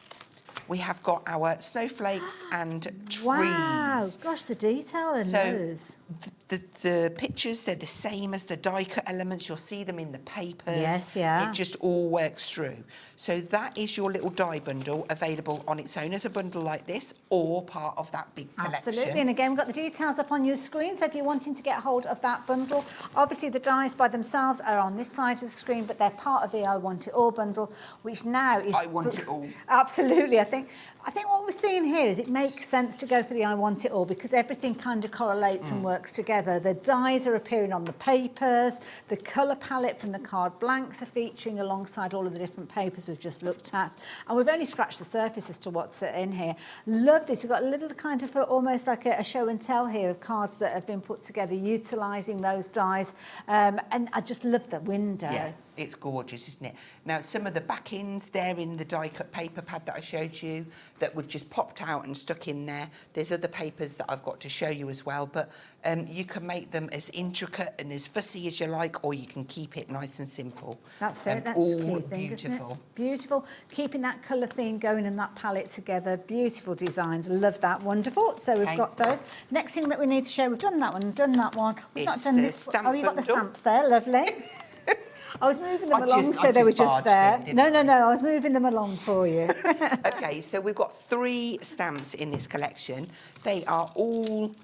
we have got our snowflakes and trees. Wow, gosh, the detail in those. The pictures, they're the same as the die cut elements. You'll see them in the papers. Yes, yeah. It just all works through. So that is your little die bundle, available on its own as a bundle like this, or part of that big collection. Absolutely, and again, we've got the details up on your screen, so if you're wanting to get hold of that bundle, obviously the dies by themselves are on this side of the screen, but they're part of the I Want It All bundle, which now is... I Want It All. Absolutely, I think what we're seeing here is it makes sense to go for the I Want It All because everything kind of correlates and works together. The dies are appearing on the papers, the colour palette from the card blanks are featuring alongside all of the different papers we've just looked at, and we've only scratched the surface as to what's in here. Love this. We've got a little kind of almost like a show and tell here of cards that have been put together utilising those dies, and I just love the window. Yeah, it's gorgeous, isn't it? Now, some of the backings there in the die-cut paper pad that I showed you that we've just popped out and stuck in there. There's other papers that I've got to show you as well, but you can make them as intricate and as fussy as you like, or you can keep it nice and simple. That's it. That's all the key thing, beautiful. isn't it? Beautiful. Keeping that colour theme going and that palette together. Beautiful designs. Love that. Wonderful. So we've got those. Next thing that we need to show, we've done that one, done that one. We've not done this. Oh, you've got the stamps there. Lovely. I was moving them along so they were just there. No, I was moving them along for you. Okay, so we've got 3 stamps in this collection. They are all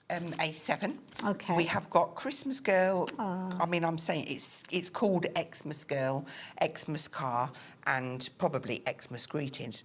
A7. Okay. We have got Christmas Girl. I mean, I'm saying it's called Xmas Girl, Xmas Car, and probably Xmas Greetings.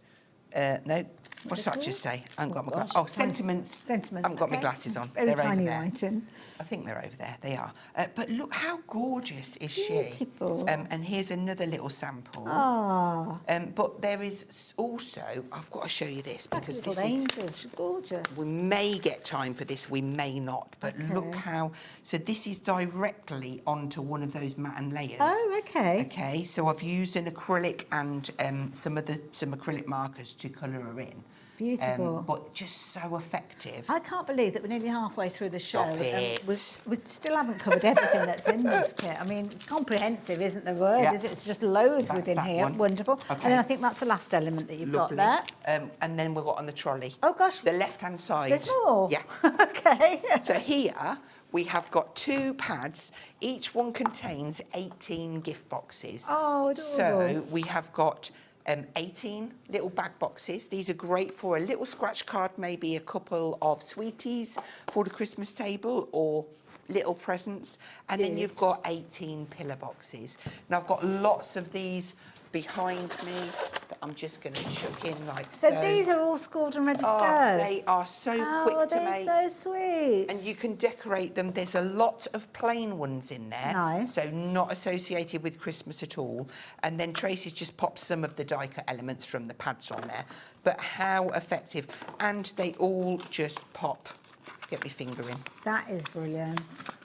No, what did I just say? I haven't got my glasses. Oh, Sentiments. Sentiments. I haven't got my glasses on. Very They're tiny over there. writing. I think they're over there. They are. But look, how gorgeous is she? Beautiful. And here's another little sample. Ah. But there is also, I've got to show you this because this Little is... angel. She's gorgeous. We may get time for this, we may not, but look how... So this is directly onto one of those matte and layers. Oh, okay. Okay, so I've used an acrylic and some acrylic markers to colour her in. Beautiful. But just so effective. I can't believe that we're nearly halfway through the show. Stop it. We still haven't covered everything that's in this kit. I mean, comprehensive isn't the word, Yeah. is it? It's just loads That's within that here. one. Wonderful. Okay. And then I think that's the last element that you've Lovely. got there. And then we've got on the trolley. Oh, gosh. The left-hand side. There's more? Yeah. Okay. So here we have got 2 pads. Each one contains 18 gift boxes. Oh, adorable. So we have got 18 little bag boxes. These are great for a little scratch card, maybe a couple of sweeties for the Christmas table or little presents. And then you've got 18 pillar boxes. Now I've got lots of these behind me that I'm just going to chuck in like so. So these are all scored and ready to go? They are so quick to make. Oh, they're so sweet. And you can decorate them. There's a lot of plain ones in there. Nice. So not associated with Christmas at all. And then Tracy's just popped some of the die-cut elements from the pads on there. But how effective. And they all just pop. Get my finger in. That is brilliant.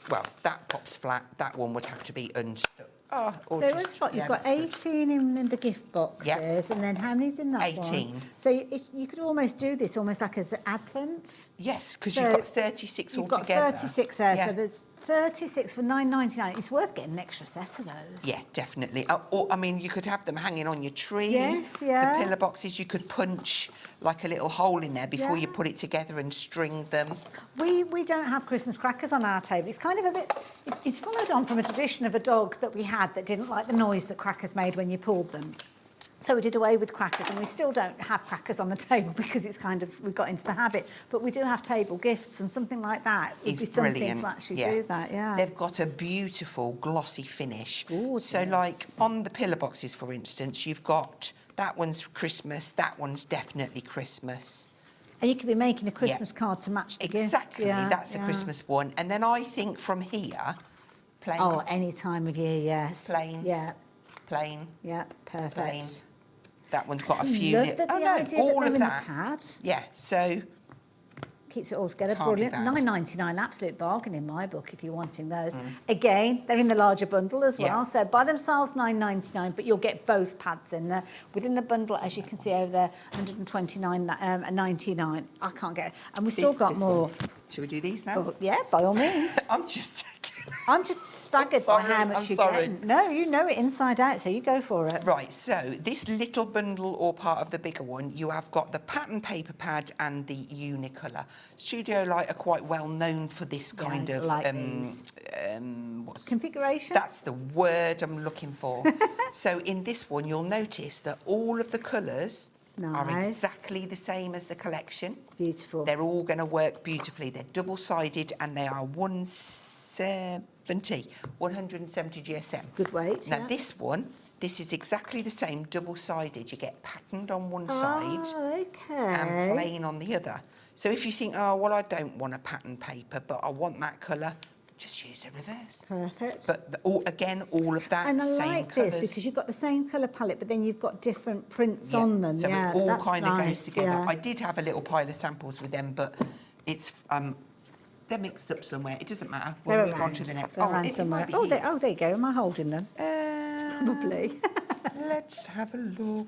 Well, that pops flat. That one would have to be unstuck. Oh, or So just, you've yeah, got that's good. 18 in the gift boxes, and then how many's in that 18. one? So you could almost do this almost like as Advent. Yes, because So you've got 36 You've altogether. got 36 there, Yeah. so there's 36 for £9.99. It's worth getting an extra set of those. Yeah, definitely. Or, I mean, you could have them hanging on your tree. Yes, yeah. The pillar boxes, you could punch like a little hole in there before Yeah. you put it together and string them. We don't have Christmas crackers on our table. It's kind of a bit... It's followed on from a tradition of a dog that we had that didn't like the noise that crackers made when you pulled them. So we did away with crackers, and we still don't have crackers on the table because it's kind of, we've got into the habit. But we do have table gifts, and something like that would It's be something brilliant. to actually do that, yeah. They've got a beautiful glossy finish. Gorgeous. So like on the pillar boxes, for instance, you've got that one's Christmas, that one's definitely Christmas. And you could be making a Christmas card to match the gift. Exactly, Yeah, that's a yeah. Christmas one. And then I think from here, plain. Oh, any time of year, yes. Plain. Yeah. Plain. Yeah, perfect. Plain. That one's got a I few. love that the idea all that of they're in that. the pad. Yeah, so Keeps it all together. Can't be Brilliant. bad. $9.99, absolute bargain in my book if you're wanting those. Again, they're in the larger bundle as well. Yeah. So by themselves, $9.99, but you'll get both pads in there. Within the bundle, as you can see over there, $129.99. I can't get it. And we've still got this more. one. Should we do these now? Oh, yeah, by all means. I'm just I'm just staggered by how much I'm you're sorry. getting. No, you know it inside out, so you go for it. Right, so this little bundle or part of the bigger one, you have got the pattern paper pad and the Unicolor. Studio Light are quite well known for this kind of like these. what's Configuration? That's the word I'm looking for. So in this one, you'll notice that all of the colours are Nice. exactly the same as the collection. Beautiful. They're all going to work beautifully. They're double-sided and they are 170 GSM. Good weight, Now yeah. this one, this is exactly the same, double-sided. You get patterned on one side okay. and plain on the other. So if you think, oh, well, I don't want a pattern paper, but I want that colour, just use the reverse. Perfect. But again, all of that, And I same like colours. this because you've got the same colour palette, but then you've got different prints on them. So yeah, it all that's kind of nice, goes together. yeah. I did have a little pile of samples with them, but it's they're mixed up somewhere. It doesn't matter. We'll They're move on around. to the next. They're around it somewhere. might be Oh, here. there you go. Am I holding them? Probably. Let's have a look.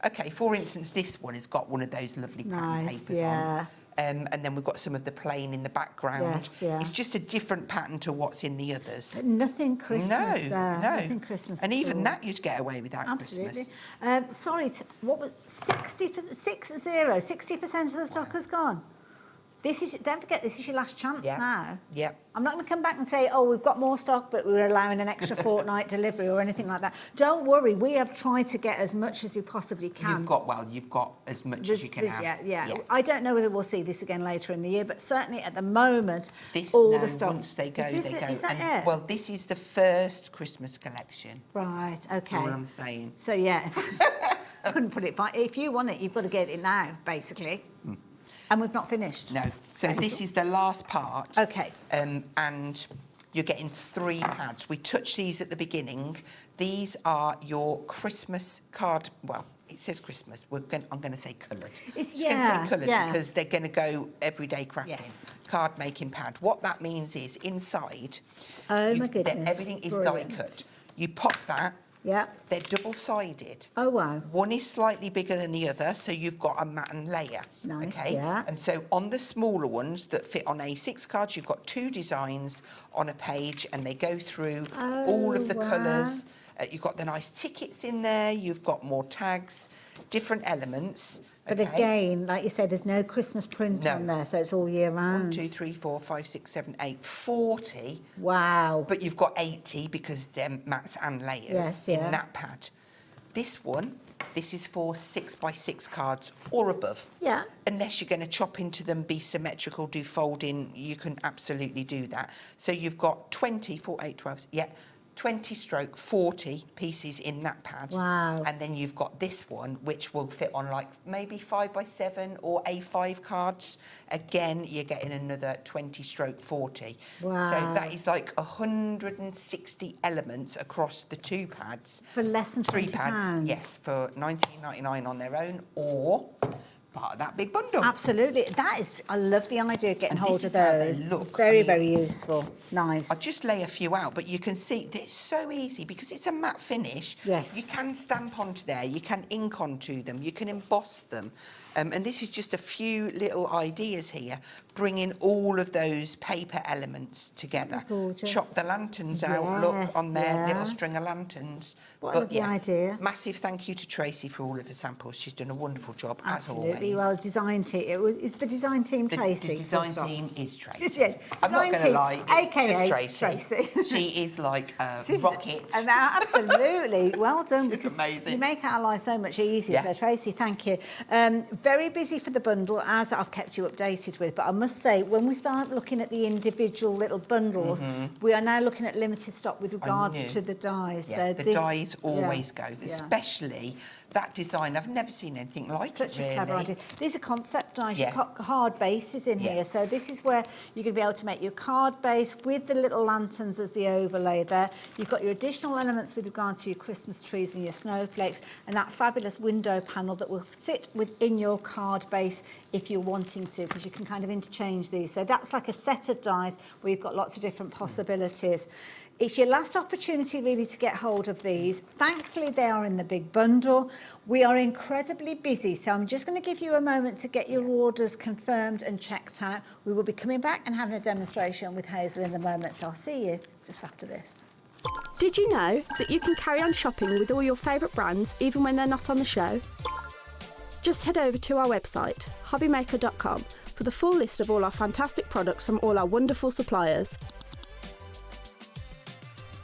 Okay, for instance, this one has got one of those lovely pattern Nice, papers yeah. on. And then we've got some of the plain in the background. Yes, yeah. It's just a different pattern to what's in the others. But nothing Christmas No, there. no. Nothing Christmas And at even all. that you'd get away without Absolutely. Christmas. Sorry, what was 60% of the stock has gone? Don't forget, this is your last chance now. Yeah. I'm not going to come back and say, oh, we've got more stock, but we're allowing an extra fortnight delivery or anything like that. Don't worry, we have tried to get as much as we possibly can. You've got as much as you can have. Yeah. I don't know whether we'll see this again later in the year, but certainly at the moment, This all now, the stock. once they go, Is they go. that And, it? well, this is the first Christmas collection. Right, okay. That's all I'm saying. So, yeah, I couldn't put it fine. If you want it, you've got to get it now, basically. And we've not finished. No. So this is the last part. Okay. And you're getting 3 pads. We touched these at the beginning. These are your Christmas card. Well, it says Christmas. I'm going to say coloured. It's going to say coloured yeah. because they're going to go everyday crafting. Yes. Card making pad. What that means is inside, Oh, my goodness. everything is Brilliant. die cut. You pop that. Yeah. They're double-sided. Oh, wow. One is slightly bigger than the other, so you've got a matten layer. Nice, okay? yeah. And so on the smaller ones that fit on A6 cards, you've got 2 designs on a page, and they go through all of the wow. colours. You've got the nice tickets in there. You've got more tags, different elements. But okay? again, like you said, there's no Christmas print on there, so it's all year round. 1, 2, 3, 4, 5, 6, 7, 8, 40. Wow. But you've got 80 because they're mats and layers Yes, in yeah. that pad. This one, this is for 6x6 cards or above. Yeah. Unless you're going to chop into them, be symmetrical, do folding, you can absolutely do that. So you've got 20, 4, 8, 12, 20/40 pieces in that pad. Wow. And then you've got this one, which will fit on like maybe 5x7 or A5 cards. Again, you're getting another 20/40. Wow. So that is like 160 elements across the 2 pads. For less than 3 £20. pads, yes, for £19.99 on their own, or part of that big bundle. Absolutely. I love the idea of getting And hold this of is how they those. look. Very, I mean, very useful. Nice. I'll just lay a few out, but you can see that it's so easy because it's a matte finish. Yes. You can stamp onto there, you can ink onto them, you can emboss them. And this is just a few little ideas here, bringing all of those paper elements together. Gorgeous. Chop the lanterns out, look, on their little string of lanterns. What a lovely idea. Massive thank you to Tracy for all of the samples. She's done a wonderful job, Absolutely. as always. Well, design team. Is the design team Tracy? The design team is Tracy. Yeah, I'm not going to lie, AKA it's Tracy. Tracy. She is like a rocket. Absolutely. Well done. Because amazing. You make our life so much easier. Yeah. So, Tracy, thank you. Very busy for the bundle, as I've kept you updated with. But I must say, when we start looking at the individual little bundles, we are now looking at limited stock with regards to the dies. Yeah, so the dies always go, Yeah. especially that design. I've never seen anything like Such it, really. a clever idea. These are concept dies. Yeah. You've got hard bases in Yeah. here. So this is where you're going to be able to make your card base with the little lanterns as the overlay there. You've got your additional elements with regard to your Christmas trees and your snowflakes, and that fabulous window panel that will sit within your card base if you're wanting to, because you can kind of interchange these. So that's like a set of dies where you've got lots of different possibilities. It's your last opportunity really to get hold of these. Thankfully, they are in the big bundle. We are incredibly busy, so I'm just going to give you a moment to get your orders confirmed and checked out. We will be coming back and having a demonstration with Hazel in a moment, so I'll see you just after this. Did you know that you can carry on shopping with all your favourite brands even when they're not on the show? Just head over to our website, HobbyMaker.com, for the full list of all our fantastic products from all our wonderful suppliers.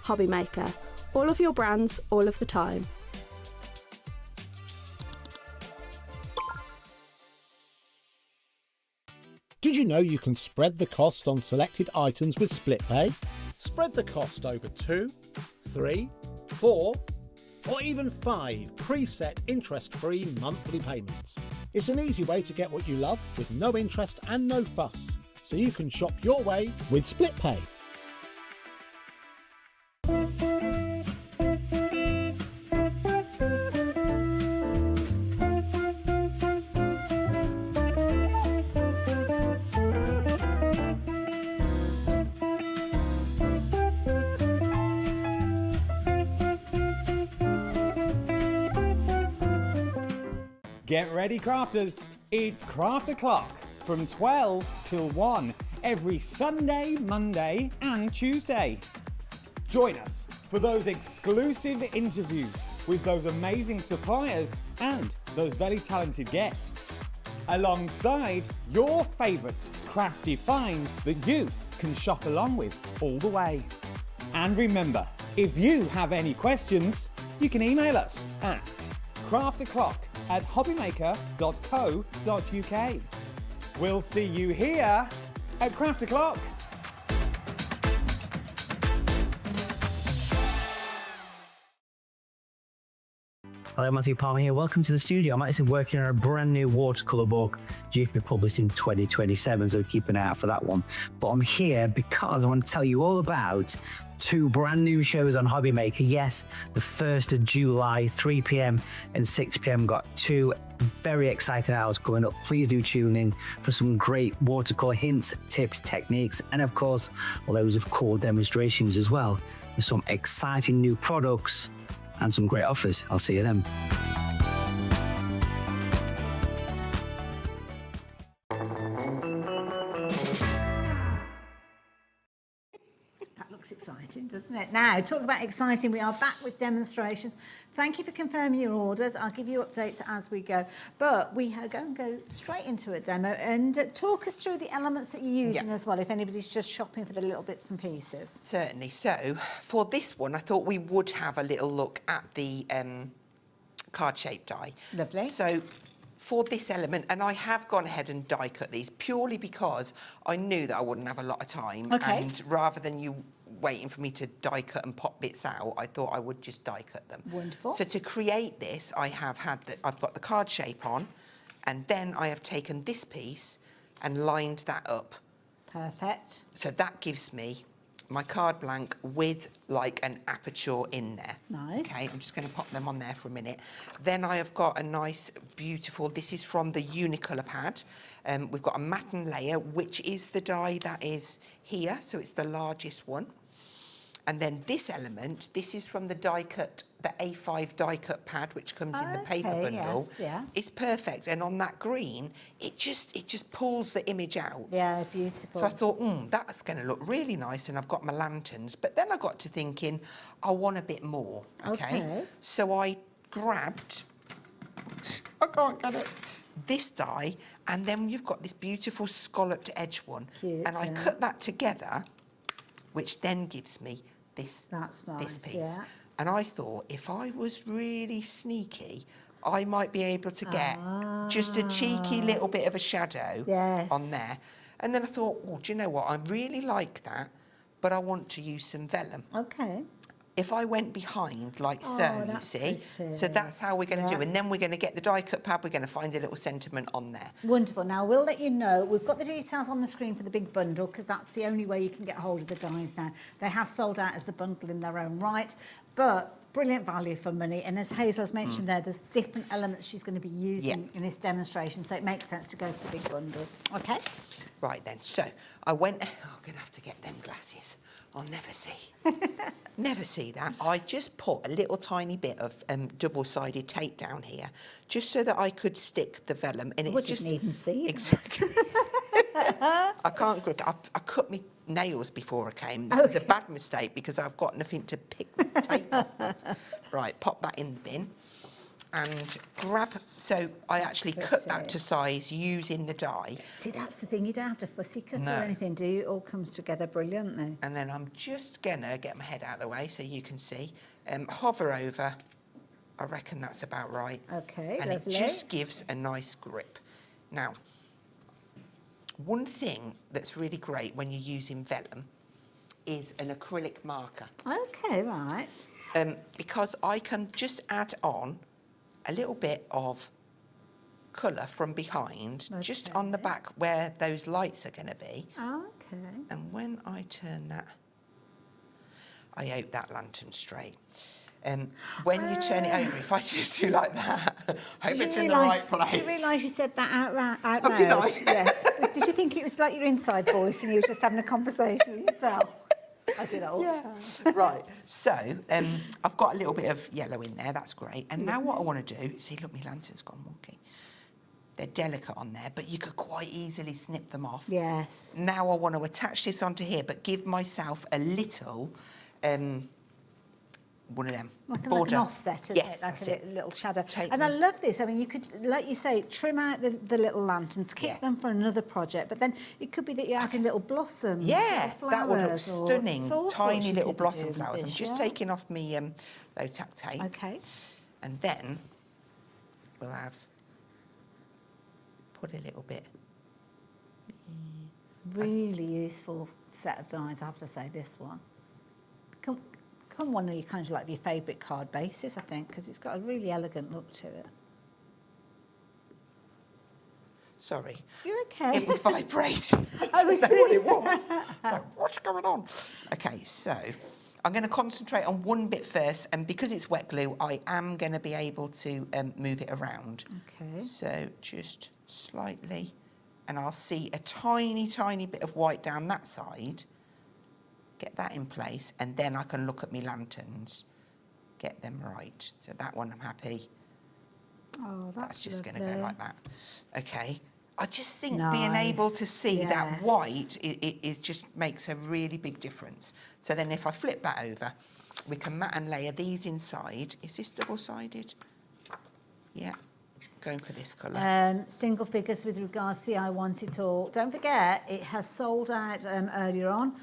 HobbyMaker. All of your brands, all of the time. Did you know you can spread the cost on selected items with split pay? Spread the cost over 2, 3, 4, or even 5 preset interest-free monthly payments. It's an easy way to get what you love with no interest and no fuss, so you can shop your way with split pay. Get ready, crafters. It's Craft O'Clock from 12 till 1 every Sunday, Monday and Tuesday. Join us for those exclusive interviews with those amazing suppliers and those very talented guests, alongside your favourite crafty finds that you can shop along with all the way. And remember, if you have any questions, you can email us at crafto'clock@hobbymaker.co.uk. We'll see you here at Craft O'Clock. Hello, Matthew Palmer here. Welcome to the studio. I'm actually working on a brand new watercolour book due to be published in 2027, so keep an eye out for that one. But I'm here because I want to tell you all about 2 brand new shows on HobbyMaker. Yes, the 1st of July, 3 p.m. and 6 p.m. got 2 very exciting hours coming up. Please do tune in for some great watercolour hints, tips, techniques, and of course, loads of cool demonstrations as well. There's some exciting new products and some great offers. I'll see you then. That looks exciting, doesn't it? Now, talk about exciting. We are back with demonstrations. Thank you for confirming your orders. I'll give you updates as we go. But we are going to go straight into a demo and talk us through the elements that you're using as well, if anybody's just shopping for the little bits and pieces. Certainly. So, for this one, I thought we would have a little look at the card-shaped die. Lovely. So, for this element, and I have gone ahead and die cut these purely because I knew that I wouldn't have a lot of time. Okay. And rather than you waiting for me to die cut and pop bits out, I thought I would just die cut them. Wonderful. So to create this, I've got the card shape on, and then I have taken this piece and lined that up. Perfect. So that gives me my card blank with like an aperture in there. Nice. Okay, I'm just going to pop them on there for a minute. Then I have got a nice, beautiful, this is from the Unicolor pad. We've got a matten layer, which is the die that is here, so it's the largest one. And then this element, this is from the die cut, the A5 die cut pad, which comes in the paper bundle. Yes, yeah. It's perfect. And on that green, it just pulls the image out. Yeah, beautiful. So I thought, that's going to look really nice, and I've got my lanterns. But then I got to thinking, I want a bit more, okay? So I grabbed, I can't get it, this die, and then you've got this beautiful scalloped edge one. Cute, and I cut that together, which then gives me this, this piece. Yeah. And I thought, if I was really sneaky, I might be able to get just a cheeky little bit of a shadow on there. And then I thought, well, do you know what? I really like that, but I want to use some vellum. Okay. If I went behind like so, you see, so that's how we're going to do. And then we're going to get the die cut pad, we're going to find a little sentiment on there. Wonderful. Now, we'll let you know, we've got the details on the screen for the big bundle, because that's the only way you can get hold of the dies now. They have sold out as the bundle in their own right, but brilliant value for money. And as Hazel's mentioned there, there's different elements she's going to be using in this demonstration, so it makes sense to go for the big bundle. Okay? Right then, so I went, I'm going to have to get them glasses. I'll never see. Never see that. I just put a little tiny bit of double-sided tape down here, just so that I could stick the vellum. And it's just... didn't even see it. Exactly. I can't grip it. I cut my nails before I came. That was a bad mistake, because I've got nothing to pick the tape off of. Right, pop that in the bin. And grab, so I actually cut that to size using the die. See, that's the thing, you don't have to fussy cut No. or anything, do you? It all comes together brilliantly. And then I'm just gonna get my head out of the way so you can see. Hover over, I reckon that's about right. Okay, and lovely. it just gives a nice grip. Now, one thing that's really great when you're using vellum is an acrylic marker. Okay, right. Because I can just add on a little bit of colour from behind, just on the back where those lights are going to be. Okay. And when I turn that, I hope that lantern's straight. When you turn it over, if I just do like that, I hope it's in the right place. Did you realise you said that out loud? Oh, did I? Yes. Did you think it was like your inside voice and you were just having a conversation with yourself? I do that all the time. Right, so I've got a little bit of yellow in there, that's great. And now what I want to do, see, look, my lantern's gone wonky. They're delicate on there, but you could quite easily snip them off. Yes. Now I want to attach this onto here, but give myself a little, one of them, like border. an offset, isn't Yes, it? Like that's a little shadow. Take And them. I love this. I mean, you could, like you say, trim out the little lanterns, keep them for another project, but then it could be that you're adding little blossoms. Yeah, little that would look flowers, or- stunning. it's all sorts Tiny you little could be blossom doing with flowers. I'm this, just yeah. taking off my low tack tape. Okay. And then we'll have, put a little bit. Really useful set of dies, I have to say, this one. Come one of your kind of like your favourite card bases, I think, because it's got a really elegant look to it. Sorry. You're okay. It was vibrating. I was know what it was. Like, what's going on? Okay, so I'm going to concentrate on one bit first, and because it's wet glue, I am going to be able to move it around. Okay. So just slightly, and I'll see a tiny, tiny bit of white down that side. Get that in place, and then I can look at my lanterns, get them right. So that one I'm happy. Oh, That's just going to lovely. go like that. Okay. I just think Nice. being able to see that Yes. white, it just makes a really big difference. So then if I flip that over, we can mat and layer these inside. Is this double-sided? Yeah. Going for this colour. Single figures with regards to the I Want It All. Don't forget, it has sold out earlier on.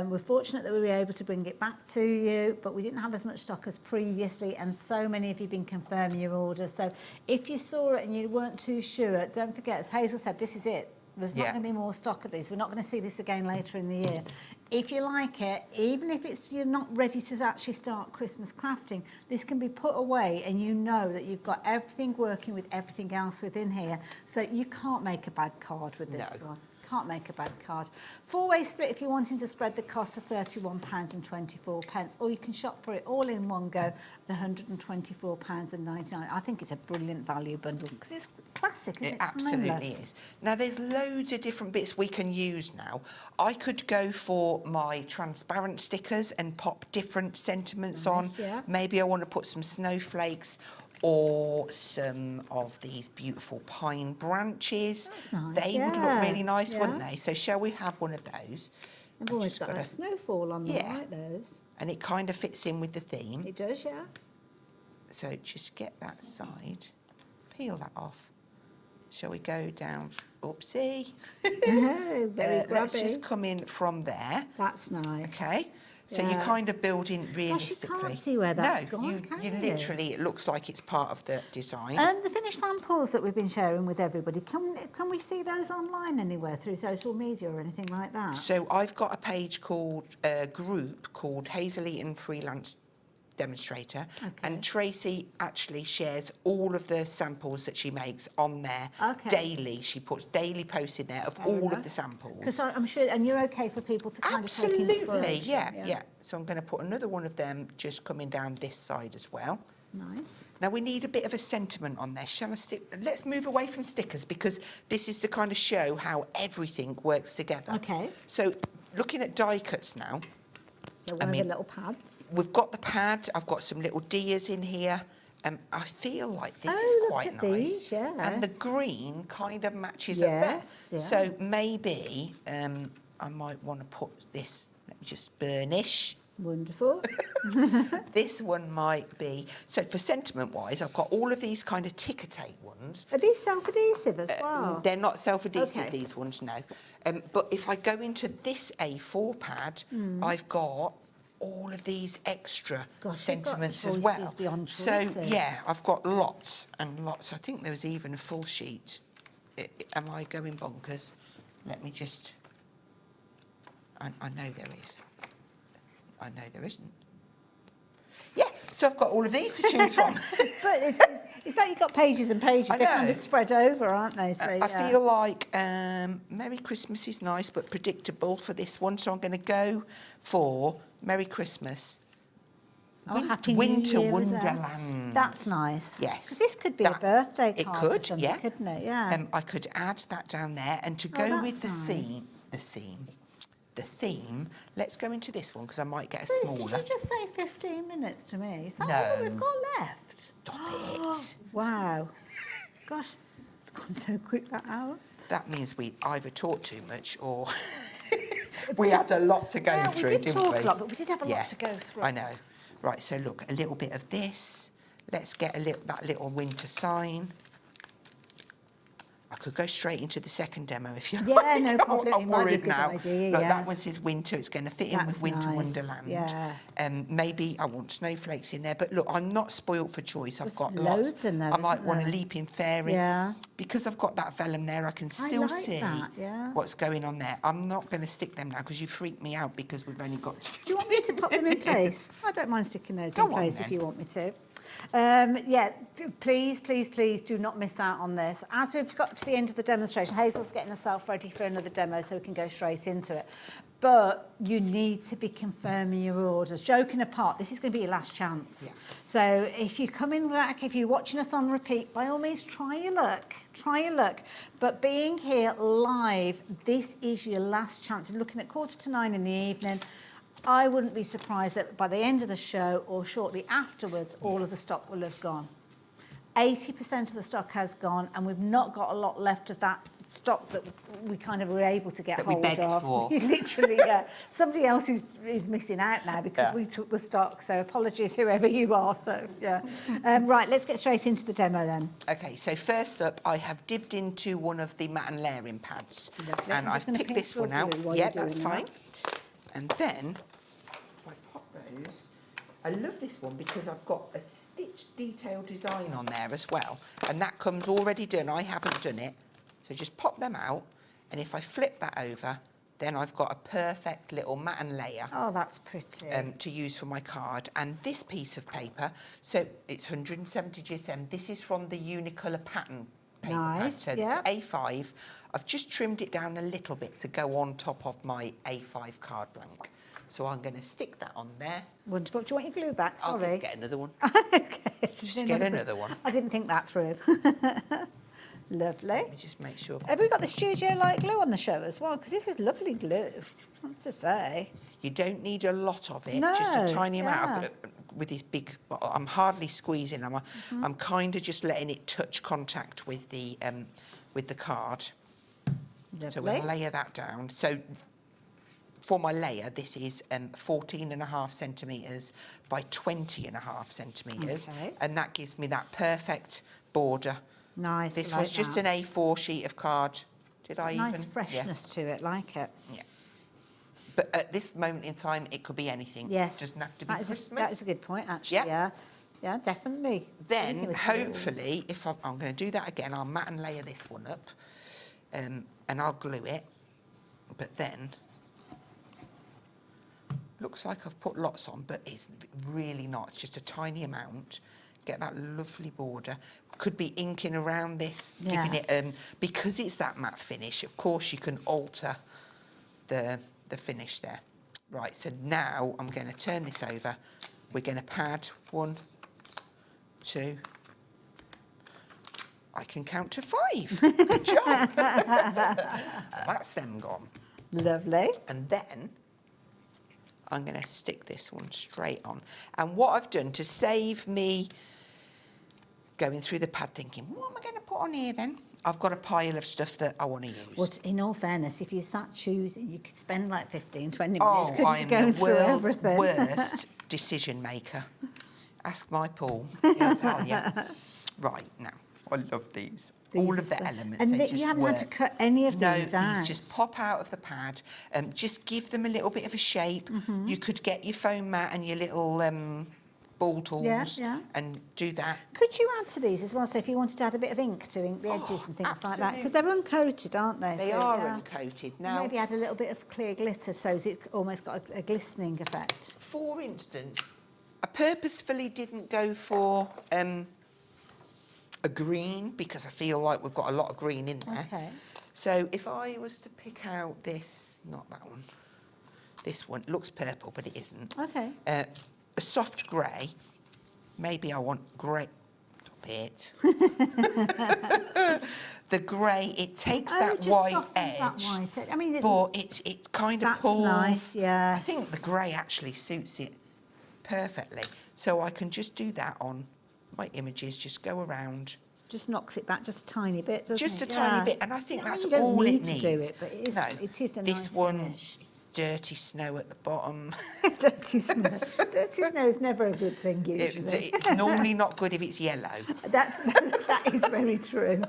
We're fortunate that we were able to bring it back to you, but we didn't have as much stock as previously, and so many of you have been confirming your orders. So if you saw it and you weren't too sure, don't forget, as Hazel said, this is it. There's not going to be more stock of these. We're not going to see this again later in the year. If you like it, even if you're not ready to actually start Christmas crafting, this can be put away and you know that you've got everything working with everything else within here. So you can't make a bad card with this one. Can't make a bad card. Four-way split if you're wanting to spread the cost of £31.24, or you can shop for it all in one go at £124.99. I think it's a brilliant value bundle because classic, isn't it? It absolutely Timeless. is. Now, there's loads of different bits we can use now. I could go for my transparent stickers and pop different sentiments on. Yeah. Maybe I want to put some snowflakes or some of these beautiful pine branches. That's nice. They would look really nice, yeah. wouldn't they? So shall we have one of those? I've always got that snowfall on them, I like those. And it kind of fits in with the theme. It does, yeah. So just get that side, peel that off. Shall we go down? Oopsie. Very let's grabby. just come in from there. That's nice. Okay. So Yeah. you're kind of building Gosh, realistically. you can't see where that's no, gone, can you you? literally, it looks like it's part of the design. The finished samples that we've been sharing with everybody, can we see those online anywhere through social media or anything like that? So I've got a page called, a group called Hazel Eaton Freelance Demonstrator, and Tracy actually shares all of the samples that she makes on there daily. She puts daily posts in there of all of the samples. Because I'm sure, and you're okay for people to kind of take inspiration. Absolutely, yeah. So I'm going to put another one of them just coming down this side as well. Nice. Now we need a bit of a sentiment on there. Shall I stick? Let's move away from stickers because this is to kind of show how everything works together. Okay. So looking at die cuts now. So one of the little pads. We've got the pad. I've got some little dias in here. I feel like this is look quite at nice. these, yes. And the green kind of matches Yes, up there. yeah. So maybe I might want to put this, let me just burnish. Wonderful. This one might be, so for sentiment-wise, I've got all of these kind of ticker tape ones. Are these self-adhesive as well? They're not self-adhesive, Okay. these ones, no. But if I go into this A4 pad, I've got all of these extra sentiments as well. choices beyond So, choices. yeah, I've got lots and lots. I think there was even a full sheet. Am I going bonkers? Let me just... I know there is. I know there isn't. Yeah, so I've got all of these to choose from. But it's like you've got pages and pages. I They're know. kind of spread over, aren't they? So, I feel like Merry Christmas is nice but predictable for this one, so I'm going to go for Merry Christmas. Happy New Winter Year, is it? Wonderland. That's nice. Yes. 'Cause this could be a birthday It card could, or something, yeah. couldn't it? Yeah. I could add that down there, and to Oh, go that's with the theme, let's go into this one because I might get a Bruce, smaller. did you just say 15 minutes to me? Is that No. all we've got left? Stop it. Wow. Gosh, it's gone so quick, that hour. That means we either talked too much or we had a lot to go through, we did didn't talk we? a lot, but we did have a lot to go through. I know. Right, so look, a little bit of this. Let's get that little winter sign. I could go straight into the second demo if you like. Yeah, no problem. I'm It might be a worried good now. idea, Look, that yes. one says winter. It's going to fit in with That's Winter nice, Wonderland. yeah. Maybe I want snowflakes in there. But look, I'm not spoilt for choice. I've There's got loads lots. in there, I might isn't want a there? leaping fairy. Yeah. Because I've got that vellum there, I can still like see that, yeah. what's going on there. I'm not going to stick them now because you freaked me out because we've only got... Do you want me to pop them in place? I don't mind sticking those Go in on, place if then. you want me to. Yeah, please, please, please do not miss out on this. As we've got to the end of the demonstration, Hazel's getting herself ready for another demo so we can go straight into it. But you need to be confirming your orders. Joking apart, this is going to be your last chance. Yeah. So if you're coming back, if you're watching us on repeat, by all means, try your luck. Try your luck. But being here live, this is your last chance. You're looking at 8:45 in the evening. I wouldn't be surprised that by the end of the show or shortly afterwards, all of the stock will have gone. 80% of the stock has gone, and we've not got a lot left of that stock that we kind of were able to get That we hold begged of. for. Literally, yeah. Somebody else is missing out now because we took the stock. So apologies, whoever you are. So yeah. Right, let's get straight into the demo then. Okay, so first up, I have dipped into one of the matte and layering pads. Lovely. And I'm I've just gonna picked pinch this one your out. glue while Yeah, you're that's doing fine. that. And then, if I pop those, I love this one because I've got a stitched detail design on there as well. And that comes already done. I haven't done it. So just pop them out. And if I flip that over, then I've got a perfect little matte and layer. Oh, that's pretty. To use for my card. And this piece of paper, so it's 170 GSM. This is from the Unicolor pattern paper pad. Nice, So yeah. it's A5. I've just trimmed it down a little bit to go on top of my A5 card blank. So I'm going to stick that on there. Wonderful. Do you want your glue back? Sorry. I'll just get another one. Okay. Just get another one. I didn't think that through. Lovely. Let me just make sure. Have we got the Studio Light glue on the show as well? Because this is lovely glue, I have to say. You don't need a lot of it, No, just a tiny amount. yeah. I've got, with this big, well, I'm hardly squeezing. I'm kind of just letting it touch contact with the card. So we'll Lovely. layer that down. So for my layer, this is 14.5 centimetres by 20.5 centimetres, Okay. and that gives me that perfect border. Nice. This like was just that. an A4 sheet of card. Did I Nice even? freshness to it, like it. Yeah. But at this moment in time, it could be anything. Yes. It doesn't have to be That is Christmas. that is a good point, actually. Yeah. Yeah. Yeah, definitely. Then, Anything with hopefully, if I'm going to do that again, I'll mat and layer this one up, and I'll glue it. But then, looks like I've put lots on, but it's really not. It's just a tiny amount. Get that lovely border. Could be inking around this, giving it, because it's that matte finish, of course you can alter the finish there. Right, so now I'm going to turn this over. We're going to pad 1, 2. I can count to 5. Good job. That's them gone. Lovely. And then I'm going to stick this one straight on. And what I've done to save me going through the pad thinking, what am I going to put on here then? I've got a pile of stuff that I want to use. Well, in all fairness, if you sat choosing, you could spend like 15, 20 minutes I'm going the through world's everything. worst decision maker. Ask my Paul, he'll tell you. Right, now, I love these. All of the elements, And they that just you haven't work. had to cut any of these out. No, these just pop out of the pad. Just give them a little bit of a shape. You could get your foam mat and your little ball tools and do that. Could you add to these as well? So if you wanted to add a bit of ink to ink the edges and things like that, because they're uncoated, aren't they? They So, are yeah. uncoated. Now, Maybe add a little bit of clear glitter so it's almost got a glistening effect. for instance, I purposefully didn't go for a green because I feel like we've got a lot of green in there. Okay. So if I was to pick out this, not that one, this one, it looks purple, but it isn't. Okay. A soft grey. Maybe I want grey. Stop it. The grey, it takes that just white softens edge. that white edge. I mean, but it kind of that's pulls. nice, yeah. I think the grey actually suits it perfectly. So I can just do that on my images, just go around. Just knocks it back just a tiny bit, doesn't Just it? a tiny bit, and I think that's you don't all need it to needs. do it, but it is, No, it is a this nice one, finish. dirty snow at the bottom. Dirty snow. Dirty snow is never a good thing, usually. It's normally not good if it's yellow. That is very true.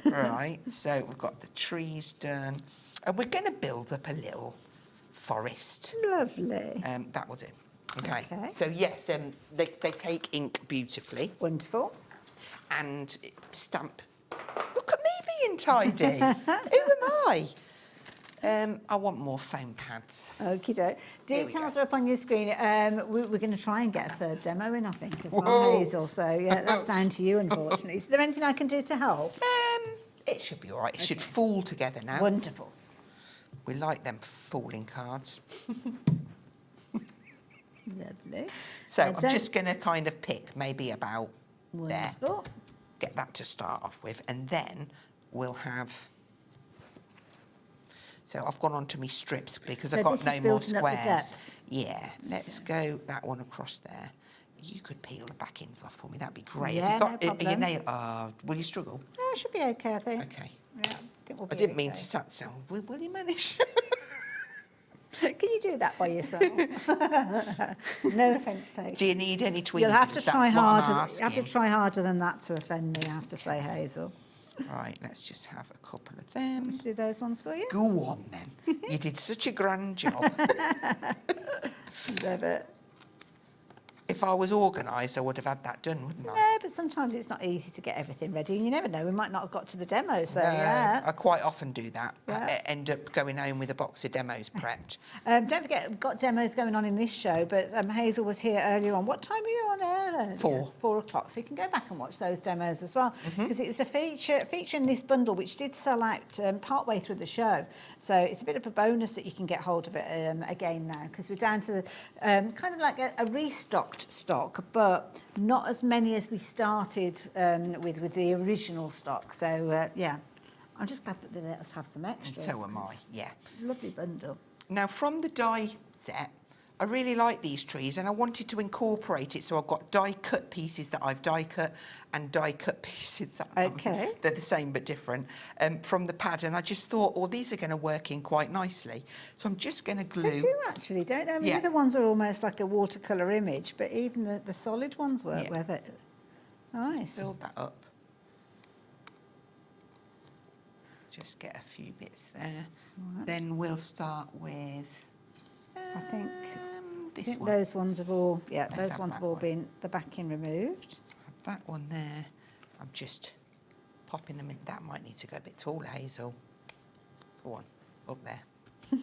Right, so we've got the trees done, and we're going to build up a little forest. Lovely. That will do. Okay. Okay. So yes, they take ink beautifully. Wonderful. And stamp. Look at me being tidy. Who am I want more foam pads. Okie doke. Here we Details are up on your screen. We're going to try and get a third demo in, I think, as well, Hazel. So, yeah, that's down to you, unfortunately. Is there anything I can do to help? It should be all right. It should fall together now. Wonderful. We like them falling cards. Lovely. So I'm just going to kind of pick maybe about there. Wonderful. Get that to start off with, and then we'll have. So I've gone on to my strips because So I've got this no is more building up the squares. depth. Yeah, let's go that one across there. You could peel the back ends off for me. That'd be great. Yeah, Have you got, no Are you problem. will you struggle? No, it should be okay, I think. Okay. Yeah, I think we'll be I didn't mean okay. to so will you manage? Can you do that by yourself? No offence taken. Do you need any tweezers? You'll have to That's try what I'm harder. You have asking. to try harder than that to offend me, I have to say, Hazel. Right, let's just have a couple of them. Let's do those ones for you. Go on then. You did such a grand job. Love it. If I was organised, I would have had that done, wouldn't I? No, but sometimes it's not easy to get everything ready, and you never know. We might not have got to the demo, so No, yeah. I quite often do that. Yeah. I end up going home with a box of demos prepped. Don't forget, we've got demos going on in this show, but Hazel was here earlier on. What time were you on air earlier? 4. 4 o'clock, so you can go back and watch those demos as well, because it was a feature in this bundle, which did sell out partway through the show. So it's a bit of a bonus that you can get hold of it again now, because we're down to kind of like a restock stocked stock, but not as many as we started with the original stock. So, yeah, I'm just glad that they let us have some extras. And so am I, yeah. Lovely bundle. Now, from the die set, I really like these trees and I wanted to incorporate it, so I've got die-cut pieces that I've die-cut and die-cut pieces that they're the same but different from the pad, and I just thought, oh, these are going to work in quite nicely. So I'm just going to glue... They do actually, don't they? I mean, the other ones are almost like a watercolour image, but even the solid ones work with it. Nice. Just build that up. Just get a few bits there. Right. Then we'll start with... I think those ones have all, those ones have all been the backing removed. That one there, I'm just popping them in. That might need to go a bit taller, Hazel. Go on, up there. Do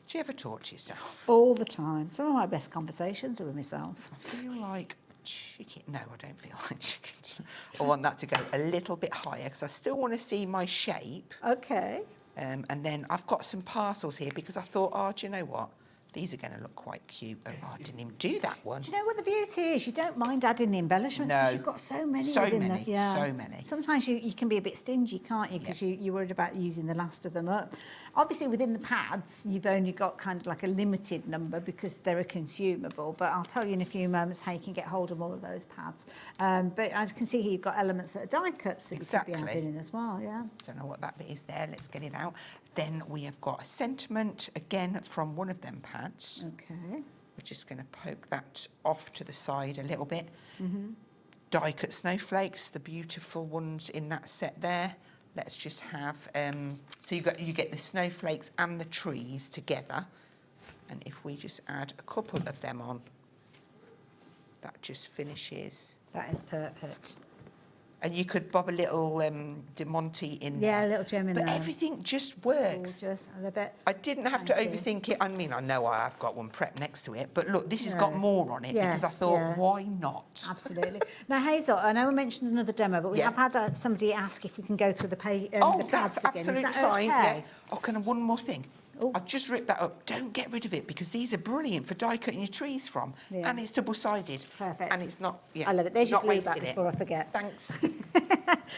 you ever talk to yourself? All the time. Some of my best conversations are with myself. I feel like chicken. No, I don't feel like chicken. I want that to go a little bit higher because I still want to see my shape. Okay. And then I've got some parcels here because I thought, oh, do you know what? These are going to look quite cute. Oh, I didn't even do that one. Do you know what the beauty is? You don't mind adding the embellishments because you've got so many within them. Yeah. So many. Sometimes you can be a bit stingy, can't you? Because you're worried about using the last of them up. Obviously, within the pads, you've only got kind of like a limited number because they're a consumable. But I'll tell you in a few moments how you can get hold of more of those pads. But I can see here you've got elements that are die cuts that you could be adding in as well. Yeah. Don't know what that bit is there. Let's get it out. Then we have got a sentiment, again, from one of them pads. Okay. We're just going to poke that off to the side a little bit. Die-cut snowflakes, the beautiful ones in that set there. Let's just have, so you get the snowflakes and the trees together. And if we just add a couple of them on, that just finishes. That is perfect. And you could bob a little De Monte in there. Yeah, a little gem in there. But everything just works. Gorgeous. I love it. I didn't have to overthink it. I mean, I know I've got one prepped next to it, but look, this has got more on it because I thought, why not? Absolutely. Now, Hazel, I know I mentioned another demo, but we have had somebody ask if we can go through the pads again. That's absolutely fine. Okay? Yeah. Oh, can I one more thing? I've just ripped that up. Don't get rid of it because these are brilliant for die cutting your trees from. Yeah. And it's double-sided. Perfect. And it's not, I love it. There's your not glue back wasted before I forget. Thanks.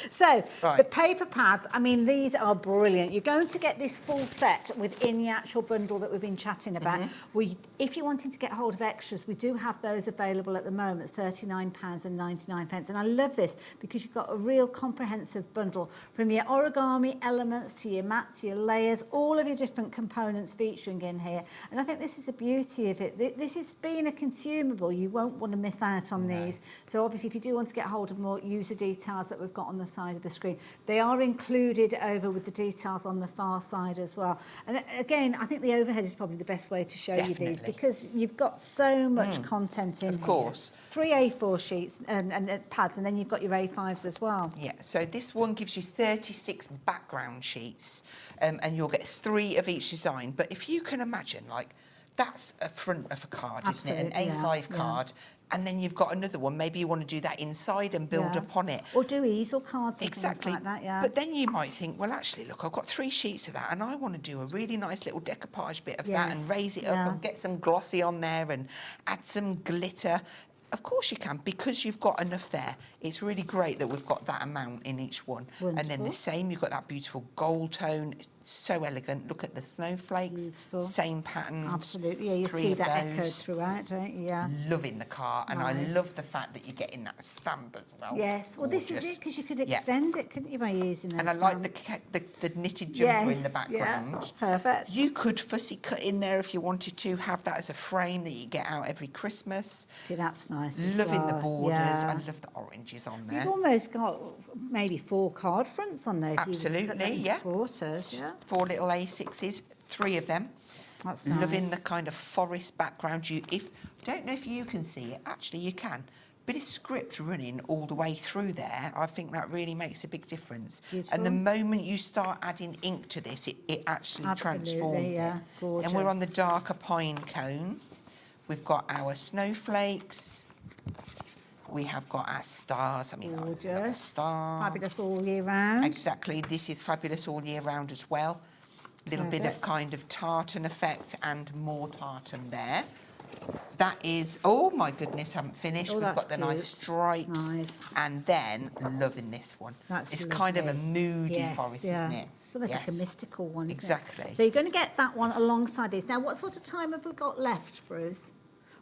So, the paper pads, I mean, these are brilliant. You're going to get this full set within the actual bundle that we've been chatting about. If you're wanting to get hold of extras, we do have those available at the moment, £39.99. And I love this because you've got a real comprehensive bundle from your origami elements to your mats, your layers, all of your different components featuring in here. And I think this is the beauty of it. This is being a consumable. You won't want to miss out on these. So obviously, if you do want to get hold of more, use the details that we've got on the side of the screen. They are included over with the details on the far side as well. And again, I think the overhead is probably the best way to show you these because you've got so much content in here. Of course. 3 A4 sheets and pads, and then you've got your A5s as well. Yeah, so this one gives you 36 background sheets and you'll get 3 of each design. But if you can imagine, like, that's a front of a card, isn't it? An A5 card. And then you've got another one. Maybe you want to do that inside and build upon it. Or do easel cards and things like that, But then you might think, well, actually, look, I've got 3 sheets of that and I want to do a really nice little decoupage bit of that and raise it up and get some glossy on there and add some glitter. Of course you can, because you've got enough there. It's really great that we've got that amount in each one. Wonderful. And then the same, you've got that beautiful gold tone. So elegant. Look at the snowflakes. Beautiful. Same pattern. Absolutely. Yeah, you see that echoed throughout, don't you? Yeah. Loving the car, and I love the fact that you're getting that stamp as well. Yes. Well, this is it because you could extend it, couldn't you, by using those And I like the knitted jumper in the background. Yeah. Perfect. You could fussy cut in there if you wanted to. Have that as a frame that you get out every Christmas. See, that's nice. Loving the borders. I love the oranges on there. You've almost got maybe 4 card fronts on there. If Absolutely. You cut that into quarters. Yeah. 4 little A6s, 3 of them. That's nice. Loving the kind of forest background. Don't know if you can see it. Actually, you can. Bit of script running all the way through there. I think that really makes a big difference. Beautiful. And the moment you start adding ink to this, it actually transforms it. Gorgeous. And we're on the darker pine cone. We've got our snowflakes. We have got our stars. I mean, gorgeous. A star. Fabulous all year round. Exactly. This is fabulous all year round as well. A little bit of kind of tartan effect and more tartan there. That is, oh my goodness, haven't finished. Oh, We've that's got the cute. nice stripes. Nice. And then, loving this one. That's It's kind of a lovely. moody Yes, forest, yeah. isn't it? It's almost like a Yes. mystical one, isn't Exactly. it? So you're going to get that one alongside these. Now, what sort of time have we got left, Bruce?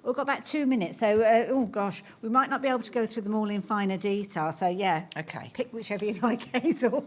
We've got about 2 minutes, so, oh gosh, we might not be able to go through them all in finer detail, so yeah. Okay. Pick whichever you like, Hazel.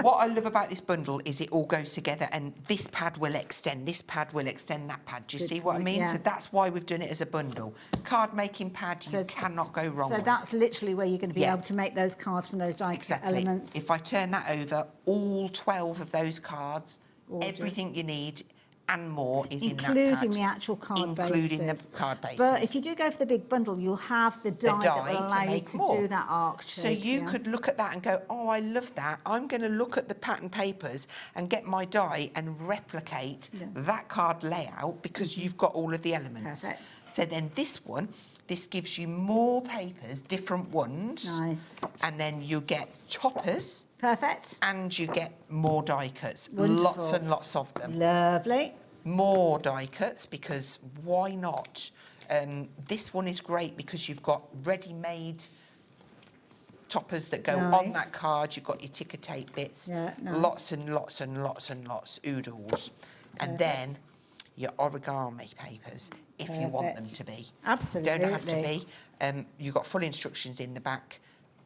What I love about this bundle is it all goes together, and this pad will extend, this pad will extend that pad. Do you Good see what I point, mean? yeah. So that's why we've done it as a bundle. Card making pad, you cannot go wrong So with. that's literally where you're going to be Yeah. able to make those cards from those die elements. If I turn that over, all 12 of those cards, Gorgeous. everything you need and more is in that Including pad. the actual card Including bases. the card bases. But if you do go for the big bundle, you'll have the die, that will allow to you make to more. do that arc So shape, you yeah. could look at that and go, oh, I love that. I'm going to look at the pattern papers and get my die and replicate that card layout because you've got all of the elements. Perfect. So then this one, this gives you more papers, different ones. Nice. And then you get toppers. Perfect. And you get more die cuts. Wonderful. Lots and lots of them. Lovely. More die cuts because why not? This one is great because you've got ready-made toppers that go Nice. on that card. You've got your ticker tape bits. Yeah, nice. Lots and lots and lots and lots oodles. And then your origami papers, if you want them Perfect. to be. Absolutely. Don't have to be. You've got full instructions in the back.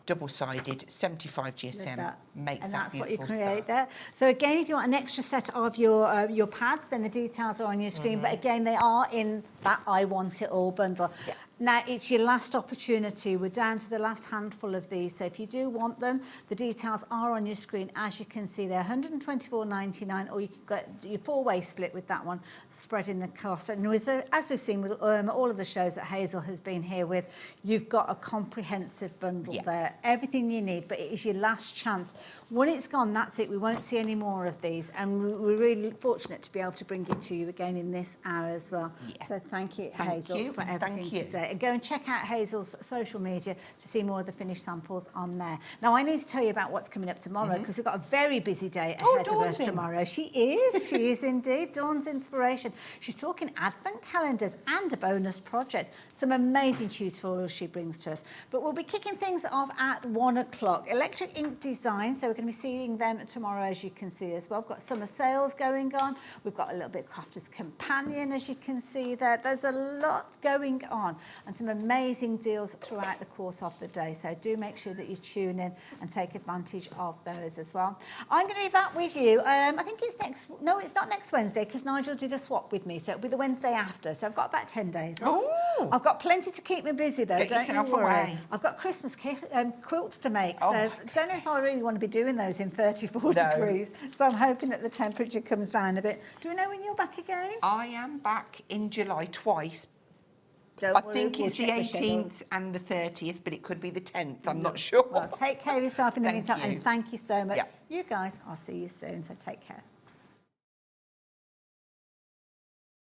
Double-sided, 75 GSM, makes And that that's what you beautiful create stuff. there. So again, if you want an extra set of your pads, then the details are on your screen. But again, they are in that I Want It All bundle. Now, it's your last opportunity. We're down to the last handful of these. So if you do want them, the details are on your screen. As you can see, they're $124.99, or you can get your four-way split with that one, spreading the cost. And with, as we've seen with all of the shows that Hazel has been here with, you've got a comprehensive bundle there. Everything you need, but it is your last chance. When it's gone, that's it. We won't see any more of these. And we're really fortunate to be able to bring it to you again in this hour as well. So thank you, Hazel, you, for and everything thank you. today. And go and check out Hazel's social media to see more of the finished samples on there. Now, I need to tell you about what's coming up tomorrow because we've got a very busy day ahead of us tomorrow. She is indeed. Dawn's Inspiration. She's talking advent calendars and a bonus project. Some amazing tutorials she brings to us. But we'll be kicking things off at 1 o'clock. Electric Ink Design, so we're going to be seeing them tomorrow, as you can see as well. We've got summer sales going on. We've got a little bit of Crafter's Companion, as you can see there. There's a lot going on and some amazing deals throughout the course of the day. So do make sure that you tune in and take advantage of those as well. I'm going to be back with you. I think it's it's not next Wednesday because Nigel did a swap with me. So it'll be the Wednesday after. So I've got about 10 days. Oh. I've got plenty to keep me busy though. Get don't yourself you worry. away. I've got Christmas quilts to make. Oh, So my don't know if I really want to be doing those in 34 degrees. So I'm hoping that the temperature comes down a bit. Do we know when you're back again? I am back in July twice. Don't I worry, think we'll it's the check the schedule. 18th and the 30th, but it could be the 10th. I'm not sure. Well, take care of yourself in the Thank meantime, you. and thank you so much. Yeah. You guys, I'll see you soon, so take care.